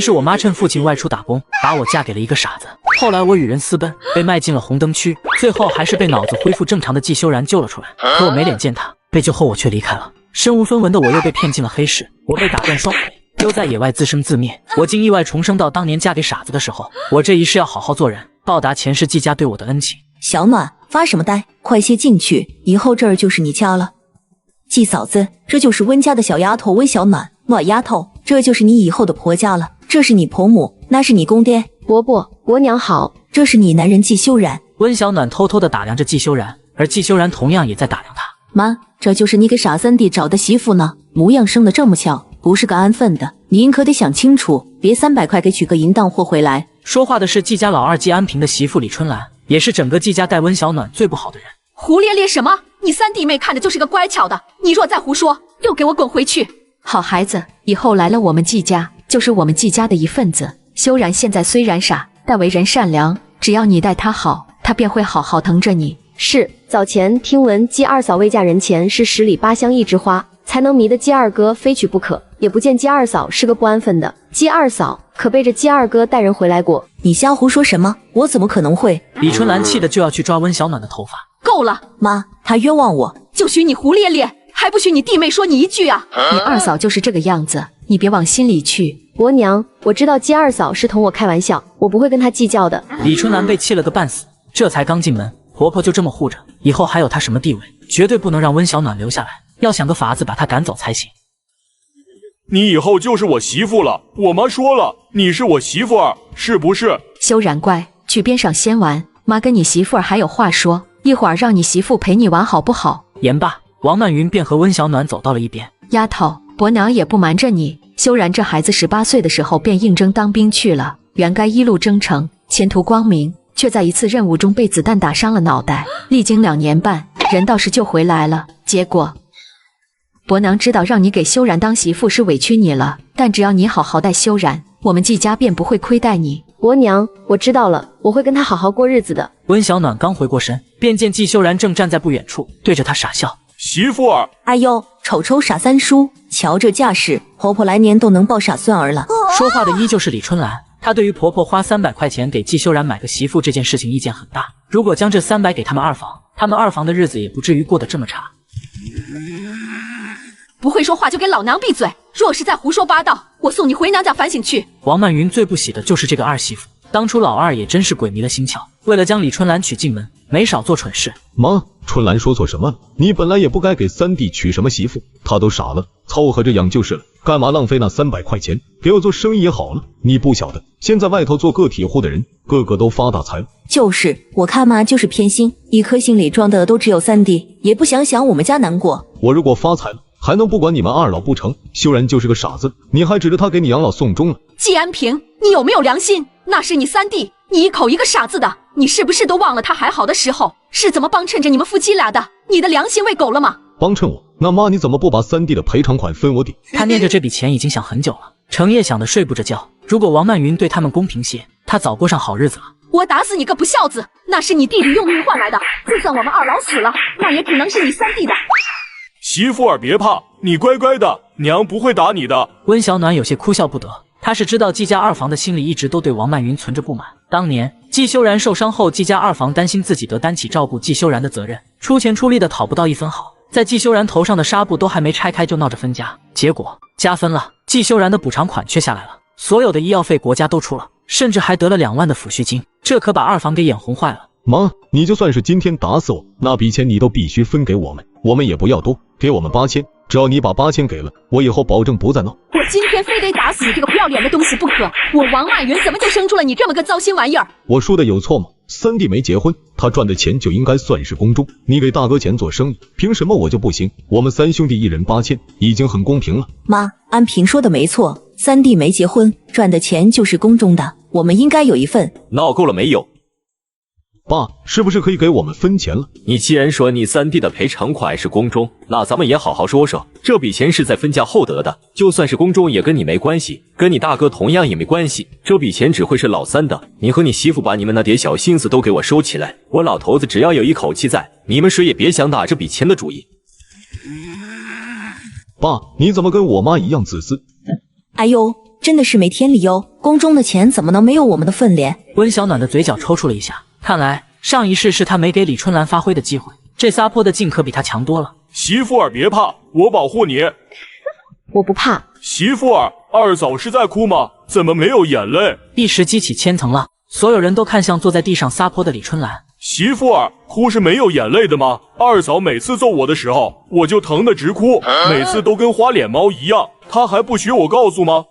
是我妈趁父亲外出打工，把我嫁给了一个傻子。后来我与人私奔，被卖进了红灯区，最后还是被脑子恢复正常的季修然救了出来。可我没脸见他，被救后我却离开了。身无分文的我又被骗进了黑市，我被打断双腿，又在野外自生自灭。我竟意外重生到当年嫁给傻子的时候。我这一世要好好做人，报答前世季家对我的恩情。小暖，发什么呆？快些进去，以后这儿就是你家了。季嫂子，这就是温家的小丫头温小暖，暖丫头，这就是你以后的婆家了。这是你婆母，那是你公爹。伯伯，伯娘好。这是你男人季修然。温小暖偷偷地打量着季修然，而季修然同样也在打量他。妈，这就是你给傻三弟找的媳妇呢，模样生得这么俏，不是个安分的，您可得想清楚，别300块给娶个淫荡货回来。说话的是季家老二季安平的媳妇李春兰，也是整个季家待温小暖最不好的人。胡咧咧什么？你三弟妹看着就是个乖巧的，你若再胡说，又给我滚回去！好孩子，以后来了我们季家，就是我们季家的一份子。修然现在虽然傻，但为人善良，只要你待他好，他便会好好疼着你。是，早前听闻季二嫂未嫁人前是10里8乡一枝花，才能迷得季二哥非娶不可，也不见季二嫂是个不安分的。季二嫂可背着季二哥带人回来过？你瞎胡说什么？我怎么可能会？李春兰气得就要去抓温小暖的头发。够了，妈，他冤枉我，就许你胡咧咧，还不许你弟妹说你一句啊！你二嫂就是这个样子，你别往心里去。伯娘，我知道季二嫂是同我开玩笑，我不会跟她计较的。李春兰被气了个半死，这才刚进门，婆婆就这么护着，以后还有她什么地位？绝对不能让温小暖留下来，要想个法子把她赶走才行。你以后就是我媳妇了，我妈说了，你是我媳妇儿，是不是？修然乖，去边上先玩，妈跟你媳妇儿还有话说，一会儿让你媳妇陪你玩好不好？言罢，王曼云便和温小暖走到了一边。丫头，伯娘也不瞒着你，修然这孩子18岁的时候便应征当兵去了，原该一路征程，前途光明，却在一次任务中被子弹打伤了脑袋，历经2年半，人倒是救回来了。结果伯娘知道让你给修然当媳妇是委屈你了，但只要你好好待修然，我们季家便不会亏待你。伯娘，我知道了，我会跟他好好过日子的。温小暖刚回过身，便见季修然正站在不远处，对着他傻笑。媳妇儿，哎呦，瞅瞅傻三叔，瞧这架势，婆婆来年都能抱傻孙儿了。说话的依旧是李春兰，她对于婆婆花300块钱给季修然买个媳妇这件事情意见很大。如果将这300给他们二房，他们二房的日子也不至于过得这么差。不会说话就给老娘闭嘴！若是再胡说八道，我送你回娘家反省去。王曼云最不喜的就是这个二媳妇，当初老二也真是鬼迷了心窍，为了将李春兰娶进门，没少做蠢事。妈，春兰说错什么了？你本来也不该给三弟娶什么媳妇，他都傻了，凑合着养就是了，干嘛浪费那300块钱？给我做生意也好了。你不晓得，现在外头做个体户的人，个个都发大财了。就是，我看妈就是偏心，一颗心里装的都只有三弟，也不想想我们家难过。我如果发财了，还能不管你们二老不成？修然就是个傻子，你还指着他给你养老送终了。季安平，你有没有良心？那是你三弟，你一口一个傻子的，你是不是都忘了他还好的时候是怎么帮衬着你们夫妻俩的？你的良心喂狗了吗？帮衬我？那妈你怎么不把三弟的赔偿款分我抵？他念着这笔钱已经想很久了，成夜想得睡不着觉。如果王曼云对他们公平些，他早过上好日子了。我打死你个不孝子！那是你弟弟用命换来的，就算我们二老死了，那也只能是你三弟的。媳妇儿别怕，你乖乖的，娘不会打你的。温小暖有些哭笑不得，他是知道季家二房的心里一直都对王曼云存着不满。当年季修然受伤后，季家二房担心自己得担起照顾季修然的责任，出钱出力的讨不到一分好，在季修然头上的纱布都还没拆开就闹着分家，结果加分了，季修然的补偿款却下来了，所有的医药费国家都出了，甚至还得了2万的抚恤金，这可把二房给眼红坏了。妈，你就算是今天打死我，那笔钱你都必须分给我们，我们也不要多，给我们8000，只要你把8000给了，我以后保证不再闹。我今天非得打死你这个不要脸的东西不可！我王曼云怎么就生出了你这么个糟心玩意儿？我说的有错吗？三弟没结婚，他赚的钱就应该算是公中，你给大哥钱做生意，凭什么我就不行？我们3兄弟一人8000，已经很公平了。妈，安平说的没错，三弟没结婚，赚的钱就是公中的，我们应该有一份。闹够了没有？爸，是不是可以给我们分钱了？你既然说你三弟的赔偿款是公中，那咱们也好好说说，这笔钱是在分家后得的，就算是公中也跟你没关系，跟你大哥同样也没关系，这笔钱只会是老三的。你和你媳妇把你们那点小心思都给我收起来，我老头子只要有一口气在，你们谁也别想打这笔钱的主意。爸，你怎么跟我妈一样自私？哎呦，真的是没天理哟！宫中的钱怎么能没有我们的份连？温小暖的嘴角抽搐了一下，看来上一世是他没给李春兰发挥的机会，这撒泼的劲可比他强多了。媳妇儿别怕，我保护你。我不怕。媳妇儿，二嫂是在哭吗？怎么没有眼泪？一时激起千层浪，所有人都看向坐在地上撒泼的李春兰。媳妇儿，哭是没有眼泪的吗？二嫂每次揍我的时候，我就疼得直哭，每次都跟花脸猫一样，她还不许我告诉吗？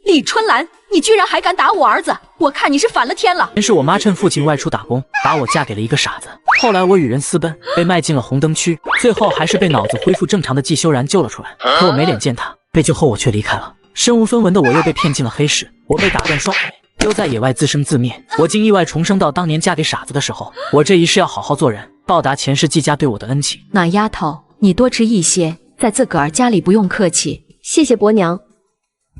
李春兰，你居然还敢打我儿子！我看你是反了天了。先是我妈趁父亲外出打工，把我嫁给了一个傻子。后来我与人私奔，被卖进了红灯区，最后还是被脑子恢复正常的季修然救了出来。可我没脸见他，被救后我却离开了。身无分文的我又被骗进了黑市，我被打断双腿，丢在野外自生自灭。我竟意外重生到当年嫁给傻子的时候。我这一世要好好做人，报答前世季家对我的恩情。那丫头，你多吃一些，在自个儿家里不用客气。谢谢伯娘。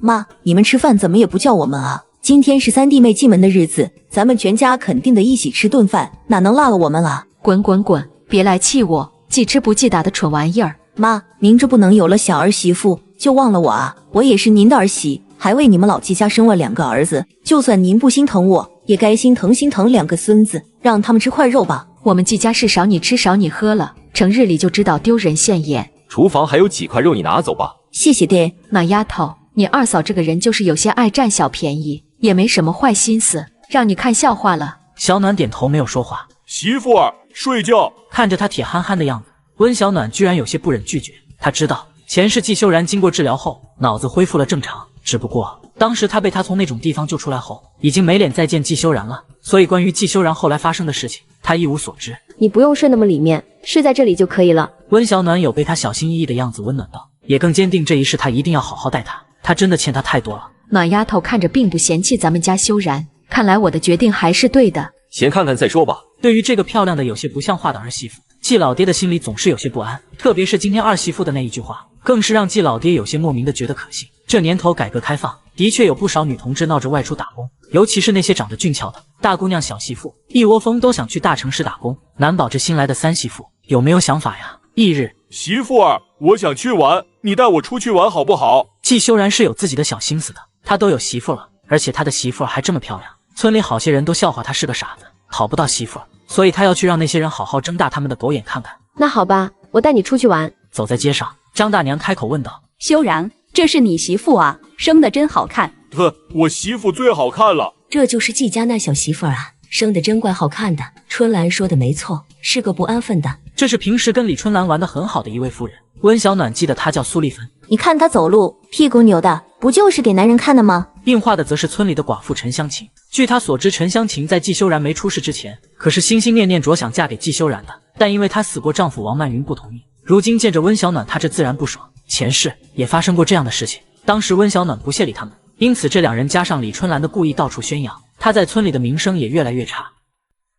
妈，你们吃饭怎么也不叫我们啊？今天是三弟妹进门的日子，咱们全家肯定得一起吃顿饭，哪能落了我们啊？滚滚滚，别来气我，记吃不记打的蠢玩意儿。妈，您这不能有了小儿媳妇就忘了我啊！我也是您的儿媳，还为你们老季家生了2个儿子，就算您不心疼我，也该心疼2个孙子，让他们吃块肉吧。我们季家是少你吃少你喝了，成日里就知道丢人现眼。厨房还有几块肉，你拿走吧。谢谢爹。那丫头，你二嫂这个人就是有些爱占小便宜，也没什么坏心思，让你看笑话了。小暖点头没有说话。媳妇儿，睡觉。看着他铁憨憨的样子，温小暖居然有些不忍拒绝。他知道前世季修然经过治疗后，脑子恢复了正常，只不过当时他被他从那种地方救出来后，已经没脸再见季修然了，所以关于季修然后来发生的事情，他一无所知。你不用睡那么里面，睡在这里就可以了。温小暖有被他小心翼翼的样子温暖到，也更坚定这一世他一定要好好待他，他真的欠他太多了。那丫头看着并不嫌弃咱们家修然，看来我的决定还是对的。先看看再说吧。对于这个漂亮的有些不像话的儿媳妇，季老爹的心里总是有些不安，特别是今天二媳妇的那一句话，更是让季老爹有些莫名的觉得可信。这年头改革开放，的确有不少女同志闹着外出打工，尤其是那些长得俊俏的大姑娘小媳妇，一窝蜂都想去大城市打工，难保这新来的三媳妇有没有想法呀？翌日，媳妇儿，我想去玩，你带我出去玩好不好？季修然是有自己的小心思的，他都有媳妇了，而且他的媳妇还这么漂亮，村里好些人都笑话他是个傻子，讨不到媳妇，所以他要去让那些人好好睁大他们的狗眼看看。那好吧，我带你出去玩。走在街上，张大娘开口问道：修然，这是你媳妇啊，生得真好看。我媳妇最好看了。这就是季家那小媳妇儿啊，生得真怪好看的。春兰说的没错，是个不安分的。这是平时跟李春兰玩得很好的一位夫人，温小暖记得她叫苏丽芬。你看她走路屁股扭的，不就是给男人看的吗？应话的则是村里的寡妇陈香琴。据她所知，陈香琴在季修然没出事之前，可是心心念念着想嫁给季修然的，但因为她死过丈夫王曼云不同意。如今见着温小暖，她这自然不爽。前世也发生过这样的事情，当时温小暖不屑理他们，因此这两人加上李春兰的故意到处宣扬，她在村里的名声也越来越差。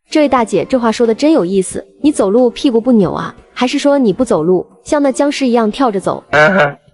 这位大姐，这话说的真有意思。你走路屁股不扭啊？还是说你不走路，像那僵尸一样跳着走？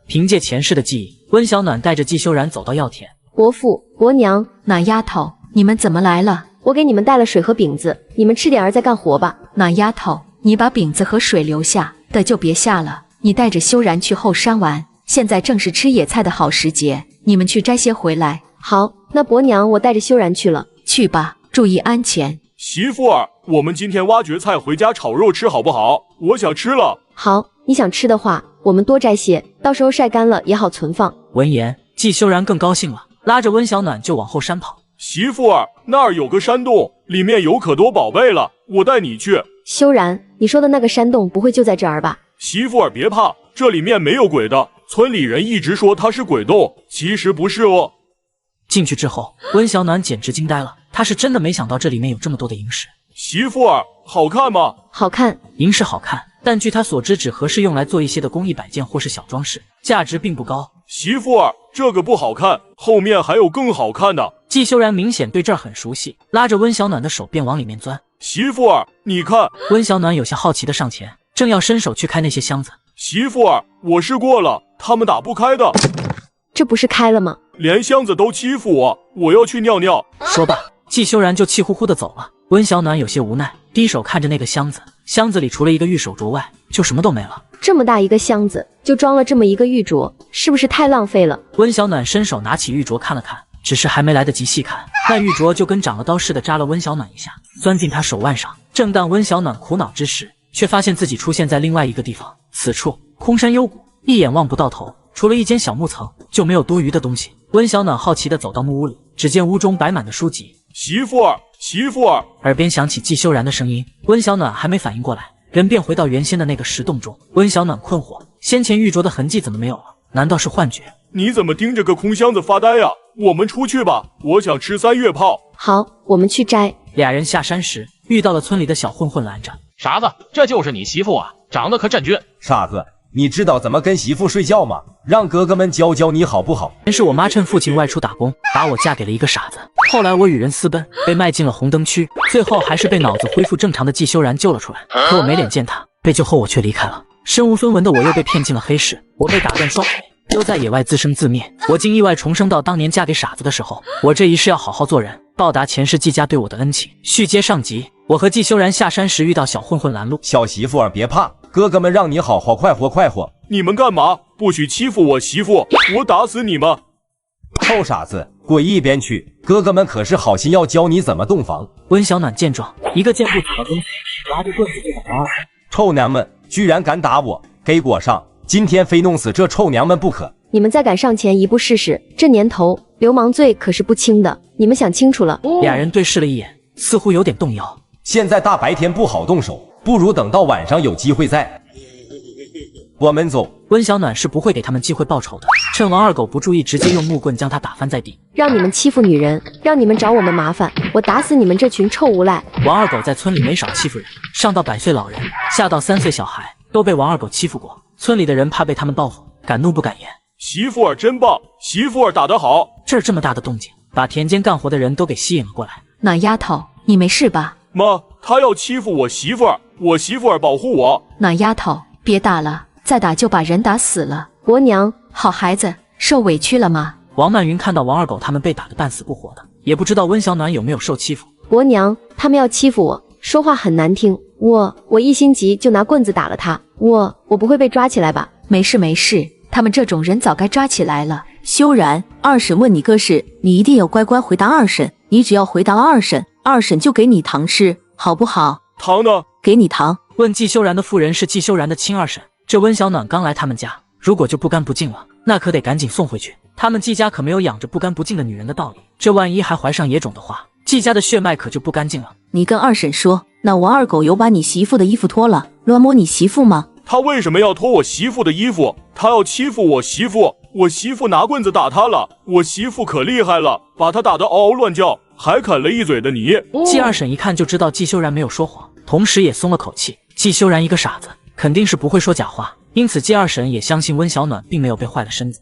凭借前世的记忆，温小暖带着季修然走到药田。伯父、伯娘，那丫头，你们怎么来了？我给你们带了水和饼子，你们吃点儿再干活吧。那丫头，你把饼子和水留下，的就别下了。你带着修然去后山玩，现在正是吃野菜的好时节，你们去摘些回来。好，那伯娘我带着修然去了。去吧，注意安全。媳妇儿，我们今天挖掘菜回家炒肉吃好不好？我想吃了。好，你想吃的话，我们多摘些，到时候晒干了也好存放。闻言，季修然更高兴了，拉着温小暖就往后山跑。媳妇儿，那儿有个山洞，里面有可多宝贝了，我带你去。修然，你说的那个山洞不会就在这儿吧？媳妇儿别怕，这里面没有鬼的，村里人一直说它是鬼洞，其实不是哦。进去之后，温小暖简直惊呆了，她是真的没想到这里面有这么多的萤石。媳妇儿，好看吗？好看。萤石好看，但据她所知只合适用来做一些的工艺摆件或是小装饰，价值并不高。媳妇儿，这个不好看，后面还有更好看的。季修然明显对这儿很熟悉，拉着温小暖的手便往里面钻。媳妇儿，你看。温小暖有些好奇的上前，正要伸手去开那些箱子。媳妇儿，我试过了，他们打不开的。这不是开了吗？连箱子都欺负我，我要去尿尿。说罢，季修然就气呼呼的走了。温小暖有些无奈，低手看着那个箱子，箱子里除了一个玉手镯外，就什么都没了。这么大一个箱子，就装了这么一个玉镯，是不是太浪费了？温小暖伸手拿起玉镯看了看，只是还没来得及细看，那玉镯就跟长了刀似的扎了温小暖一下，钻进他手腕上。正当温小暖苦恼之时，却发现自己出现在另外一个地方，此处空山幽谷，一眼望不到头，除了一间小木层，就没有多余的东西。温小暖好奇地走到木屋里，只见屋中摆满了书籍。媳妇儿，媳妇儿，耳边响起季修然的声音，温小暖还没反应过来，人便回到原先的那个石洞中。温小暖困惑，先前玉镯的痕迹怎么没有了？难道是幻觉？你怎么盯着个空箱子发呆呀？我们出去吧，我想吃3月炮。好，我们去摘。俩人下山时，遇到了村里的小混混拦着。傻子，这就是你媳妇啊，长得可真俊。傻子，你知道怎么跟媳妇睡觉吗？让哥哥们教教你好不好？先是我妈趁父亲外出打工，把我嫁给了一个傻子。后来我与人私奔，被卖进了红灯区，最后还是被脑子恢复正常的季修然救了出来。可我没脸见他，被救后我却离开了。身无分文的我又被骗进了黑市，我被打断双腿，又在野外自生自灭。我竟意外重生到当年嫁给傻子的时候。我这一世要好好做人，报答前世季家对我的恩情。续接上集，我和季修然下山时遇到小混混拦路。小媳妇儿别怕，哥哥们让你好好快活快活。你们干嘛？不许欺负我媳妇，我打死你们！臭傻子，滚一边去！哥哥们可是好心要教你怎么洞房。温小暖见状，一个箭步走到跟前，拿着棍子就打王二狗。臭娘们，居然敢打我，给我上！今天非弄死这臭娘们不可！你们再敢上前一步试试，这年头流氓罪可是不轻的，你们想清楚了。俩人对视了一眼，似乎有点动摇。现在大白天不好动手，不如等到晚上有机会再。我们走。温小暖是不会给他们机会报仇的，趁王二狗不注意，直接用木棍将他打翻在地。让你们欺负女人，让你们找我们麻烦，我打死你们这群臭无赖！王二狗在村里没少欺负人，上到100岁老人，下到3岁小孩，都被王二狗欺负过。村里的人怕被他们报复，敢怒不敢言。媳妇儿真棒，媳妇儿打得好。这儿这么大的动静，把田间干活的人都给吸引了过来。那丫头，你没事吧？妈，他要欺负我媳妇儿，我媳妇儿保护我。那丫头，别打了，再打就把人打死了。伯娘，好孩子，受委屈了吗？王曼云看到王二狗他们被打得半死不活的，也不知道温小暖有没有受欺负。伯娘，他们要欺负我，说话很难听，我一心急就拿棍子打了他，我不会被抓起来吧？没事没事，他们这种人早该抓起来了。修然，二审问你个事，你一定要乖乖回答二审。你只要回答了二审，二审就给你糖吃，好不好？糖呢？给你糖。问季修然的妇人是季修然的亲二婶，这温小暖刚来他们家，如果就不干不净了，那可得赶紧送回去。他们季家可没有养着不干不净的女人的道理，这万一还怀上野种的话，季家的血脉可就不干净了。你跟二婶说，那王二狗有把你媳妇的衣服脱了，乱摸你媳妇吗？他为什么要脱我媳妇的衣服？他要欺负我媳妇，我媳妇拿棍子打他了，我媳妇可厉害了，把他打得嗷嗷乱叫，还啃了一嘴的泥。季二婶一看就知道季修然没有说谎，同时也松了口气。季修然一个傻子，肯定是不会说假话，因此季二婶也相信温小暖并没有被坏了身子。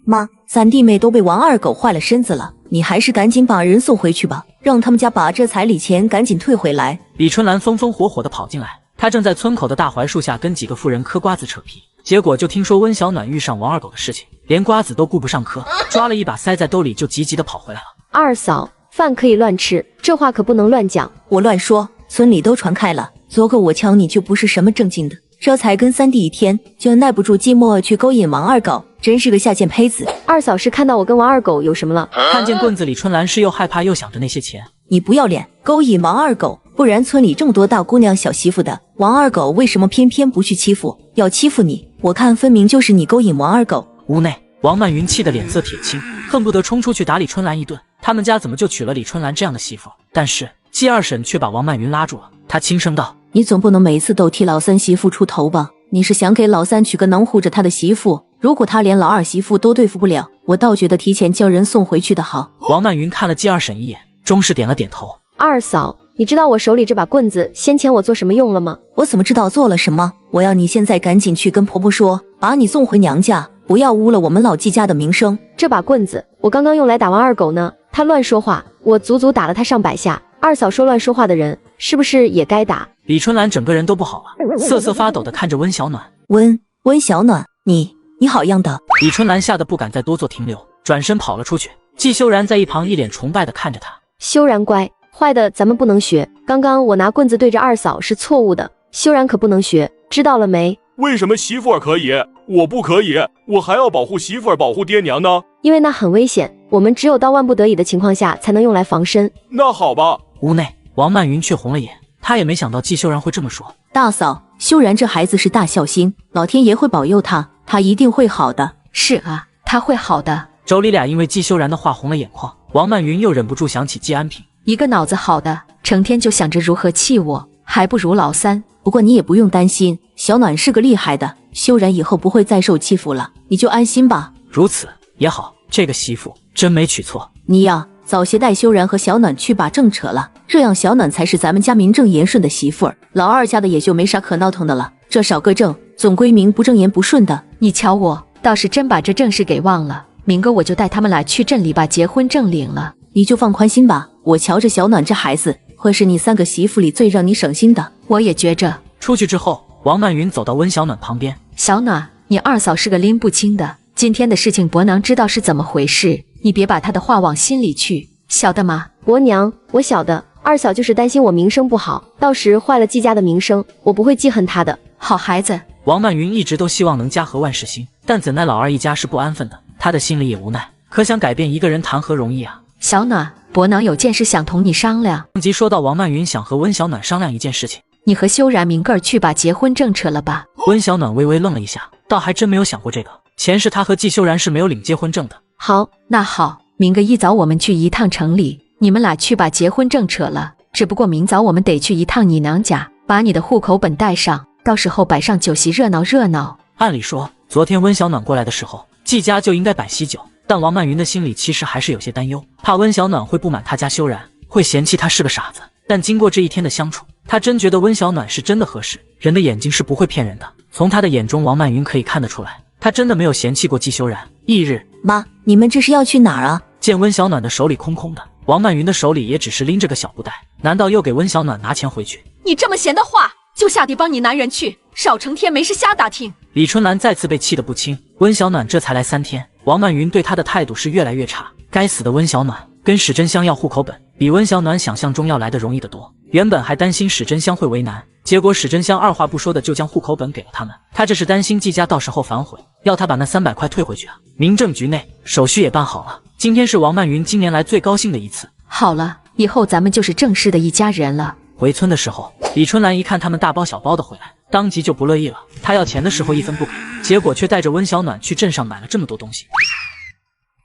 妈，三弟妹都被王二狗坏了身子了，你还是赶紧把人送回去吧，让他们家把这彩礼钱赶紧退回来。李春兰风风火火地跑进来，她正在村口的大槐树下跟几个妇人嗑瓜子扯皮，结果就听说温小暖遇上王二狗的事情，连瓜子都顾不上嗑，抓了一把塞在兜里就急急地跑回来了。二嫂，饭可以乱吃，这话可不能乱讲。我乱说，村里都传开了，昨个我瞧你就不是什么正经的，这才跟三弟一天就耐不住寂寞去勾引王二狗，真是个下贱胚子。二嫂是看到我跟王二狗有什么了？看见棍子李春兰是又害怕又想着那些钱。你不要脸，勾引王二狗，不然村里这么多大姑娘小媳妇的，王二狗为什么偏偏不去欺负，要欺负你？我看分明就是你勾引王二狗。屋内，王曼云气得脸色铁青，恨不得冲出去打李春兰一顿。他们家怎么就娶了李春兰这样的媳妇？但是季二婶却把王曼云拉住了，她轻声道：你总不能每次都替老三媳妇出头吧？你是想给老三娶个能护着他的媳妇？如果他连老二媳妇都对付不了，我倒觉得提前叫人送回去的好。王曼云看了季二婶一眼，终是点了点头。二嫂，你知道我手里这把棍子先前我做什么用了吗？我怎么知道做了什么？我要你现在赶紧去跟婆婆说，把你送回娘家，不要污了我们老季家的名声。这把棍子我刚刚用来打王二狗呢，他乱说话，我足足打了他上百下。二嫂说乱说话的人是不是也该打？李春兰整个人都不好了，瑟瑟发抖地看着温小暖。温小暖，你好样的！李春兰吓得不敢再多做停留，转身跑了出去。季修然在一旁一脸崇拜地看着他。修然乖，坏的咱们不能学。刚刚我拿棍子对着二嫂是错误的，修然可不能学，知道了没？为什么媳妇儿可以，我不可以？我还要保护媳妇儿，保护爹娘呢？因为那很危险，我们只有到万不得已的情况下才能用来防身。那好吧。屋内，王曼云却红了眼，她也没想到季修然会这么说。大嫂，修然这孩子是大孝心，老天爷会保佑他，他一定会好的。是啊，他会好的。妯娌俩因为季修然的话红了眼眶，王曼云又忍不住想起季安平，一个脑子好的，成天就想着如何气我，还不如老三。不过你也不用担心，小暖是个厉害的，修然以后不会再受欺负了，你就安心吧。如此也好，这个媳妇真没娶错。你呀，早些带修然和小暖去把正扯了，这样小暖才是咱们家名正言顺的媳妇儿，老二家的也就没啥可闹腾的了。这少个正，总归名不正言不顺的。你瞧我，倒是真把这正事给忘了。明个我就带他们俩去镇里把结婚证领了。你就放宽心吧，我瞧着小暖这孩子会是你3个媳妇里最让你省心的。我也觉着。出去之后，王曼云走到温小暖旁边。小暖，你二嫂是个拎不清的，今天的事情伯娘知道是怎么回事，你别把她的话往心里去，晓得吗？伯娘，我晓得，二嫂就是担心我名声不好，到时坏了季家的名声，我不会记恨她的。好孩子。王曼云一直都希望能家和万事兴，但怎奈老二一家是不安分的，他的心里也无奈。可想改变一个人谈何容易啊！小暖，伯娘有件事想同你商量。上集说到王曼云想和温小暖商量一件事情，你和修然明个儿去把结婚证扯了吧。温小暖微微愣了一下，倒还真没有想过这个。前世他和季修然是没有领结婚证的。好，那好，明个一早我们去一趟城里，你们俩去把结婚证扯了。只不过明早我们得去一趟你娘家，把你的户口本带上，到时候摆上酒席热闹热闹。按理说，昨天温小暖过来的时候，季家就应该摆喜酒，但王曼云的心里其实还是有些担忧，怕温小暖会不满他家修然，会嫌弃他是个傻子。但经过这一天的相处，他真觉得温小暖是真的合适。人的眼睛是不会骗人的，从他的眼中，王曼云可以看得出来，他真的没有嫌弃过季修然。翌日，妈，你们这是要去哪儿啊？见温小暖的手里空空的，王曼云的手里也只是拎着个小布袋，难道又给温小暖拿钱回去？你这么闲的话，就下地帮你男人去，少成天没事瞎打听。李春兰再次被气得不轻，温小暖这才来3天，王曼云对她的态度是越来越差。该死的温小暖，跟史真香要户口本，比温小暖想象中要来的容易得多。原本还担心史真香会为难，结果史真香二话不说的就将户口本给了他们。他这是担心季家到时候反悔，要他把那300块退回去啊。民政局内手续也办好了，今天是王曼云今年来最高兴的一次。好了，以后咱们就是正式的一家人了。回村的时候，李春兰一看他们大包小包的回来，当即就不乐意了。她要钱的时候一分不给，结果却带着温小暖去镇上买了这么多东西。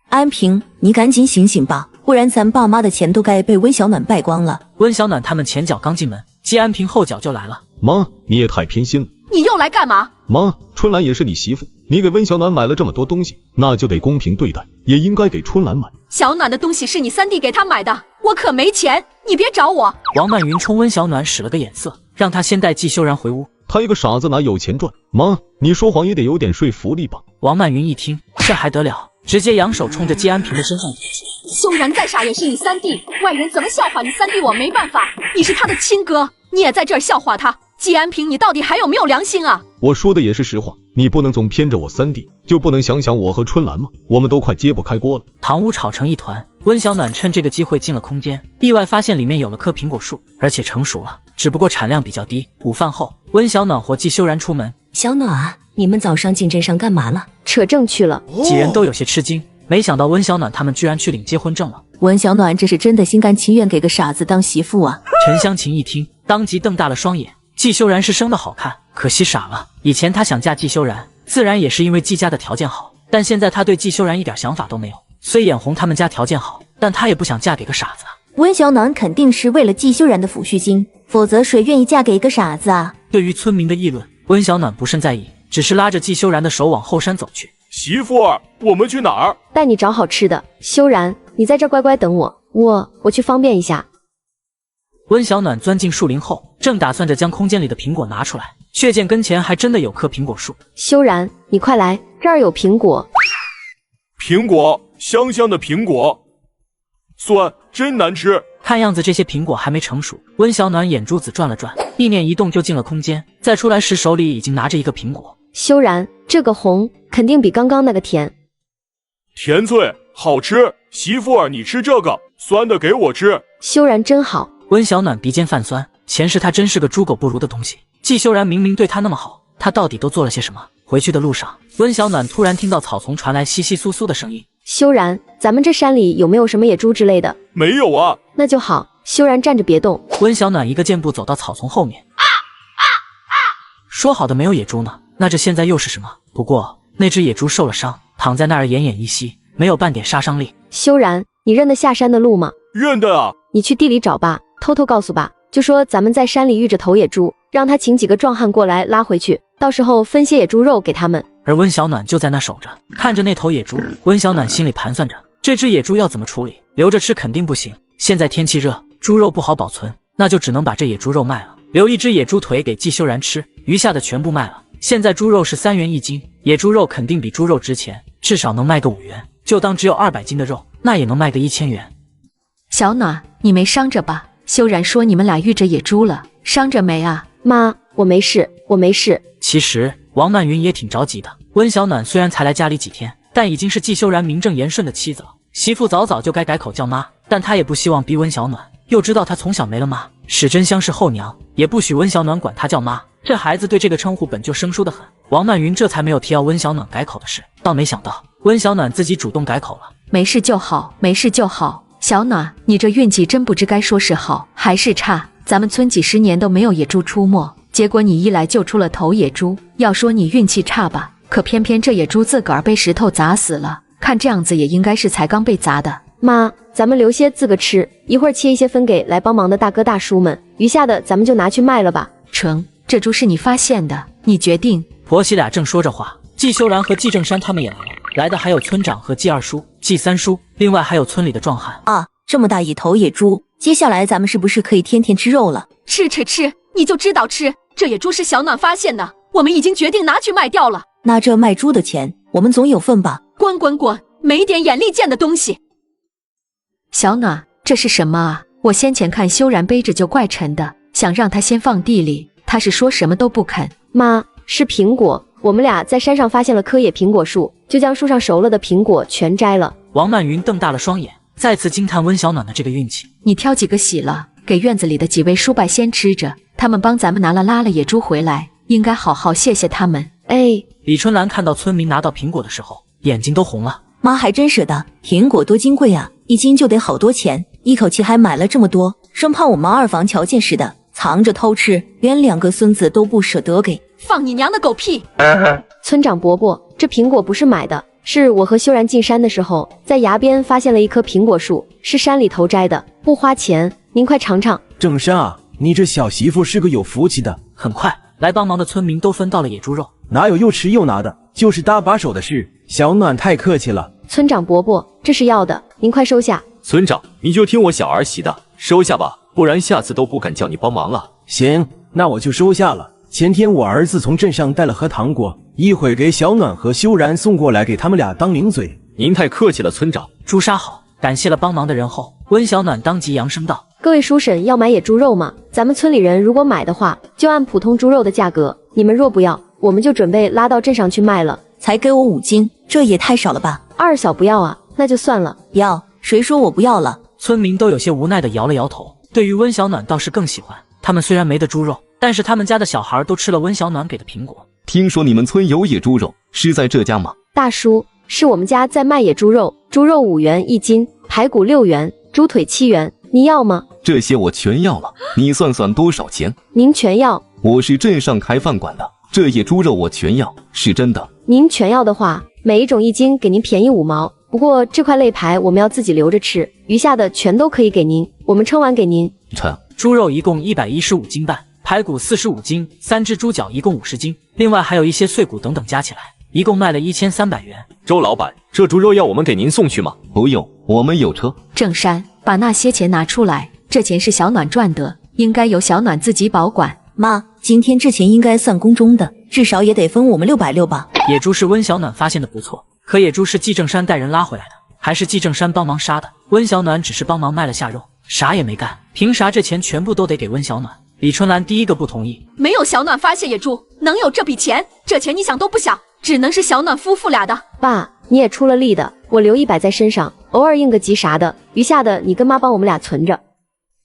安平，你赶紧醒醒吧，不然咱爸妈的钱都该被温小暖败光了。温小暖他们前脚刚进门，季安平后脚就来了。妈，你也太偏心了。你又来干嘛？妈，春兰也是你媳妇，你给温小暖买了这么多东西，那就得公平对待，也应该给春兰买。小暖的东西是你3弟给他买的，我可没钱，你别找我。王曼云冲温小暖使了个眼色，让他先带季修然回屋。他一个傻子哪有钱赚？妈，你说谎也得有点说服力吧。王曼云一听，这还得了，直接扬手冲着季安平的身上贴起。修然再傻也是你3弟，外人怎么笑话你3弟我没办法，你是他的亲哥，你也在这儿笑话他。季安平，你到底还有没有良心啊？我说的也是实话，你不能总偏着我3弟，就不能想想我和春兰吗？我们都快揭不开锅了。堂屋吵成一团，温小暖趁这个机会进了空间，意外发现里面有了棵苹果树，而且成熟了，只不过产量比较低。午饭后，温小暖和季修然出门。小暖，你们早上进镇上干嘛了？扯证去了。几人都有些吃惊，没想到温小暖他们居然去领结婚证了。温小暖这是真的心甘情愿给个傻子当媳妇啊！陈香琴一听，当即瞪大了双眼。季修然是生的好看，可惜傻了。以前她想嫁季修然，自然也是因为季家的条件好，但现在她对季修然一点想法都没有。虽眼红他们家条件好，但她也不想嫁给个傻子啊。温小暖肯定是为了季修然的抚恤金，否则谁愿意嫁给一个傻子啊？对于村民的议论，温小暖不甚在意，只是拉着季修然的手往后山走去。媳妇儿，我们去哪儿？带你找好吃的。修然，你在这乖乖等我，我去方便一下。温小暖钻进树林后，正打算着将空间里的苹果拿出来，却见跟前还真的有棵苹果树。修然，你快来，这儿有苹果。苹果，香香的苹果，酸，真难吃。看样子这些苹果还没成熟。温小暖眼珠子转了转，意念一动就进了空间，再出来时手里已经拿着一个苹果。修然，这个红肯定比刚刚那个甜。甜脆，好吃。媳妇儿，你吃这个，酸的给我吃。修然真好。温小暖鼻尖泛酸，前世他真是个猪狗不如的东西。季修然明明对他那么好，他到底都做了些什么？回去的路上，温小暖突然听到草丛传来窸窸窣窣的声音。修然，咱们这山里有没有什么野猪之类的？没有啊。那就好。修然站着别动。温小暖一个箭步走到草丛后面。说好的没有野猪呢？那这现在又是什么？不过那只野猪受了伤，躺在那儿奄奄一息，没有半点杀伤力。修然，你认得下山的路吗？认得啊。你去地里找爸，偷偷告诉爸，就说咱们在山里遇着头野猪，让他请几个壮汉过来拉回去，到时候分些野猪肉给他们。而温小暖就在那守着，看着那头野猪。温小暖心里盘算着，这只野猪要怎么处理？留着吃肯定不行，现在天气热，猪肉不好保存，那就只能把这野猪肉卖了，留一只野猪腿给季修然吃，余下的全部卖了。现在猪肉是3元1斤，野猪肉肯定比猪肉值钱，至少能卖个5元，就当只有200斤的肉，那也能卖个1000元。小暖，你没伤着吧？修然说你们俩遇着野猪了，伤着没啊？妈，我没事，我没事。其实王曼云也挺着急的。温小暖虽然才来家里几天，但已经是季修然名正言顺的妻子了，媳妇早早就该改口叫妈，但她也不希望逼温小暖，又知道她从小没了妈，史真香是后娘，也不许温小暖管她叫妈。这孩子对这个称呼本就生疏得很，王曼云这才没有提要温小暖改口的事，倒没想到温小暖自己主动改口了。没事就好，没事就好。小暖，你这运气真不知该说是好还是差。咱们村几十年都没有野猪出没，结果你一来就出了头野猪。要说你运气差吧，可偏偏这野猪自个儿被石头砸死了，看这样子也应该是才刚被砸的。妈，咱们留些自个吃，一会儿切一些分给来帮忙的大哥大叔们，余下的咱们就拿去卖了吧。成，这猪是你发现的，你决定。婆媳俩正说着话，季修然和季正山他们也来了，来的还有村长和季二叔、季三叔，另外还有村里的壮汉。啊，这么大一头野猪，接下来咱们是不是可以天天吃肉了？吃，你就知道吃。这野猪是小暖发现的，我们已经决定拿去卖掉了。那这卖猪的钱，我们总有份吧？滚，没点眼力见的东西！小暖，这是什么啊？我先前看修然背着就怪沉的，想让他先放地里，他是说什么都不肯。妈，是苹果，我们俩在山上发现了棵野苹果树，就将树上熟了的苹果全摘了。王曼云瞪大了双眼，再次惊叹温小暖的这个运气。你挑几个洗了，给院子里的几位叔伯先吃着，他们帮咱们拉了野猪回来，应该好好谢谢他们。哎，李春兰看到村民拿到苹果的时候，眼睛都红了。妈还真舍得，苹果多金贵啊，1斤就得好多钱，一口气还买了这么多，生怕我们二房瞧见似的，藏着偷吃，连2个孙子都不舍得给。放你娘的狗屁！村长伯伯，这苹果不是买的，是我和修然进山的时候，在崖边发现了一棵苹果树，是山里头摘的，不花钱，您快尝尝。正山啊，你这小媳妇是个有福气的。很快，来帮忙的村民都分到了野猪肉。哪有又吃又拿的，就是搭把手的事。小暖太客气了。村长伯伯，这是要的，您快收下。村长，你就听我小儿媳的，收下吧，不然下次都不敢叫你帮忙了。行，那我就收下了。前天我儿子从镇上带了盒糖果，一会儿给小暖和修然送过来，给他们俩当零嘴。您太客气了，村长。朱砂好，感谢了帮忙的人后，温小暖当即扬声道：各位叔婶要买野猪肉吗？咱们村里人如果买的话，就按普通猪肉的价格，你们若不要，我们就准备拉到镇上去卖了。才给我5斤，这也太少了吧？二嫂不要啊，那就算了。要，谁说我不要了？村民都有些无奈的摇了摇头。对于温小暖倒是更喜欢，他们虽然没得猪肉，但是他们家的小孩都吃了温小暖给的苹果。听说你们村有野猪肉，是在这家吗？大叔，是我们家在卖野猪肉，猪肉5元1斤，排骨6元，猪腿7元，你要吗？这些我全要了，你算算多少钱？您全要？我是镇上开饭馆的，这野猪肉我全要，是真的。您全要的话，每一种1斤给您便宜5毛，不过这块肋排我们要自己留着吃，余下的全都可以给您，我们称完给您。猪肉一共115斤半，排骨45斤，3只猪脚一共50斤，另外还有一些碎骨等等，加起来一共卖了1300元。周老板，这猪肉要我们给您送去吗？不用，我们有车。正山，把那些钱拿出来，这钱是小暖赚的，应该由小暖自己保管。妈，今天这钱应该算宫中的，至少也得分我们660吧。野猪是温小暖发现的不错，可野猪是季正山带人拉回来的，还是季正山帮忙杀的，温小暖只是帮忙卖了下肉，啥也没干，凭啥这钱全部都得给温小暖？李春兰第一个不同意。没有小暖发现野猪，能有这笔钱？这钱你想都不想，只能是小暖夫妇俩的。爸，你也出了力的，我留100在身上，偶尔应个急啥的，余下的你跟妈帮我们俩存着。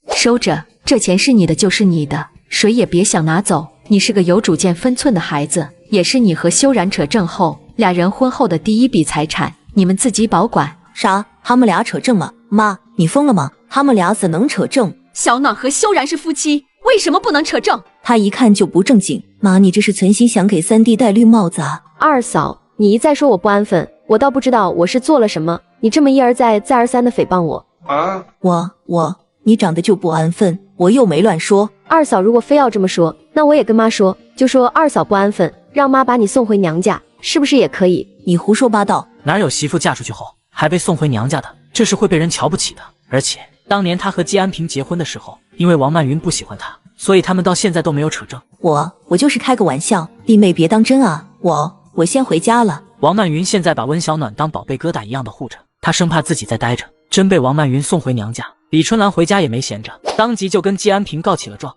收着，这钱是你的就是你的，谁也别想拿走。你是个有主见分寸的孩子，也是你和修然扯证后俩人婚后的第一笔财产，你们自己保管。啥？他们俩扯证吗？妈，你疯了吗？他们俩怎能扯证？小暖和修然是夫妻，为什么不能扯证？他一看就不正经。妈，你这是存心想给三弟戴绿帽子啊？二嫂，你一再说我不安分，我倒不知道我是做了什么，你这么一而再再而三的诽谤我。你长得就不安分，我又没乱说。二嫂如果非要这么说，那我也跟妈说，就说二嫂不安分，让妈把你送回娘家，是不是也可以？你胡说八道，哪有媳妇嫁出去后还被送回娘家的？这是会被人瞧不起的。而且当年他和季安平结婚的时候，因为王曼云不喜欢他，所以他们到现在都没有扯证。我就是开个玩笑，弟妹别当真啊。我先回家了。王曼云现在把温小暖当宝贝疙瘩一样的护着，她生怕自己再待着，真被王曼云送回娘家。李春兰回家也没闲着，当即就跟季安平告起了状。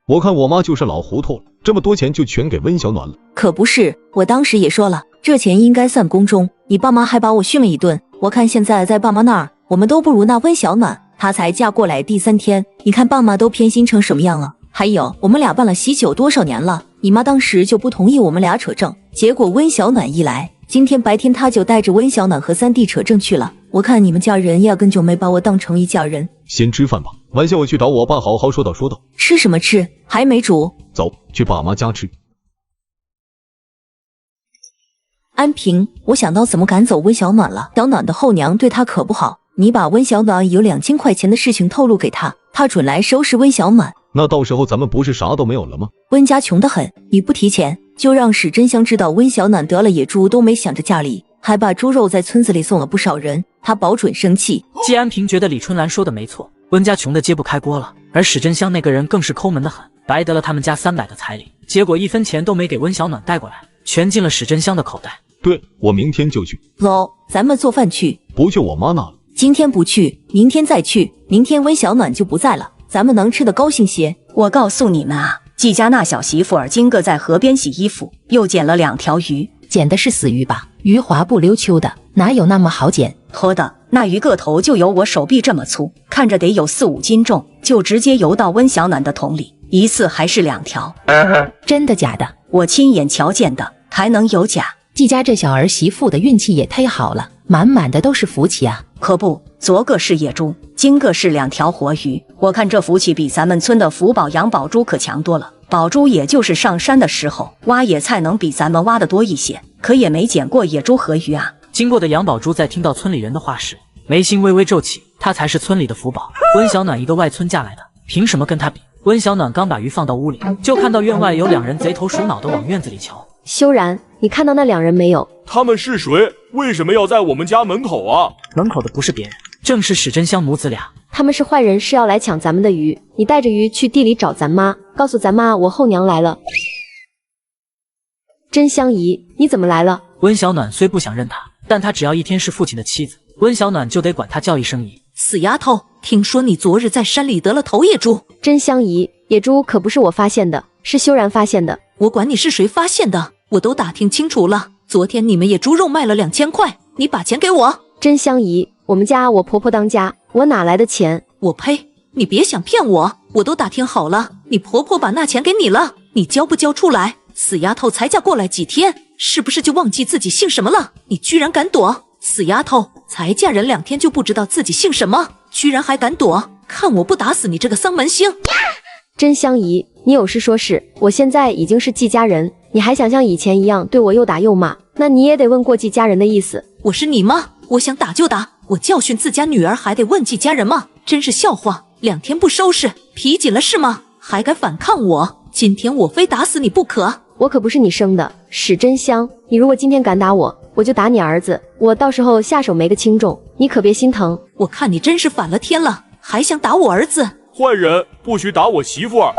我看我妈就是老糊涂了，这么多钱就全给温小暖了。可不是，我当时也说了，这钱应该算宫中，你爸妈还把我训了一顿。我看现在在爸妈那儿，我们都不如那温小暖，她才嫁过来第3天，你看爸妈都偏心成什么样了。还有我们俩办了喜酒多少年了，你妈当时就不同意我们俩扯证，结果温小暖一来，今天白天她就带着温小暖和三弟扯证去了。我看你们家人压根就没把我当成一家人。先吃饭吧，晚下我去找我爸好好说道说道。吃什么吃？还没煮。走，去爸妈家吃。安平，我想到怎么赶走温小暖了。小暖的后娘对她可不好，你把温小暖有2000块钱的事情透露给她，她准来收拾温小暖。那到时候咱们不是啥都没有了吗？温家穷得很，你不提钱，就让史真香知道温小暖得了野猪都没想着嫁礼，还把猪肉在村子里送了不少人，他保准生气。季安平觉得李春兰说的没错，温家穷的揭不开锅了，而史真香那个人更是抠门的很，白得了他们家300的彩礼，结果1分钱都没给温小暖带过来，全进了史真香的口袋。对，我明天就去。走，咱们做饭去。不去我妈那了。今天不去，明天再去，明天温小暖就不在了，咱们能吃得高兴些。我告诉你们啊，季家那小媳妇儿今个在河边洗衣服，又捡了2条鱼。捡的是死鱼吧？鱼滑不溜秋的，哪有那么好捡？拖的，那鱼个头就有我手臂这么粗，看着得有4、5斤重，就直接游到温小暖的桶里，一次还是2条。真的假的？我亲眼瞧见的，还能有假？季家这小儿媳妇的运气也忒好了，满满的都是福气啊！可不，昨个是野猪，今个是2条活鱼。我看这福气比咱们村的福宝养宝猪可强多了。宝猪也就是上山的时候挖野菜能比咱们挖的多一些，可也没捡过野猪和鱼啊。经过的杨宝珠在听到村里人的话时，眉心微微皱起，他才是村里的福宝。温小暖一个外村嫁来的，凭什么跟他比？温小暖刚把鱼放到屋里，就看到院外有2人贼头鼠脑的往院子里瞧。修然，你看到那2人没有？他们是谁？为什么要在我们家门口啊？门口的不是别人，正是史真香母子俩。他们是坏人，是要来抢咱们的鱼。你带着鱼去地里找咱妈，告诉咱妈我后娘来了。真香姨，你怎么来了？温小暖虽不想认他，但他只要一天是父亲的妻子，温小暖就得管他叫一声姨。死丫头，听说你昨日在山里得了头野猪。真香姨，野猪可不是我发现的，是修然发现的。我管你是谁发现的，我都打听清楚了。昨天你们野猪肉卖了2000块，你把钱给我。真香姨，我们家我婆婆当家，我哪来的钱？我呸！你别想骗我，我都打听好了，你婆婆把那钱给你了，你交不交出来？死丫头才嫁过来几天，是不是就忘记自己姓什么了？你居然敢躲！死丫头，才嫁人2天就不知道自己姓什么，居然还敢躲！看我不打死你这个丧门星！真香姨，你有事说事，我现在已经是季家人，你还想像以前一样对我又打又骂，那你也得问过季家人的意思。我是你妈，我想打就打，我教训自家女儿还得问季家人吗？真是笑话！2天不收拾，皮紧了是吗？还敢反抗我？今天我非打死你不可！我可不是你生的，史真香，你如果今天敢打我，我就打你儿子，我到时候下手没个轻重，你可别心疼。我看你真是反了天了，还想打我儿子！坏人，不许打我媳妇儿！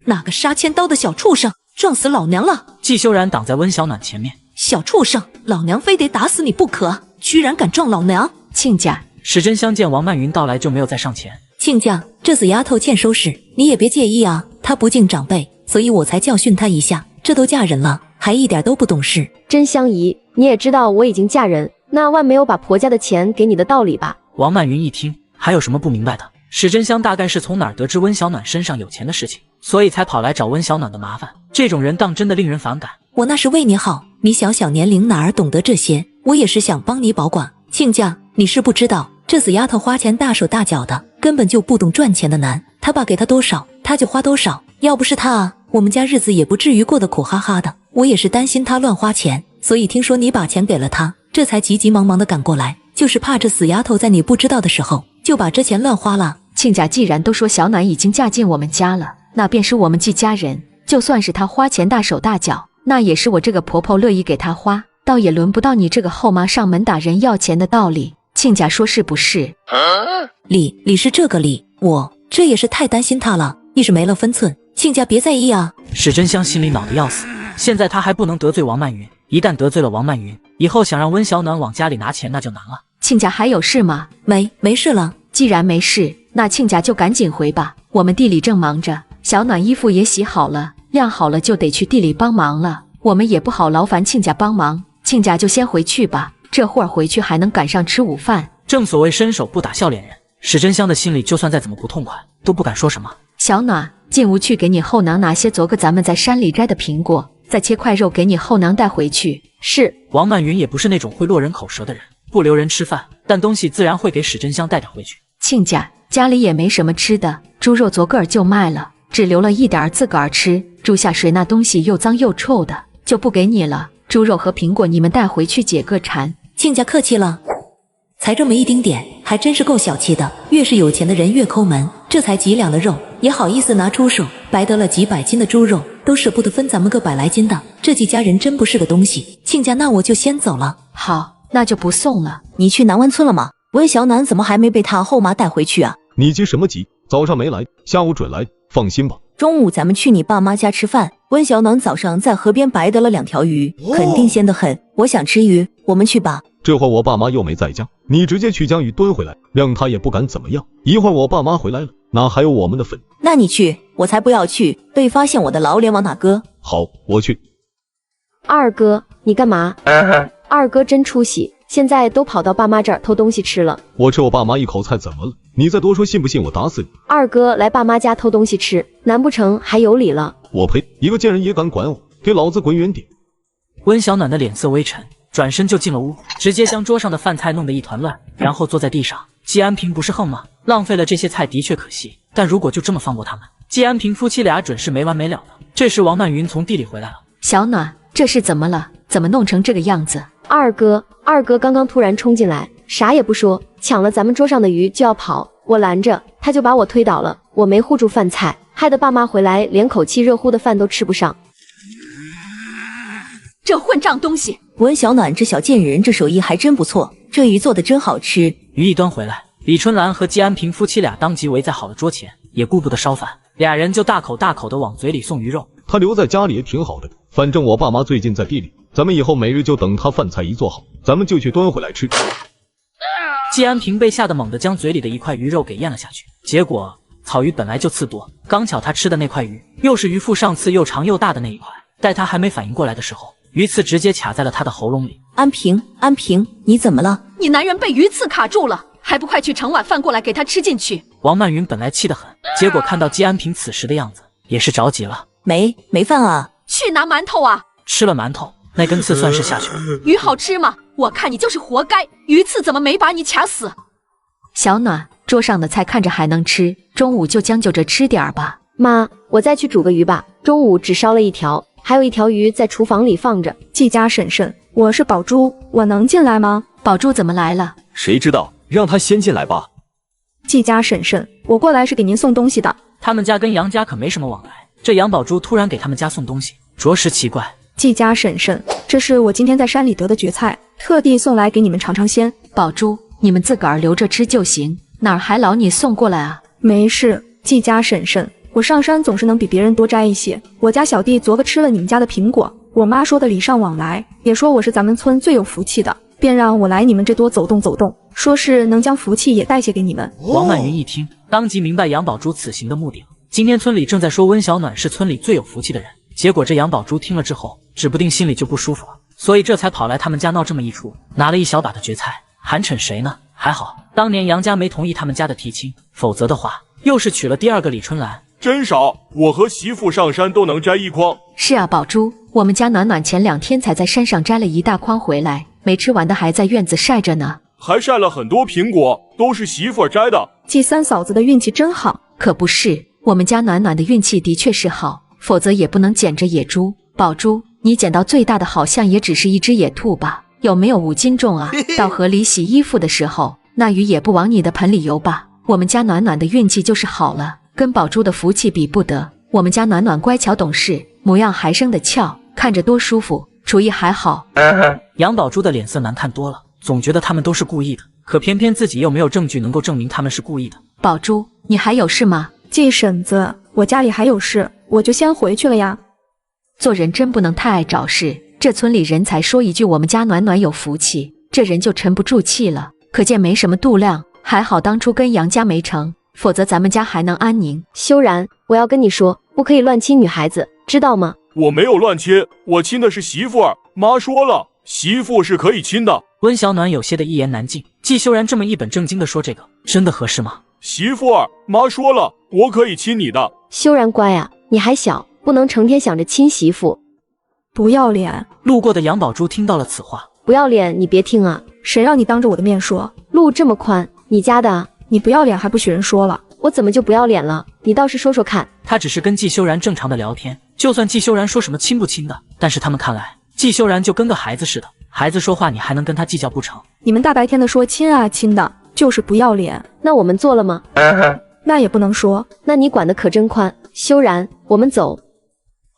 哪个杀千刀的小畜生，撞死老娘了！季修然挡在温小暖前面，小畜生，老娘非得打死你不可！居然敢撞老娘！亲家，史真香见王曼云到来就没有再上前。亲家，这死丫头欠收拾，你也别介意啊，她不敬长辈，所以我才教训她一下。这都嫁人了，还一点都不懂事。真香姨，你也知道我已经嫁人，那万没有把婆家的钱给你的道理吧？王曼云一听，还有什么不明白的？史真香大概是从哪儿得知温小暖身上有钱的事情，所以才跑来找温小暖的麻烦。这种人当真的令人反感。我那是为你好，你小年龄哪儿懂得这些？我也是想帮你保管。亲家，你是不知道，这死丫头花钱大手大脚的，根本就不懂赚钱的难。他爸给他多少，他就花多少。要不是他啊，我们家日子也不至于过得苦哈哈的。我也是担心他乱花钱，所以听说你把钱给了他，这才急急忙忙的赶过来，就是怕这死丫头在你不知道的时候就把这钱乱花了。亲家既然都说小暖已经嫁进我们家了，那便是我们季家人，就算是她花钱大手大脚，那也是我这个婆婆乐意给她花，倒也轮不到你这个后妈上门打人要钱的道理。亲家说是不是？理是这个理，我这也是太担心她了，一时没了分寸。亲家别在意啊。史真香心里恼得要死，现在她还不能得罪王曼云，一旦得罪了王曼云，以后想让温小暖往家里拿钱那就难了。亲家还有事吗？没事了。既然没事，那亲家就赶紧回吧，我们地里正忙着，小暖衣服也洗好了，晾好了就得去地里帮忙了，我们也不好劳烦亲家帮忙，亲家就先回去吧，这会儿回去还能赶上吃午饭。正所谓伸手不打笑脸人，史真香的心里就算再怎么不痛快，都不敢说什么。小暖，进屋去给你后娘拿些昨个咱们在山里摘的苹果，再切块肉给你后娘带回去。是。王曼云也不是那种会落人口舌的人，不留人吃饭，但东西自然会给史真香带点回去。亲家，家里也没什么吃的，猪肉昨个儿就卖了，只留了一点儿自个儿吃，住下水那东西又脏又臭的，就不给你了。猪肉和苹果你们带回去解个馋。亲家客气了，才这么一丁点，还真是够小气的。越是有钱的人越抠门，这才几两的肉也好意思拿出手，白得了几百斤的猪肉，都舍不得分咱们个100来斤的。这季家人真不是个东西。亲家，那我就先走了。好，那就不送了。你去南湾村了吗？温小暖怎么还没被他后妈带回去啊？你急什么急？早上没来，下午准来，放心吧。中午咱们去你爸妈家吃饭，温小暖早上在河边白得了2条鱼，肯定鲜得很。我想吃鱼，我们去吧。这会儿我爸妈又没在家，你直接去将鱼端回来，谅他也不敢怎么样。一会儿我爸妈回来了，哪还有我们的份？那你去，我才不要去，被发现我的老脸往哪搁？好，我去。二哥，你干嘛？二哥真出息，现在都跑到爸妈这儿偷东西吃了。我吃我爸妈一口菜怎么了？你再多说信不信我打死你？二哥来爸妈家偷东西吃，难不成还有理了？我呸！一个贱人也敢管我，给老子滚远点！温小暖的脸色微沉，转身就进了屋，直接将桌上的饭菜弄得一团乱，然后坐在地上。季安平不是横吗？浪费了这些菜的确可惜，但如果就这么放过他们，季安平夫妻俩准是没完没了的。这时王曼云从地里回来了。小暖，这是怎么了？怎么弄成这个样子？二哥刚刚突然冲进来，啥也不说，抢了咱们桌上的鱼就要跑，我拦着他就把我推倒了，我没护住饭菜，害得爸妈回来连口气热乎的饭都吃不上。这混账东西！温小暖这小贱人这手艺还真不错，这鱼做的真好吃。鱼一端回来，李春兰和季安平夫妻俩当即围在好的桌前，也顾不得烧饭，俩人就大口大口的往嘴里送鱼肉。他留在家里也挺好的，反正我爸妈最近在地里，咱们以后每日就等他饭菜一做好，咱们就去端回来吃。季安平被吓得猛地将嘴里的一块鱼肉给咽了下去，结果草鱼本来就刺多，刚巧他吃的那块鱼又是鱼腹上刺又长又大的那一块，待他还没反应过来的时候，鱼刺直接卡在了他的喉咙里。安平，你怎么了？你男人被鱼刺卡住了，还不快去盛碗饭过来给他吃进去！王曼云本来气得很，结果看到季安平此时的样子，也是着急了。没饭啊？去拿馒头啊！吃了馒头，那根刺算是下去了。鱼好吃吗？我看你就是活该，鱼刺怎么没把你卡死？小暖，桌上的菜看着还能吃，中午就将就着吃点儿吧。妈，我再去煮个鱼吧，中午只烧了1条，还有1条鱼在厨房里放着。季家婶婶，我是宝珠，我能进来吗？宝珠怎么来了？谁知道，让她先进来吧。季家婶婶，我过来是给您送东西的。他们家跟杨家可没什么往来，这杨宝珠突然给他们家送东西，着实奇怪。季家婶婶，这是我今天在山里得的蕨菜，特地送来给你们尝尝鲜。宝珠，你们自个儿留着吃就行，哪儿还劳你送过来啊？没事，季家婶婶，我上山总是能比别人多摘一些。我家小弟昨个吃了你们家的苹果，我妈说的礼尚往来，也说我是咱们村最有福气的，便让我来你们这多走动走动，说是能将福气也带些给你们。王曼云一听，当即明白杨宝珠此行的目的了。今天村里正在说温小暖是村里最有福气的人，结果这杨宝珠听了之后，指不定心里就不舒服了。所以这才跑来他们家闹这么一出，拿了一小把的蕨菜，还逞谁呢？还好当年杨家没同意他们家的提亲，否则的话又是娶了第二个李春兰。真少，我和媳妇上山都能摘一筐。是啊，宝珠，我们家暖暖前2天才在山上摘了一大筐回来，没吃完的还在院子晒着呢。还晒了很多苹果，都是媳妇摘的。季三嫂子的运气真好。可不是，我们家暖暖的运气的确是好，否则也不能捡着野猪。宝珠，你捡到最大的好像也只是一只野兔吧？有没有5斤重啊？到河里洗衣服的时候，那鱼也不往你的盆里游吧？我们家暖暖的运气就是好了，跟宝珠的福气比不得。我们家暖暖乖巧懂事，模样还生得俏，看着多舒服，厨艺还好。杨宝珠的脸色难看多了，总觉得他们都是故意的，可偏偏自己又没有证据能够证明他们是故意的。宝珠，你还有事吗？季婶子，我家里还有事，我就先回去了呀。做人真不能太爱找事，这村里人才说一句我们家暖暖有福气，这人就沉不住气了，可见没什么度量。还好当初跟杨家没成，否则咱们家还能安宁。修然，我要跟你说，不可以乱亲女孩子，知道吗？我没有乱亲，我亲的是媳妇儿。妈说了，媳妇是可以亲的。温小暖有些的一言难尽，季修然这么一本正经的说这个，真的合适吗？媳妇儿，妈说了，我可以亲你的。修然乖啊，你还小，不能成天想着亲媳妇。不要脸！路过的杨宝珠听到了此话，不要脸，你别听啊！谁让你当着我的面说？路这么宽，你家的啊？你不要脸还不许人说了？我怎么就不要脸了？你倒是说说看。他只是跟季修然正常的聊天，就算季修然说什么亲不亲的，但是他们看来季修然就跟个孩子似的，孩子说话你还能跟他计较不成？你们大白天的说亲啊亲的，就是不要脸。那我们做了吗？那也不能说。那你管得可真宽。修然，我们走。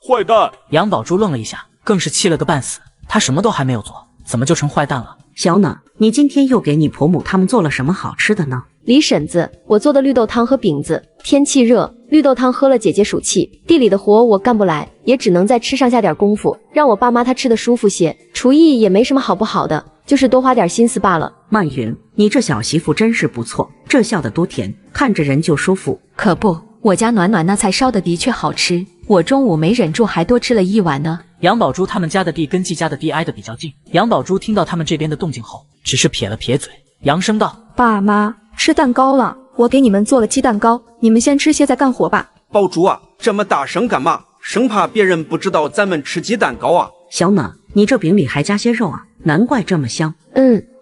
坏蛋！杨宝珠愣了一下，更是气了个半死。他什么都还没有做，怎么就成坏蛋了？小暖，你今天又给你婆母他们做了什么好吃的呢？李婶子，我做的绿豆汤和饼子。天气热，绿豆汤喝了姐姐暑气，地里的活我干不来，也只能在吃上下点功夫，让我爸妈她吃的舒服些。厨艺也没什么好不好的，就是多花点心思罢了。曼云，你这小媳妇真是不错，这笑得多甜，看着人就舒服。可不，我家暖暖那菜烧的的确好吃，我中午没忍住还多吃了1碗呢。杨宝珠他们家的地跟季家的地挨得比较近，杨宝珠听到他们这边的动静后，只是撇了撇嘴，扬声道：爸妈，吃蛋糕了，我给你们做了鸡蛋糕，你们先吃些再干活吧。宝珠啊，这么大声干嘛？生怕别人不知道咱们吃鸡蛋糕啊。小暖，你这饼里还加些肉啊，难怪这么香。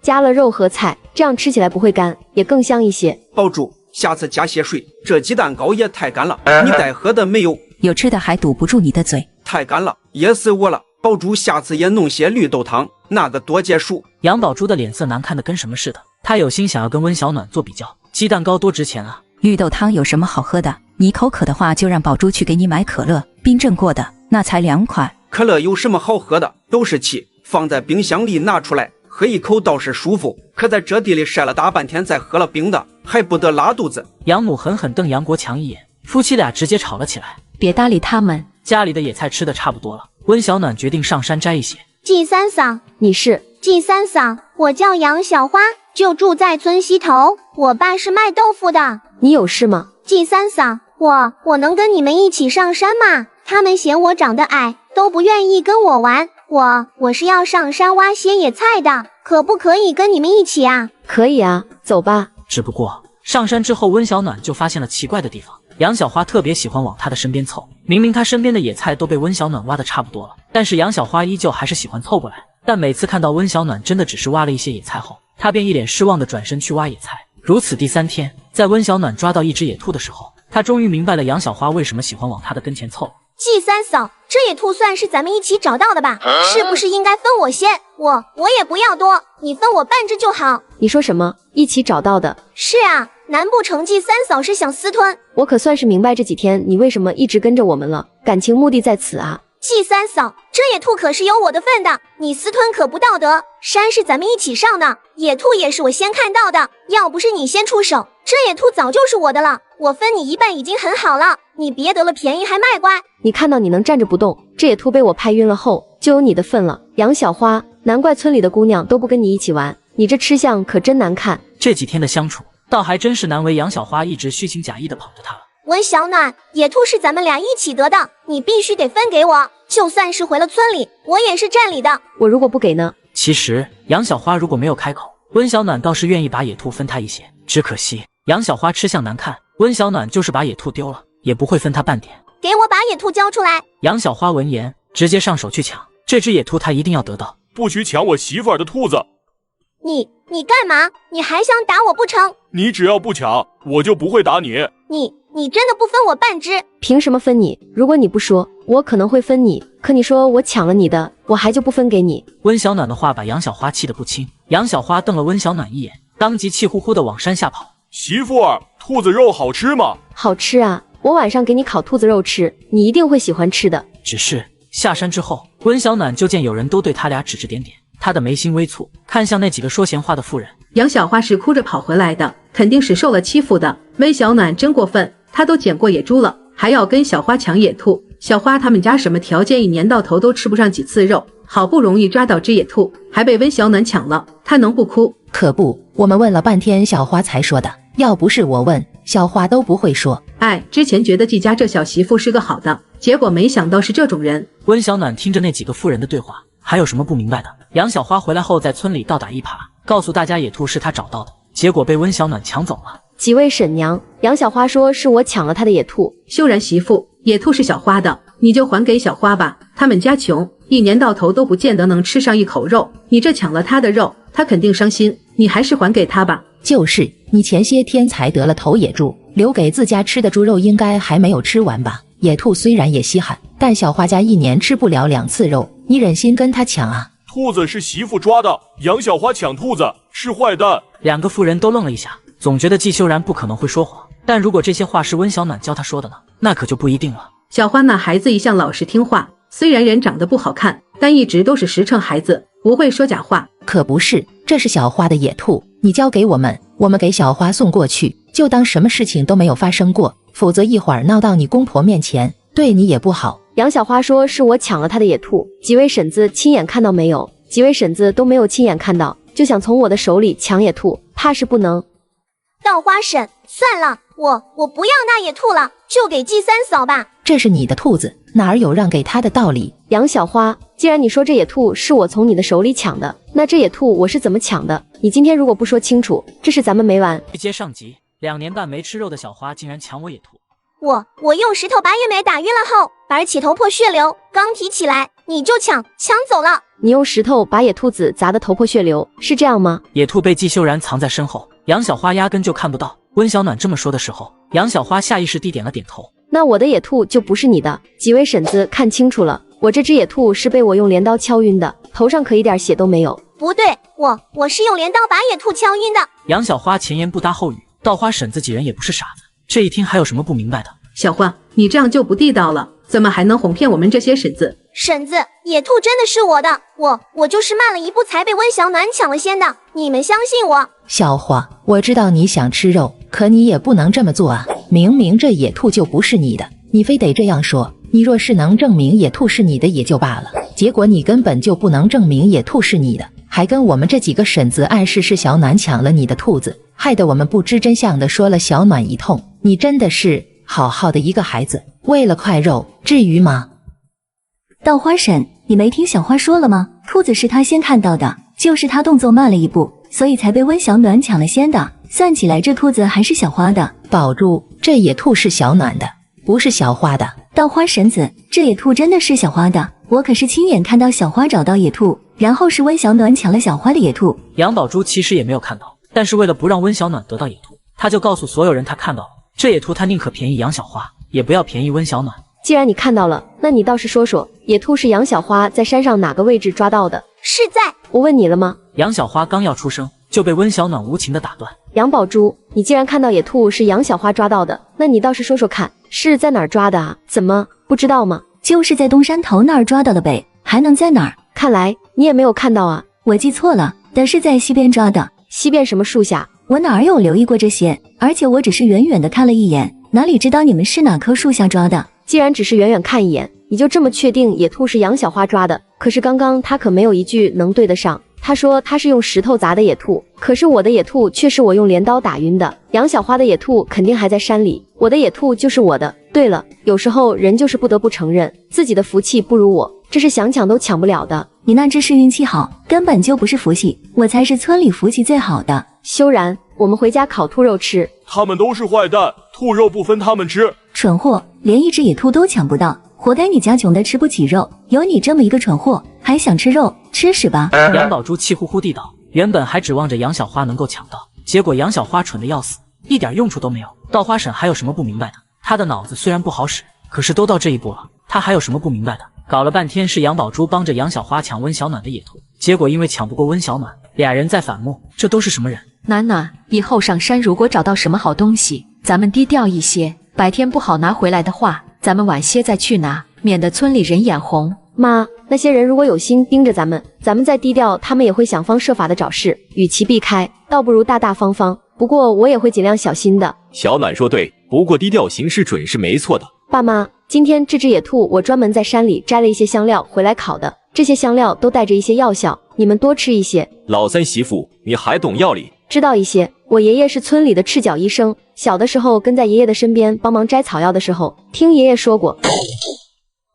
加了肉和菜，这样吃起来不会干，也更香一些。宝珠，下次加些水，这鸡蛋糕也太干了，你带喝的没有？有吃的还堵不住你的嘴。太干了，噎死我了。宝珠，下次也弄些绿豆汤，那个多解暑。杨宝珠的脸色难看的跟什么似的，她有心想要跟温小暖做比较，鸡蛋糕多值钱啊！绿豆汤有什么好喝的？你口渴的话，就让宝珠去给你买可乐，冰镇过的，那才2块。可乐有什么好喝的？都是气，放在冰箱里拿出来喝一口倒是舒服，可在这地里晒了大半天再喝了冰的，还不得拉肚子。杨母狠狠瞪杨国强一眼，夫妻俩直接吵了起来。别搭理他们，家里的野菜吃的差不多了，温小暖决定上山摘一些。季三嫂，你是？季三嫂，我叫杨小花，就住在村西头，我爸是卖豆腐的。你有事吗？季三嫂，我能跟你们一起上山吗？他们嫌我长得矮，都不愿意跟我玩。我是要上山挖些野菜的，可不可以跟你们一起啊？可以啊，走吧。只不过上山之后，温小暖就发现了奇怪的地方。杨小花特别喜欢往他的身边凑，明明他身边的野菜都被温小暖挖的差不多了，但是杨小花依旧还是喜欢凑过来。但每次看到温小暖真的只是挖了一些野菜后，他便一脸失望的转身去挖野菜。如此第3天，在温小暖抓到一只野兔的时候，他终于明白了杨小花为什么喜欢往他的跟前凑。季三嫂，这野兔算是咱们一起找到的吧？是不是应该分我先？我也不要多，你分我半只就好。你说什么？一起找到的？是啊，难不成季三嫂是想私吞？我可算是明白这几天你为什么一直跟着我们了，感情目的在此啊。季三嫂，这野兔可是有我的份的，你私吞可不道德。山是咱们一起上的，野兔也是我先看到的，要不是你先出手，这野兔早就是我的了。我分你一半已经很好了，你别得了便宜还卖乖。你看到你能站着不动，这野兔被我拍晕了后，就有你的份了。杨小花，难怪村里的姑娘都不跟你一起玩，你这吃相可真难看。这几天的相处，倒还真是难为杨小花一直虚情假意的捧着她了。温小暖，野兔是咱们俩一起得的，你必须得分给我。就算是回了村里，我也是占理的。我如果不给呢？其实杨小花如果没有开口，温小暖倒是愿意把野兔分他一些，只可惜杨小花吃相难看，温小暖就是把野兔丢了，也不会分他半点。给我把野兔交出来！杨小花闻言，直接上手去抢这只野兔，他一定要得到。不许抢我媳妇儿的兔子！你干嘛？你还想打我不成？你只要不抢，我就不会打你。你真的不分我半只？凭什么分你？如果你不说，我可能会分你。可你说我抢了你的，我还就不分给你。温小暖的话把杨小花气得不轻，杨小花瞪了温小暖一眼，当即气呼呼的往山下跑。媳妇儿，兔子肉好吃吗？好吃啊，我晚上给你烤兔子肉吃，你一定会喜欢吃的。只是下山之后，温小暖就见有人都对他俩指指点点，他的眉心微蹙，看向那几个说闲话的妇人。杨小花是哭着跑回来的，肯定是受了欺负的。温小暖真过分，他都捡过野猪了，还要跟小花抢野兔。小花他们家什么条件，一年到头都吃不上几次肉，好不容易抓到只野兔，还被温小暖抢了，他能不哭？可不，我们问了半天，小花才说的。要不是我问，小花都不会说。哎，之前觉得季家这小媳妇是个好的，结果没想到是这种人。温小暖听着那几个妇人的对话，还有什么不明白的？杨小花回来后，在村里倒打一耙，告诉大家野兔是他找到的，结果被温小暖抢走了。几位婶娘，杨小花说是我抢了她的野兔。秀然媳妇，野兔是小花的，你就还给小花吧。他们家穷，一年到头都不见得能吃上一口肉，你这抢了她的肉，她肯定伤心，你还是还给她吧。就是，你前些天才得了头野猪，留给自家吃的猪肉应该还没有吃完吧？野兔虽然也稀罕，但小花家一年吃不了2次肉，你忍心跟他抢啊？兔子是媳妇抓的，杨小花抢兔子是坏蛋。两个妇人都愣了一下，总觉得季修然不可能会说谎，但如果这些话是温小暖教他说的呢，那可就不一定了。小花那孩子一向老实听话，虽然人长得不好看，但一直都是实诚孩子，不会说假话。可不是，这是小花的野兔，你交给我们，我们给小花送过去，就当什么事情都没有发生过，否则一会儿闹到你公婆面前，对你也不好。杨小花说是我抢了她的野兔，几位婶子亲眼看到没有？几位婶子都没有亲眼看到，就想从我的手里抢野兔，怕是不能。稻花婶，算了，我不要那野兔了，就给季三嫂吧。这是你的兔子，哪儿有让给他的道理？杨小花，既然你说这野兔是我从你的手里抢的，那这野兔我是怎么抢的？你今天如果不说清楚，这事咱们没完。接上集，2年半没吃肉的小花竟然抢我野兔。我用石头把月美打晕了后，板起头破血流，刚提起来你就抢走了。你用石头把野兔子砸得头破血流，是这样吗？野兔被季修然藏在身后，杨小花压根就看不到。温小暖这么说的时候，杨小花下意识地点了点头。那我的野兔就不是你的。几位婶子看清楚了，我这只野兔是被我用镰刀敲晕的，头上可一点血都没有。不对，我是用镰刀把野兔敲晕的。杨小花前言不搭后语，稻花婶子几人也不是傻子，这一听还有什么不明白的？小花，你这样就不地道了，怎么还能哄骗我们这些婶子？婶子，野兔真的是我的，我就是慢了一步才被温小暖抢了先的，你们相信我。小花，我知道你想吃肉，可你也不能这么做啊！明明这野兔就不是你的，你非得这样说。你若是能证明野兔是你的也就罢了，结果你根本就不能证明野兔是你的，还跟我们这几个婶子暗示是小暖抢了你的兔子，害得我们不知真相的说了小暖一通。你真的是好好的一个孩子，为了块肉，至于吗？稻花婶，你没听小花说了吗？兔子是她先看到的，就是她动作慢了一步，所以才被温小暖抢了先的。算起来，这兔子还是小花的。宝珠，这野兔是小暖的，不是小花的。稻花婶子，这野兔真的是小花的，我可是亲眼看到小花找到野兔，然后是温小暖抢了小花的野兔。杨宝珠其实也没有看到，但是为了不让温小暖得到野兔，他就告诉所有人他看到了这野兔，他宁可便宜杨小花，也不要便宜温小暖。既然你看到了，那你倒是说说，野兔是杨小花在山上哪个位置抓到的？是在……我问你了吗？杨小花刚要出声，就被温小暖无情的打断。杨宝珠，你既然看到野兔是杨小花抓到的，那你倒是说说看，是在哪儿抓的啊？怎么不知道吗？就是在东山头那儿抓到的呗，还能在哪儿？看来你也没有看到啊。我记错了，但是在西边抓的。西边什么树下？我哪有留意过这些？而且我只是远远的看了一眼，哪里知道你们是哪棵树下抓的？既然只是远远看一眼，你就这么确定野兔是杨小花抓的？可是刚刚他可没有一句能对得上。他说他是用石头砸的野兔，可是我的野兔却是我用镰刀打晕的。杨小花的野兔肯定还在山里，我的野兔就是我的，对了，有时候人就是不得不承认自己的福气不如我，这是想抢都抢不了的。你那只是运气好，根本就不是福气，我才是村里福气最好的。修然，我们回家烤兔肉吃。他们都是坏蛋，兔肉不分他们吃。蠢货，连一只野兔都抢不到，活该你家穷的吃不起肉。有你这么一个蠢货，还想吃肉，吃屎吧！杨宝珠气呼呼地道，原本还指望着杨小花能够抢到，结果杨小花蠢得要死，一点用处都没有。稻花婶还有什么不明白的？她的脑子虽然不好使，可是都到这一步了，她还有什么不明白的？搞了半天是杨宝珠帮着杨小花抢温小暖的野兔，结果因为抢不过温小暖，俩人在反目，这都是什么人？暖暖，以后上山如果找到什么好东西，咱们低调一些，白天不好拿回来的话，咱们晚些再去拿，免得村里人眼红。妈，那些人如果有心盯着咱们再低调，他们也会想方设法的找事，与其避开，倒不如大大方方。不过我也会尽量小心的。小暖说对，不过低调行事准是没错的。爸妈，今天这只野兔我专门在山里摘了一些香料回来烤的，这些香料都带着一些药效，你们多吃一些。老三媳妇，你还懂药理？知道一些，我爷爷是村里的赤脚医生，小的时候跟在爷爷的身边帮忙摘草药的时候，听爷爷说过。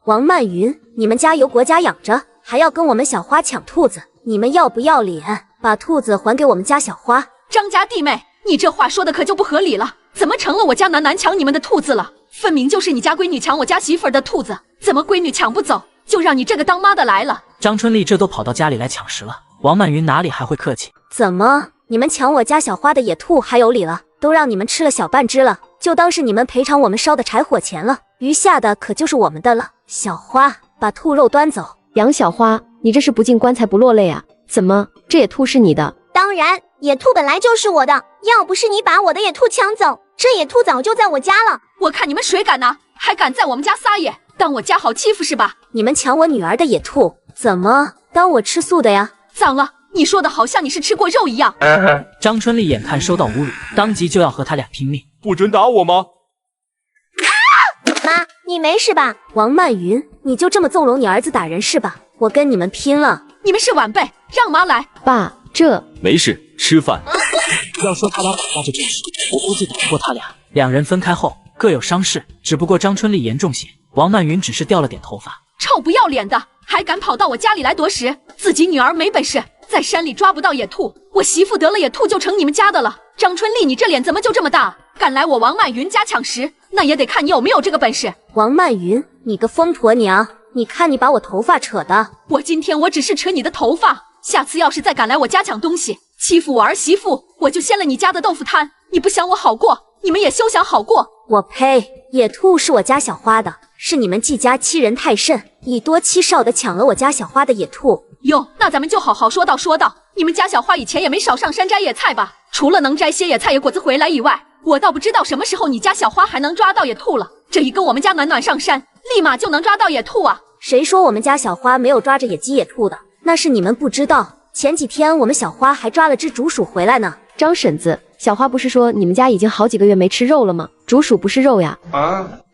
王漫云，你们家由国家养着，还要跟我们小花抢兔子，你们要不要脸？把兔子还给我们家小花。张家弟妹，你这话说的可就不合理了，怎么成了我家楠楠抢你们的兔子了？分明就是你家闺女抢我家媳妇儿的兔子，怎么闺女抢不走，就让你这个当妈的来了？张春丽这都跑到家里来抢食了，王漫云哪里还会客气？怎么，你们抢我家小花的野兔还有理了？都让你们吃了小半只了，就当是你们赔偿我们烧的柴火钱了，余下的可就是我们的了。小花，把兔肉端走。杨小花，你这是不进棺材不落泪啊？怎么，这野兔是你的？当然，野兔本来就是我的，要不是你把我的野兔抢走，这野兔早就在我家了。我看你们谁敢拿，还敢在我们家撒野，当我家好欺负是吧？你们抢我女儿的野兔，怎么当我吃素的呀？脏了，你说的好像你是吃过肉一样。张春丽眼看收到侮辱，当即就要和他俩拼命。不准打我吗？妈，你没事吧？王漫云，你就这么纵容你儿子打人是吧？我跟你们拼了！你们是晚辈，让妈来。爸，这没事，吃饭。要说他俩打架这件事，我估计打不过他俩。两人分开后各有伤势，只不过张春丽严重些，王漫云只是掉了点头发。臭不要脸的，还敢跑到我家里来夺食！自己女儿没本事，在山里抓不到野兔，我媳妇得了野兔就成你们家的了。张春丽，你这脸怎么就这么大？敢来我王漫云家抢食，那也得看你有没有这个本事。王漫云，你个疯婆娘，你看你把我头发扯的！我今天我只是扯你的头发，下次要是再敢来我家抢东西，欺负我儿媳妇，我就掀了你家的豆腐摊！你不想我好过，你们也休想好过！我呸！野兔是我家小花的，是你们季家欺人太甚，以多欺少的抢了我家小花的野兔。哟，那咱们就好好说道说道。你们家小花以前也没少上山摘野菜吧？除了能摘些野菜野果子回来以外，我倒不知道什么时候你家小花还能抓到野兔了。这一跟我们家暖暖上山，立马就能抓到野兔啊！谁说我们家小花没有抓着野鸡野兔的？那是你们不知道。前几天我们小花还抓了只竹鼠回来呢。张婶子，小花不是说你们家已经好几个月没吃肉了吗？竹鼠不是肉呀。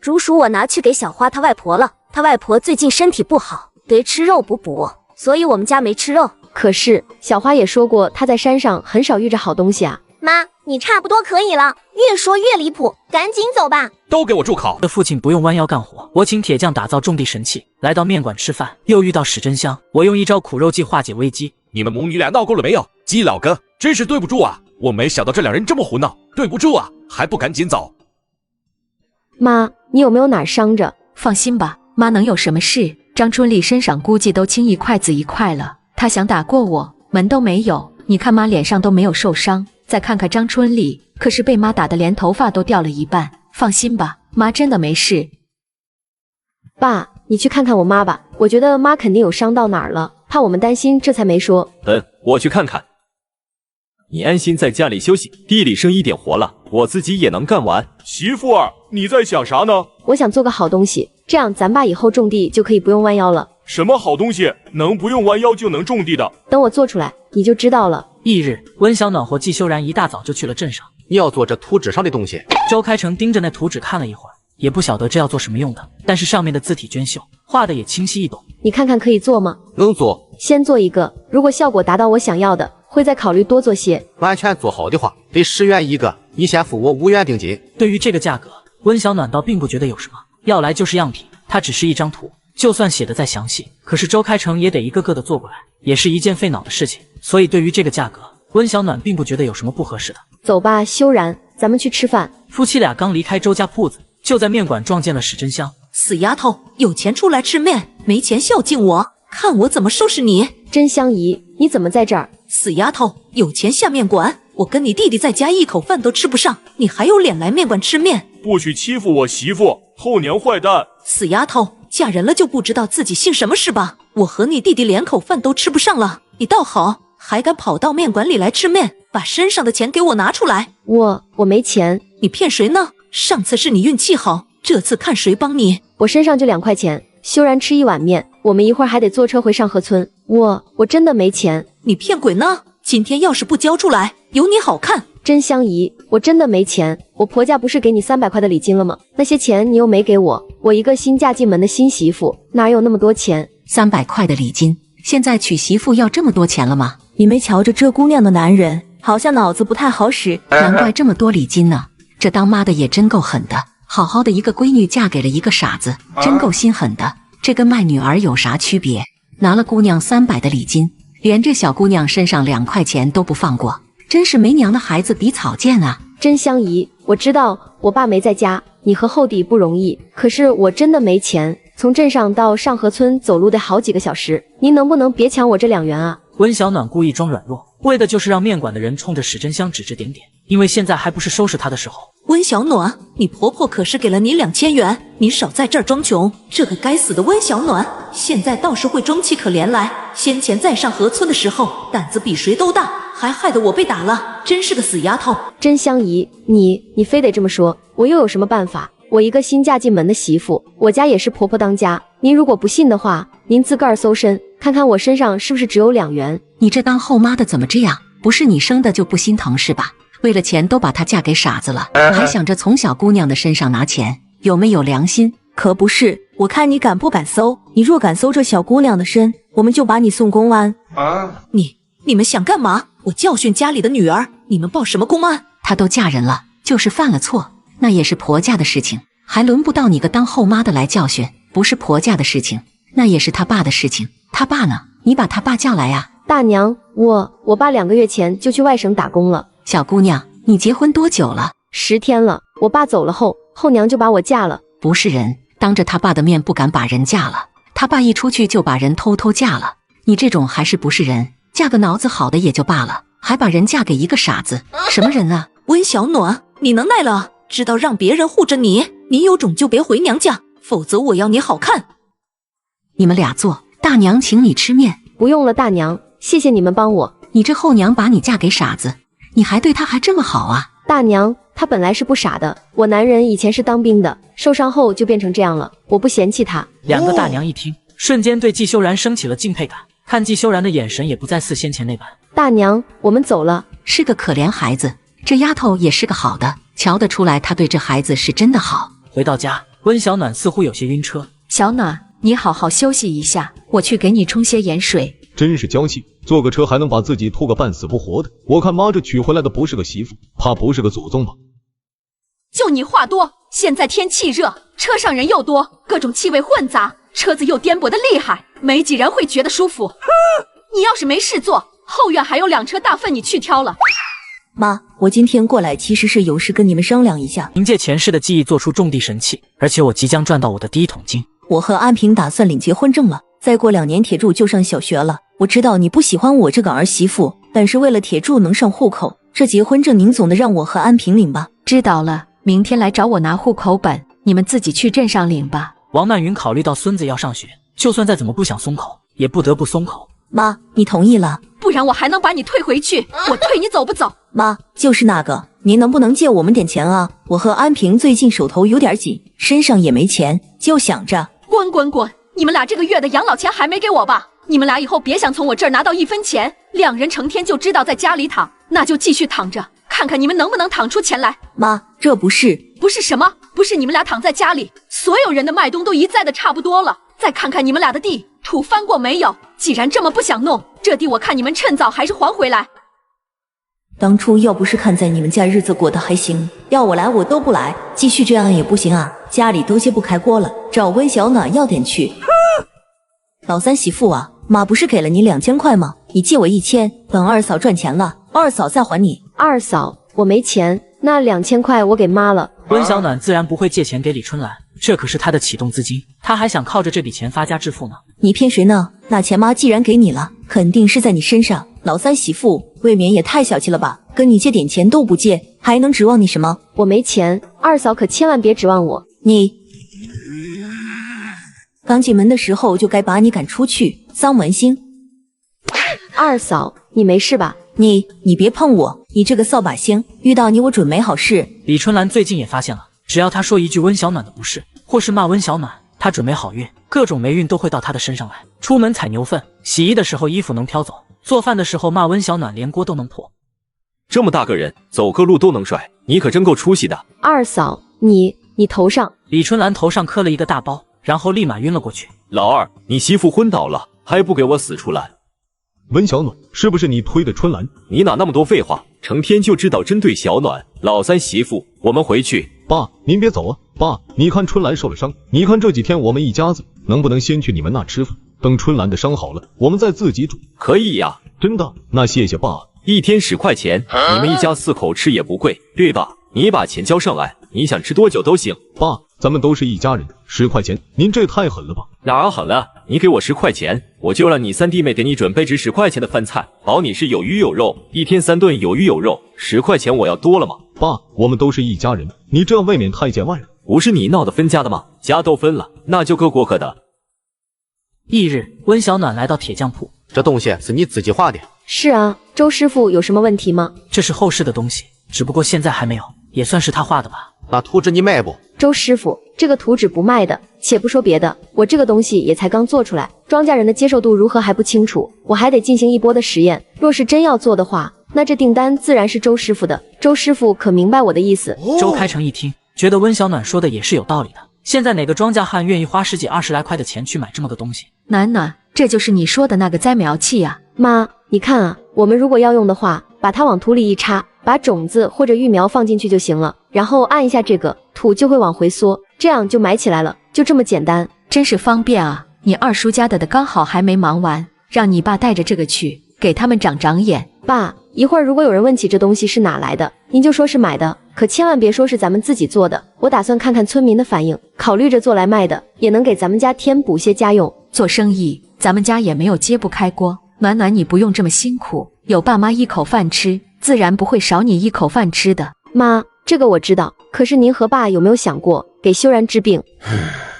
竹鼠我拿去给小花她外婆了，她外婆最近身体不好，得吃肉补补，所以我们家没吃肉。可是小花也说过，她在山上很少遇着好东西啊。妈，你差不多可以了，越说越离谱，赶紧走吧。都给我住口！的父亲不用弯腰干活，我请铁匠打造种地神器，来到面馆吃饭，又遇到史真香，我用一招苦肉计化解危机。你们母女俩闹够了没有？鸡老哥，真是对不住啊！我没想到这两人这么胡闹，对不住啊，还不赶紧走！妈，你有没有哪儿伤着？放心吧，妈能有什么事？张春丽身上估计都青一块紫一块了，她想打过我，门都没有。你看妈脸上都没有受伤，再看看张春丽，可是被妈打得连头发都掉了一半。放心吧，妈真的没事。爸，你去看看我妈吧，我觉得妈肯定有伤到哪儿了，怕我们担心，这才没说。我去看看。你安心在家里休息，地里生一点活了，我自己也能干完。媳妇儿，你在想啥呢？我想做个好东西，这样咱爸以后种地就可以不用弯腰了。什么好东西能不用弯腰就能种地的？等我做出来，你就知道了。翌日，温小暖和季修然一大早就去了镇上。你要做这图纸上的东西。周开成盯着那图纸看了一会儿，也不晓得这要做什么用的，但是上面的字体娟秀，画的也清晰易懂。你看看可以做吗？能做。先做一个，如果效果达到我想要的，会再考虑多做些。完全做好的话，得10元一个，你先付我5元定金。对于这个价格，温小暖倒并不觉得有什么，要来就是样品，它只是一张图，就算写的再详细，可是周开成也得一个个的做过来，也是一件费脑的事情。所以对于这个价格，温小暖并不觉得有什么不合适的。走吧，修然，咱们去吃饭。夫妻俩刚离开周家铺子，就在面馆撞见了史真香。死丫头，有钱出来吃面，没钱孝敬我，看我怎么收拾你！真香姨，你怎么在这儿？死丫头，有钱下面馆，我跟你弟弟在家一口饭都吃不上，你还有脸来面馆吃面？不许欺负我媳妇，后娘坏蛋！死丫头，嫁人了就不知道自己姓什么是吧？我和你弟弟连口饭都吃不上了，你倒好，还敢跑到面馆里来吃面，把身上的钱给我拿出来！我没钱。你骗谁呢？上次是你运气好，这次看谁帮你。我身上就2块钱，修然吃一碗面，我们一会儿还得坐车回上河村。我真的没钱。你骗鬼呢？今天要是不交出来，有你好看。真香姨，我真的没钱。我婆家不是给你300块的礼金了吗？那些钱你又没给我，我一个新嫁进门的新媳妇，哪有那么多钱？300块的礼金，现在娶媳妇要这么多钱了吗？你没瞧着这姑娘的男人，好像脑子不太好使，难怪这么多礼金呢。这当妈的也真够狠的，好好的一个闺女嫁给了一个傻子，真够心狠的。这跟卖女儿有啥区别？拿了姑娘300的礼金，连这小姑娘身上2块钱都不放过，真是没娘的孩子比草贱啊！真香姨，我知道我爸没在家，你和后弟不容易，可是我真的没钱，从镇上到上河村走路得好几个小时，您能不能别抢我这2元啊？温小暖故意装软弱，为的就是让面馆的人冲着史真香指指点点，因为现在还不是收拾她的时候。温小暖，你婆婆可是给了你2000元，你少在这儿装穷。这个该死的温小暖，现在倒是会装起可怜来。先前在上河村的时候，胆子比谁都大，还害得我被打了，真是个死丫头。真香姨，你非得这么说，我又有什么办法？我一个新嫁进门的媳妇，我家也是婆婆当家。您如果不信的话，您自个儿搜身，看看我身上是不是只有2元。你这当后妈的怎么这样？不是你生的就不心疼是吧？为了钱都把她嫁给傻子了，还想着从小姑娘的身上拿钱，有没有良心？可不是，我看你敢不敢搜？你若敢搜这小姑娘的身，我们就把你送公安。你们想干嘛？我教训家里的女儿，你们报什么公安？她都嫁人了，就是犯了错，那也是婆家的事情，还轮不到你个当后妈的来教训。不是婆家的事情，那也是他爸的事情。他爸呢？你把他爸叫来啊！大娘，我爸2个月前就去外省打工了。小姑娘，你结婚多久了？10天了。我爸走了后，后娘就把我嫁了。不是人，当着他爸的面不敢把人嫁了，他爸一出去就把人偷偷嫁了。你这种还是不是人？嫁个脑子好的也就罢了，还把人嫁给一个傻子，什么人啊？温小暖，你能耐了，知道让别人护着你，你有种就别回娘家，否则我要你好看。你们俩坐，大娘请你吃面。不用了，大娘，谢谢你们帮我。你这后娘把你嫁给傻子，你还对她还这么好啊？大娘，她本来是不傻的，我男人以前是当兵的，受伤后就变成这样了，我不嫌弃他。2个大娘一听，瞬间对季修然升起了敬佩感，看季修然的眼神也不再似先前那般。大娘，我们走了。是个可怜孩子，这丫头也是个好的，瞧得出来她对这孩子是真的好。回到家，温小暖似乎有些晕车。小暖，你好好休息一下，我去给你冲些盐水。真是娇气，坐个车还能把自己拖个半死不活的。我看妈这娶回来的不是个媳妇，怕不是个祖宗吧？就你话多，现在天气热，车上人又多，各种气味混杂，车子又颠簸的厉害，没几人会觉得舒服。你要是没事做，后院还有2车大粪你去挑了。妈，我今天过来其实是有事跟你们商量一下。凭借前世的记忆做出种地神器，而且我即将赚到我的第1桶金。我和安平打算领结婚证了，再过2年铁柱就上小学了。我知道你不喜欢我这个儿媳妇，但是为了铁柱能上户口，这结婚证您总得让我和安平领吧？知道了，明天来找我拿户口本，你们自己去镇上领吧。王曼云考虑到孙子要上学，就算再怎么不想松口，也不得不松口。妈，你同意了？不然我还能把你退回去，我退你走不走？妈，就是那个，您能不能借我们点钱啊？我和安平最近手头有点紧，身上也没钱，就想着……滚滚滚！你们俩这个月的养老钱还没给我吧？你们俩以后别想从我这儿拿到1分钱，2人成天就知道在家里躺，那就继续躺着，看看你们能不能躺出钱来。妈，这不是什么？不是你们俩躺在家里，所有人的脉动都一再的差不多了。再看看你们俩的地土翻过没有？既然这么不想弄，这地我看你们趁早还是还回来。当初要不是看在你们家日子过得还行，要我来我都不来，继续这样也不行啊，家里都揭不开锅了，找温小暖要点去。老三媳妇啊，妈不是给了你2000块吗？你借我1000，等二嫂赚钱了，二嫂再还你。二嫂，我没钱，那2000块我给妈了。温小暖自然不会借钱给李春兰，这可是她的启动资金，她还想靠着这笔钱发家致富呢。你骗谁呢？那钱妈既然给你了，肯定是在你身上。老三媳妇未免也太小气了吧，跟你借点钱都不借，还能指望你什么？我没钱，二嫂可千万别指望我。你刚进门的时候就该把你赶出去，丧门星。二嫂，你没事吧？你别碰我，你这个扫把星，遇到你我准没好事。李春兰最近也发现了，只要她说一句温小暖的不是，或是骂温小暖，她准没好运，各种霉运都会到她的身上来。出门踩牛粪，洗衣的时候衣服能飘走，做饭的时候骂温小暖连锅都能破。这么大个人，走个路都能摔，你可真够出息的。二嫂，你头上……李春兰头上磕了一个大包，然后立马晕了过去。老二，你媳妇昏倒了，还不给我死出来！温小暖，是不是你推的春兰？你哪那么多废话，成天就知道针对小暖。老三媳妇，我们回去。爸，您别走啊！爸，你看春兰受了伤，你看这几天我们一家子能不能先去你们那吃饭？等春兰的伤好了，我们再自己煮。可以呀，真的？那谢谢爸。一天10块钱，你们一家4口吃也不贵，对吧？你把钱交上来，你想吃多久都行。爸，咱们都是一家人，10块钱，您这太狠了吧？哪儿狠了？你给我10块钱，我就让你三弟妹给你准备只10块钱的饭菜，保你是有鱼有肉，一天3顿有鱼有肉。10块钱我要多了吗？爸，我们都是一家人，你这样未免太见外了。不是你闹的分家的吗？家都分了，那就各过各的。翌日，温小暖来到铁匠铺，这东西是你自己画的？是啊，周师傅有什么问题吗？这是后世的东西，只不过现在还没有，也算是他画的吧。那图纸你卖不？周师傅，这个图纸不卖的。且不说别的，我这个东西也才刚做出来，庄稼人的接受度如何还不清楚，我还得进行一波的实验。若是真要做的话，那这订单自然是周师傅的。周师傅可明白我的意思？周开成一听，觉得温小暖说的也是有道理的。现在哪个庄稼汉愿意花10几20来块的钱去买这么个东西？暖暖，这就是你说的那个栽苗器啊？妈，你看啊，我们如果要用的话，把它往土里一插，把种子或者育苗放进去就行了，然后按一下这个，土就会往回缩，这样就埋起来了，就这么简单，真是方便啊！你二叔家的刚好还没忙完，让你爸带着这个去，给他们长长眼。爸，一会儿如果有人问起这东西是哪来的，您就说是买的，可千万别说是咱们自己做的。我打算看看村民的反应，考虑着做来卖的，也能给咱们家添补些家用。做生意，咱们家也没有揭不开锅。暖暖，你不用这么辛苦，有爸妈一口饭吃，自然不会少你一口饭吃的。妈，这个我知道，可是您和爸有没有想过给修然治病？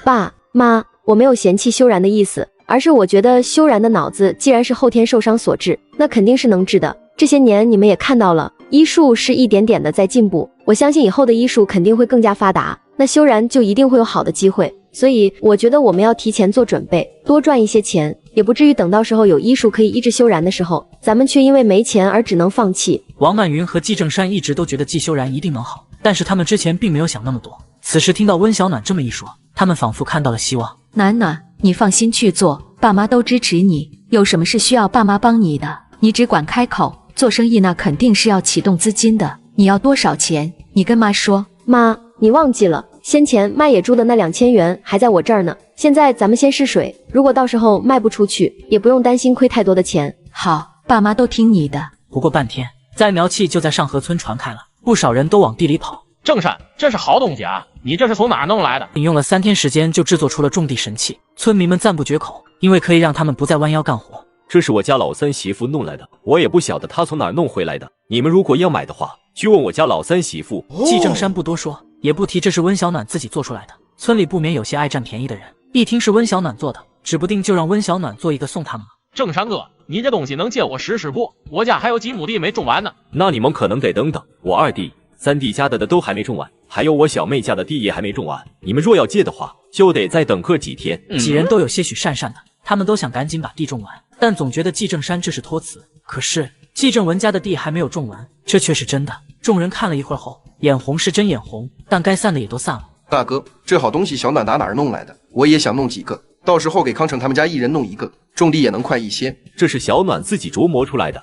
爸妈，我没有嫌弃修然的意思，而是我觉得修然的脑子既然是后天受伤所致，那肯定是能治的。这些年你们也看到了，医术是一点点的在进步，我相信以后的医术肯定会更加发达，那修然就一定会有好的机会。所以我觉得我们要提前做准备，多赚一些钱，也不至于等到时候有医术可以医治修然的时候，咱们却因为没钱而只能放弃。王曼云和季正山一直都觉得季修然一定能好，但是他们之前并没有想那么多。此时听到温小暖这么一说，他们仿佛看到了希望。暖暖，你放心去做，爸妈都支持你，有什么事需要爸妈帮你的，你只管开口。做生意那肯定是要启动资金的，你要多少钱，你跟妈说。妈，你忘记了，先前卖野猪的那2000元还在我这儿呢。现在咱们先试水，如果到时候卖不出去，也不用担心亏太多的钱。好，爸妈都听你的。不过半天，栽苗器就在上河村传开了，不少人都往地里跑。正山，这是好东西啊，你这是从哪儿弄来的？用了3天时间就制作出了种地神器，村民们赞不绝口，因为可以让他们不再弯腰干活。这是我家老三媳妇弄来的，我也不晓得她从哪儿弄回来的。你们如果要买的话，去问我家老三媳妇。季正山不多说，也不提这是温小暖自己做出来的。村里不免有些爱占便宜的人，一听是温小暖做的，指不定就让温小暖做一个送他们了。正山哥，你这东西能借我试试不？我家还有几亩地没种完呢。那你们可能得等等，我二弟、三弟家的都还没种完，还有我小妹家的地也还没种完。你们若要借的话，就得再等个几天。几人都有些许讪讪的，他们都想赶紧把地种完，但总觉得季正山这是托词。可是季正文家的地还没有种完，这却是真的。众人看了一会儿后，眼红是真眼红，但该散的也都散了。大哥，这好东西小暖打哪儿弄来的？我也想弄几个，到时候给康成他们家一人弄一个，种地也能快一些。这是小暖自己琢磨出来的。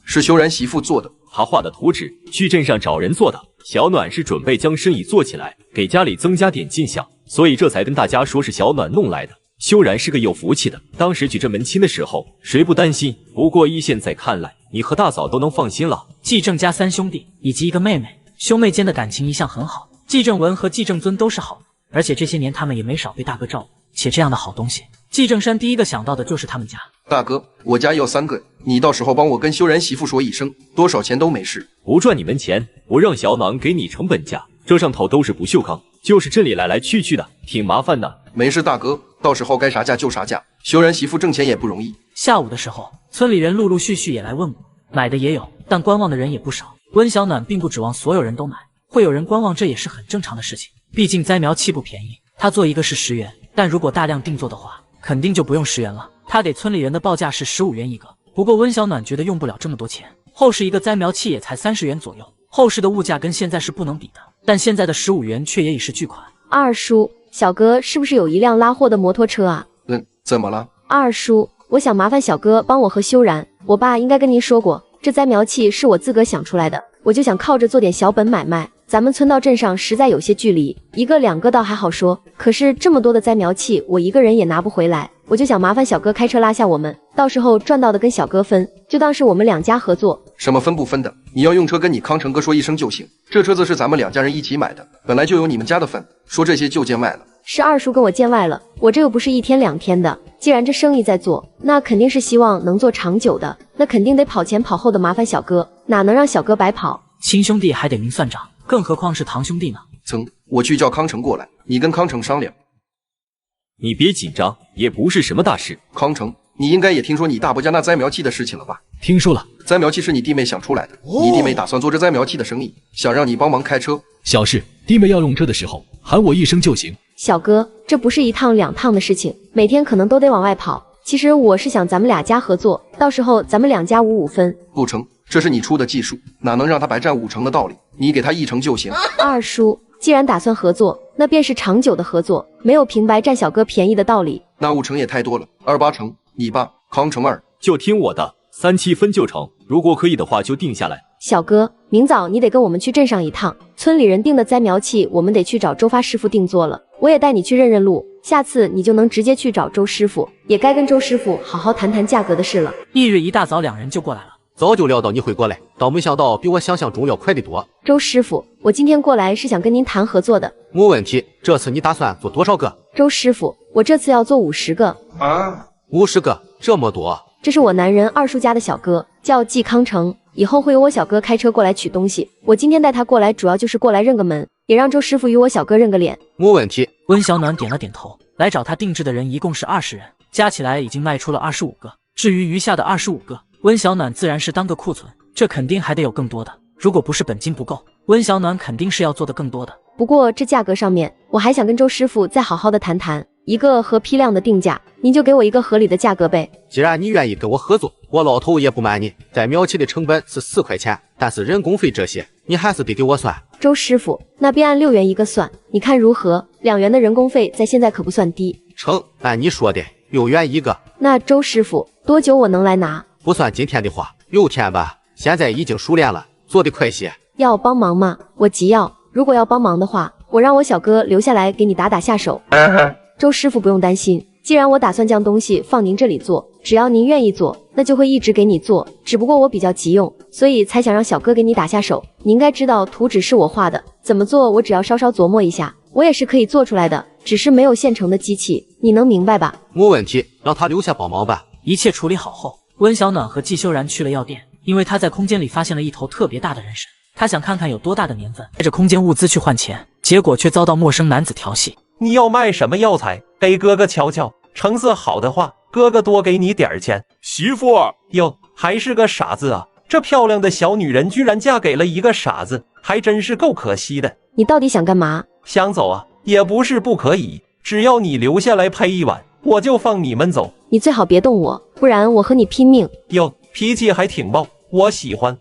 是修然媳妇做的。他画的图纸，去镇上找人做的。小暖是准备将生意做起来，给家里增加点进项，所以这才跟大家说是小暖弄来的。修然是个有福气的，当时举这门亲的时候，谁不担心？不过依现在看来，你和大嫂都能放心了。季正家3兄弟以及一个妹妹，兄妹间的感情一向很好。季正文和季正尊都是好的，而且这些年他们也没少被大哥照顾。且这样的好东西，季正山第一个想到的就是他们家。大哥，我家要3个，你到时候帮我跟修然媳妇说一声，多少钱都没事。不赚你们钱，我让小暖给你成本价。这上头都是不锈钢，就是这里来来去去的，挺麻烦的。没事，大哥，到时候该啥价就啥价。修然媳妇挣钱也不容易。下午的时候，村里人陆陆续续也来问我，买的也有，但观望的人也不少。温小暖并不指望所有人都买，会有人观望，这也是很正常的事情。毕竟栽苗器不便宜，他做一个是10元，但如果大量定做的话，肯定就不用10元了。他给村里人的报价是15元一个，不过温小暖觉得用不了这么多钱，后世一个栽苗器也才30元左右，后世的物价跟现在是不能比的，但现在的15元却也已是巨款。二叔，小哥是不是有一辆拉货的摩托车啊？怎么了？二叔，我想麻烦小哥帮我和修然，我爸应该跟您说过，这栽苗器是我自个想出来的，我就想靠着做点小本买卖。咱们村到镇上实在有些距离，1个2个倒还好说，可是这么多的栽苗器，我一个人也拿不回来。我就想麻烦小哥开车拉下我们，到时候赚到的跟小哥分，就当是我们2家合作。什么分不分的？你要用车跟你康成哥说一声就行。这车子是咱们2家人一起买的，本来就有你们家的份，说这些就见外了。是二叔跟我见外了，我这又不是1天2天的，既然这生意在做，那肯定是希望能做长久的，那肯定得跑前跑后的麻烦小哥，哪能让小哥白跑？亲兄弟还得明算账，更何况是堂兄弟呢？我去叫康成过来，你跟康成商量。你别紧张，也不是什么大事。康成，你应该也听说你大伯家那栽苗器的事情了吧？听说了。栽苗器是你弟妹想出来的，你弟妹打算做这栽苗器的生意，想让你帮忙开车。小事，弟妹要用车的时候喊我一声就行。小哥，这不是1趟2趟的事情，每天可能都得往外跑。其实我是想咱们2家合作，到时候咱们2家5-5分。不成，这是你出的技术，哪能让他白占5成的道理？你给他1成就行。二叔，既然打算合作，那便是长久的合作，没有平白占小哥便宜的道理。那5成也太多了，2-8成，你爸康成2就听我的，3-7分就成。如果可以的话，就定下来。小哥，明早你得跟我们去镇上一趟，村里人订的栽苗器，我们得去找周发师傅定做了。我也带你去认认路，下次你就能直接去找周师傅，也该跟周师傅好好谈谈价格的事了。翌日一大早，2人就过来了。早就料到你会过来，倒没想到比我想象中要快得多。周师傅，我今天过来是想跟您谈合作的。没问题，这次你打算做多少个？周师傅，我这次要做50个。50个，这么多？这是我男人二叔家的小哥，叫季康成，以后会由我小哥开车过来取东西。我今天带他过来，主要就是过来认个门，也让周师傅与我小哥认个脸。没问题。温小暖点了点头。来找他定制的人一共是20人，加起来已经卖出了25个。至于余下的25个，温小暖自然是当个库存，这肯定还得有更多的。如果不是本金不够，温小暖肯定是要做的更多的。不过这价格上面，我还想跟周师傅再好好的谈谈一个合批量的定价，您就给我一个合理的价格呗。既然你愿意跟我合作，我老头也不瞒你，在苗期的成本是4块钱，但是人工费这些你还是得给我算。周师傅，那便按6元一个算，你看如何？2元的人工费在现在可不算低。成，按你说的6元一个。那周师傅，多久我能来拿？不算今天的话，6天吧，现在已经熟练了，做得快些。要帮忙吗？我急要。如果要帮忙的话，我让我小哥留下来给你打下手。周师傅不用担心，既然我打算将东西放您这里做，只要您愿意做，那就会一直给你做。只不过我比较急用，所以才想让小哥给你打下手。你应该知道图纸是我画的，怎么做我只要稍稍琢磨一下，我也是可以做出来的，只是没有现成的机器，你能明白吧？没问题，让他留下帮忙吧。一切处理好后，温小暖和季修然去了药店，因为他在空间里发现了一头特别大的人参，他想看看有多大的年份，带着空间物资去换钱，结果却遭到陌生男子调戏。你要卖什么药材？给哥哥瞧瞧，成色好的话，哥哥多给你点钱。媳妇儿，哟，还是个傻子啊！这漂亮的小女人居然嫁给了一个傻子，还真是够可惜的。你到底想干嘛？想走啊，也不是不可以，只要你留下来配一碗，我就放你们走。你最好别动我，不然我和你拼命。哟，脾气还挺暴，我喜欢。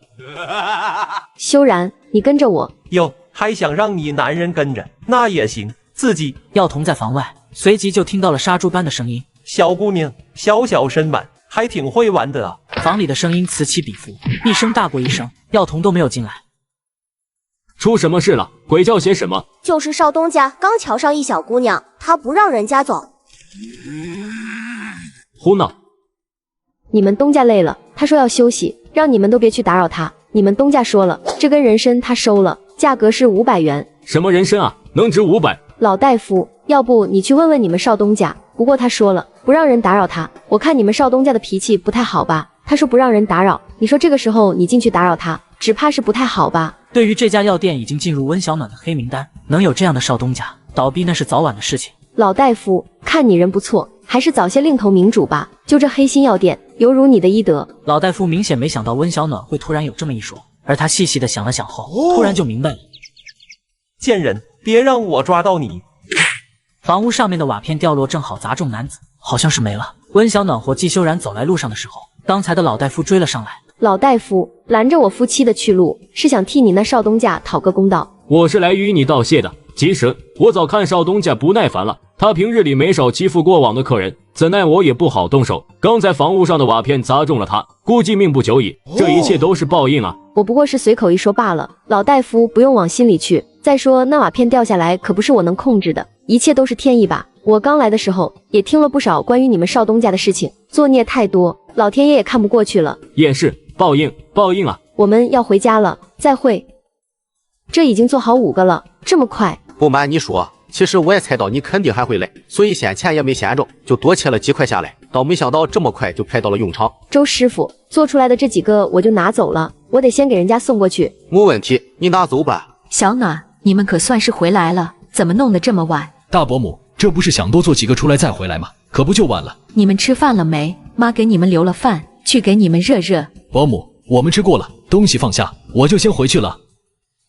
修然，你跟着我。哟，还想让你男人跟着，那也行。自己药童在房外，随即就听到了杀猪般的声音：小姑娘，小身板，还挺会玩的啊。房里的声音此起彼伏，一声大过一声，药童都没有进来。出什么事了？鬼叫些什么？就是少东家刚瞧上一小姑娘，他不让人家走。胡闹！你们东家累了，他说要休息，让你们都别去打扰他。你们东家说了，这根人参他收了，价格是500元。什么人参啊？能值500？老大夫，要不你去问问你们少东家。不过他说了，不让人打扰他。我看你们少东家的脾气不太好吧？他说不让人打扰，你说这个时候你进去打扰他，只怕是不太好吧？对于这家药店已经进入温小暖的黑名单，能有这样的少东家，倒闭那是早晚的事情。老大夫，看你人不错，还是早些另投明主吧。就这黑心药店，犹如你的医德。老大夫明显没想到温小暖会突然有这么一说，而他细细的想了想后，突然就明白了。贱人，别让我抓到你！房屋上面的瓦片掉落，正好砸中男子，好像是没了。温小暖和季修然走来路上的时候，刚才的老大夫追了上来。老大夫，拦着我夫妻的去路，是想替你那少东家讨个公道。我是来与你道谢的。其实我早看少东家不耐烦了，他平日里没少欺负过往的客人，怎奈我也不好动手。刚才房屋上的瓦片砸中了他，估计命不久矣。这一切都是报应啊！我不过是随口一说罢了，老大夫不用往心里去。再说那瓦片掉下来可不是我能控制的，一切都是天意吧。我刚来的时候也听了不少关于你们少东家的事情，作孽太多，老天爷也看不过去了。也是报应，报应啊！我们要回家了，再会。这已经做好5个了，这么快？不瞒你说，其实我也猜到你肯定还会来，所以先钱也没先着，就多切了几块下来。倒没想到这么快就派到了用场。周师傅做出来的这几个我就拿走了，我得先给人家送过去。没问题，你拿走吧。小暖，你们可算是回来了，怎么弄得这么晚？大伯母，这不是想多做几个出来再回来吗？可不就晚了？你们吃饭了没？妈给你们留了饭，去给你们热热。伯母，我们吃过了，东西放下，我就先回去了。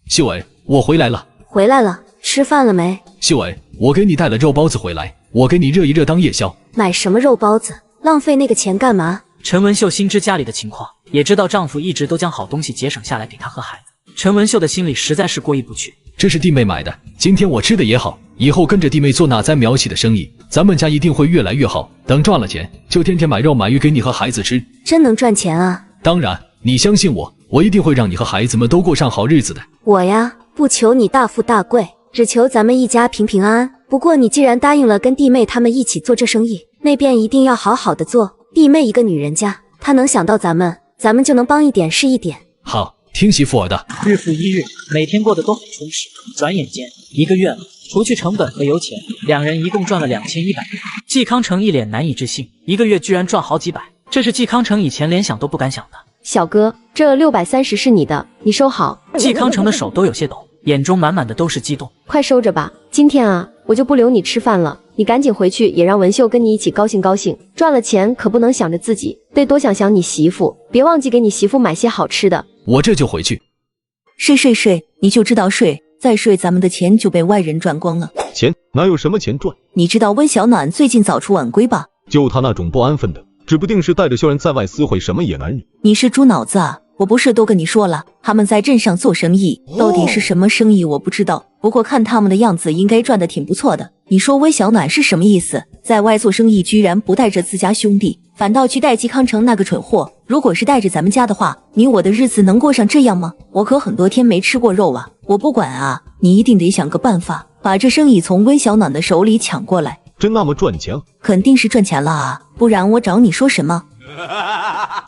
秀伟，我回来了。回来了，吃饭了没？秀伟，我给你带了肉包子回来，我给你热一热当夜宵。买什么肉包子？浪费那个钱干嘛？陈文秀心知家里的情况，也知道丈夫一直都将好东西节省下来给她和孩子。陈文秀的心里实在是过意不去。这是弟妹买的，今天我吃的也好，以后跟着弟妹做那栽苗期的生意，咱们家一定会越来越好。等赚了钱，就天天买肉买鱼给你和孩子吃。真能赚钱啊！当然，你相信我，我一定会让你和孩子们都过上好日子的。我呀，不求你大富大贵，只求咱们一家平平安安。不过你既然答应了跟弟妹他们一起做这生意，那便一定要好好的做。弟妹一个女人家，她能想到咱们就能帮一点是一点。好，听媳妇儿的。日复一日，每天过得都很充实。转眼间1个月了，除去成本和油钱，两人一共赚了2100元。季康成一脸难以置信，1个月居然赚好几百，这是季康成以前连想都不敢想的。小哥，这630是你的，你收好。季康成的手都有些抖，眼中满满的都是激动。快收着吧，今天啊，我就不留你吃饭了，你赶紧回去，也让文秀跟你一起高兴高兴。赚了钱可不能想着自己，得多想想你媳妇，别忘记给你媳妇买些好吃的。我这就回去。睡，你就知道睡，再睡咱们的钱就被外人赚光了。钱哪有什么钱赚？你知道温小暖最近早出晚归吧？就他那种不安分的，指不定是带着秀然在外私会什么野男人。你是猪脑子啊！我不是都跟你说了，他们在镇上做生意，到底是什么生意我不知道，不过看他们的样子应该赚得挺不错的。你说温小暖是什么意思？在外做生意居然不带着自家兄弟，反倒去带季康成那个蠢货。如果是带着咱们家的话，你我的日子能过上这样吗？我可很多天没吃过肉啊！我不管啊，你一定得想个办法，把这生意从温小暖的手里抢过来。真那么赚钱？肯定是赚钱了啊，不然我找你说什么？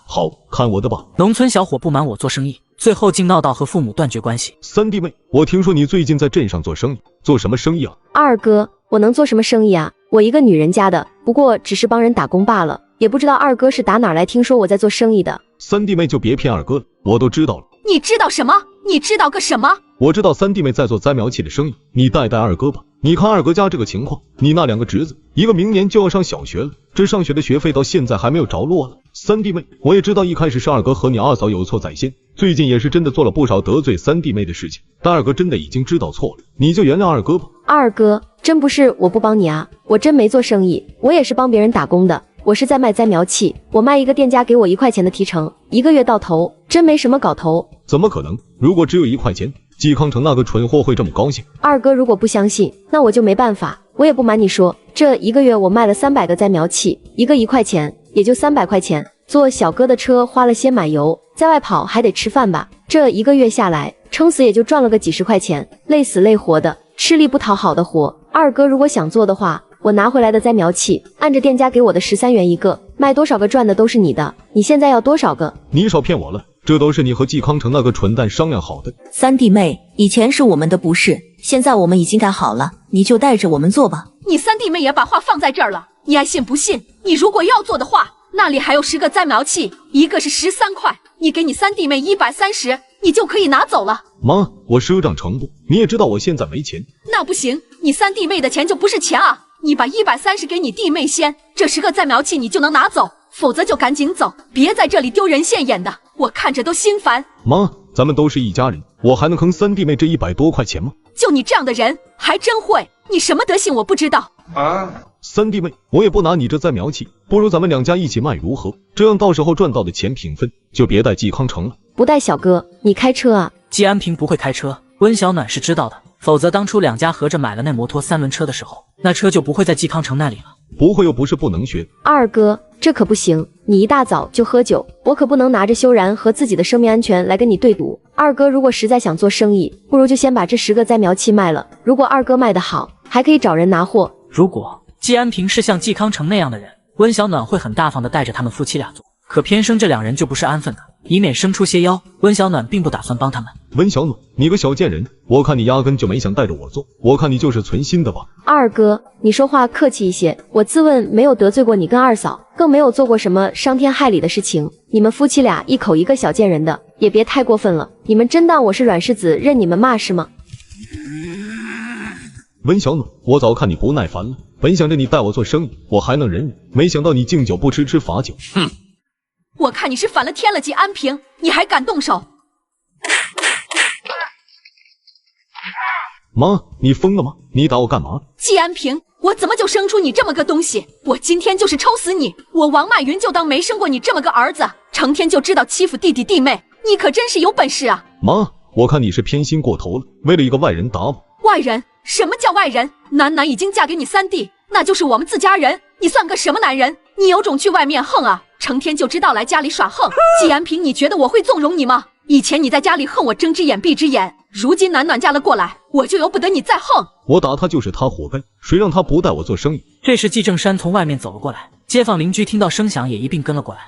好，看我的吧。农村小伙不瞒我做生意，最后竟闹到和父母断绝关系。三弟妹，我听说你最近在镇上做生意，做什么生意啊？二哥，我能做什么生意啊？我一个女人家的，不过只是帮人打工罢了，也不知道二哥是打哪儿来听说我在做生意的。三弟妹就别骗二哥了，我都知道了。你知道什么？你知道个什么？我知道三弟妹在做栽苗器的生意，你带带二哥吧。你看二哥家这个情况，你那2个侄子，一个明年就要上小学了，这上学的学费到现在还没有着落了。三弟妹，我也知道一开始是二哥和你二嫂有错在先，最近也是真的做了不少得罪三弟妹的事情，但二哥真的已经知道错了，你就原谅二哥吧。二哥，真不是我不帮你啊，我真没做生意，我也是帮别人打工的。我是在卖栽苗器，我卖一个店家给我1块钱的提成，1个月到头，真没什么搞头。怎么可能？如果只有1块钱，季康成那个蠢货会这么高兴？二哥如果不相信，那我就没办法。我也不瞒你说，这1个月我卖了300个栽苗器，一个1块钱，也就300块钱。坐小哥的车花了些买油，在外跑还得吃饭吧？这1个月下来，撑死也就赚了个几十块钱，累死累活的，吃力不讨好的活。二哥如果想做的话，我拿回来的栽苗器，按着店家给我的13元一个，卖多少个赚的都是你的。你现在要多少个？你少骗我了，这都是你和季康成那个蠢蛋商量好的。三弟妹，以前是我们的不是，现在我们已经改好了，你就带着我们做吧。你三弟妹也把话放在这儿了，你爱信不信？你如果要做的话，那里还有10个栽苗器，一个是13块，你给你三弟妹130，你就可以拿走了。妈，我赊账成不？你也知道我现在没钱。那不行，你三弟妹的钱就不是钱啊！你把130给你弟妹先，这10个栽苗器你就能拿走，否则就赶紧走，别在这里丢人现眼的，我看着都心烦。妈，咱们都是一家人，我还能坑三弟妹这100多块钱吗？就你这样的人还真会，你什么德行我不知道啊！三弟妹，我也不拿你这栽苗器，不如咱们2家一起卖如何？这样到时候赚到的钱平分，就别带季康成了。不带小哥，你开车啊？季安平不会开车，温小暖是知道的，否则当初2家合着买了那摩托3轮车的时候，那车就不会在季康城那里了。不会又不是不能学。二哥，这可不行，你一大早就喝酒，我可不能拿着修然和自己的生命安全来跟你对赌。二哥如果实在想做生意，不如就先把这10个栽苗器卖了，如果二哥卖得好，还可以找人拿货。如果季安平是像季康成那样的人，温小暖会很大方的带着他们夫妻俩做，可偏生这2人就不是安分的，以免生出些妖，温小暖并不打算帮他们。温小暖，你个小贱人，我看你压根就没想带着我做，我看你就是存心的吧。二哥，你说话客气一些，我自问没有得罪过你跟二嫂，更没有做过什么伤天害理的事情，你们夫妻俩一口一个小贱人的，也别太过分了，你们真当我是软柿子任你们骂是吗？温小暖，我早看你不耐烦了，本想着你带我做生意，我还能忍忍，没想到你敬酒不吃吃罚酒。哼！我看你是反了天了，季安平，你还敢动手？妈，你疯了吗？你打我干嘛？季安平，我怎么就生出你这么个东西？我今天就是抽死你！我王曼云就当没生过你这么个儿子，成天就知道欺负弟弟弟妹，你可真是有本事啊！妈，我看你是偏心过头了，为了一个外人打我。外人？什么叫外人？楠楠已经嫁给你三弟，那就是我们自家人，你算个什么男人？你有种去外面横啊！成天就知道来家里耍横。季安平，你觉得我会纵容你吗？以前你在家里横我睁只眼闭只眼，如今暖暖嫁了过来，我就由不得你再横。我打他就是他活该，谁让他不带我做生意？这时季正山从外面走了过来，街坊邻居听到声响也一并跟了过来。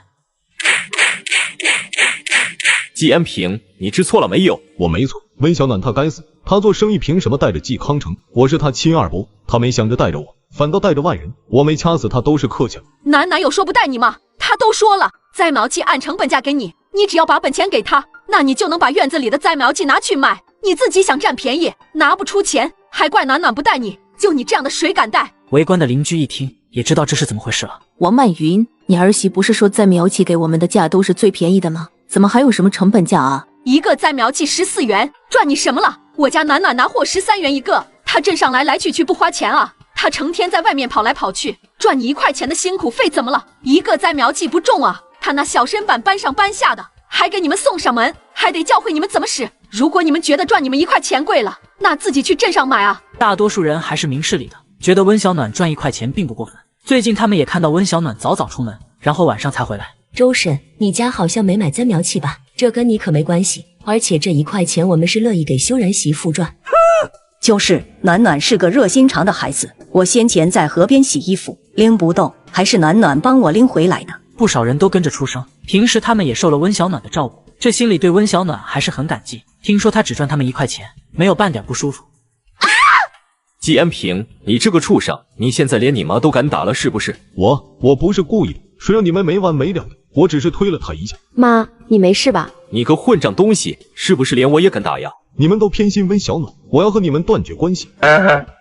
季安平，你知错了没有？我没错，温小暖他该死，他做生意凭什么带着季康成？我是他亲二伯，他没想着带着我，反倒带着外人，我没掐死他都是客气了。楠楠有说不带你吗？他都说了，栽苗器按成本价给你，你只要把本钱给他，那你就能把院子里的栽苗器拿去卖。你自己想占便宜，拿不出钱，还怪暖暖不带你，就你这样的谁敢带？围观的邻居一听，也知道这是怎么回事了。王曼云，你儿媳不是说栽苗器给我们的价都是最便宜的吗？怎么还有什么成本价啊？一个栽苗器14元，赚你什么了？我家暖暖拿货13元一个，他镇上来来去去不花钱啊？他成天在外面跑来跑去，赚你1块钱的辛苦费怎么了？一个栽苗器不重啊，他那小身板搬上搬下的，还给你们送上门，还得教会你们怎么使。如果你们觉得赚你们1块钱贵了，那自己去镇上买啊。大多数人还是明事理的，觉得温小暖赚1块钱并不过分。最近他们也看到温小暖早早出门，然后晚上才回来。周婶，你家好像没买栽苗器吧？这跟你可没关系，而且这1块钱我们是乐意给修然媳妇赚。就是暖暖是个热心肠的孩子，我先前在河边洗衣服拎不动，还是暖暖帮我拎回来的。不少人都跟着出声，平时他们也受了温小暖的照顾，这心里对温小暖还是很感激。听说他只赚他们1块钱，没有半点不舒服。季安平，你这个畜生，你现在连你妈都敢打了是不是？我不是故意的，谁让你们没完没了的？我只是推了他一下。妈，你没事吧？你个混账东西，是不是连我也敢打呀？你们都偏心温小暖，我要和你们断绝关系。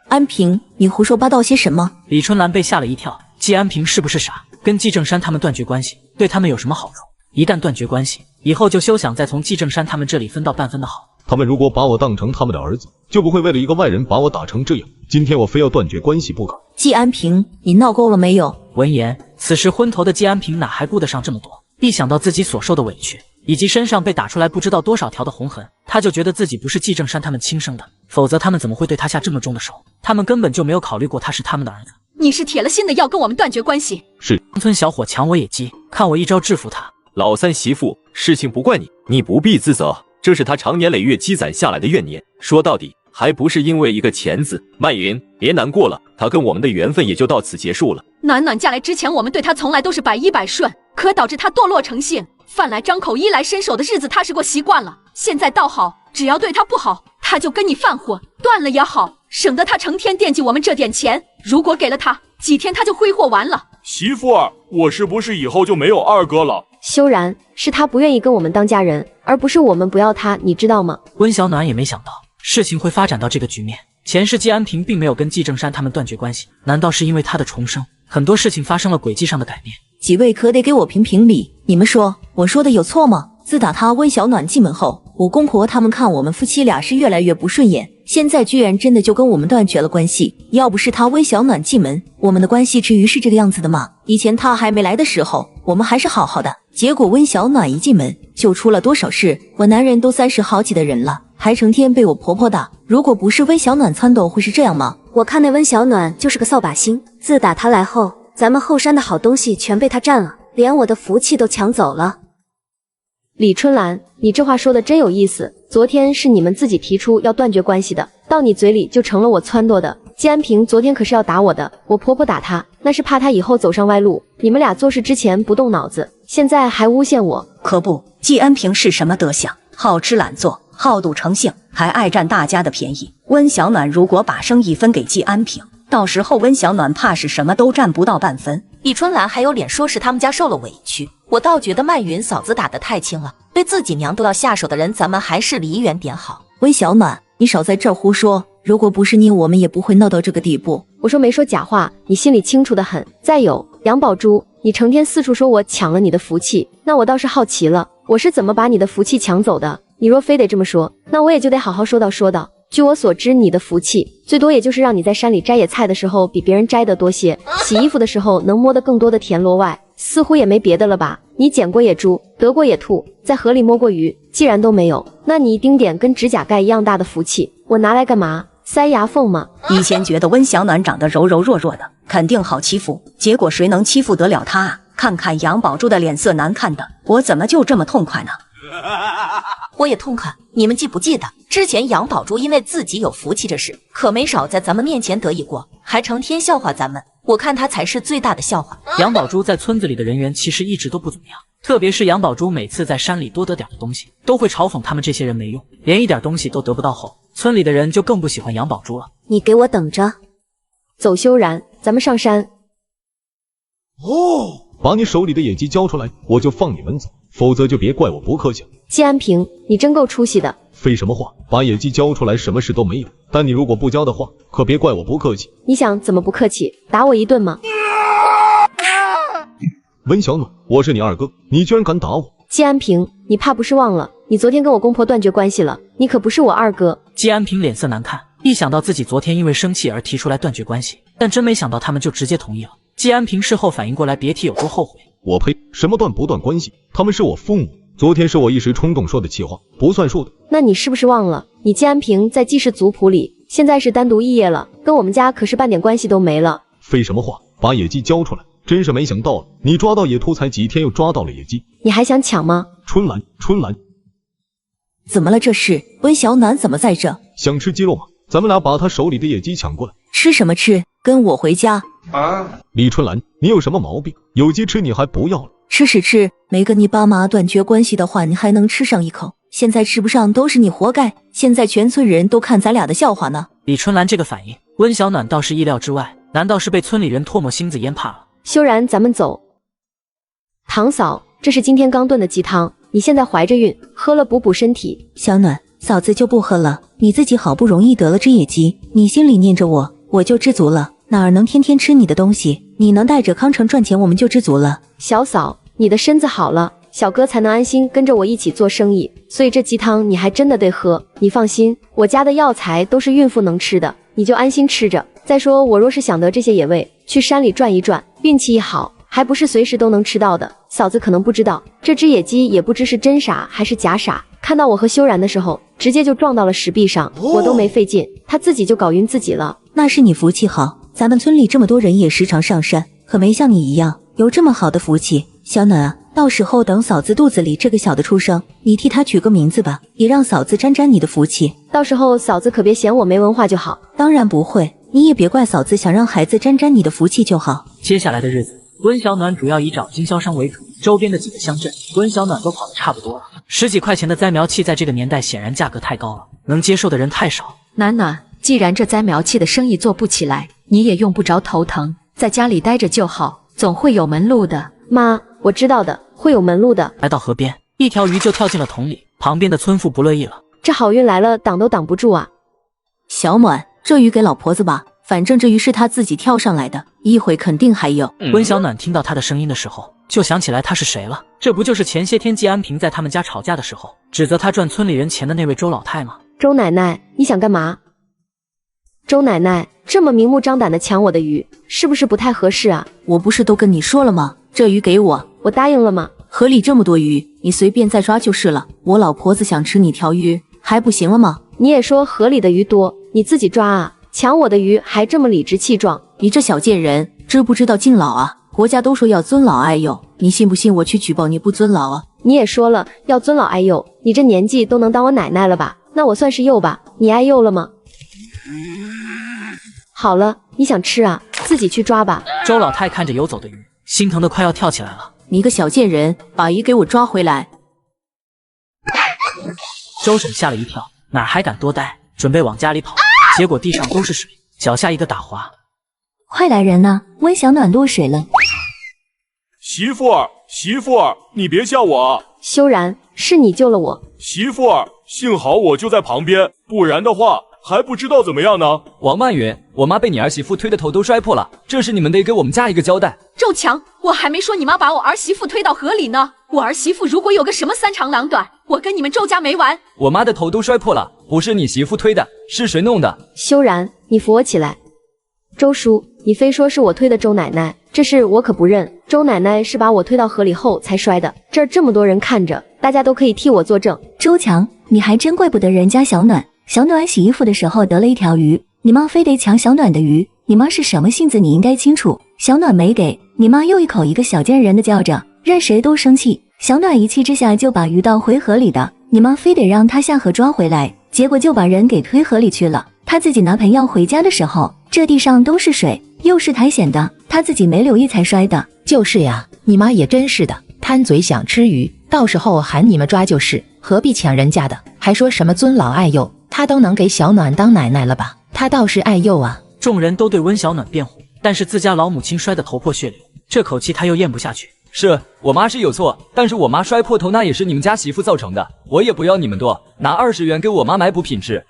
安平，你胡说八道些什么？李春兰被吓了一跳，季安平是不是傻？跟季正山他们断绝关系，对他们有什么好处？一旦断绝关系，以后就休想再从季正山他们这里分到半分的好。他们如果把我当成他们的儿子，就不会为了一个外人把我打成这样。今天我非要断绝关系不可。季安平，你闹够了没有？闻言，此时昏头的季安平哪还顾得上这么多？一想到自己所受的委屈，以及身上被打出来不知道多少条的红痕，他就觉得自己不是季正山他们亲生的，否则他们怎么会对他下这么重的手？他们根本就没有考虑过他是他们的儿子。你是铁了心的要跟我们断绝关系。是村小伙抢我野鸡，看我一招制服他。老三媳妇，事情不怪你，你不必自责，这是他长年累月积攒下来的怨念，说到底还不是因为一个钱字。曼云，别难过了，他跟我们的缘分也就到此结束了。暖暖嫁来之前，我们对她从来都是百依百顺，可导致她堕落成性，饭来张口衣来伸手的日子踏实过习惯了。现在倒好，只要对她不好，她就跟你犯火，断了也好，省得她成天惦记我们这点钱。如果给了她，几天她就挥霍完了。媳妇儿，我是不是以后就没有二哥了？修然，是他不愿意跟我们当家人，而不是我们不要他，你知道吗？温小暖也没想到事情会发展到这个局面。前世季安平并没有跟季正山他们断绝关系，难道是因为他的重生，很多事情发生了轨迹上的改变？几位可得给我评评理，你们说我说的有错吗？自打他温小暖进门后，我公婆他们看我们夫妻俩是越来越不顺眼，现在居然真的就跟我们断绝了关系。要不是他温小暖进门，我们的关系至于是这个样子的吗？以前他还没来的时候，我们还是好好的，结果温小暖一进门就出了多少事。我男人都30好几的人了，还成天被我婆婆打，如果不是温小暖撺掇，会是这样吗？我看那温小暖就是个扫把星，自打他来后，咱们后山的好东西全被他占了，连我的福气都抢走了。李春兰，你这话说的真有意思。昨天是你们自己提出要断绝关系的，到你嘴里就成了我撺掇的。季安平昨天可是要打我的，我婆婆打他，那是怕他以后走上歪路。你们俩做事之前不动脑子，现在还诬陷我。可不，季安平是什么德行？好吃懒做，好赌成性，还爱占大家的便宜。温小暖如果把生意分给季安平，到时候温小暖怕是什么都占不到半分。李春兰还有脸说是他们家受了委屈，我倒觉得曼云嫂子打得太轻了，对自己娘都要下手的人，咱们还是离远点好。温小暖，你少在这儿胡说，如果不是你，我们也不会闹到这个地步。我说没说假话，你心里清楚得很。再有杨宝珠，你成天四处说我抢了你的福气，那我倒是好奇了，我是怎么把你的福气抢走的？你若非得这么说，那我也就得好好说道说道。据我所知，你的福气最多也就是让你在山里摘野菜的时候比别人摘得多些，洗衣服的时候能摸得更多的田螺外，似乎也没别的了吧？你捡过野猪，得过野兔，在河里摸过鱼，既然都没有，那你一丁点跟指甲盖一样大的福气，我拿来干嘛？塞牙缝吗？以前觉得温小暖长得柔柔弱弱的，肯定好欺负，结果谁能欺负得了她啊？看看杨宝珠的脸色难看的，我怎么就这么痛快呢？我也痛快，你们记不记得之前杨宝珠因为自己有福气这事，可没少在咱们面前得意过，还成天笑话咱们。我看他才是最大的笑话。杨宝珠在村子里的人缘其实一直都不怎么样，特别是杨宝珠每次在山里多得点的东西，都会嘲讽他们这些人没用，连一点东西都得不到后，村里的人就更不喜欢杨宝珠了。你给我等着，走修然，咱们上山。把你手里的野鸡交出来，我就放你们走，否则就别怪我不客气了。季安平，你真够出息的。废什么话，把野鸡交出来，什么事都没有。但你如果不交的话，可别怪我不客气。你想怎么不客气？打我一顿吗？温小暖，我是你二哥，你居然敢打我！季安平，你怕不是忘了，你昨天跟我公婆断绝关系了，你可不是我二哥。季安平脸色难看，一想到自己昨天因为生气而提出来断绝关系，但真没想到他们就直接同意了。季安平事后反应过来，别提有多后悔。我呸！什么断不断关系？他们是我父母，昨天是我一时冲动说的气话，不算数的。那你是不是忘了，你季安平在季氏族谱里现在是单独异业了，跟我们家可是半点关系都没了。废什么话，把野鸡交出来！真是没想到了，你抓到野兔才几天又抓到了野鸡，你还想抢吗？春兰，春兰，怎么了？这是温小暖怎么在这？想吃鸡肉吗？咱们俩把他手里的野鸡抢过来。吃什么吃？跟我回家。李春兰，你有什么毛病？有鸡吃你还不要了？吃是吃，没跟你爸妈断绝关系的话，你还能吃上一口。现在吃不上都是你活该，现在全村人都看咱俩的笑话呢。李春兰这个反应，温小暖倒是意料之外，难道是被村里人唾沫星子淹怕了？修然，咱们走。堂嫂，这是今天刚炖的鸡汤，你现在怀着孕，喝了补补身体。小暖，嫂子就不喝了，你自己好不容易得了只野鸡，你心里念着我，我就知足了。哪儿能天天吃你的东西？你能带着康城赚钱，我们就知足了。小嫂，你的身子好了，小哥才能安心跟着我一起做生意，所以这鸡汤你还真的得喝。你放心，我家的药材都是孕妇能吃的，你就安心吃着。再说我若是想得这些野味，去山里转一转，运气一好，还不是随时都能吃到的。嫂子可能不知道，这只野鸡也不知是真傻还是假傻，看到我和修然的时候，直接就撞到了石壁上，我都没费劲，它自己就搞晕自己了。那是你福气好，咱们村里这么多人也时常上山，可没像你一样有这么好的福气。小暖啊，到时候等嫂子肚子里这个小的出生，你替他取个名字吧，也让嫂子沾沾你的福气。到时候嫂子可别嫌我没文化就好。当然不会，你也别怪嫂子想让孩子沾沾你的福气就好。接下来的日子，温小暖主要以找经销商为主，周边的几个乡镇，温小暖都跑得差不多了。10几块钱的栽苗器在这个年代显然价格太高了，能接受的人太少。暖暖，既然这栽苗器的生意做不起来，你也用不着头疼，在家里待着就好，总会有门路的。妈，我知道的，会有门路的。来到河边，一条鱼就跳进了桶里，旁边的村妇不乐意了。这好运来了，挡都挡不住啊！小暖，这鱼给老婆子吧，反正这鱼是她自己跳上来的，一会肯定还有。温小暖听到他的声音的时候，就想起来他是谁了。这不就是前些天季安平在他们家吵架的时候，指责他赚村里人钱的那位周老太吗？周奶奶，你想干嘛？周奶奶，这么明目张胆的抢我的鱼，是不是不太合适啊？我不是都跟你说了吗？这鱼给我，我答应了吗？河里这么多鱼，你随便再抓就是了。我老婆子想吃你条鱼，还不行了吗？你也说河里的鱼多，你自己抓啊！抢我的鱼还这么理直气壮，你这小贱人，知不知道敬老啊？国家都说要尊老爱幼，你信不信我去举报你不尊老啊？你也说了要尊老爱幼，你这年纪都能当我奶奶了吧？那我算是幼吧？你爱幼了吗？好了，你想吃啊，自己去抓吧。周老太看着游走的鱼，心疼得快要跳起来了。你个小贱人，把鱼给我抓回来！周婶吓了一跳，哪还敢多待，准备往家里跑，结果地上都是水，脚下一个打滑。快来人呐，温小暖落水了！媳妇儿，媳妇儿，你别吓我！修然，是你救了我。媳妇儿，幸好我就在旁边，不然的话还不知道怎么样呢。王曼云，我妈被你儿媳妇推的头都摔破了，这事你们得给我们家一个交代。周强，我还没说你妈把我儿媳妇推到河里呢。我儿媳妇如果有个什么三长两短，我跟你们周家没完。我妈的头都摔破了，不是你媳妇推的，是谁弄的？修然，你扶我起来。周叔，你非说是我推的周奶奶，这事我可不认。周奶奶是把我推到河里后才摔的，这儿这么多人看着，大家都可以替我作证。周强，你还真怪不得人家小暖。小暖洗衣服的时候得了一条鱼，你妈非得抢小暖的鱼，你妈是什么性子你应该清楚。小暖没给，你妈又一口一个小贱人的叫着，任谁都生气。小暖一气之下就把鱼倒回河里的，你妈非得让她下河抓回来，结果就把人给推河里去了。她自己拿盆要回家的时候，这地上都是水，又是苔藓的，她自己没留意才摔的。就是呀，你妈也真是的，贪嘴想吃鱼，到时候喊你们抓就是，何必抢人家的？还说什么尊老爱幼，她都能给小暖当奶奶了吧？她倒是爱幼啊！众人都对温小暖辩护，但是自家老母亲摔得头破血流，这口气他又咽不下去。是我妈是有错，但是我妈摔破头那也是你们家媳妇造成的，我也不要你们多，拿20元给我妈买补品吃。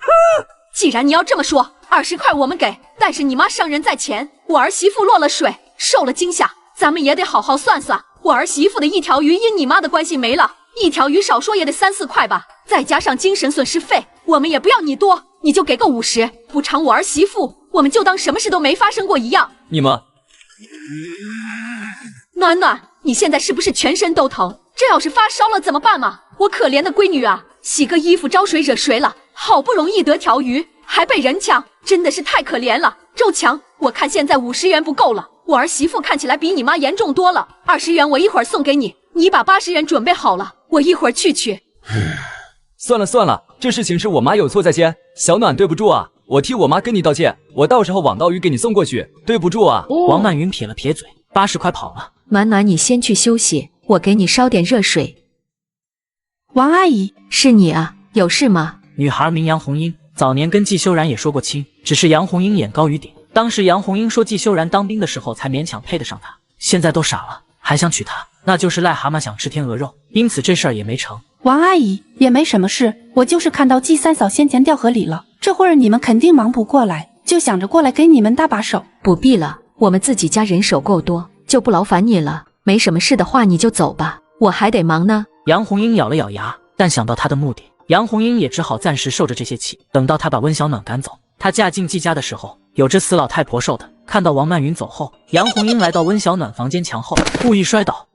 既然你要这么说，20块我们给，但是你妈伤人在前，我儿媳妇落了水，受了惊吓，咱们也得好好算算。我儿媳妇的一条鱼因你妈的关系没了，一条鱼少说也得3、4块吧，再加上精神损失费，我们也不要你多，你就给个50，补偿我儿媳妇，我们就当什么事都没发生过一样。你们，暖暖，你现在是不是全身都疼？这要是发烧了怎么办嘛？我可怜的闺女啊，洗个衣服招水惹谁了？好不容易得条鱼，还被人抢，真的是太可怜了。周强，我看现在50元不够了，我儿媳妇看起来比你妈严重多了，20元我一会儿送给你，你把80元准备好了，我一会儿去取。算了算了，这事情是我妈有错在先，小暖对不住啊，我替我妈跟你道歉，我到时候网刀鱼给你送过去，对不住啊。王曼云撇了撇嘴，80块跑了。暖暖，你先去休息，我给你烧点热水。王阿姨，是你啊，有事吗？女孩名杨红英，早年跟季修然也说过亲，只是杨红英眼高于顶。当时杨红英说季修然当兵的时候才勉强配得上他，现在都傻了，还想娶她，那就是癞蛤蟆想吃天鹅肉，因此这事儿也没成。王阿姨也没什么事，我就是看到季三嫂先前掉河里了，这会儿你们肯定忙不过来，就想着过来给你们搭把手。不必了，我们自己家人手够多，就不劳烦你了。没什么事的话你就走吧，我还得忙呢。杨红英咬了咬牙，但想到她的目的，杨红英也只好暂时受着这些气。等到她把温小暖赶走，她嫁进季家的时候，有只死老太婆受的。看到王曼云走后，杨红英来到温小暖房间墙后，故意摔倒。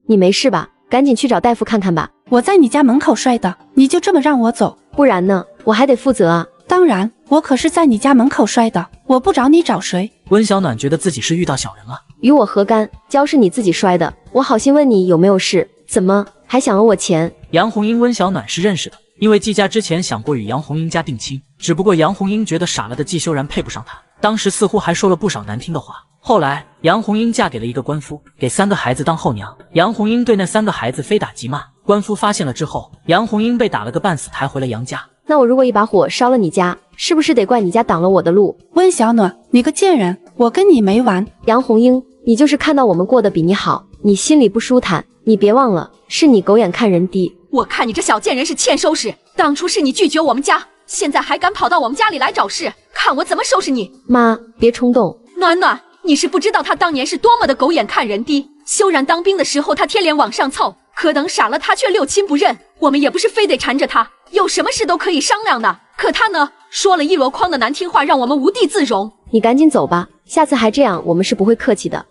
你没事吧？赶紧去找大夫看看吧。我在你家门口摔的，你就这么让我走？不然呢？我还得负责啊。当然，我可是在你家门口摔的，我不找你找谁？温小暖觉得自己是遇到小人了。与我何干？胶是你自己摔的，我好心问你有没有事，怎么还想讹我钱？杨红英、温小暖是认识的，因为季家之前想过与杨红英家定亲，只不过杨红英觉得傻了的季修然配不上她，当时似乎还说了不少难听的话。后来杨红英嫁给了一个官夫，给3个孩子当后娘。杨红英对那3个孩子非打即骂，官夫发现了之后，杨红英被打了个半死，抬回了杨家。那我如果一把火烧了你家，是不是得怪你家挡了我的路？温小暖，你个贱人，我跟你没完！杨红英，你就是看到我们过得比你好，你心里不舒坦。你别忘了，是你狗眼看人低。我看你这小贱人是欠收拾，当初是你拒绝我们家，现在还敢跑到我们家里来找事，看我怎么收拾你！妈，别冲动。暖暖，你是不知道他当年是多么的狗眼看人低。修然当兵的时候，他贴脸往上凑，可等傻了，他却六亲不认。我们也不是非得缠着他，有什么事都可以商量的。可他呢，说了一箩筐的难听话，让我们无地自容。你赶紧走吧，下次还这样，我们是不会客气的。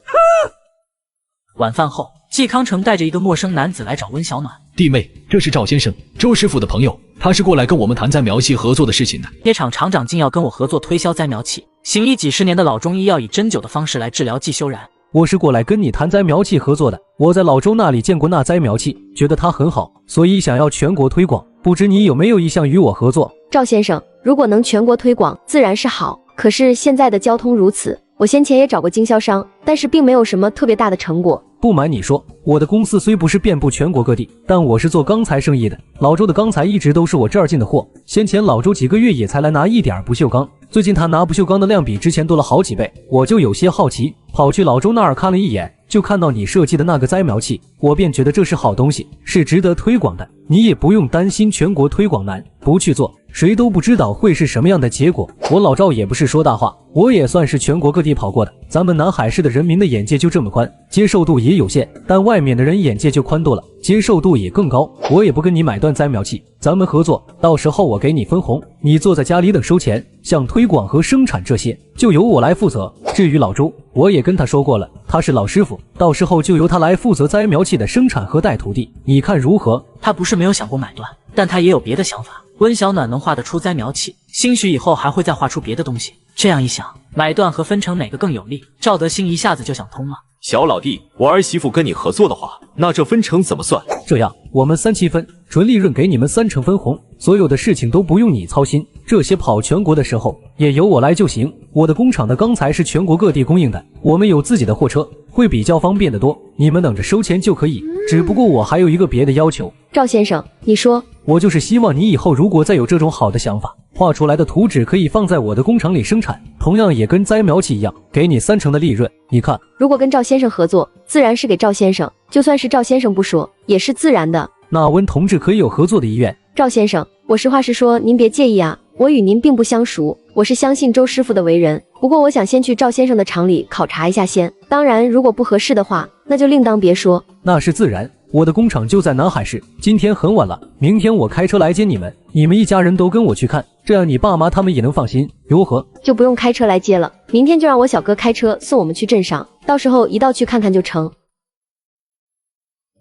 晚饭后，季康成带着一个陌生男子来找温小暖。弟妹，这是赵先生，周师傅的朋友，他是过来跟我们谈栽苗器合作的事情的。铁厂厂长竟要跟我合作推销栽苗器，行医几10年的老中医要以针灸的方式来治疗季修然。我是过来跟你谈栽苗器合作的，我在老周那里见过那栽苗器，觉得它很好，所以想要全国推广，不知你有没有意向与我合作？赵先生，如果能全国推广，自然是好，可是现在的交通如此，我先前也找过经销商，但是并没有什么特别大的成果。不瞒你说，我的公司虽不是遍布全国各地，但我是做钢材生意的。老周的钢材一直都是我这儿进的货，先前老周几个月也才来拿一点不锈钢，最近他拿不锈钢的量比之前多了好几倍，我就有些好奇，跑去老周那儿看了一眼，就看到你设计的那个栽苗器，我便觉得这是好东西，是值得推广的。你也不用担心全国推广难，不去做，谁都不知道会是什么样的结果。我老赵也不是说大话，我也算是全国各地跑过的。咱们南海市的人民的眼界就这么宽，接受度也有限，但外面的人眼界就宽多了，接受度也更高。我也不跟你买断栽苗器，咱们合作，到时候我给你分红，你坐在家里等收钱。像推广和生产这些，就由我来负责。至于老周，我也跟他说过了，他是老师傅，到时候就由他来负责栽苗器的生产和带徒弟，你看如何？他不是没有想过买断，但他也有别的想法。温小暖能画得出栽苗器，兴许以后还会再画出别的东西。这样一想，买断和分成哪个更有利？赵德兴一下子就想通了。小老弟，我儿媳妇跟你合作的话，那这分成怎么算？这样，我们3-7分，纯利润给你们3成分红，所有的事情都不用你操心，这些跑全国的时候也由我来就行。我的工厂的钢材是全国各地供应的，我们有自己的货车，会比较方便得多。你们等着收钱就可以。只不过我还有一个别的要求。赵先生，你说。我就是希望你以后如果再有这种好的想法，画出来的图纸可以放在我的工厂里生产，同样也跟栽苗器一样，给你3成的利润。你看，如果跟赵先生合作，自然是给赵先生，就算是赵先生不说，也是自然的。那温同志可以有合作的意愿。赵先生，我实话实说，您别介意啊，我与您并不相熟，我是相信周师傅的为人，不过我想先去赵先生的厂里考察一下先。当然，如果不合适的话，那就另当别说。那是自然。我的工厂就在南海市，今天很晚了，明天我开车来接你们，你们一家人都跟我去看，这样你爸妈他们也能放心，如何？就不用开车来接了，明天就让我小哥开车送我们去镇上，到时候一道去看看就成。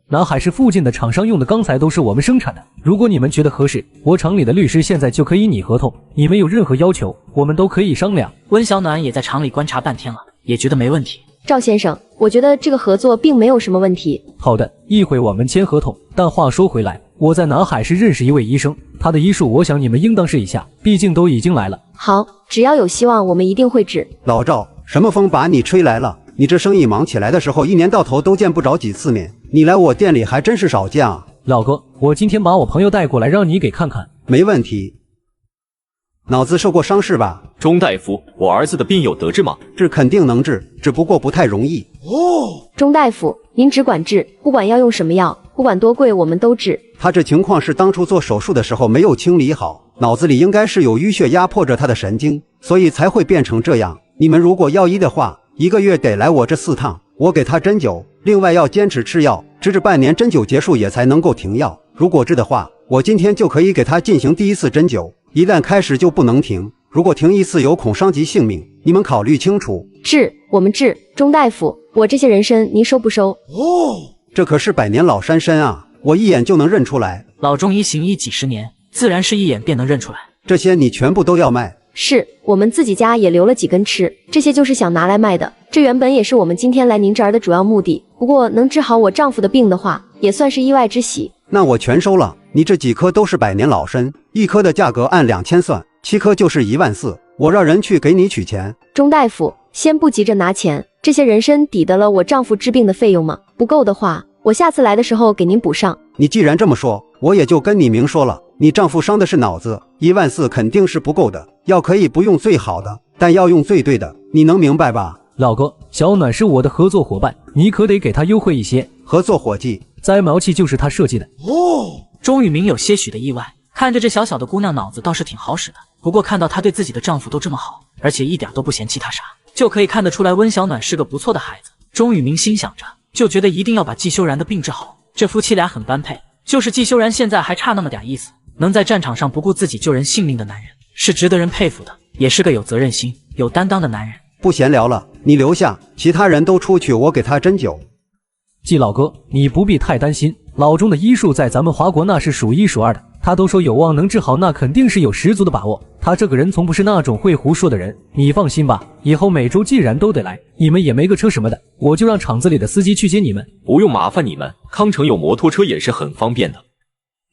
南海市附近的厂商用的钢材都是我们生产的，如果你们觉得合适，我厂里的律师现在就可以拟合同，你们有任何要求，我们都可以商量。温小暖也在厂里观察半天了，也觉得没问题。赵先生，我觉得这个合作并没有什么问题。好的，一会我们签合同。但话说回来，我在南海市认识一位医生，他的医术我想你们应当试一下，毕竟都已经来了。好，只要有希望，我们一定会治。老赵，什么风把你吹来了？你这生意忙起来的时候，一年到头都见不着几次面，你来我店里还真是少见啊。老哥，我今天把我朋友带过来，让你给看看。没问题。脑子受过伤是吧？钟大夫，我儿子的病有得治吗？治肯定能治，只不过不太容易。钟大夫，您只管治，不管要用什么药，不管多贵，我们都治。他这情况是当初做手术的时候没有清理好，脑子里应该是有淤血压迫着他的神经，所以才会变成这样。你们如果要医的话，1个月得来我这4趟，我给他针灸，另外要坚持吃药，直至半年针灸结束也才能够停药。如果治的话，我今天就可以给他进行第1次针灸，一旦开始就不能停，如果停1次有恐伤及性命，你们考虑清楚。治，我们治。钟大夫，我这些人参您收不收？这可是100年老山参啊，我一眼就能认出来。老中医行医几10年，自然是一眼便能认出来。这些你全部都要卖？是我们自己家也留了几根吃，这些就是想拿来卖的。这原本也是我们今天来您这儿的主要目的，不过能治好我丈夫的病的话，也算是意外之喜。那我全收了。你这几颗都是百年老参，一颗的价格按2000算，7颗就是14000，我让人去给你取钱。钟大夫，先不急着拿钱，这些人参抵得了我丈夫治病的费用吗？不够的话，我下次来的时候给您补上。你既然这么说，我也就跟你明说了，你丈夫伤的是脑子，14000肯定是不够的，药可以不用最好的，但要用最对的，你能明白吧？老哥，小暖是我的合作伙伴，你可得给他优惠一些。合作伙计，栽苗器就是他设计的。钟宇明有些许的意外，看着这小小的姑娘脑子倒是挺好使的，不过看到她对自己的丈夫都这么好，而且一点都不嫌弃她傻，就可以看得出来温小暖是个不错的孩子。钟宇明心想着，就觉得一定要把季修然的病治好。这夫妻俩很般配，就是季修然现在还差那么点意思，能在战场上不顾自己救人性命的男人，是值得人佩服的，也是个有责任心、有担当的男人。不闲聊了，你留下，其他人都出去，我给他针灸。季老哥，你不必太担心，老钟的医术在咱们华国那是数一数二的，他都说有望能治好，那肯定是有十足的把握。他这个人从不是那种会胡说的人，你放心吧，以后每周既然都得来，你们也没个车什么的，我就让厂子里的司机去接你们。不用麻烦你们，康城有摩托车也是很方便的。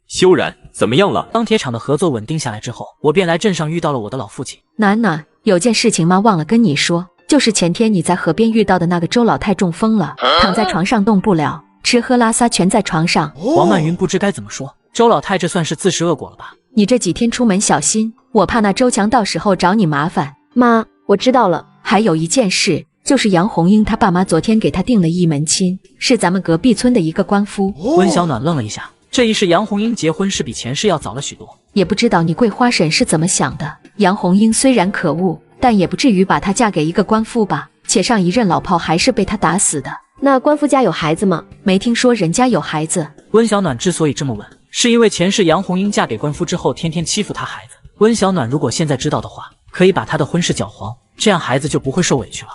修然怎么样了？钢铁厂的合作稳定下来之后，我便来镇上遇到了我的老父亲。暖暖，有件事情吗？忘了跟你说，就是前天你在河边遇到的那个周老太中风了，躺在床上动不了，吃喝拉撒全在床上。王曼云不知该怎么说，周老太这算是自食恶果了吧？你这几天出门小心，我怕那周强到时候找你麻烦。妈，我知道了。还有一件事，就是杨红英他爸妈昨天给他定了一门亲，是咱们隔壁村的一个官夫。温小暖愣了一下，这一世杨红英结婚是比前世要早了许多。也不知道你桂花婶是怎么想的，杨红英虽然可恶，但也不至于把她嫁给一个官夫吧？且上一任老炮还是被他打死的。那官夫家有孩子吗？没听说人家有孩子。温小暖之所以这么问，是因为前世杨红英嫁给官夫之后，天天欺负她孩子。温小暖如果现在知道的话，可以把她的婚事搅黄，这样孩子就不会受委屈了。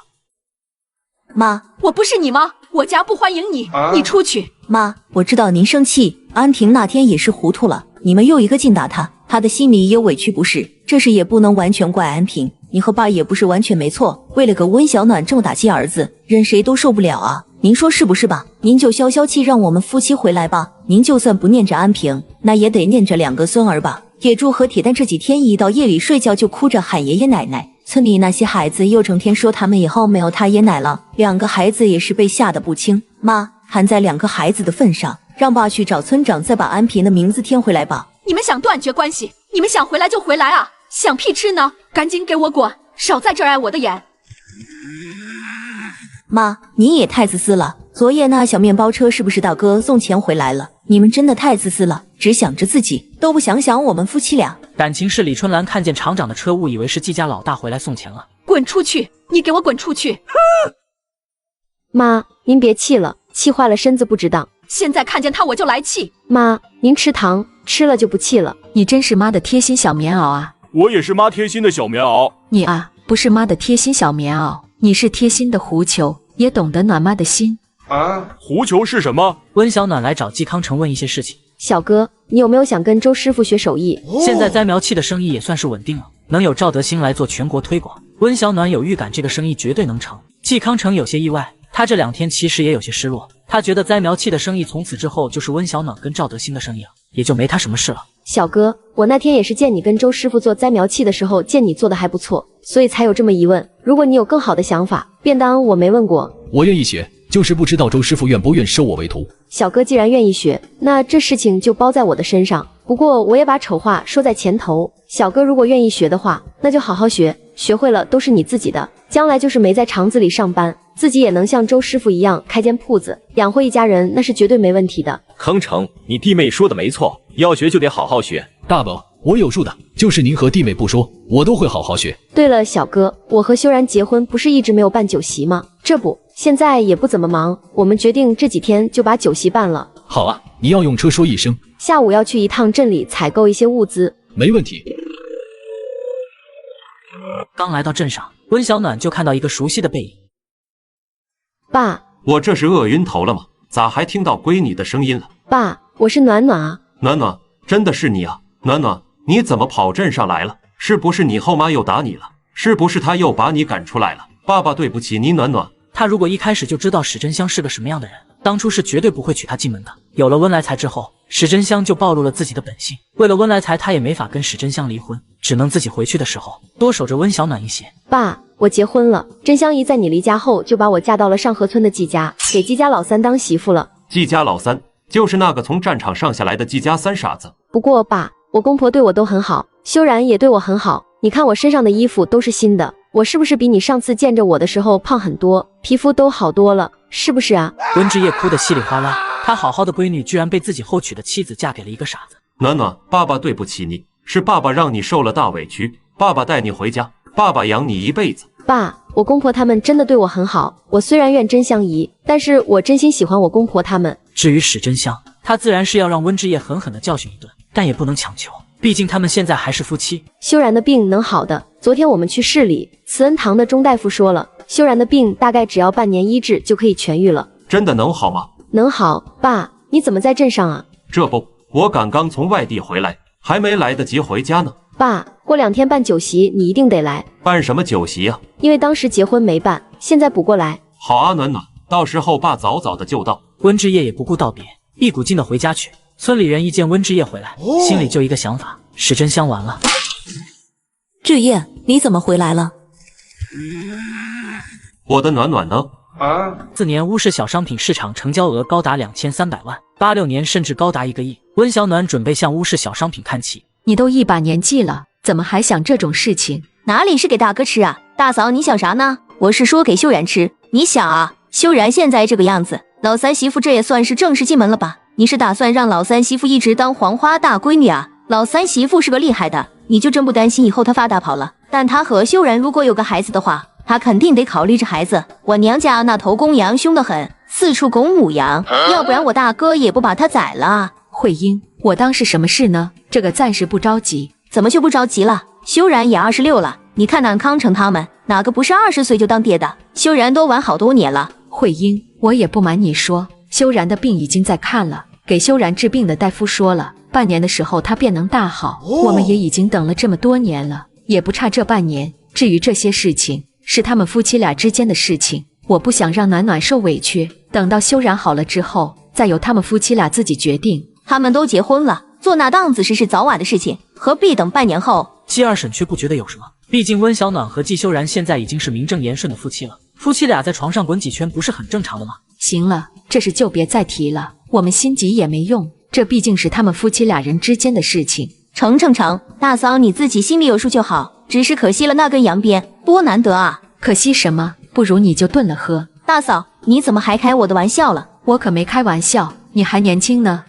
妈，我不是你妈，我家不欢迎你，你出去。妈，我知道您生气，安婷那天也是糊涂了，你们又一个劲打她，她的心里也委屈不是，这事也不能完全怪安平，你和爸也不是完全没错，为了个温小暖这么打击儿子，任谁都受不了啊，您说是不是吧？您就消消气，让我们夫妻回来吧。您就算不念着安平，那也得念着2个孙儿吧。野猪和铁蛋这几天一到夜里睡觉就哭着喊爷爷奶奶，村里那些孩子又整天说他们以后没有他爷奶了，2个孩子也是被吓得不轻。妈，看在2个孩子的份上，让爸去找村长再把安平的名字添回来吧。你们想断绝关系，你们想回来就回来啊，想屁吃呢？赶紧给我滚，少在这儿碍我的眼。妈，你也太自私了，昨夜那小面包车是不是大哥送钱回来了？你们真的太自私了，只想着自己，都不想想我们夫妻俩。感情是李春兰看见厂长的车，误以为是季家老大回来送钱了。滚出去，你给我滚出去。妈，您别气了，气坏了身子不值当。现在看见他我就来气。妈，您吃糖吃了就不气了。你真是妈的贴心小棉袄啊。我也是妈贴心的小棉袄。你啊，不是妈的贴心小棉袄，你是贴心的狐球，也懂得暖妈的心。狐球是什么？温小暖来找季康成问一些事情。小哥，你有没有想跟周师傅学手艺？现在栽苗器的生意也算是稳定了，能有赵德兴来做全国推广，温小暖有预感这个生意绝对能成。季康成有些意外，他这2天其实也有些失落，他觉得栽苗器的生意从此之后就是温小暖跟赵德兴的生意了，也就没他什么事了。小哥，我那天也是见你跟周师傅做栽苗器的时候，见你做的还不错，所以才有这么疑问。如果你有更好的想法，便当我没问过。我愿意学，就是不知道周师傅愿不愿收我为徒。小哥既然愿意学，那这事情就包在我的身上。不过我也把丑话说在前头，小哥如果愿意学的话，那就好好学，学会了都是你自己的，将来就是没在厂子里上班，自己也能像周师傅一样开间铺子，养活一家人，那是绝对没问题的。康成，你弟妹说的没错，要学就得好好学。大伯，我有数的，就是您和弟妹不说，我都会好好学。对了，小哥，我和修然结婚不是一直没有办酒席吗？这不，现在也不怎么忙，我们决定这几天就把酒席办了。好啊，你要用车说一声。下午要去一趟镇里采购一些物资。没问题。刚来到镇上，温小暖就看到一个熟悉的背影。爸，我这是饿晕头了吗？咋还听到闺女的声音了？爸，我是暖暖啊。暖暖，真的是你啊！暖暖，你怎么跑镇上来了？是不是你后妈又打你了？是不是她又把你赶出来了？爸爸对不起你，暖暖。他如果一开始就知道史真香是个什么样的人，当初是绝对不会娶她进门的。有了温来才之后，史真香就暴露了自己的本性。为了温来才，他也没法跟史真香离婚，只能自己回去的时候多守着温小暖一些。爸，我结婚了。真香姨在你离家后就把我嫁到了上河村的季家，给季家老三当媳妇了。季家老三就是那个从战场上下来的季家三傻子。不过爸，我公婆对我都很好，修然也对我很好。你看我身上的衣服都是新的，我是不是比你上次见着我的时候胖很多，皮肤都好多了，是不是啊？温之夜哭得稀里哗啦，她好好的闺女居然被自己后娶的妻子嫁给了一个傻子。暖暖，爸爸对不起你，是爸爸让你受了大委屈，爸爸带你回家，爸爸养你一辈子。爸，我公婆他们真的对我很好，我虽然怨真香姨，但是我真心喜欢我公婆他们。至于史真香，她自然是要让温之夜狠狠的教训一顿，但也不能强求，毕竟他们现在还是夫妻。修然的病能好的，昨天我们去市里，慈恩堂的钟大夫说了，修然的病大概只要半年医治就可以痊愈了。真的能好吗？能好。爸，你怎么在镇上啊？这不，我刚从外地回来，还没来得及回家呢。爸，过2天办酒席，你一定得来。办什么酒席啊？因为当时结婚没办，现在补过来。好啊，暖暖，到时候爸早早的就到。温之夜也不顾道别，一股劲的回家去。村里人一见温之夜回来，心里就一个想法：史真香完了。志夜，你怎么回来了？我的暖暖呢？4年乌市小商品市场成交额高达2300万，86年甚至高达1个亿。温小暖准备向乌市小商品看齐。你都一把年纪了，怎么还想这种事情？哪里是给大哥吃啊？大嫂，你想啥呢？我是说给修然吃。你想啊，修然现在这个样子，老三媳妇这也算是正式进门了吧？你是打算让老三媳妇一直当黄花大闺女啊？老三媳妇是个厉害的，你就真不担心以后她发大跑了？但她和修然如果有个孩子的话，她肯定得考虑这孩子。我娘家那头公羊凶得很，四处拱母羊，要不然我大哥也不把她宰了。慧英，我当是什么事呢？这个暂时不着急。怎么就不着急了？修然也26了，你看那康成他们哪个不是20岁就当爹的？修然都晚好多年了。慧英，我也不瞒你说，修然的病已经在看了，给修然治病的大夫说了，半年的时候他便能大好。我们也已经等了这么多年了，也不差这半年。至于这些事情，是他们夫妻俩之间的事情，我不想让暖暖受委屈。等到修然好了之后，再由他们夫妻俩自己决定。他们都结婚了，做那档子事是早晚的事情，何必等半年后？季二婶却不觉得有什么，毕竟温小暖和季修然现在已经是名正言顺的夫妻了，夫妻俩在床上滚几圈不是很正常的吗？行了，这事就别再提了，我们心急也没用，这毕竟是他们夫妻俩人之间的事情。成，大嫂你自己心里有数就好，只是可惜了那根羊鞭，多难得啊！可惜什么？不如你就炖了喝。大嫂，你怎么还开我的玩笑了？我可没开玩笑，你还年轻呢。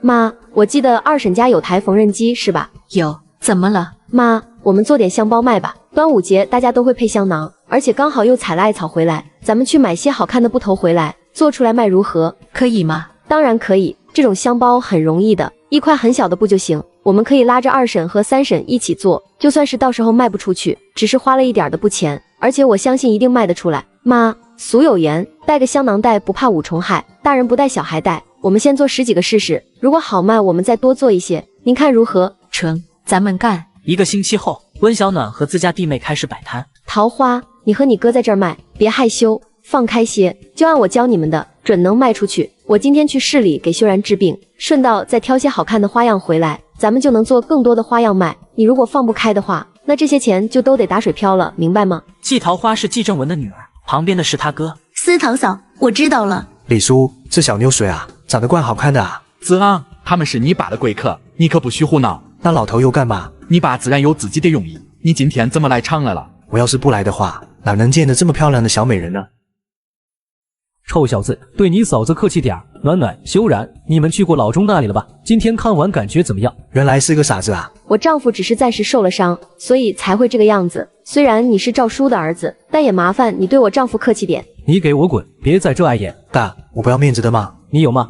妈，我记得二婶家有台缝纫机是吧？有，怎么了？妈，我们做点香包卖吧，端午节大家都会配香囊，而且刚好又采了艾草回来，咱们去买些好看的布头回来，做出来卖如何？可以吗？当然可以，这种香包很容易的，一块很小的布就行，我们可以拉着二婶和三婶一起做，就算是到时候卖不出去，只是花了一点的布钱，而且我相信一定卖得出来。妈，俗有言，带个香囊袋不怕五虫害，大人不带小孩带，我们先做10几个试试，如果好卖，我们再多做一些，您看如何？成，咱们干。1个星期后，温小暖和自家弟妹开始摆摊。桃花，你和你哥在这儿卖，别害羞，放开些，就按我教你们的，准能卖出去。我今天去市里给修然治病，顺道再挑些好看的花样回来，咱们就能做更多的花样卖。你如果放不开的话，那这些钱就都得打水漂了，明白吗？季桃花是季正文的女儿，旁边的是他哥。司桃嫂，我知道了。李叔，这小妞谁啊？长得怪好看的啊。子昂，他们是你爸的贵客，你可不许胡闹。那老头又干嘛？你爸自然有自己的用意，你今天怎么来场来了？我要是不来的话，哪能见得这么漂亮的小美人呢？臭小子，对你嫂子客气点儿。暖暖、修然，你们去过老钟那里了吧？今天看完感觉怎么样？原来是个傻子啊！我丈夫只是暂时受了伤，所以才会这个样子。虽然你是赵叔的儿子，但也麻烦你对我丈夫客气点。你给我滚，别在这碍眼。大，我不要面子的吗？你有吗？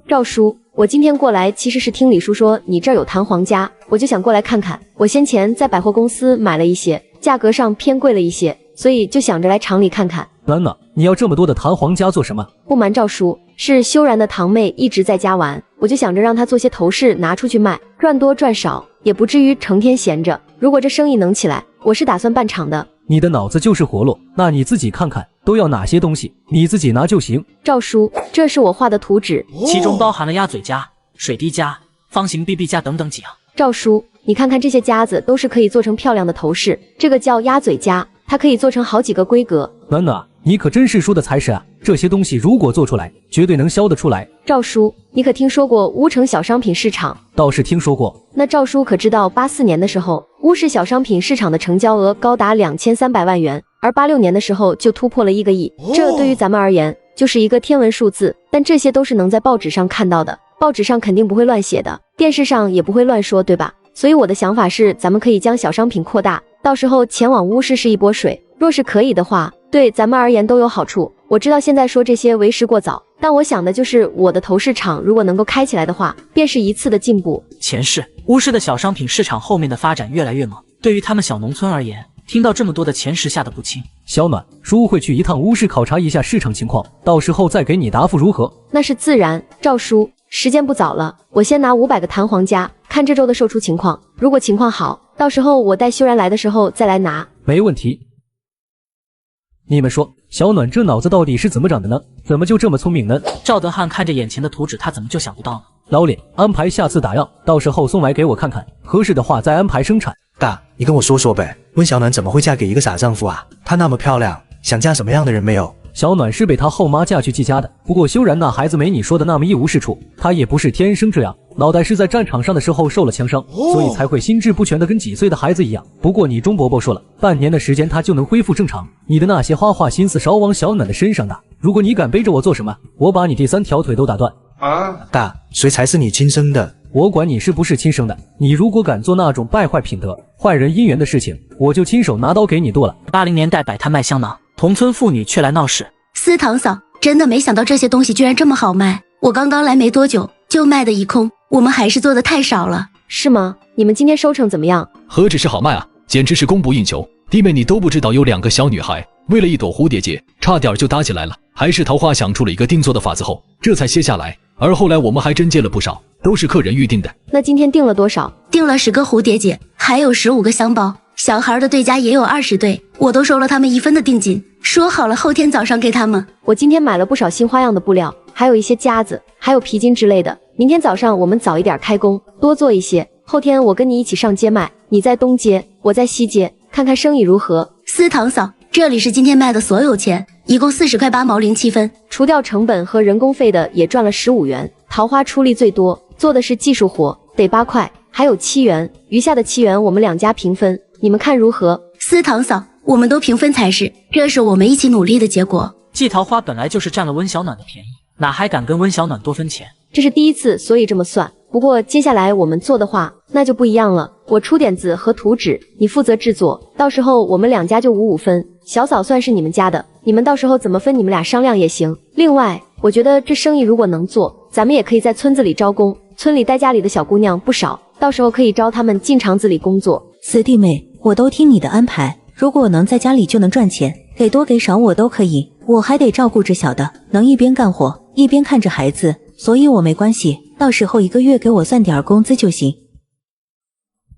赵叔，我今天过来其实是听李叔说你这儿有弹簧夹，我就想过来看看。我先前在百货公司买了一些，价格上偏贵了一些，所以就想着来厂里看看。暖暖，你要这么多的弹簧夹做什么？不瞒赵叔，是修然的堂妹一直在家玩，我就想着让她做些头饰拿出去卖，赚多赚少也不至于成天闲着。如果这生意能起来，我是打算办厂的。你的脑子就是活络，那你自己看看都要哪些东西，你自己拿就行。赵叔，这是我画的图纸，其中包含了鸭嘴夹、水滴夹、方形 BB 夹等等几样。赵叔，你看看这些夹子都是可以做成漂亮的头饰，这个叫鸭嘴夹，它可以做成好几个规格。暖暖，你可真是说的才是啊！这些东西如果做出来，绝对能销得出来。赵叔，你可听说过乌城小商品市场？倒是听说过。那赵叔可知道84年的时候，乌市小商品市场的成交额高达2300万元，而86年的时候就突破了1个亿。这对于咱们而言就是一个天文数字，但这些都是能在报纸上看到的，报纸上肯定不会乱写的，电视上也不会乱说，对吧？所以我的想法是，咱们可以将小商品扩大，到时候前往乌市是一波水。若是可以的话，对咱们而言都有好处。我知道现在说这些为时过早，但我想的就是我的头饰厂如果能够开起来的话，便是一次的进步。前世乌市的小商品市场后面的发展越来越猛，对于他们小农村而言，听到这么多的钱时吓得不轻。小暖，叔会去一趟乌市考察一下市场情况，到时候再给你答复如何？那是自然。赵叔，时间不早了，我先拿500个弹簧夹，看这周的售出情况，如果情况好，到时候我带修然来的时候再来拿。没问题。你们说，小暖这脑子到底是怎么长的呢？怎么就这么聪明呢？赵德汉看着眼前的图纸，他怎么就想不到呢？老李，安排下次打样，到时候送来给我看看，合适的话再安排生产。大，你跟我说说呗，温小暖怎么会嫁给一个傻丈夫啊？她那么漂亮，想嫁什么样的人没有？小暖是被她后妈嫁去季家的，不过修然那孩子没你说的那么一无是处，她也不是天生这样，脑袋是在战场上的时候受了枪伤，所以才会心智不全的跟几岁的孩子一样。不过你钟伯伯说了，半年的时间她就能恢复正常，你的那些花花心思少往小暖的身上打，如果你敢背着我做什么，我把你第3条腿都打断。大，谁才是你亲生的？我管你是不是亲生的，你如果敢做那种败坏品德、坏人姻缘的事情，我就亲手拿刀给你剁了。80年代摆摊卖香囊，同村妇女却来闹事。司堂嫂，真的没想到这些东西居然这么好卖，我刚刚来没多久就卖的一空，我们还是做的太少了。是吗？你们今天收成怎么样？何止是好卖啊，简直是供不应求。弟妹，你都不知道有2个小女孩为了一朵蝴蝶结差点就打起来了，还是桃花想出了一个定做的法子后，这才歇下来。而后来我们还真接了不少，都是客人预定的。那今天订了多少？订了10个蝴蝶结，还有15个香包，小孩的对家也有20对，我都收了他们1分的定金，说好了后天早上给他们。我今天买了不少新花样的布料，还有一些夹子，还有皮筋之类的。明天早上我们早一点开工，多做一些。后天我跟你一起上街卖，你在东街，我在西街，看看生意如何。司堂嫂，这里是今天卖的所有钱，一共40块8毛07分，除掉成本和人工费的也赚了15元。桃花出力最多，做的是技术活，得8块，还有7元，余下的7元我们2家平分，你们看如何？司堂嫂，我们都平分才是，这是我们一起努力的结果。季桃花本来就是占了温小暖的便宜，哪还敢跟温小暖多分钱？这是第一次，所以这么算。不过接下来我们做的话，那就不一样了。我出点子和图纸，你负责制作，到时候我们2家就5-5分。小嫂算是你们家的，你们到时候怎么分，你们俩商量也行。另外，我觉得这生意如果能做，咱们也可以在村子里招工。村里待家里的小姑娘不少，到时候可以招她们进厂子里工作。四弟妹，我都听你的安排。如果我能在家里就能赚钱，给多给少我都可以。我还得照顾着小的，能一边干活一边看着孩子，所以我没关系。到时候1个月给我算点工资就行。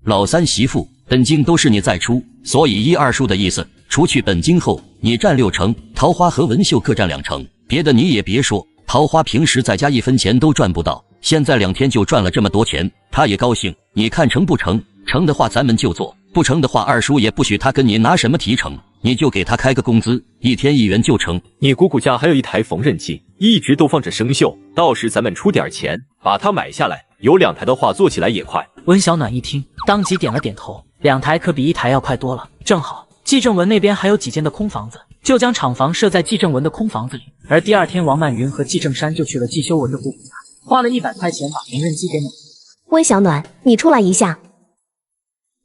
老三媳妇，本金都是你在出，所以1、2叔的意思，除去本金后，你占6成，桃花和文秀各占2成。别的你也别说，桃花平时在家1分钱都赚不到，现在2天就赚了这么多钱，他也高兴。你看成不成？成的话咱们就做，不成的话二叔也不许他跟你拿什么提成，你就给他开个工资，1天1元就成。你姑姑家还有一台缝纫机，一直都放着生锈，到时咱们出点钱把它买下来，有2台的话做起来也快。温小暖一听，当即点了点头，2台可比1台要快多了。正好季正文那边还有几间的空房子，就将厂房设在季正文的空房子里。而第2天，王曼云和季正山就去了季修文的姑姑家，花了100块钱把缝纫机给买。温小暖，你出来一下。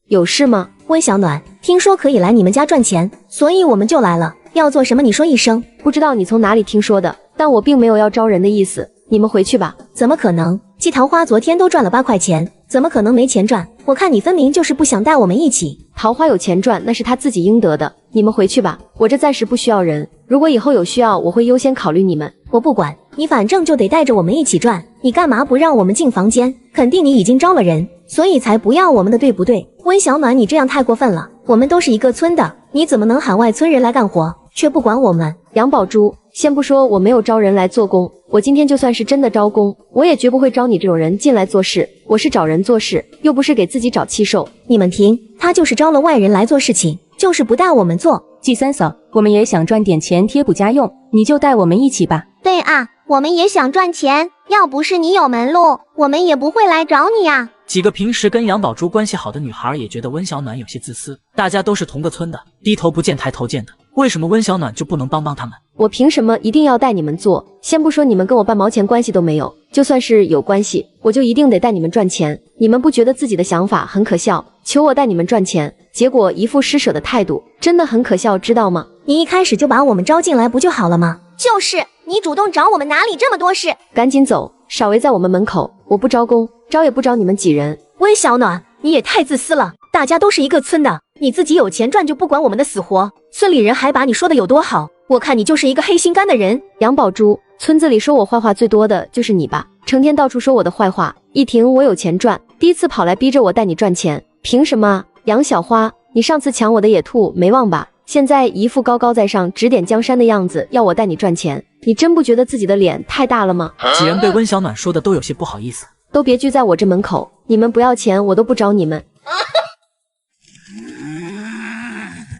有事吗？温小暖，听说可以来你们家赚钱，所以我们就来了。要做什么你说一声。不知道你从哪里听说的，但我并没有要招人的意思。你们回去吧。怎么可能？季桃花昨天都赚了8块钱，怎么可能没钱赚？我看你分明就是不想带我们一起。桃花有钱赚，那是他自己应得的。你们回去吧，我这暂时不需要人。如果以后有需要，我会优先考虑你们。我不管，你反正就得带着我们一起赚。你干嘛不让我们进房间？肯定你已经招了人。所以才不要我们的，对不对？温小暖，你这样太过分了，我们都是一个村的，你怎么能喊外村人来干活，却不管我们？杨宝珠，先不说我没有招人来做工，我今天就算是真的招工，我也绝不会招你这种人进来做事。我是找人做事，又不是给自己找气受。你们听，他就是招了外人来做事情，就是不带我们做。季三嫂，我们也想赚点钱贴补家用，你就带我们一起吧。对啊，我们也想赚钱，要不是你有门路，我们也不会来找你啊。几个平时跟杨宝珠关系好的女孩也觉得温小暖有些自私，大家都是同个村的，低头不见抬头见的，为什么温小暖就不能帮帮他们？我凭什么一定要带你们做？先不说你们跟我半毛钱关系都没有，就算是有关系，我就一定得带你们赚钱。你们不觉得自己的想法很可笑？求我带你们赚钱，结果一副施舍的态度，真的很可笑，知道吗？你一开始就把我们招进来不就好了吗？就是你主动找我们，哪里这么多事？赶紧走，少围在我们门口。我不招工，招也不招你们几人。温小暖，你也太自私了，大家都是一个村的，你自己有钱赚就不管我们的死活，村里人还把你说的有多好，我看你就是一个黑心肝的人。杨宝珠，村子里说我坏话最多的就是你吧，成天到处说我的坏话，一听我有钱赚，第一次跑来逼着我带你赚钱，凭什么？杨小花，你上次抢我的野兔没忘吧？现在一副高高在上指点江山的样子，要我带你赚钱，你真不觉得自己的脸太大了吗？几人被温小暖说的都有些不好意思，都别聚在我这门口，你们不要钱我都不找你们。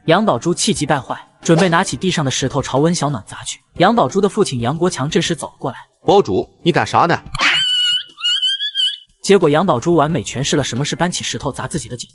杨宝珠气急败坏，准备拿起地上的石头朝温小暖砸去。杨宝珠的父亲杨国强这时走了过来，堡主，你干啥呢？结果杨宝珠完美诠释了什么是搬起石头砸自己的颈。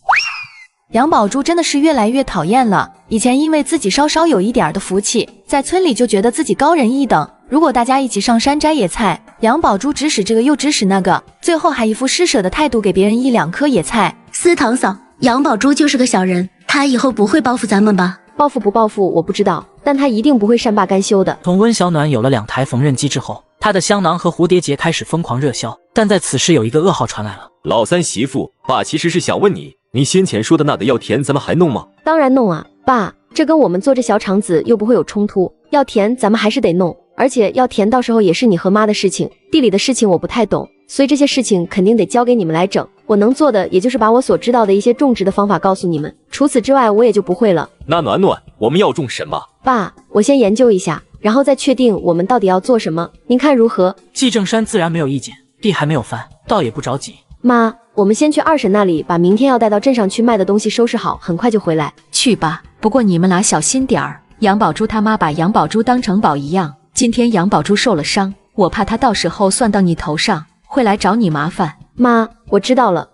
杨宝珠真的是越来越讨厌了。以前因为自己稍稍有一点的福气，在村里就觉得自己高人一等。如果大家一起上山摘野菜，杨宝珠指使这个又指使那个，最后还一副施舍的态度给别人1-2颗野菜。司堂嫂，杨宝珠就是个小人，他以后不会报复咱们吧？报复不报复我不知道，但他一定不会善罢甘休的。从温小暖有了2台缝纫机之后，他的香囊和蝴蝶结开始疯狂热销。但在此时有一个噩耗传来了。老三媳妇，爸其实是想问你，你先前说的那个要田咱们还弄吗？当然弄啊，爸，这跟我们做这小厂子又不会有冲突，要田咱们还是得弄，而且要田到时候也是你和妈的事情，地里的事情我不太懂，所以这些事情肯定得交给你们来整。我能做的也就是把我所知道的一些种植的方法告诉你们，除此之外我也就不会了。那暖暖，我们要种什么？爸，我先研究一下，然后再确定我们到底要做什么，您看如何？季正山自然没有意见，地还没有翻，倒也不着急。妈，我们先去二婶那里把明天要带到镇上去卖的东西收拾好，很快就回来。去吧，不过你们俩小心点儿，杨宝珠他妈把杨宝珠当成宝一样，今天杨宝珠受了伤，我怕她到时候算到你头上，会来找你麻烦。妈，我知道了。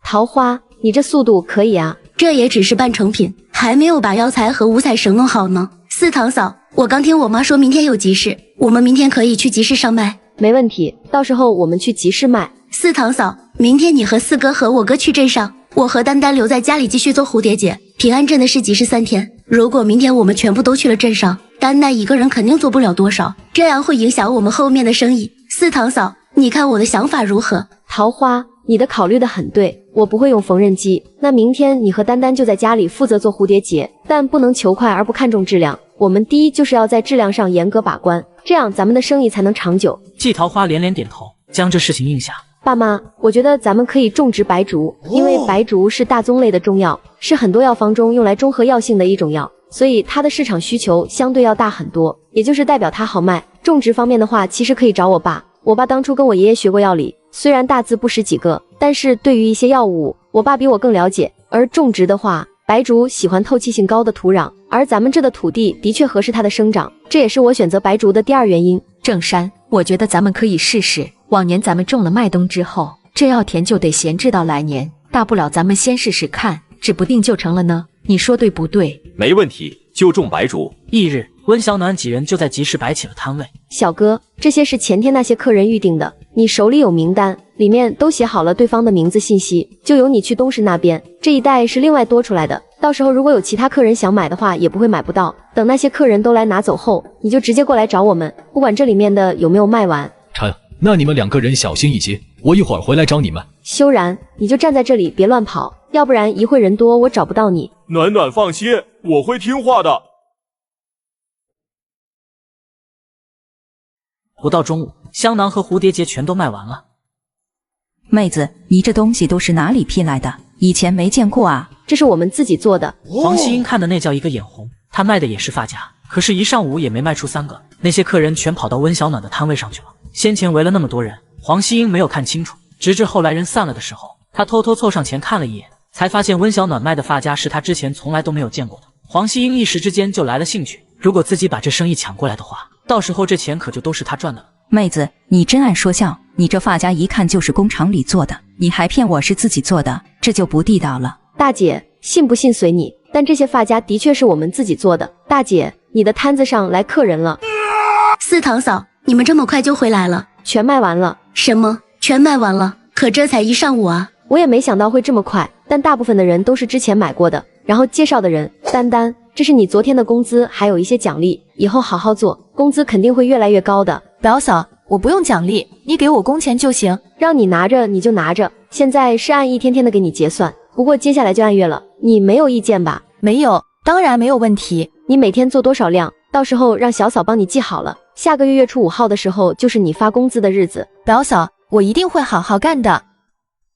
桃花，你这速度可以啊。这也只是半成品，还没有把药材和五彩绳弄好呢。司堂嫂，我刚听我妈说明天有集市，我们明天可以去集市上卖。没问题，到时候我们去集市卖。司堂嫂，明天你和四哥和我哥去镇上，我和丹丹留在家里继续做蝴蝶结。平安镇的市集是3天，如果明天我们全部都去了镇上，丹丹一个人肯定做不了多少，这样会影响我们后面的生意。司堂嫂，你看我的想法如何？桃花，你的考虑的很对，我不会用缝纫机，那明天你和丹丹就在家里负责做蝴蝶结，但不能求快而不看重质量。我们第一就是要在质量上严格把关，这样咱们的生意才能长久。季桃花连连点头，将这事情应下。爸妈，我觉得咱们可以种植白术，因为白术是大宗类的中药，是很多药方中用来中和药性的一种药，所以它的市场需求相对要大很多，也就是代表它好卖。种植方面的话，其实可以找我爸，我爸当初跟我爷爷学过药理，虽然大字不识几个，但是对于一些药物，我爸比我更了解。而种植的话，白术喜欢透气性高的土壤，而咱们这的土地的确合适它的生长，这也是我选择白术的第2原因。正山，我觉得咱们可以试试，往年咱们种了麦冬之后，这药田就得闲置到来年，大不了咱们先试试看，指不定就成了呢。你说对不对？没问题，就种白术。翌日，温小暖几人就在集市摆起了摊位。小哥，这些是前天那些客人预定的，你手里有名单，里面都写好了对方的名字信息，就由你去东市那边，这一带是另外多出来的，到时候如果有其他客人想买的话，也不会买不到。等那些客人都来拿走后，你就直接过来找我们，不管这里面的有没有卖完。成，那你们2个人小心一些，我一会儿回来找你们。修然，你就站在这里别乱跑，要不然一会人多我找不到你。暖暖放心，我会听话的。不到中午，香囊和蝴蝶结全都卖完了。妹子，你这东西都是哪里批来的？以前没见过啊。这是我们自己做的。黄希英看的那叫一个眼红，她卖的也是发夹，可是一上午也没卖出3个，那些客人全跑到温小暖的摊位上去了。先前围了那么多人，黄希英没有看清楚，直至后来人散了的时候，她偷偷凑上前看了一眼，才发现温小暖卖的发夹是她之前从来都没有见过的。黄希英一时之间就来了兴趣，如果自己把这生意抢过来的话，到时候这钱可就都是她赚的了。妹子，你真爱说笑，你这发夹一看就是工厂里做的，你还骗我是自己做的，这就不地道了。大姐，信不信随你，但这些发夹的确是我们自己做的。大姐，你的摊子上来客人了。四堂嫂，你们这么快就回来了？全卖完了。什么？全卖完了？可这才一上午啊！我也没想到会这么快，但大部分的人都是之前买过的，然后介绍的人。丹丹，这是你昨天的工资，还有一些奖励，以后好好做，工资肯定会越来越高的。表嫂，我不用奖励，你给我工钱就行。让你拿着你就拿着，现在是按一天天的给你结算，不过接下来就按月了，你没有意见吧？没有，当然没有问题。你每天做多少量，到时候让小嫂帮你记好了，下个月月初5号的时候就是你发工资的日子。表嫂，我一定会好好干的。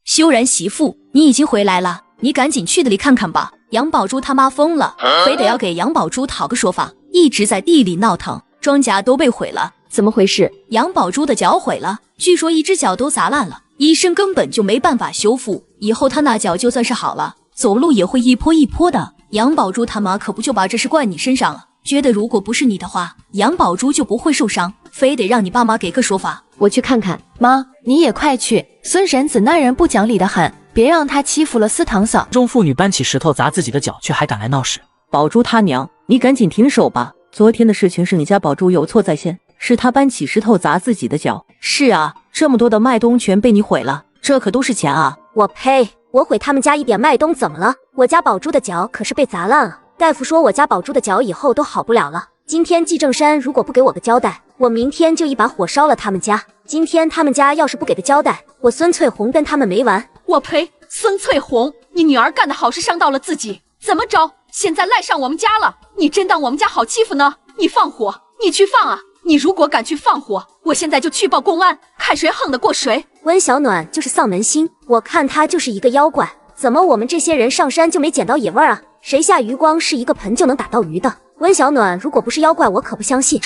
修然媳妇，你已经回来了，你赶紧去地里看看吧。杨宝珠他妈疯了，非得要给杨宝珠讨个说法，一直在地里闹腾，庄稼都被毁了。怎么回事？杨宝珠的脚毁了，据说一只脚都砸烂了，医生根本就没办法修复，以后他那脚就算是好了，走路也会一坡一坡的。杨宝珠他妈可不就把这事怪你身上了，觉得如果不是你的话，杨宝珠就不会受伤，非得让你爸妈给个说法。我去看看。妈，你也快去，孙婶子那人不讲理的很，别让他欺负了四堂嫂。中妇女搬起石头砸自己的脚，却还敢来闹事。宝珠他娘，你赶紧停手吧！昨天的事情是你家宝珠有错在先，是他搬起石头砸自己的脚。是啊，这么多的麦冬全被你毁了，这可都是钱啊！我呸！我毁他们家一点麦冬怎么了？我家宝珠的脚可是被砸烂了，大夫说我家宝珠的脚以后都好不了了。今天季正山如果不给我个交代，我明天就一把火烧了他们家。今天他们家要是不给个交代，我孙翠红跟他们没完。我呸！孙翠红，你女儿干的好事伤到了自己，怎么着？现在赖上我们家了？你真当我们家好欺负呢？你放火，你去放啊！你如果敢去放火，我现在就去报公安，看谁横得过谁。温小暖就是丧门星，我看他就是一个妖怪。怎么我们这些人上山就没捡到野味啊？谁下鱼光是一个盆就能打到鱼的？温小暖如果不是妖怪，我可不相信。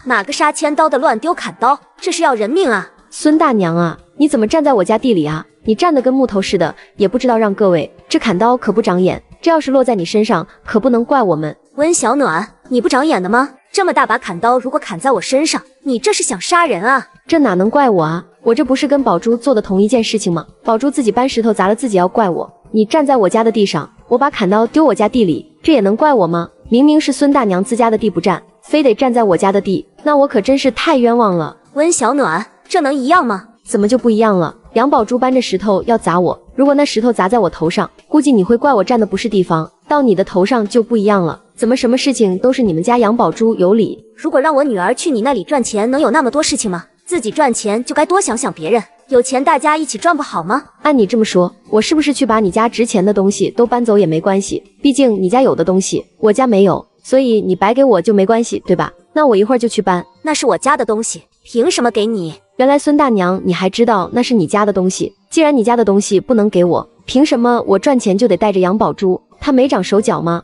哪个杀千刀的乱丢砍刀，这是要人命啊！孙大娘啊，你怎么站在我家地里啊？你站得跟木头似的，也不知道让各位，这砍刀可不长眼，这要是落在你身上，可不能怪我们。温小暖，你不长眼的吗？这么大把砍刀，如果砍在我身上，你这是想杀人啊？这哪能怪我啊？我这不是跟宝珠做的同一件事情吗？宝珠自己搬石头砸了自己，要怪我？你站在我家的地上，我把砍刀丢我家地里，这也能怪我吗？明明是孙大娘自家的地不占，非得站在我家的地，那我可真是太冤枉了。温小暖，这能一样吗？怎么就不一样了？杨宝珠搬着石头要砸我，如果那石头砸在我头上，估计你会怪我站的不是地方，到你的头上就不一样了。怎么什么事情都是你们家杨宝珠有理？如果让我女儿去你那里赚钱，能有那么多事情吗？自己赚钱就该多想想别人，有钱大家一起赚不好吗？按你这么说，我是不是去把你家值钱的东西都搬走也没关系？毕竟你家有的东西我家没有，所以你白给我就没关系，对吧？那我一会儿就去搬。那是我家的东西，凭什么给你？原来孙大娘你还知道那是你家的东西，既然你家的东西不能给我，凭什么我赚钱就得带着杨宝珠？她没长手脚吗？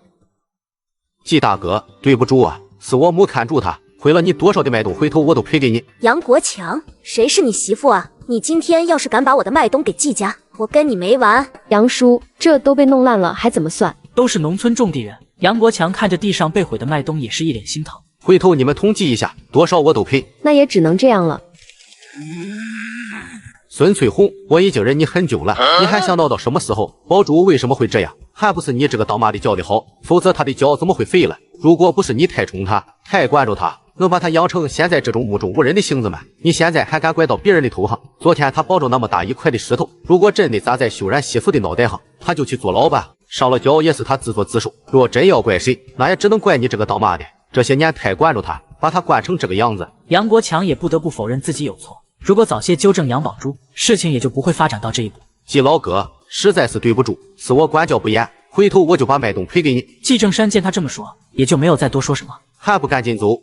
季大哥，对不住啊，是我没看住他，毁了你多少的麦冬，回头我都赔给你。杨国强，谁是你媳妇啊？你今天要是敢把我的麦冬给季家，我跟你没完。杨叔，这都被弄烂了还怎么算？都是农村种地人。杨国强看着地上被毁的麦冬，也是一脸心疼。回头你们统计一下，多少我都赔。那也只能这样了。孙翠红，我已经忍你很久了，你还想闹到什么时候？宝珠为什么会这样？还不是你这个当妈的教的好，否则她的脚怎么会废了？如果不是你太宠她，太惯着她，能把她养成现在这种目中无人的性子吗？你现在还敢怪到别人的头上？昨天她抱着那么大一块的石头，如果真的砸在秀然媳妇的脑袋上，她就去坐牢吧，上了交也是她自作自受。若真要怪谁，那也只能怪你这个当妈的，这些年太惯着她，把她惯成这个样子。杨国强也不得不否认自己有错，如果早些纠正杨宝珠，事情也就不会发展到这一步。季老哥，实在是对不住，是我管教不严，回头我就把麦冬赔给你。季正山见他这么说，也就没有再多说什么。还不赶紧走？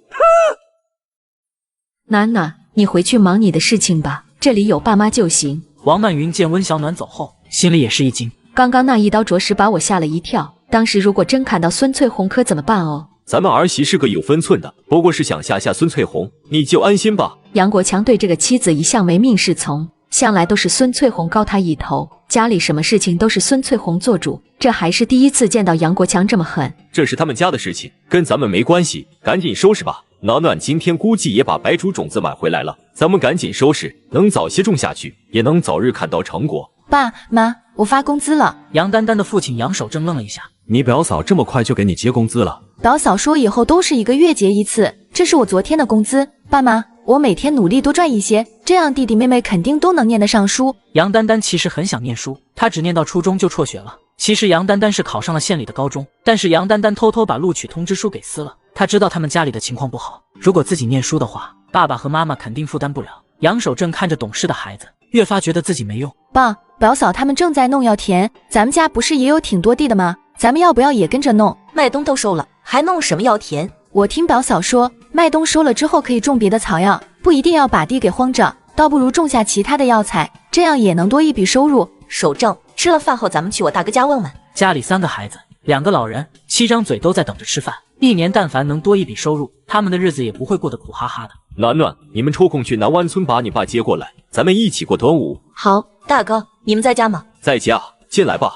楠楠，你回去忙你的事情吧，这里有爸妈就行。王曼云见温小暖走后，心里也是一惊。刚刚那一刀着实把我吓了一跳，当时如果真砍到孙翠红可怎么办哦？咱们儿媳是个有分寸的，不过是想吓吓孙翠红，你就安心吧。杨国强对这个妻子一向唯命是从，向来都是孙翠红高他一头，家里什么事情都是孙翠红做主，这还是第一次见到杨国强这么狠。这是他们家的事情，跟咱们没关系，赶紧收拾吧。暖暖今天估计也把白术种子买回来了，咱们赶紧收拾，能早些种下去，也能早日看到成果。爸妈，我发工资了。杨丹丹的父亲杨守正愣了一下，你表嫂这么快就给你结工资了？表嫂说以后都是1个月结一次，这是我昨天的工资。爸妈，我每天努力多赚一些，这样弟弟妹妹肯定都能念得上书。杨丹丹其实很想念书，她只念到初中就辍学了。其实杨丹丹是考上了县里的高中，但是杨丹丹偷偷把录取通知书给撕了。她知道他们家里的情况不好，如果自己念书的话，爸爸和妈妈肯定负担不了。杨守正看着懂事的孩子，越发觉得自己没用。爸，表嫂他们正在弄药田，咱们家不是也有挺多地的吗？咱们要不要也跟着弄？麦冬都收了，还弄什么药田？我听表嫂说，麦冬收了之后可以种别的草药，不一定要把地给荒着，倒不如种下其他的药材，这样也能多一笔收入。守正，吃了饭后咱们去我大哥家问问。家里3个孩子，2个老人，7张嘴都在等着吃饭。一年但凡能多一笔收入，他们的日子也不会过得苦哈哈的。暖暖，你们抽空去南湾村把你爸接过来，咱们一起过端午。好，大哥，你们在家吗？在家，进来吧。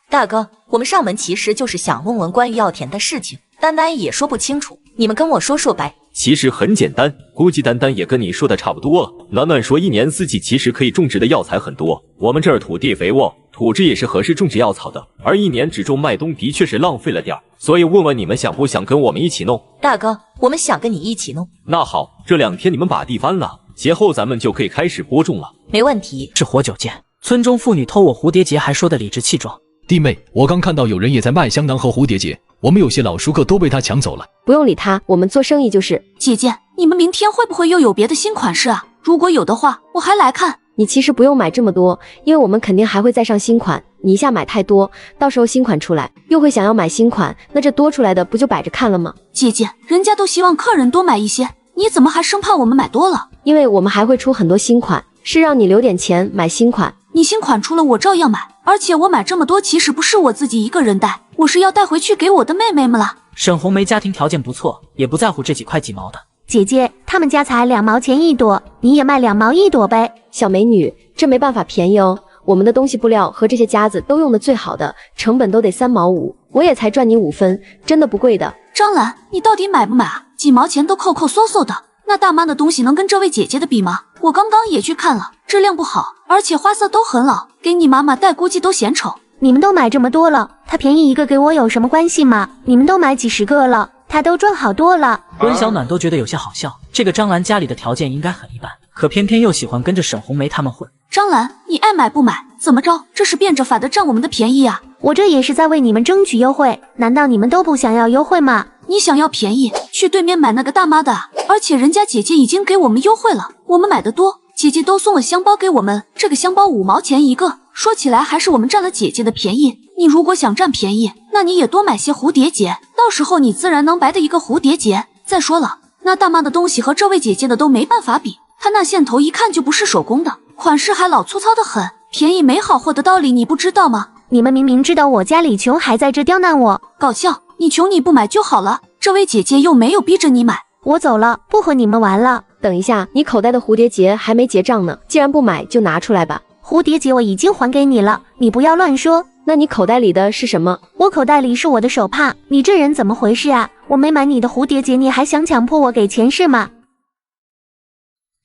大哥，我们上门其实就是想问问关于药田的事情，丹丹也说不清楚，你们跟我说说呗。其实很简单，估计丹丹也跟你说的差不多了。暖暖说，一年四季其实可以种植的药材很多，我们这儿土地肥沃，土质也是合适种植药草的，而一年只种麦冬的确是浪费了点儿，所以问问你们想不想跟我们一起弄？大哥，我们想跟你一起弄。那好，这2天你们把地翻了，节后咱们就可以开始播种了。没问题。是活久见，村中妇女偷我蝴蝶结还说得理直气壮。弟妹，我刚看到有人也在卖香囊和蝴蝶结，我们有些老熟客都被他抢走了。不用理他，我们做生意就是。姐姐，你们明天会不会又有别的新款式啊？如果有的话，我还来看。你其实不用买这么多，因为我们肯定还会再上新款，你一下买太多，到时候新款出来又会想要买新款，那这多出来的不就摆着看了吗？姐姐，人家都希望客人多买一些，你怎么还生怕我们买多了？因为我们还会出很多新款，是让你留点钱买新款。你新款出了我照样买，而且我买这么多其实不是我自己一个人带，我是要带回去给我的妹妹们了。沈红梅家庭条件不错，也不在乎这几块几毛的。姐姐，他们家才2毛钱一朵，你也卖2毛一朵呗。小美女，这没办法便宜哦，我们的东西布料和这些夹子都用的最好的，成本都得3毛5，我也才赚你5分，真的不贵的。张兰，你到底买不买啊？几毛钱都抠抠搜搜的，那大妈的东西能跟这位姐姐的比吗？我刚刚也去看了，质量不好，而且花色都很老，给你妈妈戴估计都显丑。你们都买这么多了，她便宜一个给我有什么关系吗？你们都买几10个了，她都赚好多了。温小暖都觉得有些好笑，这个张兰家里的条件应该很一般，可偏偏又喜欢跟着沈红梅他们混。张兰，你爱买不买？怎么着？这是变着法的占我们的便宜啊！我这也是在为你们争取优惠，难道你们都不想要优惠吗？你想要便宜，去对面买那个大妈的，而且人家姐姐已经给我们优惠了，我们买的多，姐姐都送了香包给我们，这个香包5毛钱一个，说起来还是我们占了姐姐的便宜。你如果想占便宜，那你也多买些蝴蝶结，到时候你自然能白的一个蝴蝶结。再说了，那大妈的东西和这位姐姐的都没办法比，她那线头一看就不是手工的，款式还老粗糙的很，便宜没好货的道理你不知道吗？你们明明知道我家里穷，还在这刁难我，搞笑！你穷你不买就好了，这位姐姐又没有逼着你买。我走了，不和你们玩了。等一下，你口袋的蝴蝶结还没结账呢，既然不买就拿出来吧。蝴蝶结我已经还给你了，你不要乱说。那你口袋里的是什么？我口袋里是我的手帕。你这人怎么回事啊？我没买你的蝴蝶结，你还想强迫我给钱是吗？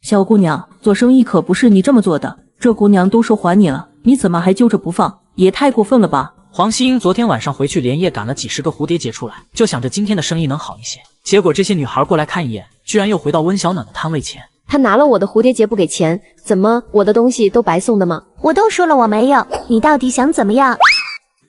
小姑娘，做生意可不是你这么做的，这姑娘都说还你了，你怎么还揪着不放？也太过分了吧！黄希英昨天晚上回去连夜赶了几10个蝴蝶结出来，就想着今天的生意能好一些。结果这些女孩过来看一眼，居然又回到温小暖的摊位前。他拿了我的蝴蝶结不给钱，怎么我的东西都白送的吗？我都说了我没有，你到底想怎么样？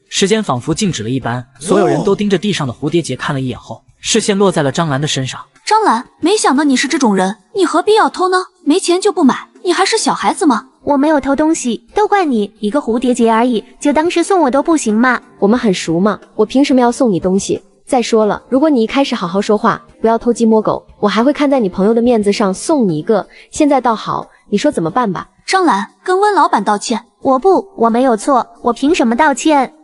时间仿佛静止了一般，所有人都盯着地上的蝴蝶结看了一眼后，视线落在了张兰的身上。张兰，没想到你是这种人，你何必要偷呢？没钱就不买，你还是小孩子吗？我没有偷东西，都怪你，一个蝴蝶结而已，就当是送我都不行吗？我们很熟嘛，我凭什么要送你东西？再说了，如果你一开始好好说话，不要偷鸡摸狗，我还会看在你朋友的面子上送你一个。现在倒好，你说怎么办吧？张兰，跟温老板道歉。我没有错，我凭什么道歉？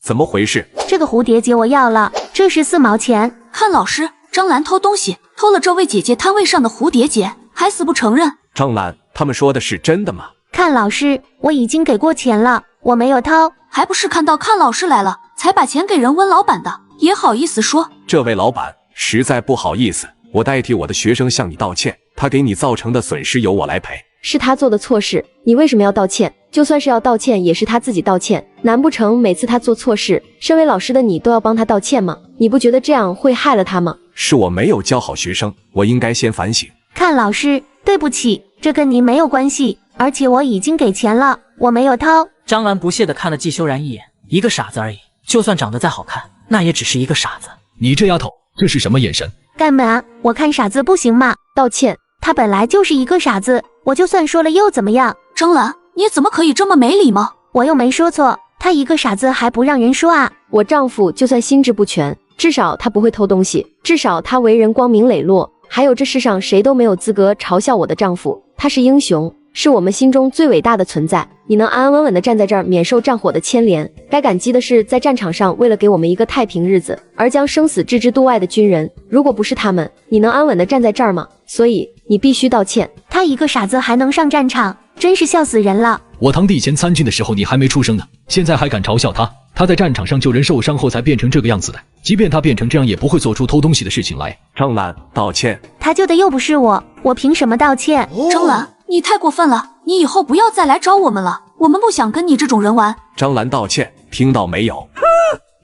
怎么回事？这个蝴蝶结我要了，这是4毛钱。看老师，张兰偷东西，偷了这位姐姐摊位上的蝴蝶结，还死不承认。张兰，他们说的是真的吗？看老师，我已经给过钱了，我没有偷，还不是看到看老师来了，才把钱给人温老板的，也好意思说？这位老板，实在不好意思，我代替我的学生向你道歉，他给你造成的损失由我来赔。是他做的错事，你为什么要道歉？就算是要道歉，也是他自己道歉。难不成每次他做错事，身为老师的你都要帮他道歉吗？你不觉得这样会害了他吗？是我没有教好学生，我应该先反省。看老师，对不起，这跟您没有关系，而且我已经给钱了，我没有偷。张兰不屑地看了季修然一眼，一个傻子而已，就算长得再好看，那也只是一个傻子。你这丫头，这是什么眼神？干嘛？我看傻子不行吗？道歉。他本来就是一个傻子，我就算说了又怎么样？张兰，你怎么可以这么没礼貌？我又没说错，他一个傻子还不让人说啊？我丈夫就算心智不全，至少他不会偷东西，至少他为人光明磊落。还有这世上谁都没有资格嘲笑我的丈夫，他是英雄，是我们心中最伟大的存在。你能安安稳稳地站在这儿，免受战火的牵连，该感激的是在战场上为了给我们一个太平日子而将生死置之度外的军人。如果不是他们，你能安稳地站在这儿吗？所以你必须道歉。他一个傻子还能上战场，真是笑死人了。我堂弟以前参军的时候你还没出生呢，现在还敢嘲笑他？他在战场上救人受伤后才变成这个样子的，即便他变成这样，也不会做出偷东西的事情来。张兰，道歉。他救的又不是我，我凭什么道歉？张兰，你太过分了，你以后不要再来找我们了，我们不想跟你这种人玩。张兰道歉，听到没有？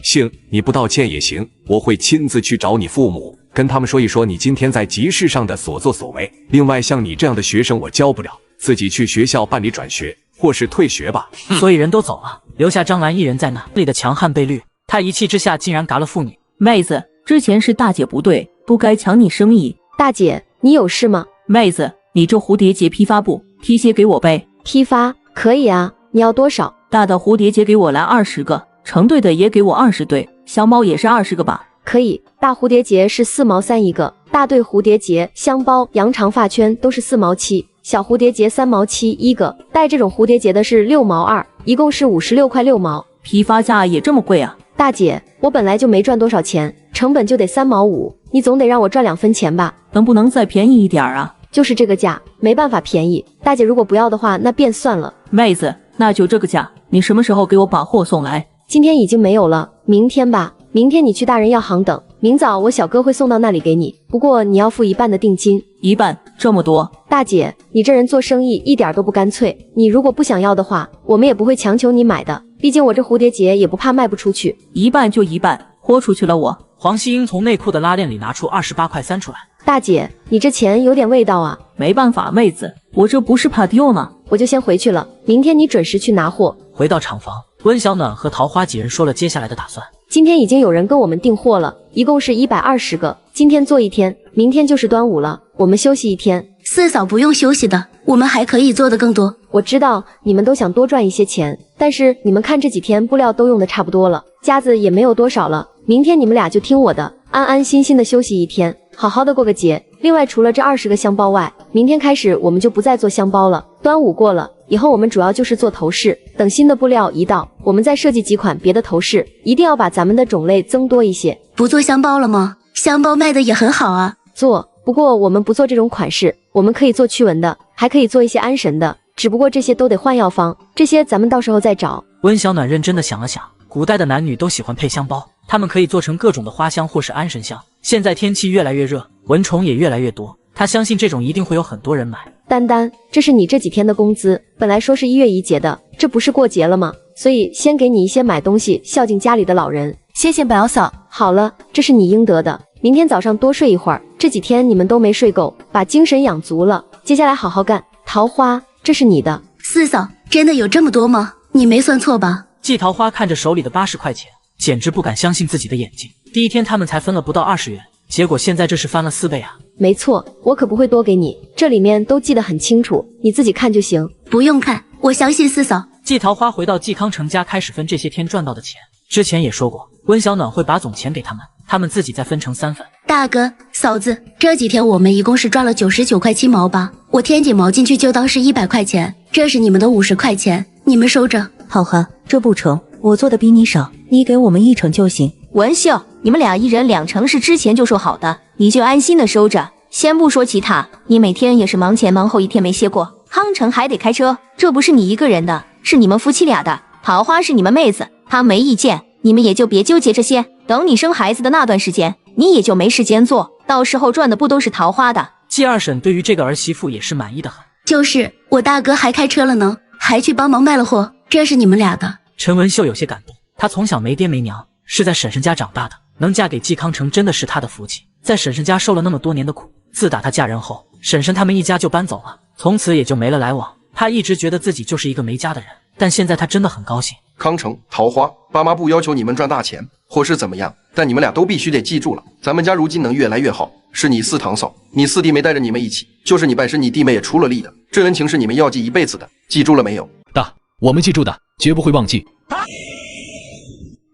行，你不道歉也行，我会亲自去找你父母，跟他们说一说你今天在集市上的所作所为。另外，像你这样的学生我教不了，自己去学校办理转学或是退学吧。所以人都走了，留下张兰一人在那里的强悍被绿，他一气之下竟然嘎了妇女。妹子，之前是大姐不对，不该抢你生意。大姐，你有事吗？妹子，你这蝴蝶结批发不？批些给我呗。批发可以啊，你要多少？大的蝴蝶结给我来20个，成对的也给我20对，香包也是20个吧？可以，大蝴蝶结是4毛3一个，大对蝴蝶结、香包、羊肠发圈都是4毛7，小蝴蝶结3毛7一个，带这种蝴蝶结的是6毛2，一共是56块6毛。批发价也这么贵啊？大姐，我本来就没赚多少钱，成本就得3毛5，你总得让我赚2分钱吧？能不能再便宜一点啊？就是这个价，没办法便宜。大姐如果不要的话，那便算了。妹子，那就这个价，你什么时候给我把货送来？今天已经没有了，明天吧。明天你去大人药行等，明早我小哥会送到那里给你，不过你要付1半的定金。1半？这么多？大姐，你这人做生意一点都不干脆，你如果不想要的话，我们也不会强求你买的，毕竟我这蝴蝶结也不怕卖不出去。1半就1半，豁出去了我。黄希英从内裤的拉链里拿出28块3出来。大姐，你这钱有点味道啊。没办法，妹子，我这不是怕丢吗？我就先回去了，明天你准时去拿货。回到厂房，温小暖和桃花几人说了接下来的打算。今天已经有人跟我们订货了，一共是120个，今天做1天，明天就是端午了，我们休息1天。四嫂不用休息的，我们还可以做的更多。我知道你们都想多赚一些钱，但是你们看这几天布料都用的差不多了，夹子也没有多少了，明天你们俩就听我的，安安心心的休息1天，好好的过个节。另外，除了这20个香包外，明天开始我们就不再做香包了。端午过了以后，我们主要就是做头饰，等新的布料一到，我们再设计几款别的头饰，一定要把咱们的种类增多一些。不做香包了吗？香包卖的也很好啊。做，不过我们不做这种款式，我们可以做驱蚊的，还可以做一些安神的，只不过这些都得换药方，这些咱们到时候再找。温小暖认真的想了想，古代的男女都喜欢配香包，他们可以做成各种的花香或是安神香。现在天气越来越热，蚊虫也越来越多，他相信这种一定会有很多人买。丹丹，这是你这几天的工资，本来说是1月1结的，这不是过节了吗？所以先给你一些买东西，孝敬家里的老人。谢谢表嫂。好了，这是你应得的，明天早上多睡一会儿，这几天你们都没睡够，把精神养足了，接下来好好干。桃花，这是你的。四嫂，真的有这么多吗？你没算错吧？季桃花看着手里的80块钱，简直不敢相信自己的眼睛。第一天他们才分了不到20元，结果现在这是翻了4倍啊！没错，我可不会多给你，这里面都记得很清楚，你自己看就行。不用看，我相信四嫂。季桃花回到季康成家，开始分这些天赚到的钱。之前也说过，温小暖会把总钱给他们，他们自己再分成3份。大哥、嫂子，这几天我们一共是赚了99块7毛吧？我添几毛进去就当是100块钱，这是你们的50块钱，你们收着。好哈，这不成，我做的比你少，你给我们1成就行。文秀，你们俩1人2成是之前就说好的，你就安心的收着。先不说其他，你每天也是忙前忙后，一天没歇过。康城还得开车，这不是你一个人的，是你们夫妻俩的。桃花是你们妹子，她没意见，你们也就别纠结这些。等你生孩子的那段时间，你也就没时间做，到时候赚的不都是桃花的。季二婶对于这个儿媳妇也是满意的很。就是我大哥还开车了呢，还去帮忙卖了货，这是你们俩的。陈文秀有些感动，她从小没爹没娘，是在婶婶家长大的，能嫁给季康城真的是她的福气。在婶婶家受了那么多年的苦，自打她嫁人后，婶婶他们一家就搬走了，从此也就没了来往。她一直觉得自己就是一个没家的人，但现在她真的很高兴。康城、桃花，爸妈不要求你们赚大钱或是怎么样，但你们俩都必须得记住了，咱们家如今能越来越好，是你4堂嫂，你4弟没带着你们一起，就是你拜师，你弟妹也出了力的，这恩情是你们要记一辈子的，记住了没有？大，我们记住的，绝不会忘记。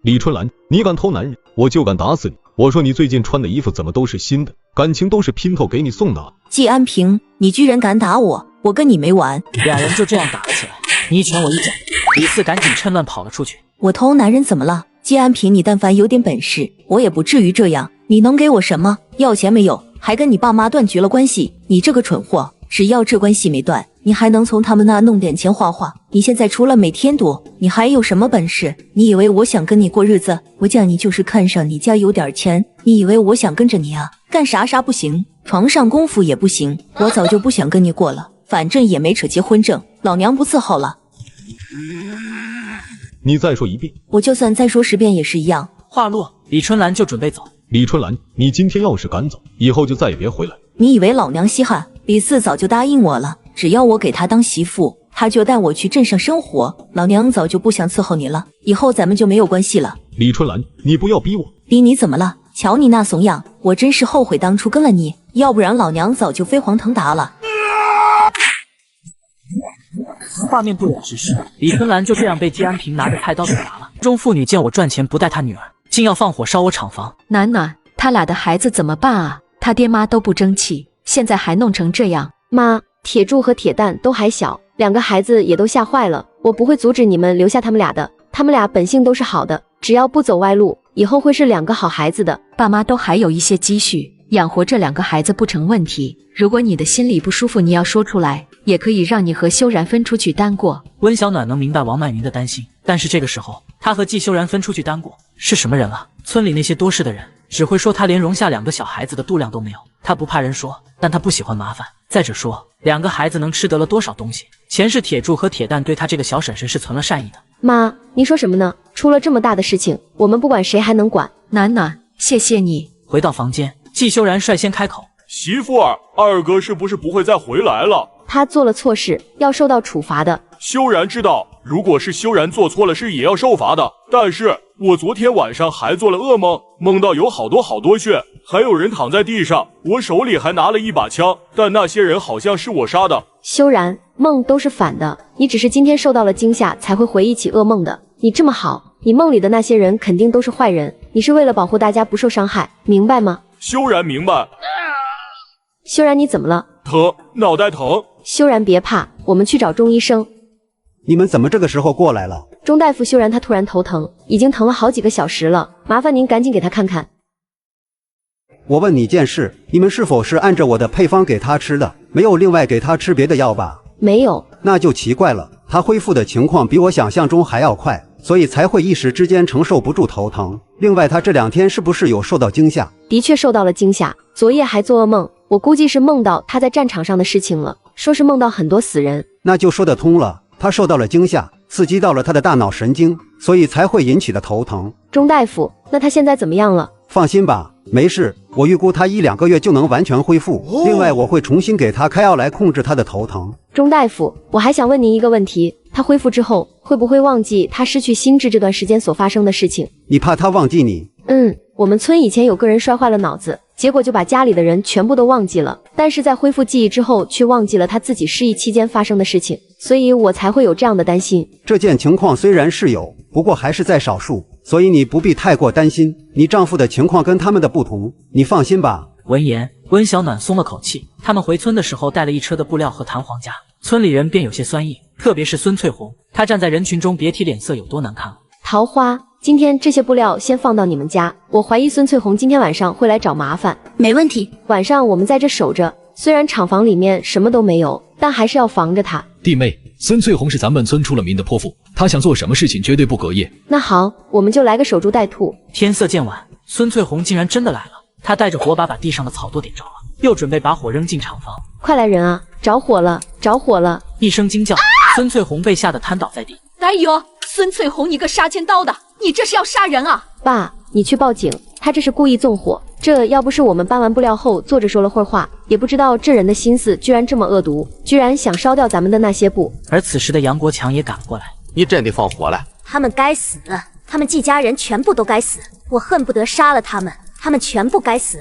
李春兰，你敢偷男人，我就敢打死你！我说你最近穿的衣服怎么都是新的，感情都是姘头给你送的。季安平，你居然敢打我，我跟你没完！两人就这样打了起来，你一拳我一脚。李四赶紧趁乱跑了出去。我偷男人怎么了？季安平，你但凡有点本事，我也不至于这样。你能给我什么？要钱没有，还跟你爸妈断绝了关系。你这个蠢货，只要这关系没断，你还能从他们那弄点钱花花。你现在除了每天赌，你还有什么本事？你以为我想跟你过日子？我叫你就是看上你家有点钱。你以为我想跟着你啊？干啥啥不行，床上功夫也不行。我早就不想跟你过了，反正也没扯结婚证，老娘不伺候了。你再说一遍。我就算再说10遍也是一样。话落，李春兰就准备走。李春兰，你今天要是敢走，以后就再也别回来。你以为老娘稀罕？李四早就答应我了，只要我给他当媳妇，他就带我去镇上生活。老娘早就不想伺候你了，以后咱们就没有关系了。李春兰，你不要逼我。逼你怎么了？瞧你那怂样，我真是后悔当初跟了你，要不然老娘早就飞黄腾达了。画面不忍直视，李春兰就这样被季安平拿着菜刀给打了。中妇女见我赚钱不带她女儿，竟要放火烧我厂房。暖暖，他俩的孩子怎么办啊？他爹妈都不争气，现在还弄成这样。妈，铁柱和铁蛋都还小，2个孩子也都吓坏了。我不会阻止你们留下他们俩的，他们俩本性都是好的，只要不走歪路，以后会是2个好孩子的。爸妈都还有一些积蓄，养活这2个孩子不成问题。如果你的心里不舒服，你要说出来，也可以让你和修然分出去单过。温小暖能明白王曼云的担心，但是这个时候，他和季修然分出去单过，是什么人啊？村里那些多事的人，只会说他连容下2个小孩子的度量都没有。他不怕人说，但他不喜欢麻烦。再者说，2个孩子能吃得了多少东西？前世铁柱和铁蛋对他这个小婶婶是存了善意的。妈，你说什么呢？出了这么大的事情，我们不管谁还能管？暖暖，谢谢你。回到房间，季修然率先开口：媳妇儿，二哥是不是不会再回来了？他做了错事，要受到处罚的。修然知道，如果是修然做错了事，也要受罚的。但是我昨天晚上还做了噩梦，梦到有好多血，还有人躺在地上，我手里还拿了一把枪，但那些人好像是我杀的。修然，梦都是反的，你只是今天受到了惊吓才会回忆起噩梦的。你这么好，你梦里的那些人肯定都是坏人，你是为了保护大家不受伤害，明白吗？修然明白。修然，你怎么了？疼，脑袋疼。修然别怕，我们去找钟医生。你们怎么这个时候过来了？钟大夫，修然他突然头疼，已经疼了好几个小时了，麻烦您赶紧给他看看。我问你件事，你们是否是按照我的配方给他吃的，没有另外给他吃别的药吧？没有。那就奇怪了，他恢复的情况比我想象中还要快，所以才会一时之间承受不住头疼。另外，他这2天是不是有受到惊吓？的确受到了惊吓，昨夜还做噩梦，我估计是梦到他在战场上的事情了，说是梦到很多死人。那就说得通了，他受到了惊吓，刺激到了他的大脑神经，所以才会引起的头疼。钟大夫，那他现在怎么样了？放心吧，没事，我预估他1-2个月就能完全恢复。另外，我会重新给他开药来控制他的头疼。钟大夫，我还想问您一个问题，他恢复之后会不会忘记他失去心智这段时间所发生的事情？你怕他忘记你？我们村以前有个人摔坏了脑子，结果就把家里的人全部都忘记了，但是在恢复记忆之后，却忘记了他自己失忆期间发生的事情，所以我才会有这样的担心。这件情况虽然是有，不过还是在少数，所以你不必太过担心。你丈夫的情况跟他们的不同，你放心吧。闻言，温小暖松了口气。他们回村的时候带了一车的布料和弹簧夹，村里人便有些酸意，特别是孙翠红，她站在人群中，别提脸色有多难看了。桃花，今天这些布料先放到你们家，我怀疑孙翠红今天晚上会来找麻烦。没问题，晚上我们在这守着，虽然厂房里面什么都没有，但还是要防着她。弟妹，孙翠红是咱们村出了名的泼妇，她想做什么事情绝对不隔夜。那好，我们就来个守株待兔。天色渐晚，孙翠红竟然真的来了。她带着火把地上的草都点着了，又准备把火扔进厂房。快来人啊！着火了，着火了！一声惊叫，孙翠红被吓得瘫倒在地。哎呦，孙翠红，你个杀千刀的，你这是要杀人啊！爸，你去报警，他这是故意纵火。这要不是我们搬完布料后坐着说了会儿话，也不知道这人的心思居然这么恶毒，居然想烧掉咱们的那些布。而此时的杨国强也赶了过来。你真的放火了？他们该死，他们季家人全部都该死，我恨不得杀了他们，他们全部该死。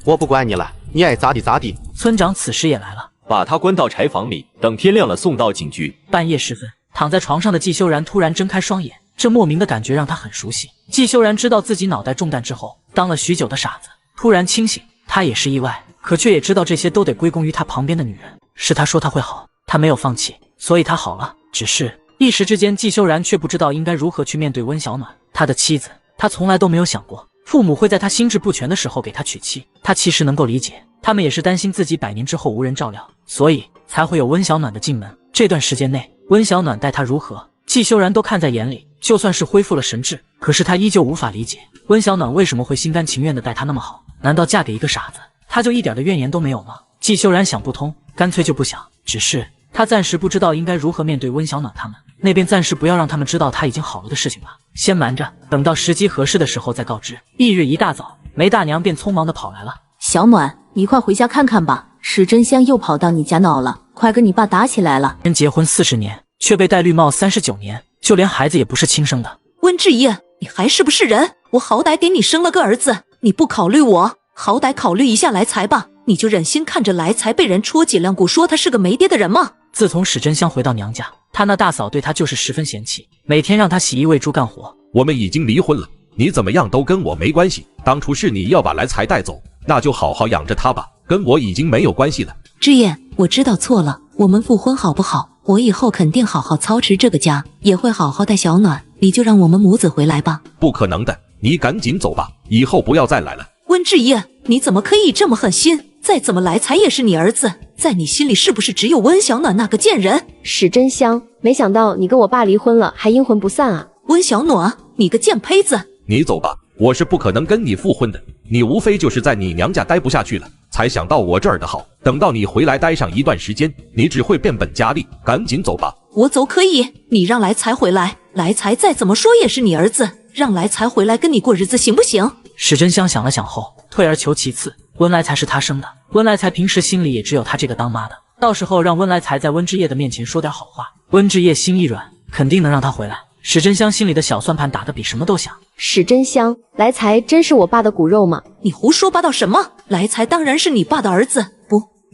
我不管你了，你爱咋地咋地。村长此时也来了，把他关到柴房里，等天亮了送到警局。半夜时分，躺在床上的季修然突然睁开双眼，这莫名的感觉让他很熟悉。季修然知道自己脑袋中弹之后，当了许久的傻子，突然清醒，他也是意外，可却也知道这些都得归功于他旁边的女人。是他说他会好，他没有放弃，所以他好了。只是一时之间，季修然却不知道应该如何去面对温小暖，他的妻子。他从来都没有想过父母会在他心智不全的时候给他娶妻。他其实能够理解，他们也是担心自己100年之后无人照料，所以才会有温小暖的进门。这段时间内，温小暖待他如何，季修然都看在眼里。就算是恢复了神智，可是他依旧无法理解温小暖为什么会心甘情愿地待他那么好。难道嫁给一个傻子，他就一点的怨言都没有吗？季修然想不通，干脆就不想。只是他暂时不知道应该如何面对温小暖他们，那便暂时不要让他们知道他已经好了的事情吧，先瞒着，等到时机合适的时候再告知。翌日一大早，梅大娘便匆忙地跑来了。小暖，你快回家看看吧，史真香又跑到你家闹了，快跟你爸打起来了。人结婚40年，却被戴绿帽39年，就连孩子也不是亲生的。温志业，你还是不是人？我好歹给你生了个儿子，你不考虑我，好歹考虑一下来财吧。你就忍心看着来财被人戳脊梁骨，说他是个没爹的人吗？自从史真香回到娘家，她那大嫂对她就是十分嫌弃，每天让她洗衣喂猪干活。我们已经离婚了，你怎么样都跟我没关系。当初是你要把来财带走，那就好好养着他吧，跟我已经没有关系了。志燕，我知道错了，我们复婚好不好？我以后肯定好好操持这个家，也会好好带小暖，你就让我们母子回来吧。不可能的，你赶紧走吧，以后不要再来了。温志业，你怎么可以这么狠心？再怎么来财也是你儿子，在你心里是不是只有温小暖那个贱人？史真香，没想到你跟我爸离婚了还阴魂不散啊！温小暖，你个贱胚子！你走吧，我是不可能跟你复婚的，你无非就是在你娘家待不下去了，才想到我这儿的好。等到你回来待上一段时间，你只会变本加厉，赶紧走吧。我走可以，你让来财回来，来财再怎么说也是你儿子，让来财回来跟你过日子行不行？史真香想了想后，退而求其次，温来财是他生的，温来财平时心里也只有他这个当妈的，到时候让温来财在温之夜的面前说点好话，温之夜心一软，肯定能让他回来。史真香心里的小算盘打得比什么都响。史真香，来财真是我爸的骨肉吗？你胡说八道什么？来财当然是你爸的儿子，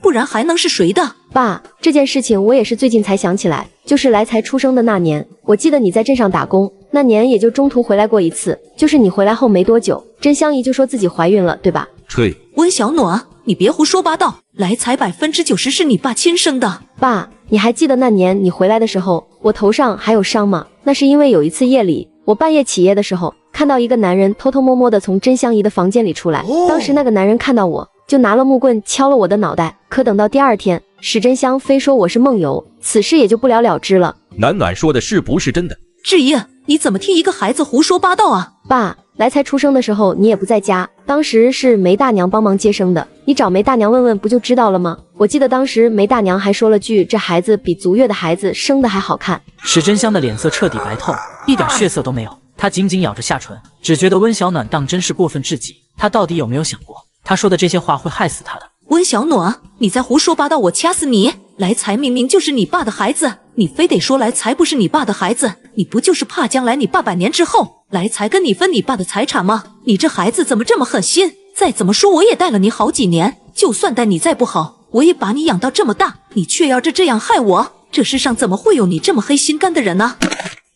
不然还能是谁的？爸，这件事情我也是最近才想起来，就是来财出生的那年，我记得你在镇上打工，那年也就中途回来过一次，就是你回来后没多久，甄香姨就说自己怀孕了，对吧？吹！温小暖，你别胡说八道，来财90%是你爸亲生的。爸，你还记得那年你回来的时候，我头上还有伤吗？那是因为有一次夜里，我半夜起夜的时候，看到一个男人偷偷摸摸的从甄香姨的房间里出来，当时那个男人看到我，就拿了木棍敲了我的脑袋，可等到第二天，史真香非说我是梦游，此事也就不了了之了。暖暖说的是不是真的？志业，你怎么听一个孩子胡说八道啊？爸，来财出生的时候你也不在家，当时是梅大娘帮忙接生的，你找梅大娘问问不就知道了吗？我记得当时梅大娘还说了句，这孩子比足月的孩子生的还好看。史真香的脸色彻底白透，一点血色都没有，她紧紧咬着下唇，只觉得温小暖当真是过分至极。她到底有没有想过，他说的这些话会害死他的？温小暖，你再胡说八道，我掐死你！来财明明就是你爸的孩子，你非得说来财不是你爸的孩子，你不就是怕将来你爸100年之后，来财跟你分你爸的财产吗？你这孩子怎么这么狠心？再怎么说我也带了你好几年，就算待你再不好，我也把你养到这么大，你却要这样害我！这世上怎么会有你这么黑心肝的人呢？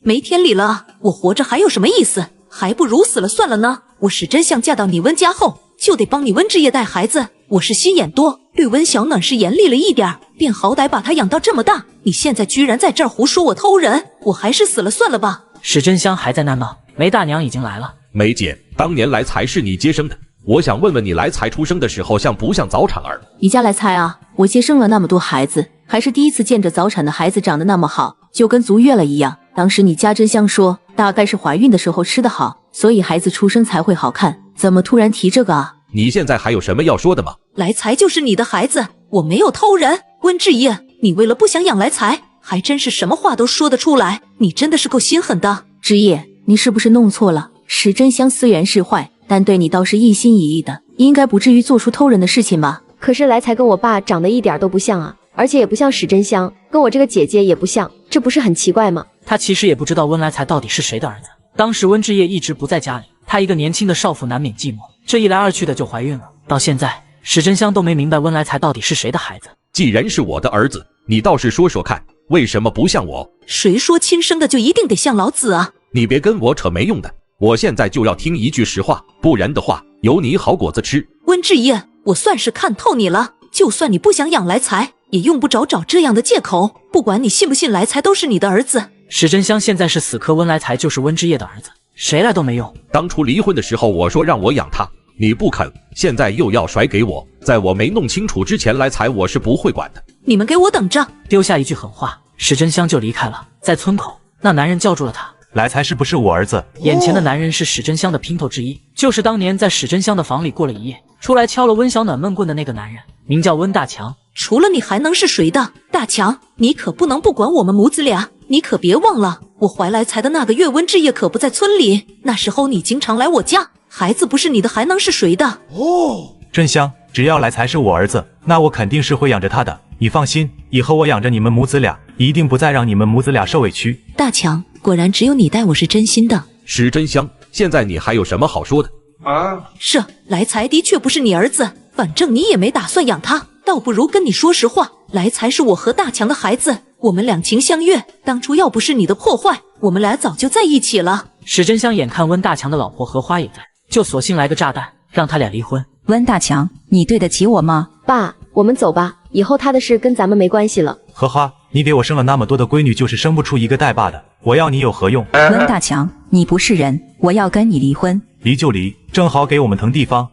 没天理了，我活着还有什么意思？还不如死了算了呢。我史真相嫁到你温家后，就得帮你温志业带孩子。我是心眼多，对温小暖是严厉了一点，便好歹把他养到这么大。你现在居然在这儿胡说我偷人，我还是死了算了吧。史真香还在那闹，梅大娘已经来了。梅姐，当年来财是你接生的，我想问问你，来财出生的时候像不像早产儿？你家来财啊，我接生了那么多孩子，还是第一次见着早产的孩子长得那么好，就跟足月了一样。当时你家真香说，大概是怀孕的时候吃得好，所以孩子出生才会好看。怎么突然提这个啊？你现在还有什么要说的吗？来财就是你的孩子，我没有偷人。温志业，你为了不想养来财，还真是什么话都说得出来，你真的是够心狠的。志业，你是不是弄错了？史真香虽然是坏，但对你倒是一心一意的，应该不至于做出偷人的事情吧？可是来财跟我爸长得一点都不像啊，而且也不像史真香，跟我这个姐姐也不像，这不是很奇怪吗？他其实也不知道温来财到底是谁的儿子。当时温志业一直不在家里，他一个年轻的少妇难免寂寞，这一来二去的就怀孕了。到现在，史真香都没明白温来财到底是谁的孩子。既然是我的儿子，你倒是说说看，为什么不像我？谁说亲生的就一定得像老子啊？你别跟我扯没用的，我现在就要听一句实话，不然的话，有你好果子吃。温志业，我算是看透你了，就算你不想养来财，也用不着找这样的借口。不管你信不信来财都是你的儿子。史真香现在是死磕温来财就是温之业的儿子，谁来都没用。当初离婚的时候我说让我养他，你不肯，现在又要甩给我，在我没弄清楚之前来财我是不会管的。你们给我等着！丢下一句狠话，史真香就离开了。在村口，那男人叫住了他。来财是不是我儿子？眼前的男人是史真香的姘头之一，就是当年在史真香的房里过了一夜，出来敲了温小暖闷棍的那个男人，名叫温大强。除了你还能是谁的？大强，你可不能不管我们母子俩，你可别忘了，我怀来财的那个月温志业可不在村里，那时候你经常来我家，孩子不是你的还能是谁的？哦，真香，只要来财是我儿子，那我肯定是会养着他的，你放心，以后我养着你们母子俩，一定不再让你们母子俩受委屈。大强，果然只有你待我是真心的。史真香，现在你还有什么好说的啊？是，来财的确不是你儿子，反正你也没打算养他，倒不如跟你说实话，来财是我和大强的孩子，我们两情相悦，当初要不是你的破坏，我们俩早就在一起了。史真香眼看温大强的老婆荷花也在，就索性来个炸弹，让他俩离婚。温大强，你对得起我吗？爸，我们走吧，以后他的事跟咱们没关系了。荷花，你给我生了那么多的闺女，就是生不出一个带把的，我要你有何用？温大强，你不是人，我要跟你离婚。离就离，正好给我们腾地方。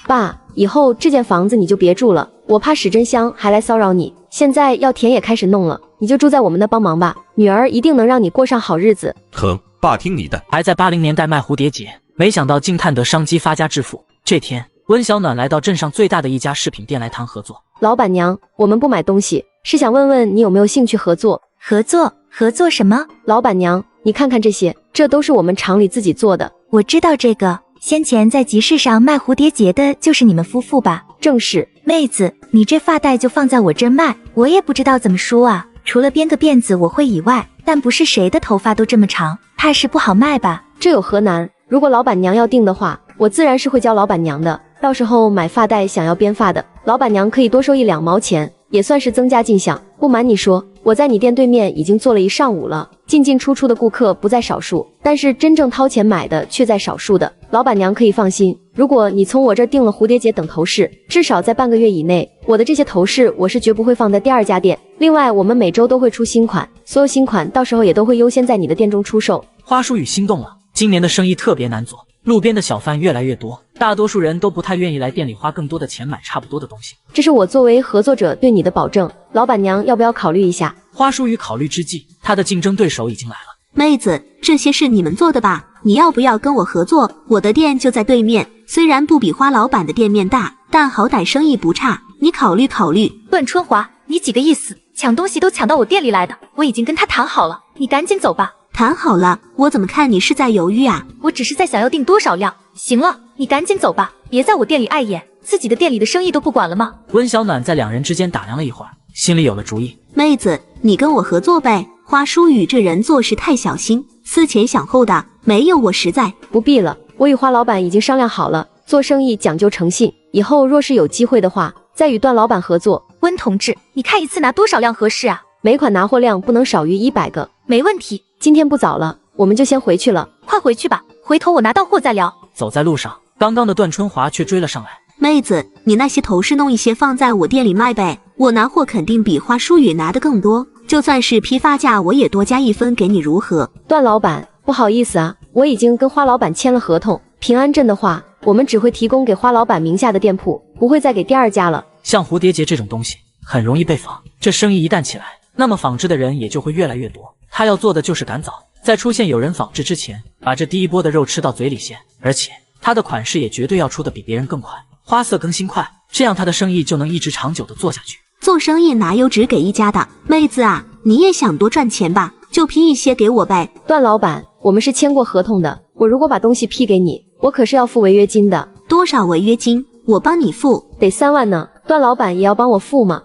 爸，以后这间房子你就别住了，我怕史真香还来骚扰你。现在要田也开始弄了，你就住在我们那帮忙吧，女儿一定能让你过上好日子。哼，爸听你的。还在80年代卖蝴蝶结，没想到竟探得商机发家致富。这天，温小暖来到镇上最大的一家饰品店来谈合作。老板娘，我们不买东西，是想问问你有没有兴趣合作？合作什么？老板娘，你看看这些，这都是我们厂里自己做的。我知道这个，先前在集市上卖蝴蝶结的就是你们夫妇吧？正是。妹子，你这发带就放在我这卖，我也不知道怎么说啊，除了编个辫子我会以外，但不是谁的头发都这么长，怕是不好卖吧？这有何难？如果老板娘要定的话，我自然是会教老板娘的。到时候买发带想要编发的，老板娘可以多收1-2毛钱，也算是增加进项。不瞒你说，我在你店对面已经坐了一上午了，进进出出的顾客不在少数，但是真正掏钱买的却在少数的。老板娘可以放心，如果你从我这儿订了蝴蝶结等头饰，至少在半个月以内，我的这些头饰我是绝不会放在第二家店。另外，我们每周都会出新款，所有新款到时候也都会优先在你的店中出售。花书雨心动了，今年的生意特别难做，路边的小贩越来越多，大多数人都不太愿意来店里花更多的钱买差不多的东西。这是我作为合作者对你的保证，老板娘要不要考虑一下？花书雨考虑之际，他的竞争对手已经来了。妹子，这些是你们做的吧？你要不要跟我合作？我的店就在对面，虽然不比花老板的店面大，但好歹生意不差，你考虑考虑。段春华，你几个意思？抢东西都抢到我店里来的，我已经跟他谈好了，你赶紧走吧。谈好了？我怎么看你是在犹豫啊？我只是在想要订多少量。行了，你赶紧走吧，别在我店里碍眼，自己的店里的生意都不管了吗？温小暖在两人之间打量了一会儿，心里有了主意。妹子，你跟我合作呗。花书雨这人做事太小心，思前想后的，没有我实在。不必了，我与花老板已经商量好了，做生意讲究诚信，以后若是有机会的话，再与段老板合作。温同志，你看一次拿多少辆合适啊？每款拿货量不能少于100个。没问题。今天不早了，我们就先回去了。快回去吧，回头我拿到货再聊。走在路上，刚刚的段春华却追了上来。妹子，你那些头饰弄一些放在我店里卖呗，我拿货肯定比花书雨拿的更多，就算是批发价我也多加1分给你如何？段老板，不好意思啊，我已经跟花老板签了合同，平安镇的话，我们只会提供给花老板名下的店铺，不会再给第二家了。像蝴蝶结这种东西很容易被仿，这生意一旦起来，那么仿制的人也就会越来越多。他要做的就是赶早，在出现有人仿制之前，把这第一波的肉吃到嘴里先，而且他的款式也绝对要出的比别人更快，花色更新快，这样他的生意就能一直长久的做下去。做生意哪有只给一家的？妹子啊，你也想多赚钱吧，就批一些给我呗。段老板，我们是签过合同的，我如果把东西批给你，我可是要付违约金的。多少违约金？我帮你付。得3万呢，段老板也要帮我付吗？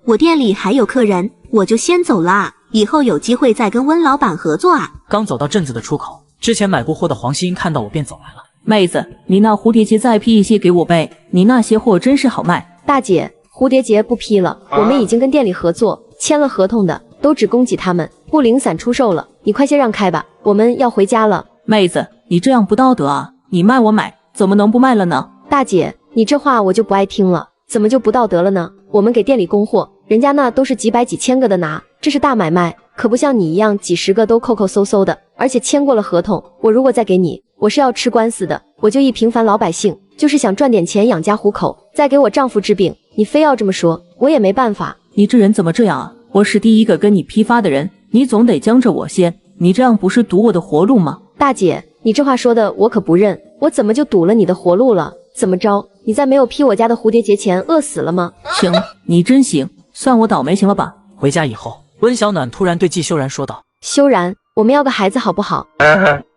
我店里还有客人，我就先走啦，以后有机会再跟温老板合作啊。刚走到镇子的出口，之前买过货的黄希英看到我便走来了。妹子，你那蝴蝶结再批一些给我呗，你那些货真是好卖。大姐，蝴蝶结不批了，我们已经跟店里合作，签了合同的都只供给他们，不零散出售了，你快些让开吧，我们要回家了。妹子，你这样不道德啊，你卖我买，怎么能不卖了呢？大姐，你这话我就不爱听了，怎么就不道德了呢？我们给店里供货，人家那都是几百几千个的拿，这是大买卖，可不像你一样几十个都抠抠搜搜的，而且签过了合同，我如果再给你，我是要吃官司的。我就一平凡老百姓，就是想赚点钱养家糊口，再给我丈夫治病，你非要这么说，我也没办法。你这人怎么这样啊？我是第一个跟你批发的人，你总得将着我先，你这样不是堵我的活路吗？大姐，你这话说的我可不认，我怎么就堵了你的活路了？怎么着？你在没有批我家的蝴蝶结前饿死了吗？行，你真行，算我倒霉行了吧？回家以后，温小暖突然对季修然说道：修然，我们要个孩子好不好？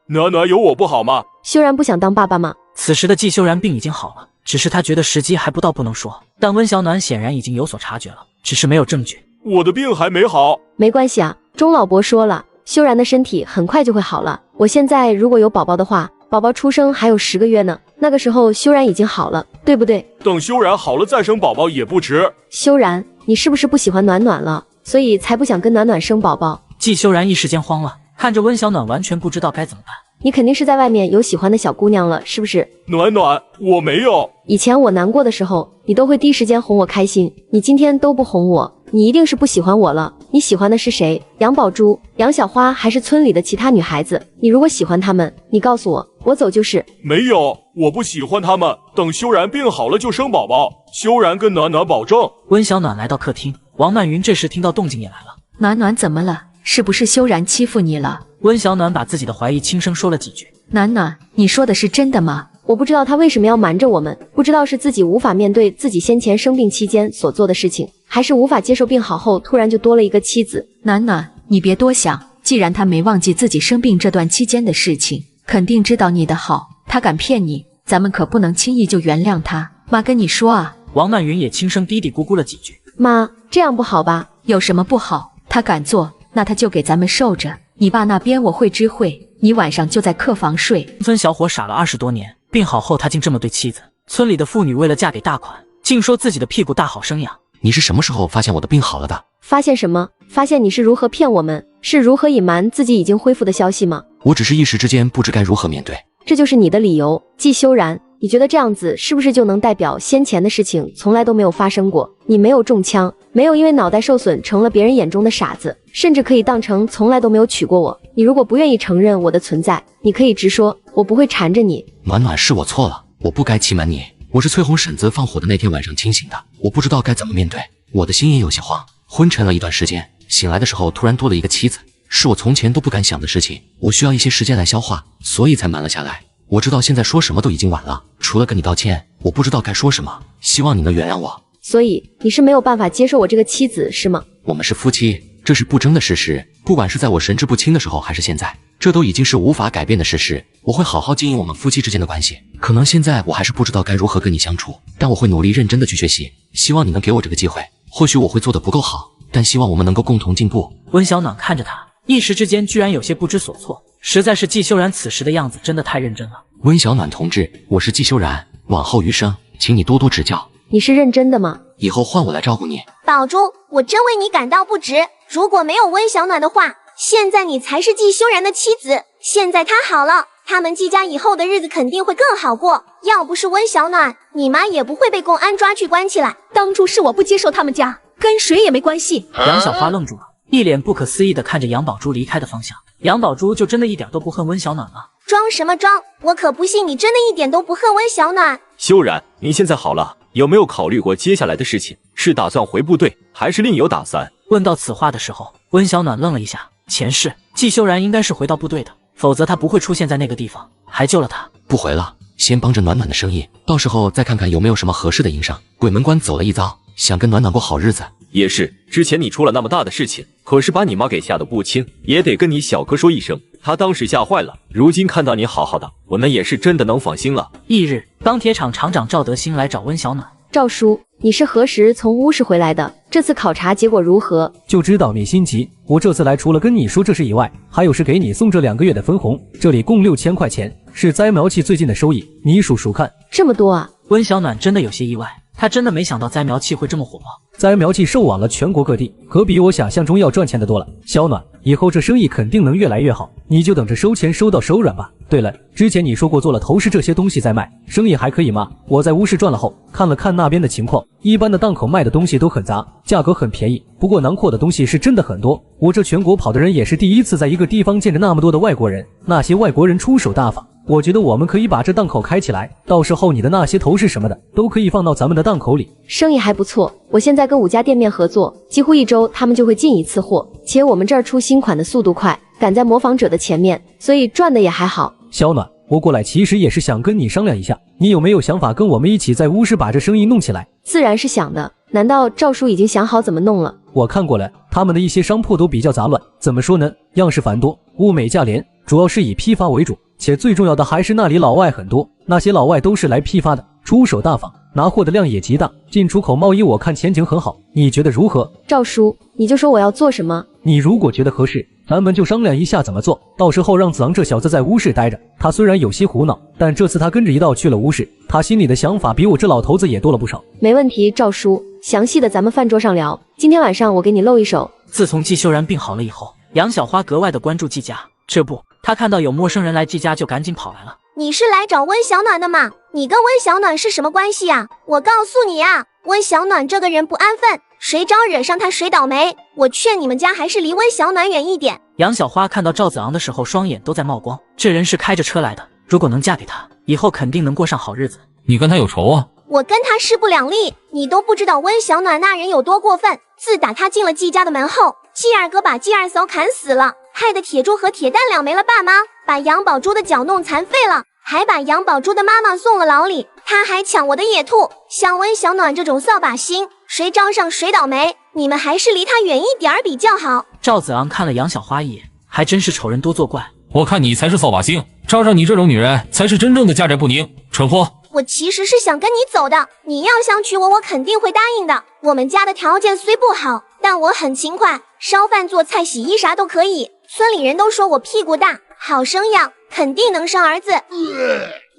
暖暖有我不好吗？修然不想当爸爸吗？此时的季修然病已经好了，只是他觉得时机还不到不能说，但温小暖显然已经有所察觉了，只是没有证据。我的病还没好。没关系啊，钟老伯说了，修然的身体很快就会好了。我现在如果有宝宝的话，宝宝出生还有10个月呢，那个时候修然已经好了，对不对？等修然好了再生宝宝也不迟。修然，你是不是不喜欢暖暖了，所以才不想跟暖暖生宝宝？季修然一时间慌了，看着温小暖完全不知道该怎么办。你肯定是在外面有喜欢的小姑娘了，是不是？暖暖，我没有。以前我难过的时候，你都会第一时间哄我开心，你今天都不哄我，你一定是不喜欢我了。你喜欢的是谁？杨宝珠、杨小花，还是村里的其他女孩子？你如果喜欢她们，你告诉我，我走就是。没有，我不喜欢她们。等修然病好了就生宝宝，修然跟暖暖保证。温小暖来到客厅，王曼云这时听到动静也来了。暖暖怎么了？是不是修然欺负你了？温小暖把自己的怀疑轻声说了几句。暖暖，你说的是真的吗？我不知道他为什么要瞒着我们，不知道是自己无法面对自己先前生病期间所做的事情，还是无法接受病好后突然就多了一个妻子。暖暖，你别多想，既然他没忘记自己生病这段期间的事情，肯定知道你的好，他敢骗你，咱们可不能轻易就原谅他。妈跟你说啊。王曼云也轻声嘀嘀咕咕了几句。妈，这样不好吧？有什么不好？他敢做，那他就给咱们受着。你爸那边我会知会，你晚上就在客房睡。村小伙傻了20多年，病好后他竟这么对妻子。村里的妇女为了嫁给大款，竟说自己的屁股大好生养。你是什么时候发现我的病好了的？发现什么？发现你是如何骗我们，是如何隐瞒自己已经恢复的消息吗？我只是一时之间不知该如何面对。这就是你的理由，季修然。你觉得这样子是不是就能代表先前的事情从来都没有发生过？你没有中枪，没有因为脑袋受损成了别人眼中的傻子，甚至可以当成从来都没有娶过我。你如果不愿意承认我的存在，你可以直说，我不会缠着你。暖暖，是我错了，我不该欺瞒你。我是翠红婶子放火的那天晚上清醒的，我不知道该怎么面对，我的心也有些慌，昏沉了一段时间，醒来的时候突然多了一个妻子，是我从前都不敢想的事情，我需要一些时间来消化，所以才瞒了下来。我知道现在说什么都已经晚了，除了跟你道歉，我不知道该说什么，希望你能原谅我。所以你是没有办法接受我这个妻子是吗？我们是夫妻，这是不争的事实，不管是在我神志不清的时候还是现在，这都已经是无法改变的事实。我会好好经营我们夫妻之间的关系，可能现在我还是不知道该如何跟你相处，但我会努力认真的去学习，希望你能给我这个机会。或许我会做得不够好，但希望我们能够共同进步。温小暖看着他，一时之间居然有些不知所措，实在是季修然此时的样子真的太认真了。温小暖同志，我是季修然，往后余生请你多多指教。你是认真的吗？以后换我来照顾你。宝珠，我真为你感到不值。如果没有温小暖的话，现在你才是季修然的妻子。现在他好了，他们季家以后的日子肯定会更好过。要不是温小暖，你妈也不会被公安抓去关起来。当初是我不接受他们家，跟谁也没关系。杨小花愣住了，一脸不可思议地看着杨宝珠离开的方向。杨宝珠就真的一点都不恨温小暖了？装什么装？我可不信你真的一点都不恨温小暖。修然，你现在好了，有没有考虑过接下来的事情？是打算回部队，还是另有打算？问到此话的时候，温小暖愣了一下。前世季修然应该是回到部队的，否则他不会出现在那个地方，还救了他。不回了，先帮着暖暖的生意，到时候再看看有没有什么合适的营生。鬼门关走了一遭，想跟暖暖过好日子。也是，之前你出了那么大的事情，可是把你妈给吓得不轻，也得跟你小哥说一声，他当时吓坏了。如今看到你好好的，我们也是真的能放心了。翌日，钢铁厂厂长赵德兴来找温小暖。赵叔，你是何时从乌市回来的？这次考察结果如何？就知道你心急。我这次来除了跟你说这事以外，还有是给你送这2个月的分红，这里共6000块钱，是栽苗器最近的收益，你数数看。这么多啊！温小暖真的有些意外，他真的没想到栽苗器会这么火爆。栽苗器售往了全国各地，可比我想象中要赚钱的多了。小暖，以后这生意肯定能越来越好，你就等着收钱收到手软吧。对了，之前你说过做了头饰这些东西再卖，生意还可以吗？我在乌市转了后，看了看那边的情况，一般的档口卖的东西都很杂，价格很便宜，不过囊括的东西是真的很多。我这全国跑的人也是第一次在一个地方见着那么多的外国人，那些外国人出手大方。我觉得我们可以把这档口开起来，到时候你的那些头饰什么的都可以放到咱们的档口里。生意还不错，我现在跟5家店面合作，几乎1周他们就会进1次货，且我们这儿出新款的速度快，赶在模仿者的前面，所以赚的也还好。小暖，我过来其实也是想跟你商量一下，你有没有想法跟我们一起在乌市把这生意弄起来？自然是想的，难道赵叔已经想好怎么弄了？我看过了，他们的一些商铺都比较杂乱，怎么说呢？样式繁多，物美价廉，主要是以批发为主，且最重要的还是那里老外很多，那些老外都是来批发的，出手大方，拿货的量也极大，进出口贸易我看前景很好，你觉得如何？赵叔，你就说我要做什么？你如果觉得合适，咱们就商量一下怎么做，到时候让子昂这小子在乌市待着，他虽然有些胡闹，但这次他跟着一道去了乌市，他心里的想法比我这老头子也多了不少。没问题，赵叔，详细的咱们饭桌上聊，今天晚上我给你露一手。自从季修然病好了以后，杨小花格外的关注季家，这不，他看到有陌生人来季家就赶紧跑来了。你是来找温小暖的吗？你跟温小暖是什么关系呀？我告诉你呀，温小暖这个人不安分，谁招惹上他谁倒霉。我劝你们家还是离温小暖远一点。杨小花看到赵子昂的时候，双眼都在冒光。这人是开着车来的，如果能嫁给他，以后肯定能过上好日子。你跟他有仇啊？我跟他势不两立，你都不知道温小暖那人有多过分。自打他进了季家的门后，季二哥把季二嫂砍死了，害得铁柱和铁蛋两没了爸妈，把杨宝珠的脚弄残废了，还把杨宝珠的妈妈送了牢里。他还抢我的野兔，像温小暖这种扫把星，谁招上谁倒霉。你们还是离他远一点比较好。赵子昂看了杨小花一眼，还真是丑人多作怪。我看你才是扫把星，招上你这种女人才是真正的家宅不宁，蠢货。我其实是想跟你走的，你要想娶我，我肯定会答应的。我们家的条件虽不好，但我很勤快，烧饭做菜洗衣啥都可以。村里人都说我屁股大，好生养，肯定能生儿子。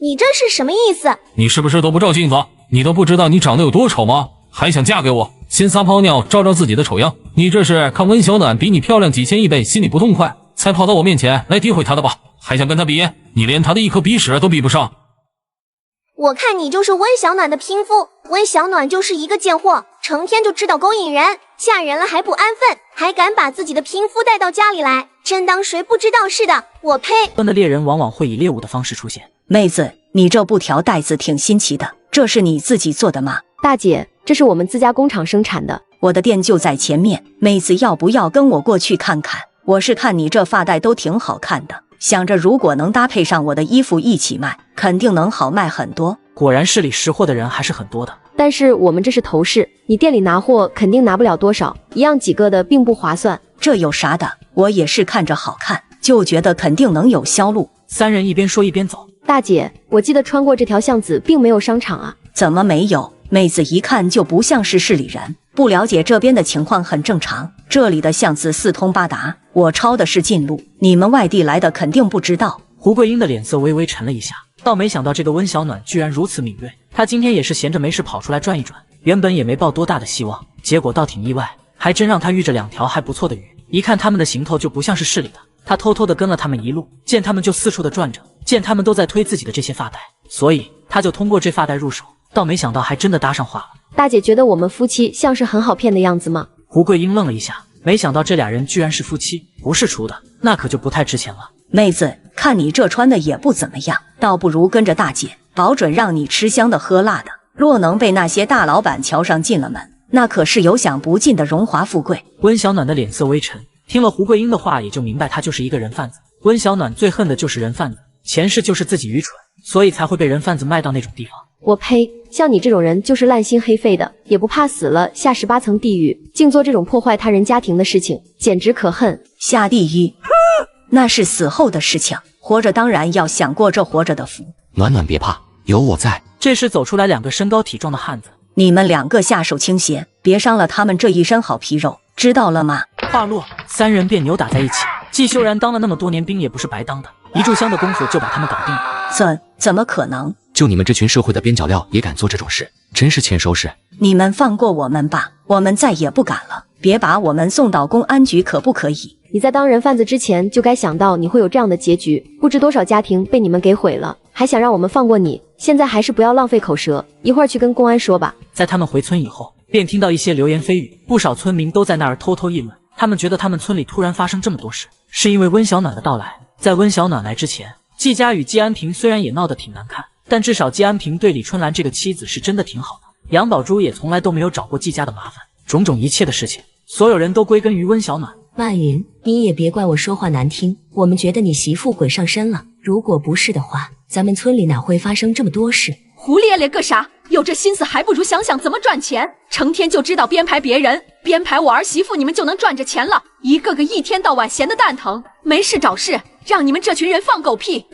你这是什么意思？你是不是都不照镜子？你都不知道你长得有多丑吗？还想嫁给我？先撒泡尿照照自己的丑样。你这是看温小暖比你漂亮几千亿倍，心里不痛快，才跑到我面前来诋毁她的吧？还想跟她比？你连她的一颗鼻屎都比不上。我看你就是温小暖的拼夫，温小暖就是一个贱货，成天就知道勾引人，嫁人了还不安分，还敢把自己的拼夫带到家里来，真当谁不知道似的。我呸！的猎人往往会以猎物的方式出现。妹子，你这布条带子挺新奇的，这是你自己做的吗？大姐，这是我们自家工厂生产的，我的店就在前面，妹子要不要跟我过去看看？我是看你这发带都挺好看的，想着如果能搭配上我的衣服一起卖，肯定能好卖很多。果然市里识货的人还是很多的，但是我们这是头饰，你店里拿货肯定拿不了多少，一样几个的并不划算。这有啥的？我也是看着好看，就觉得肯定能有销路。三人一边说一边走。大姐，我记得穿过这条巷子并没有商场啊？怎么没有？妹子一看就不像是市里人，不了解这边的情况很正常。这里的巷子四通八达，我抄的是近路，你们外地来的肯定不知道。胡桂英的脸色微微沉了一下，倒没想到这个温小暖居然如此敏锐。她今天也是闲着没事跑出来转一转，原本也没抱多大的希望，结果倒挺意外，还真让他遇着2条还不错的鱼。一看他们的行头就不像是市里的，他偷偷的跟了他们一路，见他们就四处的转着，见他们都在推自己的这些发带，所以他就通过这发带入手，倒没想到还真的搭上话了。大姐觉得我们夫妻像是很好骗的样子吗？胡桂英愣了一下，没想到这俩人居然是夫妻，不是厨的，那可就不太值钱了。妹子，看你这穿的也不怎么样，倒不如跟着大姐，保准让你吃香的喝辣的。若能被那些大老板瞧上进了门，那可是有享不尽的荣华富贵。温小暖的脸色微沉，听了胡桂英的话，也就明白他就是一个人贩子。温小暖最恨的就是人贩子，前世就是自己愚蠢，所以才会被人贩子卖到那种地方。我呸！像你这种人就是烂心黑肺的，也不怕死了下18层地狱，净做这种破坏他人家庭的事情，简直可恨！下地狱，那是死后的事情，活着当然要享过这活着的福。暖暖别怕，有我在。这时走出来2个身高体壮的汉子，你们2个下手轻些，别伤了他们这一身好皮肉，知道了吗？话落，3人便扭打在一起。季修然当了那么多年兵也不是白当的，一炷香的功夫就把他们搞定了。怎么可能？就你们这群社会的边角料也敢做这种事，真是欠收拾。你们放过我们吧，我们再也不敢了。别把我们送到公安局可不可以？你在当人贩子之前就该想到你会有这样的结局，不知多少家庭被你们给毁了，还想让我们放过你？现在还是不要浪费口舌，一会儿去跟公安说吧。在他们回村以后，便听到一些流言蜚语，不少村民都在那儿偷偷议论。他们觉得他们村里突然发生这么多事，是因为温小暖的到来。在温小暖来之前，季家与季安平虽然也闹得挺难看，但至少季安平对李春兰这个妻子是真的挺好的。杨宝珠也从来都没有找过季家的麻烦，种种一切的事情，所有人都归根于温小暖。曼云，你也别怪我说话难听，我们觉得你媳妇鬼上身了，如果不是的话，咱们村里哪会发生这么多事？胡咧咧个啥？有这心思还不如想想怎么赚钱，成天就知道编排别人，编排我儿媳妇，你们就能赚着钱了。一个个一天到晚闲得蛋疼，没事找事，让你们这群人放狗屁！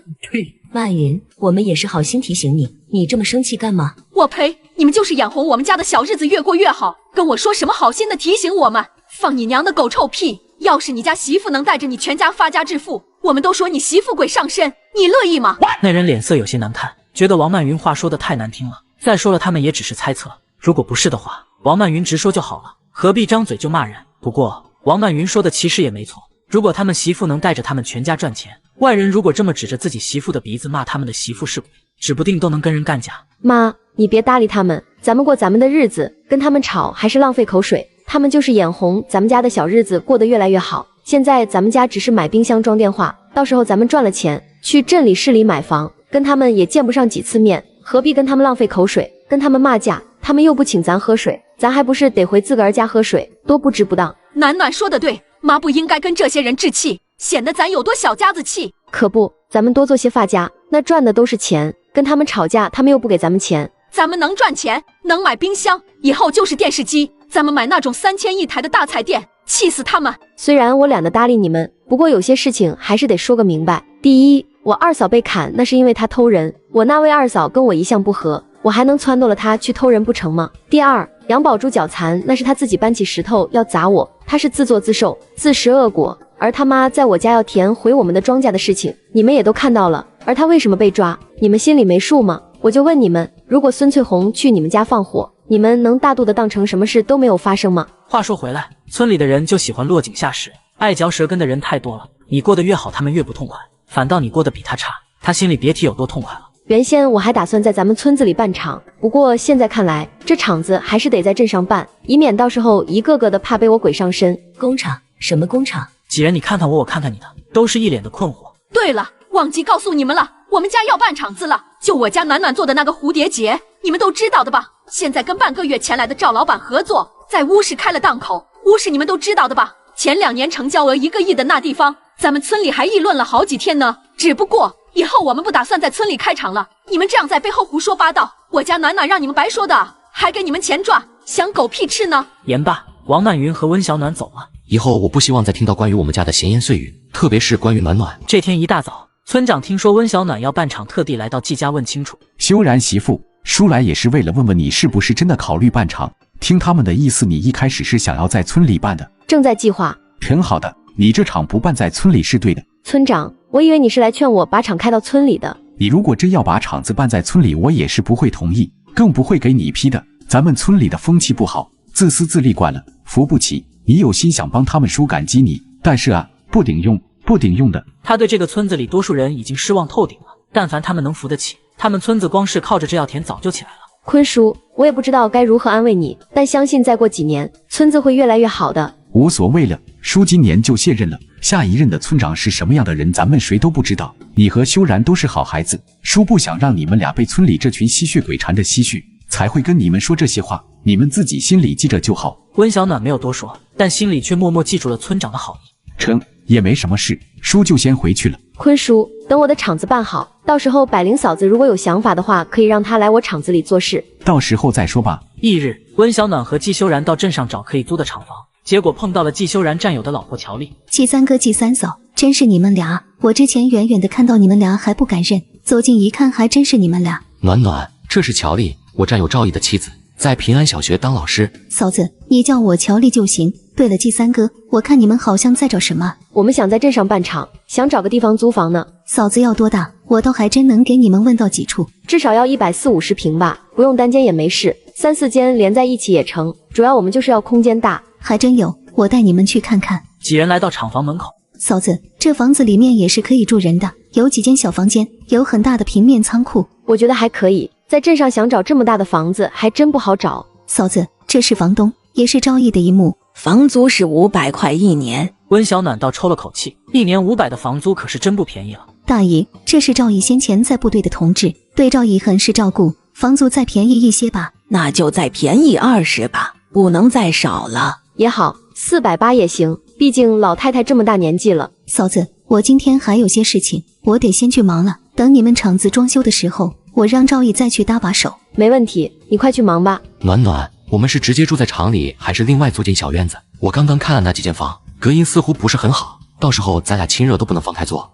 曼云，我们也是好心提醒你，你这么生气干嘛？我呸！你们就是眼红我们家的小日子越过越好，跟我说什么好心的提醒我们？放你娘的狗臭屁！要是你家媳妇能带着你全家发家致富，我们都说你媳妇鬼上身，你乐意吗？那人脸色有些难看，觉得王曼云话说的太难听了。再说了，他们也只是猜测，如果不是的话，王曼云直说就好了，何必张嘴就骂人？不过王曼云说的其实也没错，如果他们媳妇能带着他们全家赚钱，外人如果这么指着自己媳妇的鼻子骂他们的媳妇是鬼，指不定都能跟人干架。妈，你别搭理他们，咱们过咱们的日子，跟他们吵还是浪费口水。他们就是眼红咱们家的小日子过得越来越好，现在咱们家只是买冰箱装电话，到时候咱们赚了钱去镇里市里买房，跟他们也见不上几次面，何必跟他们浪费口水，跟他们骂架，他们又不请咱喝水，咱还不是得回自个儿家喝水，多不值不当。暖暖说的对，妈不应该跟这些人置气，显得咱有多小家子气。可不，咱们多做些发家，那赚的都是钱，跟他们吵架，他们又不给咱们钱。咱们能赚钱，能买冰箱，以后就是电视机，咱们买那种3000一台的大彩电，气死他们。虽然我懒得搭理你们，不过有些事情还是得说个明白。第一，我二嫂被砍，那是因为她偷人，我那位二嫂跟我一向不和，我还能撺掇了她去偷人不成吗？第二，杨宝珠脚残，那是她自己搬起石头要砸我，她是自作自受，自食恶果。而他妈在我家要填回我们的庄稼的事情，你们也都看到了，而她为什么被抓，你们心里没数吗？我就问你们，如果孙翠红去你们家放火，你们能大度的当成什么事都没有发生吗？话说回来，村里的人就喜欢落井下石，爱嚼舌根的人太多了，你过得越好，他们越不痛快，反倒你过得比他差，他心里别提有多痛快了。原先我还打算在咱们村子里办场，不过现在看来，这场子还是得在镇上办，以免到时候一个个的怕被我鬼上身。工厂？什么工厂？几人你看看我，我看看你的，都是一脸的困惑。对了，忘记告诉你们了，我们家要办场子了，就我家暖暖做的那个蝴蝶结，你们都知道的吧？现在跟半个月前来的赵老板合作，在乌市开了档口，乌市你们都知道的吧？前2年成交额1个亿的那地方，咱们村里还议论了好几天呢。只不过以后我们不打算在村里开场了，你们这样在背后胡说八道，我家暖暖让你们白说的，还给你们钱赚，想狗屁吃呢？言罢，王曼云和温小暖走了。以后我不希望再听到关于我们家的闲言碎语，特别是关于暖暖。这天一大早，村长听说温小暖要办场，特地来到季家问清楚。修然媳妇，叔来也是为了问问你是不是真的考虑办场。听他们的意思，你一开始是想要在村里办的。正在计划。挺好的，你这场不办在村里是对的。村长，我以为你是来劝我把场开到村里的。你如果真要把场子办在村里，我也是不会同意，更不会给你批的。咱们村里的风气不好，自私自利惯了，扶不起。你有心想帮他们，叔感激你，但是啊，不顶用的。他对这个村子里多数人已经失望透顶了，但凡他们能扶得起，他们村子光是靠着这药田早就起来了。坤叔，我也不知道该如何安慰你，但相信再过几年，村子会越来越好的。无所谓了，叔今年就卸任了，下一任的村长是什么样的人，咱们谁都不知道。你和修然都是好孩子，叔不想让你们俩被村里这群吸血鬼缠着唏嘘，才会跟你们说这些话，你们自己心里记着就好。温小暖没有多说，但心里却默默记住了村长的好意。成，也没什么事，叔就先回去了。坤叔，等我的厂子办好，到时候百灵嫂子如果有想法的话，可以让她来我厂子里做事。到时候再说吧。翌日，温小暖和季修然到镇上找可以租的厂房，结果碰到了季修然战友的老婆乔丽。季三哥、季三嫂，真是你们俩！我之前远远的看到你们俩还不敢认，走近一看还真是你们俩。暖暖，这是乔丽，我战友赵毅的妻子，在平安小学当老师。嫂子，你叫我乔丽就行。对了，季三哥，我看你们好像在找什么？我们想在镇上办厂，想找个地方租房呢。嫂子要多大？我倒还真能给你们问到几处，至少要140-150平吧，不用单间也没事，3、4间连在一起也成。主要我们就是要空间大。还真有，我带你们去看看。几人来到厂房门口。嫂子，这房子里面也是可以住人的，有几间小房间，有很大的平面仓库。我觉得还可以，在镇上想找这么大的房子还真不好找。嫂子，这是房东，也是赵毅的一幕。房租是500块一年。温小暖倒抽了口气，1年500的房租可是真不便宜了。大姨，这是赵毅先前在部队的同志，对赵毅很是照顾，房租再便宜一些吧。那就再便宜20吧，不能再少了。也好，480也行，毕竟老太太这么大年纪了。嫂子，我今天还有些事情，我得先去忙了。等你们厂子装修的时候，我让赵毅再去搭把手。没问题，你快去忙吧。暖暖，我们是直接住在厂里，还是另外租间小院子？我刚刚看了那几间房，隔音似乎不是很好，到时候咱俩亲热都不能放开做。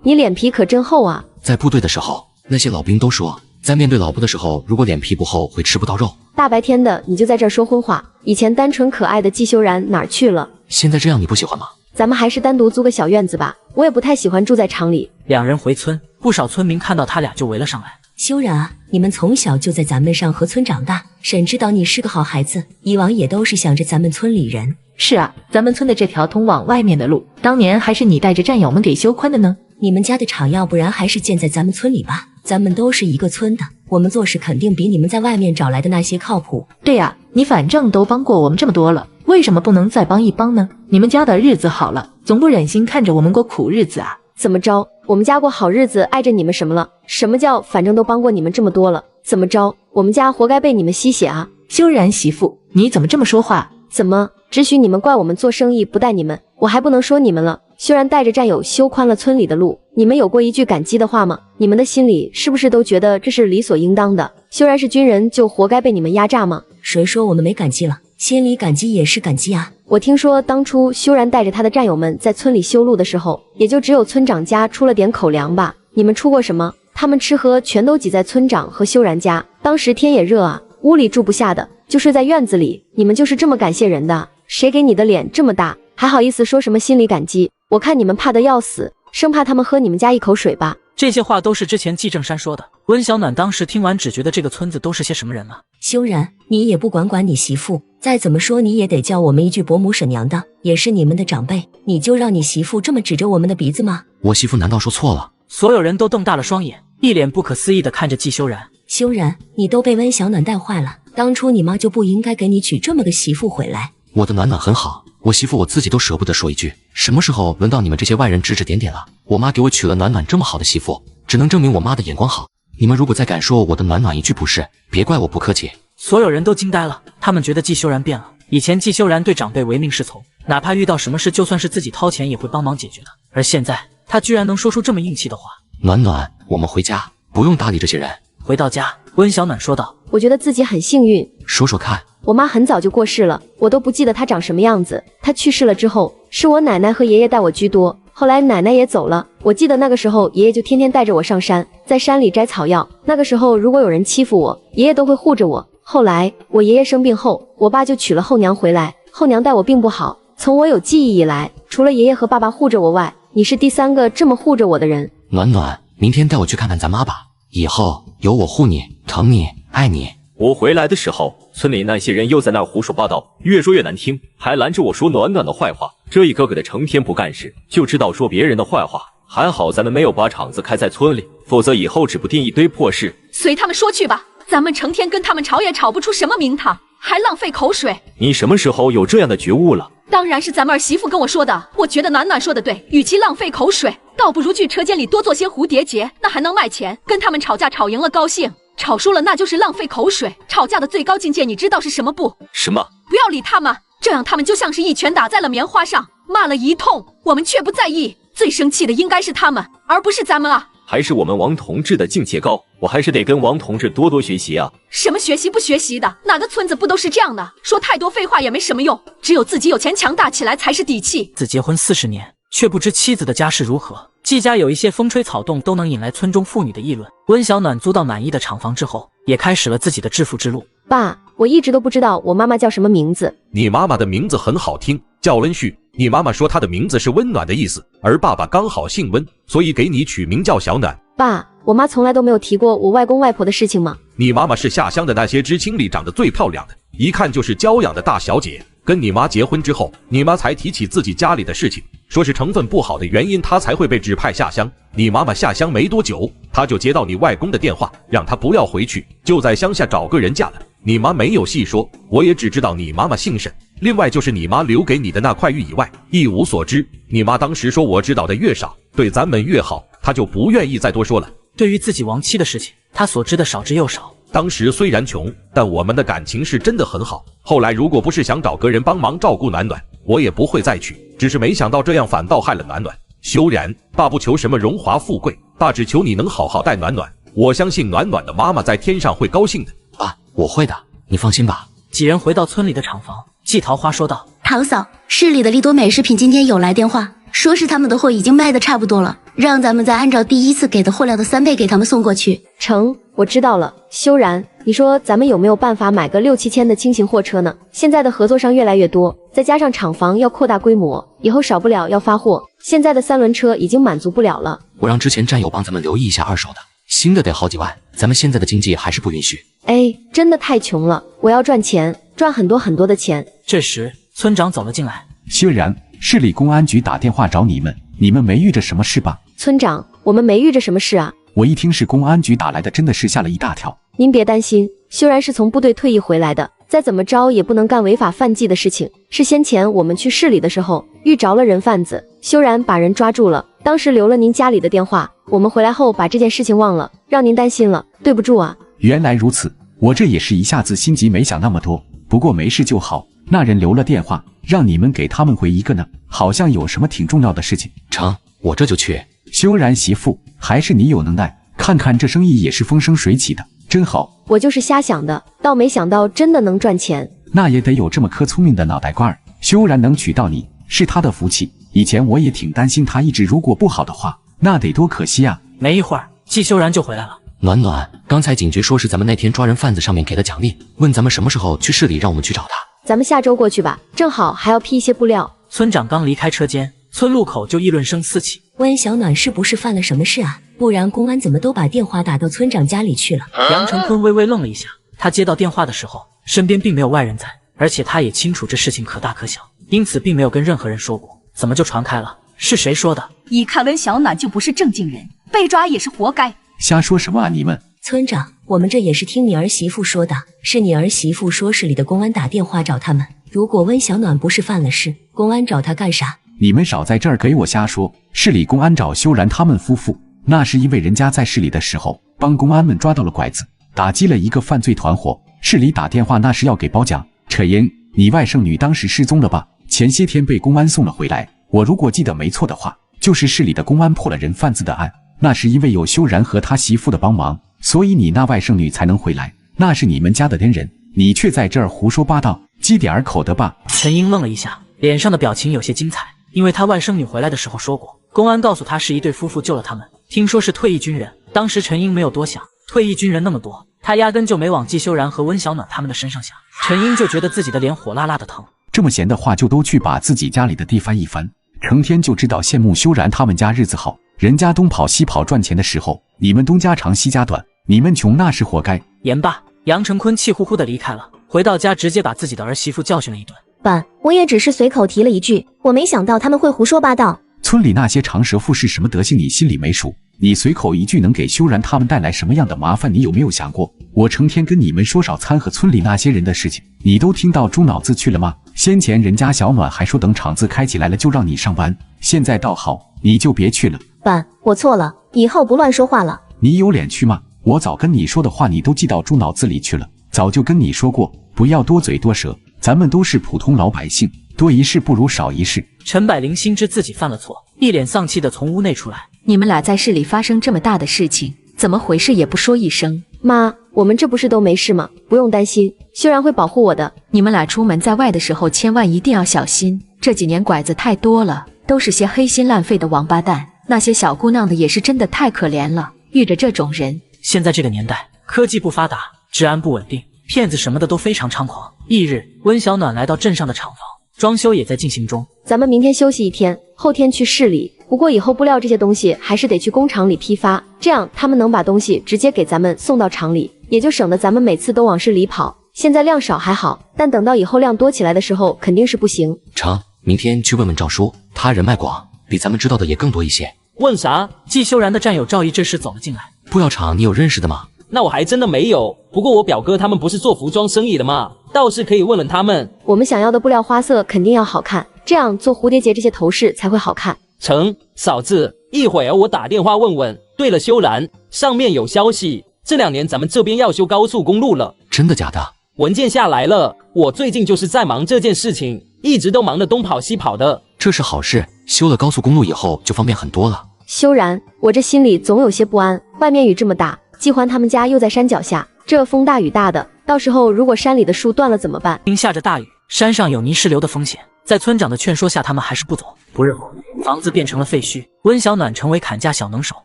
你脸皮可真厚啊！在部队的时候，那些老兵都说，在面对老婆的时候，如果脸皮不厚，会吃不到肉。大白天的你就在这儿说荤话，以前单纯可爱的季修然哪儿去了？现在这样你不喜欢吗？咱们还是单独租个小院子吧，我也不太喜欢住在厂里。两人回村，不少村民看到他俩就围了上来。修然啊，你们从小就在咱们上河村长大，沈知道你是个好孩子，以往也都是想着咱们村里人。是啊，咱们村的这条通往外面的路，当年还是你带着战友们给修宽的呢。你们家的厂要不然还是建在咱们村里吧，咱们都是一个村的，我们做事肯定比你们在外面找来的那些靠谱。对呀，你反正都帮过我们这么多了，为什么不能再帮一帮呢？你们家的日子好了，总不忍心看着我们过苦日子啊。怎么着？我们家过好日子碍着你们什么了？什么叫反正都帮过你们这么多了？怎么着？我们家活该被你们吸血啊？修然媳妇，你怎么这么说话？怎么只许你们怪我们做生意不带你们，我还不能说你们了？修然带着战友修宽了村里的路，你们有过一句感激的话吗？你们的心里是不是都觉得这是理所应当的？修然是军人，就活该被你们压榨吗？谁说我们没感激了？心里感激也是感激啊。我听说当初修然带着他的战友们在村里修路的时候，也就只有村长家出了点口粮吧。你们出过什么？他们吃喝全都挤在村长和修然家，当时天也热啊，屋里住不下的，就睡在院子里。你们就是这么感谢人的？谁给你的脸这么大，还好意思说什么心里感激？我看你们怕得要死，生怕他们喝你们家一口水吧。这些话都是之前季正山说的。温小暖当时听完只觉得这个村子都是些什么人啊。修然，你也不管你媳妇，再怎么说你也得叫我们一句伯母婶娘的，也是你们的长辈，你就让你媳妇这么指着我们的鼻子吗？我媳妇难道说错了？所有人都瞪大了双眼，一脸不可思议地看着季修然。修然，你都被温小暖带坏了，当初你妈就不应该给你娶这么个媳妇回来。我的暖暖很好，我媳妇我自己都舍不得说一句，什么时候轮到你们这些外人指指点点了？我妈给我娶了暖暖这么好的媳妇，只能证明我妈的眼光好。你们如果再敢说我的暖暖一句不是，别怪我不客气。所有人都惊呆了，他们觉得季修然变了。以前季修然对长辈唯命是从，哪怕遇到什么事，就算是自己掏钱也会帮忙解决的。而现在他居然能说出这么硬气的话。暖暖，我们回家，不用搭理这些人。回到家，温小暖说道：我觉得自己很幸运。说说看。我妈很早就过世了，我都不记得她长什么样子。她去世了之后，是我奶奶和爷爷带我居多。后来奶奶也走了，我记得那个时候爷爷就天天带着我上山，在山里摘草药。那个时候如果有人欺负我，爷爷都会护着我。后来我爷爷生病后，我爸就娶了后娘回来，后娘待我并不好。从我有记忆以来，除了爷爷和爸爸护着我外，你是第3个这么护着我的人。暖暖，明天带我去看看咱妈吧，以后有我护你、疼你、爱你，我回来的时候，村里那些人又在那儿胡说八道，越说越难听，还拦着我说暖暖的坏话。这一个个的成天不干事，就知道说别人的坏话。还好咱们没有把厂子开在村里，否则以后指不定一堆破事。随他们说去吧，咱们成天跟他们吵也吵不出什么名堂，还浪费口水。你什么时候有这样的觉悟了？当然是咱们儿媳妇跟我说的。我觉得暖暖说的对，与其浪费口水，倒不如去车间里多做些蝴蝶结，那还能卖钱。跟他们吵架，吵赢了高兴，吵输了那就是浪费口水。吵架的最高境界你知道是什么不？什么？不要理他们，这样他们就像是一拳打在了棉花上，骂了一通，我们却不在意。最生气的应该是他们，而不是咱们啊！还是我们王同志的境界高，我还是得跟王同志多多学习啊！什么学习不学习的？哪个村子不都是这样的？说太多废话也没什么用，只有自己有钱强大起来才是底气。自结婚40年，却不知妻子的家世如何。季家有一些风吹草动都能引来村中妇女的议论。温小暖租到满意的厂房之后，也开始了自己的致富之路。爸，我一直都不知道我妈妈叫什么名字。你妈妈的名字很好听，叫温旭。你妈妈说她的名字是温暖的意思，而爸爸刚好姓温，所以给你取名叫小暖。爸，我妈从来都没有提过我外公外婆的事情吗？你妈妈是下乡的那些知青里长得最漂亮的，一看就是娇养的大小姐。跟你妈结婚之后，你妈才提起自己家里的事情，说是成分不好的原因，她才会被指派下乡。你妈妈下乡没多久，她就接到你外公的电话，让她不要回去，就在乡下找个人嫁了。你妈没有细说，我也只知道你妈妈姓沈。另外就是你妈留给你的那块玉以外，一无所知。你妈当时说我知道的越少，对咱们越好，她就不愿意再多说了。对于自己亡妻的事情，她所知的少之又少。当时虽然穷，但我们的感情是真的很好。后来如果不是想找个人帮忙照顾暖暖，我也不会再娶。只是没想到这样反倒害了暖暖。修然，爸不求什么荣华富贵，爸只求你能好好带暖暖。我相信暖暖的妈妈在天上会高兴的。爸，我会的，你放心吧。几人回到村里的厂房，季桃花说道：桃嫂，市里的利多美食品今天有来电话，说是他们的货已经卖的差不多了，让咱们再按照第一次给的货量的3倍给他们送过去。成，我知道了。修然，你说咱们有没有办法买个6、7千的轻型货车呢？现在的合作商越来越多，再加上厂房要扩大规模，以后少不了要发货。现在的3轮车已经满足不了了。我让之前战友帮咱们留意一下二手的，新的得好几万，咱们现在的经济还是不允许。哎，真的太穷了，我要赚钱，赚很多很多的钱。这时，村长走了进来。薛然，市里公安局打电话找你们，你们没遇着什么事吧？村长，我们没遇着什么事啊。我一听是公安局打来的，真的是吓了一大跳。您别担心，修然是从部队退役回来的，再怎么着也不能干违法犯纪的事情。是先前我们去市里的时候遇着了人贩子，修然把人抓住了，当时留了您家里的电话，我们回来后把这件事情忘了，让您担心了，对不住啊。原来如此，我这也是一下子心急，没想那么多。不过没事就好。那人留了电话，让你们给他们回一个呢，好像有什么挺重要的事情。成，我这就去。修然媳妇，还是你有能耐，看看这生意也是风生水起的，真好。我就是瞎想的，倒没想到真的能赚钱。那也得有这么颗聪明的脑袋瓜儿。修然能娶到你，是他的福气。以前我也挺担心他意志如果不好的话，那得多可惜啊。没一会儿，季修然就回来了。暖暖，刚才警局说是咱们那天抓人贩子上面给的奖励，问咱们什么时候去市里让我们去找他。咱们下周过去吧，正好还要批一些布料。村长刚离开车间，村路口就议论声四起。温小暖是不是犯了什么事啊？不然公安怎么都把电话打到村长家里去了？杨成坤微微愣了一下，他接到电话的时候，身边并没有外人在，而且他也清楚这事情可大可小，因此并没有跟任何人说过。怎么就传开了？是谁说的？一看温小暖就不是正经人，被抓也是活该。瞎说什么啊你们！村长，我们这也是听你儿媳妇说的，是你儿媳妇说市里的公安打电话找他们。如果温小暖不是犯了事，公安找他干啥？你们少在这儿给我瞎说！市里公安找修然他们夫妇，那是因为人家在市里的时候帮公安们抓到了拐子，打击了一个犯罪团伙。市里打电话那是要给褒奖。扯烟，你外甥女当时失踪了吧？前些天被公安送了回来。我如果记得没错的话，就是市里的公安破了人贩子的案，那是因为有修然和他媳妇的帮忙，所以你那外甥女才能回来。那是你们家的恩人，你却在这儿胡说八道，积点儿口德吧。陈英愣了一下，脸上的表情有些精彩，因为他外甥女回来的时候说过，公安告诉他是一对夫妇救了他们，听说是退役军人。当时陈英没有多想，退役军人那么多，他压根就没往季修然和温小暖他们的身上想。陈英就觉得自己的脸火辣辣的疼。这么闲的话就都去把自己家里的地翻一翻，成天就知道羡慕修然他们家日子好，人家东跑西跑赚钱的时候，你们东家长西家短，你们穷那是活该。言罢，杨成坤气呼呼地离开了，回到家直接把自己的儿媳妇教训了一顿。爸，我也只是随口提了一句，我没想到他们会胡说八道。村里那些长舌妇是什么德行，你心里没数？你随口一句能给修然他们带来什么样的麻烦？你有没有想过？我成天跟你们说少掺和村里那些人的事情，你都听到猪脑子去了吗？先前人家小暖还说等厂子开起来了就让你上班，现在倒好，你就别去了。爸，我错了，以后不乱说话了。你有脸去吗？我早跟你说的话你都记到猪脑子里去了，早就跟你说过，不要多嘴多舌，咱们都是普通老百姓，多一事不如少一事。陈百灵心知自己犯了错，一脸丧气地从屋内出来。你们俩在市里发生这么大的事情，怎么回事也不说一声？妈，我们这不是都没事吗？不用担心，修然会保护我的。你们俩出门在外的时候千万一定要小心，这几年拐子太多了，都是些黑心烂肺的王八蛋。那些小姑娘的也是真的太可怜了，遇着这种人。现在这个年代，科技不发达，治安不稳定，骗子什么的都非常猖狂。翌日，温小暖来到镇上的厂房，装修也在进行中。咱们明天休息一天，后天去市里。不过以后布料这些东西还是得去工厂里批发，这样他们能把东西直接给咱们送到厂里，也就省得咱们每次都往市里跑。现在量少还好，但等到以后量多起来的时候，肯定是不行。成，明天去问问赵叔，他人脉广，比咱们知道的也更多一些。问啥？季修然的战友赵毅这时走了进来。布料厂你有认识的吗？那我还真的没有，不过我表哥他们不是做服装生意的吗？倒是可以问问他们。我们想要的布料花色肯定要好看，这样做蝴蝶结这些头饰才会好看。成，嫂子，一会儿我打电话问问。对了，修然，上面有消息，这2年咱们这边要修高速公路了。真的假的？文件下来了，我最近就是在忙这件事情，一直都忙得东跑西跑的。这是好事，修了高速公路以后就方便很多了。修然，我这心里总有些不安，外面雨这么大，季欢他们家又在山脚下，这风大雨大的，到时候如果山里的树断了怎么办？因下着大雨，山上有泥石流的风险，在村长的劝说下，他们还是不走。不日后，房子变成了废墟，温小暖成为砍价小能手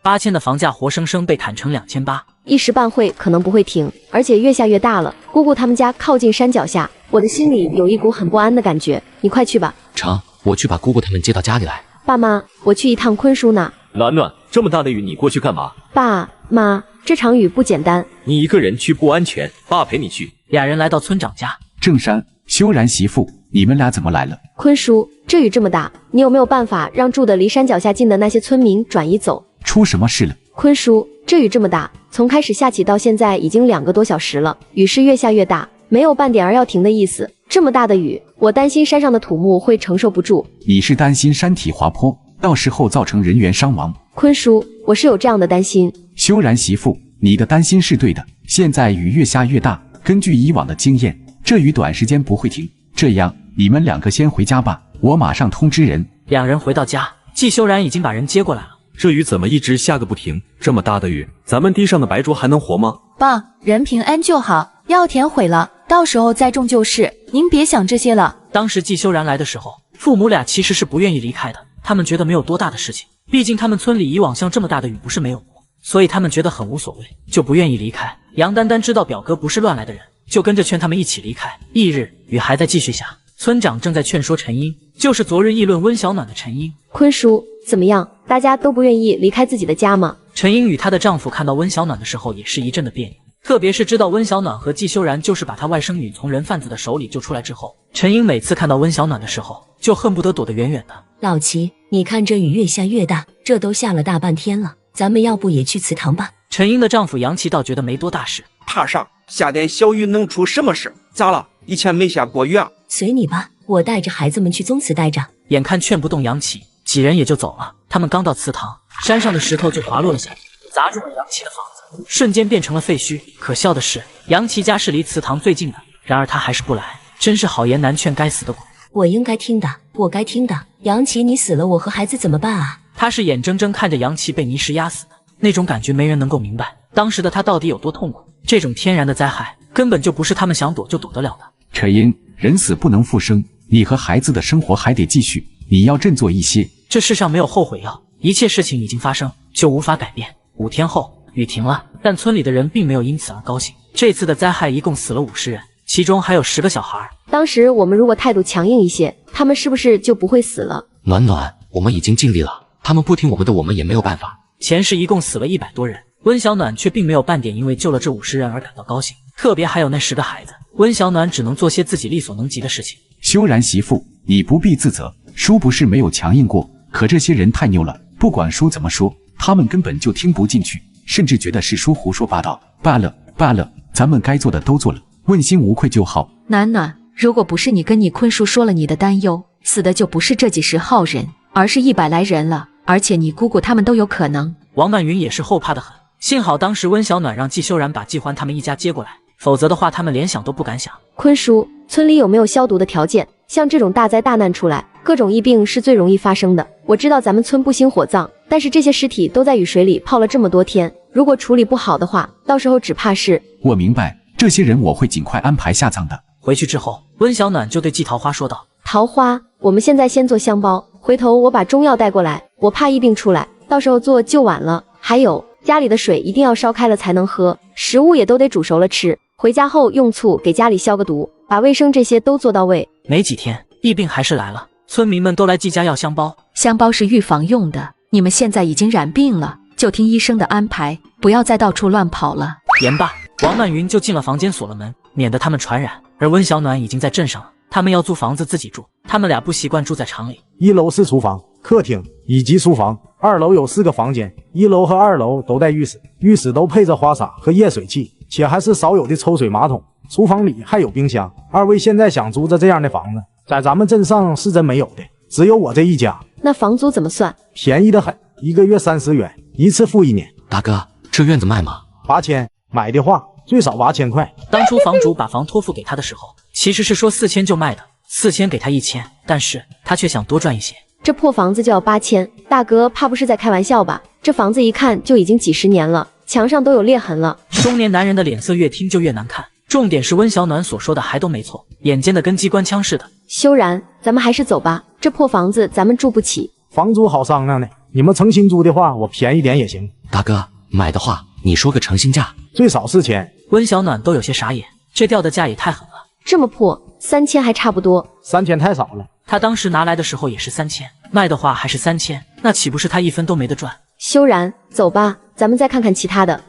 ，8000的房价活生生被砍成2800，一时半会可能不会停，而且越下越大了。姑姑他们家靠近山脚下，我的心里有一股很不安的感觉。你快去吧。成，我去把姑姑他们接到家里来。爸妈，我去一趟坤叔那。暖暖，这么大的雨你过去干嘛？爸妈，这场雨不简单，你一个人去不安全，爸陪你去。俩人来到村长家。正山、修然媳妇，你们俩怎么来了？坤叔，这雨这么大，你有没有办法让住的离山脚下近的那些村民转移走？出什么事了？坤叔，这雨这么大，从开始下起到现在已经2个多小时了，雨是越下越大，没有半点儿要停的意思。这么大的雨，我担心山上的土木会承受不住。你是担心山体滑坡，到时候造成人员伤亡？坤叔，我是有这样的担心。修然媳妇，你的担心是对的。现在雨越下越大，根据以往的经验，这雨短时间不会停。这样，你们2个先回家吧，我马上通知人。两人回到家，季修然已经把人接过来了。这雨怎么一直下个不停？这么大的雨，咱们地上的白灼还能活吗？爸，人平安就好，药田毁了，到时候再种就是，您别想这些了。当时季修然来的时候，父母俩其实是不愿意离开的，他们觉得没有多大的事情，毕竟他们村里以往像这么大的雨不是没有过，所以他们觉得很无所谓，就不愿意离开。杨丹丹知道表哥不是乱来的人，就跟着劝他们一起离开。翌日，雨还在继续下，村长正在劝说陈英，就是昨日议论温小暖的陈英。坤叔，怎么样？大家都不愿意离开自己的家吗？陈英与她的丈夫看到温小暖的时候也是一阵的别扭，特别是知道温小暖和季修然就是把她外甥女从人贩子的手里救出来之后，陈英每次看到温小暖的时候就恨不得躲得远远的。老齐，你看这雨越下越大，这都下了大半天了，咱们要不也去祠堂吧？陈英的丈夫杨奇倒觉得没多大事，怕啥？下点小雨能出什么事？咋了？以前没下过雨啊？随你吧，我带着孩子们去宗祠待着。眼看劝不动杨奇，几人也就走了。他们刚到祠堂，山上的石头就滑落了下来，砸中了杨奇的房子，瞬间变成了废墟。可笑的是，杨奇家是离祠堂最近的，然而他还是不来，真是好言难劝，该死的鬼。我应该听的，我该听的。杨奇，你死了，我和孩子怎么办啊？他是眼睁睁看着杨奇被泥石压死的，那种感觉没人能够明白，当时的他到底有多痛苦。这种天然的灾害，根本就不是他们想躲就躲得了的。陈英，人死不能复生，你和孩子的生活还得继续，你要振作一些。这世上没有后悔药，一切事情已经发生，就无法改变。5天后，雨停了，但村里的人并没有因此而高兴。这次的灾害一共死了50人，其中还有10个小孩。当时我们如果态度强硬一些，他们是不是就不会死了？暖暖，我们已经尽力了，他们不听我们的，我们也没有办法。前世一共死了100多人，温小暖却并没有半点因为救了这50人而感到高兴，特别还有那10个孩子，温小暖只能做些自己力所能及的事情。修然媳妇，你不必自责，叔不是没有强硬过，可这些人太牛了，不管叔怎么说，他们根本就听不进去，甚至觉得是叔胡说八道。罢了，咱们该做的都做了，问心无愧就好。暖暖，如果不是你跟你坤叔说了你的担忧，死的就不是这几10号人，而是100来人了，而且你姑姑他们都有可能。王曼云也是后怕的很，幸好当时温小暖让季修然把季欢他们一家接过来，否则的话他们连想都不敢想。坤叔，村里有没有消毒的条件？像这种大灾大难出来，各种疫病是最容易发生的。我知道咱们村不兴火葬，但是这些尸体都在雨水里泡了这么多天，如果处理不好的话，到时候只怕是……我明白，这些人我会尽快安排下葬的。回去之后，温小暖就对季桃花说道：桃花，我们现在先做香包，回头我把中药带过来，我怕疫病出来，到时候做就晚了。还有，家里的水一定要烧开了才能喝，食物也都得煮熟了吃，回家后用醋给家里消个毒，把卫生这些都做到位。没几天，疫病还是来了，村民们都来季家要香包。香包是预防用的，你们现在已经染病了，就听医生的安排，不要再到处乱跑了。言罢，王曼云就进了房间锁了门，免得他们传染。而温小暖已经在镇上了，他们要租房子自己住，他们俩不习惯住在厂里。1楼是厨房、客厅以及书房，2楼有4个房间，1楼和2楼都带浴室，浴室都配着花洒和热水器，且还是少有的抽水马桶。厨房里还有冰箱。2位现在想租着这样的房子，在咱们镇上是真没有的，只有我这一家。那房租怎么算？便宜的很，1个月30元，一次付1年。大哥，这院子卖吗？8000，买的话最少8000块。当初房主把房托付给他的时候，其实是说4000就卖的，4000给他1000，但是他却想多赚一些。这破房子就要8000，大哥怕不是在开玩笑吧？这房子一看就已经几10年了，墙上都有裂痕了。中年男人的脸色越听就越难看，重点是温小暖所说的还都没错，眼尖的跟机关枪似的。修然，咱们还是走吧，这破房子咱们住不起。房租好商量呢，你们诚心租的话，我便宜点也行。大哥，买的话你说个诚心价，最少4000。温小暖都有些傻眼，这调的价也太狠了。这么破，3000还差不多。3000太少了。他当时拿来的时候也是3000，卖的话还是3000，那岂不是他1分都没得赚？修然，走吧，咱们再看看其他的。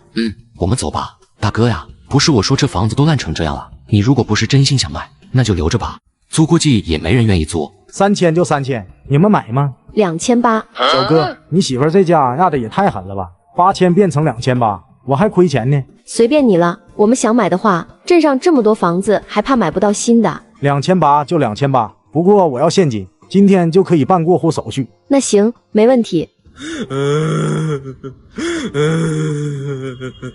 我们走吧。大哥呀，不是我说这房子都烂成这样了，你如果不是真心想卖，那就留着吧，租估计也没人愿意租。3000就3000，你们买吗？2800。小哥，你媳妇这家压的也太狠了吧，8000变成2800，我还亏钱呢。随便你了，我们想买的话，镇上这么多房子，还怕买不到新的？2800就2800，不过我要现金，今天就可以办过户手续。那行，没问题。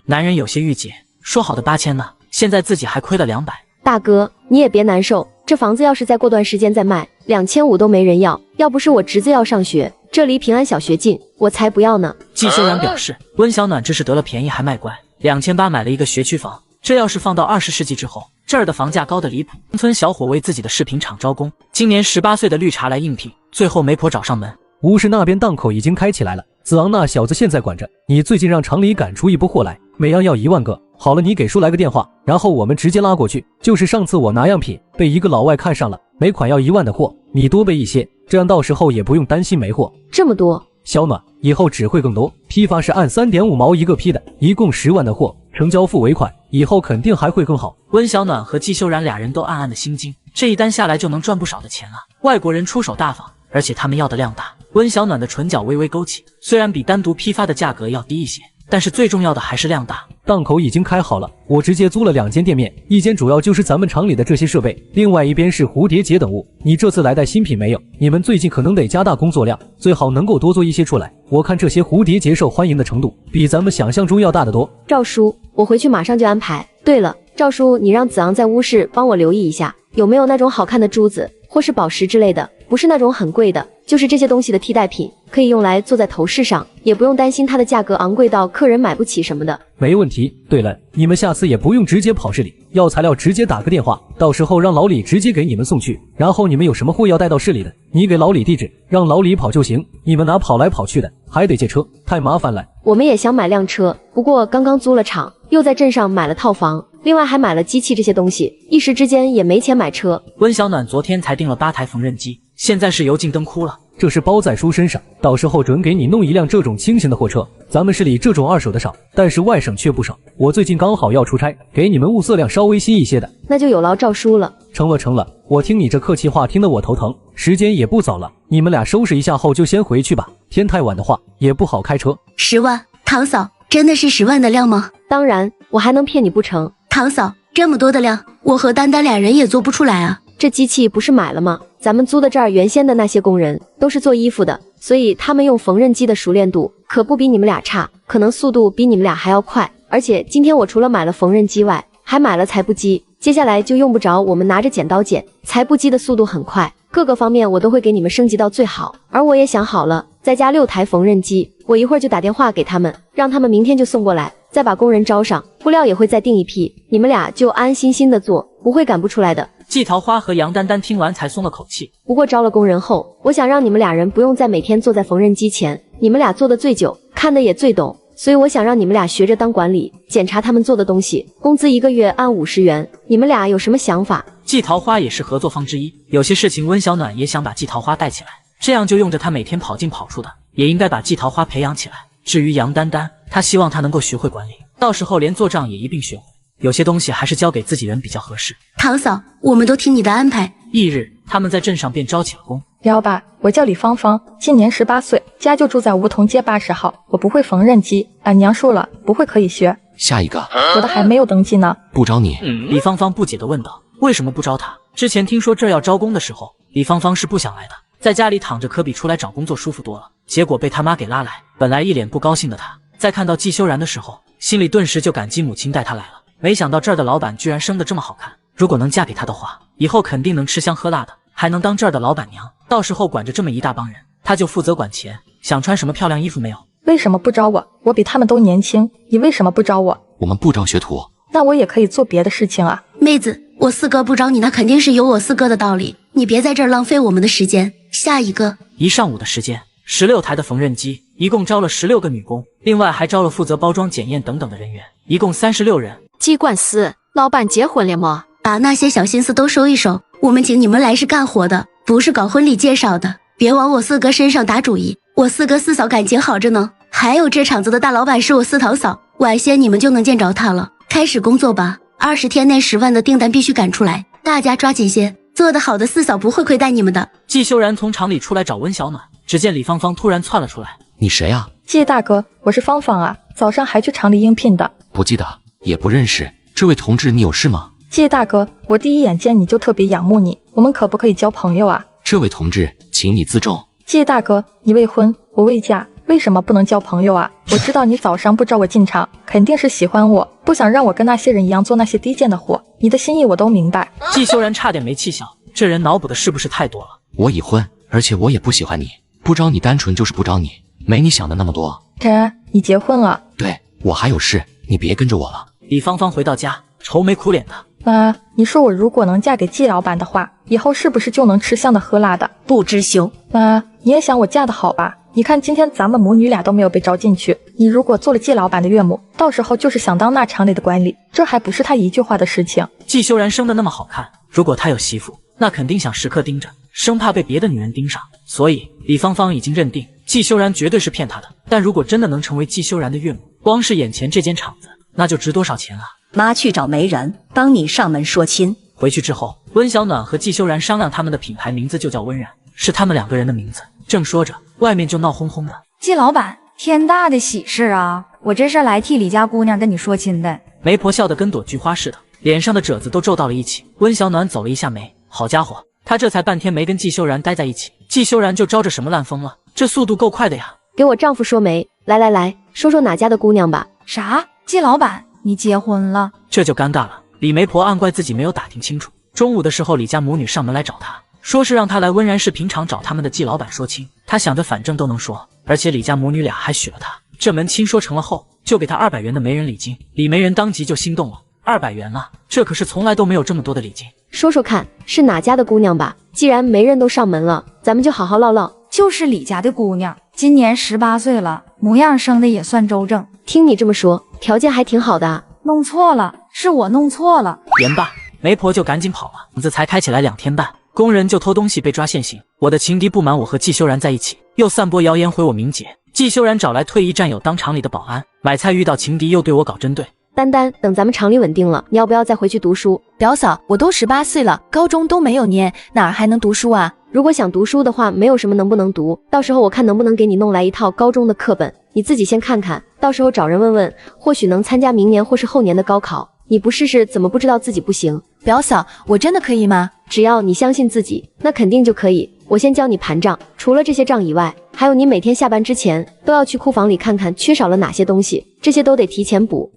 男人有些郁结，说好的8000呢？现在自己还亏了200。大哥，你也别难受，这房子要是再过段时间再卖，2500都没人要。要不是我侄子要上学，这离平安小学近，我才不要呢。季修然表示，温小暖这是得了便宜还卖乖，2800买了一个学区房，这要是放到20世纪之后，这儿的房价高得离谱。村小伙为自己的饰品厂招工，今年18岁的绿茶来应聘，最后媒婆找上门。乌市那边档口已经开起来了，子昂那小子现在管着，你最近让厂里赶出一波货来，每样要1万个。好了，你给叔来个电话，然后我们直接拉过去。就是上次我拿样品被一个老外看上了，每款要1万的货，你多备一些，这样到时候也不用担心没货。这么多？小暖，以后只会更多，批发是按3.5毛一个批的，一共10万的货，成交付尾款，以后肯定还会更好。温小暖和季修然俩人都暗暗的心惊，这一单下来就能赚不少的钱啊！外国人出手大方，而且他们要的量大。温小暖的唇角微微勾起，虽然比单独批发的价格要低一些，但是最重要的还是量大。档口已经开好了，我直接租了2间店面，一间主要就是咱们厂里的这些设备，另外一边是蝴蝶结等物。你这次来带新品没有？你们最近可能得加大工作量，最好能够多做一些出来。我看这些蝴蝶结受欢迎的程度比咱们想象中要大得多。赵叔，我回去马上就安排。对了，赵叔，你让子昂在乌市帮我留意一下，有没有那种好看的珠子或是宝石之类的，不是那种很贵的，就是这些东西的替代品，可以用来做在头饰上，也不用担心它的价格昂贵到客人买不起什么的。没问题。对了，你们下次也不用直接跑市里，要材料直接打个电话，到时候让老李直接给你们送去。然后你们有什么货要带到市里的，你给老李地址，让老李跑就行。你们拿跑来跑去的，还得借车，太麻烦了。我们也想买辆车，不过刚刚租了厂，又在镇上买了套房，另外还买了机器这些东西，一时之间也没钱买车。温小暖昨天才订了8台缝纫机，现在是油尽灯枯了。这是包在叔身上，到时候准给你弄一辆这种轻型的货车。咱们市里这种二手的少，但是外省却不少。我最近刚好要出差，给你们物色辆稍微新一些的。那就有劳赵叔了。成了，我听你这客气话听得我头疼。时间也不早了，你们俩收拾一下后就先回去吧，天太晚的话也不好开车。10万，堂嫂，真的是10万的量吗？当然，我还能骗你不成？堂嫂，这么多的量，我和丹丹俩人也做不出来啊。这机器不是买了吗？咱们租的这儿原先的那些工人都是做衣服的，所以他们用缝纫机的熟练度可不比你们俩差，可能速度比你们俩还要快。而且今天我除了买了缝纫机外，还买了裁布机，接下来就用不着我们拿着剪刀剪，裁布机的速度很快，各个方面我都会给你们升级到最好。而我也想好了，再加6台缝纫机，我一会儿就打电话给他们，让他们明天就送过来，再把工人招上，布料也会再订一批，你们俩就安安心心的做，不会赶不出来的。季桃花和杨丹丹听完才松了口气。不过招了工人后，我想让你们俩人不用再每天坐在缝纫机前，你们俩做的最久，看的也最懂，所以我想让你们俩学着当管理，检查他们做的东西，工资1个月按50元。你们俩有什么想法？季桃花也是合作方之一，有些事情温小暖也想把季桃花带起来，这样就用着她每天跑进跑出的，也应该把季桃花培养起来。至于杨丹丹，她希望她能够学会管理，到时候连做账也一并学会。有些东西还是交给自己人比较合适。堂嫂，我们都听你的安排。翌日，他们在镇上便招起了工。姚爸，我叫李芳芳，今年18岁，家就住在梧桐街80号。我不会缝纫机，俺娘说了，不会可以学。下一个，我的还没有登记呢。不招你？李芳芳不解地问道：“为什么不招他？”之前听说这儿要招工的时候，李芳芳是不想来的，在家里躺着可比出来找工作舒服多了。结果被他妈给拉来，本来一脸不高兴的她，在看到季修然的时候，心里顿时就感激母亲带她来了。没想到这儿的老板居然生得这么好看，如果能嫁给他的话，以后肯定能吃香喝辣的，还能当这儿的老板娘。到时候管着这么一大帮人，他就负责管钱。想穿什么漂亮衣服没有？为什么不招我？我比他们都年轻，你为什么不招我？我们不招学徒，那我也可以做别的事情啊。妹子，我四哥不招你，那肯定是有我四哥的道理，你别在这儿浪费我们的时间。下一个，一上午的时间，16台的缝纫机，一共招了16个女工，另外还招了负责包装、检验等等的人员，一共36人。季冠思，老板结婚了吗？把那些小心思都收一收，我们请你们来是干活的，不是搞婚礼介绍的，别往我四哥身上打主意。我四哥四嫂感情好着呢，还有这厂子的大老板是我四堂嫂，晚些你们就能见着她了。开始工作吧，20天内10万的订单必须赶出来，大家抓紧些，做得好的四嫂不会亏待你们的。季修然从厂里出来找温小暖，只见李芳芳突然窜了出来。你谁啊？季大哥，我是芳芳啊，早上还去厂里应聘的。不记得，也不认识。这位同志，你有事吗？季大哥，我第一眼见你就特别仰慕你，我们可不可以交朋友啊？这位同志，请你自重。季大哥，你未婚，我未嫁，为什么不能交朋友啊？我知道你早上不招我进厂，肯定是喜欢我，不想让我跟那些人一样做那些低贱的活。你的心意我都明白。季修然差点没气笑，这人脑补的是不是太多了？我已婚，而且我也不喜欢你，不招你单纯就是不招你，没你想的那么多。这，你结婚了？对，我还有事，你别跟着我了。李芳芳回到家，愁眉苦脸的。妈，你说我如果能嫁给季老板的话，以后是不是就能吃香的喝辣的？不知羞。妈，你也想我嫁得好吧？你看今天咱们母女俩都没有被招进去，你如果做了季老板的岳母，到时候就是想当那厂里的管理，这还不是他一句话的事情。季修然生得那么好看，如果他有媳妇，那肯定想时刻盯着，生怕被别的女人盯上。所以李芳芳已经认定季修然绝对是骗她的。但如果真的能成为季修然的岳母，光是眼前这间厂子，那就值多少钱啊？妈去找媒人帮你上门说亲。回去之后，温小暖和季修然商量，他们的品牌名字就叫温然，是他们2个人的名字。正说着，外面就闹哄哄的。季老板，天大的喜事啊！我这是来替李家姑娘跟你说亲的。媒婆笑得跟朵菊花似的，脸上的褶子都皱到了一起。温小暖走了一下眉，好家伙，他这才半天没跟季修然待在一起，季修然就招着什么烂风了？这速度够快的呀！给我丈夫说媒，来，说说哪家的姑娘吧。啥？季老板，你结婚了？这就尴尬了。李媒婆暗怪自己没有打听清楚。中午的时候，李家母女上门来找她，说是让她来温然市平常找他们的季老板说亲。她想着反正都能说，而且李家母女俩还许了她，这门亲说成了后，就给她200元的媒人礼金。李媒人当即就心动了，200元啊，这可是从来都没有这么多的礼金。说说看，是哪家的姑娘吧？既然媒人都上门了，咱们就好好唠唠。就是李家的姑娘，今年18岁了，模样生的也算周正。听你这么说，条件还挺好的啊。弄错了，是我弄错了。言罢，媒婆就赶紧跑了。厂子才开起来2天半，工人就偷东西被抓现行。我的情敌不满我和季修然在一起，又散播谣言毁我名节。季修然找来退役战友当厂里的保安，买菜遇到情敌又对我搞针对。丹丹，等咱们厂里稳定了，你要不要再回去读书？表嫂，我都18岁了，高中都没有念，哪儿还能读书啊？如果想读书的话，没有什么能不能读，到时候我看能不能给你弄来一套高中的课本，你自己先看看，到时候找人问问，或许能参加明年或是后年的高考。你不试试怎么不知道自己不行？表嫂，我真的可以吗？只要你相信自己，那肯定就可以。我先教你盘账，除了这些账以外，还有你每天下班之前都要去库房里看看缺少了哪些东西，这些都得提前补。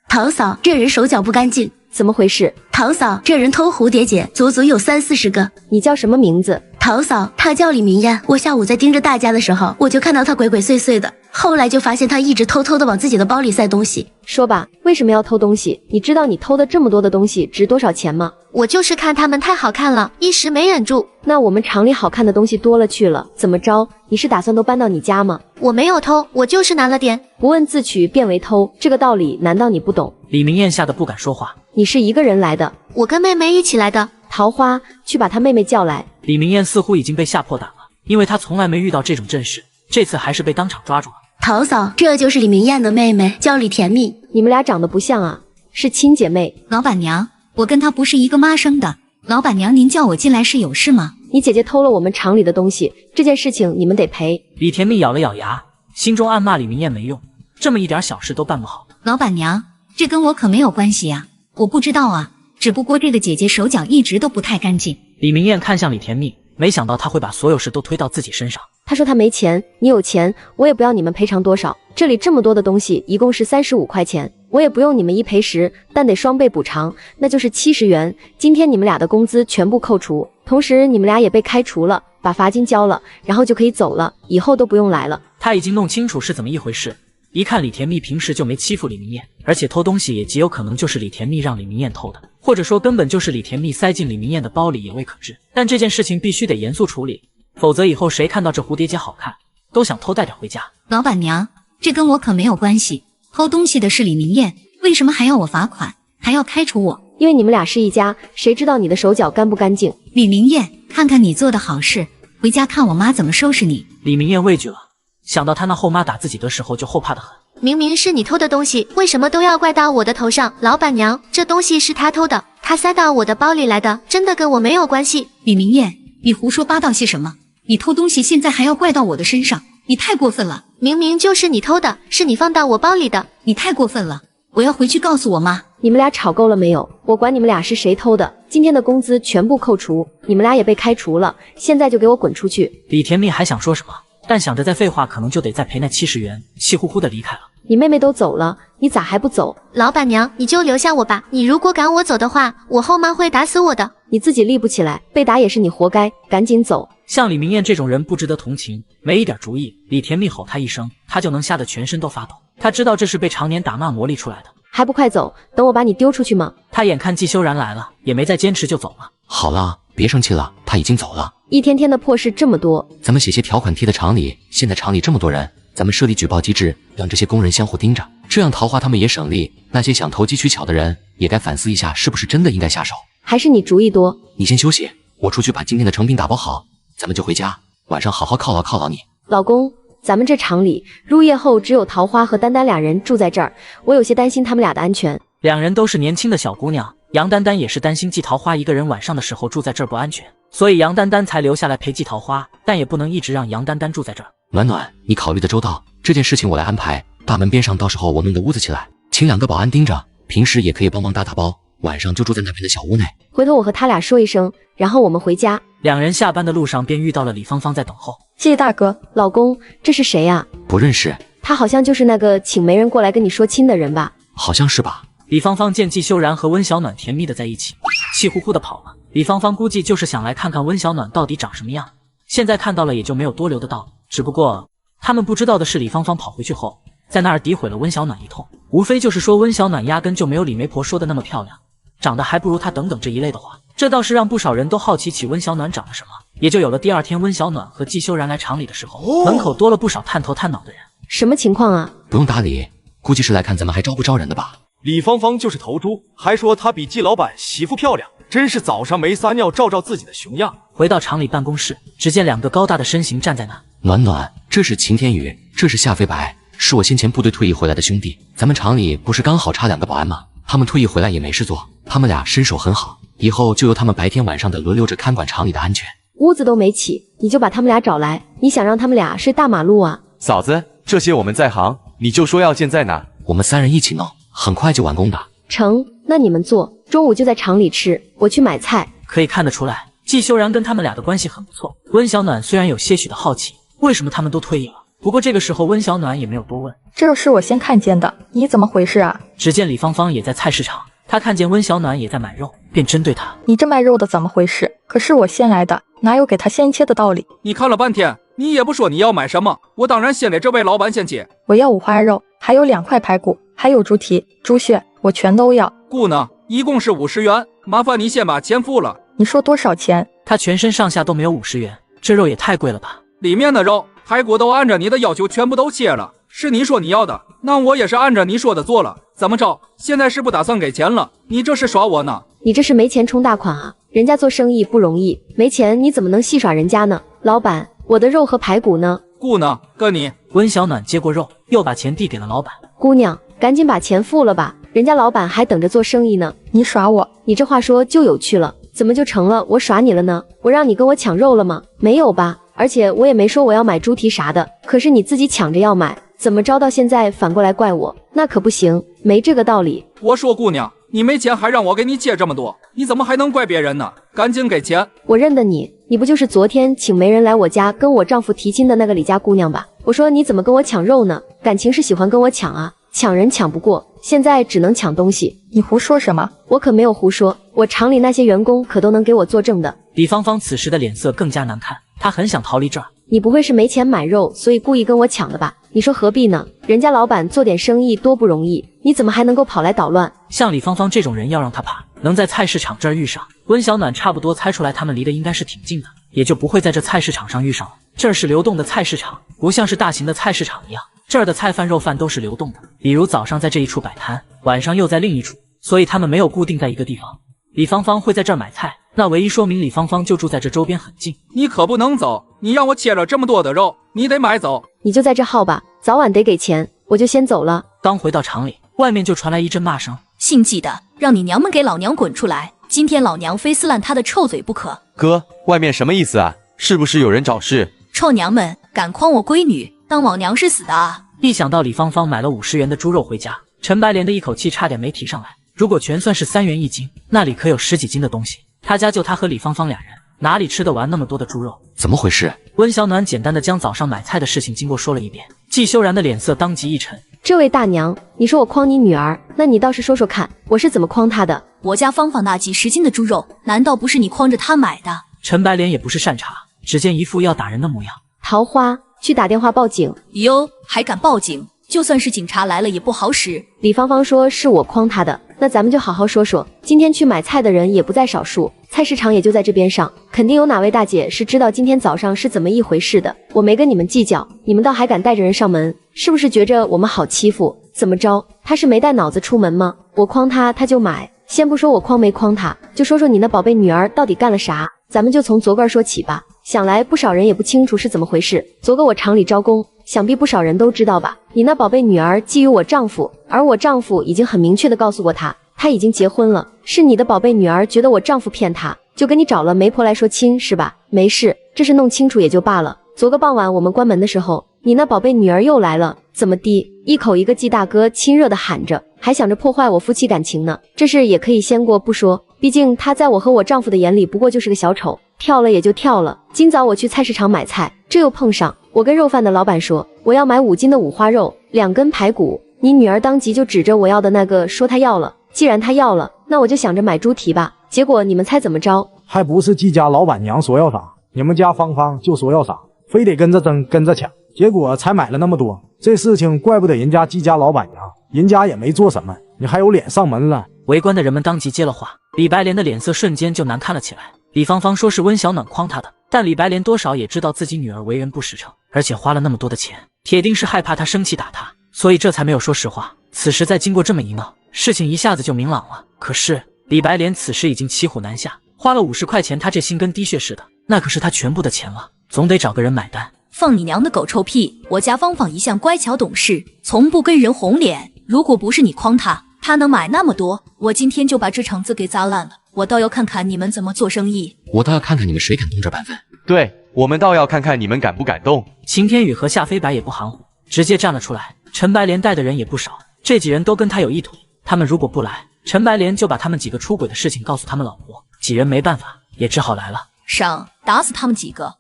陶嫂，这人手脚不干净，怎么回事？陶嫂，这人偷蝴蝶结，足足有30-40个。你叫什么名字？陶嫂，他叫李明艳。我下午在盯着大家的时候，我就看到他鬼鬼祟祟的，后来就发现他一直偷偷的往自己的包里塞东西。说吧，为什么要偷东西？你知道你偷的这么多的东西值多少钱吗？我就是看他们太好看了，一时没忍住。那我们厂里好看的东西多了去了，怎么着？你是打算都搬到你家吗？我没有偷，我就是拿了点。不问自取变为偷，这个道理难道你不懂？李明艳吓得不敢说话。你是一个人来的？我跟妹妹一起来的。桃花，去把她妹妹叫来。李明艳似乎已经被吓破胆了，因为她从来没遇到这种阵势，这次还是被当场抓住了。陶嫂，这就是李明艳的妹妹，叫李甜蜜。你们俩长得不像啊，是亲姐妹。老板娘，我跟她不是一个妈生的。老板娘，您叫我进来是有事吗？你姐姐偷了我们厂里的东西，这件事情你们得赔。李甜蜜咬了咬牙，心中暗骂李明艳没用，这么一点小事都办不好。老板娘，这跟我可没有关系呀，我不知道啊。只不过这个姐姐手脚一直都不太干净。李明艳看向李甜蜜，没想到她会把所有事都推到自己身上。她说她没钱，你有钱，我也不要你们赔偿多少。这里这么多的东西，一共是35块钱，我也不用你们1赔10，但得双倍补偿，那就是70元。今天你们俩的工资全部扣除，同时你们俩也被开除了，把罚金交了，然后就可以走了，以后都不用来了。他已经弄清楚是怎么一回事。一看李甜蜜平时就没欺负李明艳，而且偷东西也极有可能就是李甜蜜让李明艳偷的，或者说根本就是李甜蜜塞进李明艳的包里也未可知。但这件事情必须得严肃处理，否则以后谁看到这蝴蝶结好看，都想偷带点回家。老板娘，这跟我可没有关系，偷东西的是李明艳，为什么还要我罚款，还要开除我？因为你们俩是一家，谁知道你的手脚干不干净？李明艳，看看你做的好事，回家看我妈怎么收拾你。李明艳畏惧了，想到她那后妈打自己的时候就后怕得很。明明是你偷的东西，为什么都要怪到我的头上？老板娘，这东西是他偷的，他塞到我的包里来的，真的跟我没有关系。李明艳，你胡说八道些什么？你偷东西现在还要怪到我的身上，你太过分了。明明就是你偷的，是你放到我包里的，你太过分了，我要回去告诉我妈。你们俩吵够了没有？我管你们俩是谁偷的，今天的工资全部扣除，你们俩也被开除了，现在就给我滚出去。李甜蜜还想说什么，但想着再废话可能就得再赔那70元，气呼呼的离开了。你妹妹都走了，你咋还不走？老板娘，你就留下我吧，你如果赶我走的话，我后妈会打死我的。你自己立不起来，被打也是你活该，赶紧走。像李明艳这种人不值得同情，没一点主意。李甜蜜吼他一声，他就能吓得全身都发抖。他知道这是被常年打骂磨砺出来的。还不快走，等我把你丢出去吗？他眼看季修然来了，也没再坚持就走了。好了，别生气了，他已经走了。一天天的破事这么多，咱们写些条款贴在厂里，现在厂里这么多人，咱们设立举报机制，让这些工人相互盯着，这样桃花他们也省力。那些想投机取巧的人也该反思一下，是不是真的应该下手。还是你主意多？你先休息，我出去把今天的成品打包好，咱们就回家，晚上好好犒劳犒劳你。老公，咱们这厂里入夜后只有桃花和丹丹俩人住在这儿，我有些担心他们俩的安全。两人都是年轻的小姑娘，杨丹丹也是担心季桃花一个人晚上的时候住在这儿不安全，所以杨丹丹才留下来陪季桃花，但也不能一直让杨丹丹住在这儿。暖暖，你考虑的周到，这件事情我来安排。大门边上到时候我弄个屋子起来，请2个保安盯着，平时也可以帮忙打打包，晚上就住在那边的小屋内。回头我和他俩说一声，然后我们回家。两人下班的路上便遇到了李芳芳在等候。谢谢大哥。老公，这是谁呀？不认识。他好像就是那个请媒人过来跟你说亲的人吧？好像是吧。李芳芳见季修然和温小暖甜蜜的在一起，气呼呼的跑了。李芳芳估计就是想来看看温小暖到底长什么样，现在看到了也就没有多留的道理。只不过他们不知道的是，李芳芳跑回去后，在那儿诋毁了温小暖一通，无非就是说温小暖压根就没有李媒婆说的那么漂亮，长得还不如她等等这一类的话。这倒是让不少人都好奇起温小暖长了什么，也就有了第二天温小暖和季修然来厂里的时候，门口多了不少探头探脑的人。什么情况啊？不用搭理，估计是来看咱们还招不招人的吧。李芳芳就是头猪，还说她比季老板媳妇漂亮，真是早上没撒尿照照自己的熊样。回到厂里办公室，只见2个高大的身形站在那。暖暖，这是秦天宇，这是夏飞白，是我先前部队退役回来的兄弟。咱们厂里不是刚好差2个保安吗？他们退役回来也没事做，他们俩身手很好，以后就由他们白天晚上的轮流着看管厂里的安全。屋子都没起，你就把他们俩找来，你想让他们俩睡大马路啊？嫂子，这些我们在行，你就说要建在哪？我们3人一起弄，很快就完工的。成，那你们做，中午就在厂里吃，我去买菜。可以看得出来，季修然跟他们俩的关系很不错。温小暖虽然有些许的好奇，为什么他们都退役了，不过这个时候温小暖也没有多问。这是我先看见的，你怎么回事啊？只见李芳芳也在菜市场，她看见温小暖也在买肉，便针对她：你这卖肉的怎么回事？可是我先来的，哪有给他先切的道理？你看了半天，你也不说你要买什么，我当然先给这位老板先切。我要5花肉，还有2块排骨，还有猪蹄、猪血，我全都要。姑呢，一共是50元，麻烦你先把钱付了。你说多少钱？他全身上下都没有50元，这肉也太贵了吧？里面的肉、排骨都按照你的要求全部都切了，是你说你要的，那我也是按照你说的做了。怎么着？现在是不打算给钱了？你这是耍我呢？你这是没钱充大款啊！人家做生意不容易，没钱你怎么能戏耍人家呢？老板，我的肉和排骨呢？姑呢？跟你。温小暖接过肉，又把钱递给了老板。姑娘，赶紧把钱付了吧，人家老板还等着做生意呢。你耍我？你这话说就有趣了，怎么就成了我耍你了呢？我让你跟我抢肉了吗？没有吧？而且我也没说我要买猪蹄啥的，可是你自己抢着要买，怎么着到现在反过来怪我？那可不行，没这个道理。我说姑娘，你没钱还让我给你切这么多，你怎么还能怪别人呢？赶紧给钱！我认得你，你不就是昨天请媒人来我家跟我丈夫提亲的那个李家姑娘吧？我说你怎么跟我抢肉呢？感情是喜欢跟我抢啊，抢人抢不过，现在只能抢东西。你胡说什么？我可没有胡说，我厂里那些员工可都能给我作证的。李芳芳此时的脸色更加难看，她很想逃离这儿。你不会是没钱买肉，所以故意跟我抢的吧？你说何必呢？人家老板做点生意多不容易，你怎么还能够跑来捣乱？像李芳芳这种人要让她怕，能在菜市场这儿遇上温小暖，差不多猜出来他们离得应该是挺近的，也就不会在这菜市场上遇上了。这儿是流动的菜市场，不像是大型的菜市场一样，这儿的菜贩肉贩都是流动的，比如早上在这一处摆摊，晚上又在另一处，所以他们没有固定在一个地方。李芳芳会在这儿买菜，那唯一说明李芳芳就住在这周边很近。你可不能走，你让我切了这么多的肉，你得买走。你就在这耗吧，早晚得给钱，我就先走了。刚回到厂里，外面就传来一阵骂声。姓季的，让你娘们给老娘滚出来！今天老娘非撕烂他的臭嘴不可！哥，外面什么意思啊？是不是有人找事？臭娘们，敢诓我闺女，当老娘是死的啊！一想到李芳芳买了50元的猪肉回家，陈白莲的一口气差点没提上来。如果全算是3元1斤，那里可有10几斤的东西。他家就他和李芳芳2人，哪里吃得完那么多的猪肉？怎么回事？温小暖简单的将早上买菜的事情经过说了一遍。季修然的脸色当即一沉。这位大娘，你说我诓你女儿，那你倒是说说看，我是怎么诓她的？我家芳芳那几10斤的猪肉，难道不是你诓着她买的？陈白莲也不是善茬，只见一副要打人的模样。桃花，去打电话报警。哟，还敢报警？就算是警察来了也不好使。李芳芳说是我诓她的，那咱们就好好说说。今天去买菜的人也不在少数，菜市场也就在这边上，肯定有哪位大姐是知道今天早上是怎么一回事的。我没跟你们计较，你们倒还敢带着人上门，是不是觉着我们好欺负？怎么着？她是没带脑子出门吗？我诓她，她就买。先不说我诓没诓她，就说说你那宝贝女儿到底干了啥。咱们就从昨个说起吧。想来不少人也不清楚是怎么回事。昨个我厂里招工，想必不少人都知道吧？你那宝贝女儿觊觎我丈夫，而我丈夫已经很明确的告诉过她，她已经结婚了。是你的宝贝女儿觉得我丈夫骗她，就跟你找了媒婆来说亲是吧？没事，这事弄清楚也就罢了。昨个傍晚我们关门的时候，你那宝贝女儿又来了，怎么的？一口一个季大哥，亲热的喊着，还想着破坏我夫妻感情呢。这事也可以先过不说，毕竟她在我和我丈夫的眼里不过就是个小丑，跳了也就跳了。今早我去菜市场买菜，这又碰上我跟肉贩的老板说我要买5斤的五花肉，2根排骨。你女儿当即就指着我要的那个说她要了，既然她要了，那我就想着买猪蹄吧。结果你们猜怎么着？还不是季家老板娘说要啥，你们家芳芳就说要啥，非得跟着争跟着抢，结果才买了那么多。这事情怪不得人家季家老板娘，人家也没做什么，你还有脸上门了。围观的人们当即接了话，李白莲的脸色瞬间就难看了起来。李芳芳说是温小暖诓她的，但李白莲多少也知道自己女儿为人不实诚，而且花了那么多的钱，铁定是害怕她生气打她，所以这才没有说实话。此时再经过这么一闹，事情一下子就明朗了。可是李白莲此时已经骑虎难下，花了50块钱，他这心跟滴血似的，那可是他全部的钱了，总得找个人买单。放你娘的狗臭屁！我家芳芳一向乖巧懂事，从不跟人红脸。如果不是你诓她，她能买那么多？我今天就把这场子给砸烂了。我倒要看看你们怎么做生意。我倒要看看你们谁敢动这半分。对，我们倒要看看你们敢不敢动。秦天宇和夏飞白也不含糊，直接站了出来。陈白莲带的人也不少，这几人都跟他有一腿。他们如果不来，陈白莲就把他们几个出轨的事情告诉他们老婆。几人没办法，也只好来了。上，打死他们几个！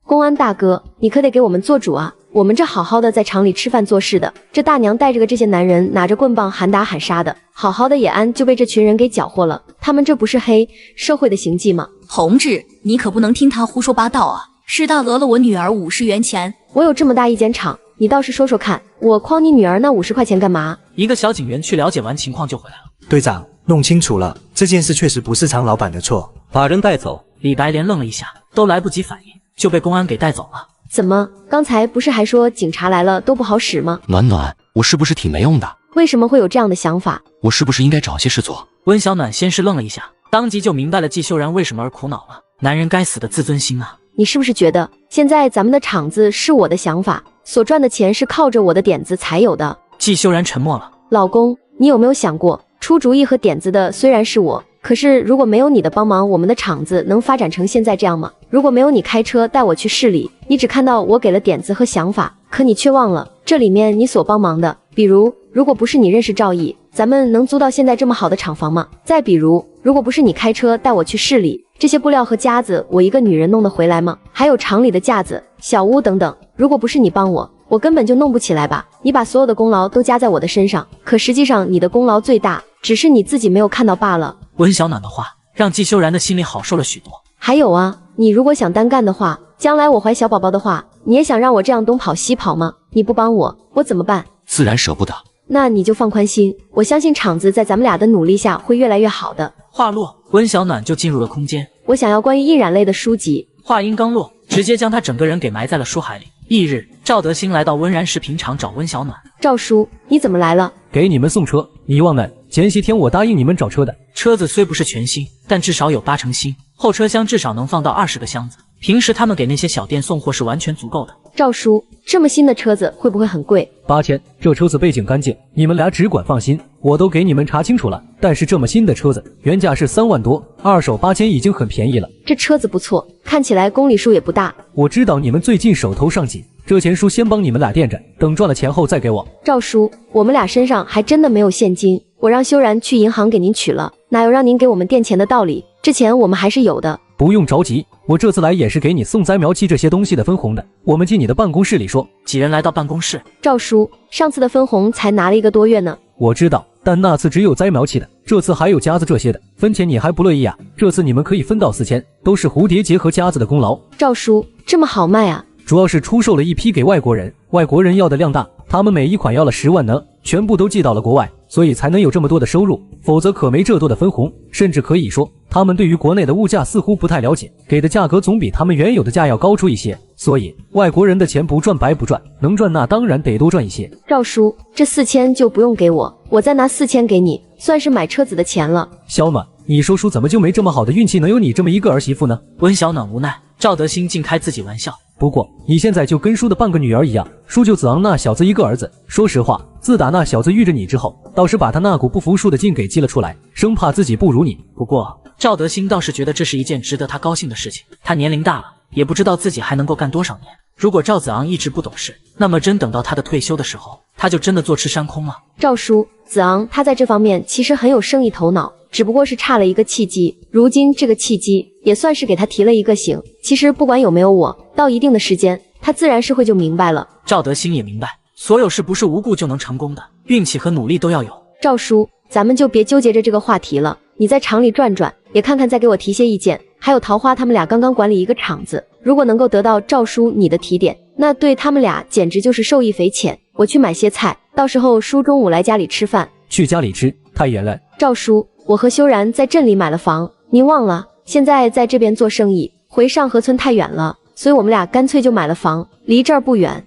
公安大哥，你可得给我们做主啊！我们这好好的在厂里吃饭做事的，这大娘带着个这些男人拿着棍棒喊打喊杀的，好好的野安就被这群人给搅和了。他们这不是黑社会的行迹吗？同志，你可不能听他胡说八道啊！师大讹了我女儿50元钱，我有这么大一间厂，你倒是说说看，我诓你女儿那50块钱干嘛？一个小警员去了解完情况就回来了。队长，弄清楚了，这件事确实不是厂老板的错，把人带走。李白莲愣了一下，都来不及反应，就被公安给带走了。怎么？刚才不是还说警察来了都不好使吗？暖暖，我是不是挺没用的？为什么会有这样的想法？我是不是应该找些事做？温小暖先是愣了一下，当即就明白了季修然为什么而苦恼了。男人该死的自尊心啊！你是不是觉得现在咱们的厂子是我的想法，所赚的钱是靠着我的点子才有的？季修然沉默了。老公，你有没有想过，出主意和点子的虽然是我，可是如果没有你的帮忙，我们的厂子能发展成现在这样吗？如果没有你开车带我去市里，你只看到我给了点子和想法，可你却忘了这里面你所帮忙的。比如，如果不是你认识赵毅，咱们能租到现在这么好的厂房吗？再比如，如果不是你开车带我去市里，这些布料和夹子我一个女人弄得回来吗？还有厂里的架子、小屋等等，如果不是你帮我根本就弄不起来吧？你把所有的功劳都加在我的身上，可实际上你的功劳最大，只是你自己没有看到罢了。温小暖的话让季修然的心里好受了许多。还有啊，你如果想单干的话，将来我怀小宝宝的话，你也想让我这样东跑西跑吗？你不帮我怎么办？自然舍不得。那你就放宽心，我相信厂子在咱们俩的努力下会越来越好的。话落，温小暖就进入了空间。我想要关于印染类的书籍。话音刚落，直接将他整个人给埋在了书海里。翌日，赵德兴来到温然食品厂找温小暖。赵叔，你怎么来了？给你们送车，你忘了前些天我答应你们找车的。车子虽不是全新，但至少有80%新，后车厢至少能放到20个箱子。平时他们给那些小店送货是完全足够的。赵叔，这么新的车子会不会很贵？8000，这车子背景干净，你们俩只管放心，我都给你们查清楚了。但是这么新的车子原价是3万多，二手8000已经很便宜了。这车子不错，看起来公里数也不大。我知道你们最近手头上紧，这钱叔先帮你们俩垫着，等赚了钱后再给我。赵叔，我们俩身上还真的没有现金，我让修然去银行给您取了，哪有让您给我们垫钱的道理？这钱我们还是有的。不用着急，我这次来也是给你送栽苗期这些东西的分红的。我们进你的办公室里说。几人来到办公室。赵叔，上次的分红才拿了1个多月呢。我知道，但那次只有栽苗期的，这次还有夹子这些的，分钱你还不乐意啊？这次你们可以分到4000，都是蝴蝶结和夹子的功劳。赵叔，这么好卖啊？主要是出售了一批给外国人，外国人要的量大，他们每一款要了10万呢，全部都寄到了国外，所以才能有这么多的收入，否则可没这多的分红。甚至可以说，他们对于国内的物价似乎不太了解，给的价格总比他们原有的价要高出一些，所以外国人的钱不赚白不赚，能赚那当然得多赚一些。赵叔，这4000就不用给我，我再拿4000给你，算是买车子的钱了。小暖，你说叔怎么就没这么好的运气，能有你这么一个儿媳妇呢？温小暖无奈，赵德兴竟开自己玩笑。不过你现在就跟叔的半个女儿一样，叔就子昂那小子一个儿子。说实话，自打那小子遇着你之后，倒是把他那股不服输的劲给激了出来，生怕自己不如你。不过赵德兴倒是觉得这是一件值得他高兴的事情。他年龄大了，也不知道自己还能够干多少年。如果赵子昂一直不懂事，那么真等到他的退休的时候，他就真的坐吃山空了。赵叔，子昂他在这方面其实很有生意头脑，只不过是差了一个契机。如今这个契机也算是给他提了一个醒。其实不管有没有我，到一定的时间，他自然是会就明白了。赵德兴也明白，所有事不是无故就能成功的，运气和努力都要有。赵叔，咱们就别纠结着这个话题了，你在厂里转转，也看看再给我提些意见。还有桃花他们俩刚刚管理一个厂子，如果能够得到赵叔你的提点，那对他们俩简直就是受益匪浅。我去买些菜，到时候叔中午来家里吃饭。去家里吃太远了。赵叔，我和修然在镇里买了房，您忘了？现在在这边做生意，回上河村太远了，所以我们俩干脆就买了房，离这儿不远。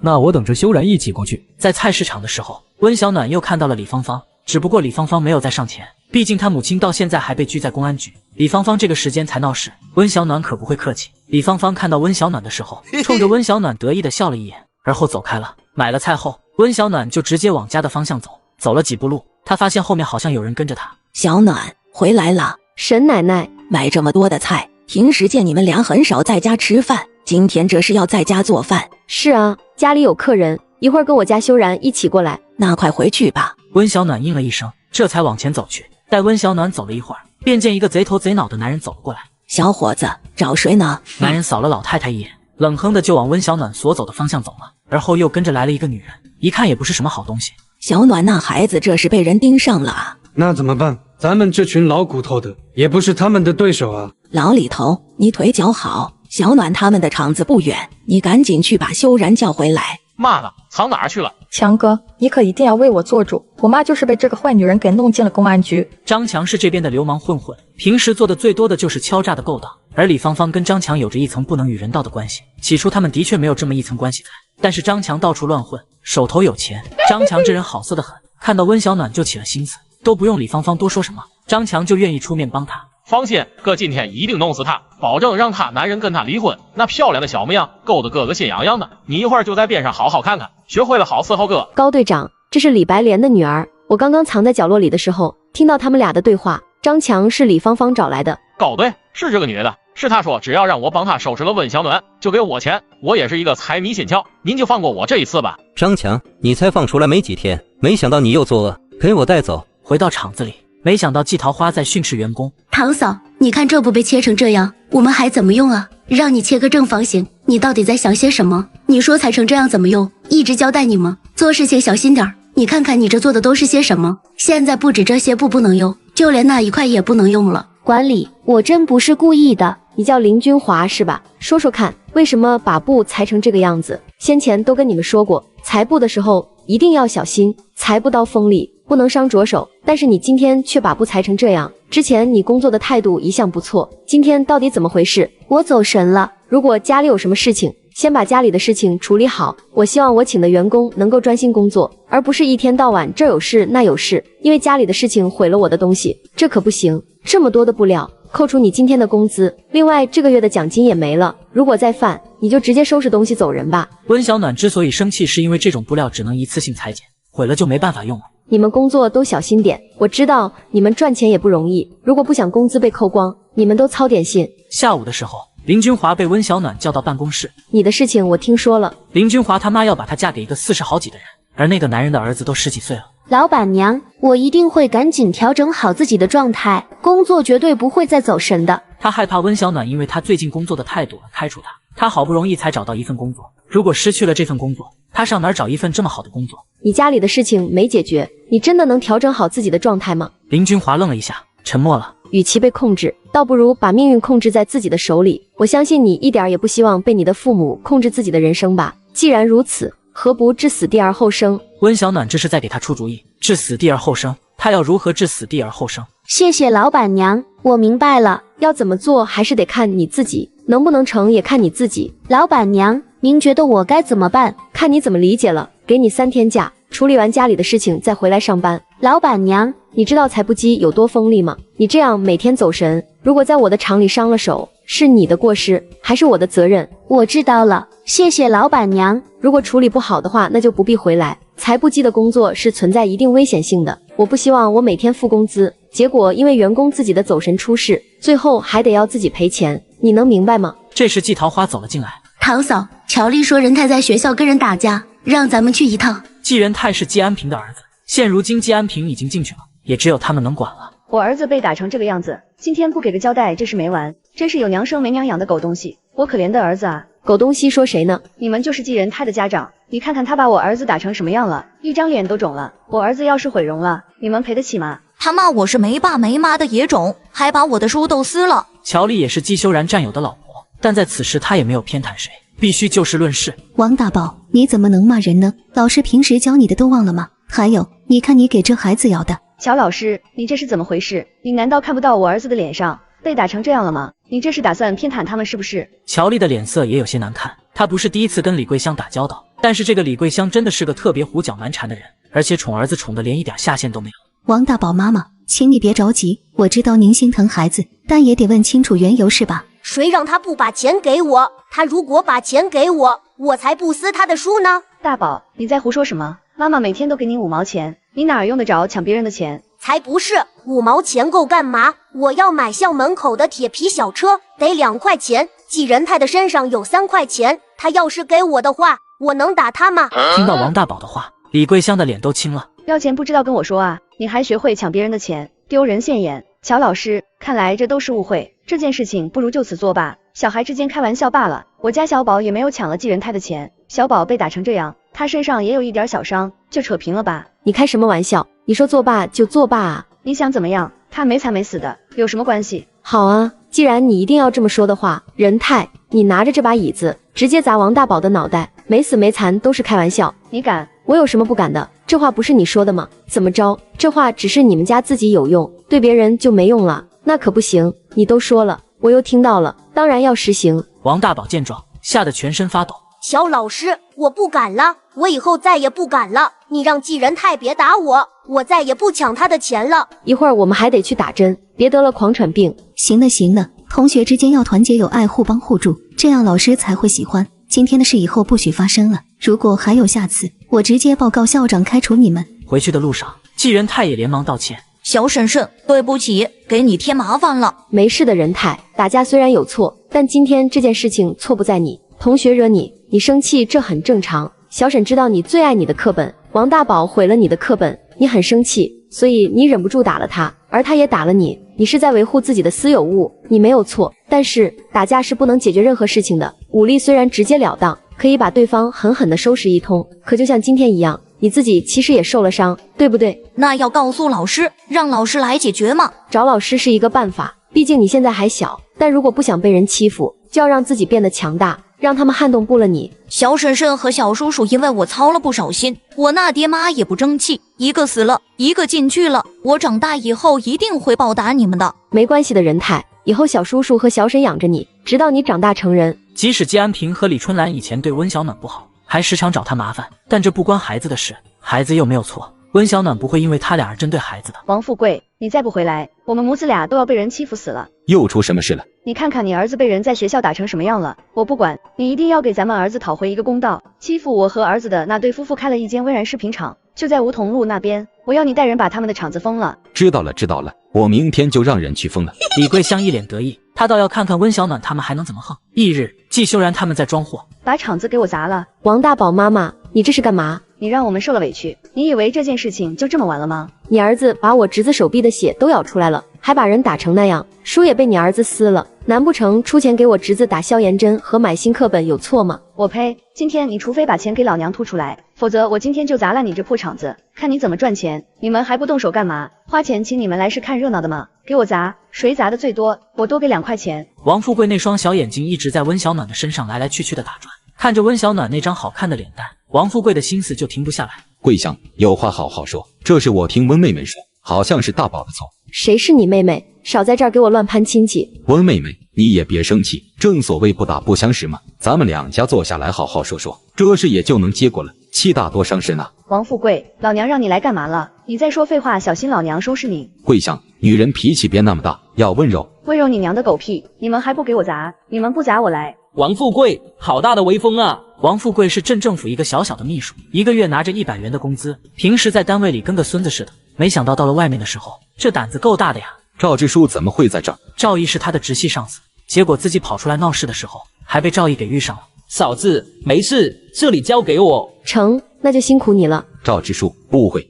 那我等着修然一起过去。在菜市场的时候，温小暖又看到了李芳芳，只不过李芳芳没有再上前，毕竟她母亲到现在还被拘在公安局，李芳芳这个时间才闹事，温小暖可不会客气。李芳芳看到温小暖的时候，冲着温小暖得意的笑了一眼，而后走开了。买了菜后，温小暖就直接往家的方向走，走了几步路，她发现后面好像有人跟着她。小暖回来了，沈奶奶买这么多的菜，平时见你们俩很少在家吃饭，今天这是要在家做饭？是啊，家里有客人，一会儿跟我家修然一起过来。那快回去吧。温小暖应了一声，这才往前走去。待温小暖走了一会儿，便见一个贼头贼脑的男人走了过来。小伙子，找谁呢？男人扫了老太太一眼，冷哼的就往温小暖所走的方向走了，而后又跟着来了一个女人，一看也不是什么好东西。小暖那孩子这是被人盯上了啊！那怎么办？咱们这群老骨头的也不是他们的对手啊！老李头，你腿脚好，小暖他们的厂子不远，你赶紧去把修然叫回来。妈呢？藏哪儿去了？强哥，你可一定要为我做主，我妈就是被这个坏女人给弄进了公安局。张强是这边的流氓混混，平时做的最多的就是敲诈的勾当，而李芳芳跟张强有着一层不能与人道的关系。起初他们的确没有这么一层关系在，但是张强到处乱混，手头有钱，张强这人好色的很，看到温小暖就起了心思，都不用李芳芳多说什么，张强就愿意出面帮他。放心，哥今天一定弄死他，保证让他男人跟他离婚。那漂亮的小模样勾得哥哥心痒痒的，你一会儿就在边上好好看看，学会了好伺候哥。高队长，这是李白莲的女儿，我刚刚藏在角落里的时候，听到他们俩的对话。张强是李芳芳找来的。高队，是这个女的，是她说只要让我帮她收拾了温小暖，就给我钱。我也是一个财迷心窍，您就放过我这一次吧。张强，你才放出来没几天，没想到你又作恶，给我带走。回到厂子里，没想到季桃花在训斥员工。堂嫂，你看这不被切成这样，我们还怎么用啊？让你切个正方形，你到底在想些什么？你说裁成这样怎么用？一直交代你吗？做事情小心点儿。你看看你这做的都是些什么？现在不止这些布不能用，就连那一块也不能用了。管理，我真不是故意的。你叫林君华是吧？说说看，为什么把布裁成这个样子？先前都跟你们说过，裁布的时候一定要小心，裁不到锋利，不能伤着手。但是你今天却把布裁成这样，之前你工作的态度一向不错，今天到底怎么回事？我走神了。如果家里有什么事情，先把家里的事情处理好。我希望我请的员工能够专心工作，而不是一天到晚这有事那有事，因为家里的事情毁了我的东西，这可不行。这么多的布料，扣除你今天的工资，另外这个月的奖金也没了。如果再犯，你就直接收拾东西走人吧。温小暖之所以生气，是因为这种布料只能一次性裁剪，毁了就没办法用了。你们工作都小心点，我知道你们赚钱也不容易，如果不想工资被扣光，你们都操点心。下午的时候，林君华被温小暖叫到办公室。你的事情我听说了。林君华他妈要把她嫁给一个40好几的人，而那个男人的儿子都10几岁了。老板娘，我一定会赶紧调整好自己的状态，工作绝对不会再走神的。他害怕温小暖因为他最近工作的态度而开除他，他好不容易才找到一份工作，如果失去了这份工作，他上哪儿找一份这么好的工作？你家里的事情没解决，你真的能调整好自己的状态吗？林君华愣了一下，沉默了。与其被控制，倒不如把命运控制在自己的手里。我相信你一点也不希望被你的父母控制自己的人生吧？既然如此，何不置死地而后生？温小暖这是在给他出主意，置死地而后生。他要如何置死地而后生？谢谢老板娘，我明白了。要怎么做还是得看你自己，能不能成也看你自己。老板娘，您觉得我该怎么办？看你怎么理解了。给你3天假，处理完家里的事情再回来上班。老板娘，你知道裁布机有多锋利吗？你这样每天走神，如果在我的厂里伤了手，是你的过失还是我的责任？我知道了，谢谢老板娘。如果处理不好的话，那就不必回来。裁布机的工作是存在一定危险性的，我不希望我每天付工资，结果因为员工自己的走神出事，最后还得要自己赔钱，你能明白吗？这时季桃花走了进来。堂嫂，乔丽说任太在学校跟人打架，让咱们去一趟。季仁泰是季安平的儿子，现如今季安平已经进去了，也只有他们能管了。我儿子被打成这个样子，今天不给个交代，这事没完。真是有娘生没娘养的狗东西，我可怜的儿子啊！狗东西说谁呢？你们就是季仁泰的家长，你看看他把我儿子打成什么样了，一张脸都肿了。我儿子要是毁容了，你们赔得起吗？他骂我是没爸没妈的野种，还把我的书都撕了。乔丽也是季修然战友的老婆，但在此时他也没有偏袒谁，必须就事论事。王大宝，你怎么能骂人呢？老师平时教你的都忘了吗？还有，你看你给这孩子咬的。乔老师，你这是怎么回事？你难道看不到我儿子的脸上被打成这样了吗？你这是打算偏袒他们是不是？乔丽的脸色也有些难看，她不是第一次跟李桂香打交道，但是这个李桂香真的是个特别胡搅蛮缠的人。而且宠儿子宠得连一点下限都没有。王大宝妈妈，请你别着急，我知道您心疼孩子，但也得问清楚缘由是吧？谁让他不把钱给我？他如果把钱给我，我才不撕他的书呢。大宝，你在胡说什么？妈妈每天都给你5毛钱，你哪儿用得着抢别人的钱？才不是，5毛钱够干嘛？我要买校门口的铁皮小车，得2块钱。季仁泰的身上有3块钱，他要是给我的话，我能打他吗？听到王大宝的话，李桂香的脸都青了。要钱不知道跟我说啊，你还学会抢别人的钱，丢人现眼。乔老师，看来这都是误会，这件事情不如就此作罢，小孩之间开玩笑罢了。我家小宝也没有抢了季仁泰的钱，小宝被打成这样，他身上也有一点小伤，就扯平了吧。你开什么玩笑？你说作罢就作罢啊？你想怎么样？他没惨没死的，有什么关系？好啊，既然你一定要这么说的话，仁泰，你拿着这把椅子直接砸王大宝的脑袋，没死没残都是开玩笑。你敢？我有什么不敢的？这话不是你说的吗？怎么着？这话只是你们家自己有用，对别人就没用了？那可不行，你都说了，我又听到了，当然要实行。王大宝见状，吓得全身发抖。乔老师，我不敢了，我以后再也不敢了。你让季仁泰别打我，我再也不抢他的钱了。一会儿我们还得去打针，别得了狂犬病。行了行了，同学之间要团结友爱，互帮互助，这样老师才会喜欢。今天的事以后不许发生了，如果还有下次，我直接报告校长开除你们。回去的路上，季仁泰也连忙道歉。小婶婶，对不起，给你添麻烦了。没事的，仁泰，打架虽然有错，但今天这件事情错不在你，同学惹你，你生气这很正常。小沈知道你最爱你的课本，王大宝毁了你的课本，你很生气，所以你忍不住打了他，而他也打了你，你是在维护自己的私有物，你没有错。但是打架是不能解决任何事情的，武力虽然直截了当，可以把对方狠狠地收拾一通，可就像今天一样，你自己其实也受了伤，对不对？那要告诉老师，让老师来解决吗？找老师是一个办法，毕竟你现在还小，但如果不想被人欺负，就要让自己变得强大，让他们撼动不了你。小婶婶和小叔叔因为我操了不少心，我那爹妈也不争气，一个死了，一个进去了，我长大以后一定会报答你们的。没关系的，仁泰，以后小叔叔和小沈养着你，直到你长大成人。即使季安平和李春兰以前对温小暖不好，还时常找他麻烦，但这不关孩子的事，孩子又没有错，温小暖不会因为他俩而针对孩子的。王富贵，你再不回来，我们母子俩都要被人欺负死了。又出什么事了？你看看你儿子被人在学校打成什么样了，我不管，你一定要给咱们儿子讨回一个公道。欺负我和儿子的那对夫妇开了一间微软视频厂，就在梧桐路那边，我要你带人把他们的厂子封了。知道了知道了，我明天就让人去封了。李桂香一脸得意，她倒要看看温小暖他们还能怎么横。翌日，季修然他们在装货，把厂子给我砸了。王大宝妈妈，你这是干嘛？你让我们受了委屈，你以为这件事情就这么完了吗？你儿子把我侄子手臂的血都咬出来了，还把人打成那样，书也被你儿子撕了，难不成出钱给我侄子打消炎针和买新课本有错吗？我呸！今天你除非把钱给老娘吐出来，否则我今天就砸烂你这破厂子，看你怎么赚钱。你们还不动手干嘛？花钱请你们来是看热闹的吗？给我砸，谁砸的最多，我多给2块钱。王富贵那双小眼睛一直在温小暖的身上来来去去的打转，看着温小暖那张好看的脸蛋，王富贵的心思就停不下来。桂香，有话好好说，这是我听温妹妹说，好像是大宝的错。谁是你妹妹？少在这儿给我乱攀亲戚。温妹妹，你也别生气，正所谓不打不相识嘛，咱们两家坐下来好好说说，这事也就能结果了，气大多伤身啊。王富贵，老娘让你来干嘛了？你再说废话，小心老娘收拾你。桂香，女人脾气别那么大，要温柔。温柔你娘的狗屁！你们还不给我砸？你们不砸我来。王富贵，好大的威风啊！王富贵是镇政府一个小小的秘书，一个月拿着100元的工资，平时在单位里跟个孙子似的，没想到到了外面的时候，这胆子够大的呀。赵支书怎么会在这儿？赵毅是他的直系上司，结果自己跑出来闹事的时候，还被赵毅给遇上了。嫂子，没事，这里交给我。成，那就辛苦你了。赵支书，误会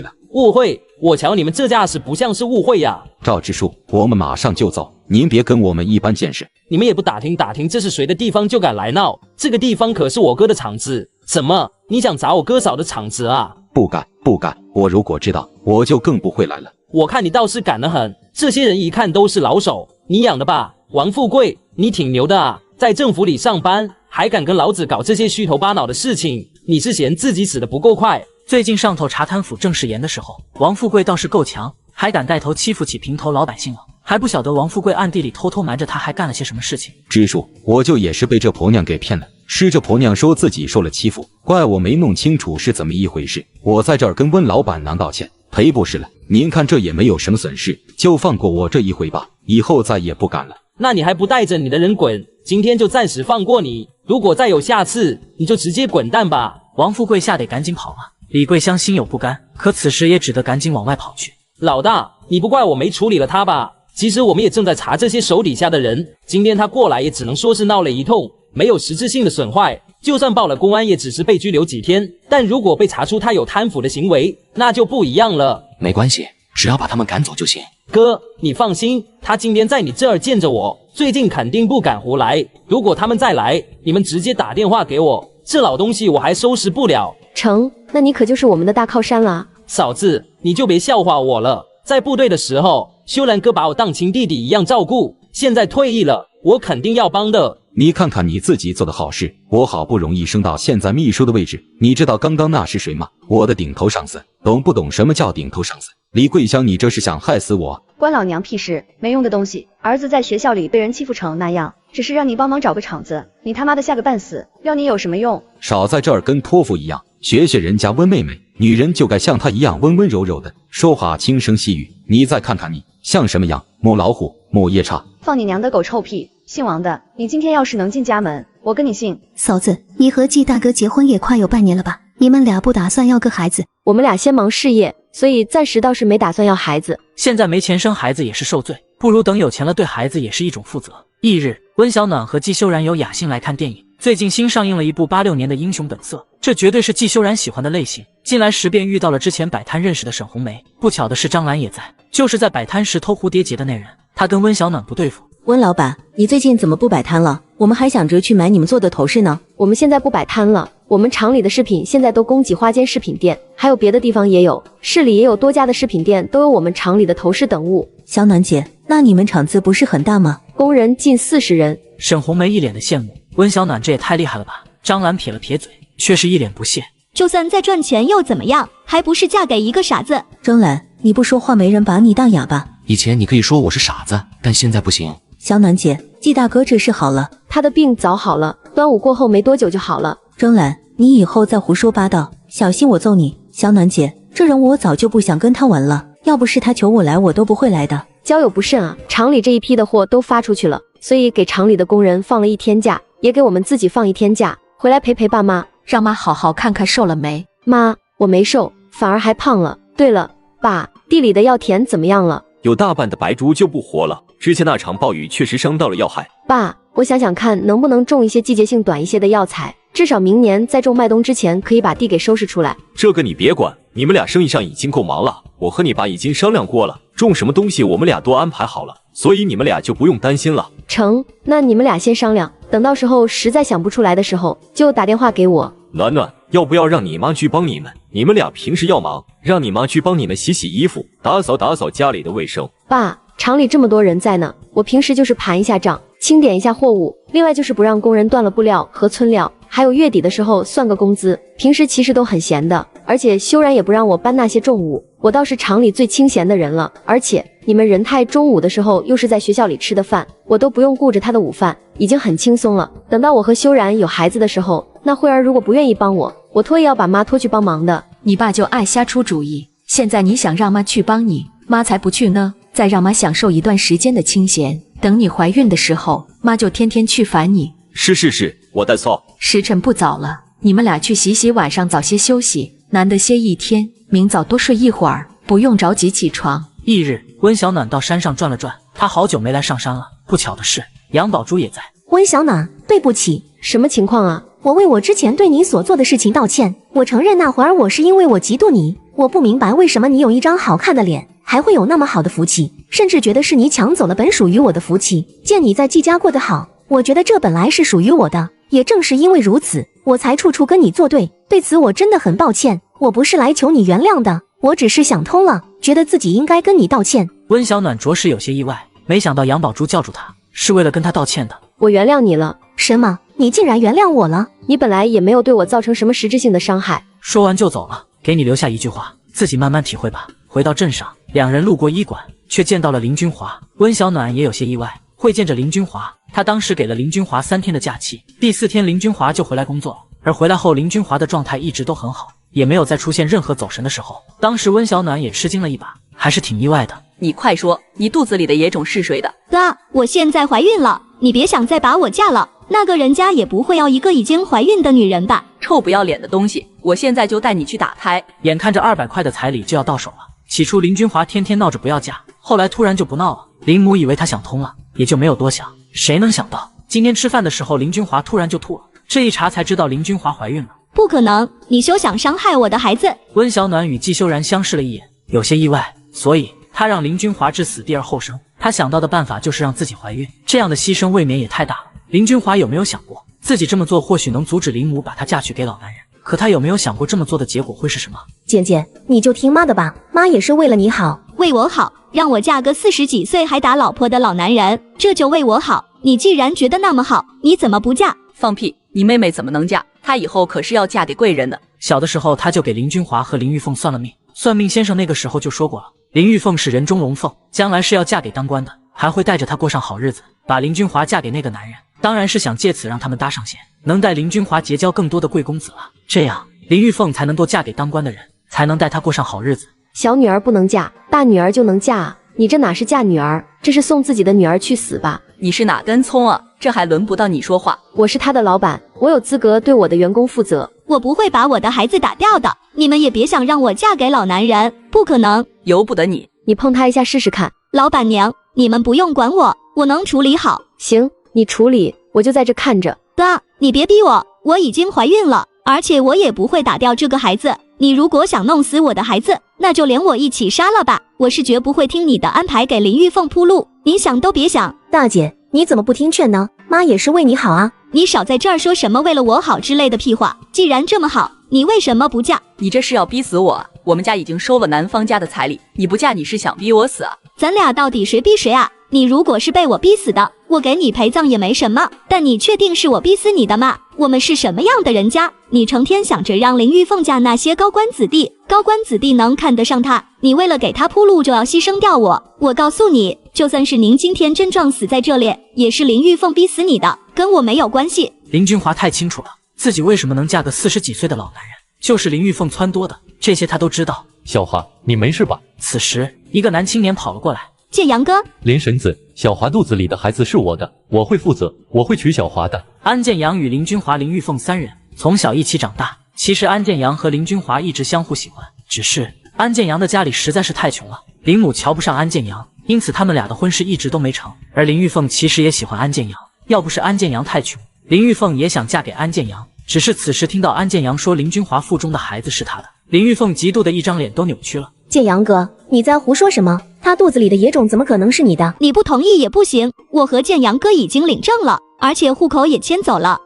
了。误会？我瞧你们这架势不像是误会呀。赵支书，我们马上就走，您别跟我们一般见识。你们也不打听打听这是谁的地方就敢来闹？这个地方可是我哥的厂子，怎么你想砸我哥嫂的厂子啊？不敢，我如果知道，我就更不会来了。我看你倒是敢得很，这些人一看都是老手，你养的吧？王富贵，你挺牛的啊，在政府里上班，还敢跟老子搞这些虚头巴脑的事情，你是嫌自己死得不够快？最近上头查贪腐正式严的时候，王富贵倒是够强，还敢带头欺负起平头老百姓了。还不晓得王富贵暗地里偷偷瞒着他还干了些什么事情。支书，我就也是被这婆娘给骗了。是这婆娘说自己受了欺负，怪我没弄清楚是怎么一回事。我在这儿跟温老板娘道歉，赔不是了。您看这也没有什么损失，就放过我这一回吧，以后再也不敢了。那你还不带着你的人滚？今天就暂时放过你，如果再有下次，你就直接滚蛋吧。王富贵吓得赶紧跑了。李桂香心有不甘，可此时也只得赶紧往外跑去。老大，你不怪我没处理了他吧？其实我们也正在查这些手底下的人，今天他过来也只能说是闹了一通，没有实质性的损坏，就算报了公安也只是被拘留几天，但如果被查出他有贪腐的行为，那就不一样了。没关系，只要把他们赶走就行。哥，你放心，他今天在你这儿见着我，最近肯定不敢胡来。如果他们再来，你们直接打电话给我，这老东西我还收拾不了。成，那你可就是我们的大靠山了。嫂子，你就别笑话我了。在部队的时候，修兰哥把我当亲弟弟一样照顾，现在退役了，我肯定要帮的。你看看你自己做的好事，我好不容易升到现在秘书的位置，你知道刚刚那是谁吗？我的顶头上司，懂不懂什么叫顶头上司？李桂香，你这是想害死我？关老娘屁事，没用的东西！儿子在学校里被人欺负成那样，只是让你帮忙找个场子，你他妈的吓个半死，要你有什么用？少在这儿跟托付一样，学学人家温妹妹，女人就该像她一样温温柔柔的，说话轻声细语。你再看看你，像什么样？母老虎，母夜叉！放你娘的狗臭屁！姓王的，你今天要是能进家门，我跟你姓。嫂子，你和季大哥结婚也快有半年了吧？你们俩不打算要个孩子？我们俩先忙事业，所以暂时倒是没打算要孩子。现在没钱生孩子也是受罪，不如等有钱了对孩子也是一种负责。翌日，温小暖和季修然由雅兴来看电影。最近新上映了一部86年的《英雄本色》，这绝对是季修然喜欢的类型。进来时便遇到了之前摆摊认识的沈红梅，不巧的是张兰也在，就是在摆摊时偷蝴蝶结的那人。他跟温小暖不对付。温老板，你最近怎么不摆摊了？我们还想着去买你们做的头饰呢。我们现在不摆摊了，我们厂里的饰品现在都供给花间饰品店，还有别的地方也有，市里也有多家的饰品店都有我们厂里的头饰等物。小暖姐，那你们厂子不是很大吗？工人近40人。沈红梅一脸的羡慕，温小暖这也太厉害了吧。张兰撇了撇嘴，却是一脸不屑。就算再赚钱又怎么样，还不是嫁给一个傻子。张兰，你不说话没人把你当哑巴。以前你可以说我是傻子，但现在不行。小暖姐，季大哥这事好了，他的病早好了，端午过后没多久就好了。张兰，你以后再胡说八道，小心我揍你。小暖姐，这人我早就不想跟他玩了，要不是他求我来，我都不会来的。交友不慎啊，厂里这一批的货都发出去了，所以给厂里的工人放了1天假，也给我们自己放1天假，回来陪陪爸妈，让妈好好看看瘦了没。妈，我没瘦，反而还胖了。对了，爸，地里的药田怎么样了？有大半的白株就不活了，之前那场暴雨确实伤到了要害。爸，我想想看能不能种一些季节性短一些的药材，至少明年在种麦冬之前可以把地给收拾出来。这个你别管，你们俩生意上已经够忙了，我和你爸已经商量过了，种什么东西我们俩都安排好了，所以你们俩就不用担心了。成，那你们俩先商量，等到时候实在想不出来的时候就打电话给我。暖暖，要不要让你妈去帮你们？你们俩平时要忙，让你妈去帮你们洗洗衣服，打扫家里的卫生。爸，厂里这么多人在呢，我平时就是盘一下账，清点一下货物，另外就是不让工人断了布料和村料，还有月底的时候算个工资。平时其实都很闲的，而且修然也不让我搬那些重物，我倒是厂里最清闲的人了。而且你们仁泰中午的时候又是在学校里吃的饭，我都不用顾着他的午饭，已经很轻松了。等到我和修然有孩子的时候，那慧儿如果不愿意帮我拖也要把妈拖去帮忙的。你爸就爱瞎出主意，现在你想让妈去帮你，妈才不去呢。再让妈享受一段时间的清闲，等你怀孕的时候，妈就天天去烦你。是，我带操。时辰不早了，你们俩去洗洗，晚上早些休息，难得歇一天，明早多睡一会儿，不用着急起床。翌日，温小暖到山上转了转，她好久没来上山了。不巧的是，杨宝珠也在。温小暖，对不起。什么情况啊？我为我之前对你所做的事情道歉。我承认那会儿我是因为我嫉妒你，我不明白为什么你有一张好看的脸，还会有那么好的福气，甚至觉得是你抢走了本属于我的福气。见你在季家过得好，我觉得这本来是属于我的，也正是因为如此，我才处处跟你作对。对此我真的很抱歉，我不是来求你原谅的，我只是想通了，觉得自己应该跟你道歉。温小暖着实有些意外，没想到杨宝珠叫住她是为了跟她道歉的。我原谅你了。什么？你竟然原谅我了？你本来也没有对我造成什么实质性的伤害。说完就走了，给你留下一句话，自己慢慢体会吧。回到镇上，两人路过医馆，却见到了林君华。温小暖也有些意外，会见着林君华。他当时给了林君华3天的假期，第4天林君华就回来工作了。而回来后，林君华的状态一直都很好，也没有再出现任何走神的时候。当时温小暖也吃惊了一把，还是挺意外的。你快说，你肚子里的野种是谁的？哥，我现在怀孕了，你别想再把我嫁了。那个人家也不会要一个已经怀孕的女人吧？臭不要脸的东西！我现在就带你去打胎。眼看着200块的彩礼就要到手了，起初林君华天天闹着不要嫁，后来突然就不闹了。林母以为他想通了，也就没有多想。谁能想到今天吃饭的时候，林君华突然就吐了。这一查才知道林君华怀孕了。不可能，你休想伤害我的孩子！温小暖与季修然相视了一眼，有些意外，所以他让林君华置死地而后生。他想到的办法就是让自己怀孕，这样的牺牲未免也太大了。林君华有没有想过，自己这么做或许能阻止林母把她嫁娶给老男人？可他有没有想过这么做的结果会是什么？姐姐，你就听妈的吧，妈也是为了你好。为我好，让我嫁个40几岁还打老婆的老男人，这就为我好。你既然觉得那么好，你怎么不嫁？放屁！你妹妹怎么能嫁？她以后可是要嫁给贵人的。小的时候他就给林君华和林玉凤算了命，算命先生那个时候就说过了，林玉凤是人中龙凤，将来是要嫁给当官的，还会带着她过上好日子。把林君华嫁给那个男人，当然是想借此让他们搭上线，能带林君华结交更多的贵公子了。这样林玉凤才能够嫁给当官的人，才能带她过上好日子。小女儿不能嫁，大女儿就能嫁啊！你这哪是嫁女儿，这是送自己的女儿去死吧？你是哪根葱啊？这还轮不到你说话。我是他的老板，我有资格对我的员工负责。我不会把我的孩子打掉的，你们也别想让我嫁给老男人，不可能，由不得你。你碰他一下试试看。老板娘，你们不用管我，我能处理好。行，你处理，我就在这看着。哥，你别逼我，我已经怀孕了，而且我也不会打掉这个孩子。你如果想弄死我的孩子，那就连我一起杀了吧！我是绝不会听你的安排，给林玉凤铺路，你想都别想。大姐，你怎么不听劝呢？妈也是为你好啊！你少在这儿说什么为了我好之类的屁话。既然这么好，你为什么不嫁？你这是要逼死我啊！我们家已经收了男方家的彩礼，你不嫁你是想逼我死啊？咱俩到底谁逼谁啊？你如果是被我逼死的，我给你陪葬也没什么，但你确定是我逼死你的吗？我们是什么样的人家？你成天想着让林玉凤嫁那些高官子弟，高官子弟能看得上她，你为了给她铺路就要牺牲掉我。我告诉你，就算是您今天真撞死在这里，也是林玉凤逼死你的，跟我没有关系。林君华太清楚了，自己为什么能嫁个40几岁的老男人，就是林玉凤撺掇的，这些他都知道。小华，你没事吧？此时一个男青年跑了过来。建阳哥，林神子，小华肚子里的孩子是我的，我会负责，我会娶小华的。安建阳与林君华、林玉凤3人从小一起长大，其实安建阳和林君华一直相互喜欢，只是安建阳的家里实在是太穷了，林母瞧不上安建阳，因此他们俩的婚事一直都没成。而林玉凤其实也喜欢安建阳，要不是安建阳太穷，林玉凤也想嫁给安建阳，只是此时听到安建阳说林君华腹中的孩子是他的，林玉凤嫉妒的一张脸都扭曲了。建阳哥，你在胡说什么？他肚子里的野种怎么可能是你的？你不同意也不行，我和建阳哥已经领证了，而且户口也迁走了。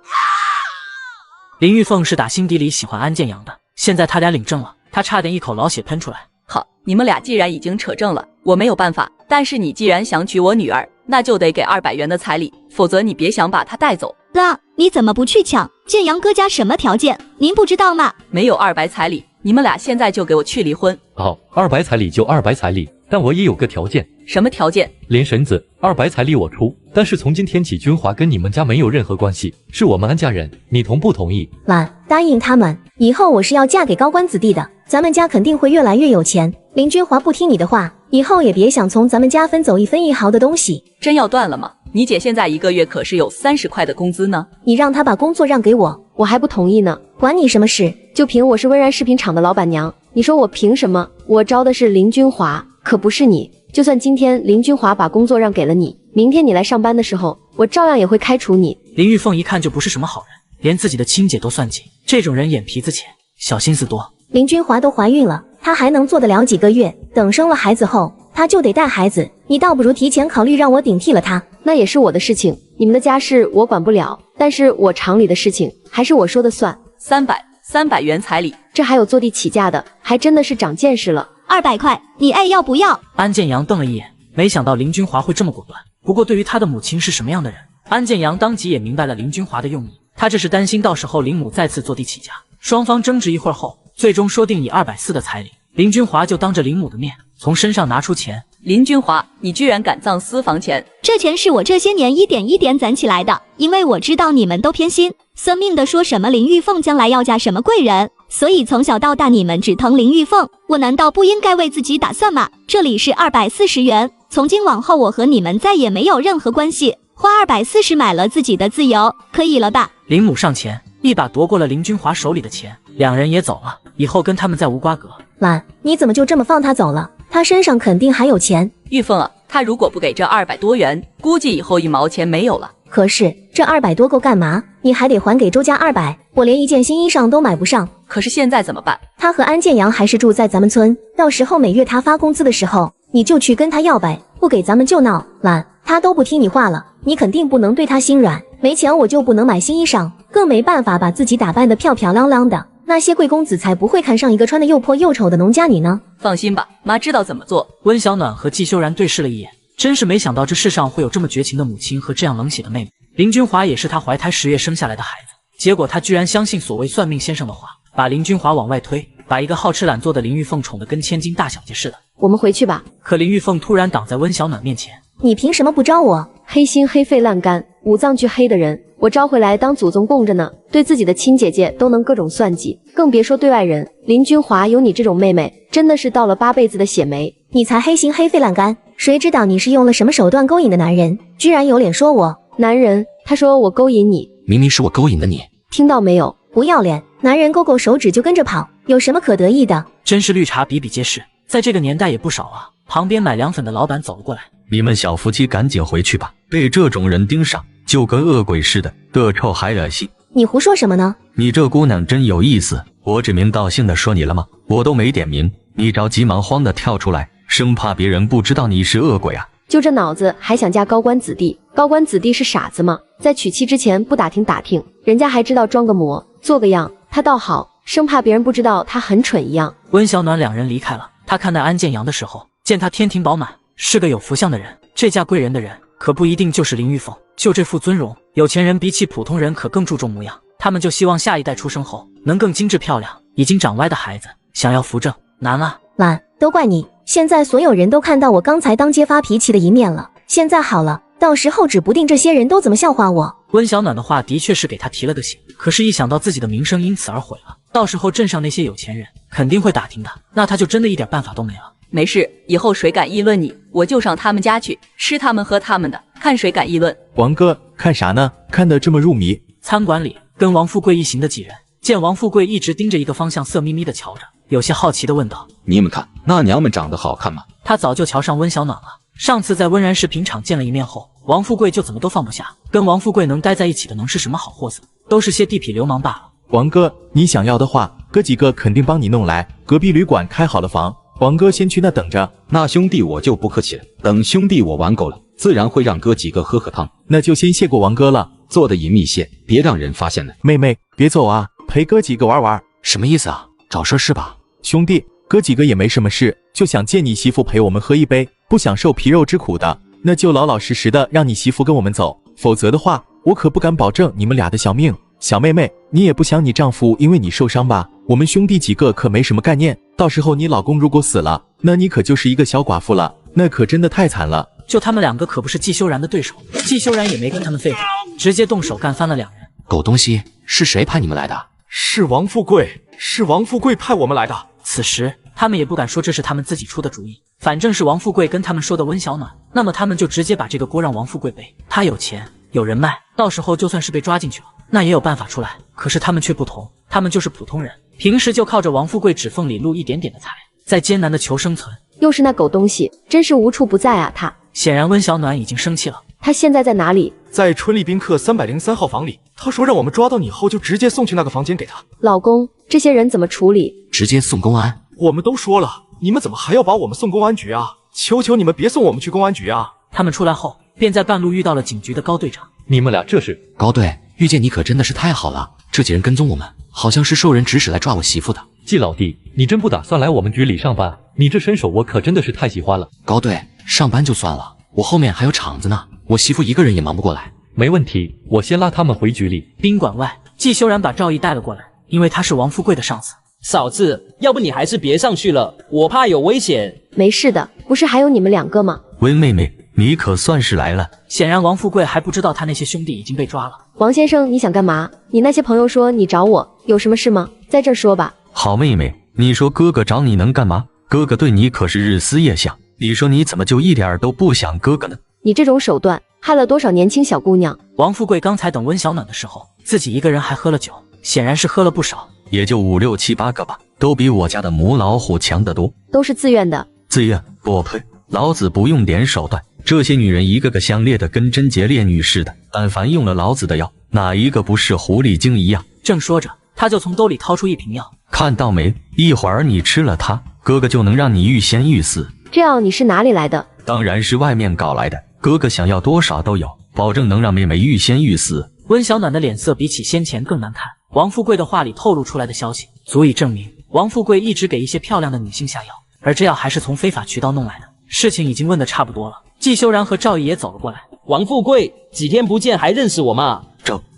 林玉凤是打心底里喜欢安建阳的，现在他俩领证了，他差点一口老血喷出来。好，你们俩既然已经扯证了，我没有办法，但是你既然想娶我女儿，那就得给200元的彩礼，否则你别想把她带走。哥，你怎么不去抢？建阳哥家什么条件，您不知道吗？没有200彩礼，你们俩现在就给我去离婚。好，200彩礼就200彩礼，但我也有个条件。什么条件？林神子，200彩礼我出，但是从今天起，君华跟你们家没有任何关系，是我们安家人，你同不同意？晚，答应他们，以后我是要嫁给高官子弟的，咱们家肯定会越来越有钱。林君华不听你的话，以后也别想从咱们家分走1分1毫的东西。真要断了吗？你姐现在1个月可是有30块的工资呢。你让她把工作让给我，我还不同意呢。管你什么事？就凭我是温然饰品厂的老板娘，你说我凭什么？我招的是林君华，可不是你。就算今天林君华把工作让给了你，明天你来上班的时候，我照样也会开除你。林玉凤一看就不是什么好人，连自己的亲姐都算计，这种人眼皮子浅，小心思多。林君华都怀孕了，她还能做得了几个月？等生了孩子后，她就得带孩子，你倒不如提前考虑让我顶替了她。那也是我的事情，你们的家事我管不了，但是我厂里的事情还是我说的算。300元彩礼，这还有坐地起价的，还真的是长见识了。200块，你要不要？安建阳瞪了一眼，没想到林君华会这么果断。不过对于他的母亲是什么样的人，安建阳当即也明白了林君华的用意。他这是担心到时候林母再次坐地起价。双方争执一会儿后，最终说定以240的彩礼。林君华就当着林母的面从身上拿出钱，林君华，你居然敢葬私房钱！这钱是我这些年一点一点攒起来的，因为我知道你们都偏心，算命的说什么林玉凤将来要嫁什么贵人，所以从小到大你们只疼林玉凤，我难道不应该为自己打算吗？这里是240元，从今往后我和你们再也没有任何关系，花240买了自己的自由，可以了吧？林母上前一把夺过了林君华手里的钱，两人也走了，以后跟他们再无瓜葛。兰，你怎么就这么放他走了？他身上肯定还有钱。玉凤啊，他如果不给这200多元，估计以后1毛钱没有了。可是这200多够干嘛？你还得还给周家200，我连一件新衣裳都买不上。可是现在怎么办？他和安建阳还是住在咱们村，到时候每月他发工资的时候，你就去跟他要呗，不给咱们就闹。兰，他都不听你话了，你肯定不能对他心软。没钱我就不能买新衣裳，更没办法把自己打扮得漂漂亮亮的。那些贵公子才不会看上一个穿得又破又丑的农家女呢。放心吧，妈知道怎么做。温小暖和季修然对视了一眼，真是没想到这世上会有这么绝情的母亲和这样冷血的妹妹。林君华也是她怀胎10月生下来的孩子，结果她居然相信所谓算命先生的话，把林君华往外推，把一个好吃懒做的林玉凤宠得跟千金大小姐似的。我们回去吧。可林玉凤突然挡在温小暖面前，你凭什么不招我？黑心黑肺烂肝，五脏俱黑的人，我招回来当祖宗供着呢。对自己的亲姐姐都能各种算计，更别说对外人。林君华有你这种妹妹，真的是倒了8辈子的血霉。你才黑心黑肺烂肝，谁知道你是用了什么手段勾引的男人，居然有脸说我男人？他说我勾引你，明明是我勾引的你，听到没有？不要脸！男人勾勾手指就跟着跑，有什么可得意的？真是绿茶比比皆是，在这个年代也不少啊。旁边买凉粉的老板走了过来，你们小夫妻赶紧回去吧，被这种人盯上，就跟恶鬼似的，恶臭还恶心。你胡说什么呢？你这姑娘真有意思，我指名道姓的说你了吗？我都没点名，你着急忙慌的跳出来，生怕别人不知道你是恶鬼啊。就这脑子还想嫁高官子弟？高官子弟是傻子吗？在娶妻之前不打听打听，人家还知道装个模做个样，他倒好，生怕别人不知道他很蠢一样。温小暖两人离开了，他看待安建阳的时候，见他天庭饱满，是个有福相的人，这嫁贵人的人可不一定就是林玉凤。就这副尊容，有钱人比起普通人可更注重模样，他们就希望下一代出生后能更精致漂亮。已经长歪的孩子想要扶正难啊。懒，都怪你，现在所有人都看到我刚才当街发脾气的一面了，现在好了，到时候指不定这些人都怎么笑话我。温小暖的话的确是给他提了个醒，可是一想到自己的名声因此而毁了，到时候镇上那些有钱人肯定会打听的，那他就真的一点办法都没了。没事，以后谁敢议论你，我就上他们家去，吃他们喝他们的，看谁敢议论。王哥，看啥呢？看得这么入迷。餐馆里跟王富贵一行的几人见王富贵一直盯着一个方向，色眯眯的瞧着，有些好奇的问道：你们看那娘们长得好看吗？他早就瞧上温小暖了，上次在温然食品厂见了一面后，王富贵就怎么都放不下，跟王富贵能待在一起的能是什么好货色，都是些地痞流氓罢了。王哥，你想要的话，哥几个肯定帮你弄来，隔壁旅馆开好了房，王哥先去那等着。那兄弟我就不客气了，等兄弟我玩够了，自然会让哥几个喝汤。那就先谢过王哥了，做的隐秘些，别让人发现了。妹妹别走啊，陪哥几个玩玩。什么意思啊？找事是吧？兄弟，哥几个也没什么事，就想借你媳妇陪我们喝一杯，不想受皮肉之苦的，那就老老实实的让你媳妇跟我们走，否则的话，我可不敢保证你们俩的小命。小妹妹，你也不想你丈夫因为你受伤吧？我们兄弟几个可没什么概念，到时候你老公如果死了，那你可就是一个小寡妇了，那可真的太惨了。就他们两个可不是季修然的对手，季修然也没跟他们废话，直接动手干翻了两人。狗东西，是谁派你们来的？是王富贵，是王富贵派我们来的。此时他们也不敢说这是他们自己出的主意，反正是王富贵跟他们说的温小暖，那么他们就直接把这个锅让王富贵背。他有钱有人脉，到时候就算是被抓进去了，那也有办法出来。可是他们却不同，他们就是普通人，平时就靠着王富贵指缝里露一点点的财，在艰难的求生存。又是那狗东西，真是无处不在啊！他显然温小暖已经生气了。他现在在哪里？在春丽宾客303号房里。他说让我们抓到你后就直接送去那个房间给他。老公，这些人怎么处理？直接送公安。我们都说了，你们怎么还要把我们送公安局啊？求求你们别送我们去公安局啊！他们出来后，便在半路遇到了警局的高队长。你们俩这是？高队，遇见你可真的是太好了。这几人跟踪我们，好像是受人指使来抓我媳妇的。季老弟，你真不打算来我们局里上班？你这身手我可真的是太喜欢了。高队，上班就算了，我后面还有厂子呢，我媳妇一个人也忙不过来。没问题，我先拉他们回局里。宾馆外，季修然把赵毅带了过来，因为他是王富贵的上司，嫂子，要不你还是别上去了，我怕有危险。没事的，不是还有你们2个吗？温妹妹，你可算是来了。显然王富贵还不知道他那些兄弟已经被抓了。王先生，你想干嘛？你那些朋友说你找我，有什么事吗？在这儿说吧。好妹妹，你说哥哥找你能干嘛？哥哥对你可是日思夜想，你说你怎么就一点都不想哥哥呢？你这种手段害了多少年轻小姑娘。王富贵刚才等温小暖的时候，自己一个人还喝了酒，显然是喝了不少，也就5、6、7、8个吧，都比我家的母老虎强得多。都是自愿的。自愿？不呸！老子不用点手段，这些女人一个个相猎的跟贞洁烈女似的，但凡用了老子的药，哪一个不是狐狸精一样？正说着，他就从兜里掏出一瓶药，看到没？一会儿你吃了它，哥哥就能让你欲仙欲死。这药你是哪里来的？当然是外面搞来的，哥哥想要多少都有，保证能让妹妹欲仙欲死。温小暖的脸色比起先前更难看。王富贵的话里透露出来的消息，足以证明王富贵一直给一些漂亮的女性下药，而这药还是从非法渠道弄来的。事情已经问得差不多了，季修然和赵毅也走了过来。王富贵，几天不见还认识我吗？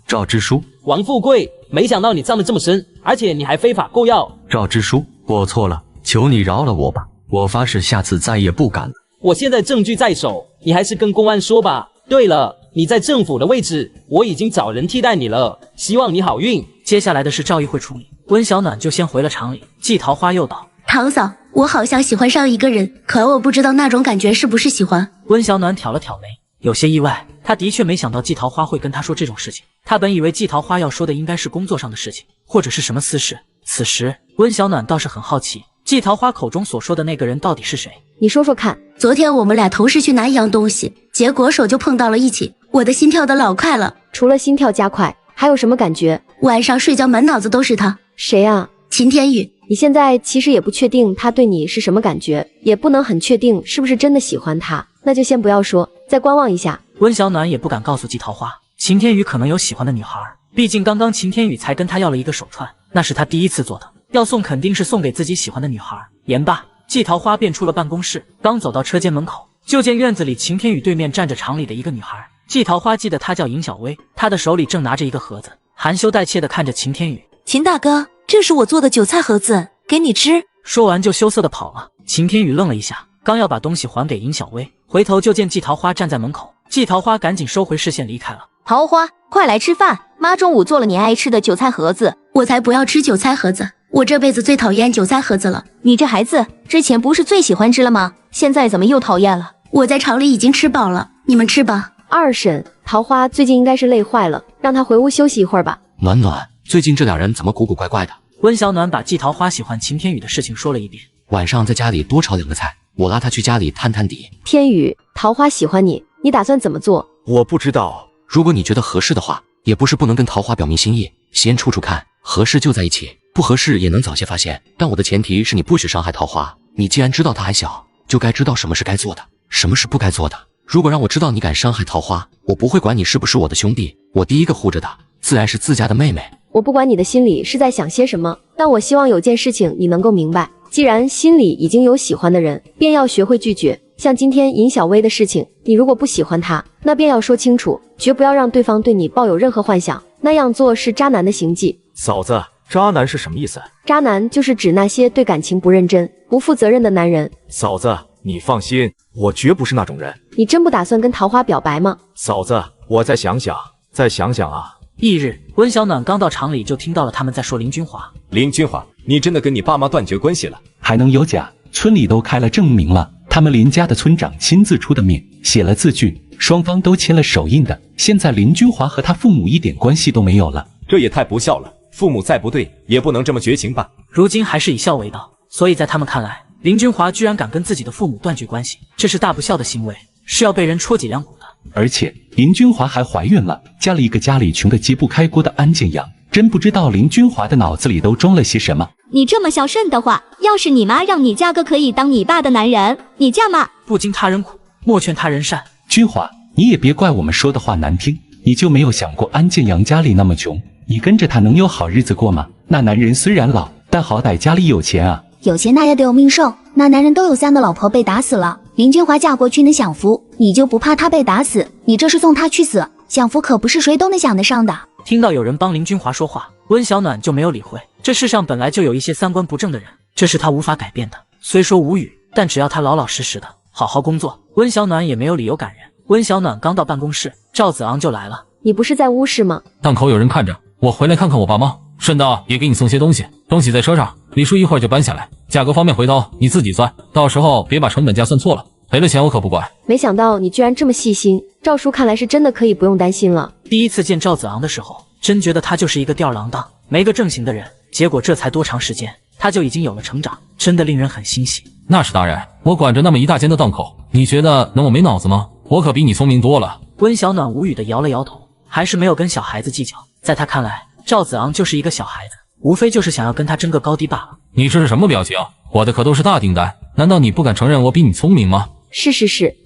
赵支书。王富贵，没想到你脏得这么深，而且你还非法购药。赵支书，我错了，求你饶了我吧，我发誓下次再也不敢了。我现在证据在手，你还是跟公安说吧。对了，你在政府的位置，我已经找人替代你了，希望你好运。接下来的事赵毅会处理，温小暖就先回了厂里。季桃花又道：桃嫂，我好像喜欢上一个人，可我不知道那种感觉是不是喜欢。温小暖挑了挑眉，有些意外，她的确没想到季桃花会跟她说这种事情。她本以为季桃花要说的应该是工作上的事情，或者是什么私事。此时温小暖倒是很好奇，季桃花口中所说的那个人到底是谁？你说说看。昨天我们俩同时去拿一样东西，结果手就碰到了一起，我的心跳的老快了。除了心跳加快，还有什么感觉？晚上睡觉满脑子都是他。谁啊？秦天宇。你现在其实也不确定他对你是什么感觉，也不能很确定是不是真的喜欢他，那就先不要说，再观望一下。温小暖也不敢告诉季桃花，秦天宇可能有喜欢的女孩，毕竟刚刚秦天宇才跟他要了一个手串，那是他第一次做的，要送肯定是送给自己喜欢的女孩。言罢，季桃花便出了办公室，刚走到车间门口，就见院子里秦天宇对面站着厂里的一个女孩。季桃花记得她叫尹小薇，她的手里正拿着一个盒子，含羞带怯地看着秦天宇。秦大哥，这是我做的韭菜盒子，给你吃。说完就羞涩地跑了。秦天宇愣了一下，刚要把东西还给尹小薇，回头就见季桃花站在门口。季桃花赶紧收回视线离开了。桃花，快来吃饭，妈中午做了你爱吃的韭菜盒子。我才不要吃韭菜盒子，我这辈子最讨厌韭菜盒子了。你这孩子，之前不是最喜欢吃了吗？现在怎么又讨厌了？我在厂里已经吃饱了，你们吃吧。二婶，桃花最近应该是累坏了，让她回屋休息一会儿吧。暖暖，最近这俩人怎么古古怪怪的？温小暖把季桃花喜欢秦天宇的事情说了一遍。晚上在家里多炒2个菜，我拉他去家里探探底。天宇，桃花喜欢你，你打算怎么做？我不知道。如果你觉得合适的话，也不是不能跟桃花表明心意，先处处看，合适就在一起，不合适也能早些发现。但我的前提是你不许伤害桃花。你既然知道她还小，就该知道什么是该做的，什么是不该做的。如果让我知道你敢伤害桃花，我不会管你是不是我的兄弟，我第一个护着的自然是自家的妹妹。我不管你的心里是在想些什么，但我希望有件事情你能够明白，既然心里已经有喜欢的人，便要学会拒绝。像今天尹小薇的事情，你如果不喜欢她，那便要说清楚，绝不要让对方对你抱有任何幻想，那样做是渣男的行迹。嫂子，渣男是什么意思？渣男就是指那些对感情不认真、不负责任的男人。嫂子，你放心，我绝不是那种人。你真不打算跟桃花表白吗？嫂子，我再想想啊。翌日，温小暖刚到厂里就听到了他们在说林君华。林君华，你真的跟你爸妈断绝关系了？还能有假？村里都开了证明了，他们林家的村长亲自出的面，写了字据，双方都签了手印的。现在林君华和他父母一点关系都没有了，这也太不孝了。父母再不对，也不能这么绝情吧？如今还是以孝为道，所以在他们看来，林君华居然敢跟自己的父母断绝关系，这是大不孝的行为，是要被人戳脊梁骨的。而且林君华还怀孕了，嫁了一个家里穷得揭不开锅的安建阳。真不知道林君华的脑子里都装了些什么。你这么孝顺的话，要是你妈让你嫁个可以当你爸的男人，你嫁吗？不经他人苦，莫劝他人善。君华，你也别怪我们说的话难听，你就没有想过安建阳家里那么穷，你跟着他能有好日子过吗？那男人虽然老，但好歹家里有钱啊。有钱那也得有命受，那男人都有3个老婆被打死了，林君华嫁过去能享福，你就不怕他被打死？你这是送他去死，享福可不是谁都能享得上的。听到有人帮林君华说话，温小暖就没有理会，这世上本来就有一些三观不正的人，这是他无法改变的。虽说无语，但只要他老老实实的好好工作，温小暖也没有理由赶人。温小暖刚到办公室，赵子昂就来了。你不是在屋室吗？档口有人看着，我回来看看我爸妈，顺道也给你送些东西。东西在车上，李叔一会儿就搬下来。价格方面回头你自己算，到时候别把成本价算错了，赔了钱我可不管。没想到你居然这么细心，赵叔看来是真的可以不用担心了。第一次见赵子昂的时候，真觉得他就是一个吊儿郎当、没个正形的人，结果这才多长时间，他就已经有了成长，真的令人很欣喜。那是当然，我管着那么一大间的档口，你觉得能我没脑子吗？我可比你聪明多了。温小暖无语的摇了摇头，还是没有跟小孩子计较。在他看来，赵子昂就是一个小孩子，无非就是想要跟他争个高低罢了。你这是什么表情？我的可都是大订单，难道你不敢承认我比你聪明吗？是，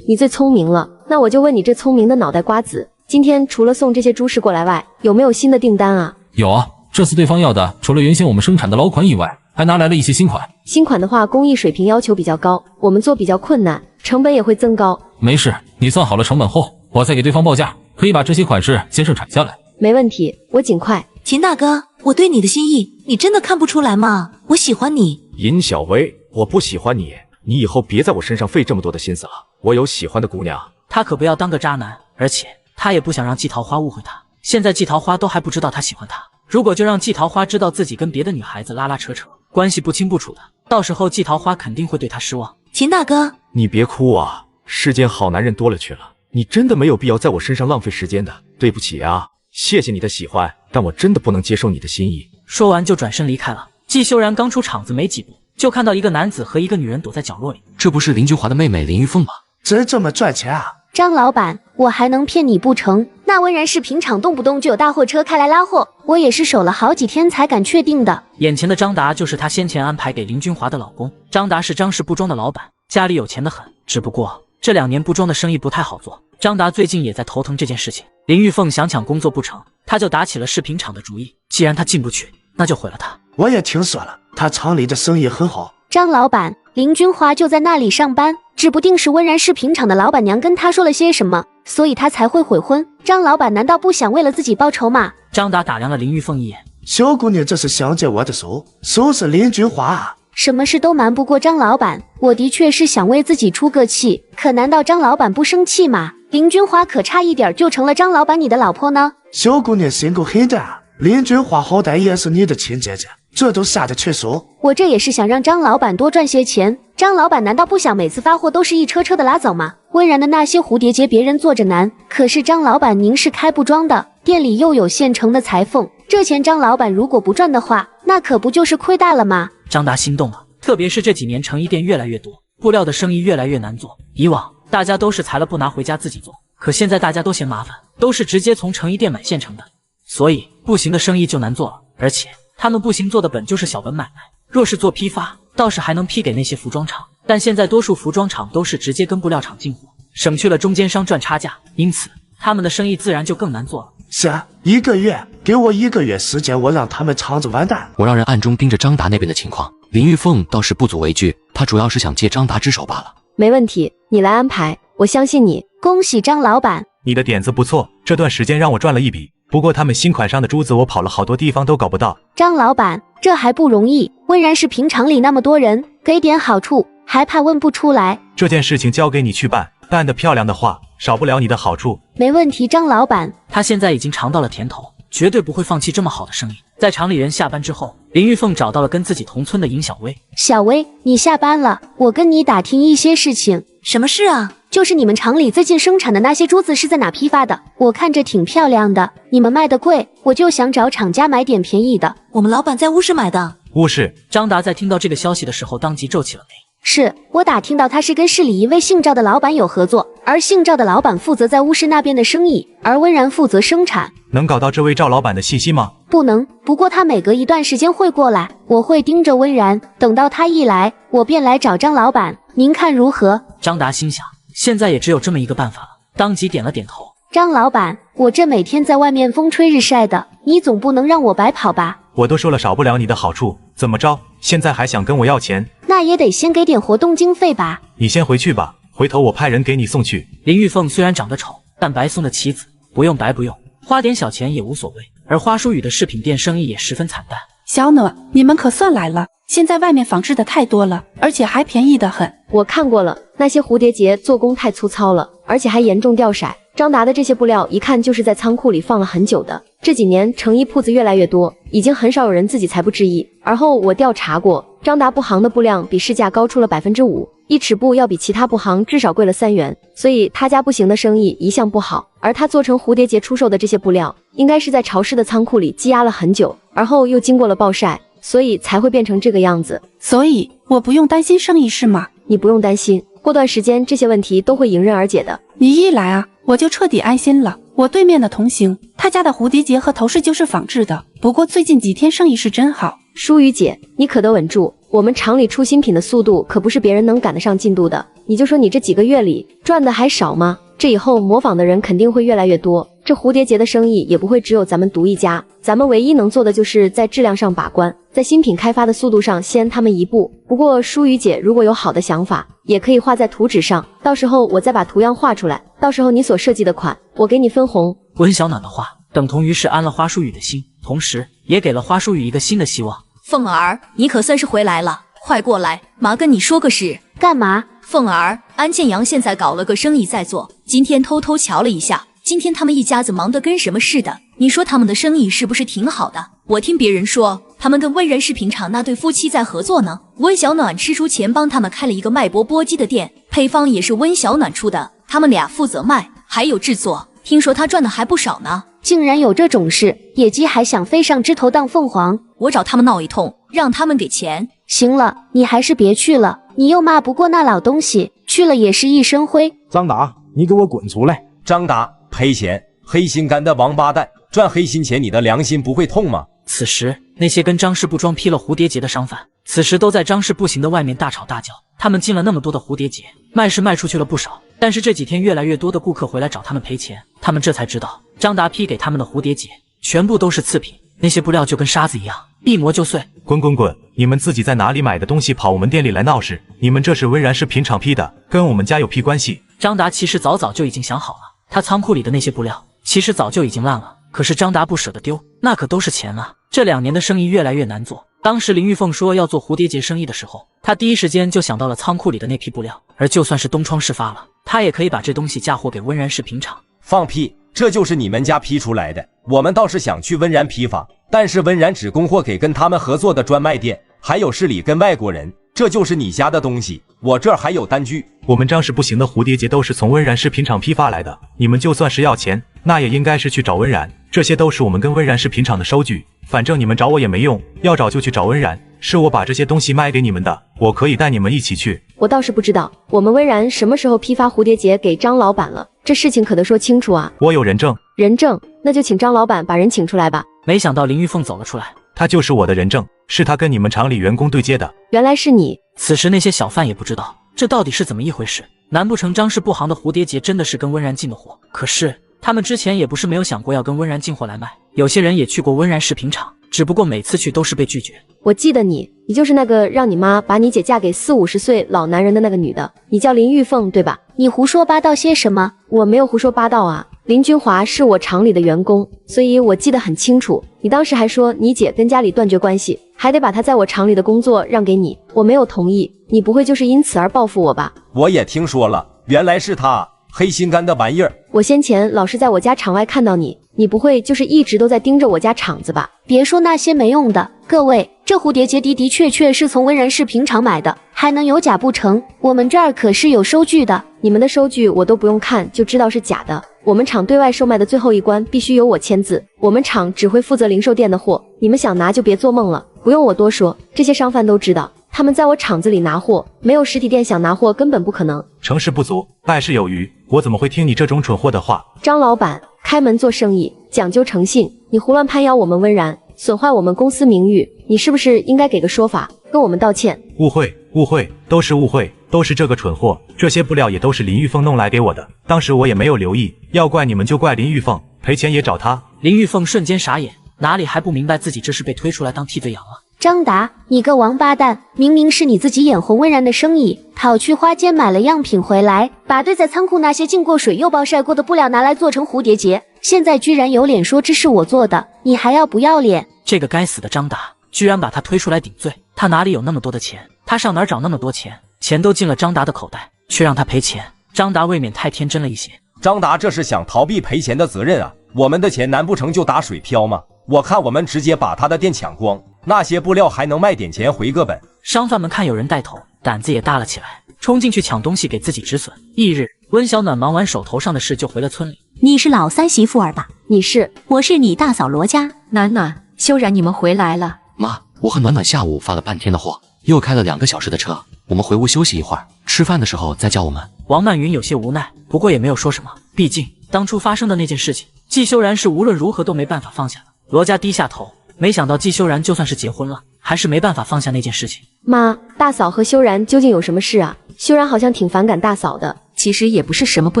你最聪明了。那我就问你这聪明的脑袋瓜子，今天除了送这些珠饰过来外，有没有新的订单啊？有啊，这次对方要的除了原先我们生产的老款以外，还拿来了一些新款。新款的话，工艺水平要求比较高，我们做比较困难，成本也会增高。没事，你算好了成本后，我再给对方报价，可以把这些款式先生产下来。没问题，我尽快。秦大哥，我对你的心意，你真的看不出来吗？我喜欢你。尹小薇，我不喜欢你，你以后别在我身上费这么多的心思了。我有喜欢的姑娘。他可不要当个渣男，而且他也不想让季桃花误会他。现在季桃花都还不知道他喜欢他，如果就让季桃花知道自己跟别的女孩子拉拉扯扯，关系不清不楚的，到时候季桃花肯定会对他失望。秦大哥，你别哭啊，世间好男人多了去了，你真的没有必要在我身上浪费时间的。对不起啊，谢谢你的喜欢，但我真的不能接受你的心意。说完就转身离开了。季修然刚出场子没几步，就看到一个男子和一个女人躲在角落里。这不是林君华的妹妹林玉凤吗？真这么赚钱啊？张老板，我还能骗你不成？那温然是平常动不动就有大货车开来拉货，我也是守了好几天才敢确定的。眼前的张达就是他先前安排给林君华的老公。张达是张氏布庄的老板，家里有钱的很，只不过这2年布庄的生意不太好做。张达最近也在头疼这件事情。林玉凤想抢工作不成，他就打起了饰品厂的主意。既然他进不去，那就毁了他。我也听说了，他厂里的生意很好。张老板，林君华就在那里上班，指不定是温然饰品厂的老板娘跟他说了些什么，所以他才会悔婚。张老板难道不想为了自己报仇吗？张达打量了林玉凤一眼，小姑娘这是想借我的手，手是林君华啊。什么事都瞒不过张老板，我的确是想为自己出个气，可难道张老板不生气吗？林君华可差一点就成了张老板你的老婆呢。小姑娘心够狠的啊，林君华好歹也是你的亲姐姐，这都下得去手。我这也是想让张老板多赚些钱，张老板难道不想每次发货都是一车车的拉走吗？温然的那些蝴蝶结别人做着难，可是张老板您是开布庄的，店里又有现成的裁缝，这钱张老板如果不赚的话，那可不就是亏大了吗？张达心动了，特别是这几年成衣店越来越多，布料的生意越来越难做。以往大家都是裁了布拿回家自己做，可现在大家都嫌麻烦，都是直接从成衣店买现成的，所以布行的生意就难做了。而且他们布行做的本就是小本买卖，若是做批发，倒是还能批给那些服装厂，但现在多数服装厂都是直接跟布料厂进货，省去了中间商赚差价，因此他们的生意自然就更难做了。是啊，1个月，给我1个月时间，我让他们厂子完蛋。我让人暗中盯着张达那边的情况，林玉凤倒是不足为惧，她主要是想借张达之手罢了。没问题，你来安排，我相信你。恭喜张老板，你的点子不错，这段时间让我赚了一笔。不过他们新款上的珠子我跑了好多地方都搞不到。张老板，这还不容易，温然是平厂里那么多人，给点好处，还怕问不出来？这件事情交给你去办，办得漂亮的话，少不了你的好处。没问题，张老板。他现在已经尝到了甜头，绝对不会放弃这么好的生意。在厂里人下班之后，林玉凤找到了跟自己同村的尹小薇。小薇，你下班了，我跟你打听一些事情。什么事啊？就是你们厂里最近生产的那些珠子是在哪批发的？我看着挺漂亮的，你们卖的贵，我就想找厂家买点便宜的。我们老板在乌市买的。乌市？张达在听到这个消息的时候，当即皱起了眉。是我打听到他是跟市里一位姓赵的老板有合作，而姓赵的老板负责在乌市那边的生意，而温然负责生产。能搞到这位赵老板的信息吗？不能，不过他每隔一段时间会过来，我会盯着温然，等到他一来，我便来找张老板，您看如何？张达心想，现在也只有这么一个办法了，当即点了点头。张老板，我这每天在外面风吹日晒的，你总不能让我白跑吧？我都说了少不了你的好处，怎么着？现在还想跟我要钱？那也得先给点活动经费吧。你先回去吧，回头我派人给你送去。林玉凤虽然长得丑，但白送的棋子，不用白不用，花点小钱也无所谓。而花书雨的饰品店生意也十分惨淡，小暖，你们可算来了！现在外面仿制的太多了，而且还便宜得很。我看过了，那些蝴蝶结做工太粗糙了，而且还严重掉色。张达的这些布料一看就是在仓库里放了很久的。这几年成衣铺子越来越多，已经很少有人自己裁布制衣。而后我调查过，张达布行的布量比市价高出了5%，一尺布要比其他布行至少贵了3元，所以他家布行的生意一向不好。而他做成蝴蝶结出售的这些布料，应该是在潮湿的仓库里积压了很久，而后又经过了暴晒，所以才会变成这个样子。所以我不用担心生意是吗？你不用担心，过段时间这些问题都会迎刃而解的。你一来啊，我就彻底安心了。我对面的同行，他家的蝴蝶结和头饰就是仿制的，不过最近几天生意是真好。舒雨姐，你可得稳住，我们厂里出新品的速度可不是别人能赶得上进度的。你就说你这几个月里赚的还少吗？这以后模仿的人肯定会越来越多，这蝴蝶结的生意也不会只有咱们独一家。咱们唯一能做的就是在质量上把关，在新品开发的速度上先他们一步。不过舒雨姐如果有好的想法，也可以画在图纸上，到时候我再把图样画出来，到时候你所设计的款，我给你分红。温小暖的话等同于是安了花舒雨的心，同时也给了花舒雨一个新的希望。凤儿，你可算是回来了，快过来，妈跟你说个事。干嘛？凤儿，安建阳现在搞了个生意在做，今天偷偷瞧了一下，今天他们一家子忙得跟什么似的。你说他们的生意是不是挺好的？我听别人说，他们跟温然饰品厂那对夫妻在合作呢。温小暖吃出钱帮他们开了一个卖钵机的店，配方也是温小暖出的，他们俩负责卖，还有制作，听说他赚的还不少呢。竟然有这种事，野鸡还想飞上枝头当凤凰？我找他们闹一通，让他们给钱。行了，你还是别去了，你又骂不过那老东西，去了也是一身灰。张达，你给我滚出来！张达，赔钱！黑心肝的王八蛋，赚黑心钱，你的良心不会痛吗？此时，那些跟张氏布庄批了蝴蝶结的商贩，此时都在张氏步行的外面大吵大叫。他们进了那么多的蝴蝶结，卖是卖出去了不少，但是这几天越来越多的顾客回来找他们赔钱，他们这才知道，张达批给他们的蝴蝶结全部都是次品，那些布料就跟沙子一样，一磨就碎。滚滚滚！你们自己在哪里买的东西跑我们店里来闹事？你们这是温然饰品厂批的，跟我们家有屁关系？张达其实早就已经想好了，他仓库里的那些布料其实早就已经烂了，可是张达不舍得丢，那可都是钱啊。这2年的生意越来越难做，当时林玉凤说要做蝴蝶结生意的时候，他第一时间就想到了仓库里的那批布料，而就算是东窗事发了，他也可以把这东西嫁祸给温然饰品厂。放屁，这就是你们家批出来的。我们倒是想去温然批发，但是温然只供货给跟他们合作的专卖店，还有市里跟外国人，这就是你家的东西，我这儿还有单据。我们张氏不行的蝴蝶结都是从温然饰品厂批发来的，你们就算是要钱，那也应该是去找温然，这些都是我们跟温然饰品厂的收据，反正你们找我也没用，要找就去找温然，是我把这些东西卖给你们的，我可以带你们一起去。我倒是不知道，我们温然什么时候批发蝴蝶结给张老板了，这事情可得说清楚啊。我有人证。人证？那就请张老板把人请出来吧。没想到林玉凤走了出来，他就是我的人证，是他跟你们厂里员工对接的。原来是你。此时那些小贩也不知道这到底是怎么一回事，难不成张氏布行的蝴蝶结真的是跟温然进的货？可是他们之前也不是没有想过要跟温然进货来卖，有些人也去过温然饰品厂，只不过每次去都是被拒绝。我记得你就是那个让你妈把你姐嫁给40-50岁老男人的那个女的，你叫林玉凤对吧？你胡说八道些什么？我没有胡说八道啊，林君华是我厂里的员工，所以我记得很清楚。你当时还说你姐跟家里断绝关系，还得把她在我厂里的工作让给你，我没有同意，你不会就是因此而报复我吧？我也听说了，原来是她，黑心肝的玩意儿。我先前老是在我家厂外看到你，你不会就是一直都在盯着我家厂子吧？别说那些没用的，各位，这蝴蝶结的确是从温然饰品厂买的，还能有假不成？我们这儿可是有收据的。你们的收据我都不用看就知道是假的，我们厂对外售卖的最后一关必须有我签字，我们厂只会负责零售店的货，你们想拿就别做梦了。不用我多说，这些商贩都知道，他们在我厂子里拿货，没有实体店想拿货根本不可能。成事不足，败事有余，我怎么会听你这种蠢货的话？张老板，开门做生意讲究诚信，你胡乱攀咬我们温然，损坏我们公司名誉，你是不是应该给个说法，跟我们道歉？误会，都是误会，都是这个蠢货，这些布料也都是林玉凤弄来给我的，当时我也没有留意，要怪你们就怪林玉凤，赔钱也找她。林玉凤瞬间傻眼，哪里还不明白自己这是被推出来当替罪羊了？张达，你个王八蛋，明明是你自己眼红温然的生意，跑去花间买了样品回来，把堆在仓库那些浸过水又暴晒过的布料拿来做成蝴蝶结，现在居然有脸说这是我做的，你还要不要脸？这个该死的张达居然把他推出来顶罪。他哪里有那么多的钱？他上哪儿找那么多钱？钱都进了张达的口袋，却让他赔钱。张达未免太天真了一些。张达这是想逃避赔钱的责任啊！我们的钱难不成就打水漂吗？我看我们直接把他的店抢光，那些布料还能卖点钱回个本。商贩们看有人带头，胆子也大了起来，冲进去抢东西给自己止损。翌日，温小暖忙完手头上的事就回了村里。你是老三媳妇儿吧？你是？我是你大嫂罗家。暖暖、修然，你们回来了。妈，我和暖暖下午发了半天的货，又开了2个小时的车，我们回屋休息一会儿，吃饭的时候再叫我们。王曼云有些无奈，不过也没有说什么，毕竟当初发生的那件事情，季修然是无论如何都没办法放下的。罗家低下头，没想到季修然就算是结婚了，还是没办法放下那件事情。妈，大嫂和修然究竟有什么事啊？修然好像挺反感大嫂的。其实也不是什么不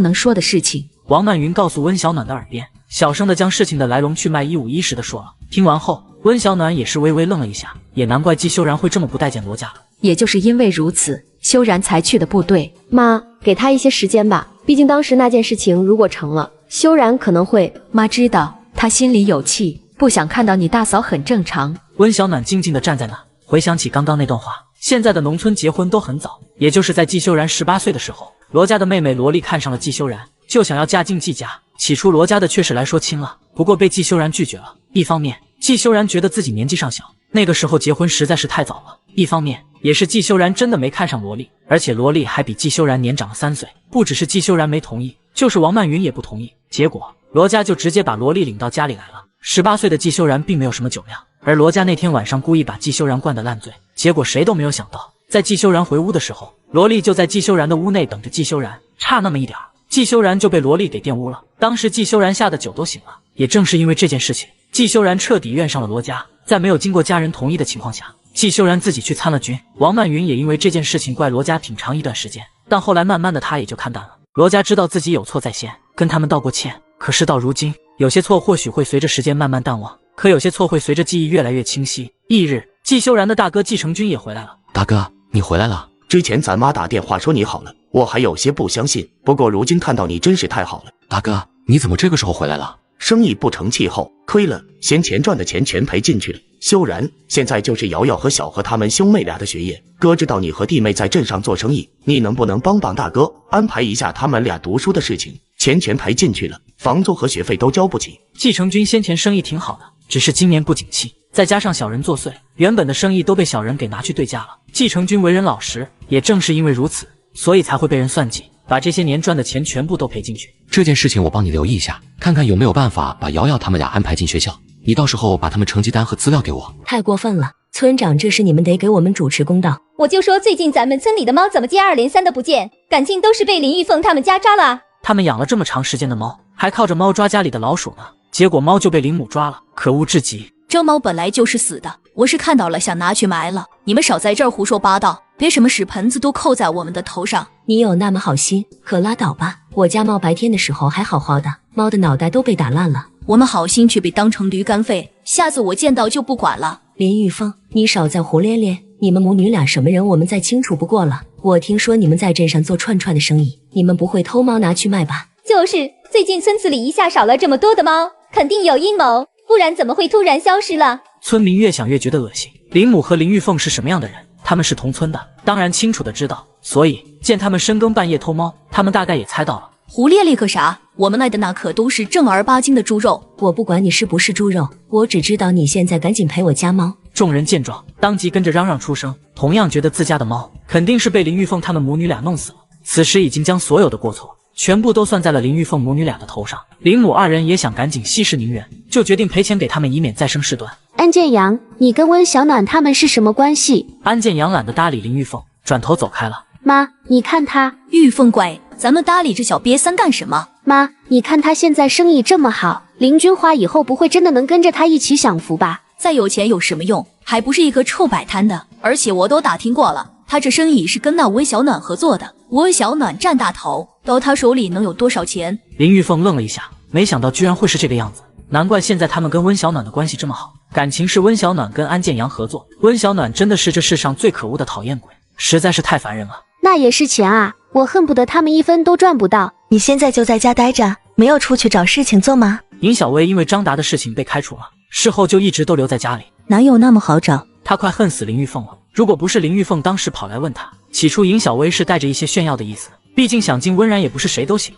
能说的事情。王曼云告诉温小暖的耳边，小声的将事情的来龙去脉一五一十的说了。听完后，温小暖也是微微愣了一下，也难怪季修然会这么不待见罗家了。也就是因为如此，修然才去的部队。妈，给他一些时间吧，毕竟当时那件事情如果成了，修然可能会……妈知道，他心里有气，不想看到你大嫂很正常。温小暖静静地站在那，回想起刚刚那段话。现在的农村结婚都很早，也就是在季修然18岁的时候，罗家的妹妹罗丽看上了季修然，就想要嫁进季家。起初罗家的却是来说亲了，不过被季修然拒绝了。一方面，季修然觉得自己年纪尚小，那个时候结婚实在是太早了；一方面，也是季修然真的没看上罗丽，而且罗丽还比季修然年长了3岁。不只是季修然没同意，就是王曼云也不同意。结果罗家就直接把罗丽领到家里来了。18岁的季修然并没有什么酒量，而罗家那天晚上故意把季修然灌得烂醉，结果谁都没有想到，在季修然回屋的时候，罗丽就在季修然的屋内等着季修然，差那么一点季修然就被罗丽给玷污了。当时季修然吓得酒都醒了，也正是因为这件事情，季修然彻底怨上了罗家。在没有经过家人同意的情况下，季修然自己去参了军。王曼云也因为这件事情怪罗家挺长一段时间，但后来慢慢的他也就看淡了。罗家知道自己有错在先，跟他们道过歉，可是到如今，有些错或许会随着时间慢慢淡忘，可有些错会随着记忆越来越清晰。翌日，季修然的大哥季成军也回来了。大哥，你回来了。之前咱妈打电话说你好了，我还有些不相信，不过如今看到你真是太好了。大哥，你怎么这个时候回来了？生意不成气候，亏了，先前赚的钱全赔进去了。修然，现在就是瑶瑶和小何他们兄妹俩的学业。哥知道你和弟妹在镇上做生意，你能不能帮帮大哥，安排一下他们俩读书的事情？钱全赔进去了，房租和学费都交不起。季成军先前生意挺好的，只是今年不景气，再加上小人作祟，原本的生意都被小人给拿去对价了。季成军为人老实，也正是因为如此，所以才会被人算计，把这些年赚的钱全部都赔进去。这件事情我帮你留意一下，看看有没有办法把瑶瑶他们俩安排进学校。你到时候把他们成绩单和资料给我。太过分了，村长，这事你们得给我们主持公道。我就说最近咱们村里的猫怎么接二连三的不见，感情都是被林玉凤他们家抓了。他们养了这么长时间的猫，还靠着猫抓家里的老鼠呢，结果猫就被林母抓了，可恶至极。这猫本来就是死的，我是看到了想拿去埋了，你们少在这儿胡说八道，别什么屎盆子都扣在我们的头上。你有那么好心，可拉倒吧。我家猫白天的时候还好好的，猫的脑袋都被打烂了。我们好心却被当成驴肝肺，下次我见到就不管了。林玉凤，你少在胡咧咧，你们母女俩什么人我们再清楚不过了。我听说你们在镇上做串串的生意，你们不会偷猫拿去卖吧？就是最近村子里一下少了这么多的猫，肯定有阴谋，不然怎么会突然消失了？村民越想越觉得恶心。林母和林玉凤是什么样的人？他们是同村的，当然清楚的知道，所以见他们深更半夜偷猫，他们大概也猜到了。胡咧咧个啥？我们卖的那可都是正儿八经的猪肉。我不管你是不是猪肉，我只知道你现在赶紧赔我家猫。众人见状，当即跟着嚷嚷出声，同样觉得自家的猫肯定是被林玉凤他们母女俩弄死了。此时已经将所有的过错全部都算在了林玉凤母女俩的头上。林母二人也想赶紧息事宁人，就决定赔钱给他们，以免再生事端。安建阳，你跟温小暖他们是什么关系？安建阳懒得搭理林玉凤，转头走开了。妈，你看他。玉凤乖，咱们搭理这小瘪三干什么？妈，你看他现在生意这么好，林君华以后不会真的能跟着他一起享福吧？再有钱有什么用？还不是一个臭摆摊的。而且我都打听过了，他这生意是跟那温小暖合作的，温小暖占大头，到他手里能有多少钱？林玉凤愣了一下，没想到居然会是这个样子，难怪现在他们跟温小暖的关系这么好，感情是温小暖跟安建阳合作。温小暖真的是这世上最可恶的讨厌鬼，实在是太烦人了。那也是钱啊，我恨不得他们一分都赚不到。你现在就在家待着，没有出去找事情做吗？尹小薇因为张达的事情被开除了，事后就一直都留在家里，哪有那么好找？他快恨死林玉凤了。如果不是林玉凤当时跑来问他，起初尹小薇是带着一些炫耀的意思，毕竟想进温然也不是谁都行。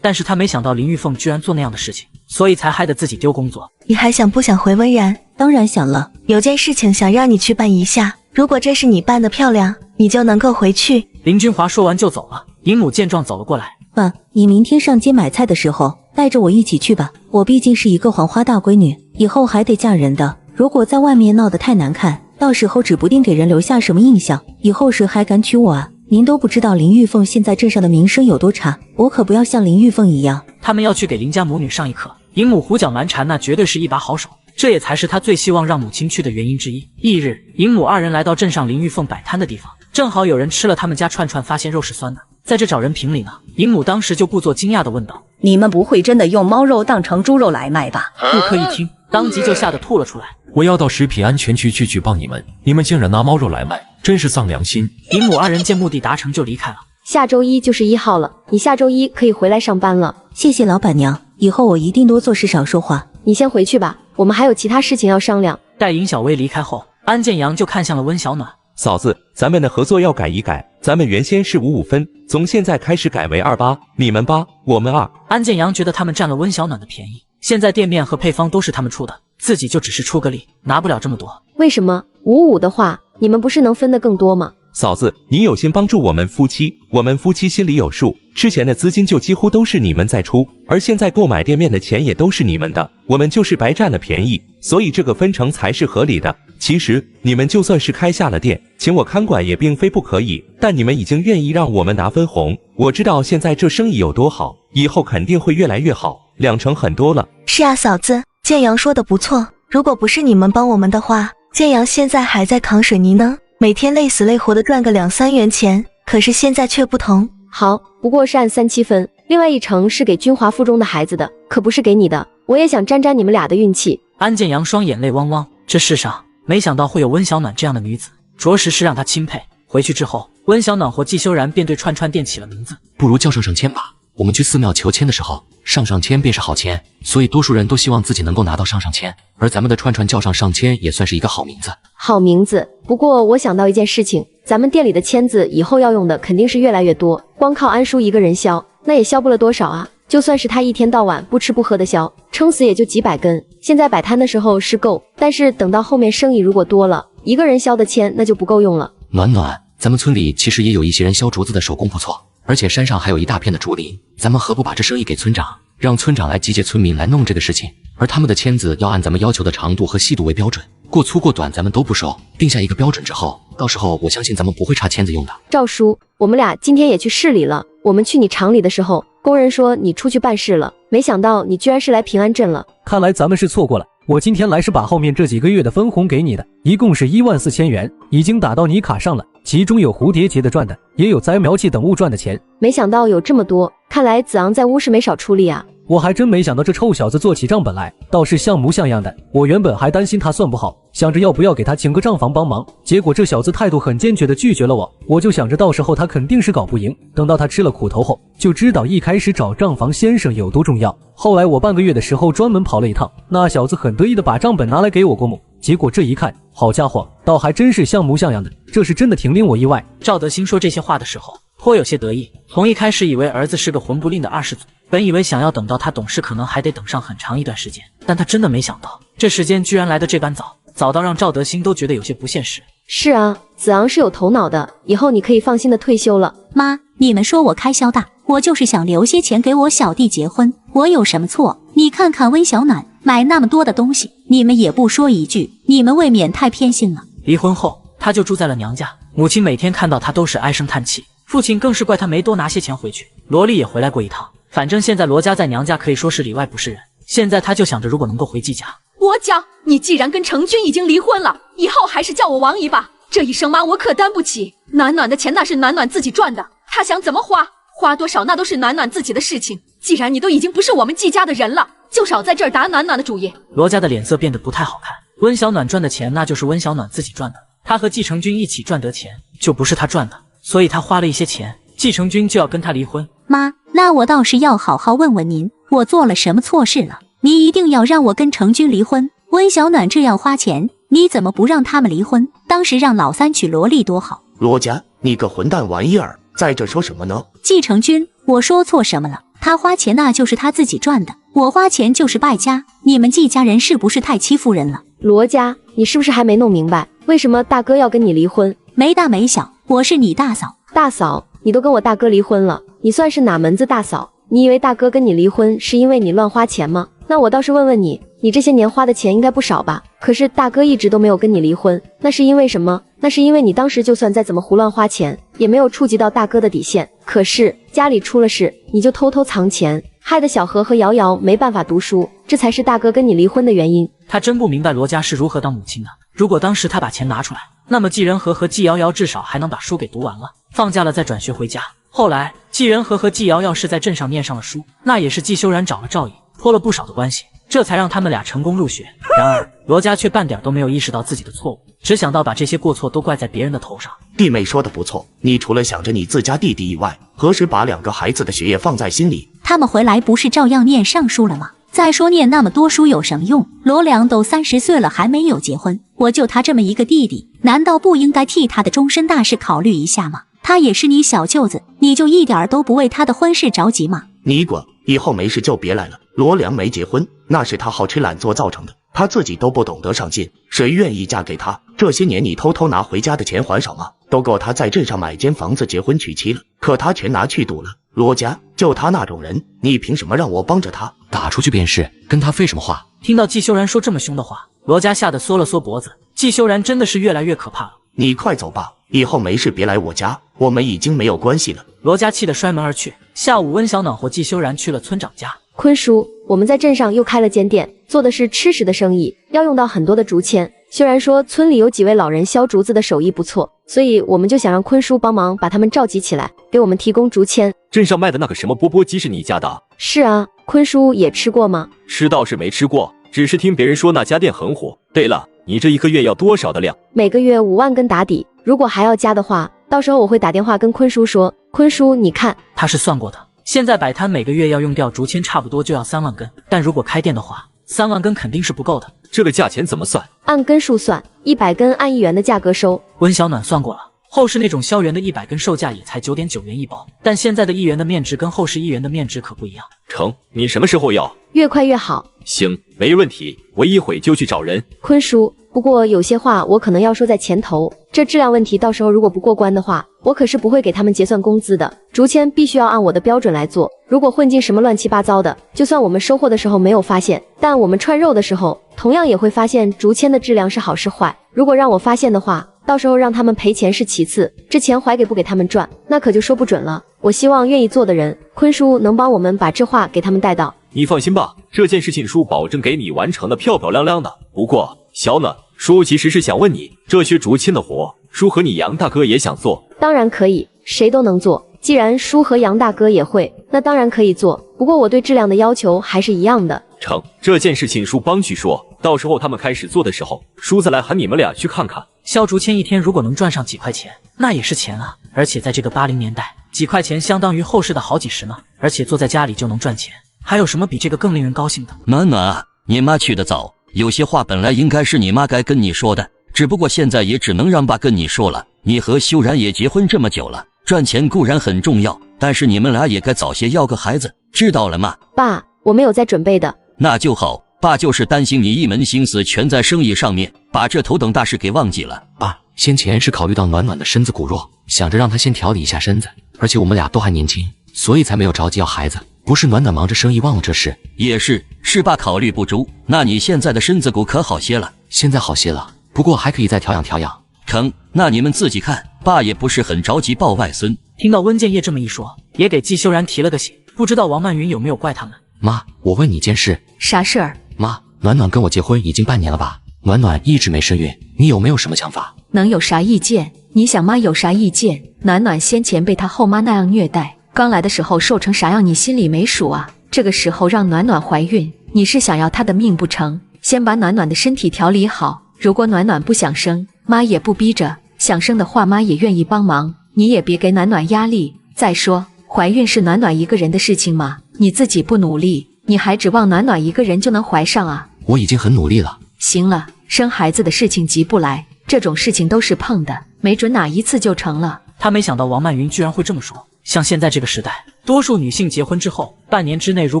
但是他没想到林玉凤居然做那样的事情，所以才害得自己丢工作。你还想不想回温然？当然想了，有件事情想让你去办一下，如果这事你办得漂亮，你就能够回去。林君华说完就走了。尹母见状走了过来，爸，你明天上街买菜的时候带着我一起去吧，我毕竟是一个黄花大闺女，以后还得嫁人的，如果在外面闹得太难看，到时候指不定给人留下什么印象，以后谁还敢娶我啊？您都不知道林玉凤现在镇上的名声有多差，我可不要像林玉凤一样。他们要去给林家母女上一课。尹母胡搅蛮缠，那绝对是一把好手，这也才是他最希望让母亲去的原因之一。翌日，尹母二人来到镇上林玉凤摆摊的地方，正好有人吃了他们家串串，发现肉是酸的，在这找人评理呢。尹母当时就故作惊讶地问道：“你们不会真的用猫肉当成猪肉来卖吧？”顾客一听，当即就吓得吐了出来。我要到食品安全局去举报你们，你们竟然拿猫肉来卖，真是丧良心！尹母二人见目的达成就离开了。下周一就是1号了，你下周一可以回来上班了。谢谢老板娘，以后我一定多做事少说话。你先回去吧，我们还有其他事情要商量。待尹小薇离开后，安建阳就看向了温小暖。嫂子，咱们的合作要改一改，咱们原先是55分，从现在开始改为28，你们8，我们2。安建阳觉得他们占了温小暖的便宜，现在店面和配方都是他们出的，自己就只是出个力，拿不了这么多。为什么？55的话，你们不是能分得更多吗？嫂子，你有心帮助我们夫妻，我们夫妻心里有数。之前的资金就几乎都是你们在出，而现在购买店面的钱也都是你们的，我们就是白占了便宜，所以这个分成才是合理的。其实你们就算是开下了店，请我看管也并非不可以，但你们已经愿意让我们拿分红，我知道现在这生意有多好，以后肯定会越来越好，2成很多了。是啊，嫂子，建阳说的不错，如果不是你们帮我们的话，建阳现在还在扛水泥呢，每天累死累活的赚个2、3元钱，可是现在却不同。好，不过是按3、7分，另外1成是给君华附中的孩子的，可不是给你的。我也想沾沾你们俩的运气。安建阳双眼泪汪汪，这世上没想到会有温小暖这样的女子，着实是让他钦佩。回去之后，温小暖和季修然便对串串店起了名字，不如叫上签吧。我们去寺庙求签的时候，上签便是好签，所以多数人都希望自己能够拿到上签，而咱们的串串叫上签也算是一个好名字。好名字，不过我想到一件事情，咱们店里的签子以后要用的肯定是越来越多，光靠安叔一个人销，那也销不了多少啊。就算是他一天到晚不吃不喝的销，撑死也就几百根。现在摆摊的时候是够，但是等到后面生意如果多了，一个人销的签那就不够用了。暖暖，咱们村里其实也有一些人削竹子的手工不错，而且山上还有一大片的竹林，咱们何不把这生意给村长，让村长来集结村民来弄这个事情，而他们的签子要按咱们要求的长度和细度为标准，过粗过短咱们都不收，定下一个标准之后，到时候我相信咱们不会差签子用的。赵叔，我们俩今天也去市里了，我们去你厂里的时候，工人说你出去办事了，没想到你居然是来平安镇了。看来咱们是错过了，我今天来是把后面这几个月的分红给你的，一共是14000元，已经打到你卡上了，其中有蝴蝶结的赚的，也有栽苗器等物赚的钱。没想到有这么多，看来子昂在乌市没少出力啊。我还真没想到这臭小子做起账本来倒是像模像样的，我原本还担心他算不好，想着要不要给他请个账房帮忙，结果这小子态度很坚决地拒绝了我，我就想着到时候他肯定是搞不赢，等到他吃了苦头后，就知道一开始找账房先生有多重要。后来我半个月的时候专门跑了一趟，那小子很得意地把账本拿来给我过目，结果这一看，好家伙，倒还真是像模像样的，这是真的挺令我意外。赵德兴说这些话的时候颇有些得意，从一开始以为儿子是个混不吝的二世祖，本以为想要等到他懂事可能还得等上很长一段时间，但他真的没想到这时间居然来得这般早，早到让赵德兴都觉得有些不现实。是啊，子昂是有头脑的，以后你可以放心的退休了。妈，你们说我开销大，我就是想留些钱给我小弟结婚，我有什么错？你看看温小暖买那么多的东西，你们也不说一句，你们未免太偏心了。离婚后他就住在了娘家，母亲每天看到他都是唉声叹气，父亲更是怪他没多拿些钱回去。罗莉也回来过一趟，反正现在罗家在娘家可以说是里外不是人，现在他就想着如果能够回季家。我讲，你既然跟程军已经离婚了，以后还是叫我王姨吧，这一声妈我可担不起。暖暖的钱那是暖暖自己赚的，她想怎么花多少那都是暖暖自己的事情，既然你都已经不是我们季家的人了，就少在这儿打暖暖的主意。罗家的脸色变得不太好看，温小暖赚的钱那就是温小暖自己赚的，他和季承军一起赚得钱就不是他赚的，所以他花了一些钱，季承军就要跟他离婚。妈，那我倒是要好好问问您，我做了什么错事了？您一定要让我跟承军离婚？温小暖这样花钱，你怎么不让他们离婚？当时让老三娶萝莉多好。罗家，你个混蛋玩意儿，在这说什么呢？继承君，我说错什么了？他花钱那就是他自己赚的，我花钱就是败家。你们季家人是不是太欺负人了？罗家，你是不是还没弄明白，为什么大哥要跟你离婚？没大没小，我是你大嫂。大嫂，你都跟我大哥离婚了，你算是哪门子大嫂？你以为大哥跟你离婚是因为你乱花钱吗？那我倒是问问你，你这些年花的钱应该不少吧？可是大哥一直都没有跟你离婚，那是因为什么？那是因为你当时就算再怎么胡乱花钱，也没有触及到大哥的底线。可是家里出了事，你就偷偷藏钱，害得小何和瑶瑶没办法读书，这才是大哥跟你离婚的原因。他真不明白罗家是如何当母亲的。如果当时他把钱拿出来，那么季仁和和季瑶瑶至少还能把书给读完了，放假了再转学回家。后来季仁和和季瑶瑶是在镇上念上了书，那也是季修然找了赵颖，托了不少的关系，这才让他们俩成功入学。然而罗家却半点都没有意识到自己的错误，只想到把这些过错都怪在别人的头上。弟妹说的不错，你除了想着你自家弟弟以外，何时把2个孩子的学业放在心里？他们回来不是照样念上书了吗？再说念那么多书有什么用？罗良都30岁了还没有结婚，我就他这么一个弟弟，难道不应该替他的终身大事考虑一下吗？他也是你小舅子，你就一点都不为他的婚事着急吗？你滚！以后没事就别来了。罗良没结婚，那是他好吃懒做造成的，他自己都不懂得上进，谁愿意嫁给他？这些年你偷偷拿回家的钱还少吗？都够他在镇上买间房子结婚娶妻了，可他全拿去赌了。罗家，就他那种人，你凭什么让我帮着他？打出去便是，跟他废什么话？听到季修然说这么凶的话，罗家吓得缩了缩脖子。季修然真的是越来越可怕了。你快走吧，以后没事别来我家，我们已经没有关系了。罗家气得摔门而去。下午温小暖和季修然去了村长家。坤叔，我们在镇上又开了间店，做的是吃食的生意，要用到很多的竹签。修然说村里有几位老人削竹子的手艺不错，所以我们就想让坤叔帮忙把他们召集起来，给我们提供竹签。镇上卖的那个什么钵钵鸡是你家的？是啊，坤叔也吃过吗？吃倒是没吃过，只是听别人说那家店很火。对了，你这1个月要多少的量？每个月5万根打底，如果还要加的话，到时候我会打电话跟坤叔说。坤叔，你看，他是算过的，现在摆摊每个月要用掉竹签差不多就要3万根，但如果开店的话，3万根肯定是不够的。这个价钱怎么算？按根数算，100根按1元的价格收。温小暖算过了，后市那种萧园的100根售价也才9.9元一包，但现在的1元的面值跟后市1元的面值可不一样。成，你什么时候要？越快越好。行，没问题，我一会就去找人。坤叔，不过有些话我可能要说在前头，这质量问题到时候如果不过关的话，我可是不会给他们结算工资的。竹签必须要按我的标准来做，如果混进什么乱七八糟的，就算我们收货的时候没有发现，但我们串肉的时候同样也会发现竹签的质量是好是坏。如果让我发现的话，到时候让他们赔钱是其次，这钱还给不给他们赚，那可就说不准了。我希望愿意做的人，坤叔能帮我们把这话给他们带到。你放心吧，这件事情叔保证给你完成的漂漂亮亮的。不过小暖，叔其实是想问你，这些竹签的活，叔和你杨大哥也想做？当然可以，谁都能做。既然叔和杨大哥也会，那当然可以做。不过我对质量的要求还是一样的。成，这件事情叔帮去说，到时候他们开始做的时候，叔再来喊你们俩去看看。削竹签一天如果能赚上几块钱，那也是钱啊！而且在这个80年代，几块钱相当于后世的好几十呢。而且坐在家里就能赚钱，还有什么比这个更令人高兴的？暖暖啊，你妈去得早，有些话本来应该是你妈该跟你说的，只不过现在也只能让爸跟你说了。你和修然也结婚这么久了，赚钱固然很重要，但是你们俩也该早些要个孩子，知道了吗？爸，我们有在准备的。那就好，爸就是担心你一门心思全在生意上面，把这头等大事给忘记了。爸，先前是考虑到暖暖的身子骨弱，想着让她先调理一下身子，而且我们俩都还年轻，所以才没有着急要孩子。不是暖暖忙着生意忘了这事，也是爸考虑不周。那你现在的身子骨可好些了？现在好些了，不过还可以再调养调养。成，那你们自己看，爸也不是很着急抱外孙。听到温建业这么一说，也给季修然提了个醒，不知道王曼云有没有怪他们。妈，我问你件事。啥事儿？妈，暖暖跟我结婚已经半年了吧？暖暖一直没身孕，你有没有什么想法？能有啥意见？你想妈有啥意见？暖暖先前被她后妈那样虐待，刚来的时候瘦成啥样，你心里没数啊？这个时候让暖暖怀孕，你是想要她的命不成？先把暖暖的身体调理好，如果暖暖不想生，妈也不逼着，想生的话妈也愿意帮忙，你也别给暖暖压力。再说怀孕是暖暖一个人的事情吗？你自己不努力，你还指望暖暖一个人就能怀上啊？我已经很努力了。行了，生孩子的事情急不来，这种事情都是碰的，没准哪一次就成了。他没想到王曼云居然会这么说。像现在这个时代，多数女性结婚之后半年之内如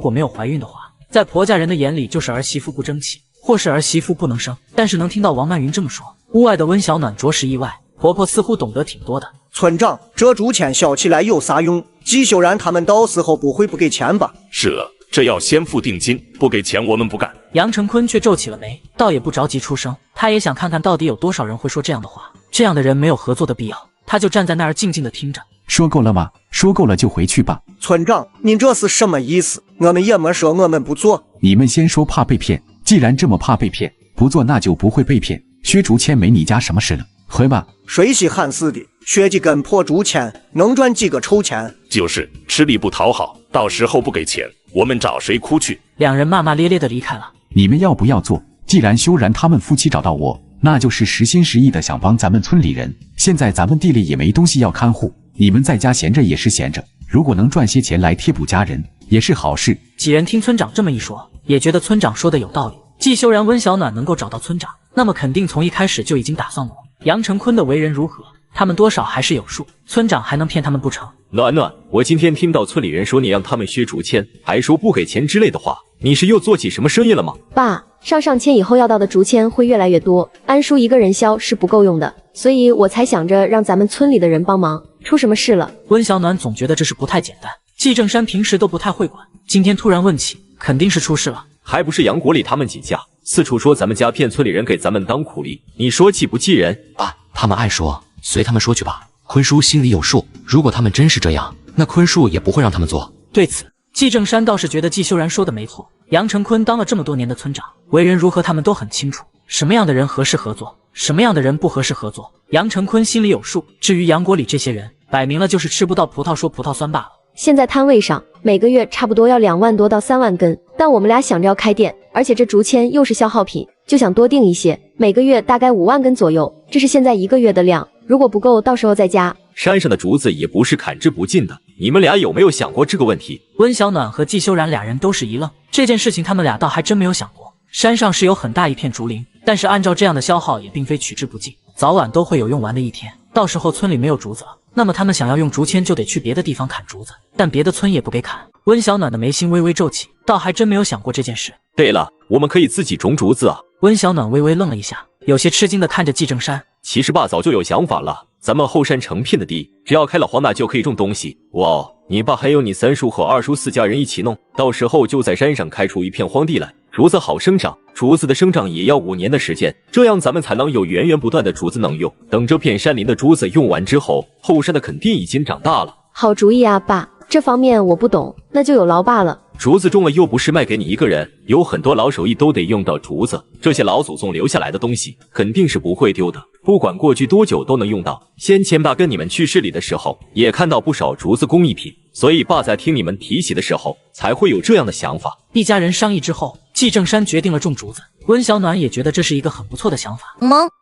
果没有怀孕的话，在婆家人的眼里就是儿媳妇不争气，或是儿媳妇不能生。但是能听到王曼云这么说，屋外的温小暖着实意外，婆婆似乎懂得挺多的。村长，这竹签销起来有啥用？季秀然他们到时候不会不给钱吧？是了，这要先付定金，不给钱我们不干。杨成坤却皱起了眉，倒也不着急出声，他也想看看到底有多少人会说这样的话。这样的人没有合作的必要，他就站在那儿静静的听着。说够了吗？说够了就回去吧。村长，您这是什么意思？我们也没说我们不做。你们先说怕被骗，既然这么怕被骗，不做那就不会被骗。薛竹签没你家什么事了，回吧。谁稀罕死的，薛几根破竹签能赚几个臭钱？就是吃力不讨好，到时候不给钱，我们找谁哭去？两人骂骂咧咧的离开了。你们要不要做？既然修然他们夫妻找到我，那就是实心实意的想帮咱们村里人。现在咱们地里也没东西要看护，你们在家闲着也是闲着，如果能赚些钱来贴补家人，也是好事。几人听村长这么一说，也觉得村长说的有道理。季修然、温小暖能够找到村长，那么肯定从一开始就已经打算过。杨成坤的为人如何，他们多少还是有数，村长还能骗他们不成？暖暖，我今天听到村里人说你让他们削竹签，还说不给钱之类的话，你是又做起什么生意了吗？爸，上签以后要到的竹签会越来越多，安叔一个人削是不够用的，所以我才想着让咱们村里的人帮忙。出什么事了？温小暖总觉得这事不太简单，季正山平时都不太会管，今天突然问起，肯定是出事了。还不是杨国礼他们几家四处说咱们家骗村里人给咱们当苦力，你说气不气人？爸，他们爱说，随他们说去吧。坤叔心里有数，如果他们真是这样，那坤叔也不会让他们做。对此，季正山倒是觉得季修然说的没错。杨成坤当了这么多年的村长，为人如何他们都很清楚，什么样的人合适合作，什么样的人不合适合作，杨成坤心里有数。至于杨国礼这些人，摆明了就是吃不到葡萄说葡萄酸罢了。现在摊位上每个月差不多要2万多到3万根，但我们俩想着要开店，而且这竹签又是消耗品，就想多订一些，每个月大概5万根左右，这是现在1个月的量，如果不够到时候再加。山上的竹子也不是砍之不尽的，你们俩有没有想过这个问题？温小暖和季修然俩人都是一愣，这件事情他们俩倒还真没有想过。山上是有很大一片竹林，但是按照这样的消耗也并非取之不尽，早晚都会有用完的一天，到时候村里没有竹子了，那么他们想要用竹签就得去别的地方砍竹子，但别的村也不给砍。温小暖的眉心微微皱起，倒还真没有想过这件事。对了，我们可以自己种竹子啊。温小暖微微愣了一下，有些吃惊的看着季正山。其实爸早就有想法了，咱们后山成片的地，只要开了荒那就可以种东西。哇，你爸还有你三叔和二叔4家人一起弄，到时候就在山上开出一片荒地来，竹子好生长，竹子的生长也要5年的时间，这样咱们才能有源源不断的竹子能用。等这片山林的竹子用完之后，后山的肯定已经长大了。好主意啊，爸，这方面我不懂，那就有劳爸了。竹子种了又不是卖给你一个人，有很多老手艺都得用到竹子，这些老祖宗留下来的东西肯定是不会丢的，不管过去多久都能用到。先前爸跟你们去市里的时候，也看到不少竹子工艺品，所以爸在听你们提起的时候，才会有这样的想法。一家人商议之后，季正山决定了种竹子，温小暖也觉得这是一个很不错的想法。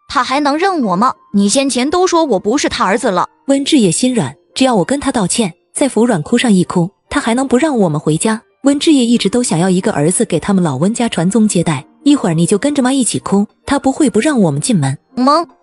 他还能认我吗？你先前都说我不是他儿子了。温志也心软，只要我跟他道歉，在服软哭上一哭，他还能不让我们回家？温志业一直都想要一个儿子给他们老温家传宗接代，一会儿你就跟着妈一起哭，他不会不让我们进门。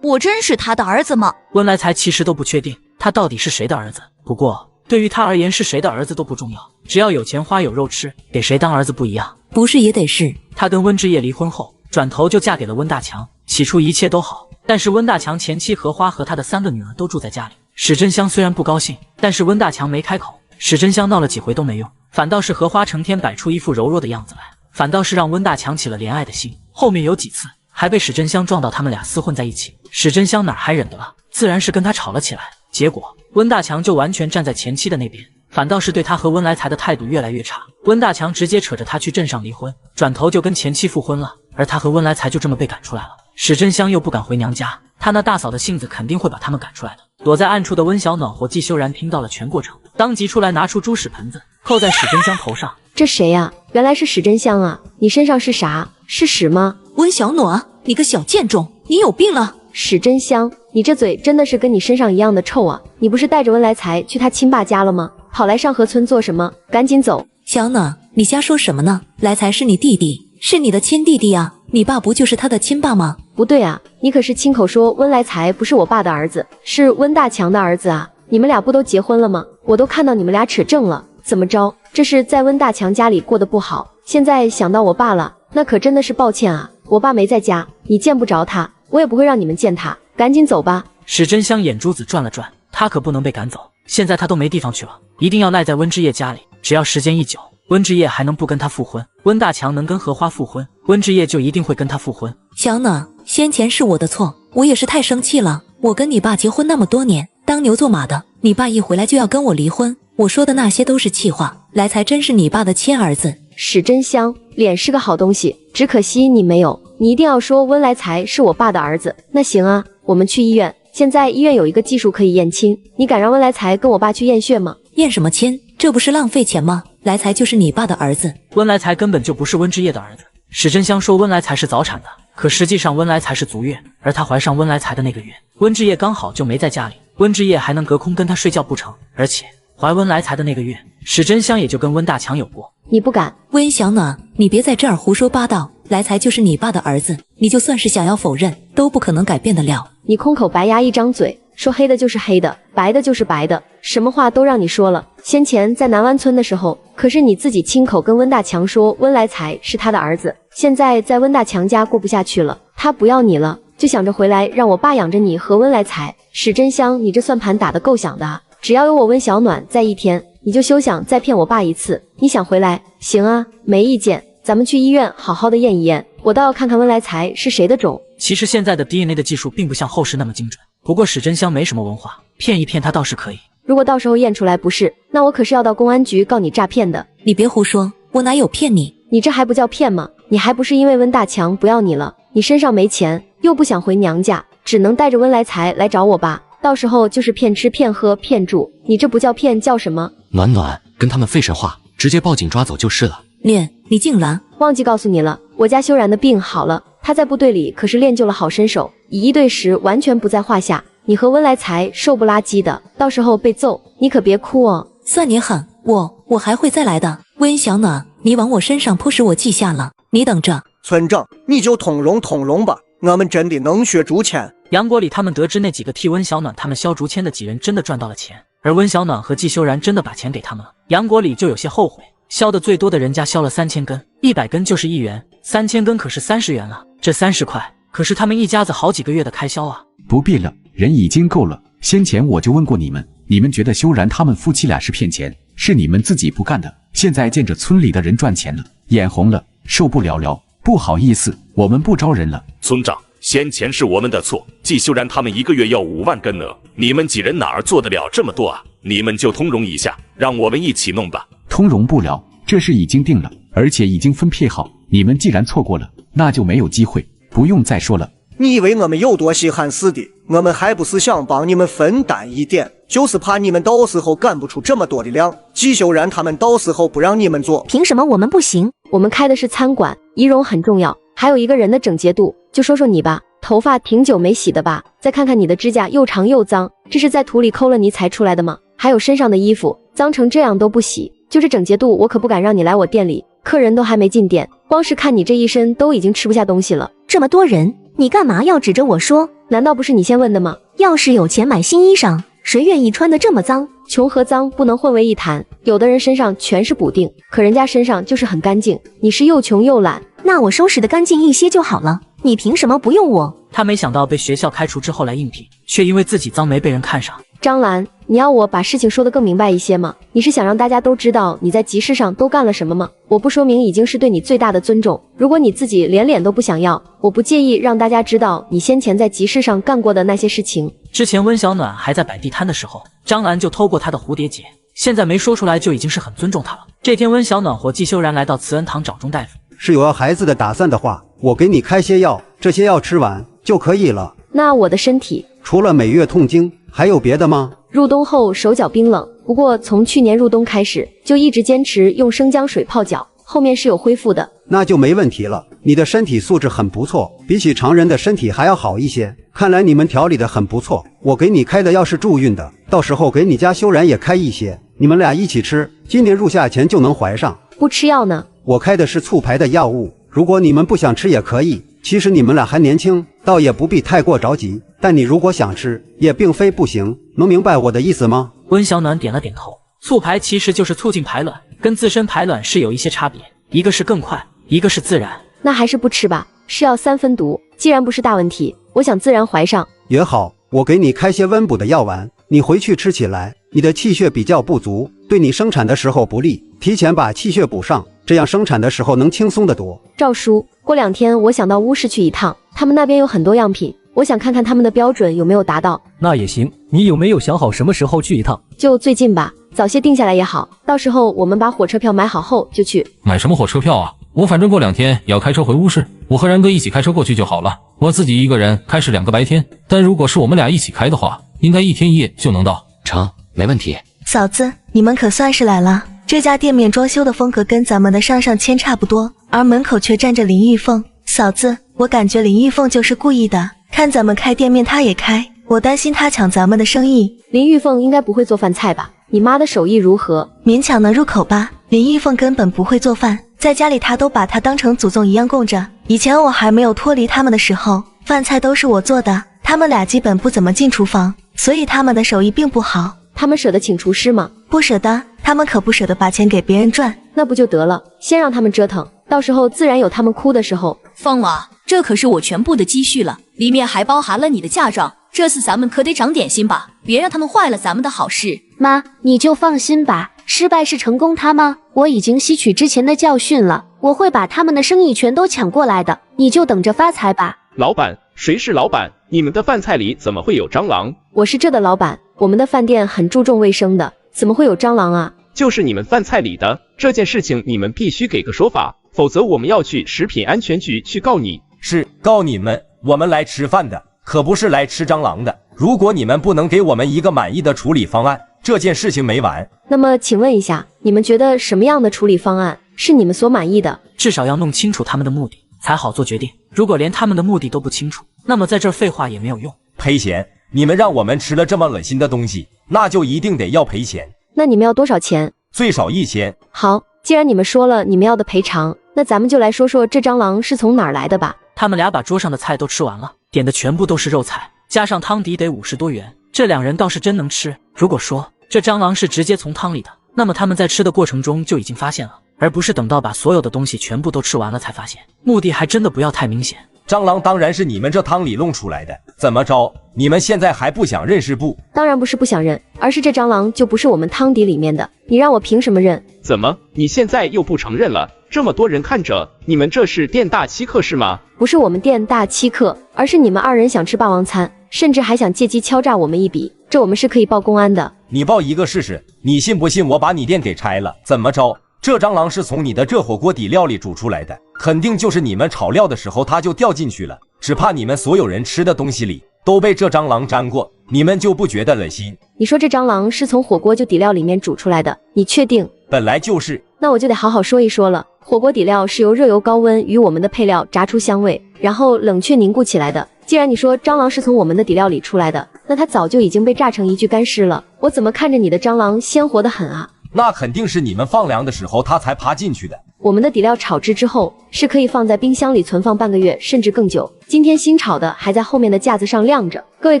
我真是他的儿子吗？温来才其实都不确定他到底是谁的儿子，不过对于他而言是谁的儿子都不重要，只要有钱花有肉吃，给谁当儿子不一样。不是也得是。他跟温志业离婚后，转头就嫁给了温大强，起初一切都好，但是温大强前妻荷花和他的3个女儿都住在家里。史真香虽然不高兴，但是温大强没开口，史真香闹了几回都没用，反倒是荷花成天摆出一副柔弱的样子来，反倒是让温大强起了怜爱的心。后面有几次还被史真香撞到他们俩厮混在一起，史真香哪还忍得了，自然是跟他吵了起来。结果温大强就完全站在前妻的那边，反倒是对他和温来才的态度越来越差。温大强直接扯着他去镇上离婚，转头就跟前妻复婚了，而他和温来才就这么被赶出来了。史真香又不敢回娘家，他那大嫂的性子肯定会把他们赶出来的。躲在暗处的温小暖和季修然听到了全过程，当即出来拿出猪屎盆子扣在史真香头上。这谁呀？原来是史真香啊！你身上是啥？是屎吗？温小暖，你个小贱种，你有病了！史真香，你这嘴真的是跟你身上一样的臭啊！你不是带着温来才去他亲爸家了吗？跑来上河村做什么？赶紧走！小暖，你瞎说什么呢？来才是你弟弟，是你的亲弟弟啊！你爸不就是他的亲爸吗？不对啊，你可是亲口说温来才不是我爸的儿子，是温大强的儿子啊！你们俩不都结婚了吗？我都看到你们俩扯证了，怎么着？这是在温大强家里过得不好，现在想到我爸了，那可真的是抱歉啊！我爸没在家，你见不着他，我也不会让你们见他，赶紧走吧。史真香眼珠子转了转，他可不能被赶走，现在他都没地方去了，一定要赖在温之夜家里。只要时间一久，温之夜还能不跟他复婚，温大强能跟荷花复婚，温之夜就一定会跟他复婚。小暖，先前是我的错，我也是太生气了。我跟你爸结婚那么多年，当牛做马的，你爸一回来就要跟我离婚，我说的那些都是气话。来才真是你爸的亲儿子。史真香，脸是个好东西，只可惜你没有，你一定要说温来才是我爸的儿子。那行啊，我们去医院，现在医院有一个技术可以验亲，你敢让温来才跟我爸去验血吗？验什么亲？这不是浪费钱吗？来才就是你爸的儿子。温来才根本就不是温之夜的儿子。史真香说温来才是早产的，可实际上温来才是足月，而她怀上温来才的那个月，温之夜刚好就没在家里，温之夜还能隔空跟他睡觉不成？而且怀温来才的那个月，史真香也就跟温大强有过。你不敢？温小暖，你别在这儿胡说八道，来才就是你爸的儿子，你就算是想要否认，都不可能改变得了。你空口白牙一张嘴，说黑的就是黑的，白的就是白的，什么话都让你说了。先前在南湾村的时候，可是你自己亲口跟温大强说温来才是他的儿子，现在在温大强家过不下去了，他不要你了，就想着回来让我爸养着你和温来才。史真香，你这算盘打得够响的啊！只要有我温小暖在一天，你就休想再骗我爸一次。你想回来？行啊，没意见，咱们去医院好好的验一验，我倒要看看温来才是谁的种。其实现在的 DNA 的技术并不像后世那么精准，不过史真香没什么文化，骗一骗他倒是可以。如果到时候验出来不是，那我可是要到公安局告你诈骗的。你别胡说，我哪有骗你？你这还不叫骗吗？你还不是因为温大强不要你了，你身上没钱，又不想回娘家，只能带着温来才来找我爸，到时候就是骗吃骗喝骗住，你这不叫骗叫什么？暖暖，跟他们废神话，直接报警抓走就是了。练，你竟然忘记告诉你了，我家修然的病好了，他在部队里可是练就了好身手，以一对十完全不在话下。你和温来才瘦不拉几的，到时候被揍，你可别哭哦。算你狠，我还会再来的。温小暖，你往我身上扑时我记下了，你等着。村长，你就通融吧，我们真的能学竹签。杨国礼他们得知那几个替温小暖他们削竹签的几人真的赚到了钱，而温小暖和季修然真的把钱给他们了，杨国礼就有些后悔。削的最多的人家削了3000根，100根就是1元，3000根可是30元了，这30块可是他们一家子好几个月的开销啊。不必了，人已经够了。先前我就问过你们，你们觉得修然他们夫妻俩是骗钱，是你们自己不干的。现在见着村里的人赚钱了，眼红了，受不了了，不好意思，我们不招人了。村长，先前是我们的错，季修然他们一个月要5万根呢，你们几人哪儿做得了这么多啊？你们就通融一下，让我们一起弄吧。通融不了，这事已经定了，而且已经分配好，你们既然错过了，那就没有机会，不用再说了。你以为我们有多稀罕死的？我们还不是想帮你们分担一点，就是怕你们到时候干不出这么多的量，季修然他们到时候不让你们做。凭什么我们不行？我们开的是餐馆，仪容很重要，还有一个人的整洁度。就说说你吧，头发挺久没洗的吧？再看看你的指甲又长又脏，这是在土里抠了泥才出来的吗？还有身上的衣服脏成这样都不洗，就这整洁度，我可不敢让你来我店里，客人都还没进店，光是看你这一身都已经吃不下东西了。这么多人，你干嘛要指着我说？难道不是你先问的吗？要是有钱买新衣裳，谁愿意穿得这么脏？穷和脏不能混为一谈，有的人身上全是补丁，可人家身上就是很干净。你是又穷又懒，那我收拾得干净一些就好了，你凭什么不用我？他没想到被学校开除之后来应聘，却因为自己脏没被人看上。张兰，你要我把事情说得更明白一些吗？你是想让大家都知道你在集市上都干了什么吗？我不说明已经是对你最大的尊重，如果你自己连脸都不想要，我不介意让大家知道你先前在集市上干过的那些事情。之前温小暖还在摆地摊的时候，张兰就偷过她的蝴蝶结，现在没说出来就已经是很尊重她了。这天温小暖和季修然来到慈恩堂找钟大夫，是有要孩子的打算的话，我给你开些药，这些药吃完就可以了。那我的身体除了每月痛经还有别的吗？入冬后手脚冰冷，不过从去年入冬开始就一直坚持用生姜水泡脚，后面是有恢复的。那就没问题了，你的身体素质很不错，比起常人的身体还要好一些，看来你们调理的很不错。我给你开的药是助孕的，到时候给你家修然也开一些，你们俩一起吃，今年入夏前就能怀上。不吃药呢？我开的是促排的药物，如果你们不想吃也可以，其实你们俩还年轻，倒也不必太过着急。但你如果想吃，也并非不行，能明白我的意思吗？温小暖点了点头。促排其实就是促进排卵，跟自身排卵是有一些差别，一个是更快，一个是自然。那还是不吃吧，是药3分毒，既然不是大问题，我想自然怀上也好。我给你开些温补的药丸，你回去吃起来。你的气血比较不足，对你生产的时候不利，提前把气血补上，这样生产的时候能轻松得多。赵叔，过2天我想到乌市去一趟，他们那边有很多样品，我想看看他们的标准有没有达到。那也行，你有没有想好什么时候去一趟？就最近吧，早些定下来也好，到时候我们把火车票买好后就去。买什么火车票啊？我反正过2天也要开车回乌市，我和然哥一起开车过去就好了。我自己一个人开是2个白天，但如果是我们俩一起开的话，应该1天1夜就能到。成，没问题。嫂子，你们可算是来了。这家店面装修的风格跟咱们的上签差不多，而门口却站着林玉凤。嫂子，我感觉林玉凤就是故意的，看咱们开店面她也开，我担心她抢咱们的生意。林玉凤应该不会做饭菜吧？你妈的手艺如何？勉强能入口吧。林玉凤根本不会做饭，在家里她都把她当成祖宗一样供着。以前我还没有脱离他们的时候，饭菜都是我做的，他们俩基本不怎么进厨房，所以他们的手艺并不好。他们舍得请厨师吗？不舍得，他们可不舍得把钱给别人赚。那不就得了，先让他们折腾，到时候自然有他们哭的时候。凤娃，这可是我全部的积蓄了，里面还包含了你的嫁妆，这次咱们可得长点心吧，别让他们坏了咱们的好事。妈，你就放心吧，失败是成功他吗？我已经吸取之前的教训了，我会把他们的生意全都抢过来的，你就等着发财吧。老板，谁是老板？你们的饭菜里怎么会有蟑螂？我是这的老板，我们的饭店很注重卫生的，怎么会有蟑螂啊？就是你们饭菜里的，这件事情你们必须给个说法，否则我们要去食品安全局去告你。是告你们，我们来吃饭的，可不是来吃蟑螂的。如果你们不能给我们一个满意的处理方案，这件事情没完。那么请问一下，你们觉得什么样的处理方案是你们所满意的？至少要弄清楚他们的目的，才好做决定。如果连他们的目的都不清楚，那么在这儿废话也没有用。赔钱！你们让我们吃了这么恶心的东西，那就一定得要赔钱。那你们要多少钱？最少1000。好，既然你们说了你们要的赔偿，那咱们就来说说这蟑螂是从哪儿来的吧。他们俩把桌上的菜都吃完了，点的全部都是肉菜，加上汤底得50多元，这2人倒是真能吃。如果说这蟑螂是直接从汤里的，那么他们在吃的过程中就已经发现了，而不是等到把所有的东西全部都吃完了才发现。目的还真的不要太明显。蟑螂当然是你们这汤里弄出来的，怎么着？你们现在还不想认是不？当然不是不想认，而是这蟑螂就不是我们汤底里面的，你让我凭什么认？怎么，你现在又不承认了？这么多人看着，你们这是店大欺客是吗？不是我们店大欺客，而是你们2人想吃霸王餐，甚至还想借机敲诈我们一笔，这我们是可以报公安的。你报一个试试，你信不信我把你店给拆了？怎么着？这蟑螂是从你的这火锅底料里煮出来的，肯定就是你们炒料的时候它就掉进去了，只怕你们所有人吃的东西里都被这蟑螂沾过，你们就不觉得恶心？你说这蟑螂是从火锅就底料里面煮出来的，你确定？本来就是。那我就得好好说一说了，火锅底料是由热油高温与我们的配料炸出香味，然后冷却凝固起来的。既然你说蟑螂是从我们的底料里出来的，那它早就已经被炸成一具干尸了，我怎么看着你的蟑螂鲜活得很啊？那肯定是你们放凉的时候它才爬进去的。我们的底料炒制之后是可以放在冰箱里存放半个月甚至更久，今天新炒的还在后面的架子上晾着，各位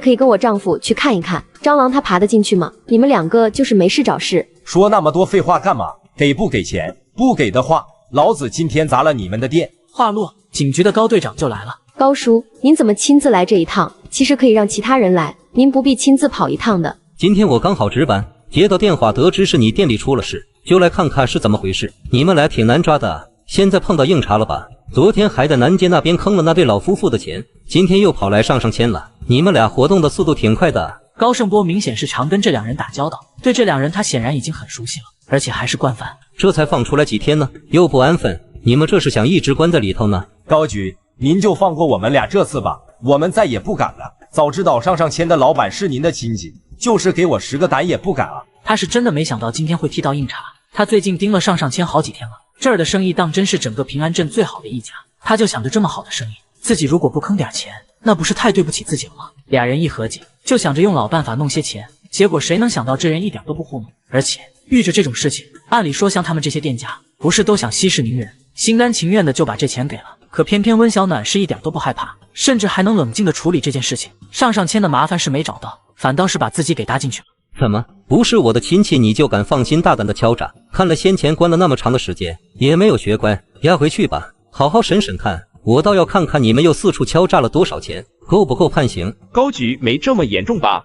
可以跟我丈夫去看一看，蟑螂它爬得进去吗？你们2个就是没事找事。说那么多废话干嘛？给不给钱？不给的话，老子今天砸了你们的店。话落，警局的高队长就来了。高叔，您怎么亲自来这一趟？其实可以让其他人来，您不必亲自跑一趟的。今天我刚好值班，接到电话得知是你店里出了事，就来看看是怎么回事。你们俩挺难抓的，现在碰到硬茬了吧？昨天还在南街那边坑了那对老夫妇的钱，今天又跑来上签了。你们俩活动的速度挺快的。高胜波明显是常跟这2人打交道，对这2人他显然已经很熟悉了，而且还是惯犯。这才放出来几天呢，又不安分，你们这是想一直关在里头呢？高局，您就放过我们俩这次吧，我们再也不敢了。早知道上签的老板是您的亲戚，就是给我10个胆也不敢啊。他是真的没想到今天会踢到硬茬，他最近盯了上签好几天了，这儿的生意当真是整个平安镇最好的一家，他就想着这么好的生意，自己如果不坑点钱，那不是太对不起自己了吗？2人一合计，就想着用老办法弄些钱，结果谁能想到这人一点都不糊弄，而且遇着这种事情，按理说像他们这些店家，不是都想息事宁人，心甘情愿的就把这钱给了，可偏偏温小暖是一点都不害怕，甚至还能冷静地处理这件事情。上签的麻烦是没找到，反倒是把自己给搭进去了。怎么不是我的亲戚你就敢放心大胆的敲诈？看了先前关了那么长的时间，也没有学乖，押回去吧，好好审审看。我倒要看看你们又四处敲诈了多少钱，够不够判刑？高局没这么严重吧？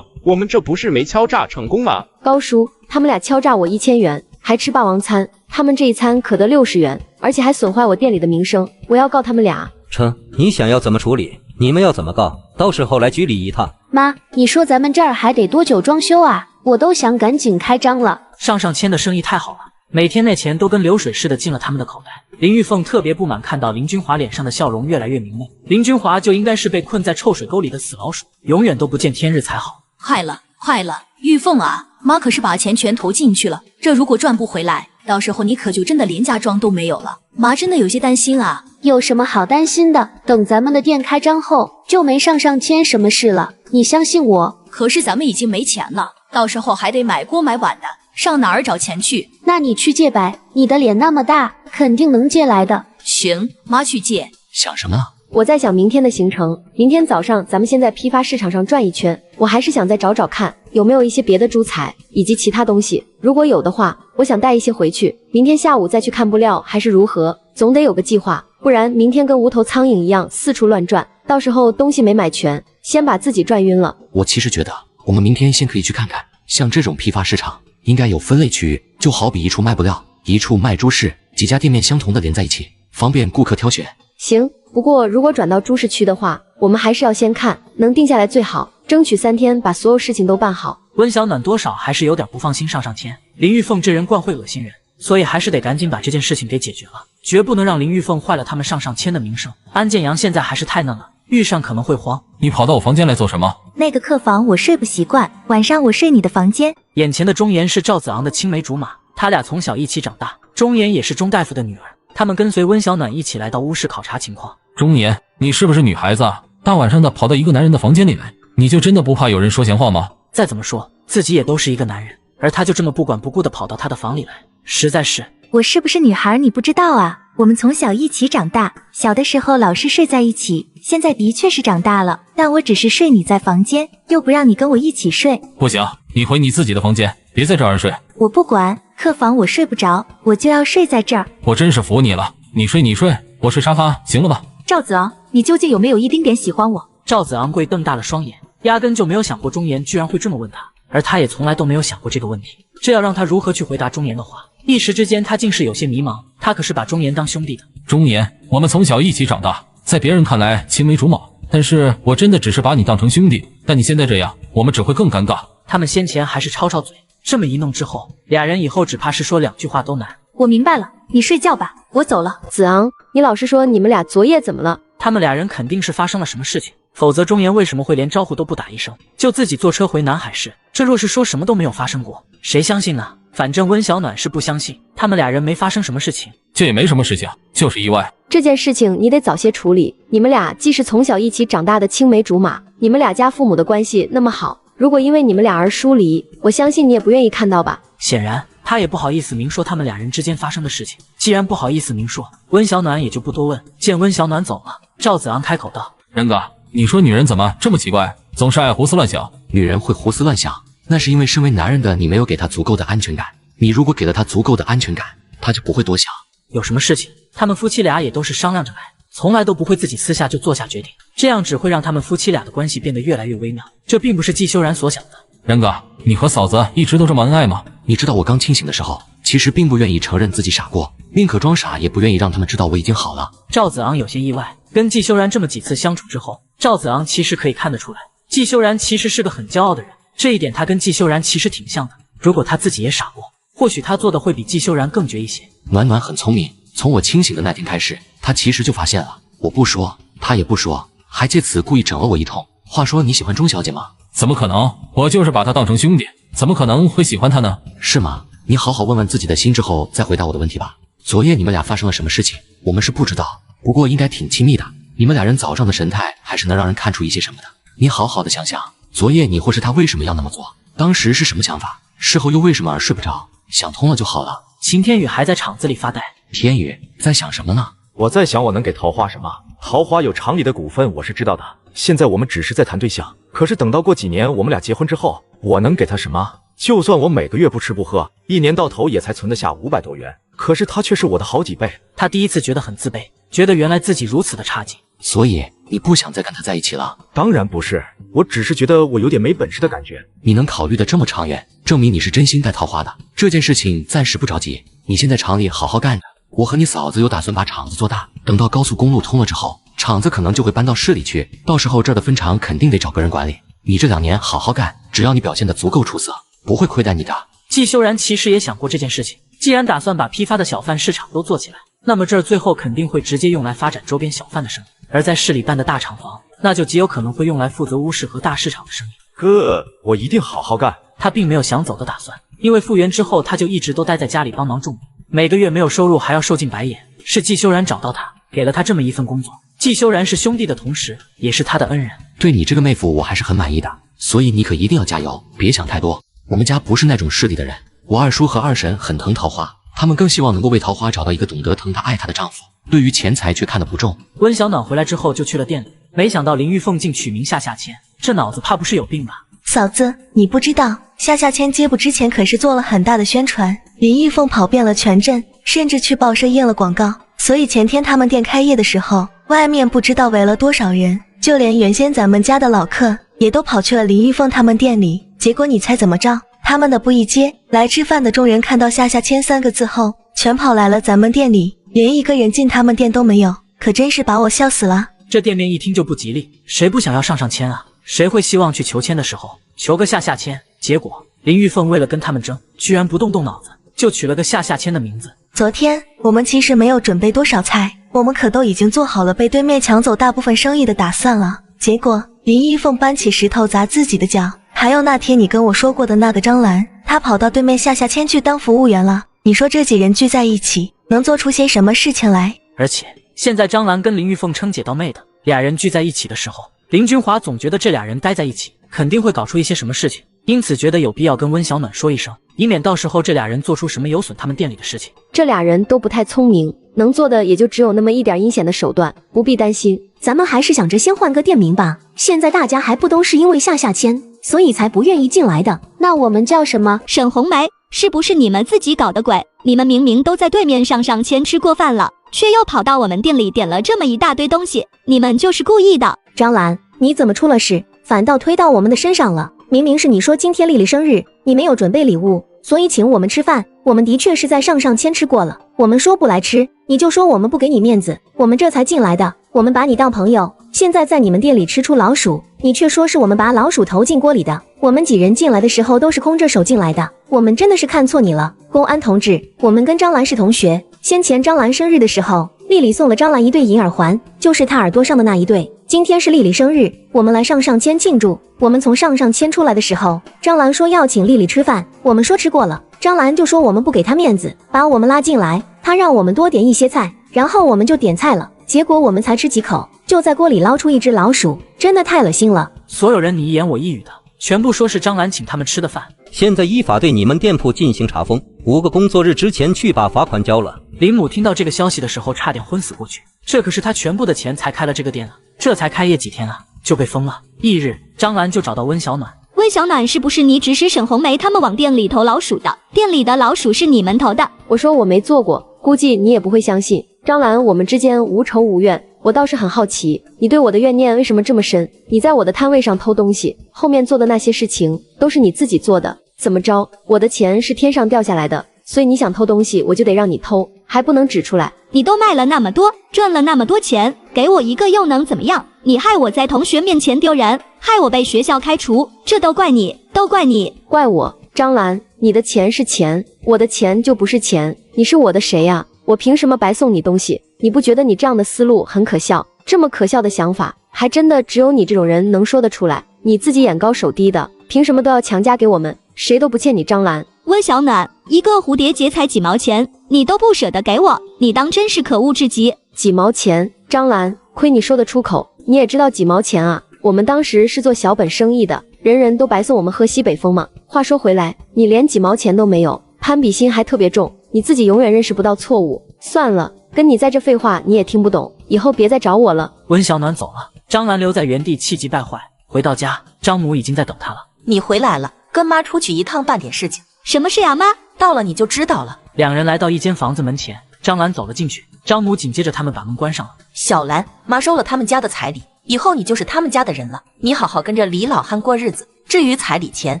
我们这不是没敲诈成功吗？高叔，他们俩敲诈我1000元，还吃霸王餐，他们这一餐可得60元，而且还损坏我店里的名声，我要告他们俩。成，你想要怎么处理？你们要怎么告？到时候来局里一趟。妈，你说咱们这儿还得多久装修啊？我都想赶紧开张了。上签的生意太好了，每天那钱都跟流水似的进了他们的口袋。林玉凤特别不满看到林君华脸上的笑容越来越明媚，林君华就应该是被困在臭水沟里的死老鼠，永远都不见天日才好。坏了，玉凤啊，妈可是把钱全投进去了，这如果赚不回来，到时候你可就真的连家庄都没有了。妈真的有些担心啊。有什么好担心的？等咱们的店开张后，就没上签什么事了，你相信我。可是咱们已经没钱了，到时候还得买锅买碗的，上哪儿找钱去？那你去借呗，你的脸那么大，肯定能借来的。行，妈去借。想什么呢？我在想明天的行程，明天早上咱们先在批发市场上转一圈，我还是想再找找看有没有一些别的猪材以及其他东西，如果有的话，我想带一些回去，明天下午再去看布料还是如何，总得有个计划，不然明天跟无头苍蝇一样四处乱转，到时候东西没买全，先把自己转晕了。我其实觉得我们明天先可以去看看，像这种批发市场应该有分类区域，就好比一处卖布料，一处卖猪市，几家店面相同的连在一起，方便顾客挑选。行，不过如果转到猪市区的话，我们还是要先看，能定下来最好，争取3天把所有事情都办好。温小暖多少还是有点不放心上签，林玉凤这人惯会恶心人，所以还是得赶紧把这件事情给解决了，绝不能让林玉凤坏了他们上签的名声。安建阳现在还是太嫩了，遇上可能会慌。你跑到我房间来做什么？那个客房我睡不习惯，晚上我睡你的房间。眼前的钟岩是赵子昂的青梅竹马，他俩从小一起长大，钟岩也是钟大夫的女儿，他们跟随温小暖一起来到乌市考察情况。钟岩，你是不是女孩子啊？大晚上的跑到一个男人的房间里来，你就真的不怕有人说闲话吗？再怎么说自己也都是一个男人，而他就这么不管不顾的跑到他的房里来，实在是……我是不是女孩你不知道啊？我们从小一起长大，小的时候老是睡在一起，现在的确是长大了，但我只是睡你在房间，又不让你跟我一起睡。不行，你回你自己的房间，别在这儿睡。我不管，客房我睡不着，我就要睡在这儿。我真是服你了，你睡，我睡沙发，行了吧？赵子昂，你究竟有没有一丁点喜欢我？赵子昂贵瞪大了双眼，压根就没有想过钟岩居然会这么问他，而他也从来都没有想过这个问题，这要让他如何去回答钟岩的话？一时之间他竟是有些迷茫，他可是把钟岩当兄弟的。钟岩，我们从小一起长大，在别人看来青梅竹马，但是我真的只是把你当成兄弟，但你现在这样，我们只会更尴尬。他们先前还是吵吵嘴，这么一弄之后，俩人以后只怕是说2句话都难。我明白了，你睡觉吧，我走了。子昂，你老实说，你们俩昨夜怎么了？他们俩人肯定是发生了什么事情，否则钟岩为什么会连招呼都不打一声，就自己坐车回南海市？这若是说什么都没有发生过，谁相信呢？反正温小暖是不相信，他们俩人没发生什么事情。这也没什么事情，就是意外。这件事情你得早些处理，你们俩既是从小一起长大的青梅竹马，你们俩家父母的关系那么好，如果因为你们俩而疏离，我相信你也不愿意看到吧。显然他也不好意思明说他们俩人之间发生的事情，既然不好意思明说，温小暖也就不多问。见温小暖走了，赵子昂开口道：仁哥，你说女人怎么这么奇怪，总是爱胡思乱想？女人会胡思乱想，那是因为身为男人的你没有给她足够的安全感，你如果给了她足够的安全感，她就不会多想。有什么事情他们夫妻俩也都是商量着来，从来都不会自己私下就做下决定，这样只会让他们夫妻俩的关系变得越来越微妙，这并不是季修然所想的。仁哥，你和嫂子一直都这么恩爱吗？你知道我刚清醒的时候，其实并不愿意承认自己傻过，宁可装傻也不愿意让他们知道我已经好了。赵子昂有些意外，跟季修然这么几次相处之后，赵子昂其实可以看得出来，季修然其实是个很骄傲的人，这一点他跟季修然其实挺像的。如果他自己也傻过，或许他做的会比季修然更绝一些。暖暖很聪明，从我清醒的那天开始，他其实就发现了，我不说，他也不说，还借此故意整了我一通。话说你喜欢钟小姐吗？怎么可能？我就是把她当成兄弟，怎么可能会喜欢她呢？是吗？你好好问问自己的心之后再回答我的问题吧。昨夜你们俩发生了什么事情，我们是不知道，不过应该挺亲密的。你们俩人早上的神态还是能让人看出一些什么的。你好好的想想，昨夜你或是他为什么要那么做？当时是什么想法？事后又为什么而睡不着？想通了就好了。秦天宇还在厂子里发呆。天宇在想什么呢？我在想我能给桃花什么？桃花有厂里的股份，我是知道的。现在我们只是在谈对象，可是等到过几年我们俩结婚之后，我能给她什么？就算我每个月不吃不喝，一年到头也才存得下500多元，可是她却是我的好几倍。他第一次觉得很自卑，觉得原来自己如此的差劲。所以你不想再跟他在一起了？当然不是，我只是觉得我有点没本事的感觉。你能考虑的这么长远，证明你是真心待桃花的。这件事情暂时不着急，你先在厂里好好干着。我和你嫂子有打算把厂子做大，等到高速公路通了之后，厂子可能就会搬到市里去，到时候这儿的分厂肯定得找个人管理。你这2年好好干，只要你表现得足够出色，不会亏待你的。季修然其实也想过这件事情，既然打算把批发的小贩市场都做起来，那么这儿最后肯定会直接用来发展周边小贩的生意，而在市里办的大厂房，那就极有可能会用来负责乌市和大市场的生意。哥，我一定好好干。他并没有想走的打算，因为复原之后他就一直都待在家里帮忙种地，每个月没有收入还要受尽白眼。是季修然找到他，给了他这么一份工作。季修然是兄弟的同时，也是他的恩人。对你这个妹夫我还是很满意的，所以你可一定要加油，别想太多。我们家不是那种势利的人，我二叔和二婶很疼桃花，他们更希望能够为桃花找到一个懂得疼她爱她的丈夫，对于钱财却看得不重。温小暖回来之后就去了店里，没想到林玉凤竟取名夏夏千，这脑子怕不是有病吧？嫂子，你不知道，夏夏千接捕之前可是做了很大的宣传，林玉凤跑遍了全镇，甚至去报社印了广告，所以前天他们店开业的时候，外面不知道围了多少人，就连原先咱们家的老客也都跑去了林玉凤他们店里。结果你猜怎么着？他们的布艺街来吃饭的众人看到夏夏千3个字后，全跑来了咱们店里，连一个人进他们店都没有，可真是把我笑死了。这店面一听就不吉利，谁不想要上上签啊？谁会希望去求签的时候求个夏夏签？结果林玉凤为了跟他们争，居然不动脑子就取了个夏夏签的名字。昨天我们其实没有准备多少菜，我们可都已经做好了被对面抢走大部分生意的打算了。结果林玉凤搬起石头砸自己的脚，还有那天你跟我说过的那个张兰，她跑到对面夏夏千去当服务员了。你说这几人聚在一起能做出些什么事情来？而且现在张兰跟林玉凤称姐道妹的，俩人聚在一起的时候，林君华总觉得这俩人待在一起肯定会搞出一些什么事情，因此觉得有必要跟温小暖说一声，以免到时候这俩人做出什么有损他们店里的事情。这俩人都不太聪明，能做的也就只有那么一点阴险的手段，不必担心。咱们还是想着先换个店名吧，现在大家还不都是因为夏夏千，所以才不愿意进来的。那我们叫什么？沈红梅，是不是你们自己搞的鬼？你们明明都在对面上签吃过饭了，却又跑到我们店里点了这么一大堆东西，你们就是故意的。张兰，你怎么出了事，反倒推到我们的身上了？明明是你说今天丽丽生日，你没有准备礼物，所以请我们吃饭。我们的确是在上签吃过了，我们说不来吃，你就说我们不给你面子，我们这才进来的。我们把你当朋友，现在在你们店里吃出老鼠，你却说是我们把老鼠投进锅里的。我们几人进来的时候都是空着手进来的，我们真的是看错你了。公安同志，我们跟张兰是同学，先前张兰生日的时候，丽丽送了张兰一对银耳环，就是她耳朵上的那一对。今天是丽丽生日，我们来上签庆祝。我们从上签出来的时候，张兰说要请丽丽吃饭，我们说吃过了，张兰就说我们不给她面子，把我们拉进来，她让我们多点一些菜，然后我们就点菜了，结果我们才吃几口，就在锅里捞出一只老鼠，真的太恶心了。所有人你一言我一语的，全部说是张兰请他们吃的饭。现在依法对你们店铺进行查封，5个工作日之前去把罚款交了。林母听到这个消息的时候差点昏死过去，这可是他全部的钱才开了这个店啊，这才开业几天啊就被封了。翌日张兰就找到温小暖，温小暖，是不是你指使沈红梅他们往店里投老鼠的？店里的老鼠是你们投的？我说我没做过，估计你也不会相信。张兰，我们之间无仇无怨，我倒是很好奇，你对我的怨念为什么这么深？你在我的摊位上偷东西，后面做的那些事情都是你自己做的，怎么着？我的钱是天上掉下来的，所以你想偷东西，我就得让你偷，还不能指出来。你都卖了那么多，赚了那么多钱，给我一个又能怎么样？你害我在同学面前丢人，害我被学校开除，这都怪你，都怪你，怪我。张兰，你的钱是钱，我的钱就不是钱，你是我的谁呀？我凭什么白送你东西？你不觉得你这样的思路很可笑？这么可笑的想法，还真的只有你这种人能说得出来。你自己眼高手低的，凭什么都要强加给我们？谁都不欠你张兰。温小暖，一个蝴蝶结才几毛钱，你都不舍得给我，你当真是可恶至极。几毛钱？张兰，亏你说得出口，你也知道几毛钱啊？我们当时是做小本生意的，人人都白送我们喝西北风嘛。话说回来，你连几毛钱都没有，攀比心还特别重，你自己永远认识不到错误。算了，跟你在这废话你也听不懂，以后别再找我了。温小暖走了，张兰留在原地，气急败坏。回到家，张母已经在等她了。你回来了，跟妈出去一趟办点事情。什么事呀，妈？到了你就知道了。两人来到一间房子门前，张兰走了进去，张母紧接着他们把门关上了。小兰，妈收了他们家的彩礼，以后你就是他们家的人了，你好好跟着李老汉过日子。至于彩礼钱，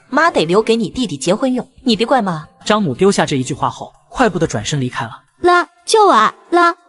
妈得留给你弟弟结婚用，你别怪妈。张母丢下这一句话后，快步的转身离开了。救啊！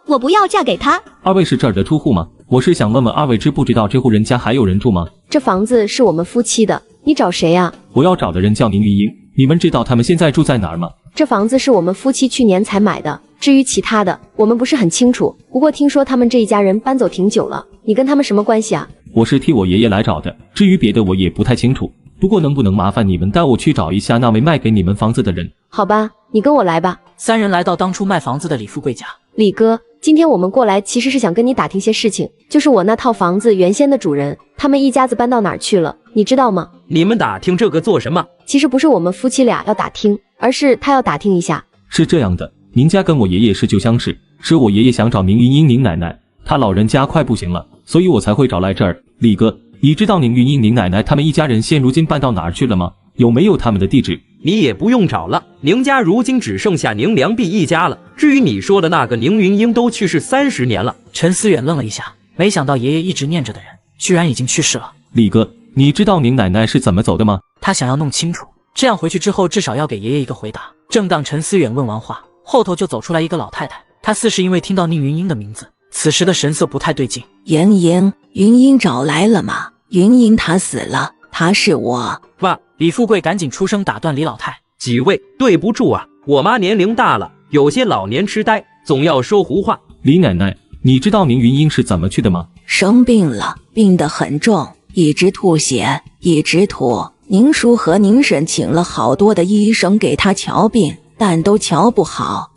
我不要嫁给他。二位是这儿的住户吗？我是想问问二位知不知道这户人家还有人住吗？这房子是我们夫妻的，你找谁呀？我要找的人叫宁云英，你们知道他们现在住在哪儿吗？这房子是我们夫妻去年才买的，至于其他的，我们不是很清楚。不过听说他们这一家人搬走挺久了，你跟他们什么关系啊？我是替我爷爷来找的，至于别的我也不太清楚。不过能不能麻烦你们带我去找一下那位卖给你们房子的人？好吧，你跟我来吧。三人来到当初卖房子的李富贵家。李哥，今天我们过来其实是想跟你打听些事情，就是我那套房子原先的主人，他们一家子搬到哪儿去了，你知道吗？你们打听这个做什么？其实不是我们夫妻俩要打听，而是他要打听一下。是这样的，您家跟我爷爷是旧相识，是我爷爷想找宁云英宁奶奶，他老人家快不行了，所以我才会找来这儿。李哥，你知道宁云英宁奶奶他们一家人现如今搬到哪儿去了吗？有没有他们的地址？你也不用找了，宁家如今只剩下宁良弼一家了。至于你说的那个宁云英，都去世30年了。陈思远愣了一下，没想到爷爷一直念着的人，居然已经去世了。李哥，你知道宁奶奶是怎么走的吗？他想要弄清楚，这样回去之后至少要给爷爷一个回答。正当陈思远问完话，后头就走出来一个老太太，她似是因为听到宁云英的名字，此时的神色不太对劲。莹，云英找来了吗？云英她死了，她是我。哇！李富贵赶紧出声打断李老太。几位，对不住啊，我妈年龄大了，有些老年痴呆，总要说胡话。李奶奶，你知道宁云英是怎么去的吗？生病了，病得很重，一直吐血，一直吐。宁叔和宁婶请了好多的医生给她瞧病，但都瞧不好。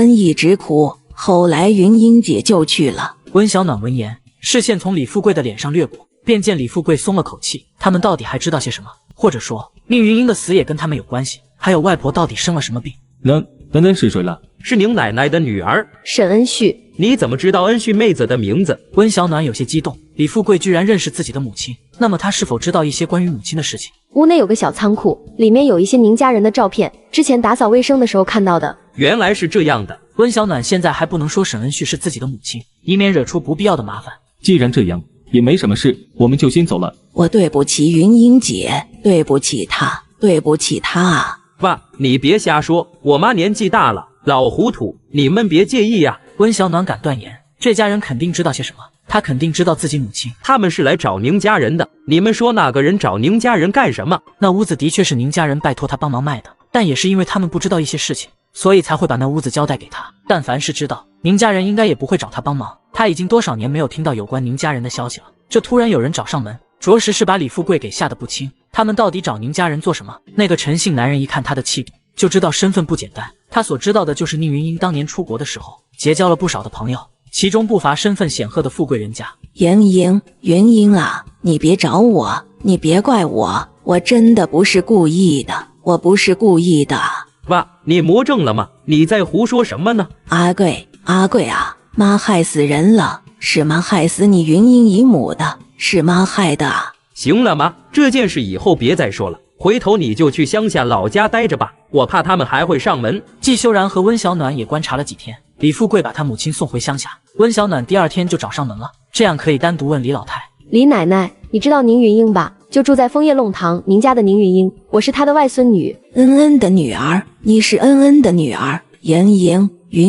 一直哭，后来云英姐就去了。温小暖闻言，视线从李富贵的脸上掠过，便见李富贵松了口气。他们到底还知道些什么？或者说，宁云英的死也跟他们有关系？还有外婆到底生了什么病？那是谁了？是宁奶奶的女儿沈恩旭。你怎么知道恩旭妹子的名字？温小暖有些激动，李富贵居然认识自己的母亲，那么他是否知道一些关于母亲的事情？屋内有个小仓库，里面有一些宁家人的照片，之前打扫卫生的时候看到的。原来是这样的。温小暖现在还不能说沈恩旭是自己的母亲，以免惹出不必要的麻烦。既然这样，也没什么事，我们就先走了。我对不起云英姐，对不起她，对不起她啊！爸，你别瞎说，我妈年纪大了，老糊涂，你们别介意呀。温小暖敢断言，这家人肯定知道些什么，他肯定知道自己母亲。他们是来找宁家人的，你们说那个人找宁家人干什么？那屋子的确是宁家人拜托他帮忙卖的，但也是因为他们不知道一些事情，所以才会把那屋子交代给他。但凡是知道，宁家人应该也不会找他帮忙。他已经多少年没有听到有关宁家人的消息了，这突然有人找上门，着实是把李富贵给吓得不轻。他们到底找宁家人做什么？那个陈姓男人一看他的气度，就知道身份不简单。他所知道的就是宁云英当年出国的时候，结交了不少的朋友，其中不乏身份显赫的富贵人家。云英啊，你别找我，你别怪我，我真的不是故意的，我不是故意的。爸，你魔怔了吗？你在胡说什么呢？阿贵啊，妈害死人了，是妈害死你云英姨母的，是妈害的。行了妈，这件事以后别再说了，回头你就去乡下老家待着吧，我怕他们还会上门。季修然和温小暖也观察了几天，李富贵把他母亲送回乡下，温小暖第二天就找上门了，这样可以单独问李老太。李奶奶，你知道宁云英吧？就住在枫叶弄堂宁家的宁云英，我是她的外孙女。恩的女儿，你是恩的女儿。云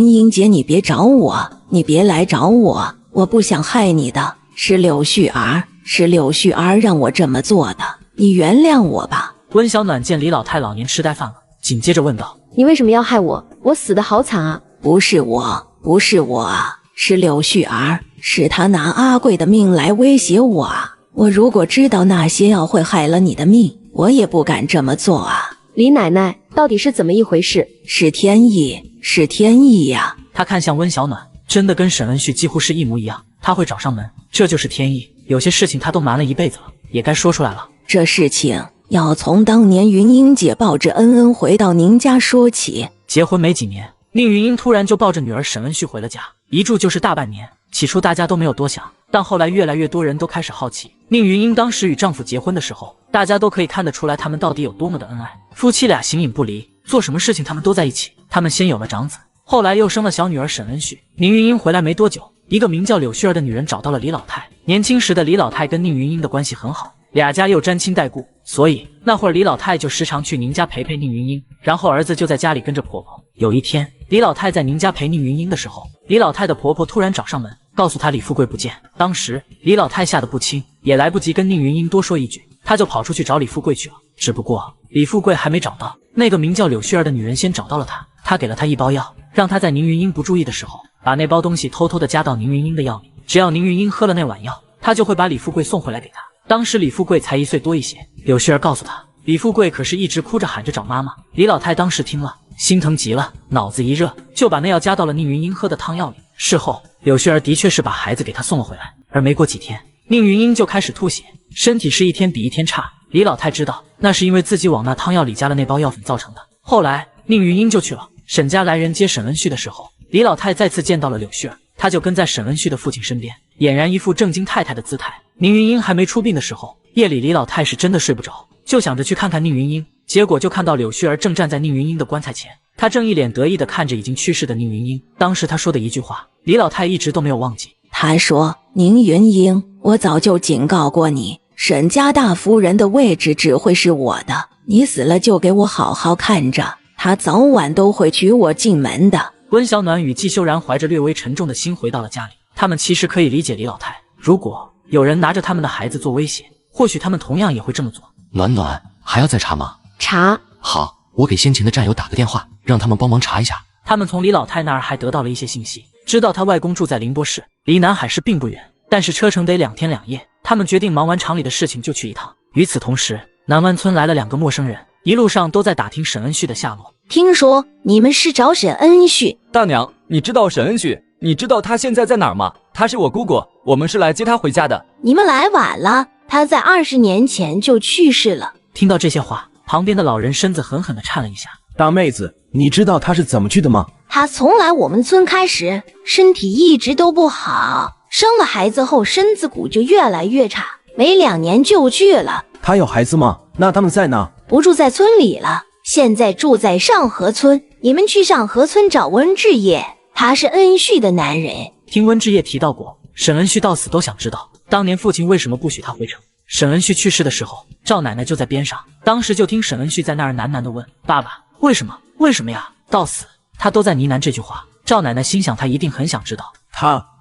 英姐，你别找我，你别来找我，我不想害你的，是柳絮儿让我这么做的，你原谅我吧。温小暖见李老太老年痴呆犯了，紧接着问道：你为什么要害我？我死得好惨啊！不是我啊，是柳絮儿，是他拿阿贵的命来威胁我啊！我如果知道那些药会害了你的命，我也不敢这么做啊！李奶奶，到底是怎么一回事？是天意呀！他看向温小暖，真的跟沈恩旭几乎是一模一样。他会找上门，这就是天意。有些事情他都瞒了一辈子了，也该说出来了。这事情要从当年云英姐抱着恩回到宁家说起。结婚没几年，宁云英突然就抱着女儿沈恩旭回了家。一住就是大半年。起初大家都没有多想，但后来越来越多人都开始好奇，宁云英当时与丈夫结婚的时候，大家都可以看得出来他们到底有多么的恩爱，夫妻俩形影不离，做什么事情他们都在一起。他们先有了长子，后来又生了小女儿沈恩旭。宁云英回来没多久，一个名叫柳絮儿的女人找到了李老太。年轻时的李老太跟宁云英的关系很好，俩家又沾亲带故，所以那会儿李老太就时常去宁家陪宁云英，然后儿子就在家里跟着婆婆。有一天，李老太在宁家陪宁云英的时候，李老太的婆婆突然找上门，告诉她李富贵不见。当时李老太吓得不轻，也来不及跟宁云英多说一句，她就跑出去找李富贵去了。只不过李富贵还没找到，那个名叫柳絮儿的女人先找到了他，她给了他一包药，让他在宁云英不注意的时候，把那包东西偷偷的加到宁云英的药里，只要宁云英喝了那碗药，他就会把李富贵送回来给他。当时李富贵才1岁多一些，柳絮儿告诉他，李富贵可是一直哭着喊着找妈妈。李老太当时听了，心疼极了，脑子一热，就把那药加到了宁云英喝的汤药里。事后，柳絮儿的确是把孩子给他送了回来，而没过几天，宁云英就开始吐血，身体是一天比一天差。李老太知道那是因为自己往那汤药里加了那包药粉造成的。后来，宁云英就去了沈家来人接沈恩旭的时候，李老太再次见到了柳絮儿，她就跟在沈恩旭的父亲身边，俨然一副正经太太的姿态。宁云英还没出殡的时候，夜里李老太是真的睡不着，就想着去看看宁云英，结果就看到柳絮儿正站在宁云英的棺材前，她正一脸得意地看着已经去世的宁云英。当时她说的一句话，李老太一直都没有忘记。她说：“宁云英，我早就警告过你，沈家大夫人的位置只会是我的，你死了就给我好好看着，她早晚都会娶我进门的。”温小暖与季修然怀着略微沉重的心回到了家里，他们其实可以理解李老太，如果有人拿着他们的孩子做威胁，或许他们同样也会这么做。暖暖，还要再查吗？查。好，我给先前的战友打个电话，让他们帮忙查一下。他们从李老太那儿还得到了一些信息，知道他外公住在宁波市，离南海市并不远，但是车程得2天2夜。他们决定忙完厂里的事情就去一趟。与此同时，南湾村来了2个陌生人，一路上都在打听沈恩旭的下落。听说你们是找沈恩旭？大娘，你知道沈恩旭？你知道他现在在哪儿吗？他是我姑姑，我们是来接他回家的。你们来晚了，他在20年前就去世了。听到这些话，旁边的老人身子狠狠地颤了一下。大妹子，你知道他是怎么去的吗？他从来我们村开始，身体一直都不好，生了孩子后身子骨就越来越差，没2年就去了。他有孩子吗？那他们在哪？不住在村里了，现在住在上河村。你们去上河村找温志业，他是恩旭的男人。听温志业提到过，沈恩旭到死都想知道当年父亲为什么不许他回城。沈恩旭去世的时候，赵奶奶就在边上，当时就听沈恩旭在那儿喃喃地问：“爸爸，为什么？为什么呀？”到死他都在呢喃这句话。赵奶奶心想，他一定很想知道。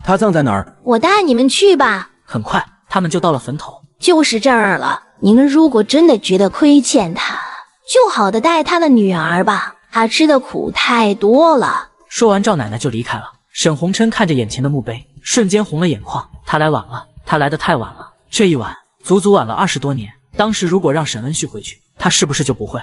他葬在哪儿？我带你们去吧。很快，他们就到了坟头，就是这儿了。你们如果真的觉得亏欠他，就好的待他的女儿吧，他吃的苦太多了。说完，赵奶奶就离开了。沈红琛看着眼前的墓碑，瞬间红了眼眶。他来晚了，他来得太晚了。这一晚足足晚了20多年。当时如果让沈恩旭回去，他是不是就不会？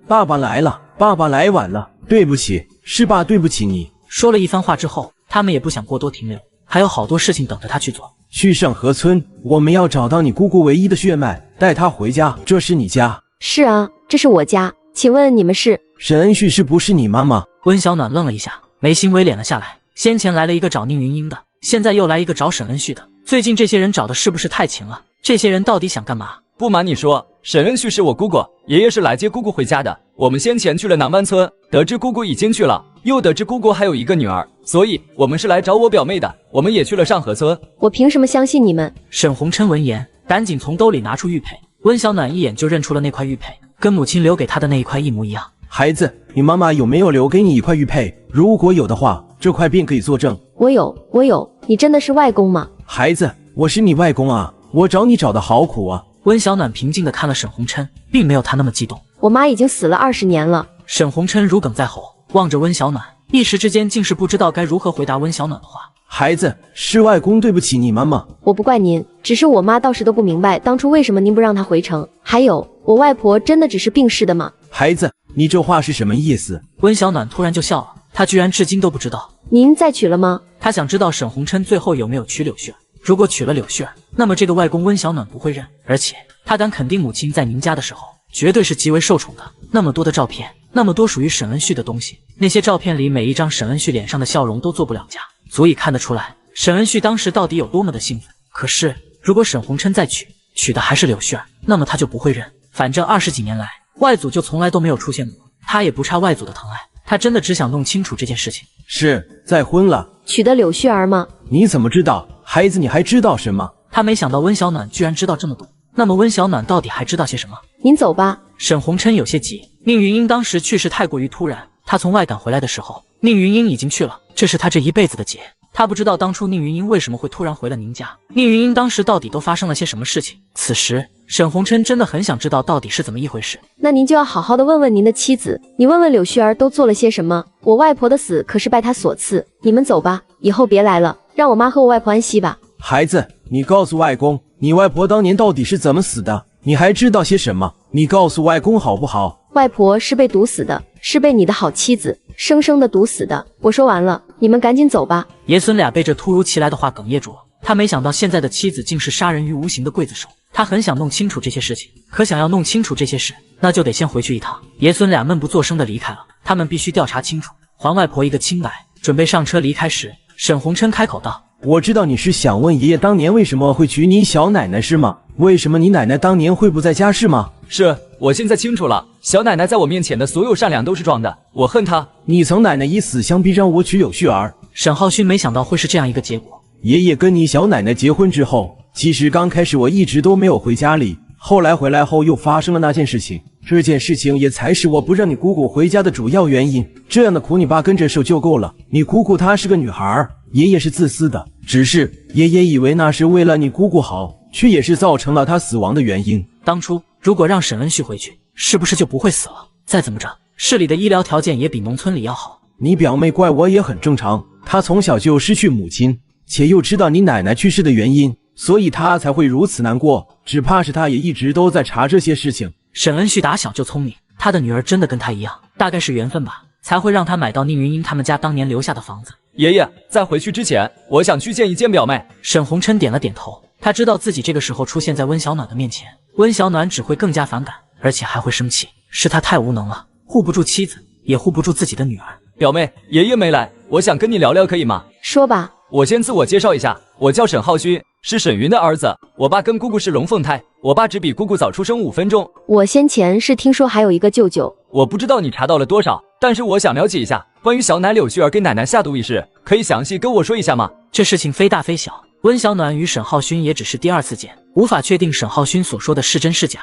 爸爸来了，爸爸来晚了，对不起，是爸对不起你。说了一番话之后，他们也不想过多停留，还有好多事情等着他去做。去上河村，我们要找到你姑姑唯一的血脉，带她回家。这是你家。是啊，这是我家。请问你们是？沈恩旭是不是你妈妈？温小暖愣了一下，眉心微敛了下来。先前来了一个找宁云英的，现在又来一个找沈恩旭的。最近这些人找的是不是太勤了？这些人到底想干嘛？不瞒你说，沈恩旭是我姑姑，爷爷是来接姑姑回家的。我们先前去了南湾村，得知姑姑已经去了，又得知姑姑还有一个女儿，所以我们是来找我表妹的。我们也去了上河村。我凭什么相信你们？沈红琛闻言，赶紧从兜里拿出玉佩。温小暖一眼就认出了那块玉佩，跟母亲留给她的那一块一模一样。孩子，你妈妈有没有留给你一块玉佩？如果有的话，这块便可以作证。我有。你真的是外公吗？孩子，我是你外公啊，我找你找的好苦啊。温小暖平静地看了沈红琛，并没有他那么激动。我妈已经死了20年了。沈红琛如鲠在喉，望着温小暖，一时之间竟是不知道该如何回答温小暖的话。孩子，是外公对不起你妈妈。我不怪您，只是我妈到时都不明白当初为什么您不让她回城。还有，我外婆真的只是病逝的吗？孩子，你这话是什么意思？温小暖突然就笑了，她居然至今都不知道。您再娶了吗？她想知道沈红琛最后有没有娶柳絮儿。如果娶了柳絮儿，那么这个外公温小暖不会认，而且她敢肯定母亲在宁家的时候绝对是极为受宠的。那么多的照片，那么多属于沈恩旭的东西，那些照片里每一张沈恩旭脸上的笑容都做不了假。足以看得出来沈恩旭当时到底有多么的兴奋。可是如果沈红琛再娶的还是柳絮儿，那么他就不会认。反正20几年来外祖就从来都没有出现过，他也不差外祖的疼爱，他真的只想弄清楚这件事情。是再婚了？娶的柳絮儿吗？你怎么知道？孩子，你还知道什么？他没想到温小暖居然知道这么多。那么温小暖到底还知道些什么？您走吧。沈红琛有些急，宁云英当时去世太过于突然，他从外赶回来的时候，宁云英已经去了，这是他这一辈子的劫。他不知道当初宁云英为什么会突然回了宁家，宁云英当时到底都发生了些什么事情。此时沈红琛真的很想知道到底是怎么一回事。那您就要好好的问问您的妻子，你问问柳絮儿都做了些什么。我外婆的死可是拜她所赐。你们走吧，以后别来了，让我妈和我外婆安息吧。孩子，你告诉外公，你外婆当年到底是怎么死的？你还知道些什么？你告诉外公好不好？外婆是被毒死的，是被你的好妻子生生的毒死的。我说完了，你们赶紧走吧。爷孙俩被这突如其来的话哽咽住了。他没想到现在的妻子竟是杀人于无形的刽子手，他很想弄清楚这些事情，可想要弄清楚这些事，那就得先回去一趟。爷孙俩闷不作声地离开了，他们必须调查清楚，还外婆一个清白。准备上车离开时，沈红琛开口道：我知道你是想问爷爷当年为什么会娶你小奶奶是吗？为什么你奶奶当年会不在家是吗？是，我现在清楚了，小奶奶在我面前的所有善良都是装的，我恨她。你曾奶奶以死相逼让我娶柳絮儿。沈浩勋没想到会是这样一个结果。爷爷跟你小奶奶结婚之后，其实刚开始我一直都没有回家里，后来回来后又发生了那件事情，这件事情也才是我不让你姑姑回家的主要原因。这样的苦你爸跟着受就够了。你姑姑她是个女孩，爷爷是自私的，只是爷爷以为那是为了你姑姑好，却也是造成了她死亡的原因。当初如果让沈恩旭回去，是不是就不会死了？再怎么着，市里的医疗条件也比农村里要好。你表妹怪我也很正常，她从小就失去母亲，且又知道你奶奶去世的原因，所以她才会如此难过。只怕是她也一直都在查这些事情。沈恩旭打小就聪明，他的女儿真的跟他一样，大概是缘分吧，才会让他买到宁云英他们家当年留下的房子。爷爷，在回去之前，我想去见一见表妹。沈红琛点了点头，他知道自己这个时候出现在温小暖的面前，温小暖只会更加反感，而且还会生气，是他太无能了，护不住妻子，也护不住自己的女儿。表妹，爷爷没来，我想跟你聊聊，可以吗？说吧。我先自我介绍一下，我叫沈浩勋，是沈云的儿子。我爸跟姑姑是龙凤胎，我爸只比姑姑早出生5分钟。我先前是听说还有一个舅舅，我不知道你查到了多少，但是我想了解一下关于小奶柳絮儿给奶奶下毒一事，可以详细跟我说一下吗？这事情非大非小，温小暖与沈浩勋也只是第2次见，无法确定沈浩勋所说的是真是假。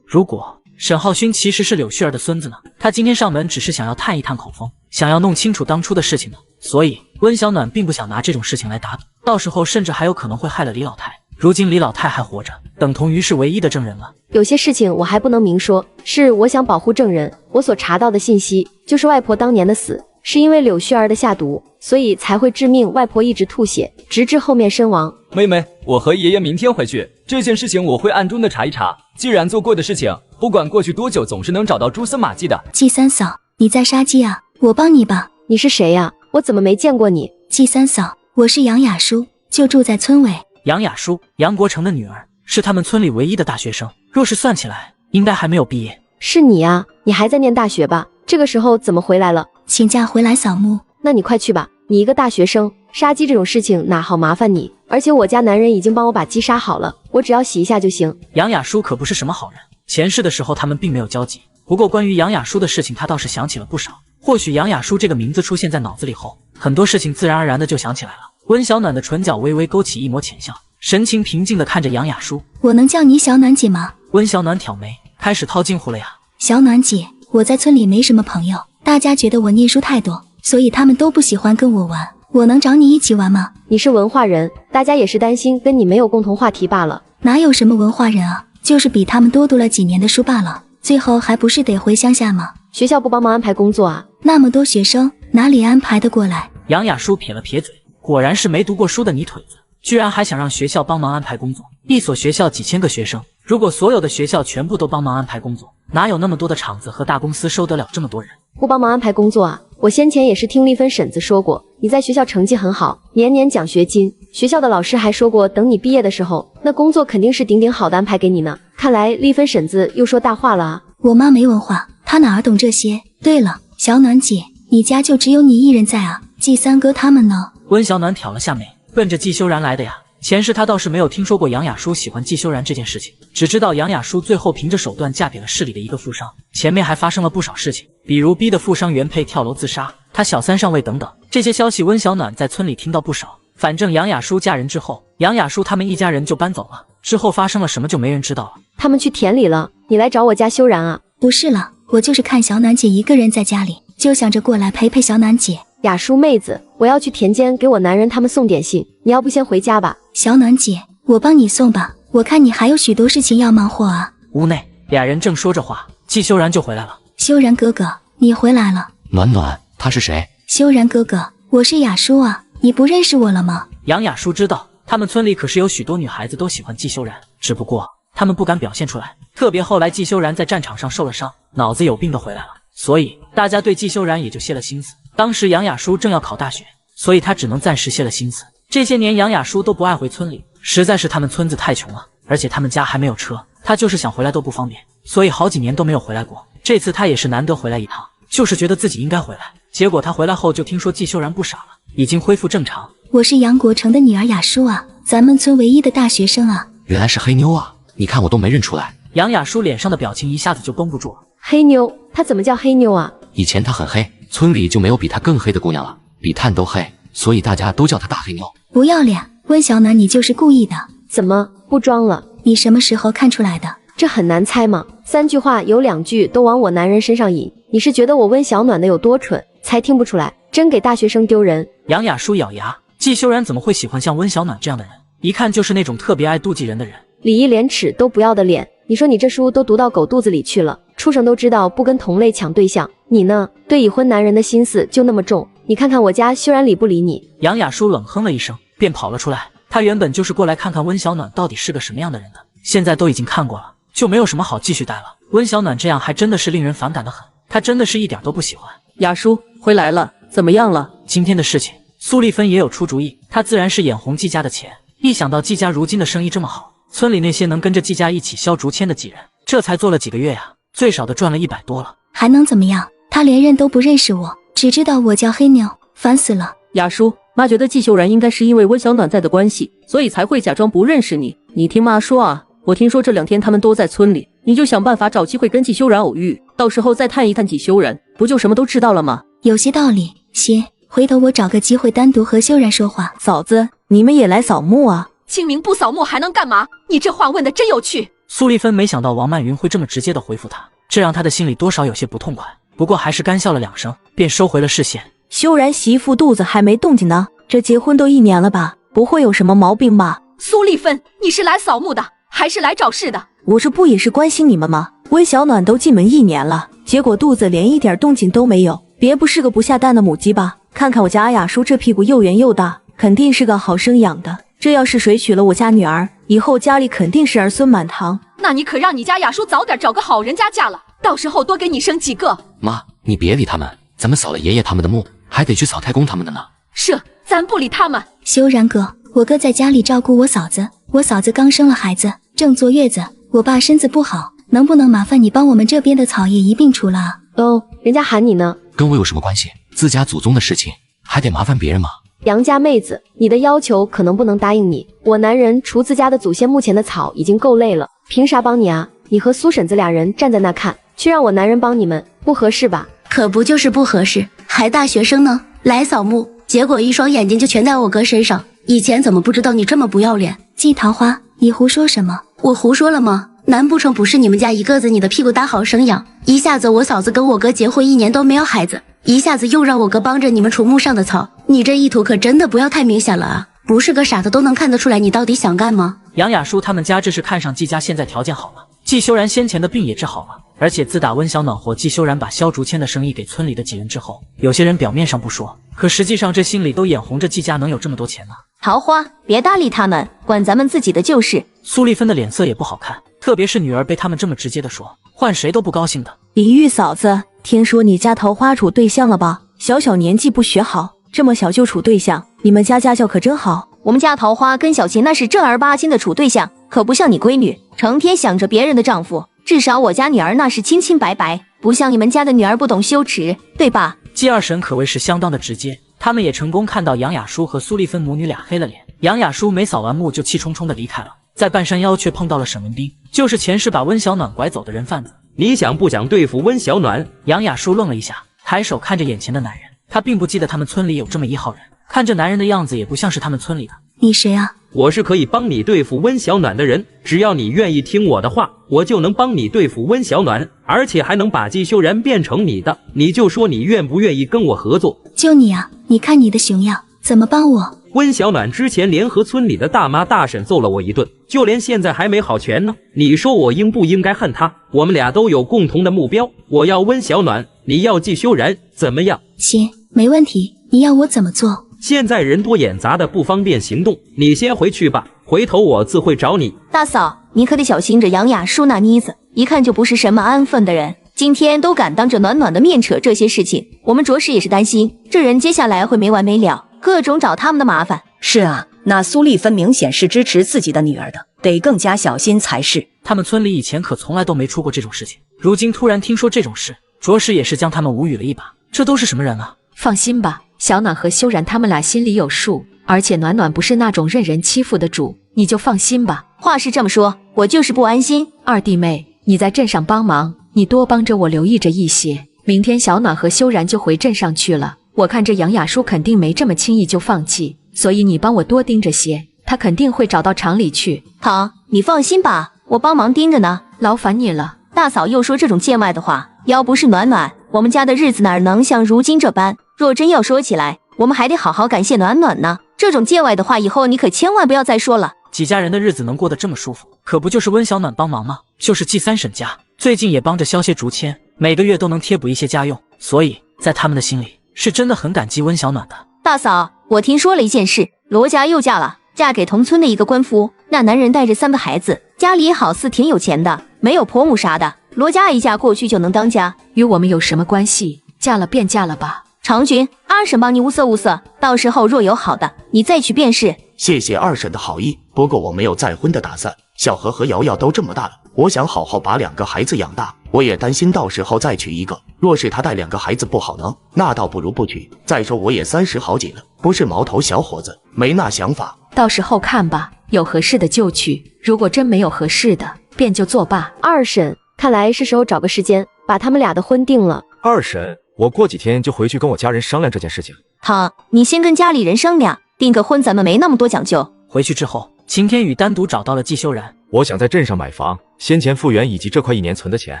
如果沈浩勋其实是柳絮儿的孙子呢？他今天上门只是想要探一探口风，想要弄清楚当初的事情呢。所以温小暖并不想拿这种事情来打赌，到时候甚至还有可能会害了李老太。如今李老太还活着，等同于是唯一的证人了。有些事情我还不能明说，是我想保护证人。我所查到的信息就是外婆当年的死是因为柳絮儿的下毒，所以才会致命，外婆一直吐血，直至后面身亡。妹妹，我和爷爷明天回去，这件事情我会暗中的查一查。既然做过的事情，不管过去多久，总是能找到蛛丝马迹的。季三嫂，你在杀鸡啊？我帮你吧。你是谁呀？我怎么没见过你？季三嫂，我是杨雅舒，就住在村尾。杨雅舒，杨国成的女儿，是他们村里唯一的大学生，若是算起来，应该还没有毕业。是你呀？你还在念大学吧？这个时候怎么回来了？请假回来扫墓。那你快去吧，你一个大学生，杀鸡这种事情哪好麻烦你？而且我家男人已经帮我把鸡杀好了，我只要洗一下就行。杨雅舒可不是什么好人，前世的时候他们并没有交集。不过关于杨雅舒的事情，他倒是想起了不少。或许杨雅舒这个名字出现在脑子里后，很多事情自然而然的就想起来了。温小暖的唇角微微勾起一抹浅笑，神情平静的看着杨雅舒。我能叫你小暖姐吗？温小暖挑眉，开始套近乎了呀。小暖姐，我在村里没什么朋友，大家觉得我念书太多，所以他们都不喜欢跟我玩。我能找你一起玩吗？你是文化人，大家也是担心跟你没有共同话题罢了。哪有什么文化人啊，就是比他们多读了几年的书罢了，最后还不是得回乡下吗？学校不帮忙安排工作啊？那么多学生，哪里安排得过来？杨雅舒撇了撇嘴，果然是没读过书的泥腿子，居然还想让学校帮忙安排工作。一所学校几千个学生，如果所有的学校全部都帮忙安排工作，哪有那么多的厂子和大公司收得了这么多人？不帮忙安排工作啊？我先前也是听丽芬婶子说过，你在学校成绩很好，年年奖学金。学校的老师还说过，等你毕业的时候，那工作肯定是顶顶好的安排给你呢。看来丽芬婶子又说大话了啊！我妈没文化，她哪儿懂这些？对了，小暖姐，你家就只有你一人在啊？季三哥他们呢？温小暖挑了下眉，奔着季修然来的呀。前世他倒是没有听说过杨雅舒喜欢季修然这件事情，只知道杨雅舒最后凭着手段嫁给了市里的一个富商，前面还发生了不少事情，比如逼得富商原配跳楼自杀，他小三上位等等。这些消息温小暖在村里听到不少。反正杨雅舒嫁人之后，杨雅舒他们一家人就搬走了，之后发生了什么就没人知道了。他们去田里了，你来找我家修然啊？不是了，我就是看小暖姐一个人在家里，就想着过来陪陪小暖姐。雅舒妹子，我要去田间给我男人他们送点信，你要不先回家吧？小暖姐，我帮你送吧，我看你还有许多事情要忙活啊。屋内俩人正说着话，季修然就回来了。修然哥哥，你回来了。暖暖，他是谁？修然哥哥，我是雅舒啊，你不认识我了吗？杨雅舒知道他们村里可是有许多女孩子都喜欢季修然，只不过他们不敢表现出来，特别后来季修然在战场上受了伤，脑子有病的回来了，所以大家对季修然也就歇了心思。当时杨雅舒正要考大学，所以他只能暂时歇了心思。这些年杨雅舒都不爱回村里，实在是他们村子太穷了，而且他们家还没有车，他就是想回来都不方便，所以好几年都没有回来过。这次他也是难得回来一趟，就是觉得自己应该回来。结果他回来后就听说季修然不傻了，已经恢复正常。我是杨国成的女儿雅舒啊，咱们村唯一的大学生啊。原来是黑妞啊，你看我都没认出来。杨雅舒脸上的表情一下子就绷不住了。黑妞？她怎么叫黑妞啊？以前她很黑，村里就没有比她更黑的姑娘了，比炭都黑，所以大家都叫她大黑妞。不要脸，温小暖，你就是故意的。怎么不装了？你什么时候看出来的？这很难猜吗？3句话有2句都往我男人身上引，你是觉得我温小暖的有多蠢，才听不出来？真给大学生丢人。杨雅舒咬牙，季修然怎么会喜欢像温小暖这样的人？一看就是那种特别爱妒忌人的人，礼义廉耻都不要的脸。你说你这书都读到狗肚子里去了，畜生都知道不跟同类抢对象，你呢？对已婚男人的心思就那么重？你看看我家修然理不理你？杨雅舒冷哼了一声，便跑了出来。她原本就是过来看看温小暖到底是个什么样的人的，现在都已经看过了，就没有什么好继续待了。温小暖这样还真的是令人反感的很，她真的是一点都不喜欢。雅舒回来了，怎么样了？今天的事情，苏丽芬也有出主意，她自然是眼红季家的钱。一想到季家如今的生意这么好，村里那些能跟着季家一起削竹签的几人，这才做了几个月呀，最少的赚了100多了。还能怎么样？他连认都不认识我，只知道我叫黑妞，烦死了。雅舒，妈觉得季秀然应该是因为温小暖在的关系，所以才会假装不认识你。你听妈说啊，我听说这2天他们都在村里，你就想办法找机会跟季修然偶遇，到时候再探一探季修然，不就什么都知道了吗？有些道理，行，回头我找个机会单独和修然说话。嫂子，你们也来扫墓啊？清明不扫墓还能干嘛？你这话问得真有趣。苏丽芬没想到王曼云会这么直接的回复她，这让她的心里多少有些不痛快，不过还是干笑了2声，便收回了视线。修然媳妇肚子还没动静呢，这结婚都1年了吧，不会有什么毛病吧？苏丽芬，你是来扫墓的，还是来找事的？我这不也是关心你们吗？温小暖都进门1年了，结果肚子连一点动静都没有，别不是个不下蛋的母鸡吧？看看我家雅舒这屁股又圆又大，肯定是个好生养的。这要是谁娶了我家女儿，以后家里肯定是儿孙满堂。那你可让你家雅舒早点找个好人家嫁了，到时候多给你生几个。妈，你别理他们，咱们扫了爷爷他们的墓，还得去扫太公他们的呢。是，咱不理他们。修然哥，我哥在家里照顾我嫂子，我嫂子刚生了孩子，正坐月子，我爸身子不好，能不能麻烦你帮我们这边的草叶一并除了啊？哦，人家喊你呢。跟我有什么关系？自家祖宗的事情还得麻烦别人吗？杨家妹子，你的要求可能不能答应你。我男人除自家的祖先墓前的草已经够累了，凭啥帮你啊？你和苏婶子2人站在那看，去让我男人帮你们，不合适吧？可不就是不合适，还大学生呢，来扫墓，结果一双眼睛就全在我哥身上。以前怎么不知道你这么不要脸？季桃花，你胡说什么？我胡说了吗？难不成不是你们家一个子你的屁股大好生养？一下子我嫂子跟我哥结婚1年都没有孩子，一下子又让我哥帮着你们除墓上的草，你这意图可真的不要太明显了啊！不是个傻子都能看得出来你到底想干嘛？杨雅舒他们家这是看上季家现在条件好了，季修然先前的病也治好了，而且自打温小暖和季修然把削竹签的生意给村里的几人之后，有些人表面上不说，可实际上这心里都眼红着季家能有这么多钱呢。桃花，别搭理他们，管咱们自己的就是。苏丽芬的脸色也不好看，特别是女儿被他们这么直接的说，换谁都不高兴的。李玉嫂子，听说你家桃花处对象了吧？小年纪不学好，这么小就处对象，你们家家教可真好。我们家桃花跟小琴那是正儿八经的处对象，可不像你闺女，成天想着别人的丈夫。至少我家女儿那是清清白白，不像你们家的女儿不懂羞耻，对吧？季二婶可谓是相当的直接，他们也成功看到杨雅舒和苏丽芬母女俩黑了脸。杨雅舒没扫完墓就气冲冲的离开了，在半山腰却碰到了沈文斌，就是前世把温小暖拐走的人贩子。你想不想对付温小暖？杨雅舒愣了一下，抬手看着眼前的男人，她并不记得他们村里有这么一号人，看这男人的样子也不像是他们村里的。你谁啊？我是可以帮你对付温小暖的人，只要你愿意听我的话，我就能帮你对付温小暖，而且还能把季修然变成你的。你就说你愿不愿意跟我合作？就你啊，你看你的熊样，怎么帮我？温小暖之前联合村里的大妈大婶揍了我一顿，就连现在还没好全呢。你说我应不应该恨他？我们俩都有共同的目标，我要温小暖，你要季修然，怎么样？行，没问题。你要我怎么做？现在人多眼杂的，不方便行动，你先回去吧，回头我自会找你。大嫂，你可得小心着杨雅舒那妮子，一看就不是什么安分的人。今天都敢当着暖暖的面扯这些事情，我们着实也是担心，这人接下来会没完没了，各种找他们的麻烦。是啊，那苏丽芬明显是支持自己的女儿的，得更加小心才是。他们村里以前可从来都没出过这种事情，如今突然听说这种事，着实也是将他们无语了一把。这都是什么人啊？放心吧，小暖和修然他们俩心里有数，而且暖暖不是那种任人欺负的主，你就放心吧。话是这么说，我就是不安心。二弟妹，你在镇上帮忙，你多帮着我留意着一些。明天小暖和修然就回镇上去了，我看这杨雅舒肯定没这么轻易就放弃，所以你帮我多盯着些，他肯定会找到厂里去。好，你放心吧，我帮忙盯着呢。劳烦你了。大嫂又说这种见外的话，要不是暖暖，我们家的日子哪能像如今这般？若真要说起来，我们还得好好感谢暖暖呢。这种见外的话，以后你可千万不要再说了。几家人的日子能过得这么舒服，可不就是温小暖帮忙吗？就是季三婶家最近也帮着削些竹签，每个月都能贴补一些家用，所以在他们的心里是真的很感激温小暖的。大嫂，我听说了一件事，罗家又嫁了，嫁给同村的一个官夫，那男人带着3个孩子，家里好似挺有钱的，没有婆母啥的，罗家一嫁过去就能当家。与我们有什么关系？嫁了便嫁了吧。长君，二婶帮你物色物色，到时候若有好的，你再娶便是。谢谢二婶的好意，不过我没有再婚的打算。小何和瑶瑶都这么大了，我想好好把2个孩子养大，我也担心到时候再娶一个，若是他带2个孩子不好呢，那倒不如不娶。再说我也30好几了，不是毛头小伙子，没那想法。到时候看吧，有合适的就娶，如果真没有合适的，便就作罢。二婶，看来是时候找个时间把他们俩的婚定了。二婶，我过几天就回去跟我家人商量这件事情。好，你先跟家里人商量，订个婚，咱们没那么多讲究。回去之后，秦天宇单独找到了季修然。我想在镇上买房，先前复原以及这块1年存的钱，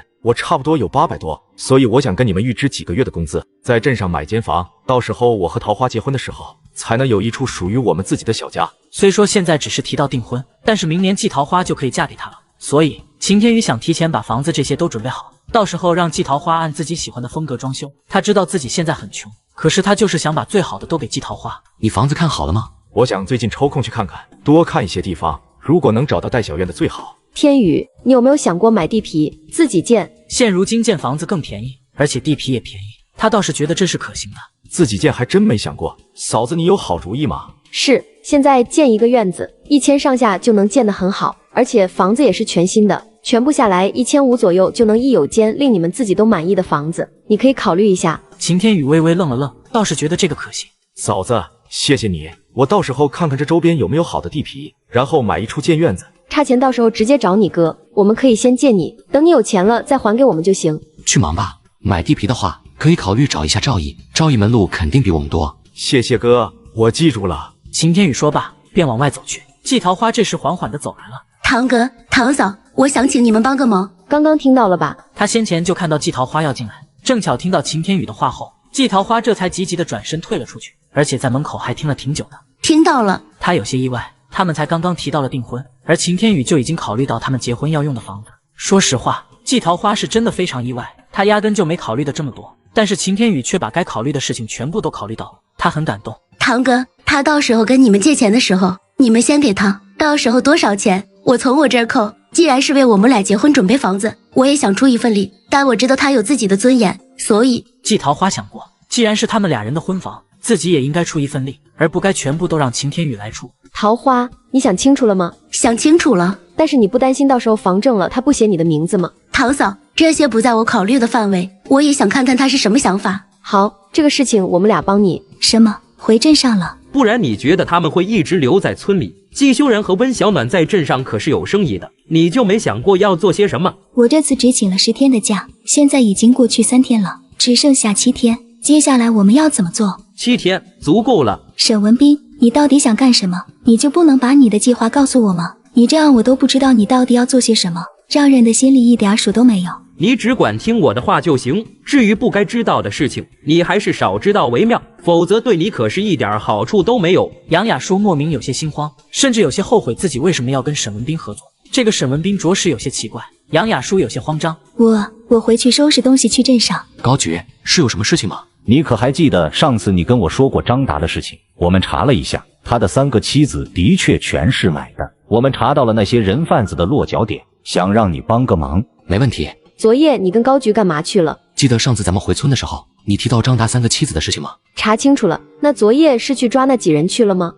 我差不多有800多，所以我想跟你们预支几个月的工资，在镇上买间房，到时候我和桃花结婚的时候，才能有一处属于我们自己的小家。虽说现在只是提到订婚，但是明年季桃花就可以嫁给他了，所以秦天宇想提前把房子这些都准备好，到时候让季桃花按自己喜欢的风格装修。他知道自己现在很穷，可是他就是想把最好的都给季桃花。你房子看好了吗？我想最近抽空去看看，多看一些地方，如果能找到带小院的最好。天宇，你有没有想过买地皮自己建？现如今建房子更便宜，而且地皮也便宜，他倒是觉得这是可行的。自己建还真没想过，嫂子你有好主意吗？是，现在建一个院子1000上下就能建得很好，而且房子也是全新的，全部下来1500左右就能一有间令你们自己都满意的房子，你可以考虑一下。秦天宇微微愣了愣，倒是觉得这个可行。嫂子，谢谢你，我到时候看看这周边有没有好的地皮，然后买一处建院子。差钱到时候直接找你哥，我们可以先借你，等你有钱了再还给我们就行。去忙吧，买地皮的话可以考虑找一下赵毅，赵毅门路肯定比我们多。谢谢哥，我记住了。秦天宇说罢便往外走去，季桃花这时缓缓地走来了。堂哥、堂嫂，我想请你们帮个忙。刚刚听到了吧？他先前就看到季桃花要进来，正巧听到秦天宇的话后，季桃花这才急急地转身退了出去，而且在门口还听了挺久的。听到了。他有些意外，他们才刚刚提到了订婚，而秦天宇就已经考虑到他们结婚要用的房子。说实话，季桃花是真的非常意外，他压根就没考虑的这么多，但是秦天宇却把该考虑的事情全部都考虑到了，他很感动。堂哥，他到时候跟你们借钱的时候，你们先给他，到时候多少钱我从我这儿扣。既然是为我们俩结婚准备房子，我也想出一份力，但我知道他有自己的尊严，所以季桃花想过，既然是他们俩人的婚房，自己也应该出一份力，而不该全部都让秦天宇来出。桃花，你想清楚了吗？想清楚了。但是你不担心到时候房证了他不写你的名字吗？堂嫂，这些不在我考虑的范围，我也想看看他是什么想法。好，这个事情我们俩帮你。什么？回镇上了。不然你觉得他们会一直留在村里？季修然和温小暖在镇上可是有生意的，你就没想过要做些什么？我这次只请了10天的假，现在已经过去3天了，只剩下7天。接下来我们要怎么做？7天足够了。沈文斌，你到底想干什么？你就不能把你的计划告诉我吗？你这样我都不知道你到底要做些什么，让人的心里一点数都没有。你只管听我的话就行，至于不该知道的事情，你还是少知道为妙，否则对你可是一点好处都没有。杨雅舒莫名有些心慌，甚至有些后悔自己为什么要跟沈文斌合作。这个沈文斌着实有些奇怪，杨雅舒有些慌张。我回去收拾东西去镇上。高局，是有什么事情吗？你可还记得上次你跟我说过张达的事情？我们查了一下，他的3个妻子的确全是买的。我们查到了那些人贩子的落脚点，想让你帮个忙。没问题。昨夜你跟高局干嘛去了？记得上次咱们回村的时候，你提到张达3个妻子的事情吗？查清楚了。那昨夜是去抓那几人去了吗？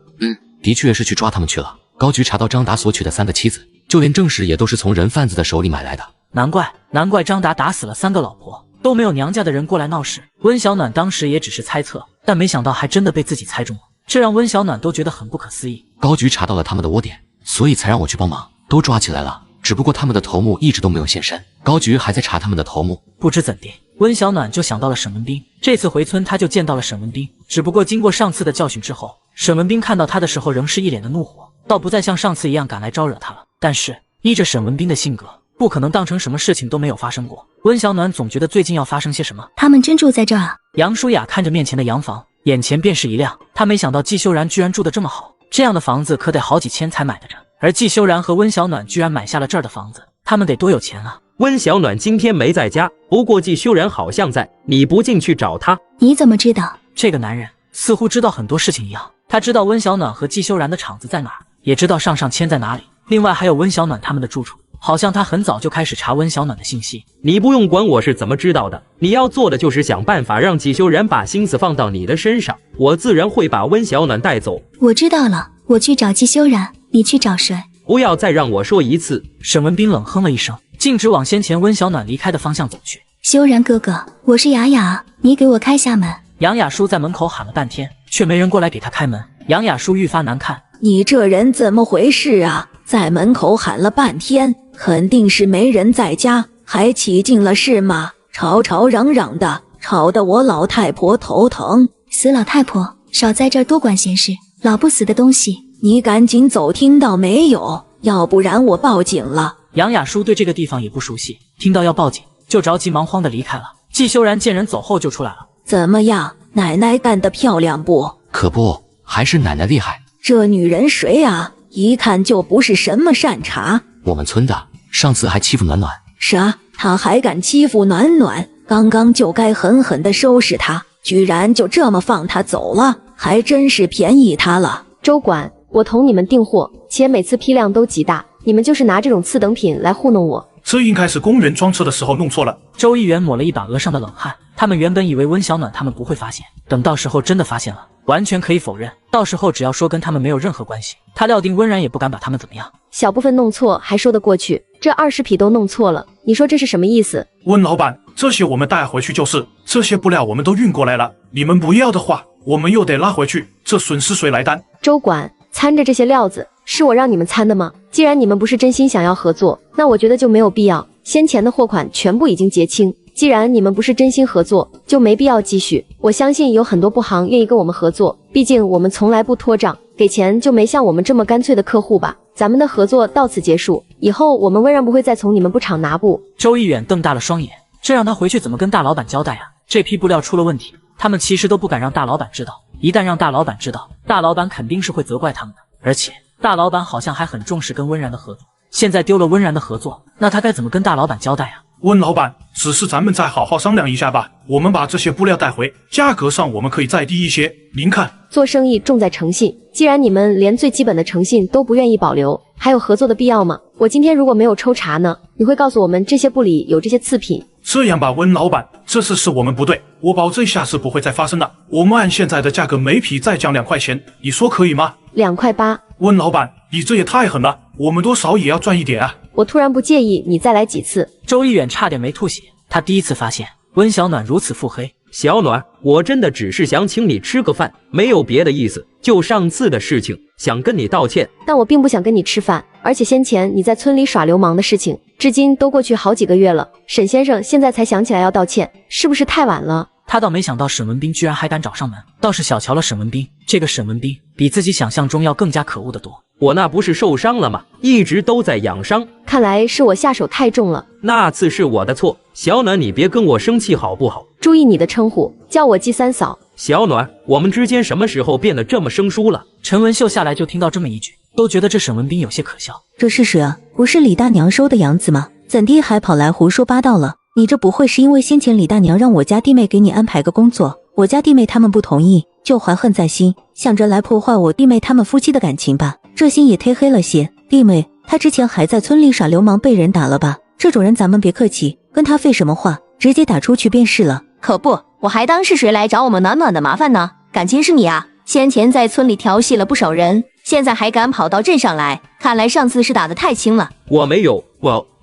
的确是去抓他们去了。高局查到张达所娶的3个妻子，就连正室也都是从人贩子的手里买来的。难怪张达打死了3个老婆，都没有娘家的人过来闹事。温小暖当时也只是猜测，但没想到还真的被自己猜中了，这让温小暖都觉得很不可思议。高局查到了他们的窝点，所以才让我去帮忙，都抓起来了。只不过他们的头目一直都没有现身，高局还在查他们的头目。不知怎地，温小暖就想到了沈文斌。这次回村他就见到了沈文斌，只不过经过上次的教训之后，沈文斌看到他的时候仍是一脸的怒火，倒不再像上次一样赶来招惹他了。但是依着沈文斌的性格，不可能当成什么事情都没有发生过。温小暖总觉得最近要发生些什么。他们真住在这儿啊？杨舒雅看着面前的洋房，眼前便是一亮。她没想到季修然居然住得这么好，这样的房子可得好几千才买得着，而季修然和温小暖居然买下了这儿的房子，他们得多有钱啊！温小暖今天没在家，不过季修然好像在，你不进去找他？你怎么知道？这个男人似乎知道很多事情一样，他知道温小暖和季修然的厂子在哪儿，也知道上签在哪里，另外还有温小暖他们的住处。好像他很早就开始查温小暖的信息。你不用管我是怎么知道的，你要做的就是想办法让季修然把心思放到你的身上，我自然会把温小暖带走。我知道了，我去找季修然，你去找谁？不要再让我说一次。沈文斌冷哼了一声，径直往先前温小暖离开的方向走去。修然哥哥，我是雅雅，你给我开下门。杨雅舒在门口喊了半天，却没人过来给她开门。杨雅舒愈发难看，你这人怎么回事啊？在门口喊了半天，肯定是没人在家，还起劲了是吗？吵吵嚷嚷的，吵得我老太婆头疼。死老太婆，少在这儿多管闲事，老不死的东西！你赶紧走，听到没有？要不然我报警了。杨雅舒对这个地方也不熟悉，听到要报警，就着急忙慌的离开了。季修然见人走后就出来了。怎么样，奶奶干得漂亮不？可不，还是奶奶厉害。这女人谁啊？一看就不是什么善茬。我们村的，上次还欺负暖暖。啥？她还敢欺负暖暖？刚刚就该狠狠地收拾她，居然就这么放她走了，还真是便宜她了。周管，我同你们订货，且每次批量都极大，你们就是拿这种次等品来糊弄我。这应该是工人装车的时候弄错了。周议员抹了一把额上的冷汗，他们原本以为温小暖他们不会发现，等到时候真的发现了，完全可以否认，到时候只要说跟他们没有任何关系，他料定温然也不敢把他们怎么样。小部分弄错还说得过去，这20匹都弄错了，你说这是什么意思？温老板，这些我们带回去就是，这些布料我们都运过来了，你们不要的话，我们又得拉回去，这损失谁来担？周管，掺着这些料子，是我让你们掺的吗？既然你们不是真心想要合作，那我觉得就没有必要。先前的货款全部已经结清，既然你们不是真心合作，就没必要继续。我相信有很多布行愿意跟我们合作，毕竟我们从来不拖账，给钱就没像我们这么干脆的客户吧。咱们的合作到此结束，以后我们温然不会再从你们布厂拿布。周议员瞪大了双眼，这让他回去怎么跟大老板交代啊？这批布料出了问题，他们其实都不敢让大老板知道，一旦让大老板知道，大老板肯定是会责怪他们的，而且大老板好像还很重视跟温然的合作，现在丢了温然的合作，那他该怎么跟大老板交代啊？温老板，只是咱们再好好商量一下吧，我们把这些布料带回，价格上我们可以再低一些，您看。做生意重在诚信，既然你们连最基本的诚信都不愿意保留，还有合作的必要吗？我今天如果没有抽查呢，你会告诉我们这些布里有这些次品。这样吧，温老板，这次是我们不对，我保证下次不会再发生了。我们按现在的价格每匹再降2块钱，你说可以吗？2块8。温老板，你这也太狠了，我们多少也要赚一点啊！我突然不介意你再来几次。周议员差点没吐血，他第一次发现温小暖如此腹黑，小暖，我真的只是想请你吃个饭，没有别的意思。就上次的事情，想跟你道歉。但我并不想跟你吃饭，而且先前你在村里耍流氓的事情，至今都过去好几个月了。沈先生现在才想起来要道歉，是不是太晚了？他倒没想到沈文斌居然还敢找上门，倒是小瞧了沈文斌。这个沈文斌比自己想象中要更加可恶得多。我那不是受伤了吗？一直都在养伤。看来是我下手太重了。那次是我的错，小暖，你别跟我生气好不好？注意你的称呼，叫我季三嫂。小暖，我们之间什么时候变得这么生疏了？陈文秀下来就听到这么一句，都觉得这沈文斌有些可笑。这是谁啊？不是李大娘收的养子吗？怎地还跑来胡说八道了？你这不会是因为先前李大娘让我家弟妹给你安排个工作，我家弟妹他们不同意，就怀恨在心，想着来破坏我弟妹他们夫妻的感情吧？这心也忒黑了些。弟妹，他之前还在村里耍流氓，被人打了吧？这种人咱们别客气，跟他废什么话，直接打出去便是了。可不，我还当是谁来找我们暖暖的麻烦呢？感情是你啊，先前在村里调戏了不少人，现在还敢跑到镇上来，看来上次是打得太轻了。我没有，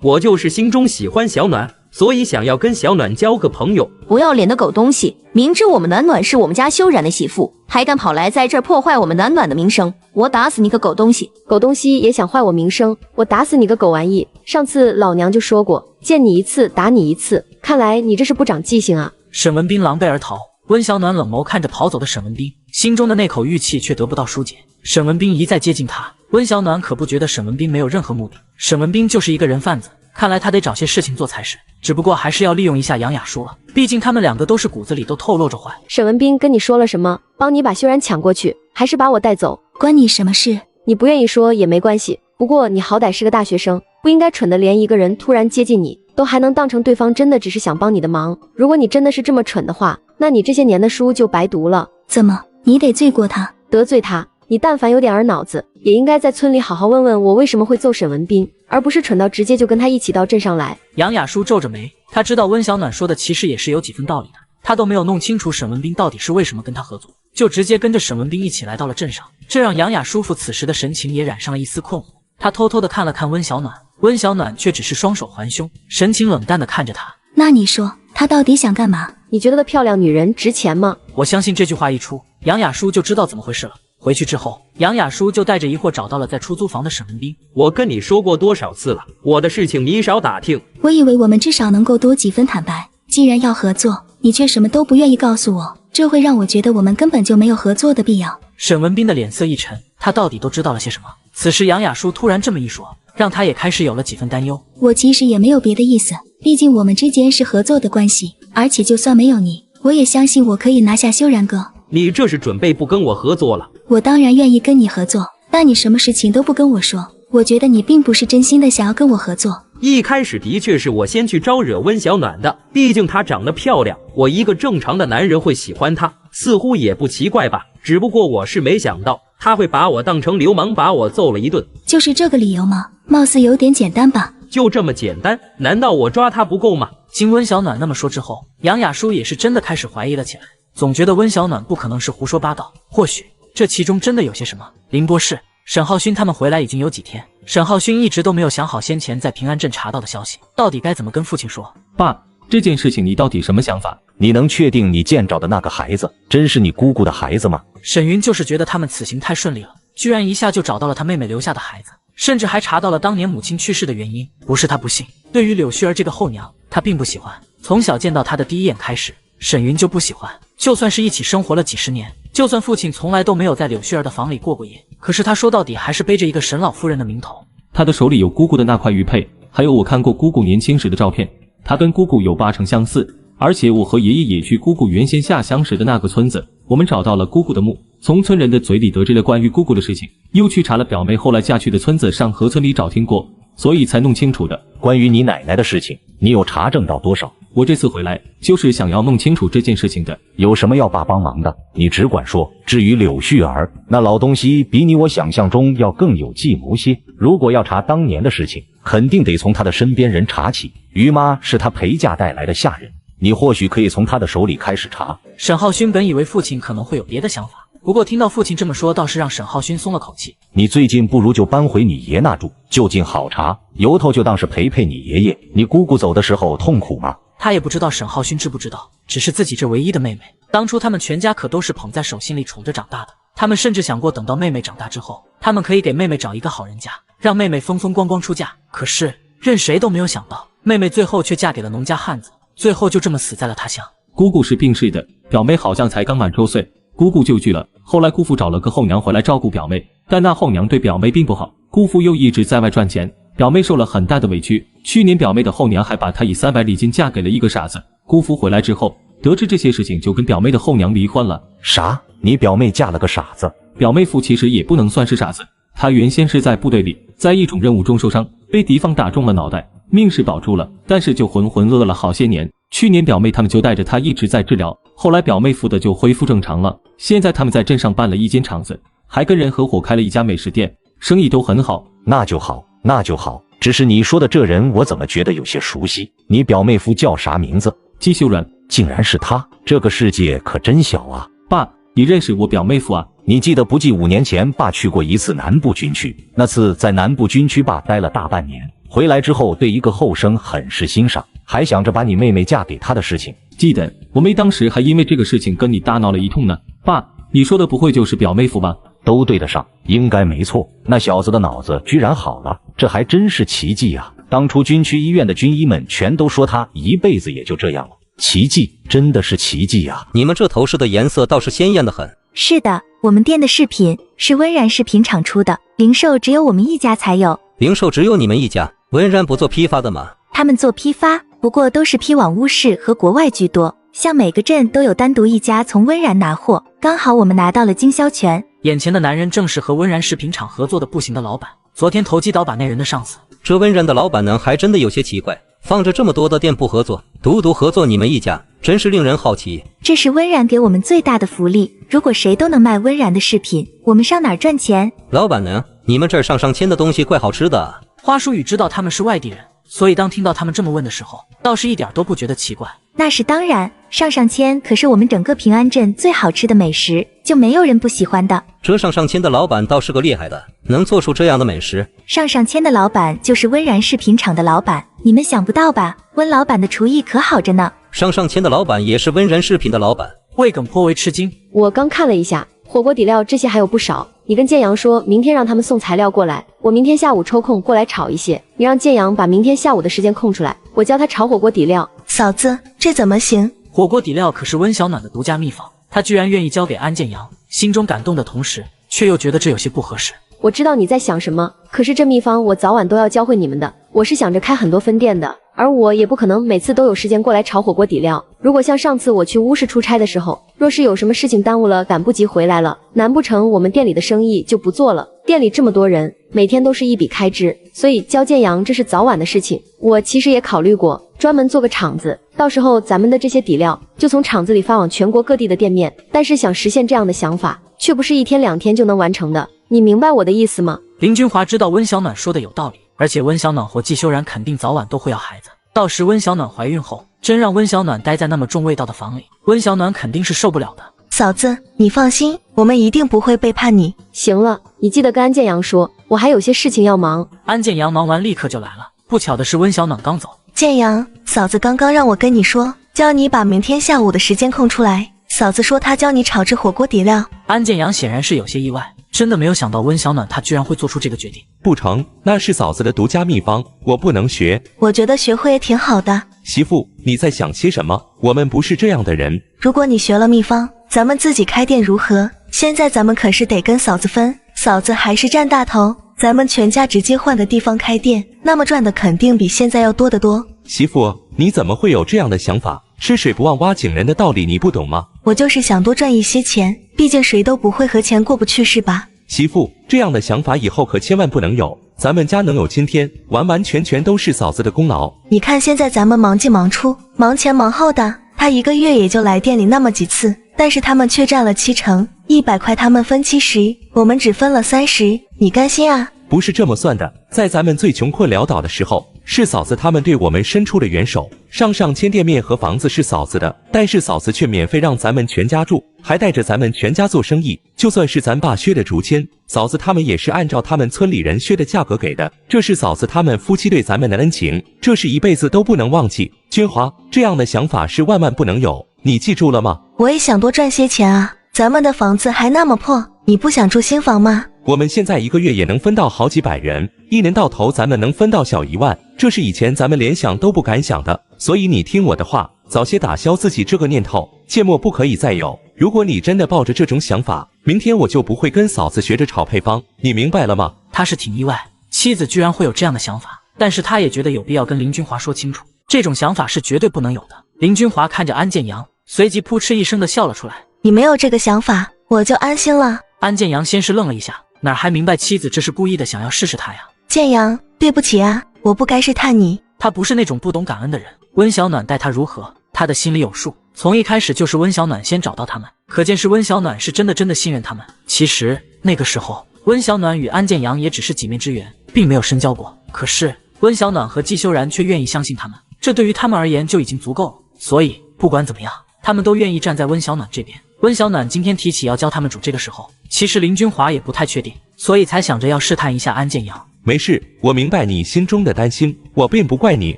我就是心中喜欢小暖，所以想要跟小暖交个朋友。不要脸的狗东西，明知我们暖暖是我们家修然的媳妇，还敢跑来在这儿破坏我们暖暖的名声，我打死你个狗东西！狗东西也想坏我名声，我打死你个狗玩意！上次老娘就说过，见你一次打你一次，看来你这是不长记性啊！沈文斌狼狈而逃，温小暖冷眸看着跑走的沈文斌，心中的那口郁气却得不到疏解。沈文斌一再接近他，温小暖可不觉得沈文斌没有任何目的，沈文斌就是一个人贩子，看来他得找些事情做才是，只不过还是要利用一下杨雅舒了，毕竟他们两个都是骨子里都透露着坏。沈文斌跟你说了什么？帮你把修然抢过去，还是把我带走？关你什么事？你不愿意说也没关系，不过你好歹是个大学生，不应该蠢得连一个人突然接近你都还能当成对方真的只是想帮你的忙。如果你真的是这么蠢的话，那你这些年的书就白读了。怎么，你得罪过他？得罪他？你但凡有点儿脑子，也应该在村里好好问问我为什么会揍沈文斌，而不是蠢到直接就跟他一起到镇上来。杨雅舒皱着眉，她知道温小暖说的其实也是有几分道理的，她都没有弄清楚沈文斌到底是为什么跟他合作，就直接跟着沈文斌一起来到了镇上，这让杨雅舒服此时的神情也染上了一丝困惑。她偷偷的看了看温小暖，温小暖却只是双手环胸，神情冷淡的看着她。那你说他到底想干嘛？你觉得漂亮女人值钱吗？我相信这句话一出，杨雅舒就知道怎么回事了。回去之后，杨雅舒就带着疑惑找到了在出租房的沈文斌。我跟你说过多少次了，我的事情你少打听。我以为我们至少能够多几分坦白，既然要合作，你却什么都不愿意告诉我，这会让我觉得我们根本就没有合作的必要。沈文斌的脸色一沉，他到底都知道了些什么？此时杨雅舒突然这么一说，让他也开始有了几分担忧。我其实也没有别的意思，毕竟我们之间是合作的关系，而且就算没有你，我也相信我可以拿下修然哥。你这是准备不跟我合作了？我当然愿意跟你合作，但你什么事情都不跟我说，我觉得你并不是真心的想要跟我合作。一开始的确是我先去招惹温小暖的，毕竟她长得漂亮，我一个正常的男人会喜欢她，似乎也不奇怪吧。只不过我是没想到她会把我当成流氓，把我揍了一顿。就是这个理由吗？貌似有点简单吧。就这么简单？难道我抓她不够吗？经温小暖那么说之后，杨雅舒也是真的开始怀疑了起来，总觉得温小暖不可能是胡说八道，或许这其中真的有些什么。凌波市，沈浩勋他们回来已经有几天，沈浩勋一直都没有想好先前在平安镇查到的消息，到底该怎么跟父亲说。爸，这件事情你到底什么想法？你能确定你见着的那个孩子真是你姑姑的孩子吗？沈云就是觉得他们此行太顺利了，居然一下就找到了他妹妹留下的孩子，甚至还查到了当年母亲去世的原因。不是他不信，对于柳絮儿这个后娘，他并不喜欢。从小见到她的第一眼开始，沈云就不喜欢。就算是一起生活了几十年，就算父亲从来都没有在柳絮儿的房里过过夜，可是他说到底还是背着一个沈老夫人的名头。他的手里有姑姑的那块玉佩，还有我看过姑姑年轻时的照片，他跟姑姑有80%相似。而且我和爷爷也去姑姑原先下乡时的那个村子，我们找到了姑姑的墓，从村人的嘴里得知了关于姑姑的事情，又去查了表妹后来嫁去的村子上河村里找听过，所以才弄清楚的。关于你奶奶的事情，你有查证到多少？我这次回来就是想要弄清楚这件事情的。有什么要爸帮忙的，你只管说。至于柳絮儿，那老东西比你我想象中要更有计谋些。如果要查当年的事情，肯定得从他的身边人查起。于妈是他陪嫁带来的下人，你或许可以从他的手里开始查。沈浩勋本以为父亲可能会有别的想法，不过听到父亲这么说，倒是让沈浩勋松了口气。你最近不如就搬回你爷那住，就近好查，由头就当是陪陪你爷爷。你姑姑走的时候痛苦吗？他也不知道沈浩勋知不知道，只是自己这唯一的妹妹。当初他们全家可都是捧在手心里宠着长大的，他们甚至想过等到妹妹长大之后，他们可以给妹妹找一个好人家，让妹妹风风光光出嫁。可是任谁都没有想到，妹妹最后却嫁给了农家汉子，最后就这么死在了他乡。姑姑是病逝的，表妹好像才刚满周岁，姑姑就去了。后来姑父找了个后娘回来照顾表妹，但那后娘对表妹并不好，姑父又一直在外赚钱，表妹受了很大的委屈。去年表妹的后娘还把她以300礼金嫁给了一个傻子。姑父回来之后得知这些事情，就跟表妹的后娘离婚了。啥？你表妹嫁了个傻子？表妹夫其实也不能算是傻子，他原先是在部队里，在一种任务中受伤，被敌方打中了脑袋，命是保住了，但是就浑浑噩噩了好些年。去年表妹他们就带着他一直在治疗，后来表妹夫的就恢复正常了。现在他们在镇上办了一间厂子，还跟人合伙开了一家美食店，生意都很好。那就好，那就好。只是你说的这人我怎么觉得有些熟悉？你表妹夫叫啥名字？季秀然。竟然是他，这个世界可真小啊！爸，你认识我表妹夫啊？你记得不记5年前爸去过一次南部军区，那次在南部军区爸待了大半年，回来之后对一个后生很是欣赏，还想着把你妹妹嫁给他的事情。记得，我妹当时还因为这个事情跟你大闹了一通呢。爸，你说的不会就是表妹夫吧？都对得上，应该没错。那小子的脑子居然好了，这还真是奇迹啊！当初军区医院的军医们全都说他一辈子也就这样了。奇迹，真的是奇迹啊！你们这头饰的颜色倒是鲜艳的很。是的，我们店的饰品是温然饰品厂出的，零售只有我们一家才有。零售只有你们一家？温然不做批发的吗？他们做批发，不过都是批往乌市和国外居多，像每个镇都有单独一家从温然拿货，刚好我们拿到了经销权。眼前的男人正是和温然饰品厂合作的不行的老板，昨天投机倒把那人的上司。这温然的老板娘还真的有些奇怪，放着这么多的店铺合作，独独合作你们一家，真是令人好奇。这是温然给我们最大的福利，如果谁都能卖温然的饰品，我们上哪儿赚钱？老板娘，你们这儿上千的东西怪好吃的啊。花书雨知道他们是外地人，所以当听到他们这么问的时候，倒是一点都不觉得奇怪。那是当然，上千可是我们整个平安镇最好吃的美食，就没有人不喜欢的。这上千的老板倒是个厉害的，能做出这样的美食。上千的老板就是温然饰品厂的老板，你们想不到吧？温老板的厨艺可好着呢。上千的老板也是温然饰品的老板。魏耿颇为吃惊，我刚看了一下，火锅底料这些还有不少。你跟建阳说明天让他们送材料过来，我明天下午抽空过来炒一些。你让建阳把明天下午的时间空出来，我教他炒火锅底料。嫂子，这怎么行？火锅底料可是温小暖的独家秘方，他居然愿意交给安建阳，心中感动的同时，却又觉得这有些不合适。我知道你在想什么，可是这秘方我早晚都要教会你们的。我是想着开很多分店的，而我也不可能每次都有时间过来炒火锅底料。如果像上次我去乌市出差的时候，若是有什么事情耽误了，赶不及回来了，难不成我们店里的生意就不做了？店里这么多人，每天都是一笔开支，所以教建阳这是早晚的事情。我其实也考虑过，专门做个厂子，到时候咱们的这些底料就从厂子里发往全国各地的店面。但是想实现这样的想法，却不是1天2天就能完成的。你明白我的意思吗？林君华知道温小暖说的有道理，而且温小暖和季修然肯定早晚都会要孩子，到时温小暖怀孕后，真让温小暖待在那么重味道的房里，温小暖肯定是受不了的。嫂子，你放心，我们一定不会背叛你。行了，你记得跟安建阳说，我还有些事情要忙。安建阳忙完立刻就来了，不巧的是温小暖刚走。建阳，嫂子刚刚让我跟你说，叫你把明天下午的时间空出来。嫂子说她教你炒制火锅底料。安建阳显然是有些意外，真的没有想到温小暖她居然会做出这个决定。不成，那是嫂子的独家秘方，我不能学。我觉得学会也挺好的。媳妇，你在想些什么？我们不是这样的人。如果你学了秘方，咱们自己开店如何？现在咱们可是得跟嫂子分，嫂子还是占大头，咱们全家直接换个地方开店，那么赚的肯定比现在要多得多。媳妇，你怎么会有这样的想法？吃水不忘挖井人的道理你不懂吗？我就是想多赚一些钱，毕竟谁都不会和钱过不去是吧？媳妇，这样的想法以后可千万不能有，咱们家能有今天，完完全全都是嫂子的功劳。你看现在咱们忙进忙出，忙前忙后的，他1个月也就来店里那么几次，但是他们却占了70%，100块他们分70，我们只分了30，你甘心啊？不是这么算的，在咱们最穷困潦倒的时候，是嫂子他们对我们伸出了援手。上千店面和房子是嫂子的，但是嫂子却免费让咱们全家住，还带着咱们全家做生意。就算是咱爸削的竹签，嫂子他们也是按照他们村里人削的价格给的。这是嫂子他们夫妻对咱们的恩情，这是一辈子都不能忘记。君华，这样的想法是万万不能有。你记住了吗？我也想多赚些钱啊，咱们的房子还那么破，你不想住新房吗？我们现在1个月也能分到好几百人，1年到头咱们能分到小1万，这是以前咱们连想都不敢想的。所以你听我的话，早些打消自己这个念头，切莫不可以再有。如果你真的抱着这种想法，明天我就不会跟嫂子学着炒配方，你明白了吗？他是挺意外，妻子居然会有这样的想法，但是他也觉得有必要跟林君华说清楚，这种想法是绝对不能有的。林君华看着安建阳，随即扑哧一声的笑了出来。你没有这个想法，我就安心了。安建阳先是愣了一下，哪还明白妻子这是故意的，想要试试他呀。建阳，对不起啊，我不该试探你。他不是那种不懂感恩的人，温小暖待他如何，他的心里有数。从一开始就是温小暖先找到他们，可见是温小暖是真的信任他们。其实那个时候，温小暖与安建阳也只是几面之缘，并没有深交过。可是温小暖和季修然却愿意相信他们，这对于他们而言就已经足够了。所以不管怎么样，他们都愿意站在温小暖这边。温小暖今天提起要教他们煮，这个时候其实林君华也不太确定，所以才想着要试探一下安建阳。没事，我明白你心中的担心，我并不怪你。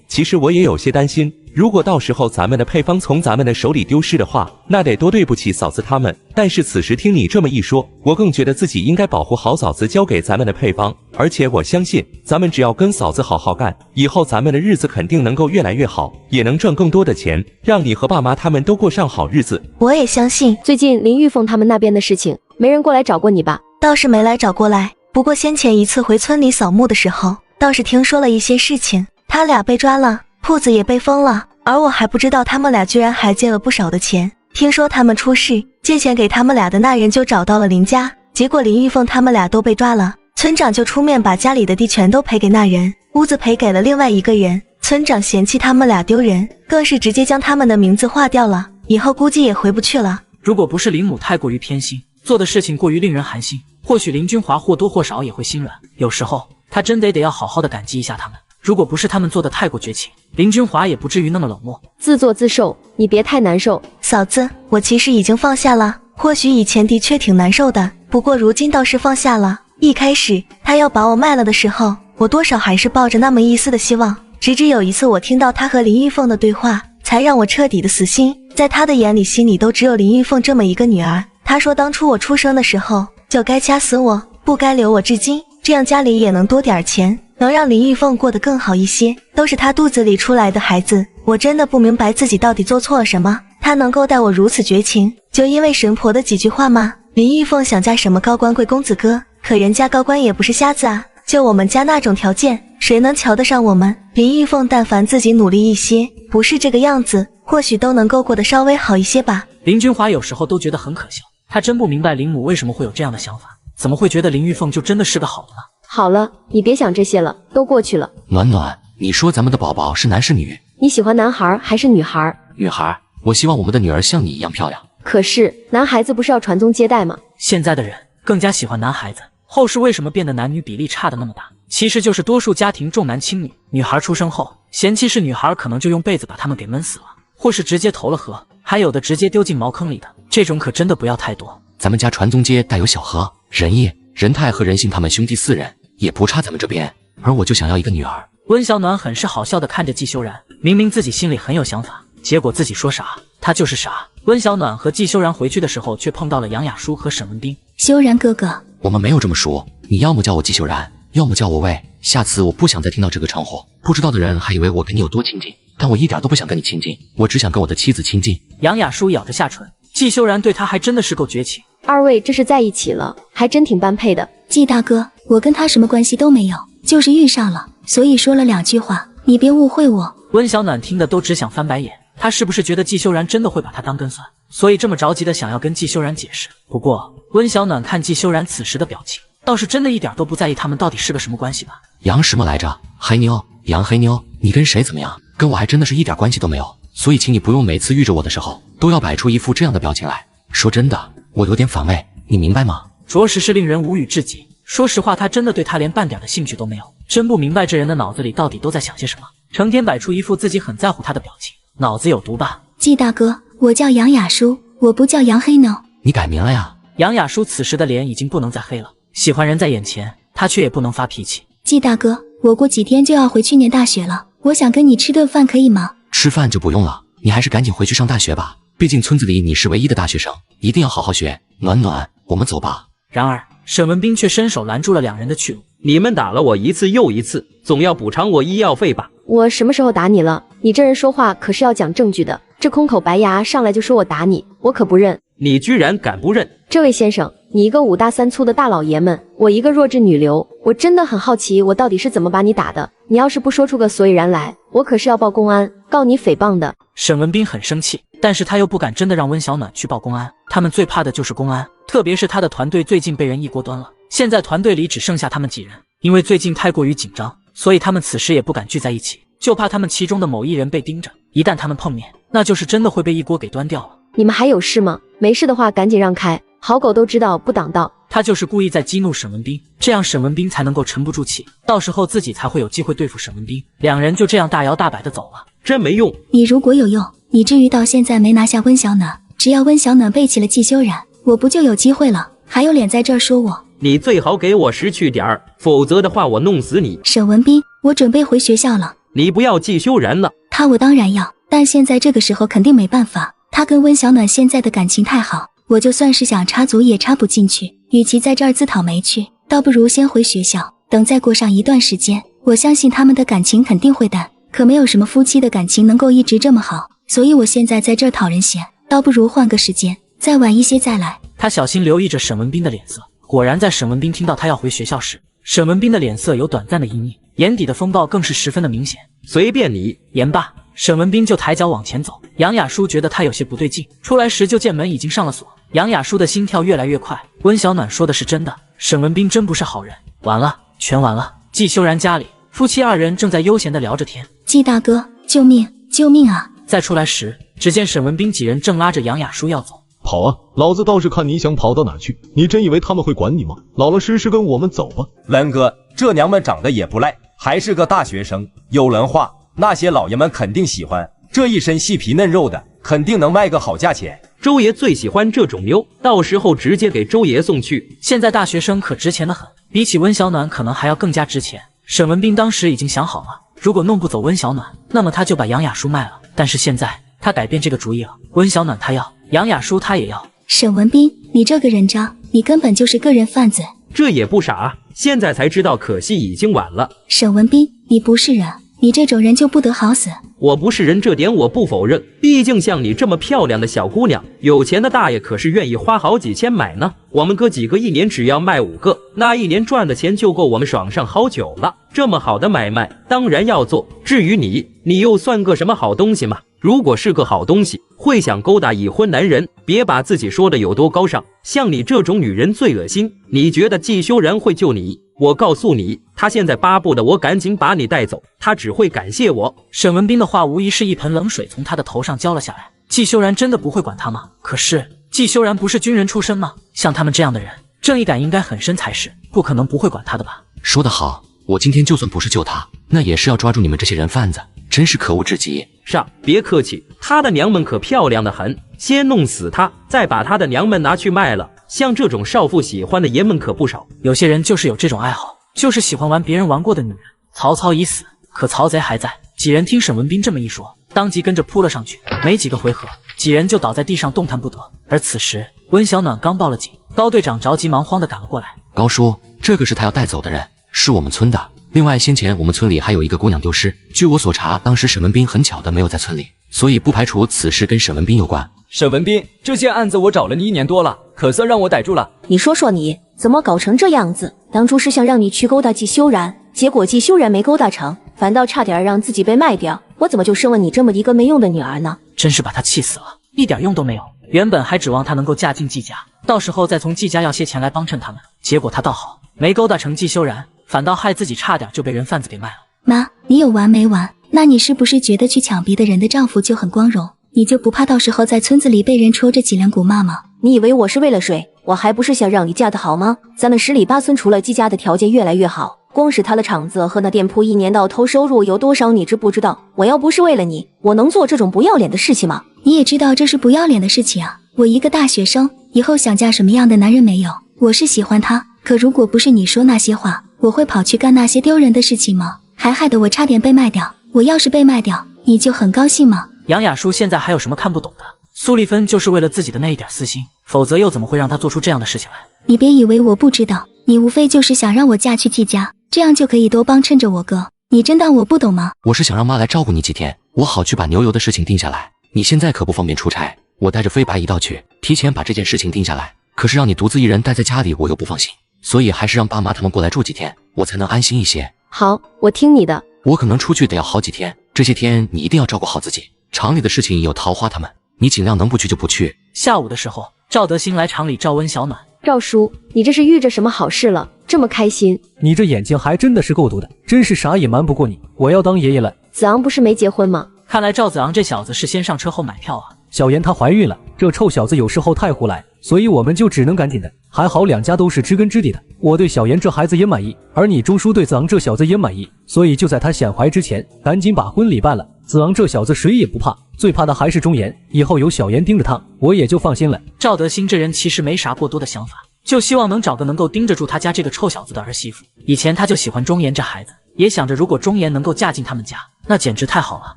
其实我也有些担心，如果到时候咱们的配方从咱们的手里丢失的话，那得多对不起嫂子他们。但是此时听你这么一说，我更觉得自己应该保护好嫂子交给咱们的配方。而且我相信，咱们只要跟嫂子好好干，以后咱们的日子肯定能够越来越好，也能挣更多的钱，让你和爸妈他们都过上好日子。我也相信。最近林玉凤他们那边的事情，没人过来找过你吧？倒是没来找过来，不过先前一次回村里扫墓的时候，倒是听说了一些事情，他俩被抓了，铺子也被封了，而我还不知道他们俩居然还借了不少的钱。听说他们出事，借钱给他们俩的那人就找到了林家，结果林玉凤他们俩都被抓了，村长就出面把家里的地全都赔给那人，屋子赔给了另外一个人。村长嫌弃他们俩丢人，更是直接将他们的名字划掉了，以后估计也回不去了。如果不是林母太过于偏心，做的事情过于令人寒心，或许林君华或多或少也会心软。有时候他真得要好好的感激一下他们，如果不是他们做的太过绝情，林君华也不至于那么冷漠。自作自受，你别太难受。嫂子，我其实已经放下了，或许以前的确挺难受的，不过如今倒是放下了。一开始他要把我卖了的时候，我多少还是抱着那么一丝的希望，直至有一次我听到他和林玉凤的对话，才让我彻底的死心。在他的眼里，心里都只有林玉凤这么一个女儿。他说当初我出生的时候就该掐死我，不该留我至今，这样家里也能多点钱，能让林玉凤过得更好一些。都是他肚子里出来的孩子，我真的不明白自己到底做错了什么，他能够待我如此绝情，就因为神婆的几句话吗？林玉凤想嫁什么高官贵公子哥，可人家高官也不是瞎子啊，就我们家那种条件，谁能瞧得上我们？林玉凤但凡自己努力一些，不是这个样子，或许都能够过得稍微好一些吧。林君华有时候都觉得很可笑，他真不明白林母为什么会有这样的想法，怎么会觉得林玉凤就真的是个好的呢？好了，你别想这些了，都过去了。暖暖，你说咱们的宝宝是男是女？你喜欢男孩还是女孩？女孩。我希望我们的女儿像你一样漂亮。可是男孩子不是要传宗接代吗？现在的人更加喜欢男孩子，后世为什么变得男女比例差的那么大？其实就是多数家庭重男轻女，女孩出生后嫌弃是女孩，可能就用被子把他们给闷死了，或是直接投了河，还有的直接丢进茅坑里的，这种可真的不要太多。咱们家传宗接代有小何、仁义、仁泰和仁信他们兄弟4人，也不差咱们这边，而我就想要一个女儿。温小暖很是好笑的看着季修然，明明自己心里很有想法，结果自己说啥他就是啥。温小暖和季修然回去的时候，却碰到了杨雅舒和沈文斌。修然哥哥，我们没有这么说，你要么叫我季修然，要么叫我魏，下次我不想再听到这个称呼，不知道的人还以为我跟你有多亲近，但我一点都不想跟你亲近，我只想跟我的妻子亲近。杨雅舒咬着下唇，季修然对他还真的是够绝情。二位这是在一起了，还真挺般配的。季大哥，我跟他什么关系都没有，就是遇上了，所以说了2句话，你别误会我。温小暖听的都只想翻白眼，他是不是觉得季修然真的会把他当根蒜，所以这么着急的想要跟季修然解释？不过温小暖看季修然此时的表情，倒是真的一点都不在意他们到底是个什么关系吧。杨什么来着？黑妞，杨黑妞，你跟谁怎么样？跟我还真的是一点关系都没有，所以请你不用每次遇着我的时候都要摆出一副这样的表情来。说真的，我有点反胃，你明白吗？着实是令人无语至极。说实话，他真的对他连半点的兴趣都没有，真不明白这人的脑子里到底都在想些什么，成天摆出一副自己很在乎他的表情，脑子有毒吧？季大哥，我叫杨雅舒，我不叫杨黑呢。你改名了呀？杨雅舒此时的脸已经不能再黑了，喜欢人在眼前，他却也不能发脾气。季大哥，我过几天就要回去念大学了，我想跟你吃顿饭可以吗？吃饭就不用了，你还是赶紧回去上大学吧。毕竟村子里你是唯一的大学生，一定要好好学。暖暖，我们走吧。然而沈文斌却伸手拦住了两人的去路。你们打了我一次又一次，总要补偿我医药费吧？我什么时候打你了？你这人说话可是要讲证据的，这空口白牙上来就说我打你，我可不认。你居然敢不认？这位先生，你一个5大3粗的大老爷们，我一个弱智女流，我真的很好奇我到底是怎么把你打的。你要是不说出个所以然来，我可是要报公安，告你诽谤的。沈文斌很生气，但是他又不敢真的让温小暖去报公安，他们最怕的就是公安，特别是他的团队最近被人一锅端了，现在团队里只剩下他们几人，因为最近太过于紧张，所以他们此时也不敢聚在一起，就怕他们其中的某一人被盯着，一旦他们碰面，那就是真的会被一锅给端掉了。你们还有事吗？没事的话赶紧让开，好狗都知道不挡道。他就是故意在激怒沈文斌，这样沈文斌才能够沉不住气，到时候自己才会有机会对付沈文斌。两人就这样大摇大摆的走了，真没用。你如果有用，你至于到现在没拿下温小暖？只要温小暖背弃了季修然，我不就有机会了？还有脸在这儿说我？你最好给我识趣点儿，否则的话我弄死你。沈文斌，我准备回学校了。你不要季修然了？他我当然要，但现在这个时候肯定没办法。他跟温小暖现在的感情太好，我就算是想插足也插不进去。与其在这儿自讨没趣，倒不如先回学校，等再过上一段时间，我相信他们的感情肯定会淡。可没有什么夫妻的感情能够一直这么好，所以我现在在这儿讨人嫌，倒不如换个时间，再晚一些再来。他小心留意着沈文斌的脸色，果然在沈文斌听到他要回学校时，沈文斌的脸色有短暂的阴影，眼底的风暴更是十分的明显。随便你。言罢，沈文斌就抬脚往前走。杨雅舒觉得他有些不对劲，出来时就见门已经上了锁。杨雅舒的心跳越来越快，温小暖说的是真的，沈文斌真不是好人。完了，全完了。季修然家里，夫妻二人正在悠闲地聊着天。季大哥，救命，救命啊！再出来时，只见沈文斌几人正拉着杨雅舒要走。跑啊！老子倒是看你想跑到哪去！你真以为他们会管你吗？老老实实跟我们走吧。len哥，这娘们长得也不赖，还是个大学生，有文化，那些老爷们肯定喜欢。这一身细皮嫩肉的，肯定能卖个好价钱。周爷最喜欢这种妞，到时候直接给周爷送去。现在大学生可值钱的很，比起温小暖可能还要更加值钱。沈文斌当时已经想好了，如果弄不走温小暖，那么他就把杨雅舒卖了。但是现在他改变这个主意了，温小暖他要，杨雅舒他也要。沈文斌，你这个人渣，你根本就是个人贩子。这也不傻，现在才知道，可惜已经晚了。沈文斌，你不是人，你这种人就不得好死。我不是人，这点我不否认，毕竟像你这么漂亮的小姑娘，有钱的大爷可是愿意花好几千买呢。我们哥几个一年只要卖5个，那一年赚的钱就够我们爽上好久了。这么好的买卖，当然要做。至于你又算个什么好东西吗？如果是个好东西，会想勾搭已婚男人，别把自己说的有多高尚。像你这种女人最恶心。你觉得季修然会救你？我告诉你，他现在巴不得我赶紧把你带走，他只会感谢我。沈文斌的话无疑是一盆冷水从他的头上浇了下来。季修然真的不会管他吗？可是季修然不是军人出身吗？像他们这样的人，正义感应该很深才是，不可能不会管他的吧？说得好，我今天就算不是救他，那也是要抓住你们这些人贩子，真是可恶至极。上，别客气，他的娘们可漂亮的很，先弄死他，再把他的娘们拿去卖了。像这种少妇喜欢的爷们可不少，有些人就是有这种爱好，就是喜欢玩别人玩过的女人。曹操已死，可曹贼还在。几人听沈文斌这么一说，当即跟着扑了上去。没几个回合，几人就倒在地上动弹不得。而此时温小暖刚报了警，高队长着急忙慌地赶了过来。高叔，这个是他要带走的人，是我们村的。另外先前我们村里还有一个姑娘丢失，据我所查，当时沈文斌很巧的没有在村里，所以不排除此事跟沈文斌有关。沈文斌，这件案子我找了你1年多了，可算让我逮住了。你说说你怎么搞成这样子？当初是想让你去勾搭季修然，结果季修然没勾搭成，反倒差点让自己被卖掉。我怎么就生了你这么一个没用的女儿呢？真是把他气死了，一点用都没有。原本还指望他能够嫁进季家，到时候再从季家要些钱来帮衬他们，结果他倒好，没勾搭成季修然，反倒害自己差点就被人贩子给卖了。妈，你有完没完？那你是不是觉得去抢别的人的丈夫就很光荣？你就不怕到时候在村子里被人戳着脊梁骨骂吗？你以为我是为了谁？我还不是想让你嫁得好吗？咱们10里8村除了季家的条件越来越好，光是他的厂子和那店铺一年到头收入有多少你知不知道？我要不是为了你，我能做这种不要脸的事情吗？你也知道这是不要脸的事情啊！我一个大学生，以后想嫁什么样的男人没有？我是喜欢他，可如果不是你说那些话，我会跑去干那些丢人的事情吗？还害得我差点被卖掉。我要是被卖掉，你就很高兴吗？杨雅舒现在还有什么看不懂的？苏丽芬就是为了自己的那一点私心，否则又怎么会让她做出这样的事情来？你别以为我不知道，你无非就是想让我嫁去季家，这样就可以多帮衬着我哥。你真当我不懂吗？我是想让妈来照顾你几天，我好去把牛油的事情定下来。你现在可不方便出差，我带着飞白一道去，提前把这件事情定下来。可是让你独自一人待在家里，我又不放心，所以还是让爸妈他们过来住几天，我才能安心一些。好，我听你的。我可能出去得要好几天，这些天你一定要照顾好自己。厂里的事情有桃花他们，你尽量能不去就不去。下午的时候，赵德兴来厂里召温小暖。赵叔，你这是遇着什么好事了？这么开心？你这眼睛还真的是够毒的，真是啥也瞒不过你。我要当爷爷了。子昂不是没结婚吗？看来赵子昂这小子是先上车后买票啊。小妍她怀孕了，这臭小子有时候太胡来，所以我们就只能赶紧的。还好两家都是知根知底的，我对小妍这孩子也满意，而你钟叔对子昂这小子也满意，所以就在他显怀之前，赶紧把婚礼办了。子昂这小子谁也不怕，最怕的还是钟岩，以后有小妍盯着他，我也就放心了。赵德兴这人其实没啥过多的想法，就希望能找个能够盯着住他家这个臭小子的儿媳妇。以前他就喜欢钟岩这孩子，也想着如果钟岩能够嫁进他们家，那简直太好了。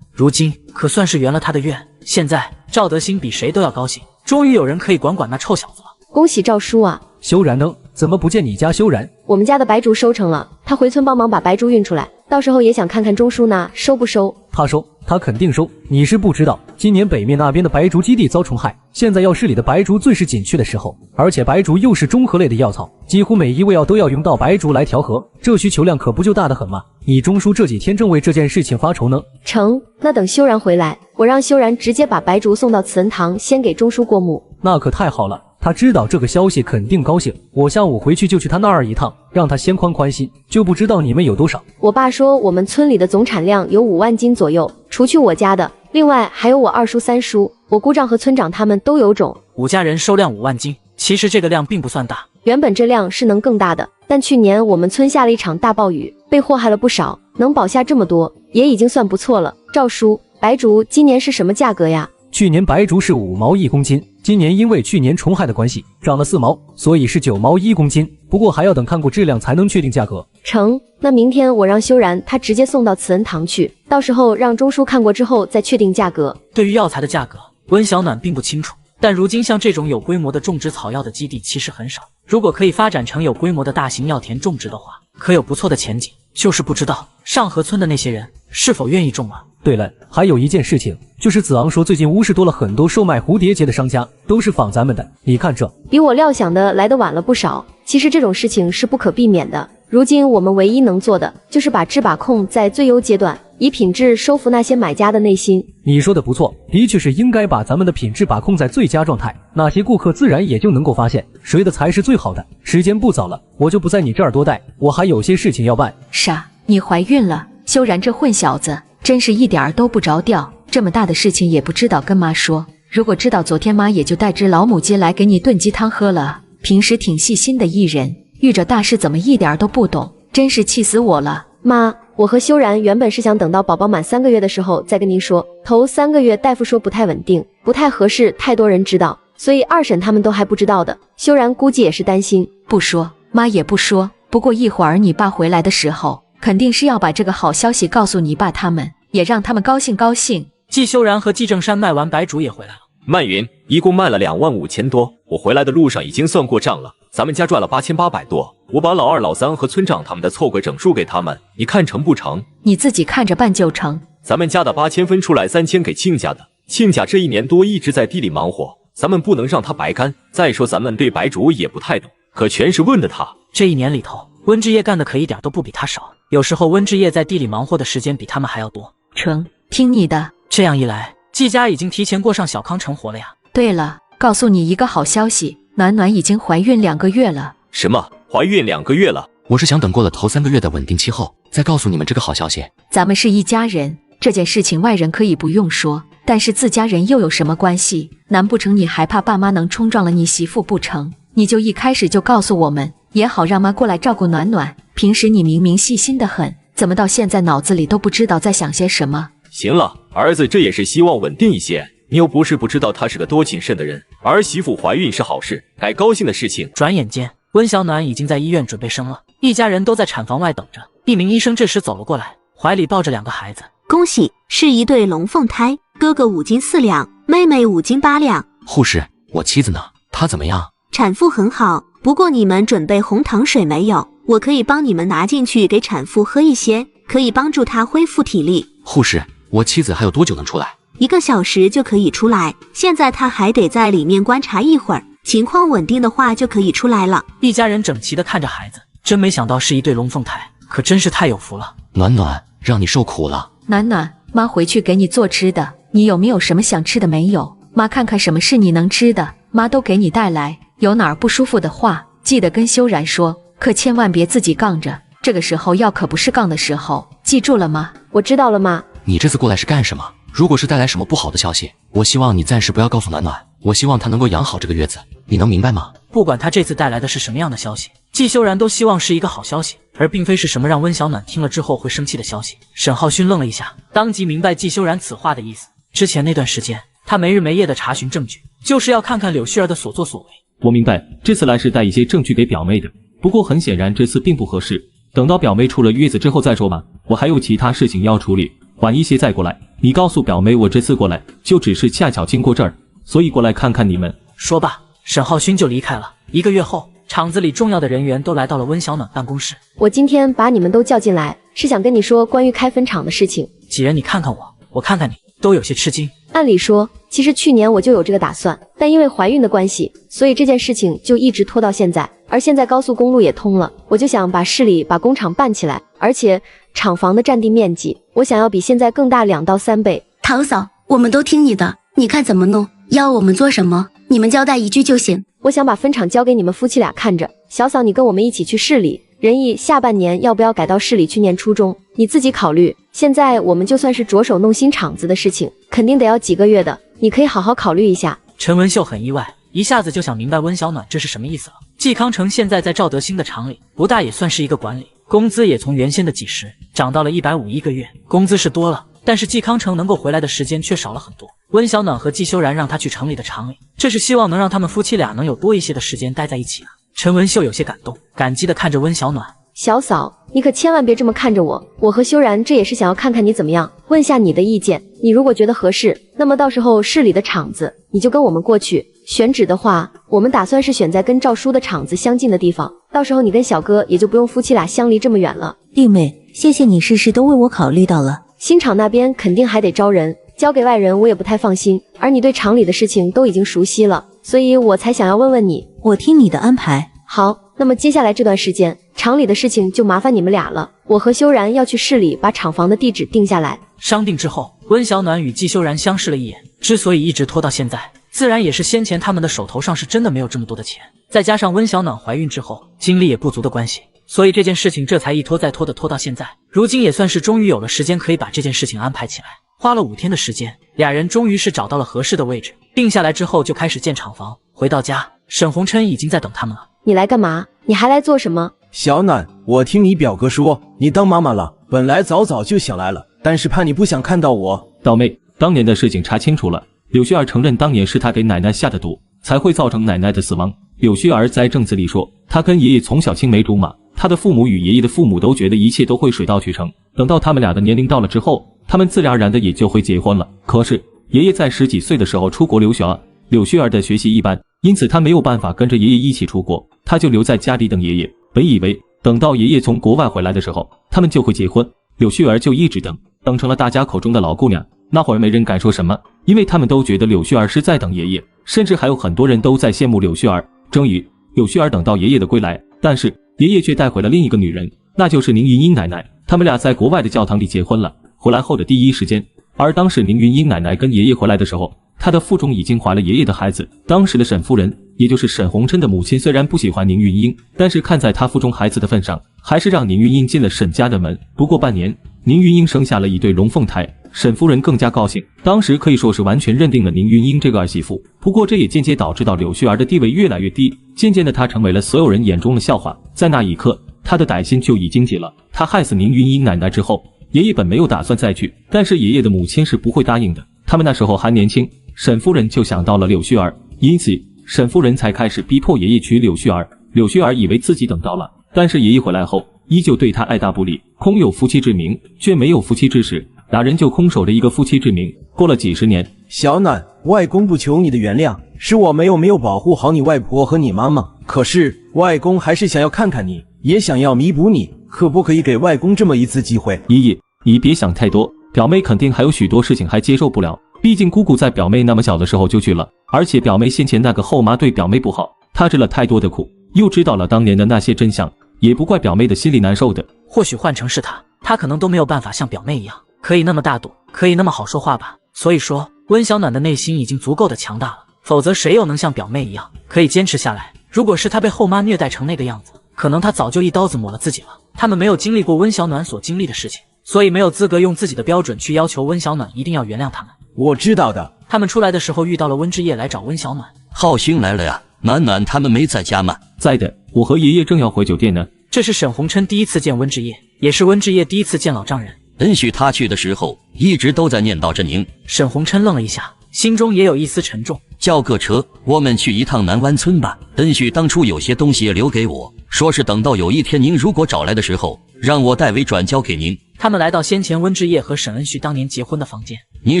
如今可算是圆了他的愿。现在赵德兴比谁都要高兴，终于有人可以管管那臭小子了。恭喜赵叔啊！修然呢？怎么不见你家修然？我们家的白竹收成了，他回村帮忙把白竹运出来，到时候也想看看钟叔呢，收不收？他收，他肯定收。你是不知道，今年北面那边的白竹基地遭虫害，现在药市里的白竹最是紧缺的时候，而且白竹又是中和类的药草，几乎每一味药都要用到白竹来调和，这需求量可不就大得很吗？你钟叔这几天正为这件事情发愁呢。成，那等修然回来，我让修然直接把白竹送到慈恩堂，先给钟叔过目。那可太好了。他知道这个消息肯定高兴，我下午回去就去他那儿一趟，让他先宽宽心。就不知道你们有多少？我爸说我们村里的总产量有5万斤左右，除去我家的，另外还有我二叔、三叔，我姑丈和村长他们都有种。5家人收量5万斤，其实这个量并不算大。原本这量是能更大的，但去年我们村下了一场大暴雨，被祸害了不少，能保下这么多，也已经算不错了。赵叔，白竹今年是什么价格呀？去年白竹是5毛1公斤，今年因为去年虫害的关系涨了4毛，所以是9毛1公斤。不过还要等看过质量才能确定价格。成，那明天我让修然他直接送到慈恩堂去，到时候让钟叔看过之后再确定价格。对于药材的价格，温小暖并不清楚，但如今像这种有规模的种植草药的基地其实很少。如果可以发展成有规模的大型药田种植的话，可有不错的前景。就是不知道上河村的那些人是否愿意种啊。对了，还有一件事情，就是子昂说最近乌市多了很多售卖蝴蝶结的商家，都是仿咱们的。你看这，比我料想的来得晚了不少。其实这种事情是不可避免的，如今我们唯一能做的就是把质把控在最优阶段，以品质收服那些买家的内心。你说的不错，的确是应该把咱们的品质把控在最佳状态，那些顾客自然也就能够发现谁的才是最好的。时间不早了，我就不在你这儿多待，我还有些事情要办。傻，你怀孕了？修然这混小子真是一点儿都不着调，这么大的事情也不知道跟妈说。如果知道，昨天妈也就带只老母鸡来给你炖鸡汤喝了。平时挺细心的一人，遇着大事怎么一点都不懂，真是气死我了。妈，我和修然原本是想等到宝宝满3个月的时候再跟您说，头3个月大夫说不太稳定，不太合适太多人知道，所以二婶他们都还不知道的。修然估计也是担心，不说，妈也不说。不过一会儿你爸回来的时候，肯定是要把这个好消息告诉你爸他们，也让他们高兴高兴。季修然和季正山卖完白竹也回来了。曼云一共卖了2万5千多，我回来的路上已经算过账了，咱们家赚了8800多。我把老二、老三和村长他们的凑个整数给他们，你看成不成？你自己看着办就成。咱们家的8000分出来3000给亲家的，亲家这1年多一直在地里忙活，咱们不能让他白干。再说咱们对白竹也不太懂，可全是问的他。这1年里头，温志业干的可一点都不比他少，有时候温志业在地里忙活的时间比他们还要多。成，听你的。这样一来，季家已经提前过上小康生活了呀。对了，告诉你一个好消息，暖暖已经怀孕2个月了。什么？怀孕2个月了？我是想等过了头3个月的稳定期后，再告诉你们这个好消息。咱们是一家人，这件事情外人可以不用说，但是自家人又有什么关系？难不成你还怕爸妈能冲撞了你媳妇不成？你就一开始就告诉我们，也好让妈过来照顾暖暖。平时你明明细心的很，怎么到现在脑子里都不知道在想些什么？行了，儿子这也是希望稳定一些，你又不是不知道他是个多谨慎的人，儿媳妇怀孕是好事，该高兴的事情。转眼间，温小暖已经在医院准备生了，一家人都在产房外等着。一名医生这时走了过来，怀里抱着2个孩子。恭喜，是一对龙凤胎，哥哥5斤4两，妹妹5斤8两。护士，我妻子呢？她怎么样？产妇很好，不过你们准备红糖水没有？我可以帮你们拿进去给产妇喝一些，可以帮助她恢复体力。护士，我妻子还有多久能出来？1个小时就可以出来，现在她还得在里面观察一会儿，情况稳定的话就可以出来了。一家人整齐地看着孩子，真没想到是一对龙凤胎，可真是太有福了。暖暖，让你受苦了。暖暖，妈回去给你做吃的，你有没有什么想吃的没有？妈看看什么是你能吃的，妈都给你带来。有哪儿不舒服的话，记得跟修然说，可千万别自己杠着。这个时候要可不是杠的时候，记住了吗？我知道了妈。你这次过来是干什么？如果是带来什么不好的消息，我希望你暂时不要告诉暖暖，我希望她能够养好这个月子，你能明白吗？不管她这次带来的是什么样的消息，季修然都希望是一个好消息，而并非是什么让温小暖听了之后会生气的消息。沈浩勋愣了一下，当即明白季修然此话的意思。之前那段时间，他没日没夜的查询证据，就是要看看柳絮儿的所作所为。我明白，这次来是带一些证据给表妹的，不过很显然这次并不合适，等到表妹出了月子之后再说吧，我还有其他事情要处理，晚一些再过来。你告诉表妹，我这次过来就只是恰巧经过这儿，所以过来看看你们。说罢，沈浩勋就离开了。1个月后，厂子里重要的人员都来到了温小暖办公室。我今天把你们都叫进来，是想跟你说关于开分厂的事情。几人你看看我，我看看你，都有些吃惊。按理说，其实去年我就有这个打算，但因为怀孕的关系，所以这件事情就一直拖到现在。而现在高速公路也通了，我就想把市里把工厂办起来，而且厂房的占地面积，我想要比现在更大2到3倍。陶嫂，我们都听你的，你看怎么弄？要我们做什么？你们交代一句就行。我想把分厂交给你们夫妻俩看着，小嫂你跟我们一起去市里。仁义下半年要不要改到市里去念初中？你自己考虑。现在我们就算是着手弄新厂子的事情，肯定得要几个月的，你可以好好考虑一下。陈文秀很意外，一下子就想明白温小暖这是什么意思了。季康成现在在赵德兴的厂里，不大也算是一个管理，工资也从原先的几十涨到了150一个月，工资是多了，但是季康成能够回来的时间却少了很多。温小暖和季修然让他去城里的厂里，这是希望能让他们夫妻俩能有多一些的时间待在一起啊。陈文秀有些感动，感激地看着温小暖。小嫂，你可千万别这么看着我，我和修然这也是想要看看你怎么样，问下你的意见。你如果觉得合适，那么到时候市里的厂子你就跟我们过去。选址的话，我们打算是选在跟赵叔的厂子相近的地方，到时候你跟小哥也就不用夫妻俩相离这么远了。弟妹，谢谢你事事都为我考虑到了。新厂那边肯定还得招人，交给外人我也不太放心，而你对厂里的事情都已经熟悉了，所以我才想要问问你。我听你的安排。好，那么接下来这段时间，厂里的事情就麻烦你们俩了。我和修然要去市里把厂房的地址定下来。商定之后，温小暖与季修然相视了一眼。之所以一直拖到现在，自然也是先前他们的手头上是真的没有这么多的钱，再加上温小暖怀孕之后精力也不足的关系，所以这件事情这才一拖再拖的拖到现在。如今也算是终于有了时间可以把这件事情安排起来。花了5天的时间，俩人终于是找到了合适的位置，定下来之后就开始建厂房。回到家，沈红琛已经在等他们了。你来干嘛？你还来做什么？小暖，我听你表哥说你当妈妈了，本来早就想来了，但是怕你不想看到我。倒霉，当年的事情查清楚了，柳絮儿承认当年是他给奶奶下的毒，才会造成奶奶的死亡。柳絮儿在证词里说，他跟爷爷从小青梅竹马，他的父母与爷爷的父母都觉得一切都会水到渠成，等到他们俩的年龄到了之后，他们自然而然的也就会结婚了。可是爷爷在10几岁的时候出国留学，柳絮儿的学习一般，因此他没有办法跟着爷爷一起出国，他就留在家里等爷爷。本以为等到爷爷从国外回来的时候，他们就会结婚，柳絮儿就一直等成了大家口中的老姑娘。那会儿没人敢说什么，因为他们都觉得柳絮儿是在等爷爷，甚至还有很多人都在羡慕柳絮儿。终于柳絮儿等到爷爷的归来，但是爷爷却带回了另一个女人，那就是宁云英奶奶。他们俩在国外的教堂里结婚了。回来后的第一时间，而当时宁云英奶奶跟爷爷回来的时候，她的腹中已经怀了爷爷的孩子。当时的沈夫人，也就是沈红琛的母亲，虽然不喜欢宁云英，但是看在她腹中孩子的份上，还是让宁云英进了沈家的门。不过半年，宁云英生下了一对龙凤胎，沈夫人更加高兴，当时可以说是完全认定了宁云英这个儿媳妇。不过这也间接导致到柳絮儿的地位越来越低，渐渐的她成为了所有人眼中的笑话。在那一刻，她的歹心就已经解了。她害死宁云英奶奶之后，爷爷本没有打算再娶，但是爷爷的母亲是不会答应的，他们那时候还年轻，沈夫人就想到了柳絮儿，因此沈夫人才开始逼迫爷爷娶柳絮儿。柳絮儿以为自己等到了，但是爷爷回来后依旧对她爱答不理，空有夫妻之名，却没有夫妻之实。俩人就空守着一个夫妻之名。过了几十年，小暖，外公不求你的原谅，是我没有保护好你外婆和你妈妈。可是外公还是想要看看你，也想要弥补你，可不可以给外公这么一次机会？爷爷，你别想太多，表妹肯定还有许多事情还接受不了。毕竟姑姑在表妹那么小的时候就去了，而且表妹先前那个后妈对表妹不好，她吃了太多的苦，又知道了当年的那些真相，也不怪表妹的心里难受的。或许换成是她可能都没有办法像表妹一样，可以那么大度，可以那么好说话吧。所以说，温小暖的内心已经足够的强大了，否则谁又能像表妹一样可以坚持下来？如果是她被后妈虐待成那个样子，可能她早就一刀子抹了自己了。他们没有经历过温小暖所经历的事情，所以没有资格用自己的标准去要求温小暖一定要原谅他们。我知道的。他们出来的时候遇到了温之夜来找温小暖。浩星来了呀，暖暖他们没在家吗？在的，我和爷爷正要回酒店呢。这是沈红琛第一次见温之夜，也是温之夜第一次见老丈人。恩许他去的时候一直都在念叨着您。沈红琛愣了一下，心中也有一丝沉重。叫个车，我们去一趟南湾村吧。恩许当初有些东西也留给我，说是等到有一天您如果找来的时候，让我代为转交给您。他们来到先前温之夜和沈恩旭当年结婚的房间。您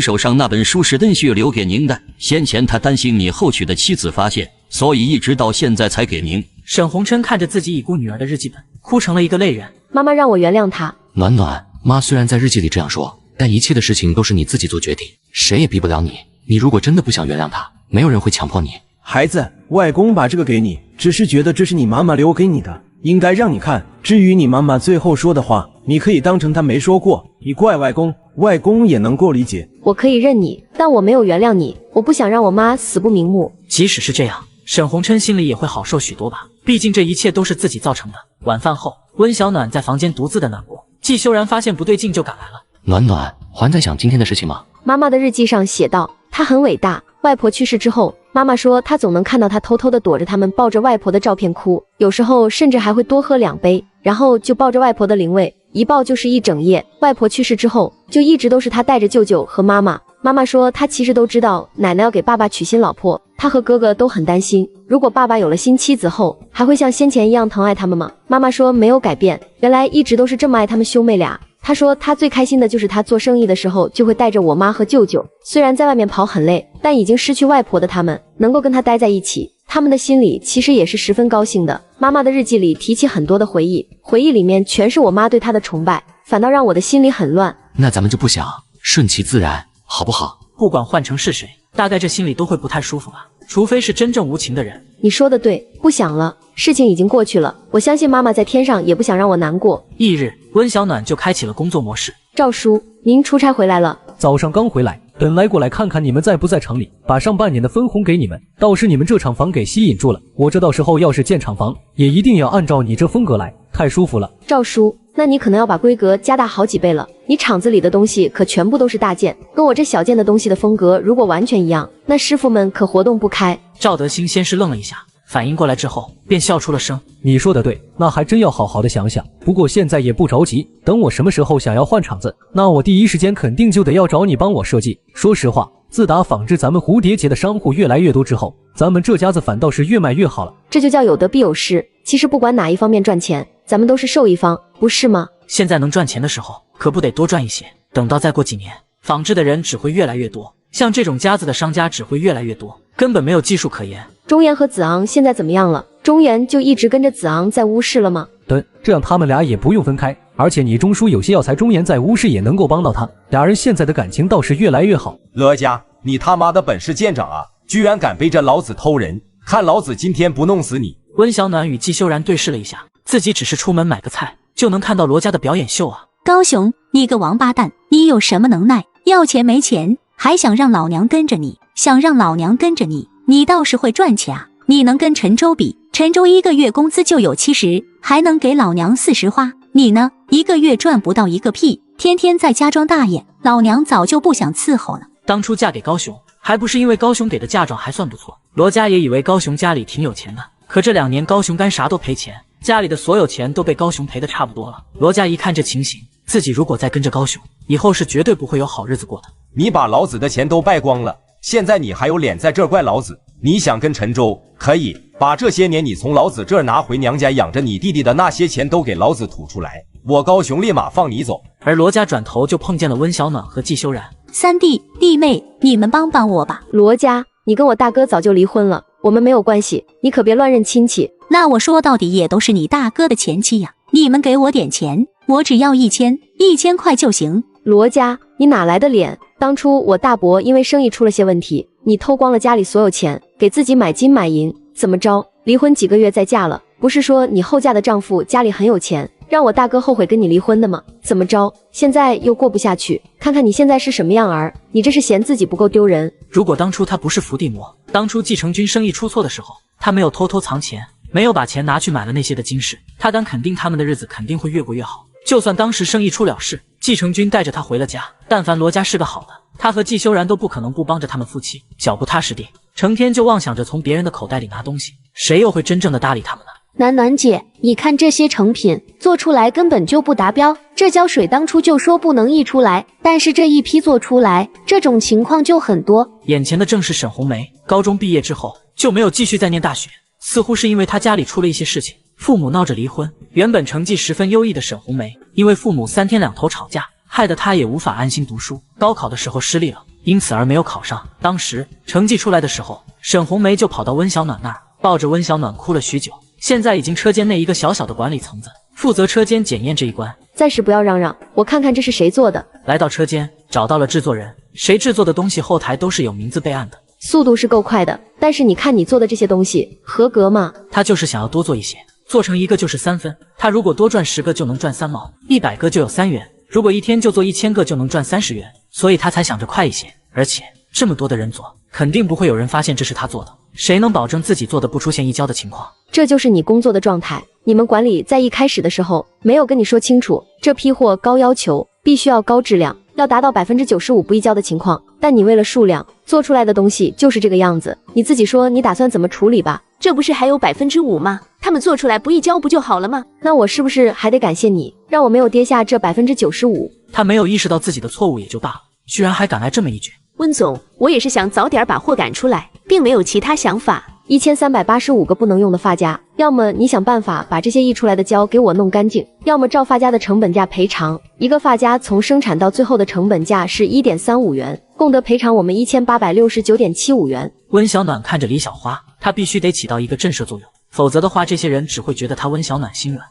手上那本书是恩旭留给您的，先前他担心你后娶的妻子发现，所以一直到现在才给您。沈红琛看着自己已故女儿的日记本，哭成了一个泪人。妈妈让我原谅她。暖暖，妈虽然在日记里这样说，但一切的事情都是你自己做决定，谁也逼不了你。你如果真的不想原谅他，没有人会强迫你。孩子，外公把这个给你，只是觉得这是你妈妈留给你的，应该让你看。至于你妈妈最后说的话，你可以当成她没说过。你怪外公，外公也能够理解。我可以认你，但我没有原谅你。我不想让我妈死不瞑目。即使是这样，沈红琛心里也会好受许多吧，毕竟这一切都是自己造成的。晚饭后，温小暖在房间独自的难过，季修然发现不对劲就赶来了。暖暖，还在想今天的事情吗？妈妈的日记上写道，她很伟大。外婆去世之后，妈妈说她总能看到她偷偷的躲着他们抱着外婆的照片哭，有时候甚至还会多喝2杯，然后就抱着外婆的灵位，一抱就是一整夜。外婆去世之后，就一直都是她带着舅舅和妈妈。妈妈说她其实都知道奶奶要给爸爸娶新老婆，她和哥哥都很担心，如果爸爸有了新妻子后，还会像先前一样疼爱他们吗？妈妈说没有改变，原来一直都是这么爱他们兄妹俩。他说他最开心的就是他做生意的时候就会带着我妈和舅舅，虽然在外面跑很累，但已经失去外婆的他们能够跟他待在一起，他们的心里其实也是十分高兴的。妈妈的日记里提起很多的回忆，回忆里面全是我妈对他的崇拜，反倒让我的心里很乱。那咱们就不想，顺其自然，好不好？不管换成是谁，大概这心里都会不太舒服吧，除非是真正无情的人。你说的对，不想了，事情已经过去了，我相信妈妈在天上也不想让我难过。翌日，温小暖就开启了工作模式。赵叔，您出差回来了？早上刚回来，本来过来看看你们在不在城里，把上半年的分红给你们，倒是你们这厂房给吸引住了。我这到时候要是建厂房，也一定要按照你这风格来，太舒服了。赵叔，那你可能要把规格加大好几倍了，你厂子里的东西可全部都是大件，跟我这小件的东西的风格如果完全一样，那师傅们可活动不开。赵德兴先是愣了一下，反应过来之后便笑出了声。你说的对，那还真要好好的想想。不过现在也不着急，等我什么时候想要换厂子，那我第一时间肯定就得要找你帮我设计。说实话，自打仿制咱们蝴蝶结的商户越来越多之后，咱们这家子反倒是越卖越好了。这就叫有得必有失，其实不管哪一方面赚钱，咱们都是受益方，不是吗？现在能赚钱的时候，可不得多赚一些。等到再过几年，仿制的人只会越来越多，像这种家子的商家只会越来越多，根本没有技术可言。中原和子昂现在怎么样了？中原就一直跟着子昂在乌市了吗？对，这样他们俩也不用分开，而且你中书有些药材，中原在乌市也能够帮到他，俩人现在的感情倒是越来越好。乐家，你他妈的本事见长啊，居然敢背着老子偷人，看老子今天不弄死你！温小暖与季修然对视了一下，自己只是出门买个菜，就能看到罗家的表演秀啊。高雄，你个王八蛋，你有什么能耐？要钱没钱，还想让老娘跟着你？想让老娘跟着你？你倒是会赚钱啊！你能跟陈州比？陈州一个月工资就有70，还能给老娘40花。你呢，一个月赚不到一个屁，天天在家装大爷，老娘早就不想伺候了。当初嫁给高雄，还不是因为高雄给的嫁妆还算不错，罗家也以为高雄家里挺有钱的。可这2年高雄干啥都赔钱，家里的所有钱都被高雄赔得差不多了。罗家一看这情形，自己如果再跟着高雄，以后是绝对不会有好日子过的。你把老子的钱都败光了，现在你还有脸在这儿怪老子？你想跟陈州，可以把这些年你从老子这儿拿回娘家养着你弟弟的那些钱都给老子吐出来，我高雄立马放你走。而罗家转头就碰见了温小暖和季修然。三弟弟妹，你们帮帮我吧。罗家，你跟我大哥早就离婚了，我们没有关系，你可别乱认亲戚。那我说到底也都是你大哥的前妻呀，你们给我点钱，我只要1000块就行。罗家，你哪来的脸？当初我大伯因为生意出了些问题，你偷光了家里所有钱，给自己买金买银，怎么着？离婚几个月再嫁了，不是说你后嫁的丈夫家里很有钱，让我大哥后悔跟你离婚的吗？怎么着？现在又过不下去，看看你现在是什么样儿，你这是嫌自己不够丢人。如果当初他不是伏地魔，当初继承军生意出错的时候，他没有偷偷藏钱，没有把钱拿去买了那些的金饰，他敢肯定他们的日子肯定会越过越好。就算当时生意出了事，继承军带着他回了家，但凡罗家是个好的，他和季修然都不可能不帮着他们夫妻，脚不踏实地，成天就妄想着从别人的口袋里拿东西，谁又会真正的搭理他们呢？暖暖姐，你看这些成品做出来根本就不达标，这胶水当初就说不能溢出来，但是这一批做出来，这种情况就很多。眼前的正是沈红梅，高中毕业之后就没有继续再念大学，似乎是因为她家里出了一些事情，父母闹着离婚。原本成绩十分优异的沈红梅，因为父母3天2头吵架，害得她也无法安心读书，高考的时候失利了，因此而没有考上。当时成绩出来的时候，沈红梅就跑到温小暖那儿，抱着温小暖哭了许久。现在已经车间内一个小小的管理层子，负责车间检验这一关。暂时不要嚷嚷，我看看这是谁做的。来到车间，找到了制作人，谁制作的东西后台都是有名字备案的。速度是够快的，但是你看你做的这些东西合格吗？他就是想要多做一些，做成一个就是3分，他如果多赚10个就能赚3毛，100个就有3元，如果一天就做1000个就能赚30元，所以他才想着快一些。而且这么多的人做，肯定不会有人发现这是他做的，谁能保证自己做的不出现溢胶的情况？这就是你工作的状态。你们管理在一开始的时候没有跟你说清楚，这批货高要求，必须要高质量，要达到95%不溢胶的情况。但你为了数量做出来的东西就是这个样子，你自己说你打算怎么处理吧？这不是还有5%吗？他们做出来不溢胶不就好了吗？那我是不是还得感谢你，让我没有跌下这95%？他没有意识到自己的错误也就罢了，居然还敢来这么一句。温总，我也是想早点把货赶出来，并没有其他想法。1385个不能用的发夹，要么你想办法把这些溢出来的胶给我弄干净，要么照发夹的成本价赔偿。一个发夹从生产到最后的成本价是1.35元，共得赔偿我们1869.75元。温小暖看着李小花，她必须得起到一个震慑作用，否则的话，这些人只会觉得她温小暖心软。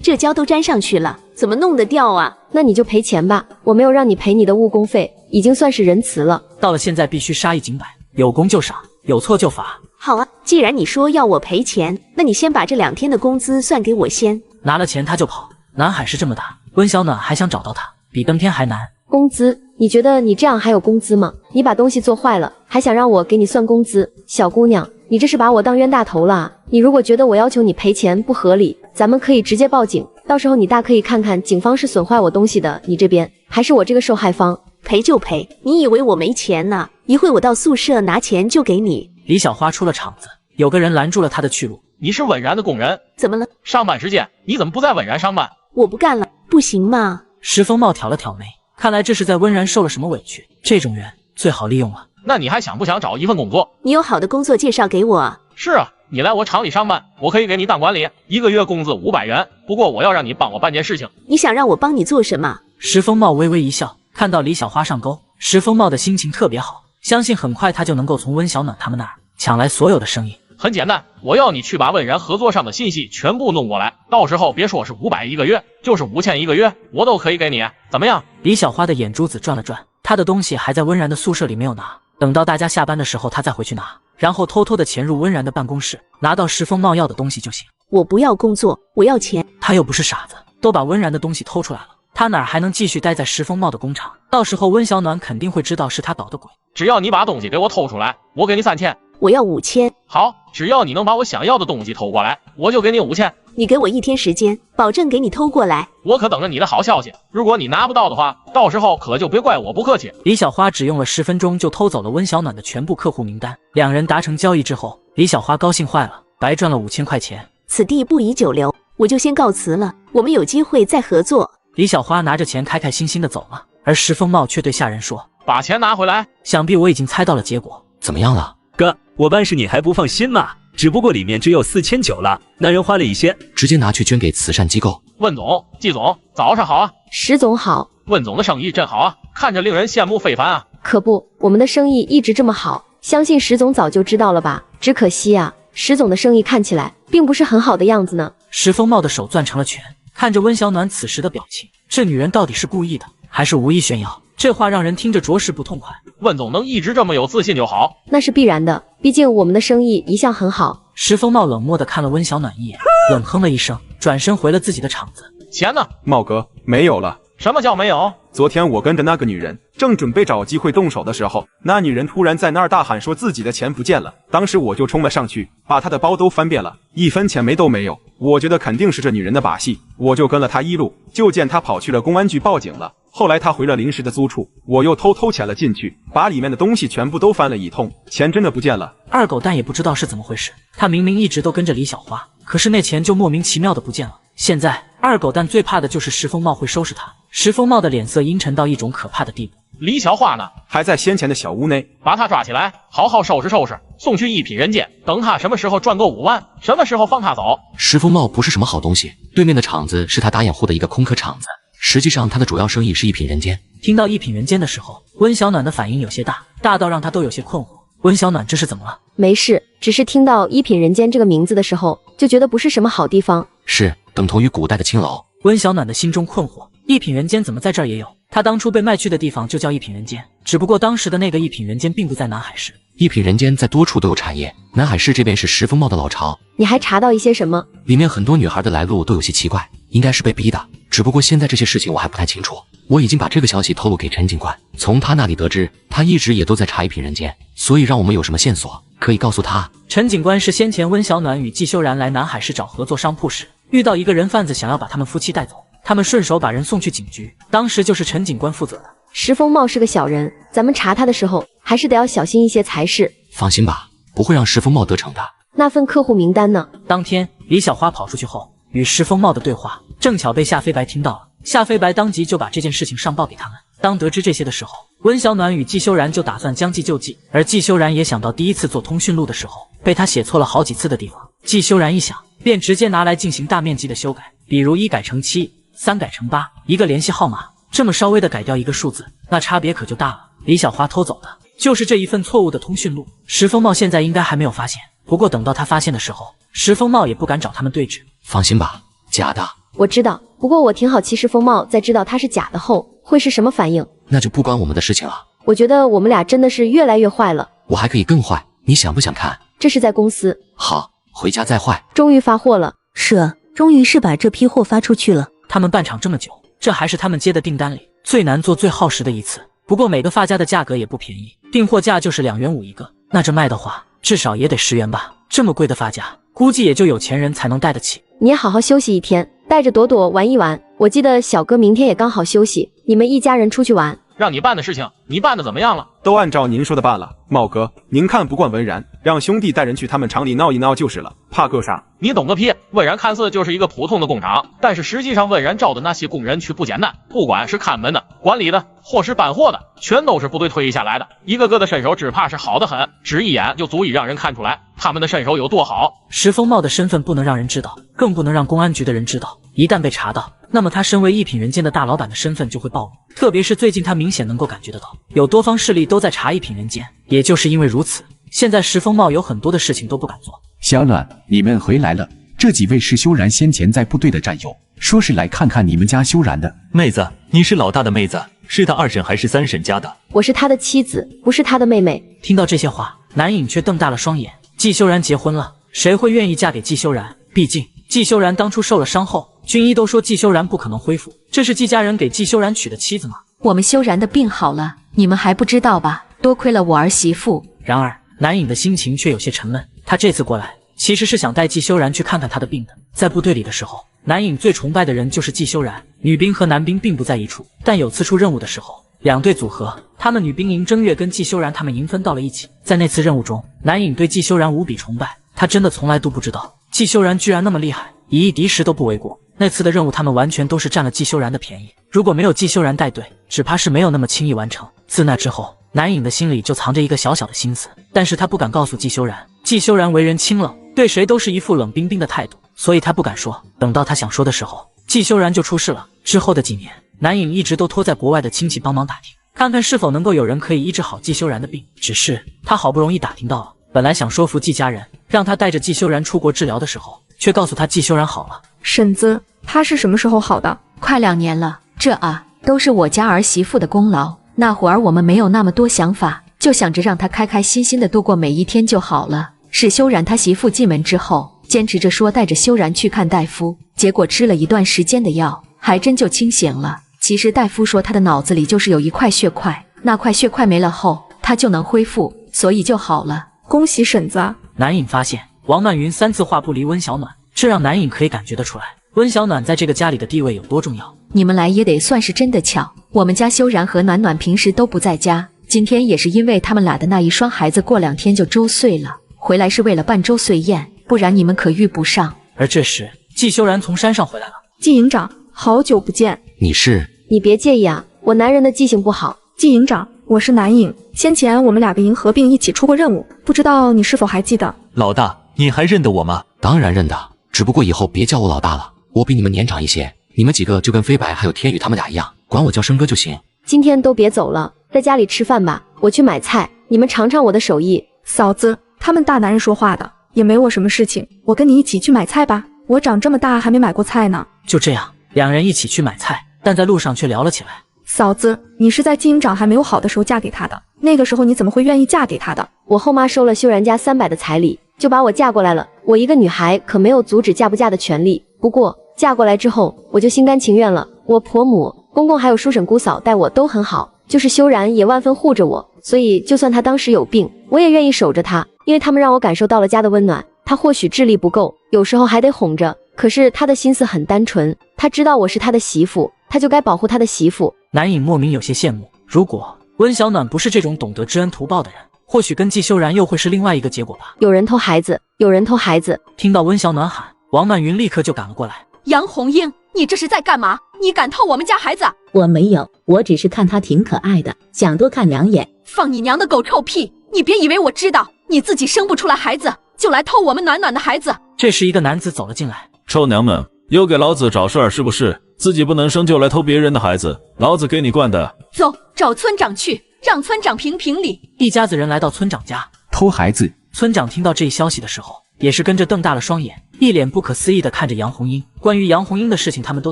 这胶都粘上去了，怎么弄得掉啊？那你就赔钱吧，我没有让你赔你的误工费，已经算是仁慈了。到了现在必须杀一儆百，有功就赏，有错就罚。好啊，既然你说要我赔钱，那你先把这2天的工资算给我先。拿了钱他就跑，南海是这么大，温小暖还想找到他，比登天还难。工资？你觉得你这样还有工资吗？你把东西做坏了，还想让我给你算工资？小姑娘，你这是把我当冤大头了啊！你如果觉得我要求你赔钱不合理，咱们可以直接报警，到时候你大可以看看警方是损坏我东西的你这边，还是我这个受害方。赔就赔，你以为我没钱呢？一会我到宿舍拿钱就给你。李小花出了场子，有个人拦住了他的去路。你是稳然的工人，怎么了？上班时间你怎么不在稳然上班？我不干了，不行吗？石风茂挑了挑眉，看来这是在温然受了什么委屈，这种人最好利用了。那你还想不想找一份工作？你有好的工作介绍给我啊？是啊，你来我厂里上班，我可以给你当管理，1个月工资500元，不过我要让你帮我办件事情。你想让我帮你做什么？石风茂微微一笑，看到李小花上钩，石风茂的心情特别好，相信很快他就能够从温小暖他们那儿抢来所有的生意。很简单，我要你去把温然合作上的信息全部弄过来，到时候别说是500一个月，就是5000一个月，我都可以给你，怎么样？李小花的眼珠子转了转，她的东西还在温然的宿舍里没有拿，等到大家下班的时候她再回去拿，然后偷偷的潜入温然的办公室，拿到石风茂要的东西就行。我不要工作，我要钱。他又不是傻子，都把温然的东西偷出来了，他哪还能继续待在石风茂的工厂？到时候温小暖肯定会知道是他捣的鬼。只要你把东西给我偷出来，我给你3000。我要5000。好，只要你能把我想要的东西偷过来，我就给你5000。你给我1天时间，保证给你偷过来。我可等着你的好消息，如果你拿不到的话，到时候可就别怪我不客气。李小花只用了10分钟就偷走了温小暖的全部客户名单，两人达成交易之后，李小花高兴坏了，白赚了5000块钱。此地不宜久留，我就先告辞了，我们有机会再合作。李小花拿着钱开开心心的走了，而石风茂却对下人说：“把钱拿回来。”想必我已经猜到了结果。怎么样了？哥，我办事你还不放心吗？只不过里面只有4900了，那人花了一些，直接拿去捐给慈善机构。问总、季总，早上好啊！石总好。问总的生意真好啊，看着令人羡慕非凡啊！可不，我们的生意一直这么好，相信石总早就知道了吧？只可惜啊，石总的生意看起来并不是很好的样子呢。石风茂的手攥成了拳，看着温小暖此时的表情，这女人到底是故意的，还是无意炫耀？这话让人听着着实不痛快。问总能一直这么有自信就好，那是必然的，毕竟我们的生意一向很好。石风茂冷漠地看了温小暖一眼，冷哼了一声，转身回了自己的场子。钱呢？茂哥，没有了。什么叫没有？昨天我跟着那个女人，正准备找机会动手的时候，那女人突然在那儿大喊说自己的钱不见了。当时我就冲了上去，把她的包都翻遍了，1分钱都没有。我觉得肯定是这女人的把戏，我就跟了她一路，就见她跑去了公安局报警了。后来她回了临时的租处，我又偷偷潜了进去，把里面的东西全部都翻了一通，钱真的不见了。二狗蛋也不知道是怎么回事，他明明一直都跟着李小花，可是那钱就莫名其妙的不见了。现在二狗蛋最怕的就是石风茂会收拾他。石风茂的脸色阴沉到一种可怕的地步。李小花呢？还在先前的小屋内，把他抓起来，好好收拾收拾，送去一品人间。等他什么时候赚够5万，什么时候放他走。石风茂不是什么好东西，对面的厂子是他打掩护的一个空壳厂子，实际上他的主要生意是一品人间。听到一品人间的时候，温小暖的反应有些大，大到让他都有些困惑。温小暖这是怎么了？没事，只是听到一品人间这个名字的时候，就觉得不是什么好地方。是等同于古代的青楼。温小暖的心中困惑，一品人间怎么在这儿也有？他当初被卖去的地方就叫一品人间，只不过当时的那个一品人间并不在南海市。一品人间在多处都有产业，南海市这边是石风茂的老巢。你还查到一些什么？里面很多女孩的来路都有些奇怪，应该是被逼的。只不过现在这些事情我还不太清楚，我已经把这个消息透露给陈警官，从他那里得知，他一直也都在查一品人间，所以让我们有什么线索可以告诉他。陈警官是先前温小暖与季修然来南海市找合作商铺时，遇到一个人贩子想要把他们夫妻带走，他们顺手把人送去警局，当时就是陈警官负责的。石风茂是个小人，咱们查他的时候还是得要小心一些才是。放心吧，不会让石风茂得逞的。那份客户名单呢？当天李小花跑出去后，与石风茂的对话正巧被夏飞白听到了，夏飞白当即就把这件事情上报给他们。当得知这些的时候，温小暖与季修然就打算将计就计，而季修然也想到第一次做通讯录的时候被他写错了好几次的地方。季修然一想，便直接拿来进行大面积的修改，比如1改成7， 3改成8，一个联系号码，这么稍微的改掉一个数字，那差别可就大了。李小花偷走的就是这一份错误的通讯录，石风茂现在应该还没有发现，不过等到他发现的时候，石风茂也不敢找他们对峙。放心吧，假的。我知道，不过我挺好奇石风茂在知道他是假的后会是什么反应。那就不关我们的事情了。我觉得我们俩真的是越来越坏了。我还可以更坏，你想不想看？这是在公司。好，回家再坏。终于发货了。是啊，终于是把这批货发出去了。他们办厂这么久，这还是他们接的订单里最难做最耗时的一次。不过每个发夹的价格也不便宜，订货价就是2元5一个，那这卖的话至少也得10元吧。这么贵的发夹，估计也就有钱人才能带得起。你也好好休息一天，带着朵朵玩一玩。我记得小哥明天也刚好休息，你们一家人出去玩。让你办的事情，你办的怎么样了？都按照您说的办了。茂哥，您看不惯文然，让兄弟带人去他们厂里闹一闹就是了，怕个啥？你懂个屁！文然看似就是一个普通的工厂，但是实际上文然招的那些工人却不简单，不管是看门的、管理的，或是搬货的，全都是部队退役下来的，一个个的身手只怕是好得很，只一眼就足以让人看出来他们的身手有多好。石风茂的身份不能让人知道，更不能让公安局的人知道，一旦被查到，那么他身为一品人间的大老板的身份就会暴露。特别是最近他明显能够感觉得到，有多方势力都在查一品人间，也就是因为如此，现在石风茂有很多的事情都不敢做。小暖，你们回来了。这几位是修然先前在部队的战友，说是来看看你们家修然的。妹子，你是老大的妹子，是他2婶还是3婶家的？我是他的妻子，不是他的妹妹。听到这些话，南影却瞪大了双眼。季修然结婚了，谁会愿意嫁给季修然？毕竟季修然当初受了伤后，军医都说季修然不可能恢复，这是季家人给季修然娶的妻子吗？我们修然的病好了，你们还不知道吧？多亏了我儿媳妇。然而南影的心情却有些沉闷，他这次过来其实是想带季修然去看看他的病的。在部队里的时候，南影最崇拜的人就是季修然，女兵和男兵并不在一处，但有次出任务的时候，2队组合，他们女兵营正月跟季修然他们营分到了一起。在那次任务中，南影对季修然无比崇拜，他真的从来都不知道季修然居然那么厉害，以一敌十都不为过。那次的任务他们完全都是占了季修然的便宜，如果没有季修然带队，只怕是没有那么轻易完成。自那之后，南影的心里就藏着一个小小的心思，但是他不敢告诉季修然。季修然为人清冷，对谁都是一副冷冰冰的态度，所以他不敢说。等到他想说的时候，季修然就出事了。之后的几年，南影一直都托在国外的亲戚帮忙打听，看看是否能够有人可以医治好季修然的病。只是他好不容易打听到了，本来想说服季家人，让他带着季修然出国治疗的时候，却告诉他季修然好了。婶子，他是什么时候好的？快2年了，这都是我家儿媳妇的功劳。那会儿我们没有那么多想法，就想着让他开开心心的度过每一天就好了。是修然他媳妇进门之后，坚持着说带着修然去看大夫，结果吃了一段时间的药，还真就清醒了。其实大夫说他的脑子里就是有一块血块，那块血块没了后，他就能恢复，所以就好了。恭喜婶子。南影发现王曼云3次话不离温小暖，这让南影可以感觉得出来，温小暖在这个家里的地位有多重要。你们来也得算是真的巧，我们家修然和暖暖平时都不在家，今天也是因为他们俩的那一双孩子过2天就周岁了，回来是为了办周岁宴，不然你们可遇不上。而这时季修然从山上回来了。季营长，好久不见。你是？你别介意啊，我男人的记性不好。季营长，我是南影，先前我们2个营合并一起出过任务，不知道你是否还记得？老大，你还认得我吗？当然认得，只不过以后别叫我老大了，我比你们年长一些。你们几个就跟飞白还有天宇他们俩一样，管我叫生哥就行。今天都别走了，在家里吃饭吧，我去买菜，你们尝尝我的手艺。嫂子，他们大男人说话的，也没我什么事情，我跟你一起去买菜吧，我长这么大还没买过菜呢。就这样，2人一起去买菜，但在路上却聊了起来。嫂子，你是在季营长还没有好的时候嫁给他的，那个时候你怎么会愿意嫁给他的？我后妈收了修然家300的彩礼，就把我嫁过来了。我一个女孩可没有阻止嫁不嫁的权利，不过嫁过来之后，我就心甘情愿了。我婆母、公公还有叔婶姑嫂待我都很好，就是修然也万分护着我，所以就算他当时有病，我也愿意守着他，因为他们让我感受到了家的温暖。他或许智力不够，有时候还得哄着，可是他的心思很单纯，他知道我是他的媳妇，他就该保护他的媳妇。南影莫名有些羡慕，如果温小暖不是这种懂得知恩图报的人，或许跟季修然又会是另外一个结果吧。有人偷孩子，有人偷孩子。听到温小暖喊，王曼云立刻就赶了过来。杨红英，你这是在干嘛？你敢偷我们家孩子？我没有，我只是看他挺可爱的，想多看2眼。放你娘的狗臭屁！你别以为我知道，你自己生不出来孩子，就来偷我们暖暖的孩子。这时一个男子走了进来。臭娘们，又给老子找事儿是不是？自己不能生就来偷别人的孩子，老子给你惯的。走，找村长去，让村长评评理。一家子人来到村长家。偷孩子。村长听到这一消息的时候，也是跟着瞪大了双眼，一脸不可思议地看着杨红英。关于杨红英的事情他们都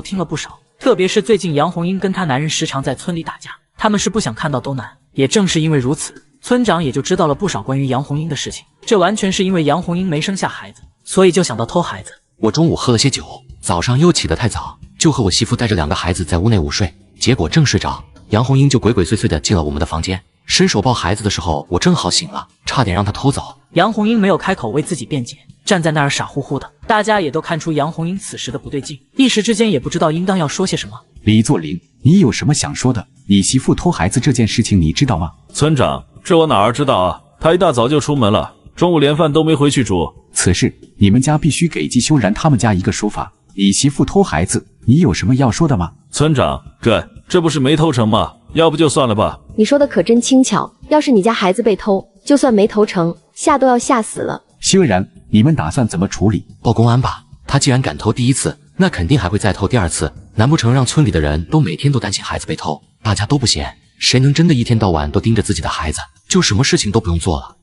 听了不少，特别是最近杨红英跟她男人时常在村里打架，他们是不想看到都难。也正是因为如此，村长也就知道了不少关于杨红英的事情。这完全是因为杨红英没生下孩子，所以就想到偷孩子。我中午喝了些酒，早上又起得太早，就和我媳妇带着2个孩子在屋内午睡，结果正睡着，杨红英就鬼鬼祟祟地进了我们的房间，伸手抱孩子的时候，我正好醒了，差点让她偷走。杨红英没有开口为自己辩解，站在那儿傻乎乎的，大家也都看出杨红英此时的不对劲，一时之间也不知道应当要说些什么。李作霖，你有什么想说的？你媳妇偷孩子这件事情你知道吗？村长，这我哪儿知道啊？她一大早就出门了，中午连饭都没回去煮。此事你们家必须给季修然他们家一个说法。你媳妇偷孩子，你有什么要说的吗？村长，这不是没偷成吗？要不就算了吧。你说的可真轻巧，要是你家孩子被偷，就算没偷成，吓都要吓死了。修然，你们打算怎么处理？报公安吧，他既然敢偷第1次，那肯定还会再偷第2次，难不成让村里的人都每天都担心孩子被偷？大家都不闲，谁能真的一天到晚都盯着自己的孩子，就什么事情都不用做了？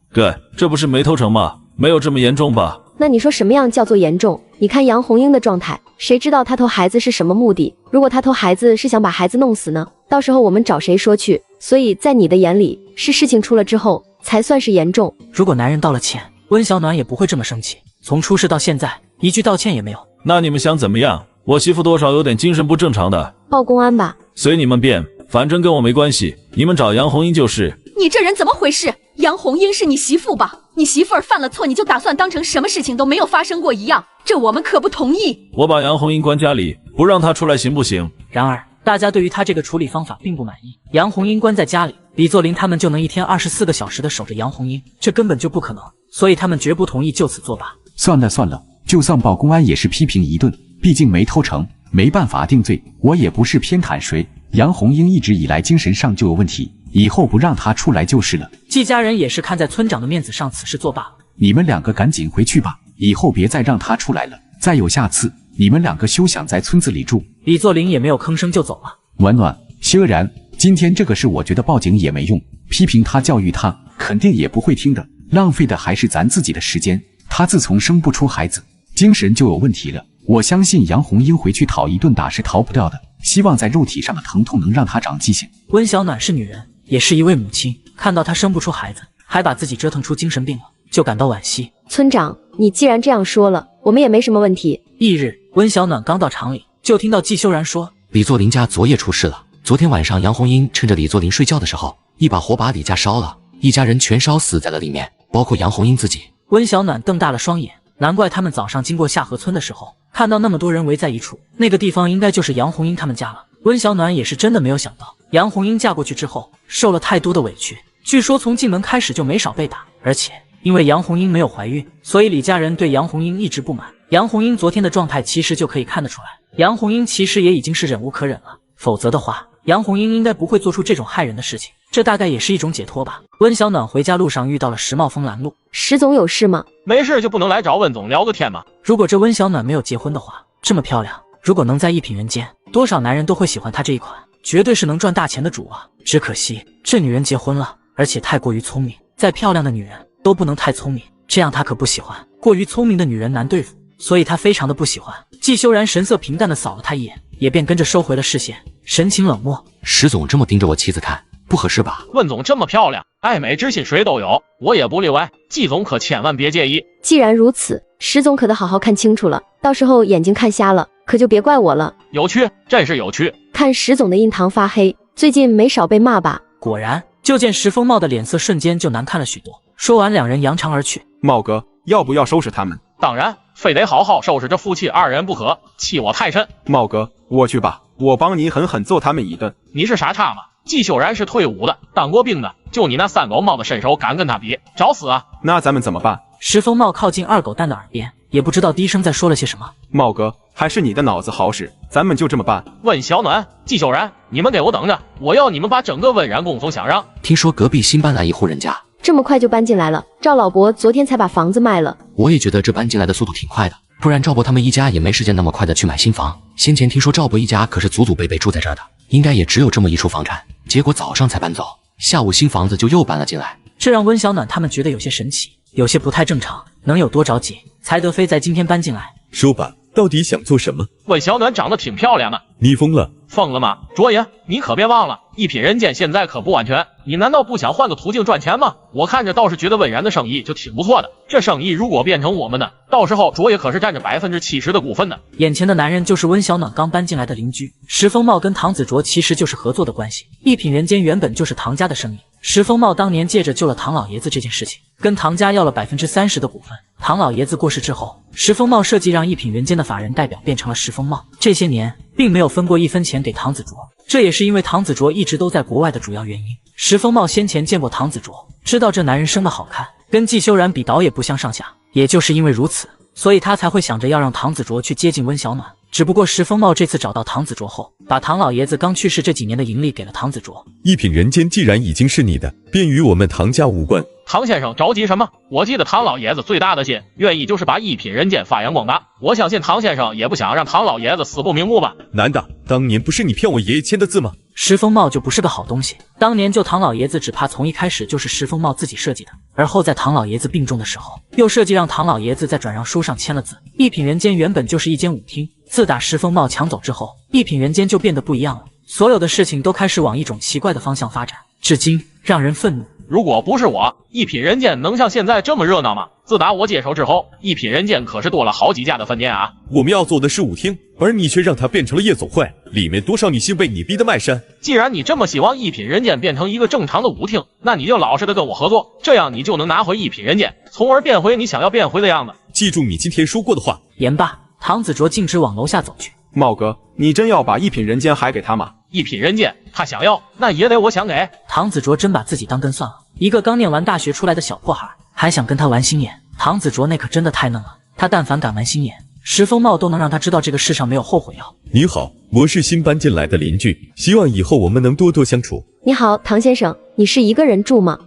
这不是没偷成吗？没有这么严重吧？那你说什么样叫做严重？你看杨红英的状态，谁知道她偷孩子是什么目的？如果她偷孩子是想把孩子弄死呢？到时候我们找谁说去？所以在你的眼里，是事情出了之后才算是严重。如果男人道了歉，温小暖也不会这么生气。从出事到现在，一句道歉也没有。那你们想怎么样？我媳妇多少有点精神不正常的。报公安吧。随你们便，反正跟我没关系，你们找杨红英就是。你这人怎么回事？杨红英是你媳妇吧？你媳妇儿犯了错，你就打算当成什么事情都没有发生过一样？这我们可不同意。我把杨红英关家里，不让她出来行不行？然而大家对于他这个处理方法并不满意。杨红英关在家里，李作霖他们就能一天24个小时的守着杨红英，这根本就不可能，所以他们绝不同意就此作罢。算了，就算报公安也是批评一顿，毕竟没偷成，没办法定罪。我也不是偏袒谁，杨红英一直以来精神上就有问题，以后不让她出来就是了。季家人也是看在村长的面子上，此事作罢了。你们2个赶紧回去吧，以后别再让她出来了，再有下次你们两个休想在村子里住。李作霖也没有吭声就走了。暖暖，薛然，今天这个事我觉得报警也没用，批评他教育他肯定也不会听的，浪费的还是咱自己的时间。他自从生不出孩子，精神就有问题了。我相信杨红英回去讨一顿打是逃不掉的，希望在肉体上的疼痛能让他长记性。温小暖是女人，也是一位母亲，看到她生不出孩子，还把自己折腾出精神病了，就感到惋惜。村长，你既然这样说了，我们也没什么问题。翌日，温小暖刚到厂里，就听到季修然说，李作霖家昨夜出事了。昨天晚上杨红英趁着李作霖睡觉的时候，一把火把李家烧了，一家人全烧死在了里面，包括杨红英自己。温小暖瞪大了双眼，难怪他们早上经过下河村的时候，看到那么多人围在一处，那个地方应该就是杨红英他们家了。温小暖也是真的没有想到，杨红英嫁过去之后，受了太多的委屈，据说从进门开始就没少被打，而且因为杨红英没有怀孕，所以李家人对杨红英一直不满。杨红英昨天的状态其实就可以看得出来，杨红英其实也已经是忍无可忍了，否则的话，杨红英应该不会做出这种害人的事情，这大概也是一种解脱吧。温小暖回家路上遇到了石茂峰拦路，石总有事吗？没事就不能来找温总聊个天吗？如果这温小暖没有结婚的话，这么漂亮，如果能在一品人间，多少男人都会喜欢她这一款，绝对是能赚大钱的主啊！只可惜这女人结婚了，而且太过于聪明，再漂亮的女人都不能太聪明，这样她可不喜欢。过于聪明的女人难对付，所以她非常的不喜欢。季修然神色平淡的扫了她一眼，也便跟着收回了视线，神情冷漠。石总这么盯着我妻子看，不合适吧？温总这么漂亮，爱美之心谁都有，我也不例外。季总可千万别介意。既然如此，石总可得好好看清楚了，到时候眼睛看瞎了，可就别怪我了。有趣，真是有趣。看石总的印堂发黑，最近没少被骂吧？果然，就见石风茂的脸色瞬间就难看了许多。说完，两人扬长而去。茂哥，要不要收拾他们？当然，非得好好收拾这夫妻二人不可，气我太甚。茂哥，我去吧，我帮你狠狠揍他们一顿。你是傻叉吗？季修然是退伍的，当过兵的，就你那三狗猫的身手敢跟他比，找死啊！那咱们怎么办？石风茂靠近二狗蛋的耳边，也不知道低声在说了些什么。茂哥，还是你的脑子好使，咱们就这么办。温小暖、季修然，你们给我等着，我要你们把整个温然宫总想让。听说隔壁新搬来一户人家，这么快就搬进来了？赵老伯昨天才把房子卖了。我也觉得这搬进来的速度挺快的，不然赵伯他们一家也没时间那么快的去买新房。先前听说赵伯一家可是祖祖辈辈住在这儿的，应该也只有这么一处房产，结果早上才搬走，下午新房子就又搬了进来。这让温小暖他们觉得有些神奇，有些不太正常，能有多着急？才德妃在今天搬进来。说吧，到底想做什么？温小暖长得挺漂亮的。你疯了？疯了吗？卓爷，你可别忘了，一品人间现在可不安全，你难道不想换个途径赚钱吗？我看着倒是觉得温然的生意就挺不错的，这生意如果变成我们的，到时候卓爷可是占着70%的股份的。眼前的男人就是温小暖刚搬进来的邻居石风茂，跟唐子卓其实就是合作的关系。一品人间原本就是唐家的生意，石风茂当年借着救了唐老爷子这件事情，跟唐家要了30%的股份。唐老爷子过世之后，石风茂设计让一品人间的法人代表变成了石风茂，这些年并没有分过1分钱给唐子卓，这也是因为唐子卓一直都在国外的主要原因。石风茂先前见过唐子卓，知道这男人生得好看，跟季修然比倒也不相上下，也就是因为如此，所以他才会想着要让唐子卓去接近温小暖。只不过石风茂这次找到唐子卓后，把唐老爷子刚去世这几年的盈利给了唐子卓。一品人间既然已经是你的，便与我们唐家无关。唐先生着急什么？我记得唐老爷子最大的心愿意就是把一品人间发扬光大，我相信唐先生也不想让唐老爷子死不瞑目吧？难道当年不是你骗我爷爷签的字吗？石风茂就不是个好东西，当年救唐老爷子只怕从一开始就是石风茂自己设计的，而后在唐老爷子病重的时候，又设计让唐老爷子在转让书上签了字。一品人间原本就是一间舞厅，自打石风茂抢走之后，一品人间就变得不一样了，所有的事情都开始往一种奇怪的方向发展，至今让人愤怒。如果不是我，一品人间能像现在这么热闹吗？自打我接手之后，一品人间可是多了好几家的分店啊。我们要做的是舞厅，而你却让它变成了夜总会，里面多少女性被你逼得卖身。既然你这么希望一品人间变成一个正常的舞厅，那你就老实的跟我合作，这样你就能拿回一品人间，从而变回你想要变回的样子。记住你今天说过的话。言罢，唐子卓径直往楼下走去。茂哥，你真要把一品人间还给他吗？一品人间他想要，那也得我想给。唐子卓真把自己当根算了，一个刚念完大学出来的小破孩，还想跟他玩心眼。唐子卓那可真的太嫩了，他但凡敢玩心眼，石风茂都能让他知道这个世上没有后悔药。你好，我是新搬进来的邻居，希望以后我们能多多相处。你好，唐先生，你是一个人住吗？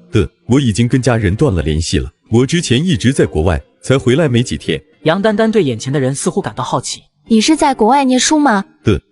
我已经跟家人断了联系了，我之前一直在国外，才回来没几天。杨丹丹对眼前的人似乎感到好奇，你是在国外念书吗？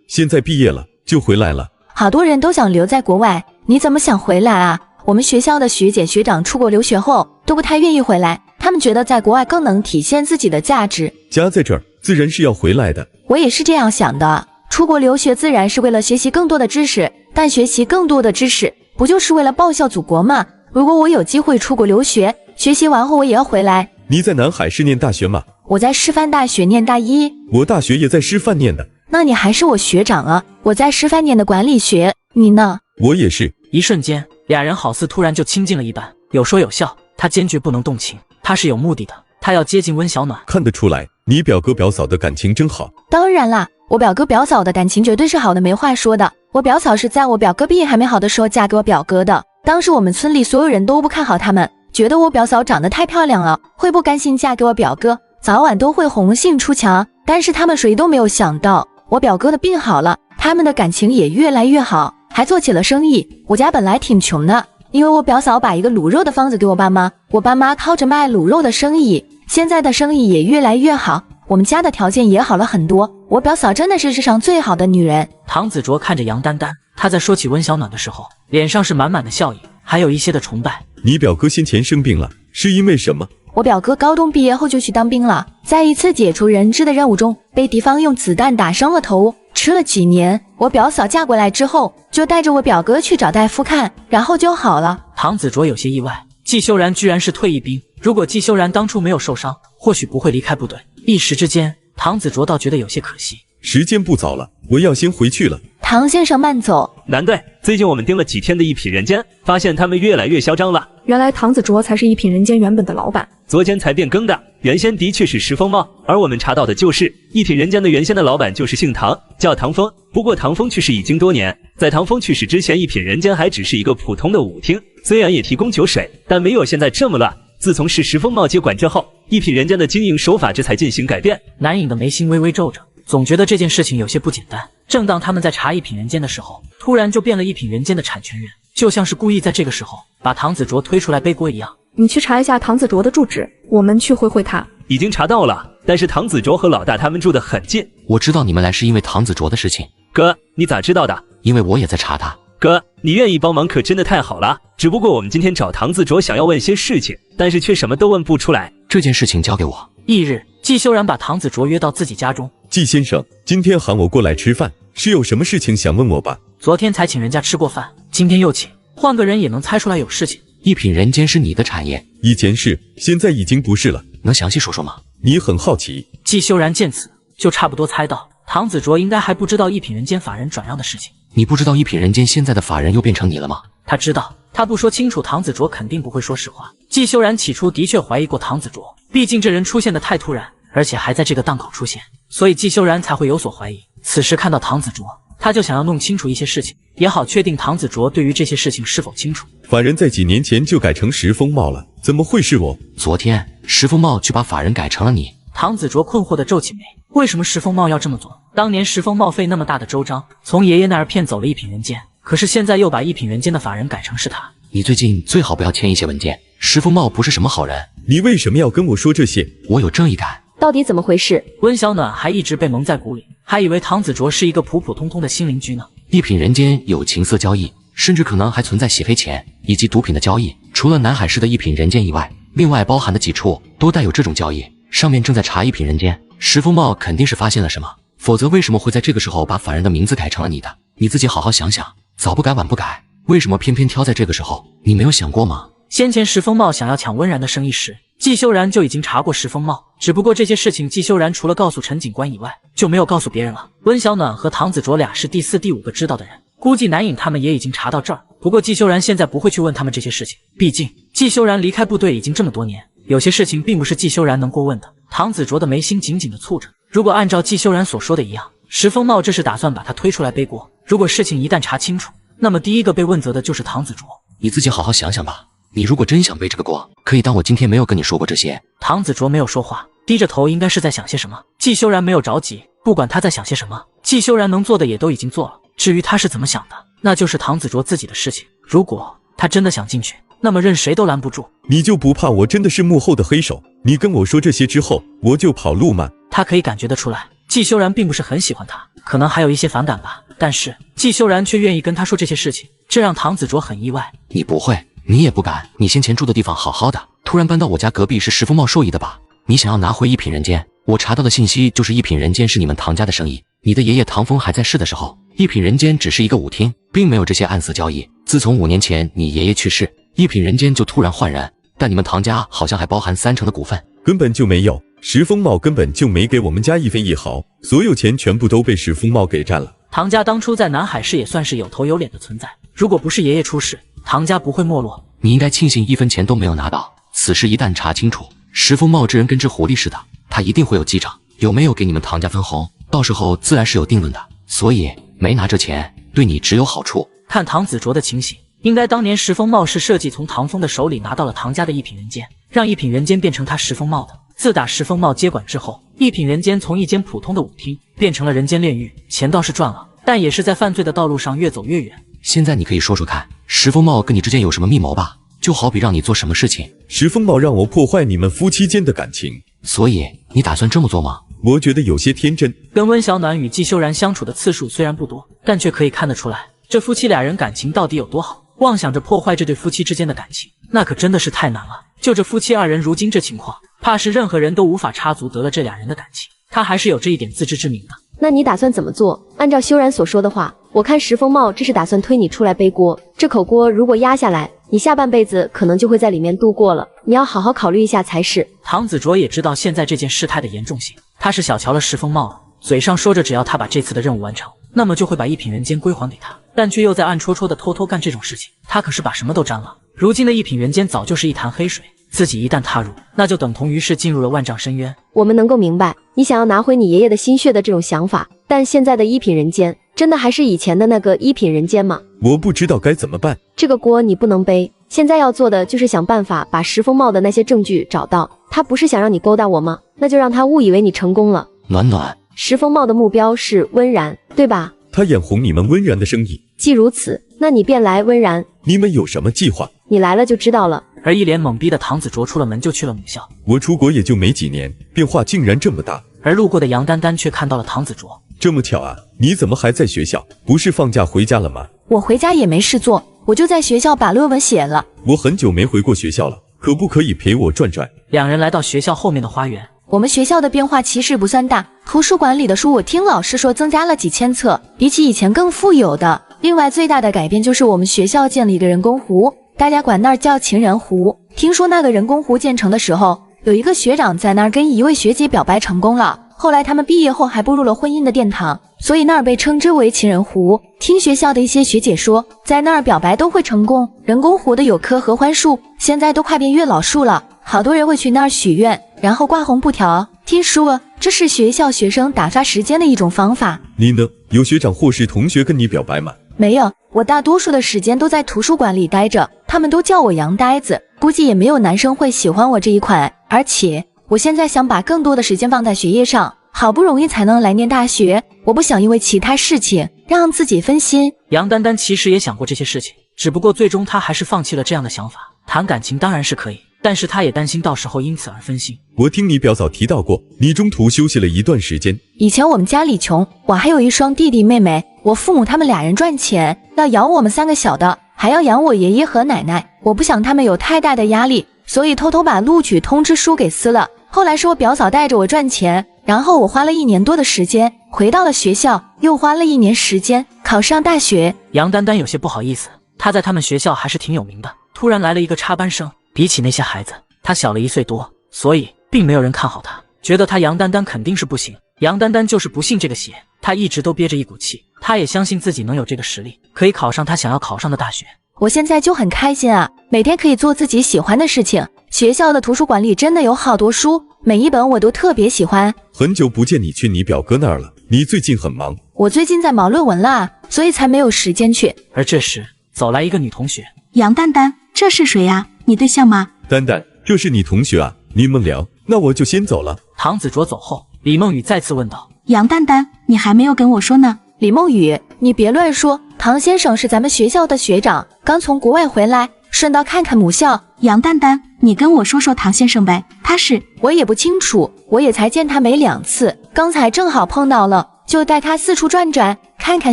现在毕业了就回来了。好多人都想留在国外，你怎么想回来啊？我们学校的学姐学长出国留学后都不太愿意回来，他们觉得在国外更能体现自己的价值。家在这儿，自然是要回来的。我也是这样想的，出国留学自然是为了学习更多的知识，但学习更多的知识，不就是为了报效祖国吗？如果我有机会出国留学，学习完后我也要回来。你在南海市念大学吗？我在师范大学念大一。我大学也在师范念的。那你还是我学长啊，我在师范念的管理学，你呢？我也是。一瞬间，俩人好似突然就亲近了一般，有说有笑。他坚决不能动情，他是有目的的，他要接近温小暖。看得出来，你表哥表嫂的感情真好。当然啦，我表哥表嫂的感情绝对是好的，没话说的。我表嫂是在我表哥毕业还没好的时候嫁给我表哥的，当时我们村里所有人都不看好他们，觉得我表嫂长得太漂亮了，会不甘心嫁给我表哥，早晚都会红杏出墙。但是他们谁都没有想到，我表哥的病好了，他们的感情也越来越好，还做起了生意。我家本来挺穷的，因为我表嫂把一个卤肉的方子给我爸妈，我爸妈靠着卖卤肉的生意，现在的生意也越来越好，我们家的条件也好了很多。我表嫂真的是世上最好的女人。唐子卓看着杨丹丹，他在说起温小暖的时候，脸上是满满的笑意，还有一些的崇拜。你表哥先前生病了，是因为什么？我表哥高中毕业后就去当兵了，在一次解除人质的任务中，被敌方用子弹打伤了头，吃了几年。我表嫂嫁过来之后，就带着我表哥去找大夫看，然后就好了。唐子卓有些意外，季修然居然是退役兵。如果季修然当初没有受伤，或许不会离开部队。一时之间，唐子卓倒觉得有些可惜。时间不早了，我要先回去了。唐先生慢走。蓝队，最近我们盯了几天的一品人间，发现他们越来越嚣张了。原来唐子卓才是一品人间原本的老板，昨天才变更的，原先的确是石风茂，而我们查到的就是一品人间的原先的老板就是姓唐，叫唐风。不过唐风去世已经多年，在唐风去世之前，一品人间还只是一个普通的舞厅，虽然也提供酒水，但没有现在这么乱。自从是石风茂接管之后，一品人间的经营手法这才进行改变。南影的眉心微微皱着，总觉得这件事情有些不简单。正当他们在查一品人间的时候，突然就变了一品人间的产权人，就像是故意在这个时候把唐子卓推出来背锅一样。你去查一下唐子卓的住址，我们去会会他。已经查到了，但是唐子卓和老大他们住得很近。我知道你们来是因为唐子卓的事情。哥，你咋知道的？因为我也在查他。哥，你愿意帮忙可真的太好了。只不过我们今天找唐子卓想要问些事情，但是却什么都问不出来。这件事情交给我。翌日，季修然把唐子卓约到自己家中。季先生，今天喊我过来吃饭，是有什么事情想问我吧？昨天才请人家吃过饭，今天又请，换个人也能猜出来有事情。一品人间是你的产业，以前是，现在已经不是了。能详细说说吗？你很好奇。季修然见此，就差不多猜到唐子卓应该还不知道一品人间法人转让的事情。你不知道一品人间现在的法人又变成你了吗？他知道，他不说清楚，唐子卓肯定不会说实话。季修然起初的确怀疑过唐子卓，毕竟这人出现的太突然，而且还在这个档口出现，所以季修然才会有所怀疑。此时看到唐子卓，他就想要弄清楚一些事情，也好确定唐子卓对于这些事情是否清楚。法人在几年前就改成石风茂了，怎么会是我？昨天石风茂就把法人改成了你。唐子卓困惑地皱起眉，为什么石风茂要这么做？当年石风茂费那么大的周章，从爷爷那儿骗走了一品人间，可是现在又把一品人间的法人改成是他。你最近最好不要签一些文件，石风茂不是什么好人。你为什么要跟我说这些？我有正义感。到底怎么回事？温小暖还一直被蒙在鼓里，还以为唐子卓是一个普普通通的新邻居呢。一品人间有情色交易，甚至可能还存在洗黑钱以及毒品的交易。除了南海市的一品人间以外，另外包含的几处都带有这种交易。上面正在查一品人间，石风茂肯定是发现了什么，否则为什么会在这个时候把法人的名字改成了你的？你自己好好想想，早不改晚不改，为什么偏偏挑在这个时候？你没有想过吗？先前石风茂想要抢温然的生意时，季修然就已经查过石风茂，只不过这些事情季修然除了告诉陈警官以外，就没有告诉别人了。温小暖和唐子卓俩是第4、第5个知道的人，估计南影他们也已经查到这儿。不过季修然现在不会去问他们这些事情，毕竟季修然离开部队已经这么多年，有些事情并不是季修然能过问的。唐子卓的眉心紧紧地蹙着，如果按照季修然所说的一样，石风茂这是打算把他推出来背锅。如果事情一旦查清楚，那么第一个被问责的就是唐子卓。你自己好好想想吧，你如果真想背这个锅，可以当我今天没有跟你说过这些。唐子卓没有说话，低着头，应该是在想些什么。季修然没有着急，不管他在想些什么，季修然能做的也都已经做了。至于他是怎么想的，那就是唐子卓自己的事情。如果他真的想进去，那么任谁都拦不住。你就不怕我真的是幕后的黑手？你跟我说这些之后，我就跑路吗？他可以感觉得出来，季修然并不是很喜欢他，可能还有一些反感吧。但是季修然却愿意跟他说这些事情，这让唐子卓很意外。你不会，你也不敢，你先前住的地方好好的，突然搬到我家隔壁是石风茂授意的吧？你想要拿回一品人间？我查到的信息就是一品人间是你们唐家的生意。你的爷爷唐风还在世的时候，一品人间只是一个舞厅，并没有这些暗色交易。自从5年前你爷爷去世，一品人间就突然焕然，但你们唐家好像还包含30%的股份。根本就没有，石风茂根本就没给我们家一分一毫，所有钱全部都被石风茂给占了。唐家当初在南海市也算是有头有脸的存在，如果不是爷爷出事，唐家不会没落。你应该庆幸1分钱都没有拿到。此事一旦查清楚，石风茂这人跟只狐狸似的，他一定会有记账，有没有给你们唐家分红，到时候自然是有定论的。所以没拿这钱，对你只有好处。看唐子卓的情形，应该当年石风茂是设计从唐风的手里拿到了唐家的一品人间，让一品人间变成他石风茂的。自打石风茂接管之后，一品人间从一间普通的舞厅变成了人间炼狱，钱倒是赚了，但也是在犯罪的道路上越走越远。现在你可以说说看，石风茂跟你之间有什么密谋吧？就好比让你做什么事情。石风茂让我破坏你们夫妻间的感情，所以你打算这么做吗？我觉得有些天真。跟温小暖与季修然相处的次数虽然不多，但却可以看得出来，这夫妻俩人感情到底有多好。妄想着破坏这对夫妻之间的感情，那可真的是太难了。就这夫妻2人如今这情况，怕是任何人都无法插足得了这俩人的感情。他还是有这一点自知之明的。那你打算怎么做？按照修然所说的话，我看石风茂这是打算推你出来背锅。这口锅如果压下来，你下半辈子可能就会在里面度过了。你要好好考虑一下才是。唐子卓也知道现在这件事态的严重性，他是小瞧了石风茂了，嘴上说着只要他把这次的任务完成，那么就会把一品人间归还给他，但却又在暗戳戳的偷偷干这种事情。他可是把什么都沾了。如今的一品人间早就是一潭黑水，自己一旦踏入，那就等同于是进入了万丈深渊。我们能够明白你想要拿回你爷爷的心血的这种想法，但现在的一品人间真的还是以前的那个一品人间吗？我不知道该怎么办。这个锅你不能背，现在要做的就是想办法把石风茂的那些证据找到。他不是想让你勾搭我吗？那就让他误以为你成功了。暖暖，石风茂的目标是温然，对吧？他眼红你们温然的生意。既如此，那你便来温然。你们有什么计划？你来了就知道了。而一脸懵逼的唐子卓出了门就去了母校。我出国也就没几年，变化竟然这么大。而路过的杨丹丹却看到了唐子卓。这么巧啊，你怎么还在学校？不是放假回家了吗？我回家也没事做，我就在学校把论文写了。我很久没回过学校了，可不可以陪我转转？两人来到学校后面的花园。我们学校的变化其实不算大，图书馆里的书我听老师说增加了几千册，比起以前更富有的。另外最大的改变就是我们学校建了一个人工湖，大家管那儿叫情人湖。听说那个人工湖建成的时候，有一个学长在那儿跟一位学姐表白成功了，后来他们毕业后还步入了婚姻的殿堂，所以那儿被称之为情人湖。听学校的一些学姐说，在那儿表白都会成功。人工湖的有棵合欢树，现在都快变月老树了，好多人会去那儿许愿，然后挂红布条。听说这是学校学生打发时间的一种方法。你呢？有学长或是同学跟你表白吗？没有，我大多数的时间都在图书馆里待着，他们都叫我杨呆子，估计也没有男生会喜欢我这一款。而且我现在想把更多的时间放在学业上，好不容易才能来念大学，我不想因为其他事情让自己分心。杨丹丹其实也想过这些事情，只不过最终她还是放弃了这样的想法。谈感情当然是可以，但是她也担心到时候因此而分心。我听你表嫂提到过，你中途休息了一段时间。以前我们家里穷，我还有一双弟弟妹妹，我父母他们2人赚钱，要养我们3个小的，还要养我爷爷和奶奶，我不想他们有太大的压力，所以偷偷把录取通知书给撕了。后来是我表嫂带着我赚钱，然后我花了1年多的时间回到了学校，又花了1年时间考上大学。杨丹丹有些不好意思，她在他们学校还是挺有名的，突然来了一个插班生，比起那些孩子，她小了1岁多，所以并没有人看好她，觉得她杨丹丹肯定是不行。杨丹丹就是不信这个邪，她一直都憋着一股气，她也相信自己能有这个实力，可以考上她想要考上的大学。我现在就很开心啊，每天可以做自己喜欢的事情。学校的图书馆里真的有好多书，每一本我都特别喜欢。很久不见你去你表哥那儿了，你最近很忙？我最近在忙论文啦，所以才没有时间去。而这时走来一个女同学。杨丹丹，这是谁呀？你对象吗？丹丹，这是你同学啊，你们聊，那我就先走了。唐子卓走后，李梦雨再次问道：杨丹丹，你还没有跟我说呢。李梦雨，你别乱说，唐先生是咱们学校的学长，刚从国外回来，顺道看看母校。杨丹丹，你跟我说说唐先生呗，他是……我也不清楚，我也才见他没2次，刚才正好碰到了，就带他四处转转，看看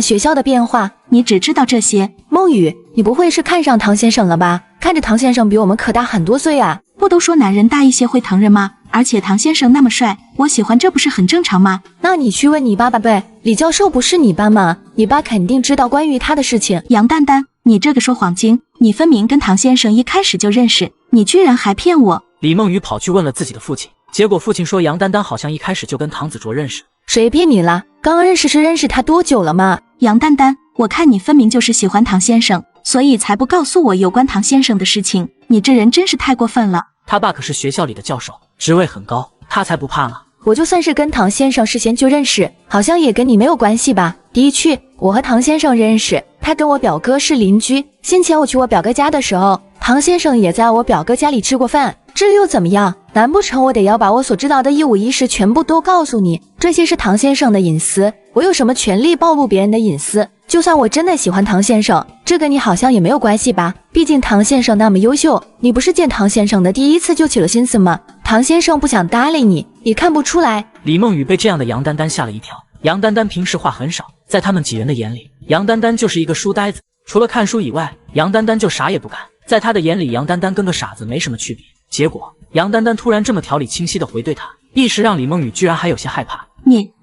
学校的变化。你只知道这些？梦雨，你不会是看上唐先生了吧？看着唐先生比我们可大很多岁啊。不都说男人大一些会疼人吗？而且唐先生那么帅，我喜欢，这不是很正常吗？那你去问你爸爸呗，李教授不是你爸吗？你爸肯定知道关于他的事情。杨丹丹，你这个说谎精，你分明跟唐先生一开始就认识，你居然还骗我！李梦雨跑去问了自己的父亲，结果父亲说杨丹丹好像一开始就跟唐子卓认识。谁骗你了？刚认识是认识他多久了吗？杨丹丹，我看你分明就是喜欢唐先生，所以才不告诉我有关唐先生的事情，你这人真是太过分了。他爸可是学校里的教授，职位很高，他才不怕呢。我就算是跟唐先生事先就认识，好像也跟你没有关系吧？的确，我和唐先生认识，他跟我表哥是邻居。先前我去我表哥家的时候，唐先生也在我表哥家里吃过饭，这又怎么样？难不成我得要把我所知道的一五一十全部都告诉你？这些是唐先生的隐私，我有什么权利暴露别人的隐私？就算我真的喜欢唐先生，这跟你好像也没有关系吧？毕竟唐先生那么优秀，你不是见唐先生的第一次就起了心思吗？唐先生不想搭理你，也看不出来。李梦雨被这样的杨丹丹吓了一跳。杨丹丹平时话很少，在他们几人的眼里，杨丹丹就是一个书呆子，除了看书以外，杨丹丹就啥也不干。在他的眼里，杨丹丹跟个傻子没什么区别。结果杨丹丹突然这么条理清晰地回对他，一时让李梦雨居然还有些害怕。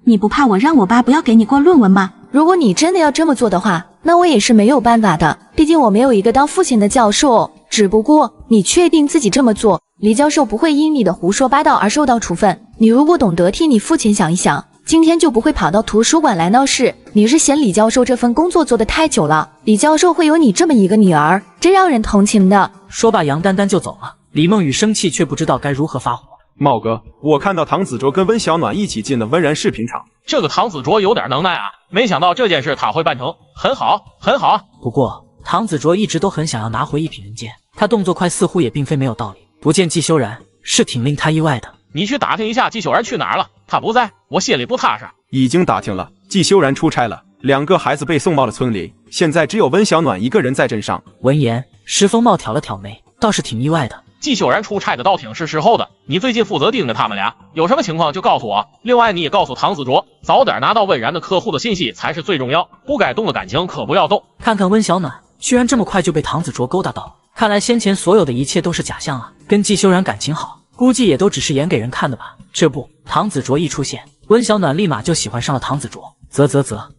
你不怕我让我爸不要给你过论文吗？如果你真的要这么做的话，那我也是没有办法的，毕竟我没有一个当父亲的教授。只不过你确定自己这么做，李教授不会因你的胡说八道而受到处分？你如果懂得替你父亲想一想，今天就不会跑到图书馆来闹事。你是嫌李教授这份工作做得太久了，李教授会有你这么一个女儿，真让人同情的。说罢杨丹丹就走了。李梦雨生气却不知道该如何发火。茂哥，我看到唐子卓跟温小暖一起进了温然视频厂，这个唐子卓有点能耐啊，没想到这件事他会办成，很好很好。不过唐子卓一直都很想要拿回一品人间，他动作快似乎也并非没有道理，不见季修然是挺令他意外的。你去打听一下季修然去哪儿了，他不在，我心里不踏实。已经打听了，季修然出差了，2个孩子被送到了村里，现在只有温小暖一个人在镇上。闻言，石风茂挑了挑眉，倒是挺意外的。季秀然出差的倒挺是时候的，你最近负责盯着他们俩，有什么情况就告诉我。另外你也告诉唐子卓，早点拿到温然的客户的信息才是最重要，不该动的感情可不要动。看看温小暖，居然这么快就被唐子卓勾搭到，看来先前所有的一切都是假象啊！跟季修然感情好，估计也都只是演给人看的吧。这不，唐子卓一出现，温小暖立马就喜欢上了唐子卓。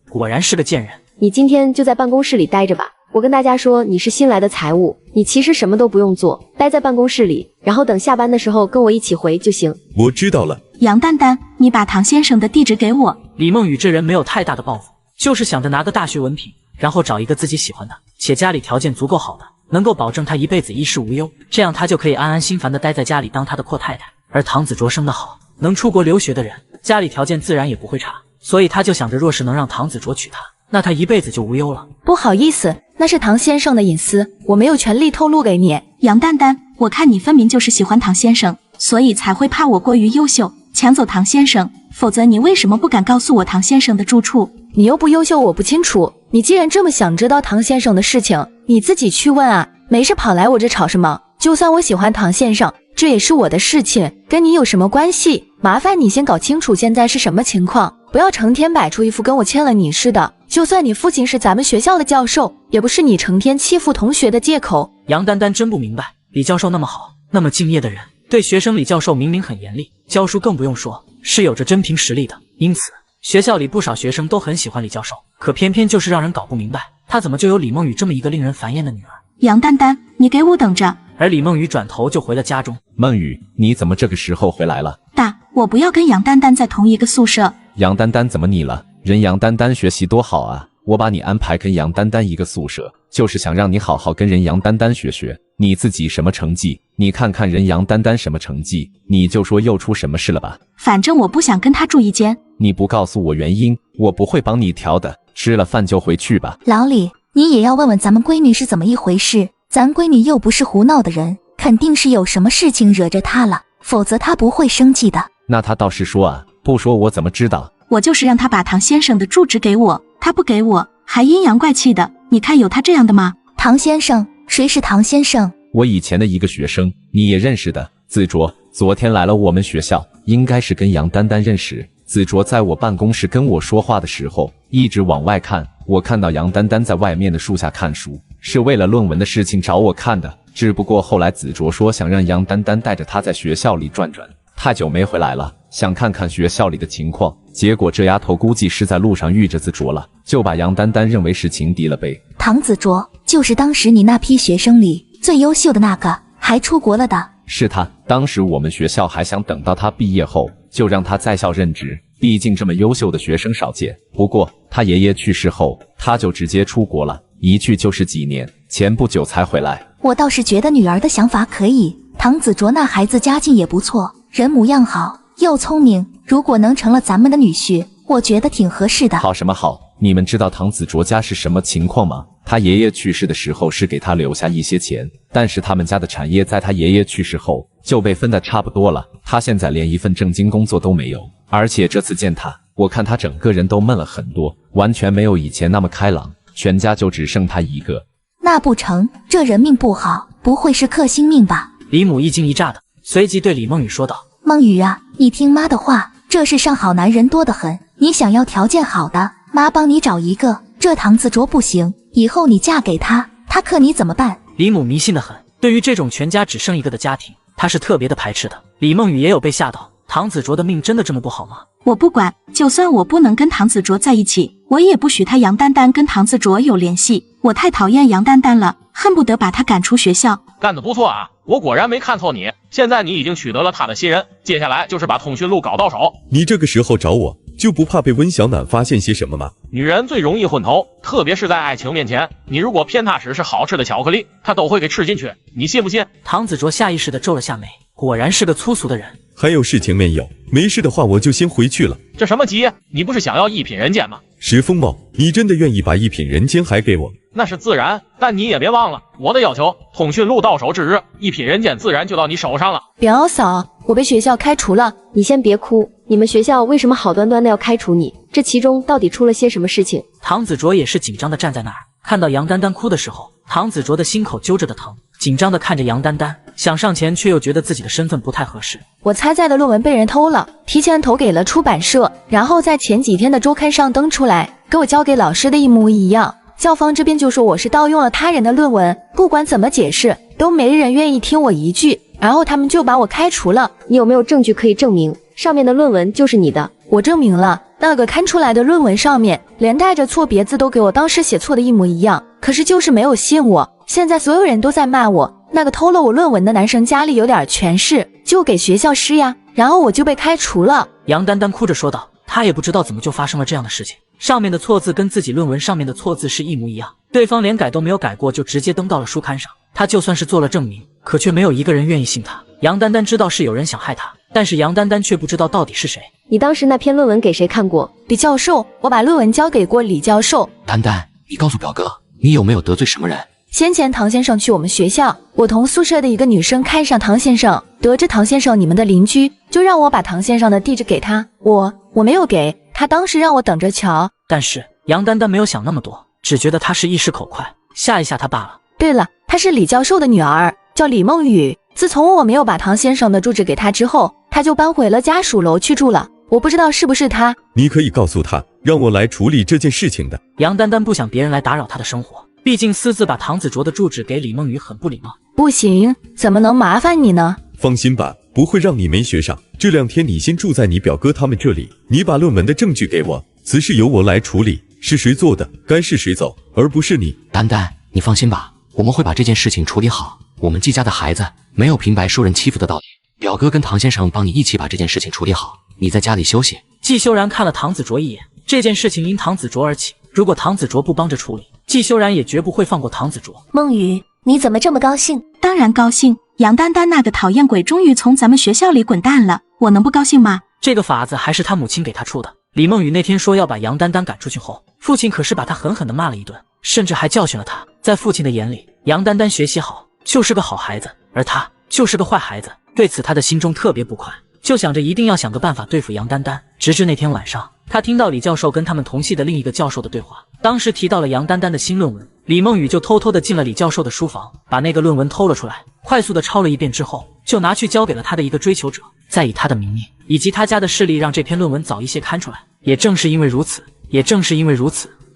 果然是个贱人。你今天就在办公室里待着吧。我跟大家说，你是新来的财务，你其实什么都不用做，待在办公室里，然后等下班的时候跟我一起回就行。我知道了。杨丹丹，你把唐先生的地址给我。李梦雨这人没有太大的抱负，就是想着拿个大学文凭，然后找一个自己喜欢的，且家里条件足够好的，能够保证他一辈子衣食无忧，这样他就可以安安心烦的待在家里当他的阔太太。而唐子卓生得好，能出国留学的人，家里条件自然也不会差，所以他就想着，若是能让唐子卓娶她，那他一辈子就无忧了。不好意思，那是唐先生的隐私，我没有权利透露给你。杨丹丹，我看你分明就是喜欢唐先生，所以才会怕我过于优秀，抢走唐先生，否则你为什么不敢告诉我唐先生的住处？你又不优秀，我不清楚。你既然这么想知道唐先生的事情，你自己去问啊，没事跑来我这吵什么？就算我喜欢唐先生，这也是我的事情，跟你有什么关系？麻烦你先搞清楚现在是什么情况，不要成天摆出一副跟我欠了你似的。就算你父亲是咱们学校的教授，也不是你成天欺负同学的借口。杨丹丹真不明白，李教授那么好，那么敬业的人，对学生李教授明明很严厉，教书更不用说，是有着真凭实力的。因此，学校里不少学生都很喜欢李教授，可偏偏就是让人搞不明白，他怎么就有李梦雨这么一个令人烦厌的女儿。杨丹丹，你给我等着。而李梦雨转头就回了家中。梦雨，你怎么这个时候回来了？大，我不要跟杨丹丹在同一个宿舍。杨丹丹怎么你了？人杨丹丹学习多好啊，我把你安排跟杨丹丹一个宿舍，就是想让你好好跟人杨丹丹学学。你自己什么成绩？你看看人杨丹丹什么成绩，你就说又出什么事了吧？反正我不想跟他住一间。你不告诉我原因，我不会帮你调的。吃了饭就回去吧。老李，你也要问问咱们闺女是怎么一回事。咱闺女又不是胡闹的人，肯定是有什么事情惹着她了，否则她不会生气的。那她倒是说啊，不说我怎么知道？我就是让他把唐先生的住址给我，他不给我，还阴阳怪气的。你看有他这样的吗？唐先生谁是唐先生？我以前的一个学生，你也认识的，子卓，昨天来了我们学校，应该是跟杨丹丹认识。子卓在我办公室跟我说话的时候，一直往外看，我看到杨丹丹在外面的树下看书，是为了论文的事情找我看的。只不过后来子卓说想让杨丹丹带着他在学校里转转，太久没回来了，想看看学校里的情况。结果这丫头估计是在路上遇着子卓了，就把杨丹丹认为是情敌了呗。唐子卓就是当时你那批学生里最优秀的那个，还出国了的。是他，当时我们学校还想等到他毕业后就让他在校任职，毕竟这么优秀的学生少见。不过他爷爷去世后，他就直接出国了，一去就是几年，前不久才回来。我倒是觉得女儿的想法可以，唐子卓那孩子家境也不错，人模样好，又聪明，如果能成了咱们的女婿，我觉得挺合适的。好什么好？你们知道唐子卓家是什么情况吗？他爷爷去世的时候是给他留下一些钱，但是他们家的产业在他爷爷去世后就被分得差不多了，他现在连一份正经工作都没有。而且这次见他，我看他整个人都闷了很多，完全没有以前那么开朗，全家就只剩他一个。那不成，这人命不好，不会是克星命吧？李母一惊一乍的，随即对李梦雨说道：梦雨啊，你听妈的话，这世上好男人多得很，你想要条件好的，妈帮你找一个。这唐子卓不行，以后你嫁给他，他克你怎么办？李母迷信的很，对于这种全家只剩一个的家庭，她是特别的排斥的。李梦雨也有被吓到，唐子卓的命真的这么不好吗？我不管，就算我不能跟唐子卓在一起，我也不许他杨丹丹跟唐子卓有联系。我太讨厌杨丹丹了，恨不得把他赶出学校。干得不错啊，我果然没看错你。现在你已经取得了他的信任，接下来就是把通讯录搞到手。你这个时候找我，就不怕被温小暖发现些什么吗？女人最容易昏头，特别是在爱情面前，你如果骗她吃是好吃的巧克力，她都会给吃进去，你信不信？唐子卓下意识地皱了下眉，果然是个粗俗的人。还有事情没有？没事的话我就先回去了。这什么急？你不是想要一品人间吗？石风茂，你真的愿意把一品人间还给我？那是自然，但你也别忘了我的要求，通讯录到手之日，一品人间自然就到你手上了。表嫂，我被学校开除了。你先别哭，你们学校为什么好端端的要开除你？这其中到底出了些什么事情？唐子卓也是紧张的站在那儿，看到杨丹丹哭的时候，唐子卓的心口揪着的疼，紧张的看着杨丹丹，想上前却又觉得自己的身份不太合适。我参赛的论文被人偷了，提前投给了出版社，然后在前几天的周刊上登出来，跟我交给老师的一模一样。校方这边就说我是盗用了他人的论文，不管怎么解释，都没人愿意听我一句，然后他们就把我开除了。你有没有证据可以证明上面的论文就是你的？我证明了，那个刊出来的论文上面连带着错别字都给我当时写错的一模一样，可是就是没有信我。现在所有人都在骂我，那个偷了我论文的男生家里有点权势，就给学校施压，然后我就被开除了。杨丹丹哭着说道，她也不知道怎么就发生了这样的事情，上面的错字跟自己论文上面的错字是一模一样，对方连改都没有改过就直接登到了书刊上，她就算是做了证明，可却没有一个人愿意信她。杨丹丹知道是有人想害她，但是杨丹丹却不知道到底是谁。你当时那篇论文给谁看过？李教授，我把论文交给过李教授。丹丹，你告诉表哥，你有没有得罪什么人？先前唐先生去我们学校，我同宿舍的一个女生看上唐先生，得知唐先生你们的邻居，就让我把唐先生的地址给他，我没有给他，当时让我等着瞧。但是杨丹丹没有想那么多，只觉得他是一时口快，吓一吓他罢了。对了，她是李教授的女儿，叫李梦雨。自从我没有把唐先生的住址给他之后，他就搬回了家属楼去住了。我不知道是不是他。你可以告诉他，让我来处理这件事情的。杨丹丹不想别人来打扰她的生活，毕竟私自把唐子卓的住址给李梦雨很不礼貌。不行，怎么能麻烦你呢？放心吧，不会让你没学上。这2天你先住在你表哥他们这里，你把论文的证据给我，此事由我来处理，是谁做的，该是谁走，而不是你。丹丹，你放心吧，我们会把这件事情处理好。我们季家的孩子没有平白受人欺负的道理，表哥跟唐先生帮你一起把这件事情处理好，你在家里休息。季修然看了唐子卓一眼，这件事情因唐子卓而起，如果唐子卓不帮着处理，季修然也绝不会放过唐子卓。梦雨，你怎么这么高兴？当然高兴，杨丹丹那个讨厌鬼终于从咱们学校里滚蛋了，我能不高兴吗？这个法子还是他母亲给他出的。李梦雨那天说要把杨丹丹赶出去后，父亲可是把他狠狠地骂了一顿，甚至还教训了他。在父亲的眼里，杨丹丹学习好，就是个好孩子，而他就是个坏孩子。对此他的心中特别不快，就想着一定要想个办法对付杨丹丹。直至那天晚上，他听到李教授跟他们同系的另一个教授的对话，当时提到了杨丹丹的新论文，李梦雨就偷偷的进了李教授的书房，把那个论文偷了出来，快速的抄了一遍之后，就拿去交给了他的一个追求者，再以他的名义以及他家的势力，让这篇论文早一些刊出来。也正是因为如此，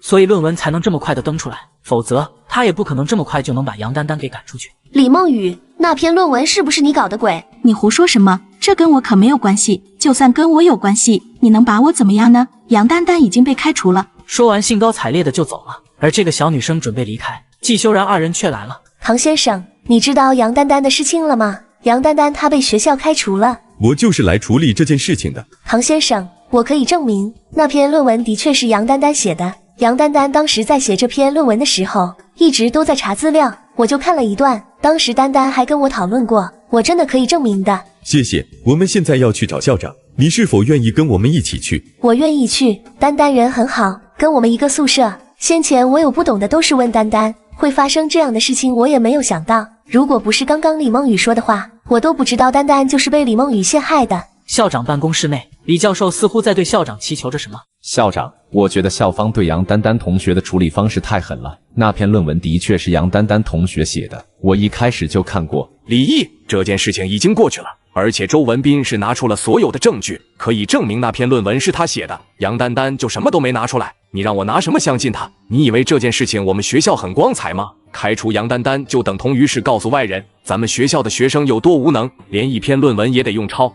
所以论文才能这么快的登出来，否则他也不可能这么快就能把杨丹丹给赶出去。李梦雨，那篇论文是不是你搞的鬼？你胡说什么？这跟我可没有关系，就算跟我有关系，你能把我怎么样呢？杨丹丹已经被开除了。说完兴高采烈的就走了，而这个小女生准备离开，季修然二人却来了。唐先生，你知道杨丹丹的事情了吗？杨丹丹她被学校开除了。我就是来处理这件事情的。唐先生，我可以证明那篇论文的确是杨丹丹写的。杨丹丹当时在写这篇论文的时候，一直都在查资料，我就看了一段，当时丹丹还跟我讨论过，我真的可以证明的。谢谢，我们现在要去找校长，你是否愿意跟我们一起去？我愿意去，丹丹人很好，跟我们一个宿舍。先前我有不懂的都是问丹丹，会发生这样的事情我也没有想到，如果不是刚刚李梦雨说的话，我都不知道丹丹就是被李梦雨陷害的。校长办公室内，李教授似乎在对校长祈求着什么。校长，我觉得校方对杨丹丹同学的处理方式太狠了。那篇论文的确是杨丹丹同学写的，我一开始就看过。李毅，这件事情已经过去了，而且周文斌是拿出了所有的证据，可以证明那篇论文是他写的。杨丹丹就什么都没拿出来，你让我拿什么相信他？你以为这件事情我们学校很光彩吗？开除杨丹丹就等同于是告诉外人，咱们学校的学生有多无能，连一篇论文也得用抄。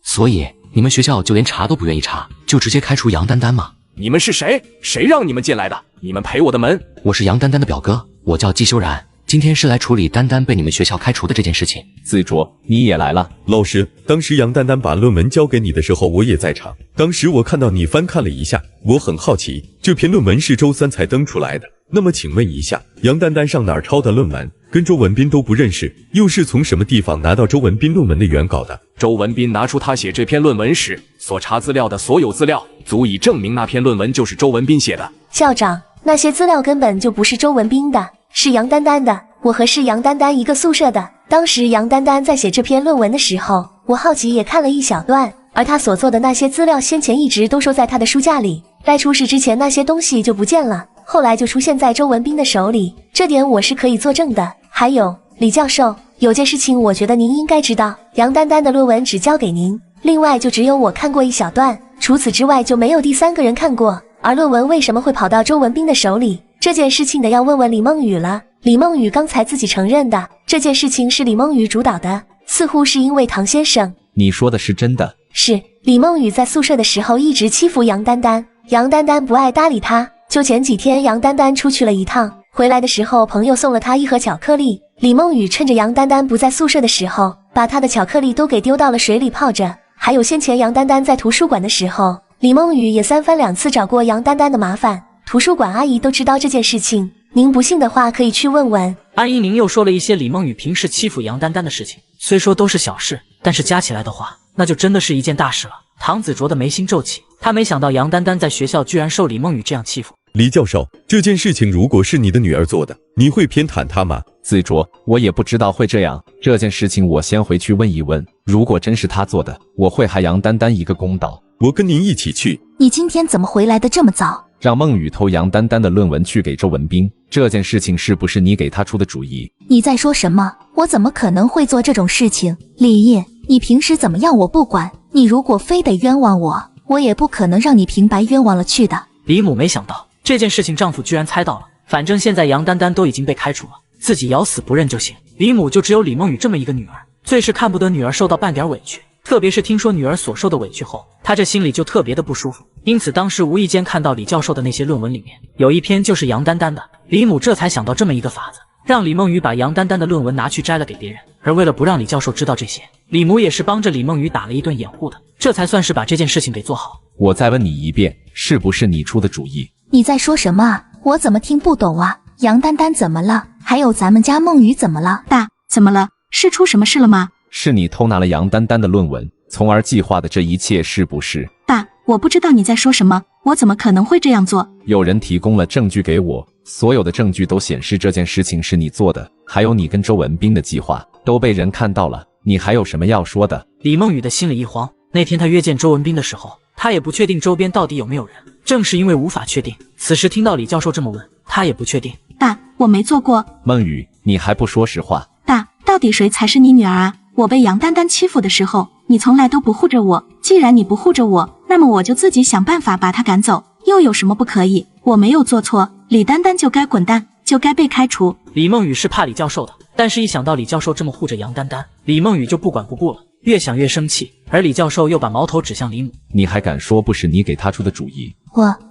所以你们学校就连查都不愿意查，就直接开除杨丹丹吗？你们是谁？谁让你们进来的？你们赔我的门！我是杨丹丹的表哥，我叫季修然，今天是来处理丹丹被你们学校开除的这件事情。自卓，你也来了。老师，当时杨丹丹把论文交给你的时候，我也在场。当时我看到你翻看了一下，我很好奇，这篇论文是周三才登出来的。那么请问一下，杨丹丹上哪儿抄的论文？跟周文斌都不认识，又是从什么地方拿到周文斌论文的原稿的？周文斌拿出他写这篇论文时所查资料的所有资料，足以证明那篇论文就是周文斌写的。校长，那些资料根本就不是周文斌的，是杨丹丹的。我和是杨丹丹一个宿舍的。当时杨丹丹在写这篇论文的时候，我好奇也看了一小段，而他所做的那些资料先前一直都收在他的书架里，在出事之前那些东西就不见了，后来就出现在周文斌的手里，这点我是可以作证的。还有，李教授，有件事情我觉得您应该知道，杨丹丹的论文只交给您，另外就只有我看过一小段，除此之外就没有第三个人看过。而论文为什么会跑到周文斌的手里，这件事情得要问问李梦雨了。李梦雨刚才自己承认的，这件事情是李梦雨主导的，似乎是因为唐先生。你说的是真的？是，李梦雨在宿舍的时候一直欺负杨丹丹，杨丹丹不爱搭理他，就前几天杨丹丹出去了一趟，回来的时候朋友送了他一盒巧克力，李梦雨趁着杨丹丹不在宿舍的时候，把他的巧克力都给丢到了水里泡着。还有先前杨丹丹在图书馆的时候，李梦雨也三番两次找过杨丹丹的麻烦，图书馆阿姨都知道这件事情，您不信的话可以去问问。安一宁又说了一些李梦雨平时欺负杨丹丹的事情，虽说都是小事，但是加起来的话，那就真的是一件大事了。唐子卓的眉心皱起，他没想到杨丹丹在学校居然受李梦雨这样欺负。李教授，这件事情如果是你的女儿做的，你会偏袒她吗？自卓，我也不知道会这样，这件事情我先回去问一问，如果真是她做的，我会还杨丹丹一个公道。我跟您一起去。你今天怎么回来的这么早？让孟雨偷杨丹丹的论文去给周文斌，这件事情是不是你给他出的主意？你在说什么？我怎么可能会做这种事情？李烨，你平时怎么样我不管，你如果非得冤枉我，我也不可能让你平白冤枉了去的。李母没想到这件事情丈夫居然猜到了，反正现在杨丹丹都已经被开除了，自己咬死不认就行。李母就只有李梦雨这么一个女儿，最是看不得女儿受到半点委屈，特别是听说女儿所受的委屈后，她这心里就特别的不舒服。因此当时无意间看到李教授的那些论文里面有一篇就是杨丹丹的，李母这才想到这么一个法子，让李梦雨把杨丹丹的论文拿去摘了给别人。而为了不让李教授知道这些，李母也是帮着李梦雨打了一顿掩护的，这才算是把这件事情给做好。我再问你一遍，是不是你出的主意？你在说什么啊？我怎么听不懂啊？杨丹丹怎么了？还有咱们家梦雨怎么了？爸，怎么了？是出什么事了吗？是你偷拿了杨丹丹的论文，从而计划的这一切是不是？爸，我不知道你在说什么，我怎么可能会这样做？有人提供了证据给我，所有的证据都显示这件事情是你做的，还有你跟周文斌的计划都被人看到了，你还有什么要说的？李梦雨的心里一慌，那天她约见周文斌的时候，她也不确定周边到底有没有人，正是因为无法确定，此时听到李教授这么问，他也不确定。爸，我没做过。孟雨，你还不说实话？爸，到底谁才是你女儿啊？我被杨丹丹欺负的时候，你从来都不护着我。既然你不护着我，那么我就自己想办法把她赶走，又有什么不可以？我没有做错，李丹丹就该滚蛋，就该被开除。李梦雨是怕李教授的，但是一想到李教授这么护着杨丹丹，李梦雨就不管不顾了，越想越生气。而李教授又把矛头指向李母，你还敢说不是你给他出的主意？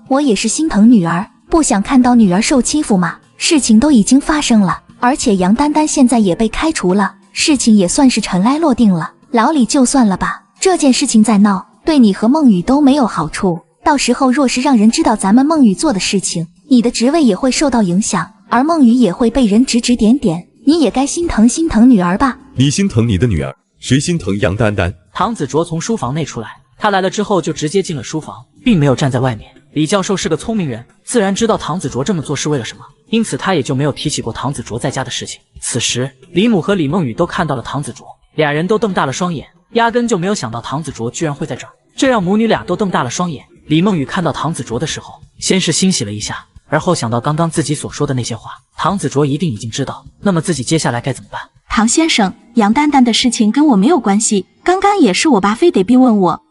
我也是心疼女儿，不想看到女儿受欺负嘛。事情都已经发生了，而且杨丹丹现在也被开除了，事情也算是尘埃落定了。老李就算了吧，这件事情再闹，对你和孟雨都没有好处。到时候若是让人知道咱们孟雨做的事情，你的职位也会受到影响，而孟雨也会被人指指点点。你也该心疼心疼女儿吧。你心疼你的女儿，谁心疼杨丹丹？唐子卓从书房内出来，他来了之后就直接进了书房，并没有站在外面。李教授是个聪明人，自然知道唐子卓这么做是为了什么，因此他也就没有提起过唐子卓在家的事情。此时李母和李梦雨都看到了唐子卓，俩人都瞪大了双眼，压根就没有想到唐子卓居然会在这儿，这让母女俩都瞪大了双眼。李梦雨看到唐子卓的时候，先是欣喜了一下，而后想到刚刚自己所说的那些话，唐子卓一定已经知道，那么自己接下来该怎么办？唐先生，杨丹丹的事情跟我没有关系，刚刚也是我爸非得逼问我，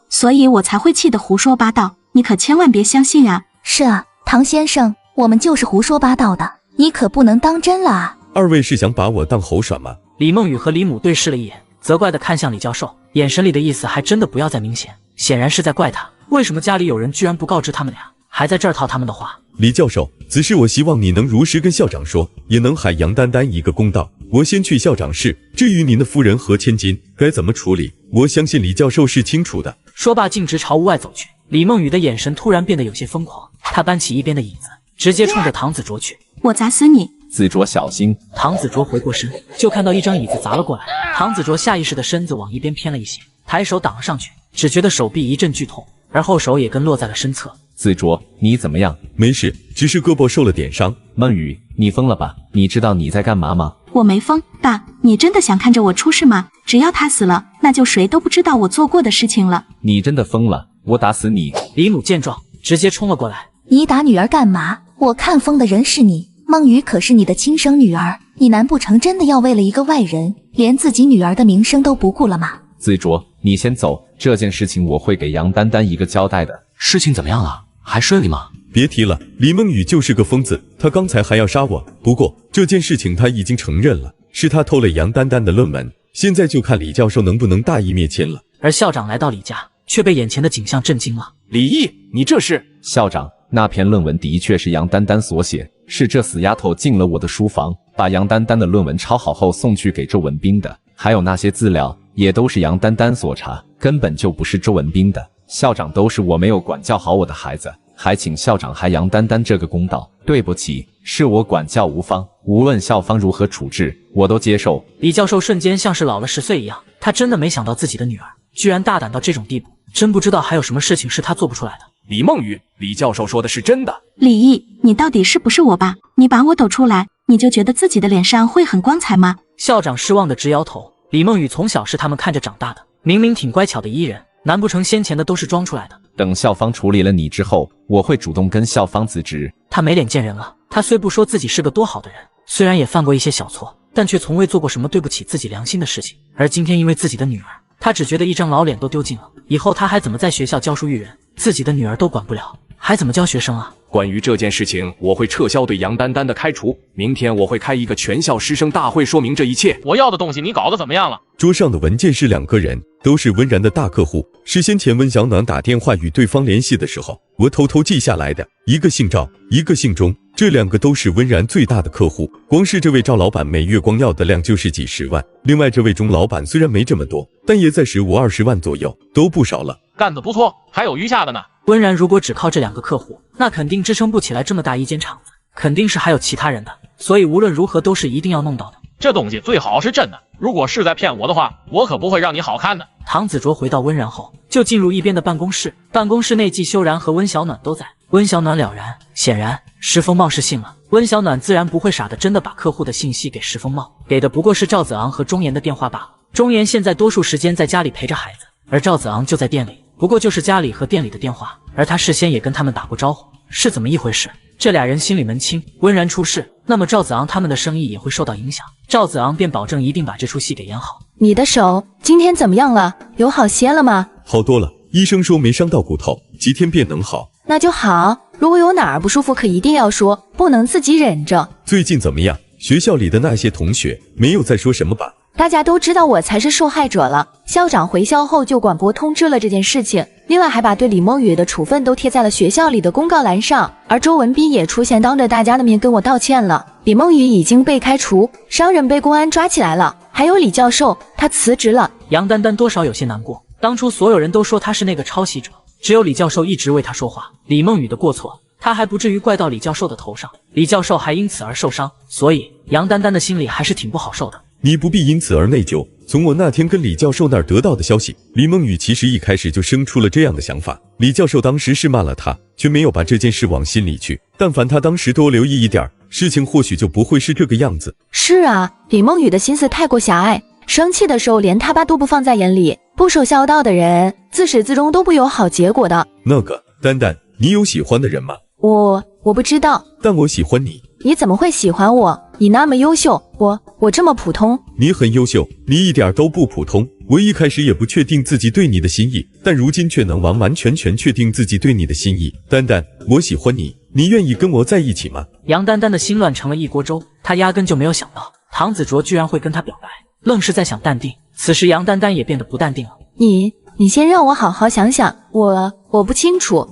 所以我才会气得胡说八道，你可千万别相信啊。是啊，唐先生，我们就是胡说八道的，你可不能当真了啊。二位是想把我当猴耍吗？李梦雨和李母对视了一眼，责怪的看向李教授，眼神里的意思还真的不要再明显，显然是在怪他，为什么家里有人居然不告知他们俩，还在这儿套他们的话。李教授，此事我希望你能如实跟校长说，也能还杨丹丹一个公道。我先去校长室，至于您的夫人和千金该怎么处理，我相信李教授是清楚的。说罢径直朝屋外走去。李梦雨的眼神突然变得有些疯狂，她搬起一边的椅子，直接冲着唐子卓去。我砸死你！子卓小心！唐子卓回过身，就看到一张椅子砸了过来。唐子卓下意识的身子往一边偏了一些，抬手挡了上去，只觉得手臂一阵剧痛，而后手也跟落在了身侧。子卓，你怎么样？没事，只是胳膊受了点伤。孟雨，你疯了吧？你知道你在干嘛吗？我没疯，爸，你真的想看着我出事吗？只要他死了，那就谁都不知道我做过的事情了。你真的疯了，我打死你！李母见状，直接冲了过来。你打女儿干嘛？我看疯的人是你，孟雨可是你的亲生女儿，你难不成真的要为了一个外人，连自己女儿的名声都不顾了吗？子卓，你先走，这件事情我会给杨丹丹一个交代的。事情怎么样了？还顺利吗？别提了，李梦雨就是个疯子，他刚才还要杀我。不过这件事情他已经承认了，是他偷了杨丹丹的论文，现在就看李教授能不能大义灭亲了。而校长来到李家，却被眼前的景象震惊了。李毅，你这是？校长，那篇论文的确是杨丹丹所写，是这死丫头进了我的书房，把杨丹丹的论文抄好后送去给周文斌的，还有那些资料也都是杨丹丹所查，根本就不是周文斌的。校长，都是我没有管教好我的孩子，还请校长还杨丹丹这个公道。对不起，是我管教无方，无论校方如何处置，我都接受。李教授瞬间像是老了10岁一样，他真的没想到自己的女儿居然大胆到这种地步，真不知道还有什么事情是他做不出来的。李梦雨，李教授说的是真的。李毅，你到底是不是我爸？你把我抖出来，你就觉得自己的脸上会很光彩吗？校长失望的直摇头。李梦雨从小是他们看着长大的，明明挺乖巧的伊人，难不成先前的都是装出来的？等校方处理了你之后，我会主动跟校方辞职。他没脸见人了。他虽不说自己是个多好的人，虽然也犯过一些小错，但却从未做过什么对不起自己良心的事情。而今天因为自己的女儿，他只觉得一张老脸都丢尽了，以后他还怎么在学校教书育人？自己的女儿都管不了，还怎么教学生啊？关于这件事情，我会撤销对杨丹丹的开除。明天我会开一个全校师生大会，说明这一切。我要的东西你搞得怎么样了？桌上的文件是2个人，都是温然的大客户，是先前温小暖打电话与对方联系的时候，我偷偷记下来的。一个姓赵，一个姓钟，这2个都是温然最大的客户。光是这位赵老板每月光要的量就是几十万，另外这位钟老板虽然没这么多，但也在15-20万左右，都不少了。干得不错，还有余下的呢。温然如果只靠这2个客户，那肯定支撑不起来这么大一间厂子，肯定是还有其他人的，所以无论如何都是一定要弄到的。这东西最好是真的，如果是在骗我的话，我可不会让你好看的。唐子卓回到温然后，就进入一边的办公室。办公室内，季修然和温小暖都在。温小暖了然，显然石风茂是信了。温小暖自然不会傻的真的把客户的信息给石风茂，给的不过是赵子昂和钟岩的电话罢了。钟岩现在多数时间在家里陪着孩子，而赵子昂就在店里，不过就是家里和店里的电话，而他事先也跟他们打过招呼，是怎么一回事？这俩人心里门清，温然出事，那么赵子昂他们的生意也会受到影响。赵子昂便保证一定把这出戏给演好。你的手今天怎么样了？有好些了吗？好多了，医生说没伤到骨头，几天便能好。那就好，如果有哪儿不舒服，可一定要说，不能自己忍着。最近怎么样？学校里的那些同学没有再说什么吧？大家都知道我才是受害者了。校长回校后就广播通知了这件事情，另外还把对李梦雨的处分都贴在了学校里的公告栏上。而周文斌也出现，当着大家的面跟我道歉了。李梦雨已经被开除，商人被公安抓起来了，还有李教授，他辞职了。杨丹丹多少有些难过，当初所有人都说他是那个抄袭者，只有李教授一直为他说话。李梦雨的过错，他还不至于怪到李教授的头上，李教授还因此而受伤，所以杨丹丹的心里还是挺不好受的。你不必因此而内疚。从我那天跟李教授那儿得到的消息，李梦雨其实一开始就生出了这样的想法。李教授当时是骂了他，却没有把这件事往心里去。但凡他当时多留意一点，事情或许就不会是这个样子。是啊，李梦雨的心思太过狭隘，生气的时候连他爸都不放在眼里。不守孝道的人，自始至终都不有好结果的。那个丹丹，你有喜欢的人吗？我不知道，但我喜欢你。你怎么会喜欢我？你那么优秀，我这么普通。你很优秀，你一点都不普通。我一开始也不确定自己对你的心意，但如今却能完完全全确定自己对你的心意。丹丹，我喜欢你，你愿意跟我在一起吗？杨丹丹的心乱成了一锅粥，她压根就没有想到唐子卓居然会跟她表白，愣是在想淡定。此时杨丹丹也变得不淡定了。你先让我好好想想，我不清楚。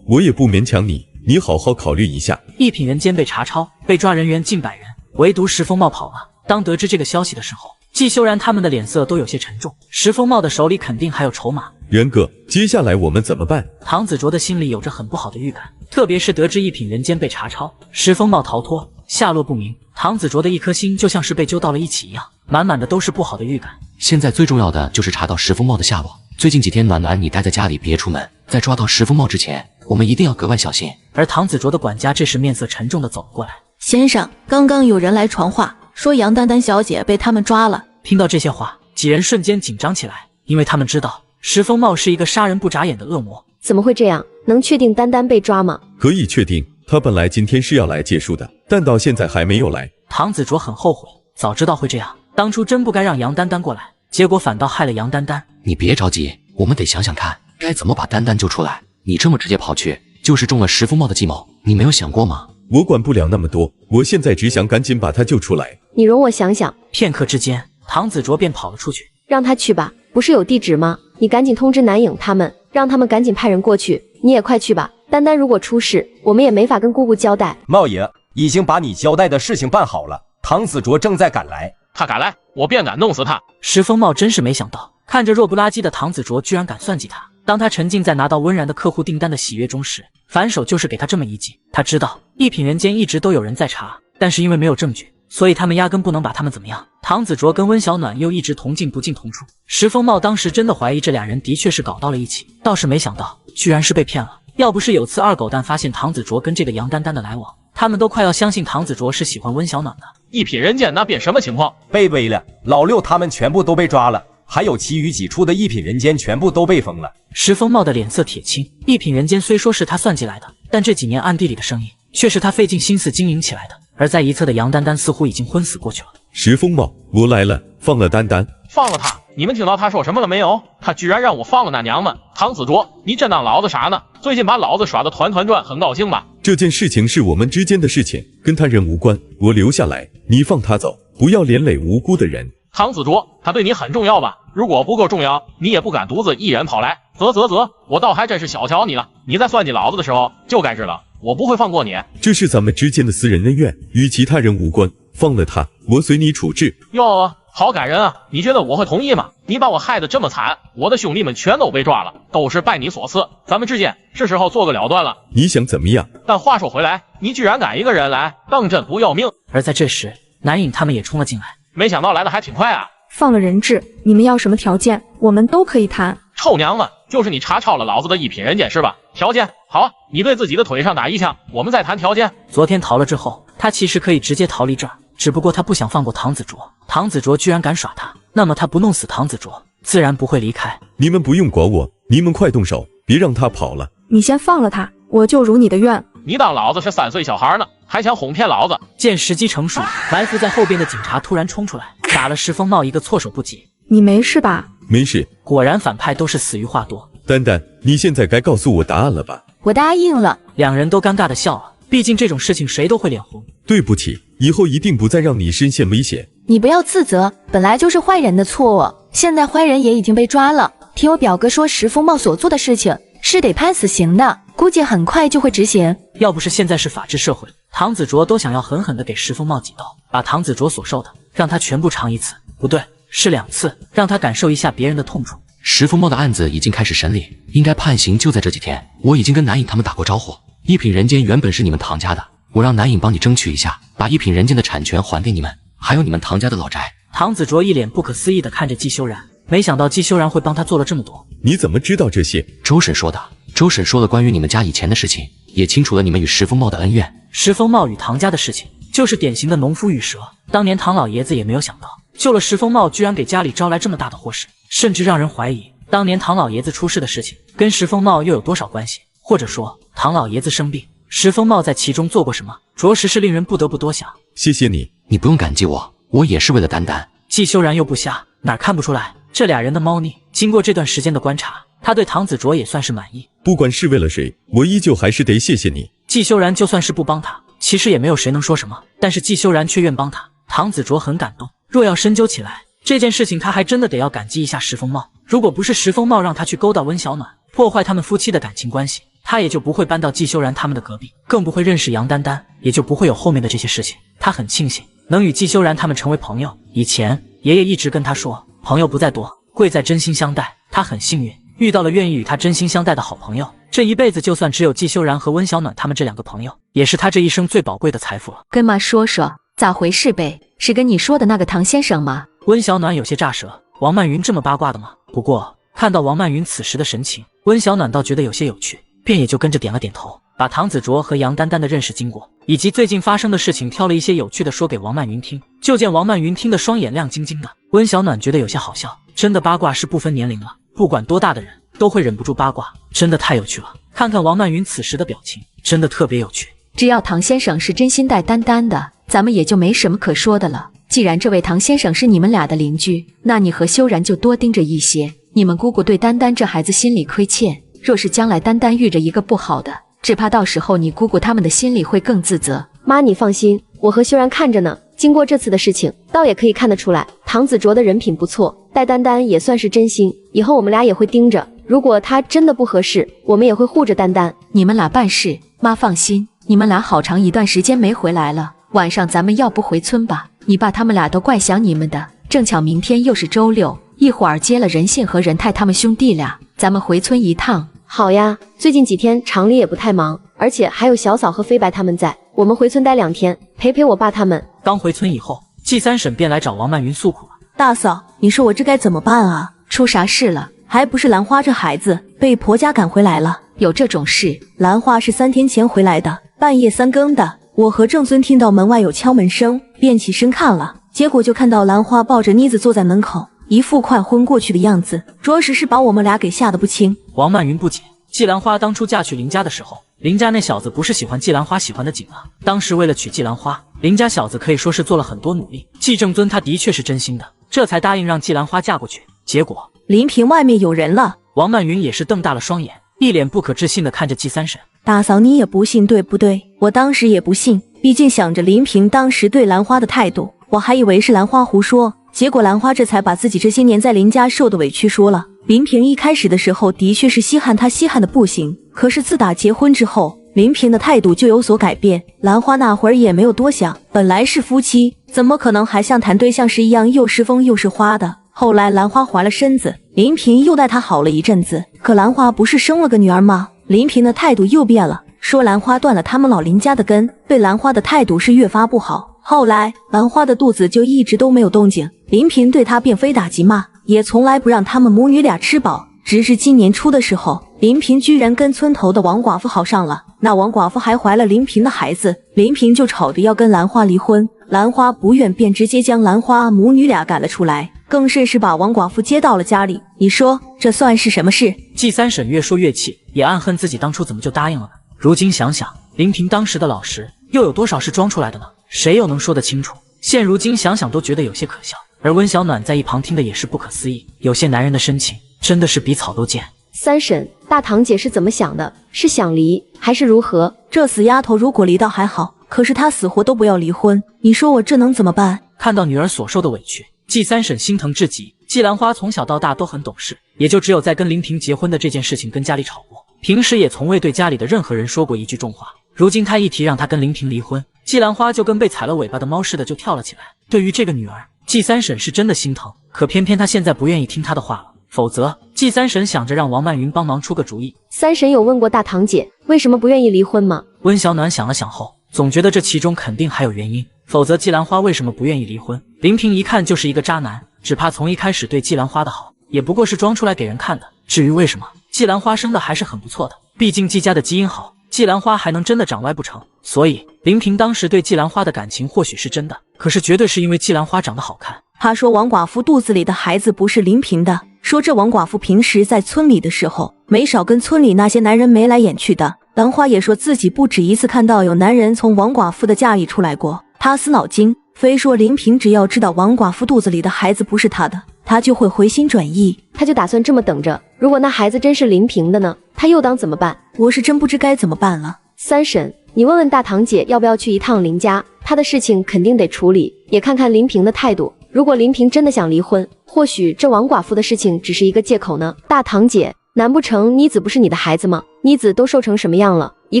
我也不勉强你，你好好考虑一下。一品人间被查抄，被抓人员近100人，唯独石峰茂跑了。当得知这个消息的时候，季修然他们的脸色都有些沉重。石峰茂的手里肯定还有筹码。元哥，接下来我们怎么办？唐子卓的心里有着很不好的预感，特别是得知一品人间被查抄，石峰茂逃脱，下落不明，唐子卓的一颗心就像是被揪到了一起一样，满满的都是不好的预感。现在最重要的就是查到石峰茂的下落。最近几天暖暖你待在家里别出门，在抓到石峰茂之前，我们一定要格外小心。而唐子卓的管家这时面色沉重地走了过来。先生，刚刚有人来传话，说杨丹丹小姐被他们抓了。听到这些话，几人瞬间紧张起来，因为他们知道石峰茂是一个杀人不眨眼的恶魔。怎么会这样？能确定丹丹被抓吗？可以确定，他本来今天是要来借书的，但到现在还没有来。唐子卓很后悔，早知道会这样，当初真不该让杨丹丹过来，结果反倒害了杨丹丹。你别着急，我们得想想看该怎么把丹丹救出来。你这么直接跑去，就是中了石峰茂的计谋，你没有想过吗？我管不了那么多，我现在只想赶紧把他救出来。你容我想想。片刻之间，唐子卓便跑了出去。让他去吧，不是有地址吗？你赶紧通知南影他们，让他们赶紧派人过去。你也快去吧，丹丹如果出事，我们也没法跟姑姑交代。茂爷已经把你交代的事情办好了，唐子卓正在赶来。他敢来，我便敢弄死他。石峰茂真是没想到，看着弱不拉几的唐子卓居然敢算计他。当他沉浸在拿到温然的客户订单的喜悦中时，反手就是给他这么一击。他知道一品人间一直都有人在查，但是因为没有证据，所以他们压根不能把他们怎么样。唐子卓跟温小暖又一直同进不进同出，石峰茂当时真的怀疑这俩人的确是搞到了一起，倒是没想到居然是被骗了。要不是有次二狗蛋发现唐子卓跟这个杨丹丹的来往，他们都快要相信唐子卓是喜欢温小暖的。一品人间那边什么情况？被围了，老六他们全部都被抓了，还有其余几处的一品人间全部都被封了。石峰茂的脸色铁青，一品人间虽说是他算计来的，但这几年暗地里的生意却是他费尽心思经营起来的。而在一侧的杨丹丹似乎已经昏死过去了。石峰茂，我来了，放了丹丹。放了他！你们听到他说什么了没有？他居然让我放了那娘们！唐子卓，你真当老子傻呢？最近把老子耍得团团转，很高兴吧？这件事情是我们之间的事情，跟他人无关。我留下来，你放他走，不要连累无辜的人。唐子卓，他对你很重要吧？如果不够重要，你也不敢独自一人跑来。啧，我倒还真是小瞧你了。你在算计老子的时候，就该知道我不会放过你。这是咱们之间的私人恩怨，与其他人无关。放了他，我随你处置。哟，好感人啊！你觉得我会同意吗？你把我害得这么惨，我的兄弟们全都被抓了，都是拜你所赐。咱们之间是时候做个了断了。你想怎么样？但话说回来，你居然敢一个人来，当真不要命。而在这时，南影他们也冲了进来，没想到来的还挺快啊。放了人质，你们要什么条件，我们都可以谈。臭娘们，就是你查抄了老子的一品人间是吧？条件好，你对自己的腿上打一枪，我们再谈条件。昨天逃了之后，他其实可以直接逃离这儿，只不过他不想放过唐子卓。唐子卓居然敢耍他，那么他不弄死唐子卓，自然不会离开。你们不用管我，你们快动手，别让他跑了。你先放了他，我就如你的愿。你当老子是3岁小孩呢，还想哄骗老子？见时机成熟，埋伏在后边的警察突然冲出来，打了石风茂一个措手不及。你没事吧？没事。果然反派都是死于话多。丹丹，你现在该告诉我答案了吧？我答应了。两人都尴尬的笑了，毕竟这种事情谁都会脸红。对不起，以后一定不再让你身陷危险。你不要自责，本来就是坏人的错，现在坏人也已经被抓了。听我表哥说，石风茂所做的事情是得判死刑的，估计很快就会执行。要不是现在是法治社会，唐子卓都想要狠狠地给石风茂几刀，把唐子卓所受的让他全部尝一次，不对，是2次，让他感受一下别人的痛楚。石风茂的案子已经开始审理，应该判刑就在这几天。我已经跟南影他们打过招呼，一品人间原本是你们唐家的，我让南影帮你争取一下，把一品人间的产权还给你们，还有你们唐家的老宅。唐子卓一脸不可思议地看着季修然，没想到季修然会帮他做了这么多。你怎么知道这些？周婶说的。周婶说了关于你们家以前的事情，也清楚了你们与石风茂的恩怨。石风茂与唐家的事情，就是典型的农夫与蛇。当年唐老爷子也没有想到，救了石风茂，居然给家里招来这么大的祸事，甚至让人怀疑当年唐老爷子出事的事情跟石风茂又有多少关系？或者说，唐老爷子生病，石风茂在其中做过什么？着实是令人不得不多想。谢谢你，你不用感激我，我也是为了丹丹。季修然又不瞎，哪看不出来这俩人的猫腻？经过这段时间的观察，他对唐子卓也算是满意。不管是为了谁，我依旧还是得谢谢你。季修然就算是不帮他，其实也没有谁能说什么，但是季修然却愿帮他。唐子卓很感动，若要深究起来，这件事情他还真的得要感激一下石风茂。如果不是石风茂让他去勾到温小暖，破坏他们夫妻的感情关系，他也就不会搬到季修然他们的隔壁，更不会认识杨丹丹，也就不会有后面的这些事情。他很庆幸能与季修然他们成为朋友。以前爷爷一直跟他说，朋友不在多，贵在真心相待。他很幸运遇到了愿意与他真心相待的好朋友，这一辈子就算只有季修然和温小暖他们这2个朋友，也是他这一生最宝贵的财富了。跟妈说说咋回事呗？是跟你说的那个唐先生吗？温小暖有些乍舌，王曼云这么八卦的吗？不过看到王曼云此时的神情，温小暖倒觉得有些有趣，便也就跟着点了点头，把唐子卓和杨丹丹的认识经过以及最近发生的事情挑了一些有趣的说给王曼云听。就见王曼云听得双眼亮晶晶的，温小暖觉得有些好笑，真的八卦是不分年龄了，不管多大的人都会忍不住八卦，真的太有趣了。看看王曼云此时的表情，真的特别有趣。只要唐先生是真心待丹丹的，咱们也就没什么可说的了。既然这位唐先生是你们俩的邻居，那你和修然就多盯着一些。你们姑姑对丹丹这孩子心里亏欠，若是将来丹丹遇着一个不好的，只怕到时候你姑姑他们的心里会更自责。妈，你放心，我和修然看着呢。经过这次的事情，倒也可以看得出来，唐子卓的人品不错，待丹丹也算是真心。以后我们俩也会盯着，如果他真的不合适，我们也会护着丹丹。你们俩办事，妈放心。你们俩好长一段时间没回来了，晚上咱们要不回村吧？你爸他们俩都怪想你们的。正巧明天又是周六，一会儿接了任信和任太他们兄弟俩，咱们回村一趟。好呀，最近几天厂里也不太忙，而且还有小嫂和飞白他们在，我们回村待2天，陪陪我爸他们。刚回村以后，季三婶便来找王曼云诉苦了。大嫂，你说我这该怎么办啊？出啥事了？还不是兰花这孩子被婆家赶回来了？有这种事？兰花是3天前回来的，半夜3更的。我和正孙听到门外有敲门声，便起身看了，结果就看到兰花抱着妮子坐在门口，一副快昏过去的样子，着实是把我们俩给吓得不轻。王曼云不解，季兰花当初嫁去林家的时候，林家那小子不是喜欢季兰花喜欢的紧吗？当时为了娶季兰花，林家小子可以说是做了很多努力。季正尊他的确是真心的，这才答应让季兰花嫁过去。结果林平外面有人了。王曼云也是瞪大了双眼，一脸不可置信的看着季三婶。大嫂，你也不信对不对？我当时也不信，毕竟想着林平当时对兰花的态度，我还以为是兰花胡说，结果兰花这才把自己这些年在林家受的委屈说了。林平一开始的时候的确是稀罕他稀罕的不行，可是自打结婚之后，林平的态度就有所改变。兰花那会儿也没有多想，本来是夫妻，怎么可能还像谈对象时一样又是风又是花的？后来兰花怀了身子，林平又待她好了一阵子，可兰花不是生了个女儿吗？林平的态度又变了，说兰花断了他们老林家的根，对兰花的态度是越发不好。后来兰花的肚子就一直都没有动静，林平对她便非打即骂，也从来不让他们母女俩吃饱。直至今年初的时候，林平居然跟村头的王寡妇好上了，那王寡妇还怀了林平的孩子，林平就吵着要跟兰花离婚，兰花不愿，便直接将兰花母女俩赶了出来，更甚是把王寡妇接到了家里。你说这算是什么事？季三婶越说越气，也暗恨自己当初怎么就答应了呢？如今想想，林平当时的老实又有多少是装出来的呢？谁又能说得清楚？现如今想想都觉得有些可笑。而温小暖在一旁听的也是不可思议，有些男人的深情真的是比草都贱。三婶，大堂姐是怎么想的？是想离还是如何？这死丫头如果离倒还好，可是她死活都不要离婚，你说我这能怎么办？看到女儿所受的委屈，季三婶心疼至极。季兰花从小到大都很懂事，也就只有在跟林平结婚的这件事情跟家里吵过，平时也从未对家里的任何人说过一句重话。如今她一提让她跟林平离婚，季兰花就跟被踩了尾巴的猫似的就跳了起来。对于这个女儿，季三婶是真的心疼，可偏偏她现在不愿意听她的话了。否则，季三婶想着让王曼云帮忙出个主意。三婶有问过大堂姐为什么不愿意离婚吗？温小暖想了想后，总觉得这其中肯定还有原因，否则季兰花为什么不愿意离婚？林平一看就是一个渣男，只怕从一开始对季兰花的好，也不过是装出来给人看的。至于为什么，季兰花生的还是很不错的，毕竟季家的基因好，季兰花还能真的长歪不成？所以林平当时对季兰花的感情或许是真的，可是绝对是因为季兰花长得好看。他说王寡妇肚子里的孩子不是林平的，说这王寡妇平时在村里的时候没少跟村里那些男人眉来眼去的。兰花也说自己不止一次看到有男人从王寡妇的家里出来过，他死脑筋，非说林平只要知道王寡妇肚子里的孩子不是他的，他就会回心转意。他就打算这么等着，如果那孩子真是林平的呢？他又当怎么办？我是真不知该怎么办了。三婶，你问问大堂姐要不要去一趟林家，她的事情肯定得处理，也看看林平的态度。如果林平真的想离婚，或许这王寡妇的事情只是一个借口呢。大堂姐，难不成妮子不是你的孩子吗？妮子都瘦成什么样了，一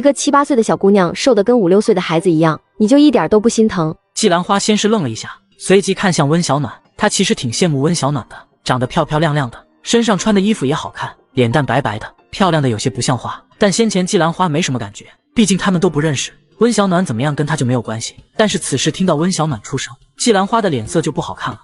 个7、8岁的小姑娘瘦得跟5、6岁的孩子一样，你就一点都不心疼？季兰花先是愣了一下，随即看向温小暖。她其实挺羡慕温小暖的，长得漂漂亮亮的，身上穿的衣服也好看，脸蛋白白的，漂亮的有些不像话。但先前季兰花没什么感觉，毕竟他们都不认识，温小暖怎么样跟她就没有关系。但是此时听到温小暖出声，季兰花的脸色就不好看了。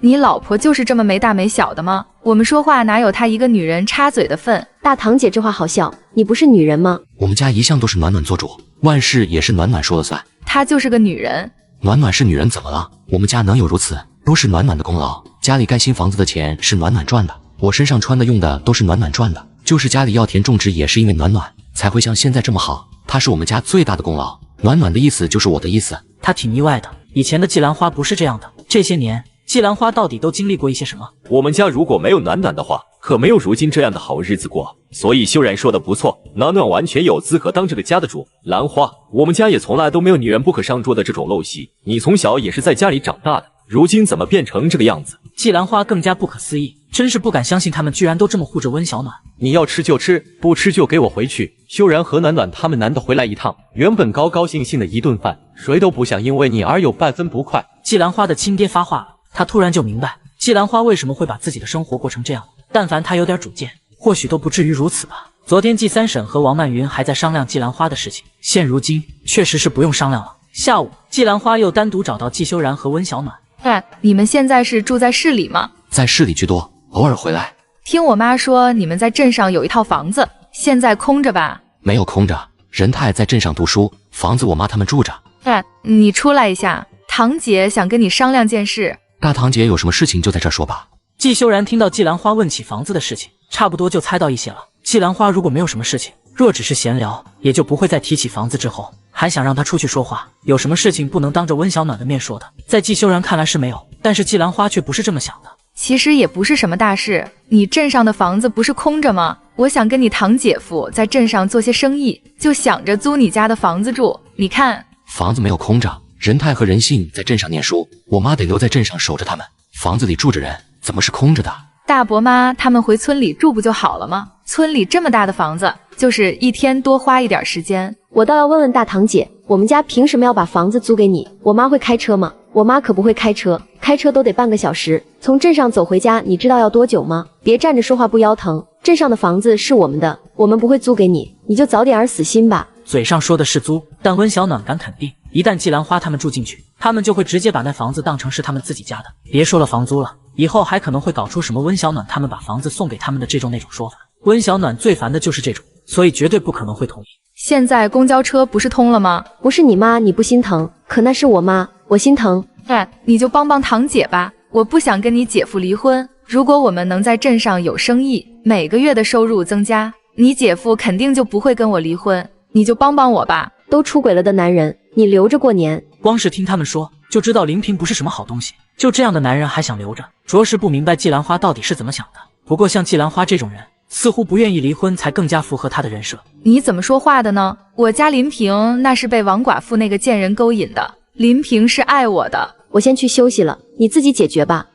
你老婆就是这么没大没小的吗？我们说话哪有她一个女人插嘴的份？大堂姐这话好笑，你不是女人吗？我们家一向都是暖暖做主，万事也是暖暖说了算。她就是个女人。暖暖是女人怎么了？我们家能有如此，都是暖暖的功劳。家里盖新房子的钱是暖暖赚的，我身上穿的用的都是暖暖赚的，就是家里要田种植也是因为暖暖才会像现在这么好。她是我们家最大的功劳。暖暖的意思就是我的意思。她挺意外的，以前的季兰花不是这样的。这些年季兰花到底都经历过一些什么？我们家如果没有暖暖的话，可没有如今这样的好日子过。所以秀然说的不错，暖暖完全有资格当这个家的主。兰花，我们家也从来都没有女人不可上桌的这种陋习，你从小也是在家里长大的，如今怎么变成这个样子？季兰花更加不可思议，真是不敢相信他们居然都这么护着温小暖。你要吃就吃，不吃就给我回去。秀然和暖暖他们难得回来一趟，原本高高兴兴的一顿饭，谁都不想因为你而有半分不快。季兰花的亲爹发话了，他突然就明白季兰花为什么会把自己的生活过成这样。但凡他有点主见，或许都不至于如此吧。昨天季三婶和王曼云还在商量季兰花的事情，现如今确实是不用商量了。下午，季兰花又单独找到季修然和温小暖。你们现在是住在市里吗？在市里居多，偶尔回来。听我妈说你们在镇上有一套房子，现在空着吧？没有空着，仁泰在镇上读书，房子我妈他们住着。你出来一下，堂姐想跟你商量件事。大堂姐有什么事情就在这说吧。季修然听到季兰花问起房子的事情，差不多就猜到一些了。季兰花如果没有什么事情，若只是闲聊，也就不会再提起房子之后还想让他出去说话。有什么事情不能当着温小暖的面说的，在季修然看来是没有，但是季兰花却不是这么想的。其实也不是什么大事，你镇上的房子不是空着吗？我想跟你堂姐夫在镇上做些生意，就想着租你家的房子住。你看，房子没有空着，仁泰和仁信在镇上念书，我妈得留在镇上守着他们，房子里住着人，怎么是空着的？大伯妈他们回村里住不就好了吗？村里这么大的房子，就是一天多花一点时间。我倒要问问大堂姐，我们家凭什么要把房子租给你？我妈会开车吗？我妈可不会开车，开车都得半个小时，从镇上走回家，你知道要多久吗？别站着说话不腰疼，镇上的房子是我们的，我们不会租给你，你就早点死心吧。嘴上说的是租，但温小暖敢肯定，一旦季兰花他们住进去，他们就会直接把那房子当成是他们自己家的。别说了房租了，以后还可能会搞出什么温小暖他们把房子送给他们的这种那种说法。温小暖最烦的就是这种，所以绝对不可能会同意。现在公交车不是通了吗？不是你妈你不心疼，可那是我妈，我心疼。你就帮帮堂姐吧，我不想跟你姐夫离婚。如果我们能在镇上有生意，每个月的收入增加，你姐夫肯定就不会跟我离婚。你就帮帮我吧。都出轨了的男人，你留着过年？光是听他们说，就知道林平不是什么好东西。就这样的男人还想留着，着实不明白季兰花到底是怎么想的。不过像季兰花这种人，似乎不愿意离婚才更加符合他的人设。你怎么说话的呢？我家林平那是被王寡妇那个贱人勾引的，林平是爱我的。我先去休息了，你自己解决吧。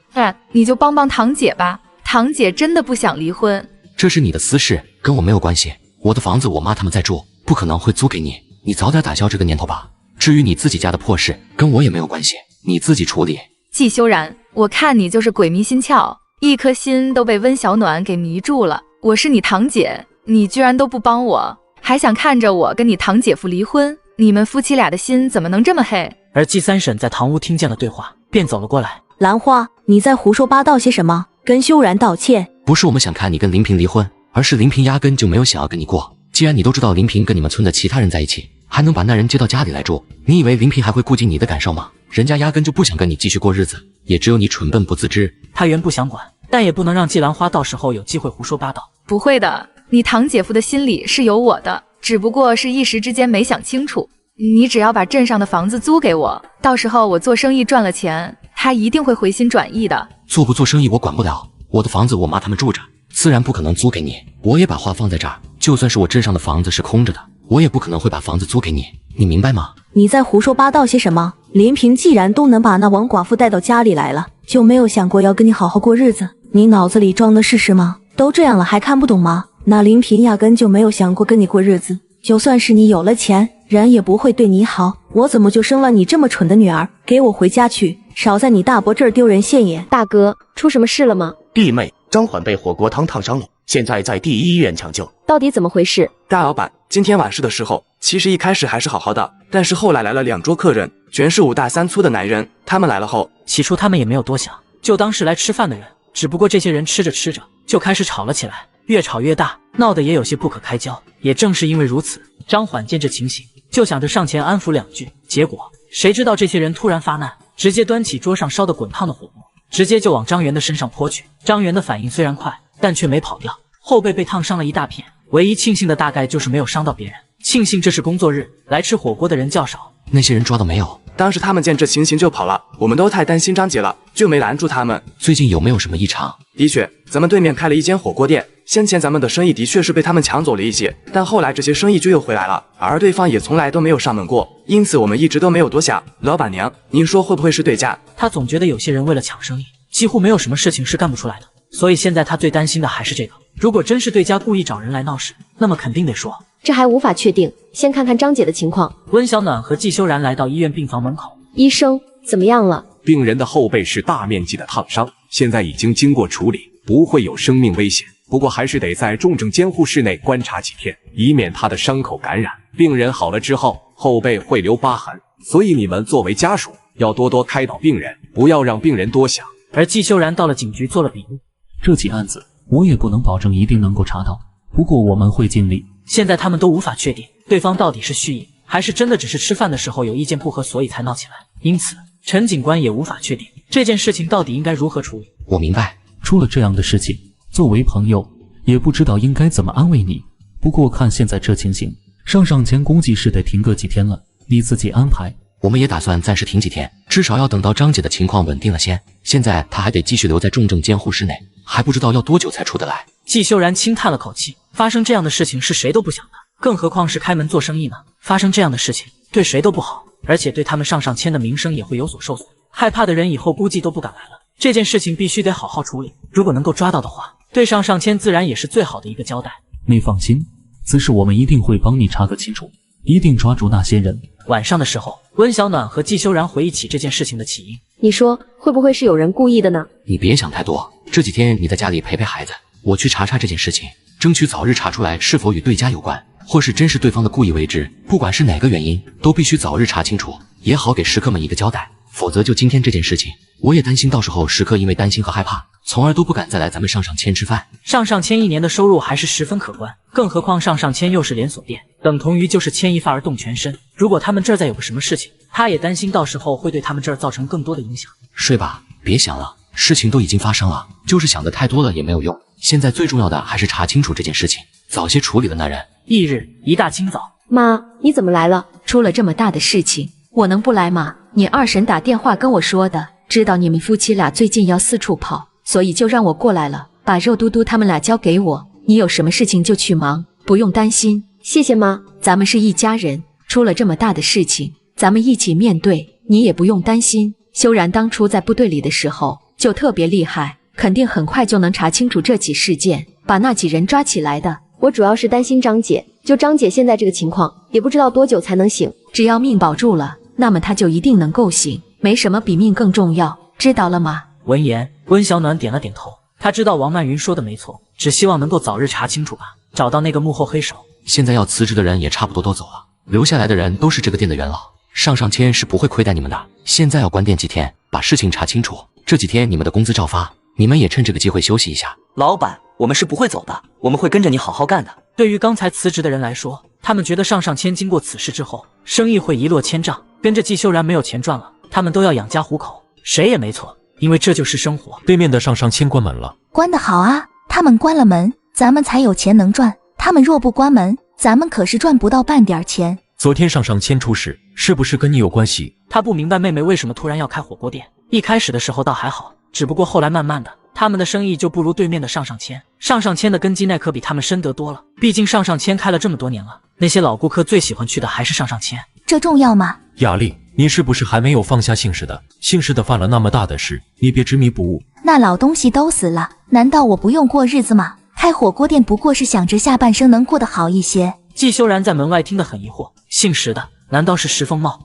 你就帮帮堂姐吧，堂姐真的不想离婚。这是你的私事，跟我没有关系。我的房子我妈他们在住，不可能会租给你。你早点打消这个念头吧。至于你自己家的破事，跟我也没有关系，你自己处理。季修然，我看你就是鬼迷心窍，一颗心都被温小暖给迷住了。我是你堂姐，你居然都不帮我，还想看着我跟你堂姐夫离婚，你们夫妻俩的心怎么能这么黑？而季三婶在堂屋听见了对话，便走了过来。兰花，你在胡说八道些什么？跟修然道歉。不是我们想看你跟林平离婚，而是林平压根就没有想要跟你过。既然你都知道林平跟你们村的其他人在一起，还能把那人接到家里来住，你以为林平还会顾及你的感受吗？人家压根就不想跟你继续过日子，也只有你蠢笨不自知。他原不想管，但也不能让季兰花到时候有机会胡说八道。不会的，你堂姐夫的心里是有我的，只不过是一时之间没想清楚。你只要把镇上的房子租给我，到时候我做生意赚了钱，他一定会回心转意的。做不做生意我管不了，我的房子我妈他们住着，自然不可能租给你。我也把话放在这儿，就算是我镇上的房子是空着的，我也不可能会把房子租给你，你明白吗？你在胡说八道些什么？林平既然都能把那王寡妇带到家里来了，就没有想过要跟你好好过日子？你脑子里装的是什么？都这样了还看不懂吗？那林平压根就没有想过跟你过日子，就算是你有了钱，人也不会对你好。我怎么就生了你这么蠢的女儿？给我回家去，少在你大伯这儿丢人现眼。大哥，出什么事了吗？弟妹张缓被火锅汤烫伤了，现在在第一医院抢救。到底怎么回事？大老板，今天晚市的时候，其实一开始还是好好的，但是后来来了2桌客人，全是5大3粗的男人。他们来了后，起初他们也没有多想，就当是来吃饭的人。只不过这些人吃着吃着就开始吵了起来，越吵越大，闹得也有些不可开交。也正是因为如此，张缓见这情形，就想着上前安抚2句。结果谁知道这些人突然发难，直接端起桌上烧得滚烫的火锅，直接就往张元的身上泼去。张元的反应虽然快，但却没跑掉，后背被烫伤了一大片。唯一庆幸的大概就是没有伤到别人，庆幸这是工作日，来吃火锅的人较少。那些人抓到没有？当时他们见这情形就跑了，我们都太担心张杰了，就没拦住他们。最近有没有什么异常？的确，咱们对面开了一间火锅店，先前咱们的生意的确是被他们抢走了一些，但后来这些生意就又回来了，而对方也从来都没有上门过，因此我们一直都没有多想。老板娘，您说会不会是对家？他总觉得有些人为了抢生意，几乎没有什么事情是干不出来的，所以现在他最担心的还是这个。如果真是对家故意找人来闹事，那么肯定得说。这还无法确定，先看看张姐的情况。温小暖和季修然来到医院病房门口。医生，怎么样了？病人的后背是大面积的烫伤，现在已经经过处理，不会有生命危险。不过还是得在重症监护室内观察几天，以免他的伤口感染。病人好了之后，后背会留疤痕，所以你们作为家属要多多开导病人，不要让病人多想。而季修然到了警局做了笔录。这起案子我也不能保证一定能够查到，不过我们会尽力。现在他们都无法确定对方到底是蓄意，还是真的只是吃饭的时候有意见不合，所以才闹起来。因此陈警官也无法确定这件事情到底应该如何处理。我明白，出了这样的事情，作为朋友也不知道应该怎么安慰你。不过看现在这情形，上前估计是得停个几天了，你自己安排。我们也打算暂时停几天，至少要等到张姐的情况稳定了先。现在她还得继续留在重症监护室内，还不知道要多久才出得来。季修然轻叹了口气，发生这样的事情是谁都不想的，更何况是开门做生意呢？发生这样的事情对谁都不好，而且对他们上签的名声也会有所受损。害怕的人以后估计都不敢来了。这件事情必须得好好处理，如果能够抓到的话，对上签自然也是最好的一个交代。你放心，此事我们一定会帮你查个清楚，一定抓住那些人。晚上的时候，温小暖和季修然回忆起这件事情的起因。你说会不会是有人故意的呢？你别想太多，这几天你在家里陪陪孩子，我去查查这件事情，争取早日查出来是否与对家有关，或是真是对方的故意为之。不管是哪个原因，都必须早日查清楚，也好给食客们一个交代。否则就今天这件事情，我也担心到时候食客因为担心和害怕，从而都不敢再来咱们上签吃饭。上签1年的收入还是十分可观，更何况上签又是连锁店，等同于就是牵一发而动全身。如果他们这儿再有个什么事情，他也担心到时候会对他们这儿造成更多的影响。睡吧，别想了，事情都已经发生了，就是想的太多了也没有用。现在最重要的还是查清楚这件事情，早些处理了那人。翌日一大清早，妈，你怎么来了？出了这么大的事情，我能不来吗？你二婶打电话跟我说的，知道你们夫妻俩最近要四处跑，所以就让我过来了，把肉嘟嘟他们俩交给我。你有什么事情就去忙，不用担心。谢谢妈，咱们是一家人，出了这么大的事情，咱们一起面对，你也不用担心。修然当初在部队里的时候就特别厉害，肯定很快就能查清楚这起事件，把那几人抓起来的。我主要是担心张姐，就张姐现在这个情况，也不知道多久才能醒。只要命保住了，那么她就一定能够醒，没什么比命更重要，知道了吗？闻言，温小暖点了点头。他知道王曼云说的没错，只希望能够早日查清楚吧，找到那个幕后黑手。现在要辞职的人也差不多都走了，留下来的人都是这个店的元老，上签是不会亏待你们的。现在要关店几天，把事情查清楚，这几天你们的工资照发，你们也趁这个机会休息一下。老板，我们是不会走的，我们会跟着你好好干的。对于刚才辞职的人来说，他们觉得上签经过此事之后，生意会一落千丈，跟着季修然没有钱赚了，他们都要养家糊口，谁也没错，因为这就是生活。对面的上签关门了。关得好啊，他们关了门，咱们才有钱能赚，他们若不关门，咱们可是赚不到半点钱。昨天上签出事，是不是跟你有关系？他不明白妹妹为什么突然要开火锅店，一开始的时候倒还好，只不过后来慢慢的，他们的生意就不如对面的上签。上签的根基那可比他们深得多了，毕竟上签开了这么多年了，那些老顾客最喜欢去的还是上签。这重要吗？雅丽，你是不是还没有放下姓氏的？姓氏的犯了那么大的事，你别执迷不悟。那老东西都死了，难道我不用过日子吗？开火锅店不过是想着下半生能过得好一些。季修然在门外听得很疑惑，姓石的难道是石凤茂？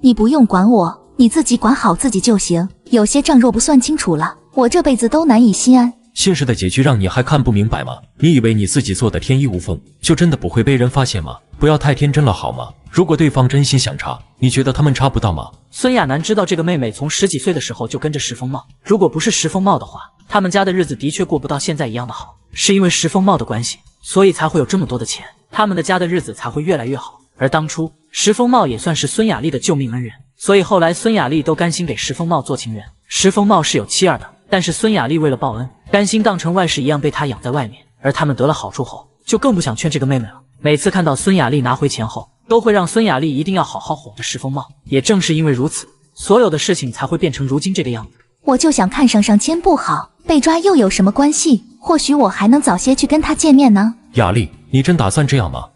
你不用管我，你自己管好自己就行。有些账若不算清楚了，我这辈子都难以心安。姓氏的结局让你还看不明白吗？你以为你自己做的天衣无缝，就真的不会被人发现吗？不要太天真了好吗？如果对方真心想查，你觉得他们查不到吗？孙亚楠知道这个妹妹从10几岁的时候就跟着石凤茂，如果不是石凤茂的话，他们家的日子的确过不到现在一样的好。是因为石凤茂的关系，所以才会有这么多的钱，他们的家的日子才会越来越好。而当初石凤茂也算是孙雅丽的救命恩人，所以后来孙雅丽都甘心给石凤茂做情人。石凤茂是有妻儿的，但是孙雅丽为了报恩，甘心当成外室一样被他养在外面。而他们得了好处后，就更不想劝这个妹妹了。每次看到孙雅丽拿回钱后，都会让孙雅丽一定要好好哄着石凤茂。也正是因为如此，所有的事情才会变成如今这个样子。我就想看上签不好，被抓又有什么关系？或许我还能早些去跟他见面呢。雅丽，你真打算这样吗？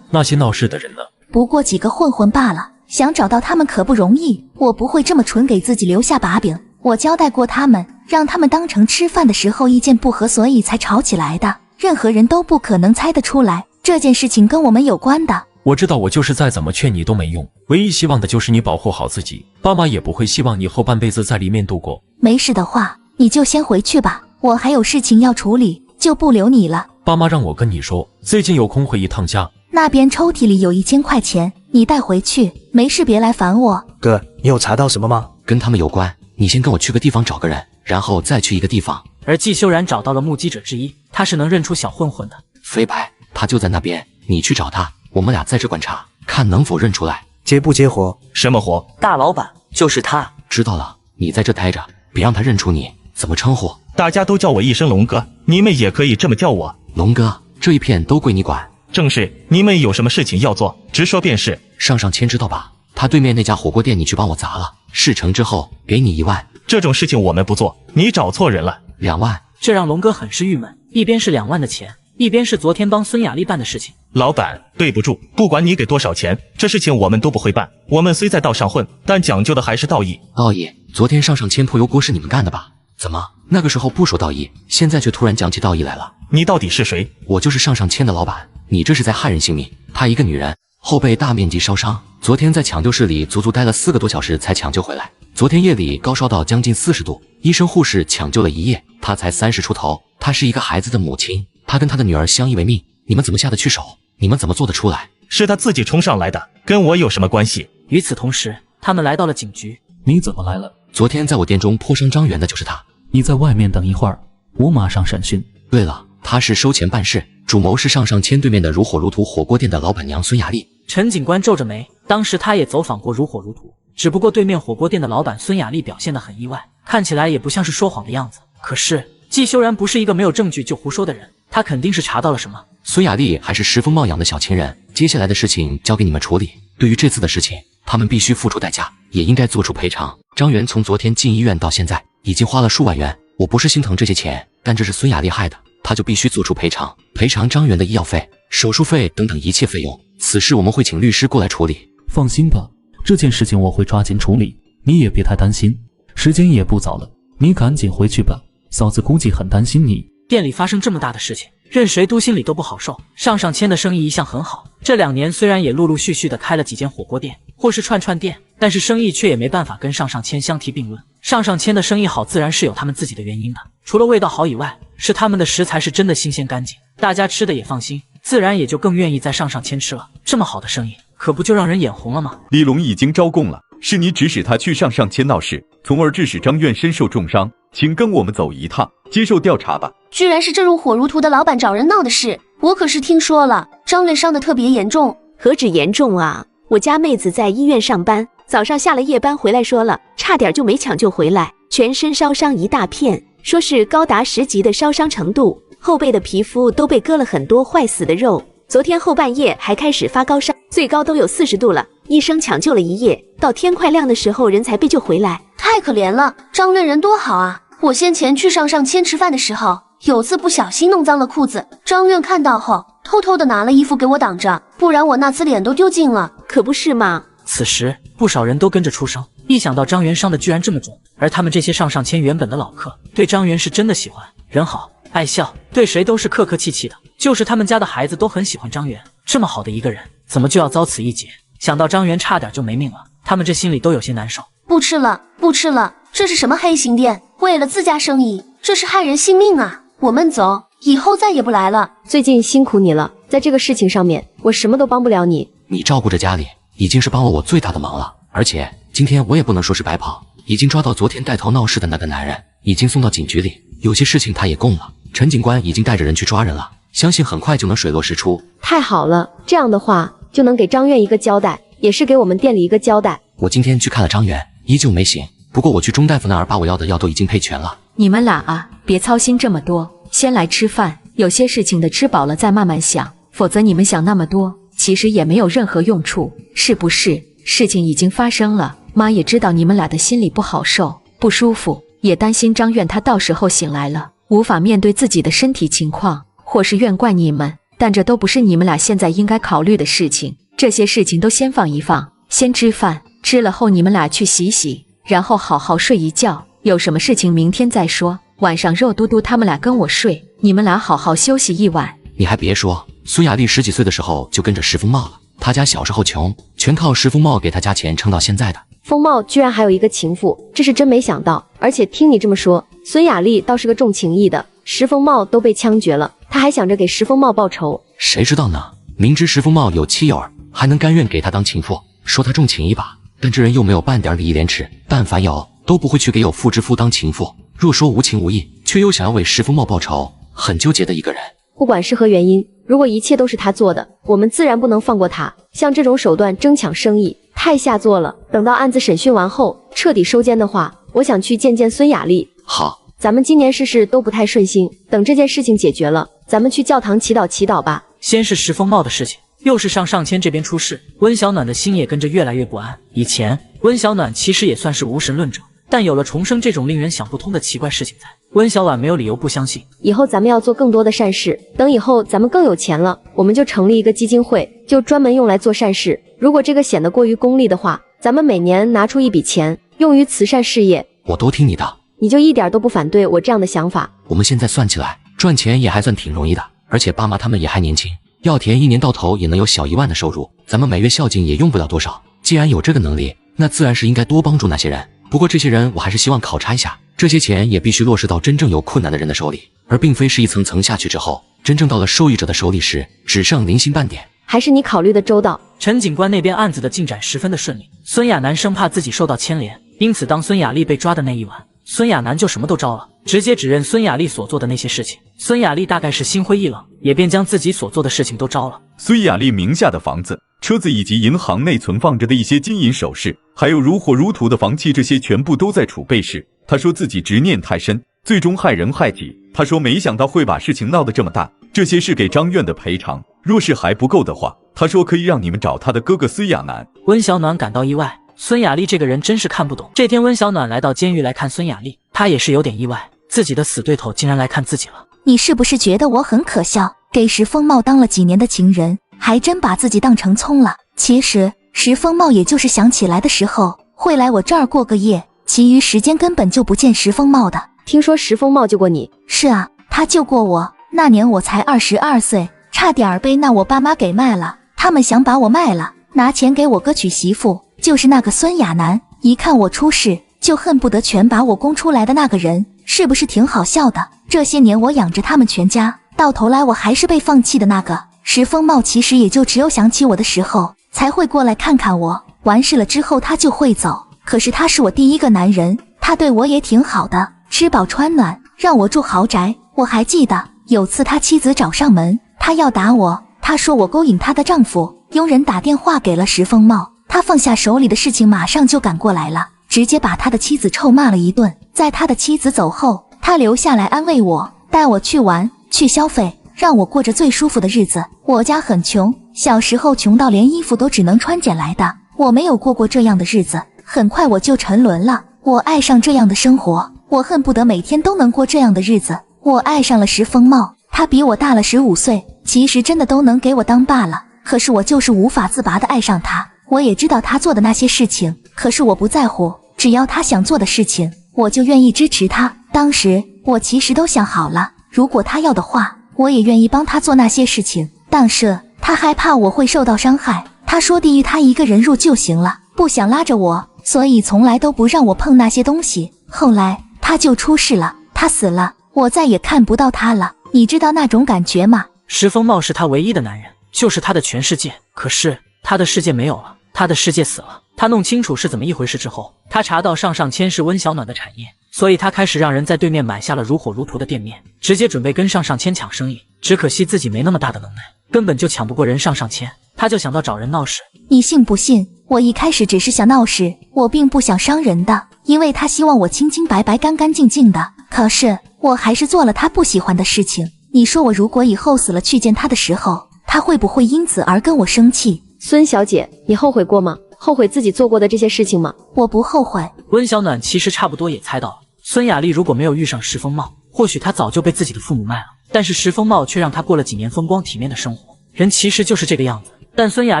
那些闹事的人呢？不过几个混混罢了，想找到他们可不容易。我不会这么蠢给自己留下把柄。我交代过他们，让他们当成吃饭的时候意见不合，所以才吵起来的。任何人都不可能猜得出来，这件事情跟我们有关的。我知道，我就是再怎么劝你都没用，唯一希望的就是你保护好自己。爸妈也不会希望你后半辈子在里面度过。没事的话，你就先回去吧，我还有事情要处理，就不留你了。爸妈让我跟你说，最近有空回一趟家，那边抽屉里有1000块钱，你带回去，没事别来烦我。哥，你有查到什么吗？跟他们有关，你先跟我去个地方找个人，然后再去一个地方。而季修然找到了目击者之一，他是能认出小混混的。飞白，他就在那边，你去找他，我们俩在这观察，看能否认出来。接不接活？什么活？大老板，就是他。知道了，你在这待着，别让他认出你。怎么称呼？大家都叫我一声龙哥，你们也可以这么叫我。龙哥，这一片都归你管。正是，你们有什么事情要做，直说便是。上签知道吧？他对面那家火锅店你去帮我砸了，事成之后给你1万。这种事情我们不做，你找错人了。2万。这让龙哥很是郁闷，一边是2万的钱，一边是昨天帮孙雅丽办的事情。老板，对不住，不管你给多少钱，这事情我们都不会办。我们虽在道上混，但讲究的还是道义。道义？昨天上签泼油锅是你们干的吧？怎么那个时候不说道义，现在却突然讲起道义来了？你到底是谁？我就是上签的老板，你这是在害人性命。她一个女人，后背大面积烧伤，昨天在抢救室里足足待了4个多小时才抢救回来。昨天夜里高烧到将近40度，医生护士抢救了一夜，她才30出头。她是一个孩子的母亲，她跟她的女儿相依为命，你们怎么下得去手？你们怎么做得出来？是她自己冲上来的，跟我有什么关系？与此同时，他们来到了警局。你怎么来了？昨天在我店中泼伤张元的就是他。你在外面等一会儿，我马上审讯。对了，他是收钱办事，主谋是上签对面的如火如荼火锅店的老板娘孙雅丽。陈警官皱着眉，当时他也走访过如火如荼，只不过对面火锅店的老板孙雅丽表现得很意外，看起来也不像是说谎的样子。可是季修然不是一个没有证据就胡说的人，他肯定是查到了什么。孙雅丽还是石峰茂养的小情人，接下来的事情交给你们处理。对于这次的事情，他们必须付出代价，也应该做出赔偿。张元从昨天进医院到现在，已经花了数万元。我不是心疼这些钱，但这是孙雅丽害的，他就必须做出赔偿，赔偿张元的医药费、手术费等等一切费用。此事我们会请律师过来处理。放心吧，这件事情我会抓紧处理，你也别太担心。时间也不早了，你赶紧回去吧，嫂子估计很担心你。店里发生这么大的事情，任谁都心里都不好受。上签的生意一向很好，这2年虽然也陆陆续续的开了几间火锅店或是串店，但是生意却也没办法跟上签相提并论。上签的生意好自然是有他们自己的原因的，除了味道好以外，是他们的食材是真的新鲜干净，大家吃的也放心，自然也就更愿意在上签吃了。这么好的生意，可不就让人眼红了吗？李龙已经招供了，是你指使他去上签闹事，从而致使张院身受重伤，请跟我们走一趟，接受调查吧。居然是这如火如荼的老板找人闹的事，我可是听说了，张院伤得特别严重。何止严重啊，我家妹子在医院上班，早上下了夜班回来说了，差点就没抢救回来，全身烧伤一大片，说是高达10级的烧伤程度，后背的皮肤都被割了很多坏死的肉，昨天后半夜还开始发高烧，最高都有40度了，医生抢救了一夜，到天快亮的时候人才被救回来。太可怜了，张院人多好啊，我先前去上签吃饭的时候，有次不小心弄脏了裤子，张院看到后偷偷的拿了衣服给我挡着，不然我那次脸都丢尽了，可不是吗？此时不少人都跟着出声，一想到张元伤的居然这么重，而他们这些上签原本的老客对张元是真的喜欢，人好爱笑，对谁都是客客气气的，就是他们家的孩子都很喜欢张元，这么好的一个人怎么就要遭此一劫？想到张元差点就没命了，他们这心里都有些难受。不吃了，不吃了，这是什么黑心店？为了自家生意，这是害人性命啊！我们走，以后再也不来了。最近辛苦你了，在这个事情上面，我什么都帮不了你。你照顾着家里，已经是帮了我最大的忙了。而且今天我也不能说是白跑，已经抓到昨天带头闹事的那个男人，已经送到警局里，有些事情他也供了。陈警官已经带着人去抓人了，相信很快就能水落石出。太好了，这样的话就能给张院一个交代，也是给我们店里一个交代。我今天去看了张元，依旧没醒，不过我去钟大夫那儿把我要的药都已经配全了。你们俩啊，别操心这么多，先来吃饭，有些事情的吃饱了再慢慢想，否则你们想那么多，其实也没有任何用处，是不是？事情已经发生了，妈也知道你们俩的心里不好受，不舒服，也担心张院他到时候醒来了，无法面对自己的身体情况，或是怨怪你们，但这都不是你们俩现在应该考虑的事情，这些事情都先放一放，先吃饭，吃了后你们俩去洗洗，然后好好睡一觉，有什么事情明天再说，晚上肉嘟嘟他们俩跟我睡，你们俩好好休息一晚。你还别说，孙雅丽10几岁的时候就跟着石风茂了，他家小时候穷，全靠石风茂给他家钱撑到现在的。风茂居然还有一个情妇，这是真没想到。而且听你这么说，孙雅丽倒是个重情义的，石风茂都被枪决了，他还想着给石风茂报仇。谁知道呢？明知石风茂有妻有儿，还能甘愿给他当情妇，说他重情义吧，但这人又没有半点礼义廉耻，但凡有都不会去给有妇之夫当情妇。若说无情无义，却又想要为石风茂报仇，很纠结的一个人。不管是何原因，如果一切都是他做的，我们自然不能放过他。像这种手段争抢生意，太下作了。等到案子审讯完后，彻底收监的话，我想去见见孙雅丽。好，咱们今年事都不太顺心，等这件事情解决了，咱们去教堂祈祷祈祷吧。先是石风茂的事情，又是上签这边出事，温小暖的心也跟着越来越不安。以前温小暖其实也算是无神论者，但有了重生这种令人想不通的奇怪事情在，温小暖没有理由不相信。以后咱们要做更多的善事，等以后咱们更有钱了，我们就成立一个基金会，就专门用来做善事。如果这个显得过于功利的话，咱们每年拿出一笔钱用于慈善事业。我都听你的，你就一点都不反对我这样的想法？我们现在算起来，赚钱也还算挺容易的，而且爸妈他们也还年轻，药田1年到头也能有小1万的收入，咱们每月孝敬也用不了多少。既然有这个能力，那自然是应该多帮助那些人。不过这些人我还是希望考察一下，这些钱也必须落实到真正有困难的人的手里，而并非是一层层下去之后，真正到了受益者的手里时，只剩零星半点。还是你考虑的周到。陈警官那边案子的进展十分的顺利，孙亚楠生怕自己受到牵连，因此当孙雅丽被抓的那一晚，孙亚楠就什么都招了，直接指认孙雅丽所做的那些事情。孙雅丽大概是心灰意冷，也便将自己所做的事情都招了。孙雅丽名下的房子、车子以及银行内存放着的一些金银首饰，还有如火如荼的房契，这些全部都在储备室。他说自己执念太深，最终害人害己。他说没想到会把事情闹得这么大，这些是给张院的赔偿，若是还不够的话，他说可以让你们找他的哥哥孙亚楠。温小暖感到意外，孙雅丽这个人真是看不懂。这天温小暖来到监狱来看孙雅丽，她也是有点意外，自己的死对头竟然来看自己了。你是不是觉得我很可笑？给石风茂当了几年的情人，还真把自己当成葱了。其实石风茂也就是想起来的时候会来我这儿过个夜，其余时间根本就不见石风茂的。听说石风茂救过你？是啊，他救过我。那年我才22岁，差点被我爸妈给卖了，他们想把我卖了，拿钱给我哥娶媳妇，就是那个孙亚楠。一看我出事，就恨不得全把我供出来的那个人，是不是挺好笑的？这些年我养着他们全家，到头来我还是被放弃的那个。石风茂其实也就只有想起我的时候才会过来看看我，完事了之后他就会走。可是他是我第一个男人，他对我也挺好的，吃饱穿暖，让我住豪宅。我还记得有次他妻子找上门，他要打我，他说我勾引他的丈夫。佣人打电话给了石风茂，他放下手里的事情马上就赶过来了，直接把他的妻子臭骂了一顿。在他的妻子走后，他留下来安慰我，带我去玩去消费，让我过着最舒服的日子。我家很穷，小时候穷到连衣服都只能穿捡来的，我没有过过这样的日子。很快我就沉沦了，我爱上这样的生活，我恨不得每天都能过这样的日子。我爱上了石风茂，他比我大了15岁，其实真的都能给我当爸了，可是我就是无法自拔地爱上他。我也知道他做的那些事情，可是我不在乎，只要他想做的事情，我就愿意支持他。当时我其实都想好了，如果他要的话，我也愿意帮他做那些事情，但是他害怕我会受到伤害，他说地狱他一个人入就行了，不想拉着我，所以从来都不让我碰那些东西。后来他就出事了，他死了，我再也看不到他了。你知道那种感觉吗？石风茂是他唯一的男人，就是他的全世界。可是他的世界没有了，他的世界死了。他弄清楚是怎么一回事之后，他查到上签是温小暖的产业，所以他开始让人在对面买下了如火如荼的店面，直接准备跟上签抢生意。只可惜自己没那么大的能耐，根本就抢不过人上签，他就想到找人闹事。你信不信，我一开始只是想闹事，我并不想伤人的，因为他希望我清清白白干干净净的，可是我还是做了他不喜欢的事情。你说我如果以后死了去见他的时候，他会不会因此而跟我生气？孙小姐，你后悔过吗？后悔自己做过的这些事情吗？我不后悔。温小暖其实差不多也猜到了，孙雅丽如果没有遇上石风茂，或许她早就被自己的父母卖了，但是石风茂却让她过了几年风光体面的生活。人其实就是这个样子，但孙雅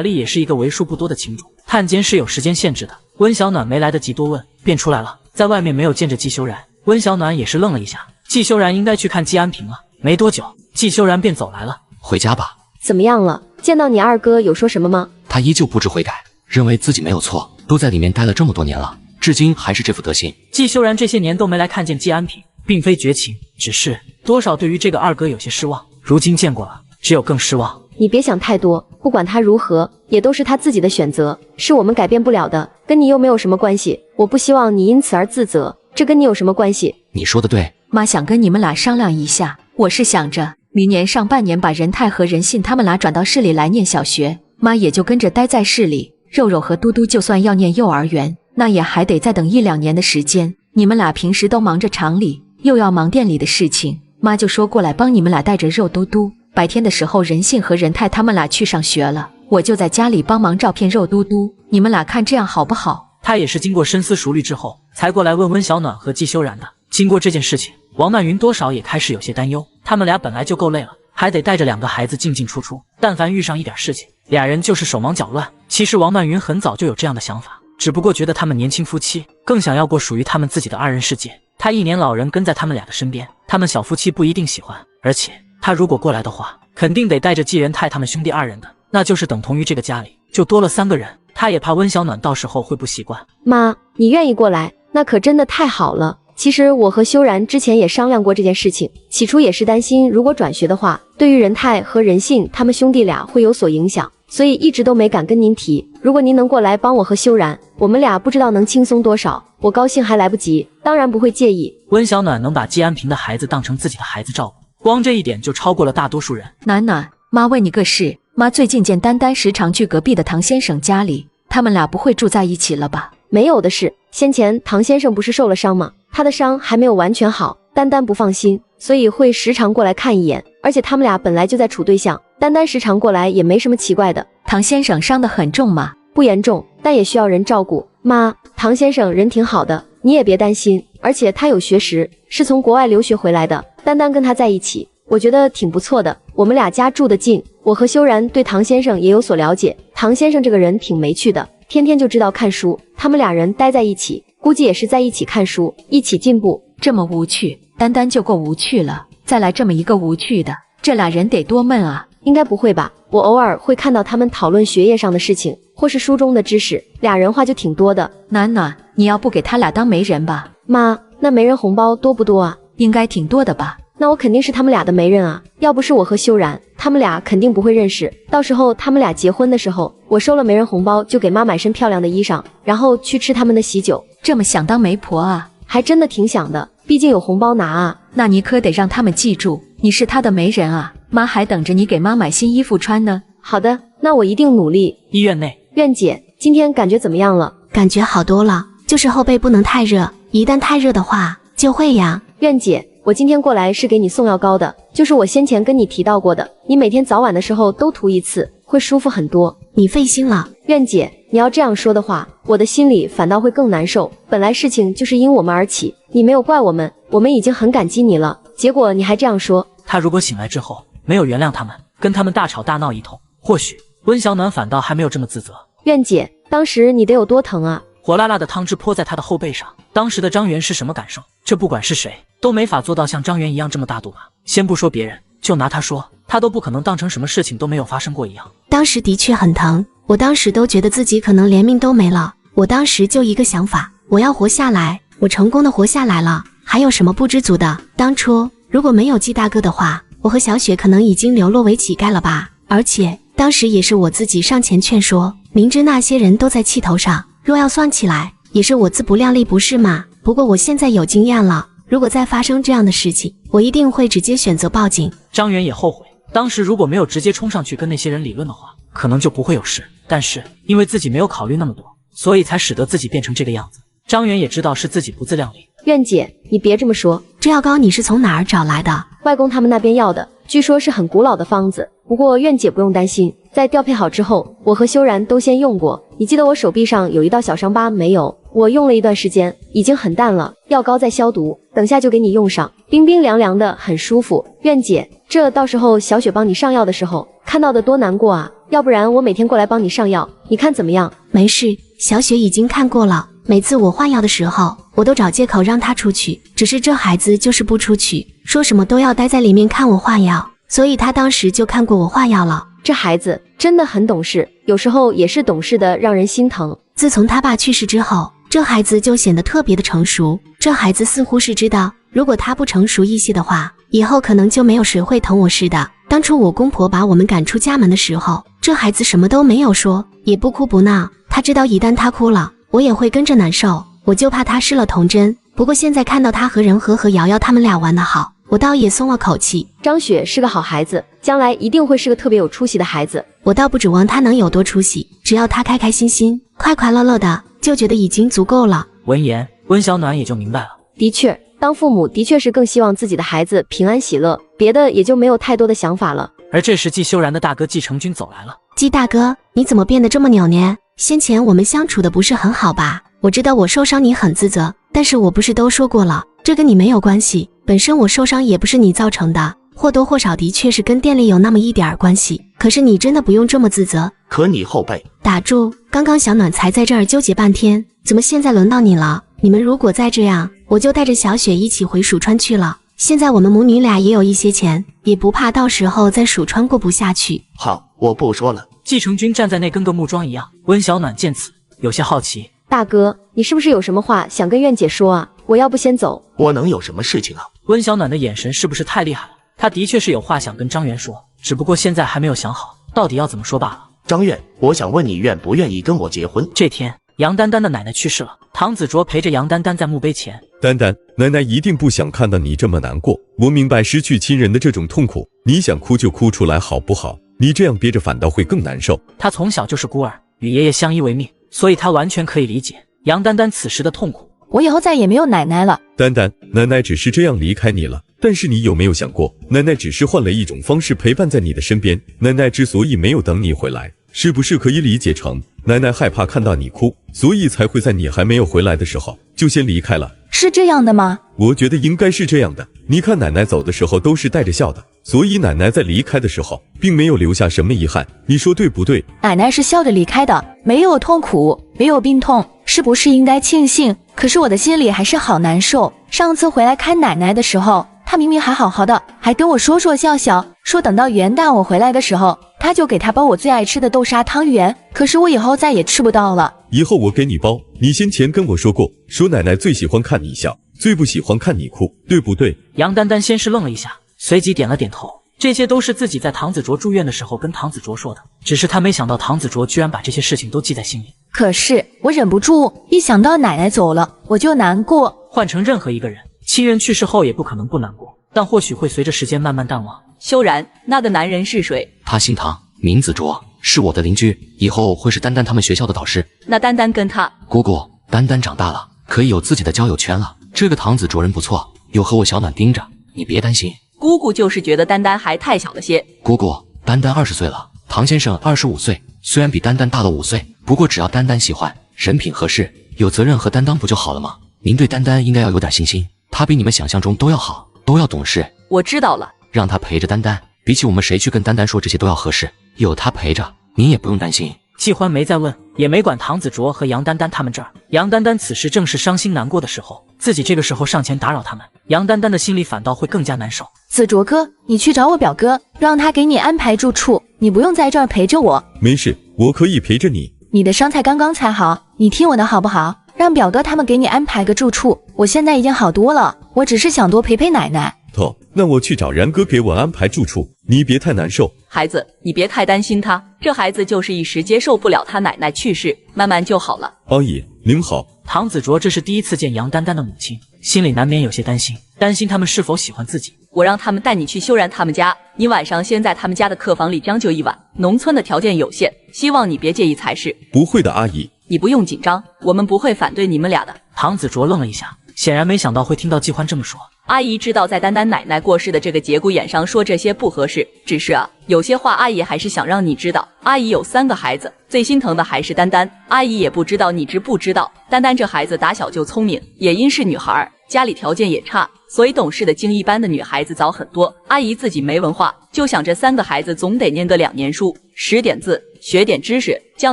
丽也是一个为数不多的情种，探监是有时间限制的。温小暖没来得及多问，便出来了，在外面没有见着季修然。温小暖也是愣了一下，季修然应该去看季安平了。没多久，季修然便走来了。回家吧。怎么样了？见到你二哥有说什么吗？他依旧不知悔改，认为自己没有错，都在里面待了这么多年了，至今还是这副德行。季修然这些年都没来看见季安平，并非绝情，只是多少对于这个二哥有些失望。如今见过了，只有更失望。你别想太多，不管他如何，也都是他自己的选择，是我们改变不了的，跟你又没有什么关系。我不希望你因此而自责，这跟你有什么关系？你说的对，妈想跟你们俩商量一下，我是想着明年上半年把仁泰和仁信他们俩转到市里来念小学，妈也就跟着待在市里。肉肉和嘟嘟就算要念幼儿园，那也还得再等1-2年的时间。你们俩平时都忙着厂里，又要忙店里的事情，妈就说过来帮你们俩带着肉嘟嘟。白天的时候，仁信和仁泰他们俩去上学了，我就在家里帮忙照片肉嘟嘟。你们俩看这样好不好？他也是经过深思熟虑之后，才过来问温小暖和季修然的。经过这件事情，王曼云多少也开始有些担忧。他们俩本来就够累了，还得带着2个孩子进进出出，但凡遇上一点事情，俩人就是手忙脚乱。其实王曼云很早就有这样的想法，只不过觉得他们年轻夫妻，更想要过属于他们自己的2人世界。他1年老人跟在他们俩的身边，他们小夫妻不一定喜欢，而且他如果过来的话，肯定得带着季仁泰他们兄弟2人的，那就是等同于这个家里就多了3个人。他也怕温小暖到时候会不习惯。妈，你愿意过来，那可真的太好了。其实我和修然之前也商量过这件事情，起初也是担心如果转学的话，对于仁泰和仁信他们兄弟俩会有所影响，所以一直都没敢跟您提。如果您能过来帮我和修然，我们俩不知道能轻松多少，我高兴还来不及，当然不会介意。温小暖能把季安平的孩子当成自己的孩子照顾，光这一点就超过了大多数人。暖暖，妈问你个事，妈最近见丹丹时常去隔壁的唐先生家里，他们俩不会住在一起了吧？没有的事，先前唐先生不是受了伤吗？他的伤还没有完全好，丹丹不放心，所以会时常过来看一眼，而且他们俩本来就在处对象，丹丹时常过来也没什么奇怪的。唐先生伤得很重吗？不严重，但也需要人照顾。妈，唐先生人挺好的，你也别担心，而且他有学识，是从国外留学回来的。丹丹跟他在一起，我觉得挺不错的。我们俩家住得近，我和修然对唐先生也有所了解。唐先生这个人挺没趣的，天天就知道看书。他们俩人待在一起，估计也是在一起看书，一起进步。这么无趣，丹丹就够无趣了，再来这么一个无趣的，这俩人得多闷啊！应该不会吧？我偶尔会看到他们讨论学业上的事情，或是书中的知识，俩人话就挺多的。暖暖，你要不给他俩当媒人吧？妈，那媒人红包多不多啊？应该挺多的吧？那我肯定是他们俩的媒人啊！要不是我和修然，他们俩肯定不会认识。到时候他们俩结婚的时候，我收了媒人红包，就给妈买身漂亮的衣裳，然后去吃他们的喜酒。这么想当媒婆啊？还真的挺想的，毕竟有红包拿啊。那你可得让他们记住，你是他的媒人啊！妈还等着你给妈买新衣服穿呢。好的，那我一定努力。医院内，苑姐，今天感觉怎么样了？感觉好多了，就是后背不能太热，一旦太热的话就会痒。苑姐，我今天过来是给你送药膏的，就是我先前跟你提到过的，你每天早晚的时候都涂一次，会舒服很多。你费心了。苑姐，你要这样说的话，我的心里反倒会更难受。本来事情就是因我们而起，你没有怪我们，我们已经很感激你了，结果你还这样说。他如果醒来之后没有原谅他们，跟他们大吵大闹一通，或许温小暖反倒还没有这么自责。苑姐，当时你得有多疼啊！火辣辣的汤汁泼在他的后背上，当时的张元是什么感受？这不管是谁都没法做到像张元一样这么大度吧？先不说别人，就拿他说，他都不可能当成什么事情都没有发生过一样。当时的确很疼，我当时都觉得自己可能连命都没了。我当时就一个想法，我要活下来，我成功的活下来了，还有什么不知足的？当初如果没有季大哥的话，我和小雪可能已经流落为乞丐了吧？而且当时也是我自己上前劝说，明知那些人都在气头上，若要算起来，也是我自不量力，不是吗？不过我现在有经验了，如果再发生这样的事情，我一定会直接选择报警。张元也后悔，当时如果没有直接冲上去跟那些人理论的话，可能就不会有事。但是因为自己没有考虑那么多，所以才使得自己变成这个样子。张元也知道是自己不自量力。苑姐，你别这么说，这药膏你是从哪儿找来的？外公他们那边要的，据说是很古老的方子。不过苑姐不用担心，在调配好之后，我和修然都先用过。你记得我手臂上有一道小伤疤没有？我用了一段时间，已经很淡了。药膏在消毒，等下就给你用上，冰冰凉凉的，很舒服。苑姐，这到时候小雪帮你上药的时候，看到的多难过啊！要不然我每天过来帮你上药，你看怎么样？没事，小雪已经看过了。每次我换药的时候，我都找借口让她出去，只是这孩子就是不出去，说什么都要待在里面看我换药，所以她当时就看过我换药了。这孩子真的很懂事，有时候也是懂事的让人心疼。自从他爸去世之后，这孩子就显得特别的成熟。这孩子似乎是知道，如果他不成熟一些的话，以后可能就没有谁会疼我似的。当初我公婆把我们赶出家门的时候，这孩子什么都没有说，也不哭不闹。他知道一旦他哭了，我也会跟着难受，我就怕他失了童真。不过现在看到他和仁和瑶瑶他们俩玩得好，我倒也松了口气。张雪是个好孩子，将来一定会是个特别有出息的孩子。我倒不指望他能有多出息，只要他开开心心、快快乐乐的，就觉得已经足够了。闻言，温小暖也就明白了。的确，当父母的确是更希望自己的孩子平安喜乐，别的也就没有太多的想法了。而这时季修然的大哥季成军走来了。季大哥，你怎么变得这么扭捏？先前我们相处的不是很好吧？我知道我受伤你很自责，但是我不是都说过了，这跟你没有关系，本身我受伤也不是你造成的，或多或少的确是跟店里有那么一点关系，可是你真的不用这么自责。可你后背打住，刚刚小暖才在这儿纠结半天，怎么现在轮到你了？你们如果再这样，我就带着小雪一起回蜀川去了。现在我们母女俩也有一些钱，也不怕到时候在蜀川过不下去。好，我不说了。季成军站在那跟个木桩一样。温小暖见此有些好奇，大哥，你是不是有什么话想跟苑姐说啊？我要不先走。我能有什么事情啊？温小暖的眼神是不是太厉害了？他的确是有话想跟张元说，只不过现在还没有想好到底要怎么说罢了。张远，我想问你愿不愿意跟我结婚？这天，杨丹丹的奶奶去世了，唐子卓陪着杨丹丹在墓碑前。丹丹，奶奶一定不想看到你这么难过，我明白失去亲人的这种痛苦，你想哭就哭出来好不好？你这样憋着反倒会更难受。他从小就是孤儿，与爷爷相依为命，所以他完全可以理解杨丹丹此时的痛苦。我以后再也没有奶奶了。丹丹，奶奶只是这样离开你了，但是你有没有想过，奶奶只是换了一种方式陪伴在你的身边。奶奶之所以没有等你回来，是不是可以理解成奶奶害怕看到你哭，所以才会在你还没有回来的时候就先离开了？是这样的吗？我觉得应该是这样的。你看奶奶走的时候都是带着笑的，所以奶奶在离开的时候并没有留下什么遗憾，你说对不对？奶奶是笑着离开的，没有痛苦，没有病痛，是不是应该庆幸？可是我的心里还是好难受。上次回来看奶奶的时候，她明明还好好的，还跟我说说笑笑，说等到元旦我回来的时候，她就给她包我最爱吃的豆沙汤圆，可是我以后再也吃不到了。以后我给你包，你先前跟我说过，说奶奶最喜欢看你笑，最不喜欢看你哭，对不对？杨丹丹先是愣了一下，随即点了点头。这些都是自己在唐子卓住院的时候跟唐子卓说的，只是他没想到唐子卓居然把这些事情都记在心里。可是我忍不住，一想到奶奶走了，我就难过。换成任何一个人，亲人去世后也不可能不难过，但或许会随着时间慢慢淡忘。修然，那个男人是谁？他姓唐，名子卓，是我的邻居，以后会是丹丹他们学校的导师。那丹丹跟他……姑姑，丹丹长大了，可以有自己的交友圈了。这个唐子卓人不错，有和我小暖盯着，你别担心。姑姑就是觉得丹丹还太小了些。姑姑，丹丹20岁了，唐先生25岁，虽然比丹丹大了5岁，不过只要丹丹喜欢，人品合适，有责任和担当不就好了吗？您对丹丹应该要有点信心，她比你们想象中都要好，都要懂事。我知道了，让她陪着丹丹，比起我们谁去跟丹丹说这些都要合适，有她陪着，您也不用担心。季欢没再问，也没管唐子卓和杨丹丹他们这儿。杨丹丹此时正是伤心难过的时候，自己这个时候上前打扰他们，杨丹丹的心里反倒会更加难受。子卓哥，你去找我表哥，让他给你安排住处，你不用在这儿陪着我。没事，我可以陪着你。你的伤才刚刚才好，你听我的好不好？让表哥他们给你安排个住处。我现在已经好多了，我只是想多陪陪奶奶。头，那我去找然哥给我安排住处，你别太难受。孩子，你别太担心他，这孩子就是一时接受不了他奶奶去世，慢慢就好了。阿姨您好。唐子卓这是第一次见杨丹丹的母亲，心里难免有些担心，担心他们是否喜欢自己。我让他们带你去修然他们家，你晚上先在他们家的客房里将就一晚，农村的条件有限，希望你别介意才是。不会的，阿姨。你不用紧张，我们不会反对你们俩的。唐子卓愣了一下，显然没想到会听到季欢这么说。阿姨知道在丹丹奶奶过世的这个节骨眼上说这些不合适，只是有些话阿姨还是想让你知道。阿姨有3个孩子，最心疼的还是丹丹。阿姨也不知道你知不知道，丹丹这孩子打小就聪明，也因是女孩，家里条件也差，所以懂事的经一般的女孩子早很多。阿姨自己没文化，就想这3个孩子总得念个2年书，识点字，学点知识，将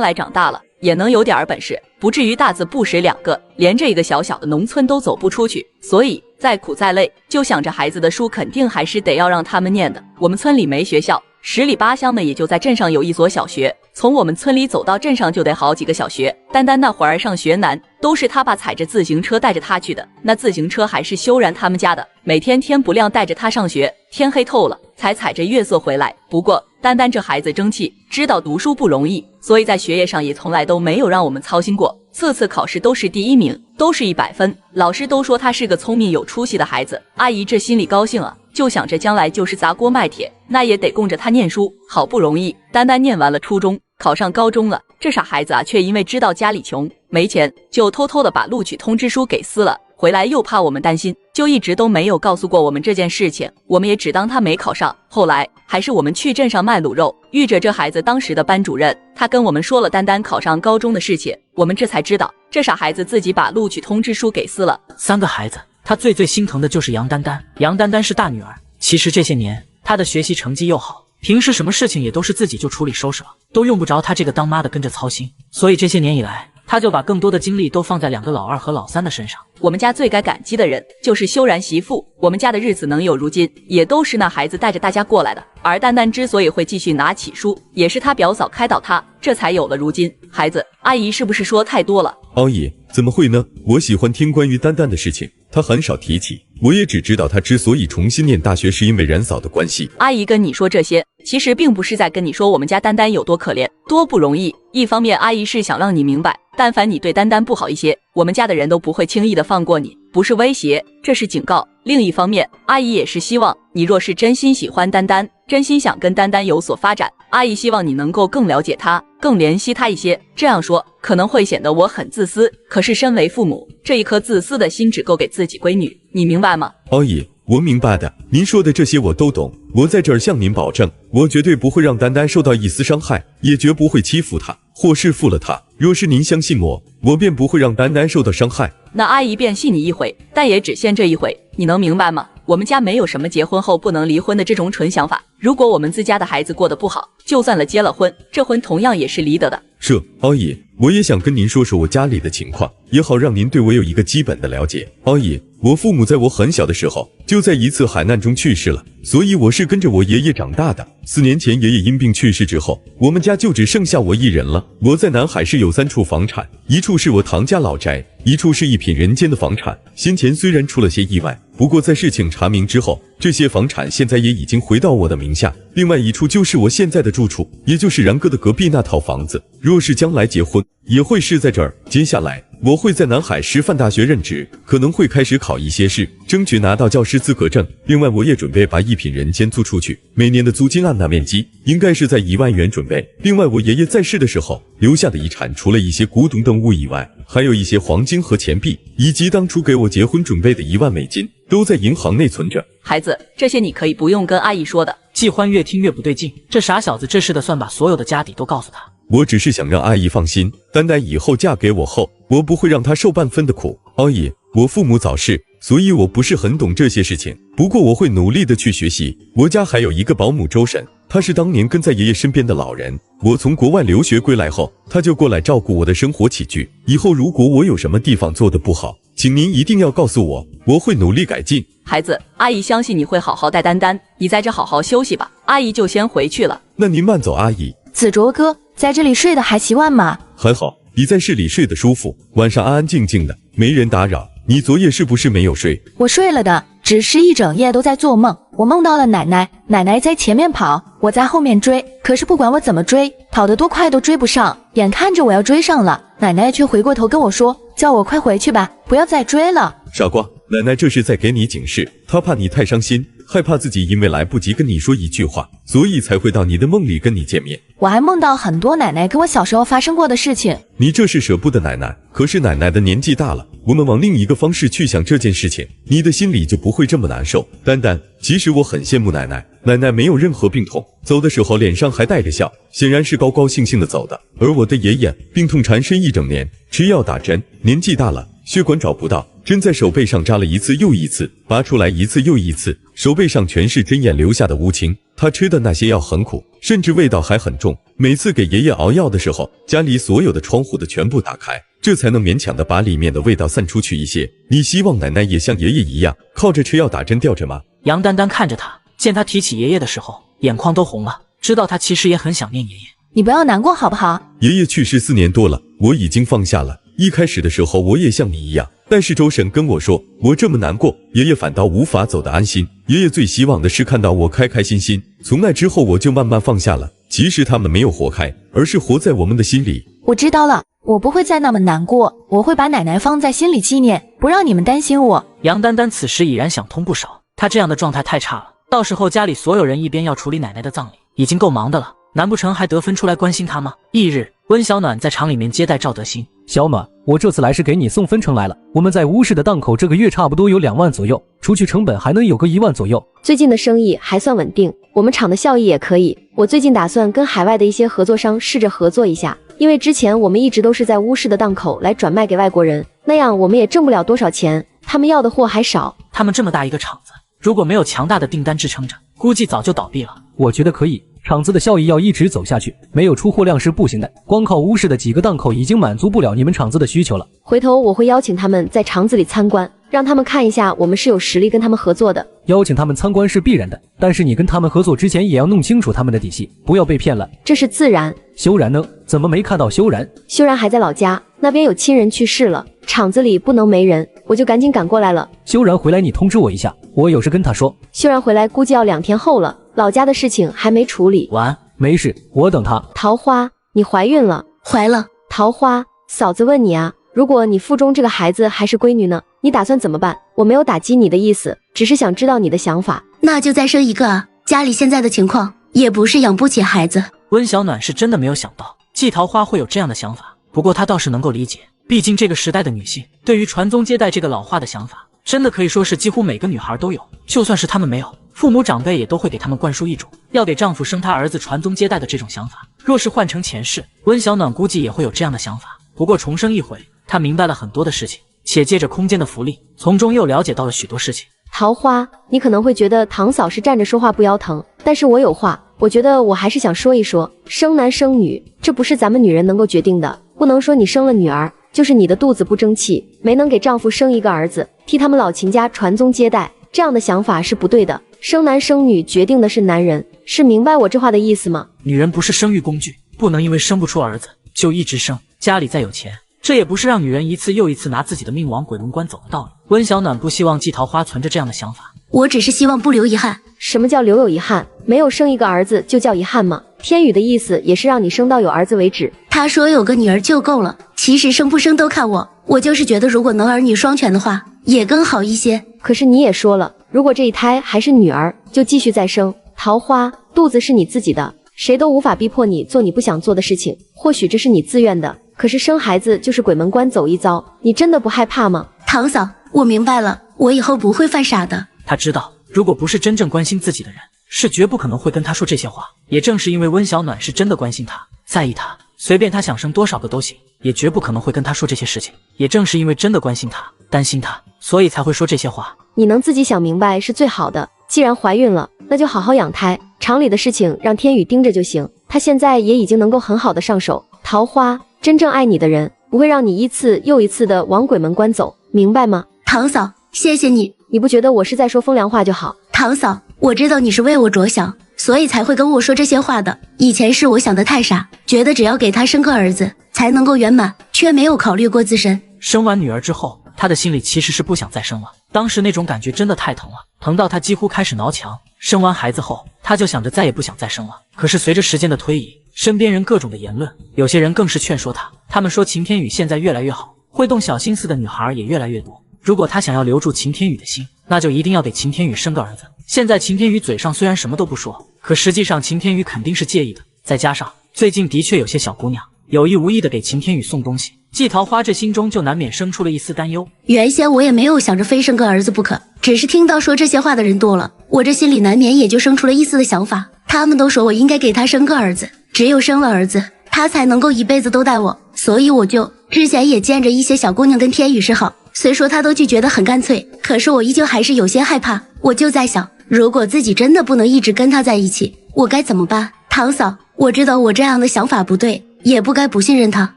来长大了也能有点本事，不至于大字不识2个，连这个小小的农村都走不出去。所以再苦再累，就想着孩子的书肯定还是得要让他们念的。我们村里没学校，10里8乡的也就在镇上有一所小学，从我们村里走到镇上就得好几个小学。丹丹那会儿上学难，都是他爸踩着自行车带着他去的，那自行车还是修然他们家的，每天天不亮带着他上学，天黑透了才踩着月色回来。不过丹丹这孩子争气，知道读书不容易，所以在学业上也从来都没有让我们操心过，次次考试都是第1名，都是100分，老师都说他是个聪明有出息的孩子。阿姨这心里高兴啊，就想着将来就是砸锅卖铁，那也得供着他念书。好不容易丹丹念完了初中，考上高中了，这傻孩子却因为知道家里穷没钱，就偷偷的把录取通知书给撕了，回来又怕我们担心，就一直都没有告诉过我们这件事情，我们也只当他没考上。后来还是我们去镇上卖卤肉，遇着这孩子当时的班主任，他跟我们说了丹丹考上高中的事情，我们这才知道这傻孩子自己把录取通知书给撕了。3个孩子，他最心疼的就是杨丹丹。杨丹丹是大女儿，其实这些年她的学习成绩又好，平时什么事情也都是自己就处理收拾了，都用不着她这个当妈的跟着操心。所以这些年以来，她就把更多的精力都放在2个老2和老3的身上。我们家最该感激的人就是修然媳妇，我们家的日子能有如今，也都是那孩子带着大家过来的。而丹丹之所以会继续拿起书，也是他表嫂开导他，这才有了如今。孩子，阿姨是不是说太多了？阿姨，怎么会呢？我喜欢听关于丹丹的事情，她很少提起，我也只知道她之所以重新念大学是因为冉嫂的关系。阿姨跟你说这些，其实并不是在跟你说我们家丹丹有多可怜，多不容易。一方面，阿姨是想让你明白，但凡你对丹丹不好一些，我们家的人都不会轻易的放过你，不是威胁，这是警告。另一方面，阿姨也是希望你若是真心喜欢丹丹，真心想跟丹丹有所发展，阿姨希望你能够更了解她，更怜惜她一些。这样说可能会显得我很自私，可是身为父母，这一颗自私的心只够给自己闺女，你明白吗？阿姨，我明白的，您说的这些我都懂。我在这儿向您保证，我绝对不会让丹丹受到一丝伤害，也绝不会欺负她或是负了她。若是您相信我，我便不会让丹丹受到伤害。那阿姨便信你一回，但也只限这一回，你能明白吗？我们家没有什么结婚后不能离婚的这种蠢想法。如果我们自家的孩子过得不好，就算了结了婚，这婚同样也是离得的。是，阿姨，我也想跟您说说我家里的情况，也好让您对我有一个基本的了解。阿姨，我父母在我很小的时候就在一次海难中去世了，所以我是跟着我爷爷长大的。4年前爷爷因病去世之后，我们家就只剩下我一人了。我在南海市有3处房产，一处是我堂家老宅，一处是一品人间的房产。先前虽然出了些意外，不过在事情查明之后，这些房产现在也已经回到我的名下。另外一处就是我现在的住处，也就是然哥的隔壁那套房子。若是将来结婚，也会是在这儿。接下来我会在南海师范大学任职，可能会开始考一些试，争取拿到教师资格证。另外我也准备把一品人间租出去，每年的租金按那面积应该是在1万元准备。另外我爷爷在世的时候留下的遗产，除了一些古董等物以外，还有一些黄金和钱币，以及当初给我结婚准备的1万美金，都在银行内存着。孩子，这些你可以不用跟阿姨说的。季欢越听越不对劲，这傻小子这是的算把所有的家底都告诉他。我只是想让阿姨放心，丹丹以后嫁给我后，我不会让她受半分的苦。阿姨，我父母早逝，所以我不是很懂这些事情，不过我会努力的去学习。我家还有一个保姆周婶，她是当年跟在爷爷身边的老人，我从国外留学归来后，她就过来照顾我的生活起居。以后如果我有什么地方做得不好，请您一定要告诉我，我会努力改进。孩子，阿姨相信你会好好带丹丹，你在这好好休息吧，阿姨就先回去了。那您慢走，阿姨。子卓哥，在这里睡得还习惯吗？还好，你在市里睡得舒服，晚上安安静静的，没人打扰。你昨夜是不是没有睡？我睡了的，只是一整夜都在做梦。我梦到了奶奶，奶奶在前面跑，我在后面追，可是不管我怎么追，跑得多快都追不上。眼看着我要追上了，奶奶却回过头跟我说，叫我快回去吧，不要再追了。傻瓜，奶奶这是在给你警示，她怕你太伤心，害怕自己因为来不及跟你说一句话，所以才会到你的梦里跟你见面。我还梦到很多奶奶跟我小时候发生过的事情。你这是舍不得奶奶，可是奶奶的年纪大了，我们往另一个方式去想这件事情，你的心里就不会这么难受。丹丹，其实我很羡慕奶奶，奶奶没有任何病痛，走的时候脸上还带着笑，显然是高高兴兴的走的。而我的爷爷病痛缠身一整年，吃药打针，年纪大了，血管找不到，针在手背上扎了一次又一次，拔出来一次又一次，手背上全是针眼留下的乌青。他吃的那些药很苦，甚至味道还很重。每次给爷爷熬药的时候，家里所有的窗户的全部打开，这才能勉强的把里面的味道散出去一些。你希望奶奶也像爷爷一样，靠着吃药打针吊着吗？杨丹丹看着他，见他提起爷爷的时候，眼眶都红了，知道他其实也很想念爷爷。你不要难过好不好？爷爷去世4年多了，我已经放下了。一开始的时候我也像你一样，但是周婶跟我说，我这么难过，爷爷反倒无法走得安心。爷爷最希望的是看到我开开心心。从那之后我就慢慢放下了。其实他们没有活开，而是活在我们的心里。我知道了，我不会再那么难过，我会把奶奶放在心里纪念，不让你们担心我。杨丹丹此时已然想通不少，她这样的状态太差了，到时候家里所有人一边要处理奶奶的葬礼，已经够忙的了，难不成还得分出来关心她吗？翌日，温小暖在厂里面接待赵德兴。小暖，我这次来是给你送分成来了。我们在乌市的档口这个月差不多有2万左右，除去成本还能有个1万左右。最近的生意还算稳定，我们厂的效益也可以。我最近打算跟海外的一些合作商试着合作一下，因为之前我们一直都是在乌市的档口来转卖给外国人，那样我们也挣不了多少钱，他们要的货还少。他们这么大一个厂子，如果没有强大的订单支撑着，估计早就倒闭了。我觉得可以，厂子的效益要一直走下去，没有出货量是不行的。光靠乌市的几个档口已经满足不了你们厂子的需求了。回头我会邀请他们在厂子里参观，让他们看一下我们是有实力跟他们合作的。邀请他们参观是必然的，但是你跟他们合作之前也要弄清楚他们的底细，不要被骗了。这是自然。修然呢？怎么没看到修然？修然还在老家，那边有亲人去世了，厂子里不能没人，我就赶紧赶过来了。修然回来你通知我一下，我有事跟他说。修然回来估计要2天后了，老家的事情还没处理完。没事，我等他。桃花，你怀孕了？怀了。桃花，嫂子问你啊，如果你腹中这个孩子还是闺女呢，你打算怎么办？我没有打击你的意思，只是想知道你的想法。那就再生一个啊，家里现在的情况也不是养不起孩子。温小暖是真的没有想到季桃花会有这样的想法，不过她倒是能够理解，毕竟这个时代的女性对于传宗接代这个老话的想法真的可以说是几乎每个女孩都有。就算是她们没有，父母长辈也都会给她们灌输一种要给丈夫生她儿子传宗接代的这种想法。若是换成前世，温小暖估计也会有这样的想法。不过重生一回，她明白了很多的事情，且借着空间的福利，从中又了解到了许多事情。桃花，你可能会觉得堂嫂是站着说话不腰疼，但是我有话，我觉得我还是想说一说，生男生女，这不是咱们女人能够决定的。不能说你生了女儿，就是你的肚子不争气，没能给丈夫生一个儿子，替他们老秦家传宗接代，这样的想法是不对的。生男生女决定的是男人，是明白我这话的意思吗？女人不是生育工具，不能因为生不出儿子就一直生，家里再有钱，这也不是让女人一次又一次拿自己的命往鬼门关走的道理。温小暖不希望季桃花存着这样的想法，我只是希望不留遗憾。什么叫留有遗憾？没有生一个儿子就叫遗憾吗？天宇的意思也是让你生到有儿子为止。他说有个女儿就够了，其实生不生都看我，我就是觉得如果能儿女双全的话也更好一些。可是你也说了，如果这一胎还是女儿，就继续再生。桃花，肚子是你自己的，谁都无法逼迫你做你不想做的事情，或许这是你自愿的，可是生孩子就是鬼门关走一遭，你真的不害怕吗？堂嫂，我明白了，我以后不会犯傻的。他知道，如果不是真正关心自己的人，是绝不可能会跟他说这些话。也正是因为温小暖是真的关心他，在意他，随便他想生多少个都行，也绝不可能会跟他说这些事情。也正是因为真的关心他，担心他，所以才会说这些话。你能自己想明白是最好的，既然怀孕了，那就好好养胎，厂里的事情让天宇盯着就行，他现在也已经能够很好的上手。桃花，真正爱你的人不会让你一次又一次的往鬼门关走，明白吗？堂嫂，谢谢你。你不觉得我是在说风凉话就好？堂嫂，我知道你是为我着想，所以才会跟我说这些话的。以前是我想的太傻，觉得只要给他生个儿子才能够圆满，却没有考虑过自身。生完女儿之后，他的心里其实是不想再生了，当时那种感觉真的太疼了，疼到他几乎开始挠墙。生完孩子后，他就想着再也不想再生了。可是随着时间的推移，身边人各种的言论，有些人更是劝说他，他们说秦天宇现在越来越好，会动小心思的女孩也越来越多，如果他想要留住秦天宇的心，那就一定要给秦天宇生个儿子。现在秦天宇嘴上虽然什么都不说，可实际上秦天宇肯定是介意的，再加上最近的确有些小姑娘有意无意的给秦天宇送东西，季桃花这心中就难免生出了一丝担忧。原先我也没有想着非生个儿子不可，只是听到说这些话的人多了，我这心里难免也就生出了一丝的想法。他们都说我应该给他生个儿子，只有生了儿子，他才能够一辈子都带我，所以我就之前也见着一些小姑娘跟天宇示好，虽说他都拒绝得很干脆，可是我依旧还是有些害怕。我就在想，如果自己真的不能一直跟他在一起，我该怎么办？堂嫂，我知道我这样的想法不对，也不该不信任他，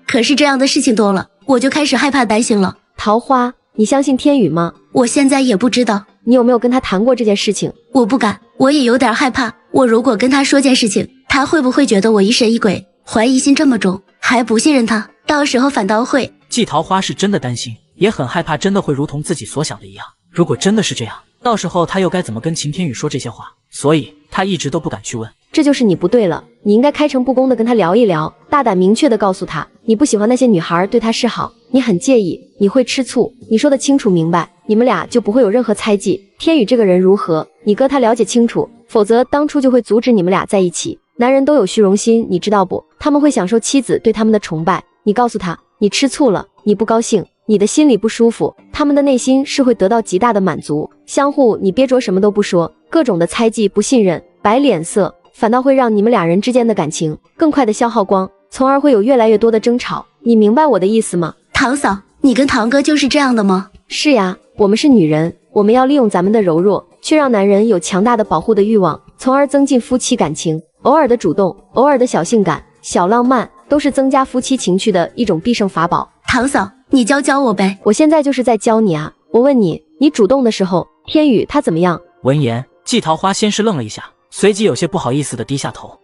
可是这样的事情多了，我就开始害怕担心了。桃花，你相信天宇吗？我现在也不知道。你有没有跟他谈过这件事情？我不敢，我也有点害怕，我如果跟他说件事情，他会不会觉得我疑神疑鬼，怀疑心这么重，还不信任他，到时候反倒会……季桃花是真的担心，也很害怕真的会如同自己所想的一样。如果真的是这样，到时候他又该怎么跟秦天宇说这些话？所以他一直都不敢去问。这就是你不对了，你应该开诚布公的跟他聊一聊，大胆明确的告诉他，你不喜欢那些女孩对他示好，你很介意，你会吃醋，你说得清楚明白，你们俩就不会有任何猜忌。天宇这个人如何，你哥他了解清楚，否则当初就会阻止你们俩在一起。男人都有虚荣心，你知道不？他们会享受妻子对他们的崇拜。你告诉他，你吃醋了，你不高兴，你的心里不舒服，他们的内心是会得到极大的满足。相互你憋着什么都不说，各种的猜忌、不信任、摆脸色，反倒会让你们俩人之间的感情更快的消耗光，从而会有越来越多的争吵。你明白我的意思吗？堂嫂，你跟堂哥就是这样的吗？是呀，我们是女人，我们要利用咱们的柔弱，去让男人有强大的保护的欲望，从而增进夫妻感情。偶尔的主动，偶尔的小性感、小浪漫，都是增加夫妻情趣的一种必胜法宝。堂嫂，你教我呗。我现在就是在教你啊。我问你，你主动的时候，天宇他怎么样？闻言，季桃花先是愣了一下，随即有些不好意思的低下头。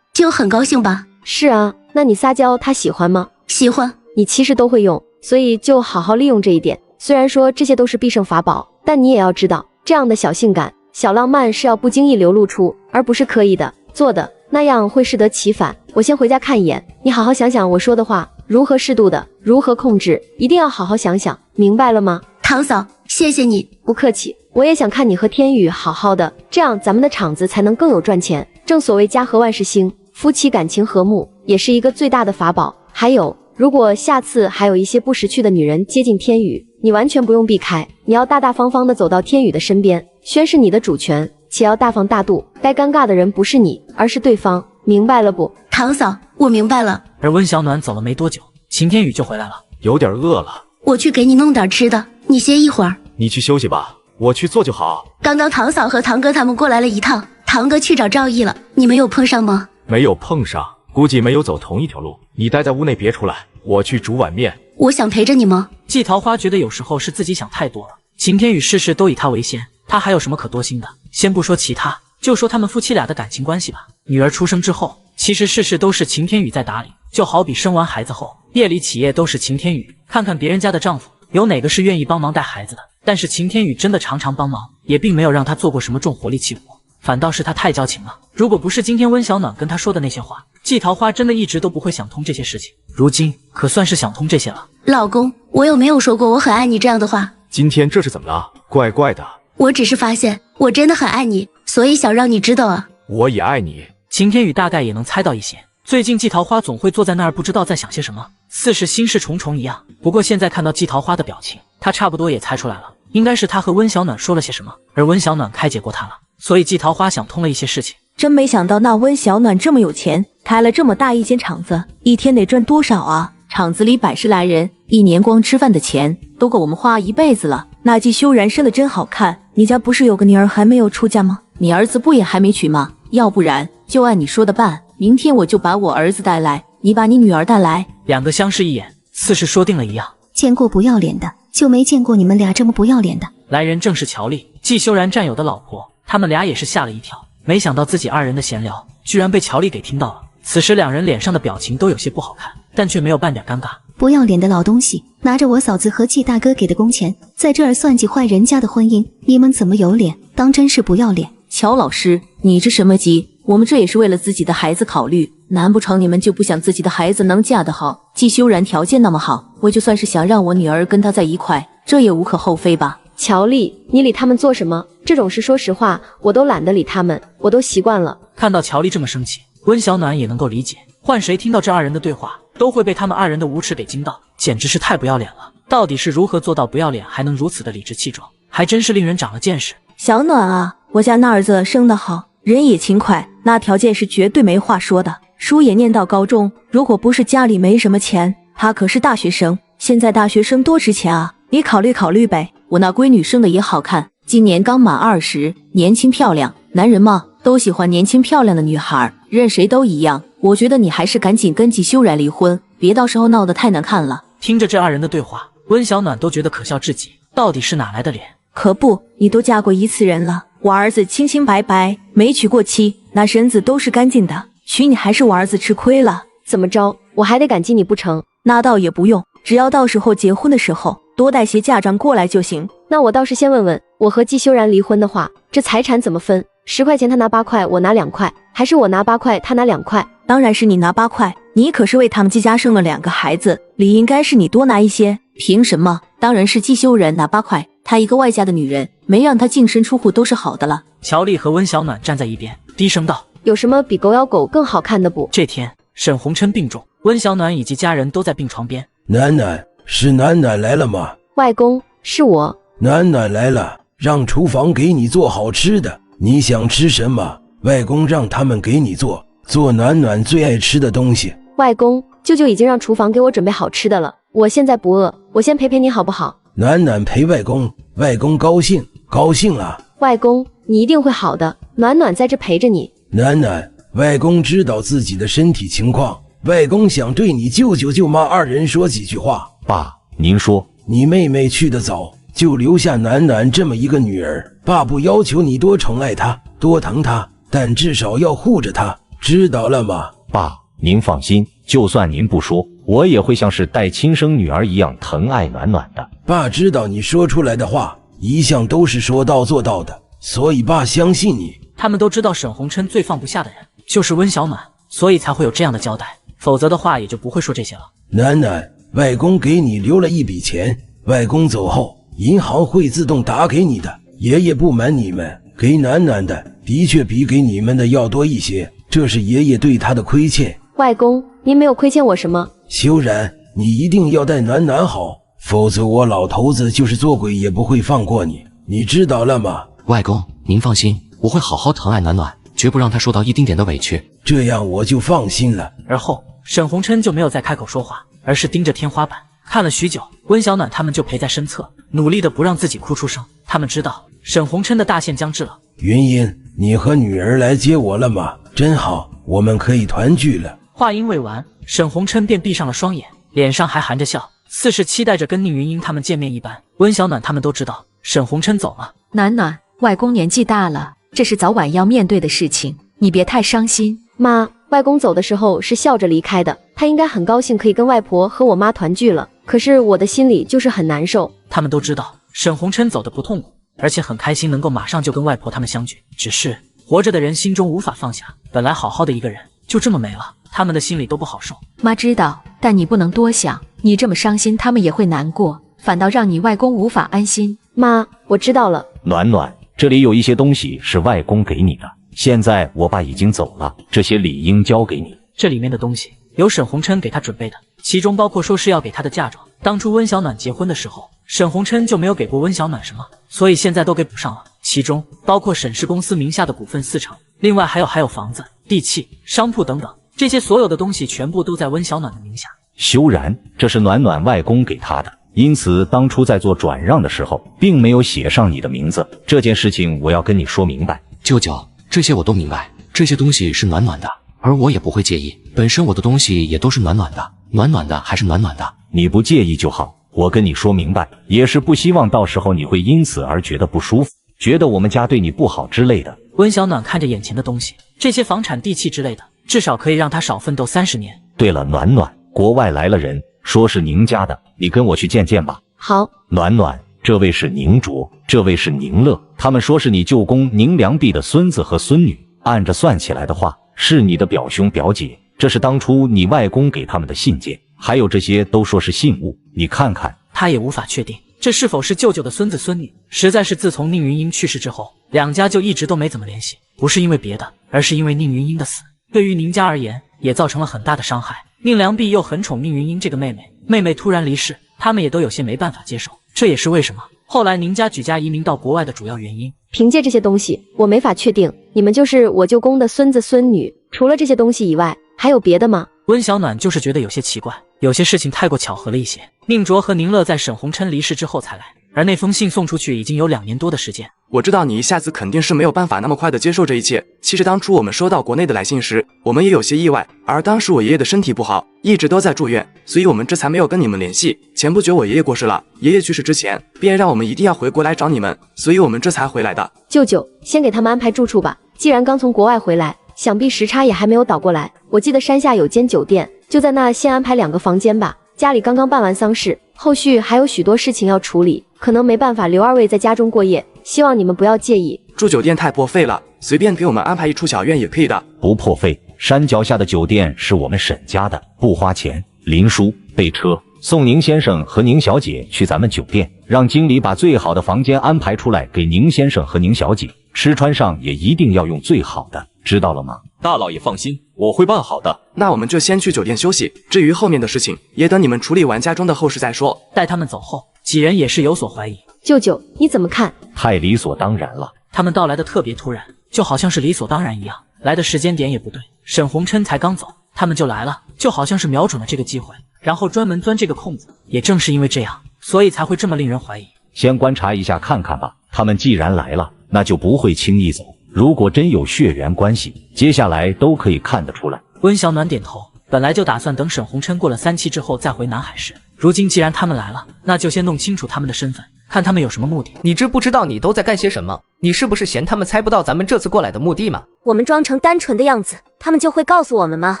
就很高兴吧？是啊，那你撒娇他喜欢吗？喜欢。你其实都会用，所以就好好利用这一点。虽然说这些都是必胜法宝，但你也要知道，这样的小性感、小浪漫是要不经意流露出，而不是刻意的做的，那样会适得其反。我先回家看一眼，你好好想想我说的话，如何适度的，如何控制，一定要好好想想，明白了吗？堂嫂，谢谢你。不客气，我也想看你和天宇好好的，这样咱们的厂子才能更有赚钱。正所谓家和万事兴，夫妻感情和睦也是一个最大的法宝。还有，如果下次还有一些不识趣的女人接近天宇，你完全不用避开，你要大大方方的走到天宇的身边，宣示你的主权，且要大方大度。该尴尬的人不是你，而是对方，明白了不？堂嫂，我明白了。而温小暖走了没多久，秦天宇就回来了，有点饿了，我去给你弄点吃的，你歇一会儿。你去休息吧，我去做就好。刚刚堂嫂和堂哥他们过来了一趟，堂哥去找赵毅了，你没有碰上吗？没有碰上，估计没有走同一条路。你待在屋内别出来，我去煮碗面。我想陪着你吗？季桃花觉得有时候是自己想太多了。秦天宇事事都以他为先，他还有什么可多心的？先不说其他，就说他们夫妻俩的感情关系吧。女儿出生之后，其实事事都是秦天宇在打理，就好比生完孩子后，夜里起夜都是秦天宇。看看别人家的丈夫，有哪个是愿意帮忙带孩子的？但是秦天宇真的常常帮忙，也并没有让他做过什么重活力气活，反倒是他太矫情了。如果不是今天温小暖跟他说的那些话，季桃花真的一直都不会想通这些事情。如今可算是想通这些了。老公，我有没有说过我很爱你这样的话？今天这是怎么了？怪怪的。我只是发现我真的很爱你，所以想让你知道啊。我也爱你。秦天宇大概也能猜到一些，最近季桃花总会坐在那儿不知道在想些什么，似是心事重重一样。不过现在看到季桃花的表情，他差不多也猜出来了，应该是他和温小暖说了些什么，而温小暖开解过他了，所以季桃花想通了一些事情。真没想到那温小暖这么有钱，开了这么大一间厂子，一天得赚多少啊？厂子里100来人，一年光吃饭的钱都够我们花一辈子了。那季修然生得真好看，你家不是有个女儿还没有出嫁吗？你儿子不也还没娶吗？要不然就按你说的办，明天我就把我儿子带来，你把你女儿带来。两个相视一眼，似是说定了一样。见过不要脸的，就没见过你们俩这么不要脸的。来人正是乔丽，季修然战友的老婆，他们俩也是吓了一跳，没想到自己二人的闲聊居然被乔丽给听到了。此时两人脸上的表情都有些不好看，但却没有半点尴尬。不要脸的老东西，拿着我嫂子和季大哥给的工钱，在这儿算计坏人家的婚姻，你们怎么有脸？当真是不要脸！乔老师，你这什么急？我们这也是为了自己的孩子考虑，难不成你们就不想自己的孩子能嫁得好？季修然条件那么好，我就算是想让我女儿跟他在一块，这也无可厚非吧？乔丽，你理他们做什么？这种事说实话，我都懒得理他们，我都习惯了。看到乔丽这么生气，温小暖也能够理解，换谁听到这二人的对话，都会被他们二人的无耻给惊到，简直是太不要脸了。到底是如何做到不要脸还能如此的理直气壮，还真是令人长了见识。小暖啊，我家那儿子生得好，人也勤快，那条件是绝对没话说的，书也念到高中，如果不是家里没什么钱，他可是大学生，现在大学生多值钱啊，你考虑考虑呗。我那闺女生的也好看，今年刚满20，年轻漂亮，男人嘛都喜欢年轻漂亮的女孩，任谁都一样。我觉得你还是赶紧跟季修然离婚，别到时候闹得太难看了。听着这二人的对话，温小暖都觉得可笑至极，到底是哪来的脸？可不，你都嫁过一次人了，我儿子清清白白，没娶过妻，那身子都是干净的，娶你还是我儿子吃亏了。怎么着，我还得感激你不成？那倒也不用，只要到时候结婚的时候多带些嫁妆过来就行。那我倒是先问问，我和季修然离婚的话，这财产怎么分？10块钱他拿8块，我拿2块，还是我拿8块，他拿2块？当然是你拿8块，你可是为他们季家生了2个孩子，理应该是你多拿一些。凭什么？当然是季修然拿8块，她一个外嫁的女人，没让她净身出户都是好的了。乔丽和温小暖站在一边，低声道：有什么比狗咬狗更好看的不？这天，沈红琛病重，温小暖以及家人都在病床边。暖暖，是暖暖来了吗？外公，是我。暖暖来了，让厨房给你做好吃的，你想吃什么？外公让他们给你做暖暖最爱吃的东西。外公，舅舅已经让厨房给我准备好吃的了，我现在不饿，我先陪陪你好不好？暖暖陪外公，外公高兴，高兴了。外公，你一定会好的，暖暖在这陪着你。暖暖，外公知道自己的身体情况，外公想对你舅舅舅妈二人说几句话。爸，您说。你妹妹去得早，就留下暖暖这么一个女儿，爸不要求你多宠爱她，多疼她，但至少要护着她，知道了吗？爸，您放心，就算您不说，我也会像是带亲生女儿一样疼爱暖暖的。爸知道你说出来的话一向都是说到做到的，所以爸相信你。他们都知道沈红琛最放不下的人就是温小暖，所以才会有这样的交代，否则的话也就不会说这些了。暖暖，外公给你留了一笔钱，外公走后银行会自动打给你的。爷爷不瞒你们，给暖暖的的确比给你们的要多一些，这是爷爷对他的亏欠。外公，您没有亏欠我什么。修然，你一定要待暖暖好，否则我老头子就是做鬼也不会放过你，你知道了吗？外公，您放心，我会好好疼爱暖暖，绝不让她受到一丁点的委屈。这样我就放心了。而后，沈红琛就没有再开口说话，而是盯着天花板看了许久。温小暖他们就陪在身侧，努力的不让自己哭出声。他们知道沈红琛的大限将至了。云英，你和女儿来接我了吗？真好，我们可以团聚了。话音未完，沈红琛便闭上了双眼，脸上还含着笑，似是期待着跟宁云英他们见面一般。温小暖他们都知道沈红琛走了。暖暖，外公年纪大了，这是早晚要面对的事情，你别太伤心。妈，外公走的时候是笑着离开的，他应该很高兴可以跟外婆和我妈团聚了。可是我的心里就是很难受。他们都知道沈红琛走的不痛苦，而且很开心能够马上就跟外婆他们相聚。只是活着的人心中无法放下，本来好好的一个人就这么没了，他们的心里都不好受。妈知道，但你不能多想，你这么伤心他们也会难过，反倒让你外公无法安心。妈，我知道了。暖暖，这里有一些东西是外公给你的，现在我爸已经走了，这些理应交给你。这里面的东西有沈红琛给他准备的，其中包括说是要给他的嫁妆。当初温小暖结婚的时候，沈红琛就没有给过温小暖什么，所以现在都给补上了。其中包括沈氏公司名下的股份40%，另外还有房子、地契、商铺等等，这些所有的东西全部都在温小暖的名下。修然，这是暖暖外公给他的，因此当初在做转让的时候，并没有写上你的名字。这件事情我要跟你说明白。舅舅，这些我都明白，这些东西是暖暖的，而我也不会介意。本身我的东西也都是暖暖的，暖暖的还是暖暖的。你不介意就好，我跟你说明白，也是不希望到时候你会因此而觉得不舒服，觉得我们家对你不好之类的。温小暖看着眼前的东西，这些房产地契之类的，至少可以让他少奋斗30年。对了，暖暖，国外来了人，说是宁家的，你跟我去见见吧。好。暖暖，这位是宁卓，这位是宁乐，他们说是你舅公宁良弼的孙子和孙女，按着算起来的话，是你的表兄表姐。这是当初你外公给他们的信件，还有这些都说是信物，你看看。他也无法确定这是否是舅舅的孙子孙女，实在是自从宁云英去世之后，两家就一直都没怎么联系，不是因为别的，而是因为宁云英的死对于宁家而言也造成了很大的伤害。宁良弼又很宠宁云英这个妹妹，妹妹突然离世，他们也都有些没办法接受，这也是为什么后来宁家举家移民到国外的主要原因。凭借这些东西，我没法确定你们就是我舅公的孙子孙女，除了这些东西以外，还有别的吗？温小暖就是觉得有些奇怪，有些事情太过巧合了一些。宁卓和宁乐在沈红琛离世之后才来，而那封信送出去已经有2年多的时间。我知道你一下子肯定是没有办法那么快的接受这一切。其实当初我们收到国内的来信时，我们也有些意外，而当时我爷爷的身体不好，一直都在住院，所以我们这才没有跟你们联系。前不久我爷爷过世了，爷爷去世之前便让我们一定要回国来找你们，所以我们这才回来的。舅舅，先给他们安排住处吧，既然刚从国外回来，想必时差也还没有倒过来。我记得山下有间酒店，就在那先安排2个房间吧。家里刚刚办完丧事，后续还有许多事情要处理，可能没办法留2位在家中过夜，希望你们不要介意。住酒店太破费了，随便给我们安排一处小院也可以的。不破费，山脚下的酒店是我们沈家的，不花钱。林叔，备车，送宁先生和宁小姐去咱们酒店，让经理把最好的房间安排出来给宁先生和宁小姐，吃穿上也一定要用最好的，知道了吗？大老爷放心，我会办好的。那我们就先去酒店休息，至于后面的事情，也等你们处理完家中的后事再说。待他们走后，几人也是有所怀疑。舅舅，你怎么看？太理所当然了。他们到来的特别突然，就好像是理所当然一样，来的时间点也不对。沈红琛才刚走，他们就来了，就好像是瞄准了这个机会，然后专门钻这个空子。也正是因为这样，所以才会这么令人怀疑。先观察一下看看吧，他们既然来了，那就不会轻易走。如果真有血缘关系，接下来都可以看得出来。温小暖点头，本来就打算等沈红琛过了3期之后再回南海市，如今既然他们来了，那就先弄清楚他们的身份，看他们有什么目的。你知不知道你都在干些什么？你是不是嫌他们猜不到咱们这次过来的目的吗？我们装成单纯的样子，他们就会告诉我们吗？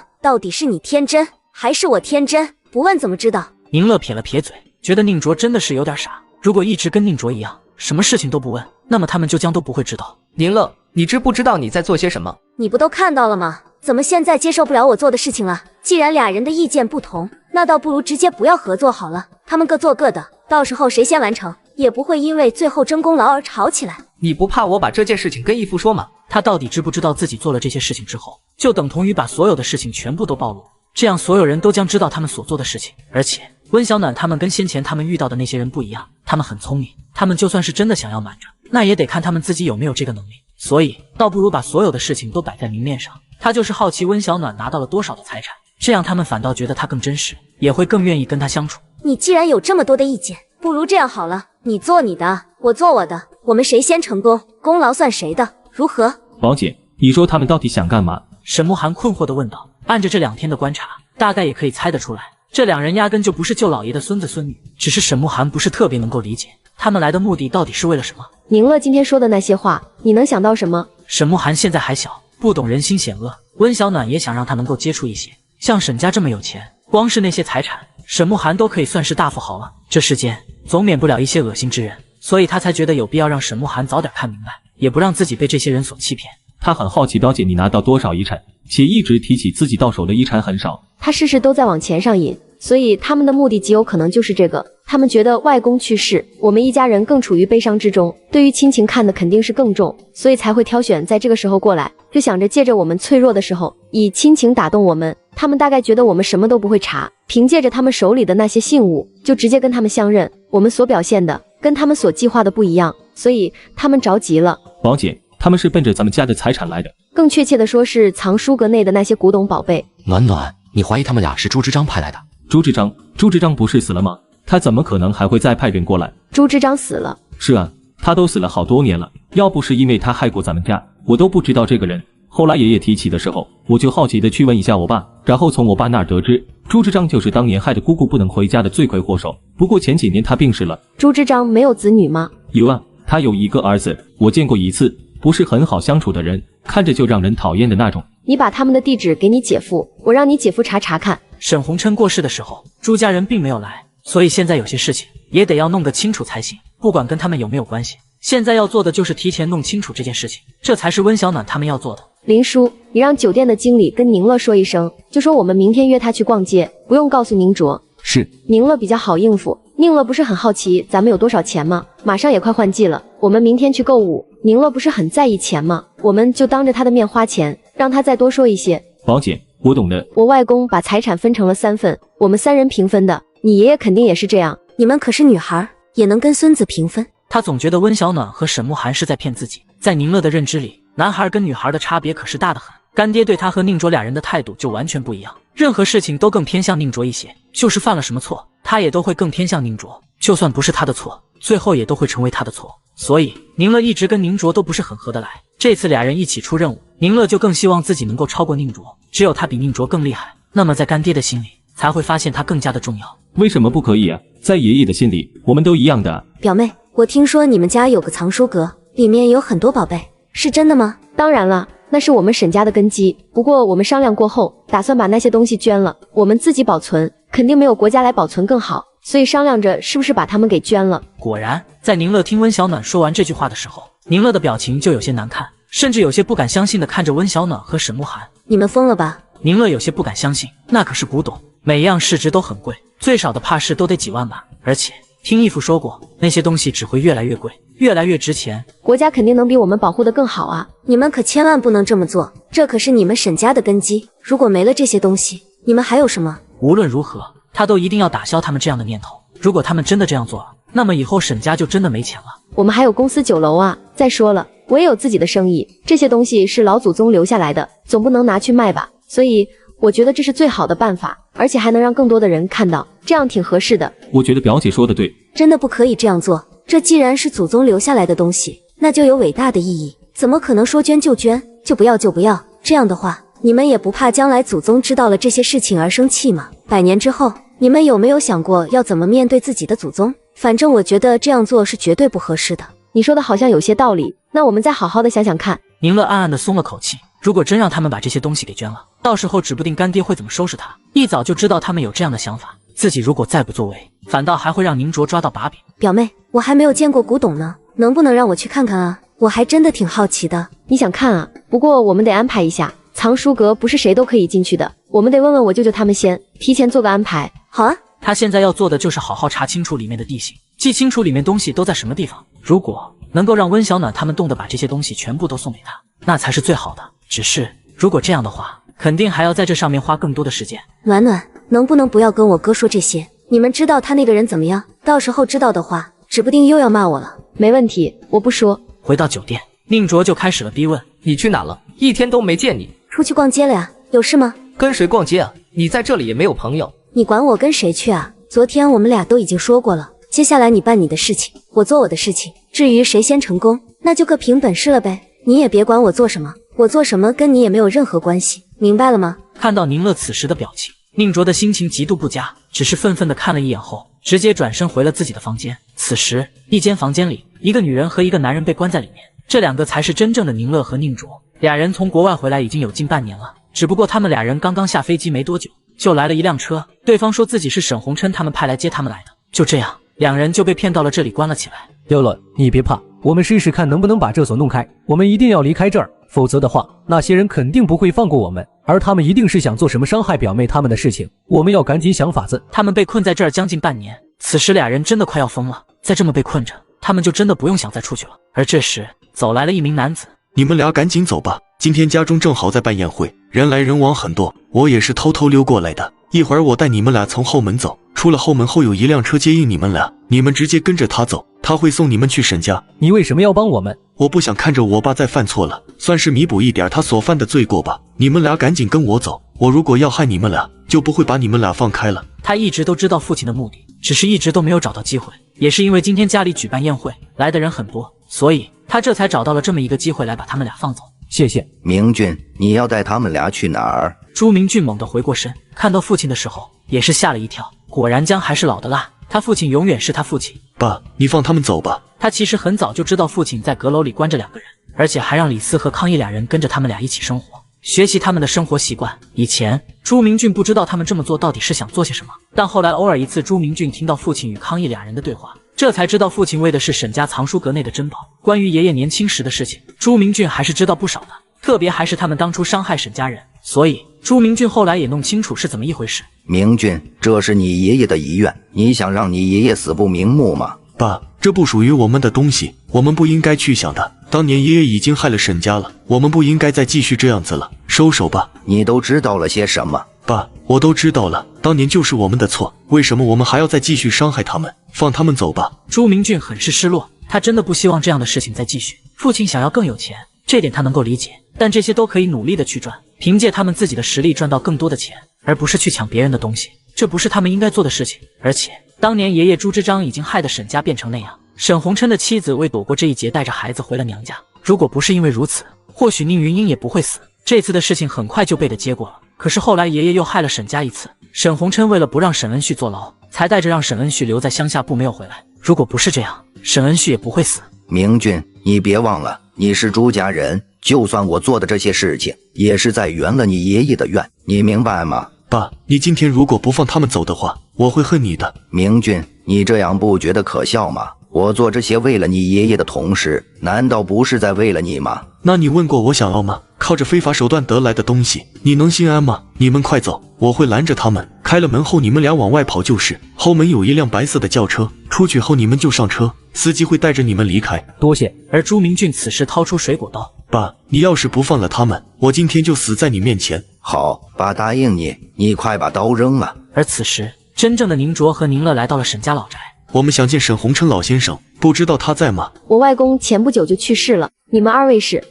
到底是你天真，还是我天真？不问怎么知道？宁乐撇了撇嘴，觉得宁卓真的是有点傻。如果一直跟宁卓一样，什么事情都不问，那么他们就将都不会知道。宁乐，你知不知道你在做些什么？你不都看到了吗？怎么现在接受不了我做的事情了？既然俩人的意见不同，那倒不如直接不要合作好了，他们各做各的，到时候谁先完成，也不会因为最后争功劳而吵起来。你不怕我把这件事情跟义父说吗？他到底知不知道自己做了这些事情之后，就等同于把所有的事情全部都暴露，这样所有人都将知道他们所做的事情，而且温小暖他们跟先前他们遇到的那些人不一样，他们很聪明，他们就算是真的想要瞒着，那也得看他们自己有没有这个能力。所以倒不如把所有的事情都摆在明面上。他就是好奇温小暖拿到了多少的财产，这样他们反倒觉得他更真实，也会更愿意跟他相处。你既然有这么多的意见，不如这样好了，你做你的，我做我的，我们谁先成功，功劳算谁的，如何？王姐，你说他们到底想干嘛？沈慕寒困惑地问道。按着这2天的观察，大概也可以猜得出来，这2人压根就不是舅老爷的孙子孙女，只是沈慕寒不是特别能够理解他们来的目的到底是为了什么。宁乐今天说的那些话，你能想到什么？沈慕寒现在还小，不懂人心险恶，温小暖也想让他能够接触一些。像沈家这么有钱，光是那些财产，沈慕寒都可以算是大富豪了。这世间总免不了一些恶心之人，所以他才觉得有必要让沈慕寒早点看明白，也不让自己被这些人所欺骗。他很好奇表姐你拿到多少遗产，且一直提起自己到手的遗产很少。他事事都在往钱上引，所以他们的目的极有可能就是这个。他们觉得外公去世，我们一家人更处于悲伤之中，对于亲情看的肯定是更重，所以才会挑选在这个时候过来，就想着借着我们脆弱的时候，以亲情打动我们。他们大概觉得我们什么都不会查，凭借着他们手里的那些信物，就直接跟他们相认。我们所表现的跟他们所计划的不一样，所以他们着急了。王姐，他们是奔着咱们家的财产来的，更确切的说是藏书阁内的那些古董宝贝。暖暖，你怀疑他们俩是朱之章派来的？朱之章不是死了吗？他怎么可能还会再派人过来？朱之章死了。是啊，他都死了好多年了，要不是因为他害过咱们家，我都不知道这个人。后来爷爷提起的时候，我就好奇的去问一下我爸，然后从我爸那儿得知，朱之章就是当年害得姑姑不能回家的罪魁祸首。不过前几年他病逝了。朱之章没有子女吗？有啊，他有一个儿子，我见过一次，不是很好相处的人，看着就让人讨厌的那种。你把他们的地址给你姐夫，我让你姐夫查查看。沈鸿琛过世的时候，朱家人并没有来，所以现在有些事情也得要弄个清楚才行，不管跟他们有没有关系，现在要做的就是提前弄清楚这件事情，这才是温小暖他们要做的。林叔，你让酒店的经理跟宁乐说一声，就说我们明天约他去逛街，不用告诉宁卓。是。宁乐比较好应付，宁乐不是很好奇咱们有多少钱吗？马上也快换季了，我们明天去购物。宁乐不是很在意钱吗？我们就当着他的面花钱，让他再多说一些。王姐，我懂的。我外公把财产分成了3份，我们3人平分的，你爷爷肯定也是这样。你们可是女孩，也能跟孙子平分？他总觉得温小暖和沈慕寒是在骗自己。在宁乐的认知里，男孩跟女孩的差别可是大得很。干爹对他和宁卓2人的态度就完全不一样，任何事情都更偏向宁卓一些，就是犯了什么错，他也都会更偏向宁卓，就算不是他的错，最后也都会成为他的错。所以宁乐一直跟宁卓都不是很合得来。这次2人一起出任务，宁乐就更希望自己能够超过宁卓，只有他比宁卓更厉害，那么在干爹的心里才会发现他更加的重要。为什么不可以啊？在爷爷的心里，我们都一样的。表妹，我听说你们家有个藏书阁，里面有很多宝贝，是真的吗？当然了，那是我们沈家的根基。不过我们商量过后，打算把那些东西捐了，我们自己保存，肯定没有国家来保存更好，所以商量着是不是把它们给捐了。果然，在宁乐听温小暖说完这句话的时候，宁乐的表情就有些难看，甚至有些不敢相信的看着温小暖和沈慕寒。你们疯了吧？宁乐有些不敢相信，那可是古董，每一样市值都很贵，最少的怕是都得几万吧。而且听义父说过，那些东西只会越来越贵，越来越值钱，国家肯定能比我们保护得更好啊！你们可千万不能这么做，这可是你们沈家的根基，如果没了这些东西，你们还有什么？无论如何，他都一定要打消他们这样的念头。如果他们真的这样做了，那么以后沈家就真的没钱了。我们还有公司酒楼啊！再说了，我也有自己的生意，这些东西是老祖宗留下来的，总不能拿去卖吧？所以我觉得这是最好的办法，而且还能让更多的人看到，这样挺合适的。我觉得表姐说的对，真的不可以这样做。这既然是祖宗留下来的东西，那就有伟大的意义，怎么可能说捐就捐，就不要就不要？这样的话，你们也不怕将来祖宗知道了这些事情而生气吗？100年之后，你们有没有想过要怎么面对自己的祖宗？反正我觉得这样做是绝对不合适的。你说的好像有些道理，那我们再好好的想想看。宁乐暗暗的松了口气，如果真让他们把这些东西给捐了，到时候指不定干爹会怎么收拾他。一早就知道他们有这样的想法，自己如果再不作为，反倒还会让宁卓抓到把柄。表妹，我还没有见过古董呢，能不能让我去看看啊？我还真的挺好奇的。你想看啊？不过我们得安排一下，藏书阁不是谁都可以进去的，我们得问问我舅舅他们先，提前做个安排。好啊。他现在要做的就是好好查清楚里面的地形，记清楚里面东西都在什么地方。如果能够让温小暖他们动的把这些东西全部都送给他，那才是最好的。只是如果这样的话，肯定还要在这上面花更多的时间。暖暖，能不能不要跟我哥说这些？你们知道他那个人怎么样？到时候知道的话，指不定又要骂我了。没问题，我不说。回到酒店，宁卓就开始了逼问：你去哪了？一天都没见你。出去逛街了呀，有事吗？跟谁逛街啊？你在这里也没有朋友。你管我跟谁去啊？昨天我们俩都已经说过了，接下来你办你的事情，我做我的事情。至于谁先成功，那就各凭本事了呗。你也别管我做什么，我做什么跟你也没有任何关系，明白了吗？看到宁乐此时的表情，宁卓的心情极度不佳，只是愤愤地看了一眼后，直接转身回了自己的房间。此时，一间房间里，一个女人和一个男人被关在里面，这两个才是真正的宁乐和宁卓。俩人从国外回来已经有近半年了，只不过他们俩人刚刚下飞机没多久，就来了一辆车，对方说自己是沈红琛他们派来接他们来的。就这样，两人就被骗到了这里关了起来。六乐，你别怕，我们试试看能不能把这锁弄开。我们一定要离开这儿，否则的话，那些人肯定不会放过我们，而他们一定是想做什么伤害表妹他们的事情。我们要赶紧想法子。他们被困在这儿将近半年，此时俩人真的快要疯了，再这么被困着，他们就真的不用想再出去了。而这时，走来了一名男子。你们俩赶紧走吧，今天家中正好在办宴会，人来人往很多，我也是偷偷溜过来的。一会儿我带你们俩从后门走，出了后门后有一辆车接应你们俩，你们直接跟着他走，他会送你们去沈家。你为什么要帮我们？我不想看着我爸再犯错了，算是弥补一点他所犯的罪过吧。你们俩赶紧跟我走，我如果要害你们俩，就不会把你们俩放开了。他一直都知道父亲的目的，只是一直都没有找到机会。也是因为今天家里举办宴会，来的人很多，所以他这才找到了这么一个机会来把他们俩放走。谢谢。明俊，你要带他们俩去哪儿？朱明俊猛地回过身，看到父亲的时候也是吓了一跳，果然姜还是老的辣，他父亲永远是他父亲。爸，你放他们走吧。他其实很早就知道父亲在阁楼里关着两个人，而且还让李斯和康一俩人跟着他们俩一起生活，学习他们的生活习惯。以前朱明俊不知道他们这么做到底是想做些什么，但后来偶尔一次朱明俊听到父亲与康一俩人的对话，这才知道父亲为的是沈家藏书阁内的珍宝。关于爷爷年轻时的事情，朱明俊还是知道不少的，特别还是他们当初伤害沈家人，所以朱明俊后来也弄清楚是怎么一回事。明俊，这是你爷爷的遗愿，你想让你爷爷死不瞑目吗？爸，这不属于我们的东西，我们不应该去想的。当年爷爷已经害了沈家了，我们不应该再继续这样子了，收手吧。你都知道了些什么？爸，我都知道了，当年就是我们的错，为什么我们还要再继续伤害他们？放他们走吧。朱明俊很是失落，他真的不希望这样的事情再继续。父亲想要更有钱，这点他能够理解，但这些都可以努力的去赚，凭借他们自己的实力赚到更多的钱，而不是去抢别人的东西，这不是他们应该做的事情。而且当年爷爷朱之章已经害得沈家变成那样，沈红琛的妻子为躲过这一劫带着孩子回了娘家，如果不是因为如此，或许宁云英也不会死。这次的事情很快就被他接过了，可是后来爷爷又害了沈家一次，沈红琛为了不让沈恩旭坐牢，才带着让沈恩旭留在乡下部没有回来，如果不是这样，沈恩旭也不会死。明俊，你别忘了，你是朱家人，就算我做的这些事情，也是在圆了你爷爷的愿，你明白吗？爸，你今天如果不放他们走的话，我会恨你的。明俊，你这样不觉得可笑吗？我做这些为了你爷爷的同事，难道不是在为了你吗？那你问过我想要吗？靠着非法手段得来的东西，你能心安吗？你们快走，我会拦着他们。开了门后，你们俩往外跑就是。后门有一辆白色的轿车，出去后你们就上车，司机会带着你们离开。多谢。而朱明俊此时掏出水果刀，爸，你要是不放了他们，我今天就死在你面前。好，爸答应你，你快把刀扔了。而此时，真正的宁卓和宁乐来到了沈家老宅。我们想见沈红琛老先生，不知道他在吗？我外公前不久就去世了，你们二位是？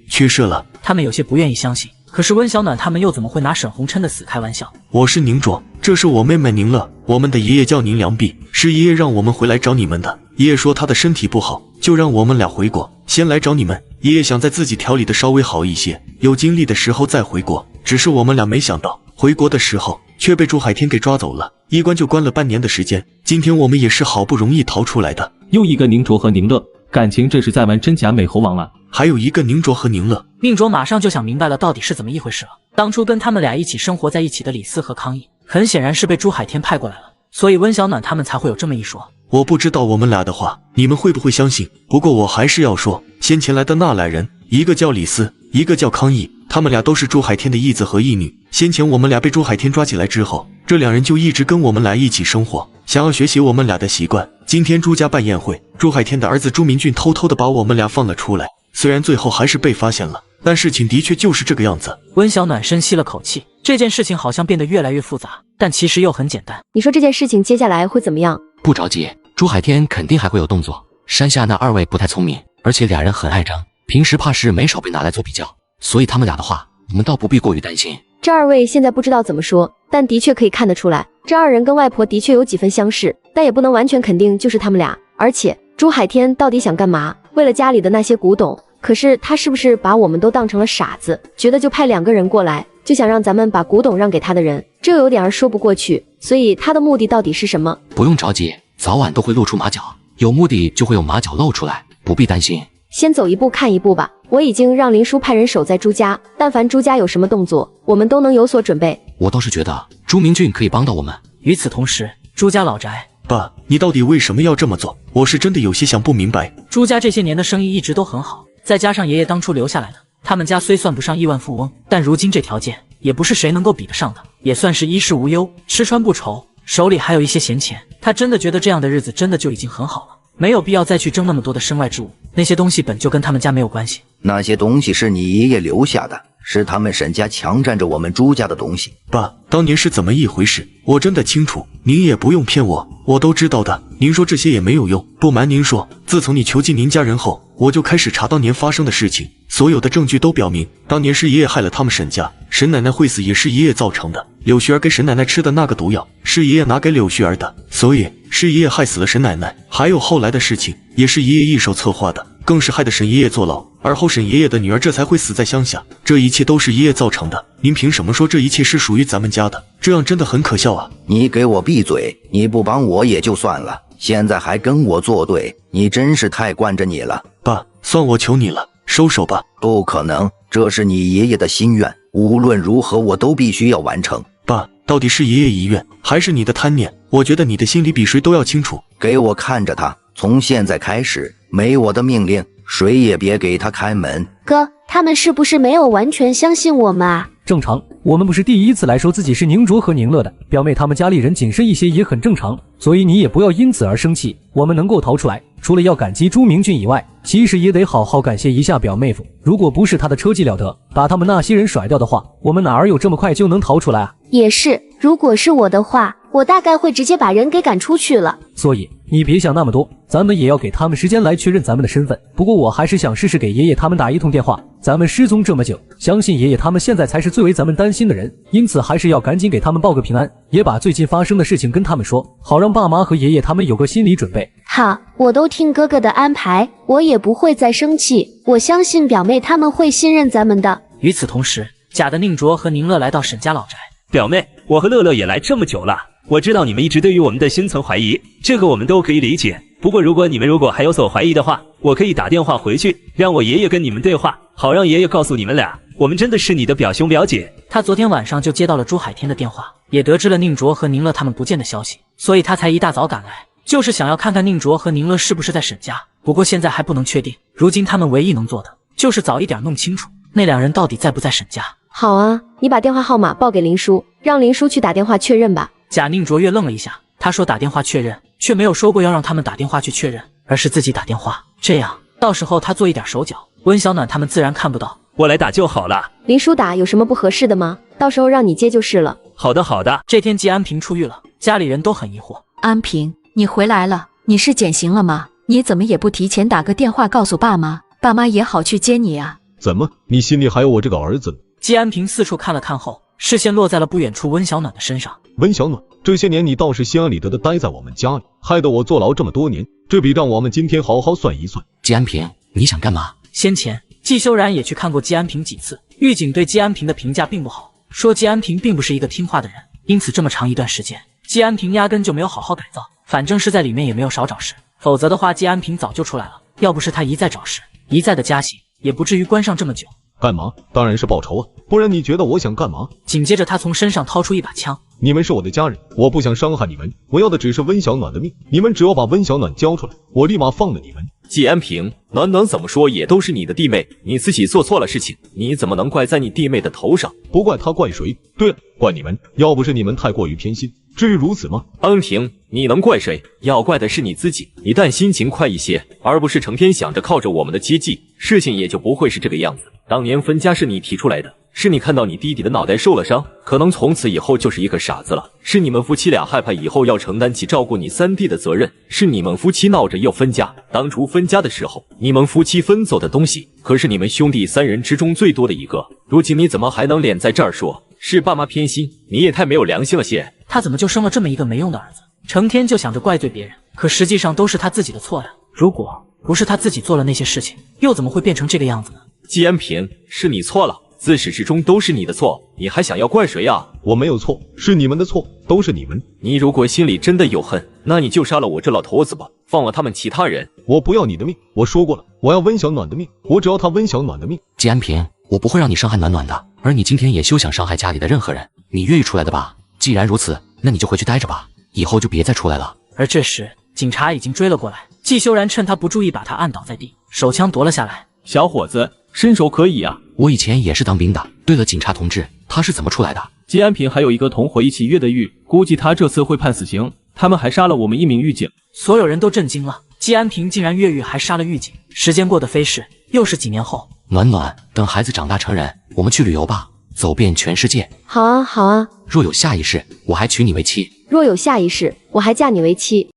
去世了。他们有些不愿意相信，可是温小暖他们又怎么会拿沈红琛的死开玩笑？我是宁卓，这是我妹妹宁乐，我们的爷爷叫宁良弼，是爷爷让我们回来找你们的。爷爷说他的身体不好，就让我们俩回国，先来找你们。爷爷想在自己调理的稍微好一些，有精力的时候再回国。只是我们俩没想到，回国的时候却被朱海天给抓走了，一关就关了半年的时间。今天我们也是好不容易逃出来的。又一个宁卓和宁乐，感情这是在玩真假美猴王啊！还有一个宁卓和宁乐。宁卓马上就想明白了到底是怎么一回事了。当初跟他们俩一起生活在一起的李斯和康毅，很显然是被朱海天派过来了，所以温小暖他们才会有这么一说。我不知道我们俩的话你们会不会相信，不过我还是要说，先前来的那俩人，一个叫李斯，一个叫康毅，他们俩都是朱海天的义子和义女。先前我们俩被朱海天抓起来之后，这两人就一直跟我们俩一起生活，想要学习我们俩的习惯。今天朱家办宴会，朱海天的儿子朱明俊偷偷的把我们俩放了出来，虽然最后还是被发现了，但事情的确就是这个样子。温小暖深吸了口气，这件事情好像变得越来越复杂，但其实又很简单。你说这件事情接下来会怎么样？不着急，朱海天肯定还会有动作。山下那2位不太聪明，而且俩人很爱争，平时怕是没少被拿来做比较，所以他们俩的话，你们倒不必过于担心。这2位现在不知道怎么说，但的确可以看得出来，这2人跟外婆的确有几分相似，但也不能完全肯定就是他们俩。而且朱海天到底想干嘛？为了家里的那些古董，可是他是不是把我们都当成了傻子，觉得就派2个人过来，就想让咱们把古董让给他的人，这有点说不过去。所以他的目的到底是什么？不用着急，早晚都会露出马脚，有目的就会有马脚露出来，不必担心。先走一步看一步吧。我已经让林叔派人守在朱家，但凡朱家有什么动作，我们都能有所准备。我倒是觉得朱明俊可以帮到我们。与此同时，朱家老宅，爸，你到底为什么要这么做？我是真的有些想不明白。朱家这些年的生意一直都很好，再加上爷爷当初留下来的，他们家虽算不上亿万富翁，但如今这条件也不是谁能够比得上的，也算是衣食无忧，吃穿不愁，手里还有一些闲钱。他真的觉得这样的日子真的就已经很好了，没有必要再去争那么多的身外之物，那些东西本就跟他们家没有关系。那些东西是你爷爷留下的，是他们沈家强占着我们朱家的东西。爸，当年是怎么一回事？我真的清楚，您也不用骗我，我都知道的。您说这些也没有用。不瞒您说，自从你囚禁您家人后，我就开始查当年发生的事情，所有的证据都表明，当年是爷爷害了他们沈家，沈奶奶会死也是爷爷造成的。柳絮儿给沈奶奶吃的那个毒药，是爷爷拿给柳絮儿的，所以是爷爷害死了沈奶奶。还有后来的事情，也是爷爷一手策划的，更是害得沈爷爷坐牢，而后沈爷爷的女儿这才会死在乡下。这一切都是爷爷造成的，您凭什么说这一切是属于咱们家的？这样真的很可笑啊！你给我闭嘴！你不帮我也就算了，现在还跟我作对，你真是太惯着你了。爸，算我求你了，收手吧。不可能，这是你爷爷的心愿，无论如何我都必须要完成。爸，到底是爷爷遗愿，还是你的贪念？我觉得你的心里比谁都要清楚。给我看着他，从现在开始，没我的命令，谁也别给他开门。哥，他们是不是没有完全相信我们啊？正常，我们不是第一次来说自己是宁卓和宁乐的表妹，他们家里人谨慎一些也很正常，所以你也不要因此而生气。我们能够逃出来，除了要感激朱明俊以外，其实也得好好感谢一下表妹夫。如果不是他的车技了得，把他们那些人甩掉的话，我们哪儿有这么快就能逃出来啊？也是，如果是我的话，我大概会直接把人给赶出去了。所以你别想那么多，咱们也要给他们时间来确认咱们的身份。不过我还是想试试给爷爷他们打一通电话。咱们失踪这么久，相信爷爷他们现在才是最为咱们担心的人，因此还是要赶紧给他们报个平安，也把最近发生的事情跟他们说，好让爸妈和爷爷他们有个心理准备。好，我都听哥哥的安排，我也不会再生气，我相信表妹他们会信任咱们的。与此同时，假的宁卓和宁乐来到沈家老宅。表妹，我和乐乐也来这么久了，我知道你们一直对于我们的心存怀疑，这个我们都可以理解。不过如果你们还有所怀疑的话，我可以打电话回去，让我爷爷跟你们对话，好让爷爷告诉你们俩，我们真的是你的表兄表姐。他昨天晚上就接到了朱海天的电话，也得知了宁卓和宁乐他们不见的消息，所以他才一大早赶来，就是想要看看宁卓和宁乐是不是在沈家。不过现在还不能确定，如今他们唯一能做的就是早一点弄清楚那两人到底在不在沈家。好啊，你把电话号码报给林叔，让林叔去打电话确认吧。贾宁卓越愣了一下，他说打电话确认，却没有说过要让他们打电话去确认，而是自己打电话，这样到时候他做一点手脚，温小暖他们自然看不到。我来打就好了。林叔打有什么不合适的吗？到时候让你接就是了。好的好的。这天季安平出狱了，家里人都很疑惑。安平，你回来了，你是减刑了吗？你怎么也不提前打个电话告诉爸妈，爸妈也好去接你啊。怎么，你心里还有我这个儿子呢？季安平四处看了看后，视线落在了不远处温小暖的身上。温小暖，这些年你倒是心安理得的待在我们家里，害得我坐牢这么多年，这笔账我们今天好好算一算。季安平，你想干嘛？先前季修然也去看过季安平几次，狱警对季安平的评价并不好，说季安平并不是一个听话的人，因此这么长一段时间，季安平压根就没有好好改造，反正是在里面也没有少找事，否则的话季安平早就出来了，要不是他一再找事，一再的加刑，也不至于关上这么久。干嘛？当然是报仇啊，不然你觉得我想干嘛？紧接着他从身上掏出一把枪。你们是我的家人，我不想伤害你们，我要的只是温小暖的命，你们只要把温小暖交出来，我立马放了你们。季安平，暖暖怎么说也都是你的弟妹，你自己做错了事情，你怎么能怪在你弟妹的头上？不怪他怪谁？对了，怪你们，要不是你们太过于偏心，至于如此吗？安平，你能怪谁？要怪的是你自己，一旦心情快一些，而不是成天想着靠着我们的接济，事情也就不会是这个样子。当年分家是你提出来的，是你看到你弟弟的脑袋受了伤，可能从此以后就是一个傻子了。是你们夫妻俩害怕以后要承担起照顾你三弟的责任，是你们夫妻闹着要分家。当初分家的时候，你们夫妻分走的东西可是你们兄弟三人之中最多的一个。如今你怎么还能脸在这儿说是爸妈偏心？你也太没有良心了些。他怎么就生了这么一个没用的儿子，成天就想着怪罪别人，可实际上都是他自己的错呀。如果不是他自己做了那些事情，又怎么会变成这个样子呢？季安平，是你错了，自始至终都是你的错，你还想要怪谁啊？我没有错，是你们的错，都是你们。你如果心里真的有恨，那你就杀了我这老头子吧，放了他们其他人。我不要你的命，我说过了，我要温小暖的命，我只要他温小暖的命。季安平，我不会让你伤害暖暖的，而你今天也休想伤害家里的任何人，你愿意出来的吧？既然如此，那你就回去待着吧，以后就别再出来了。而这时，警察已经追了过来，季修然趁他不注意，把他按倒在地，手枪夺了下来。小伙子，身手可以啊！我以前也是当兵的。对了，警察同志，他是怎么出来的？季安平还有一个同伙一起越的狱，估计他这次会判死刑。他们还杀了我们一名狱警。所有人都震惊了，季安平竟然越狱还杀了狱警。时间过得飞逝，又是几年后。暖暖，等孩子长大成人，我们去旅游吧，走遍全世界。好啊，好啊。若有下一世，我还娶你为妻。若有下一世，我还嫁你为妻。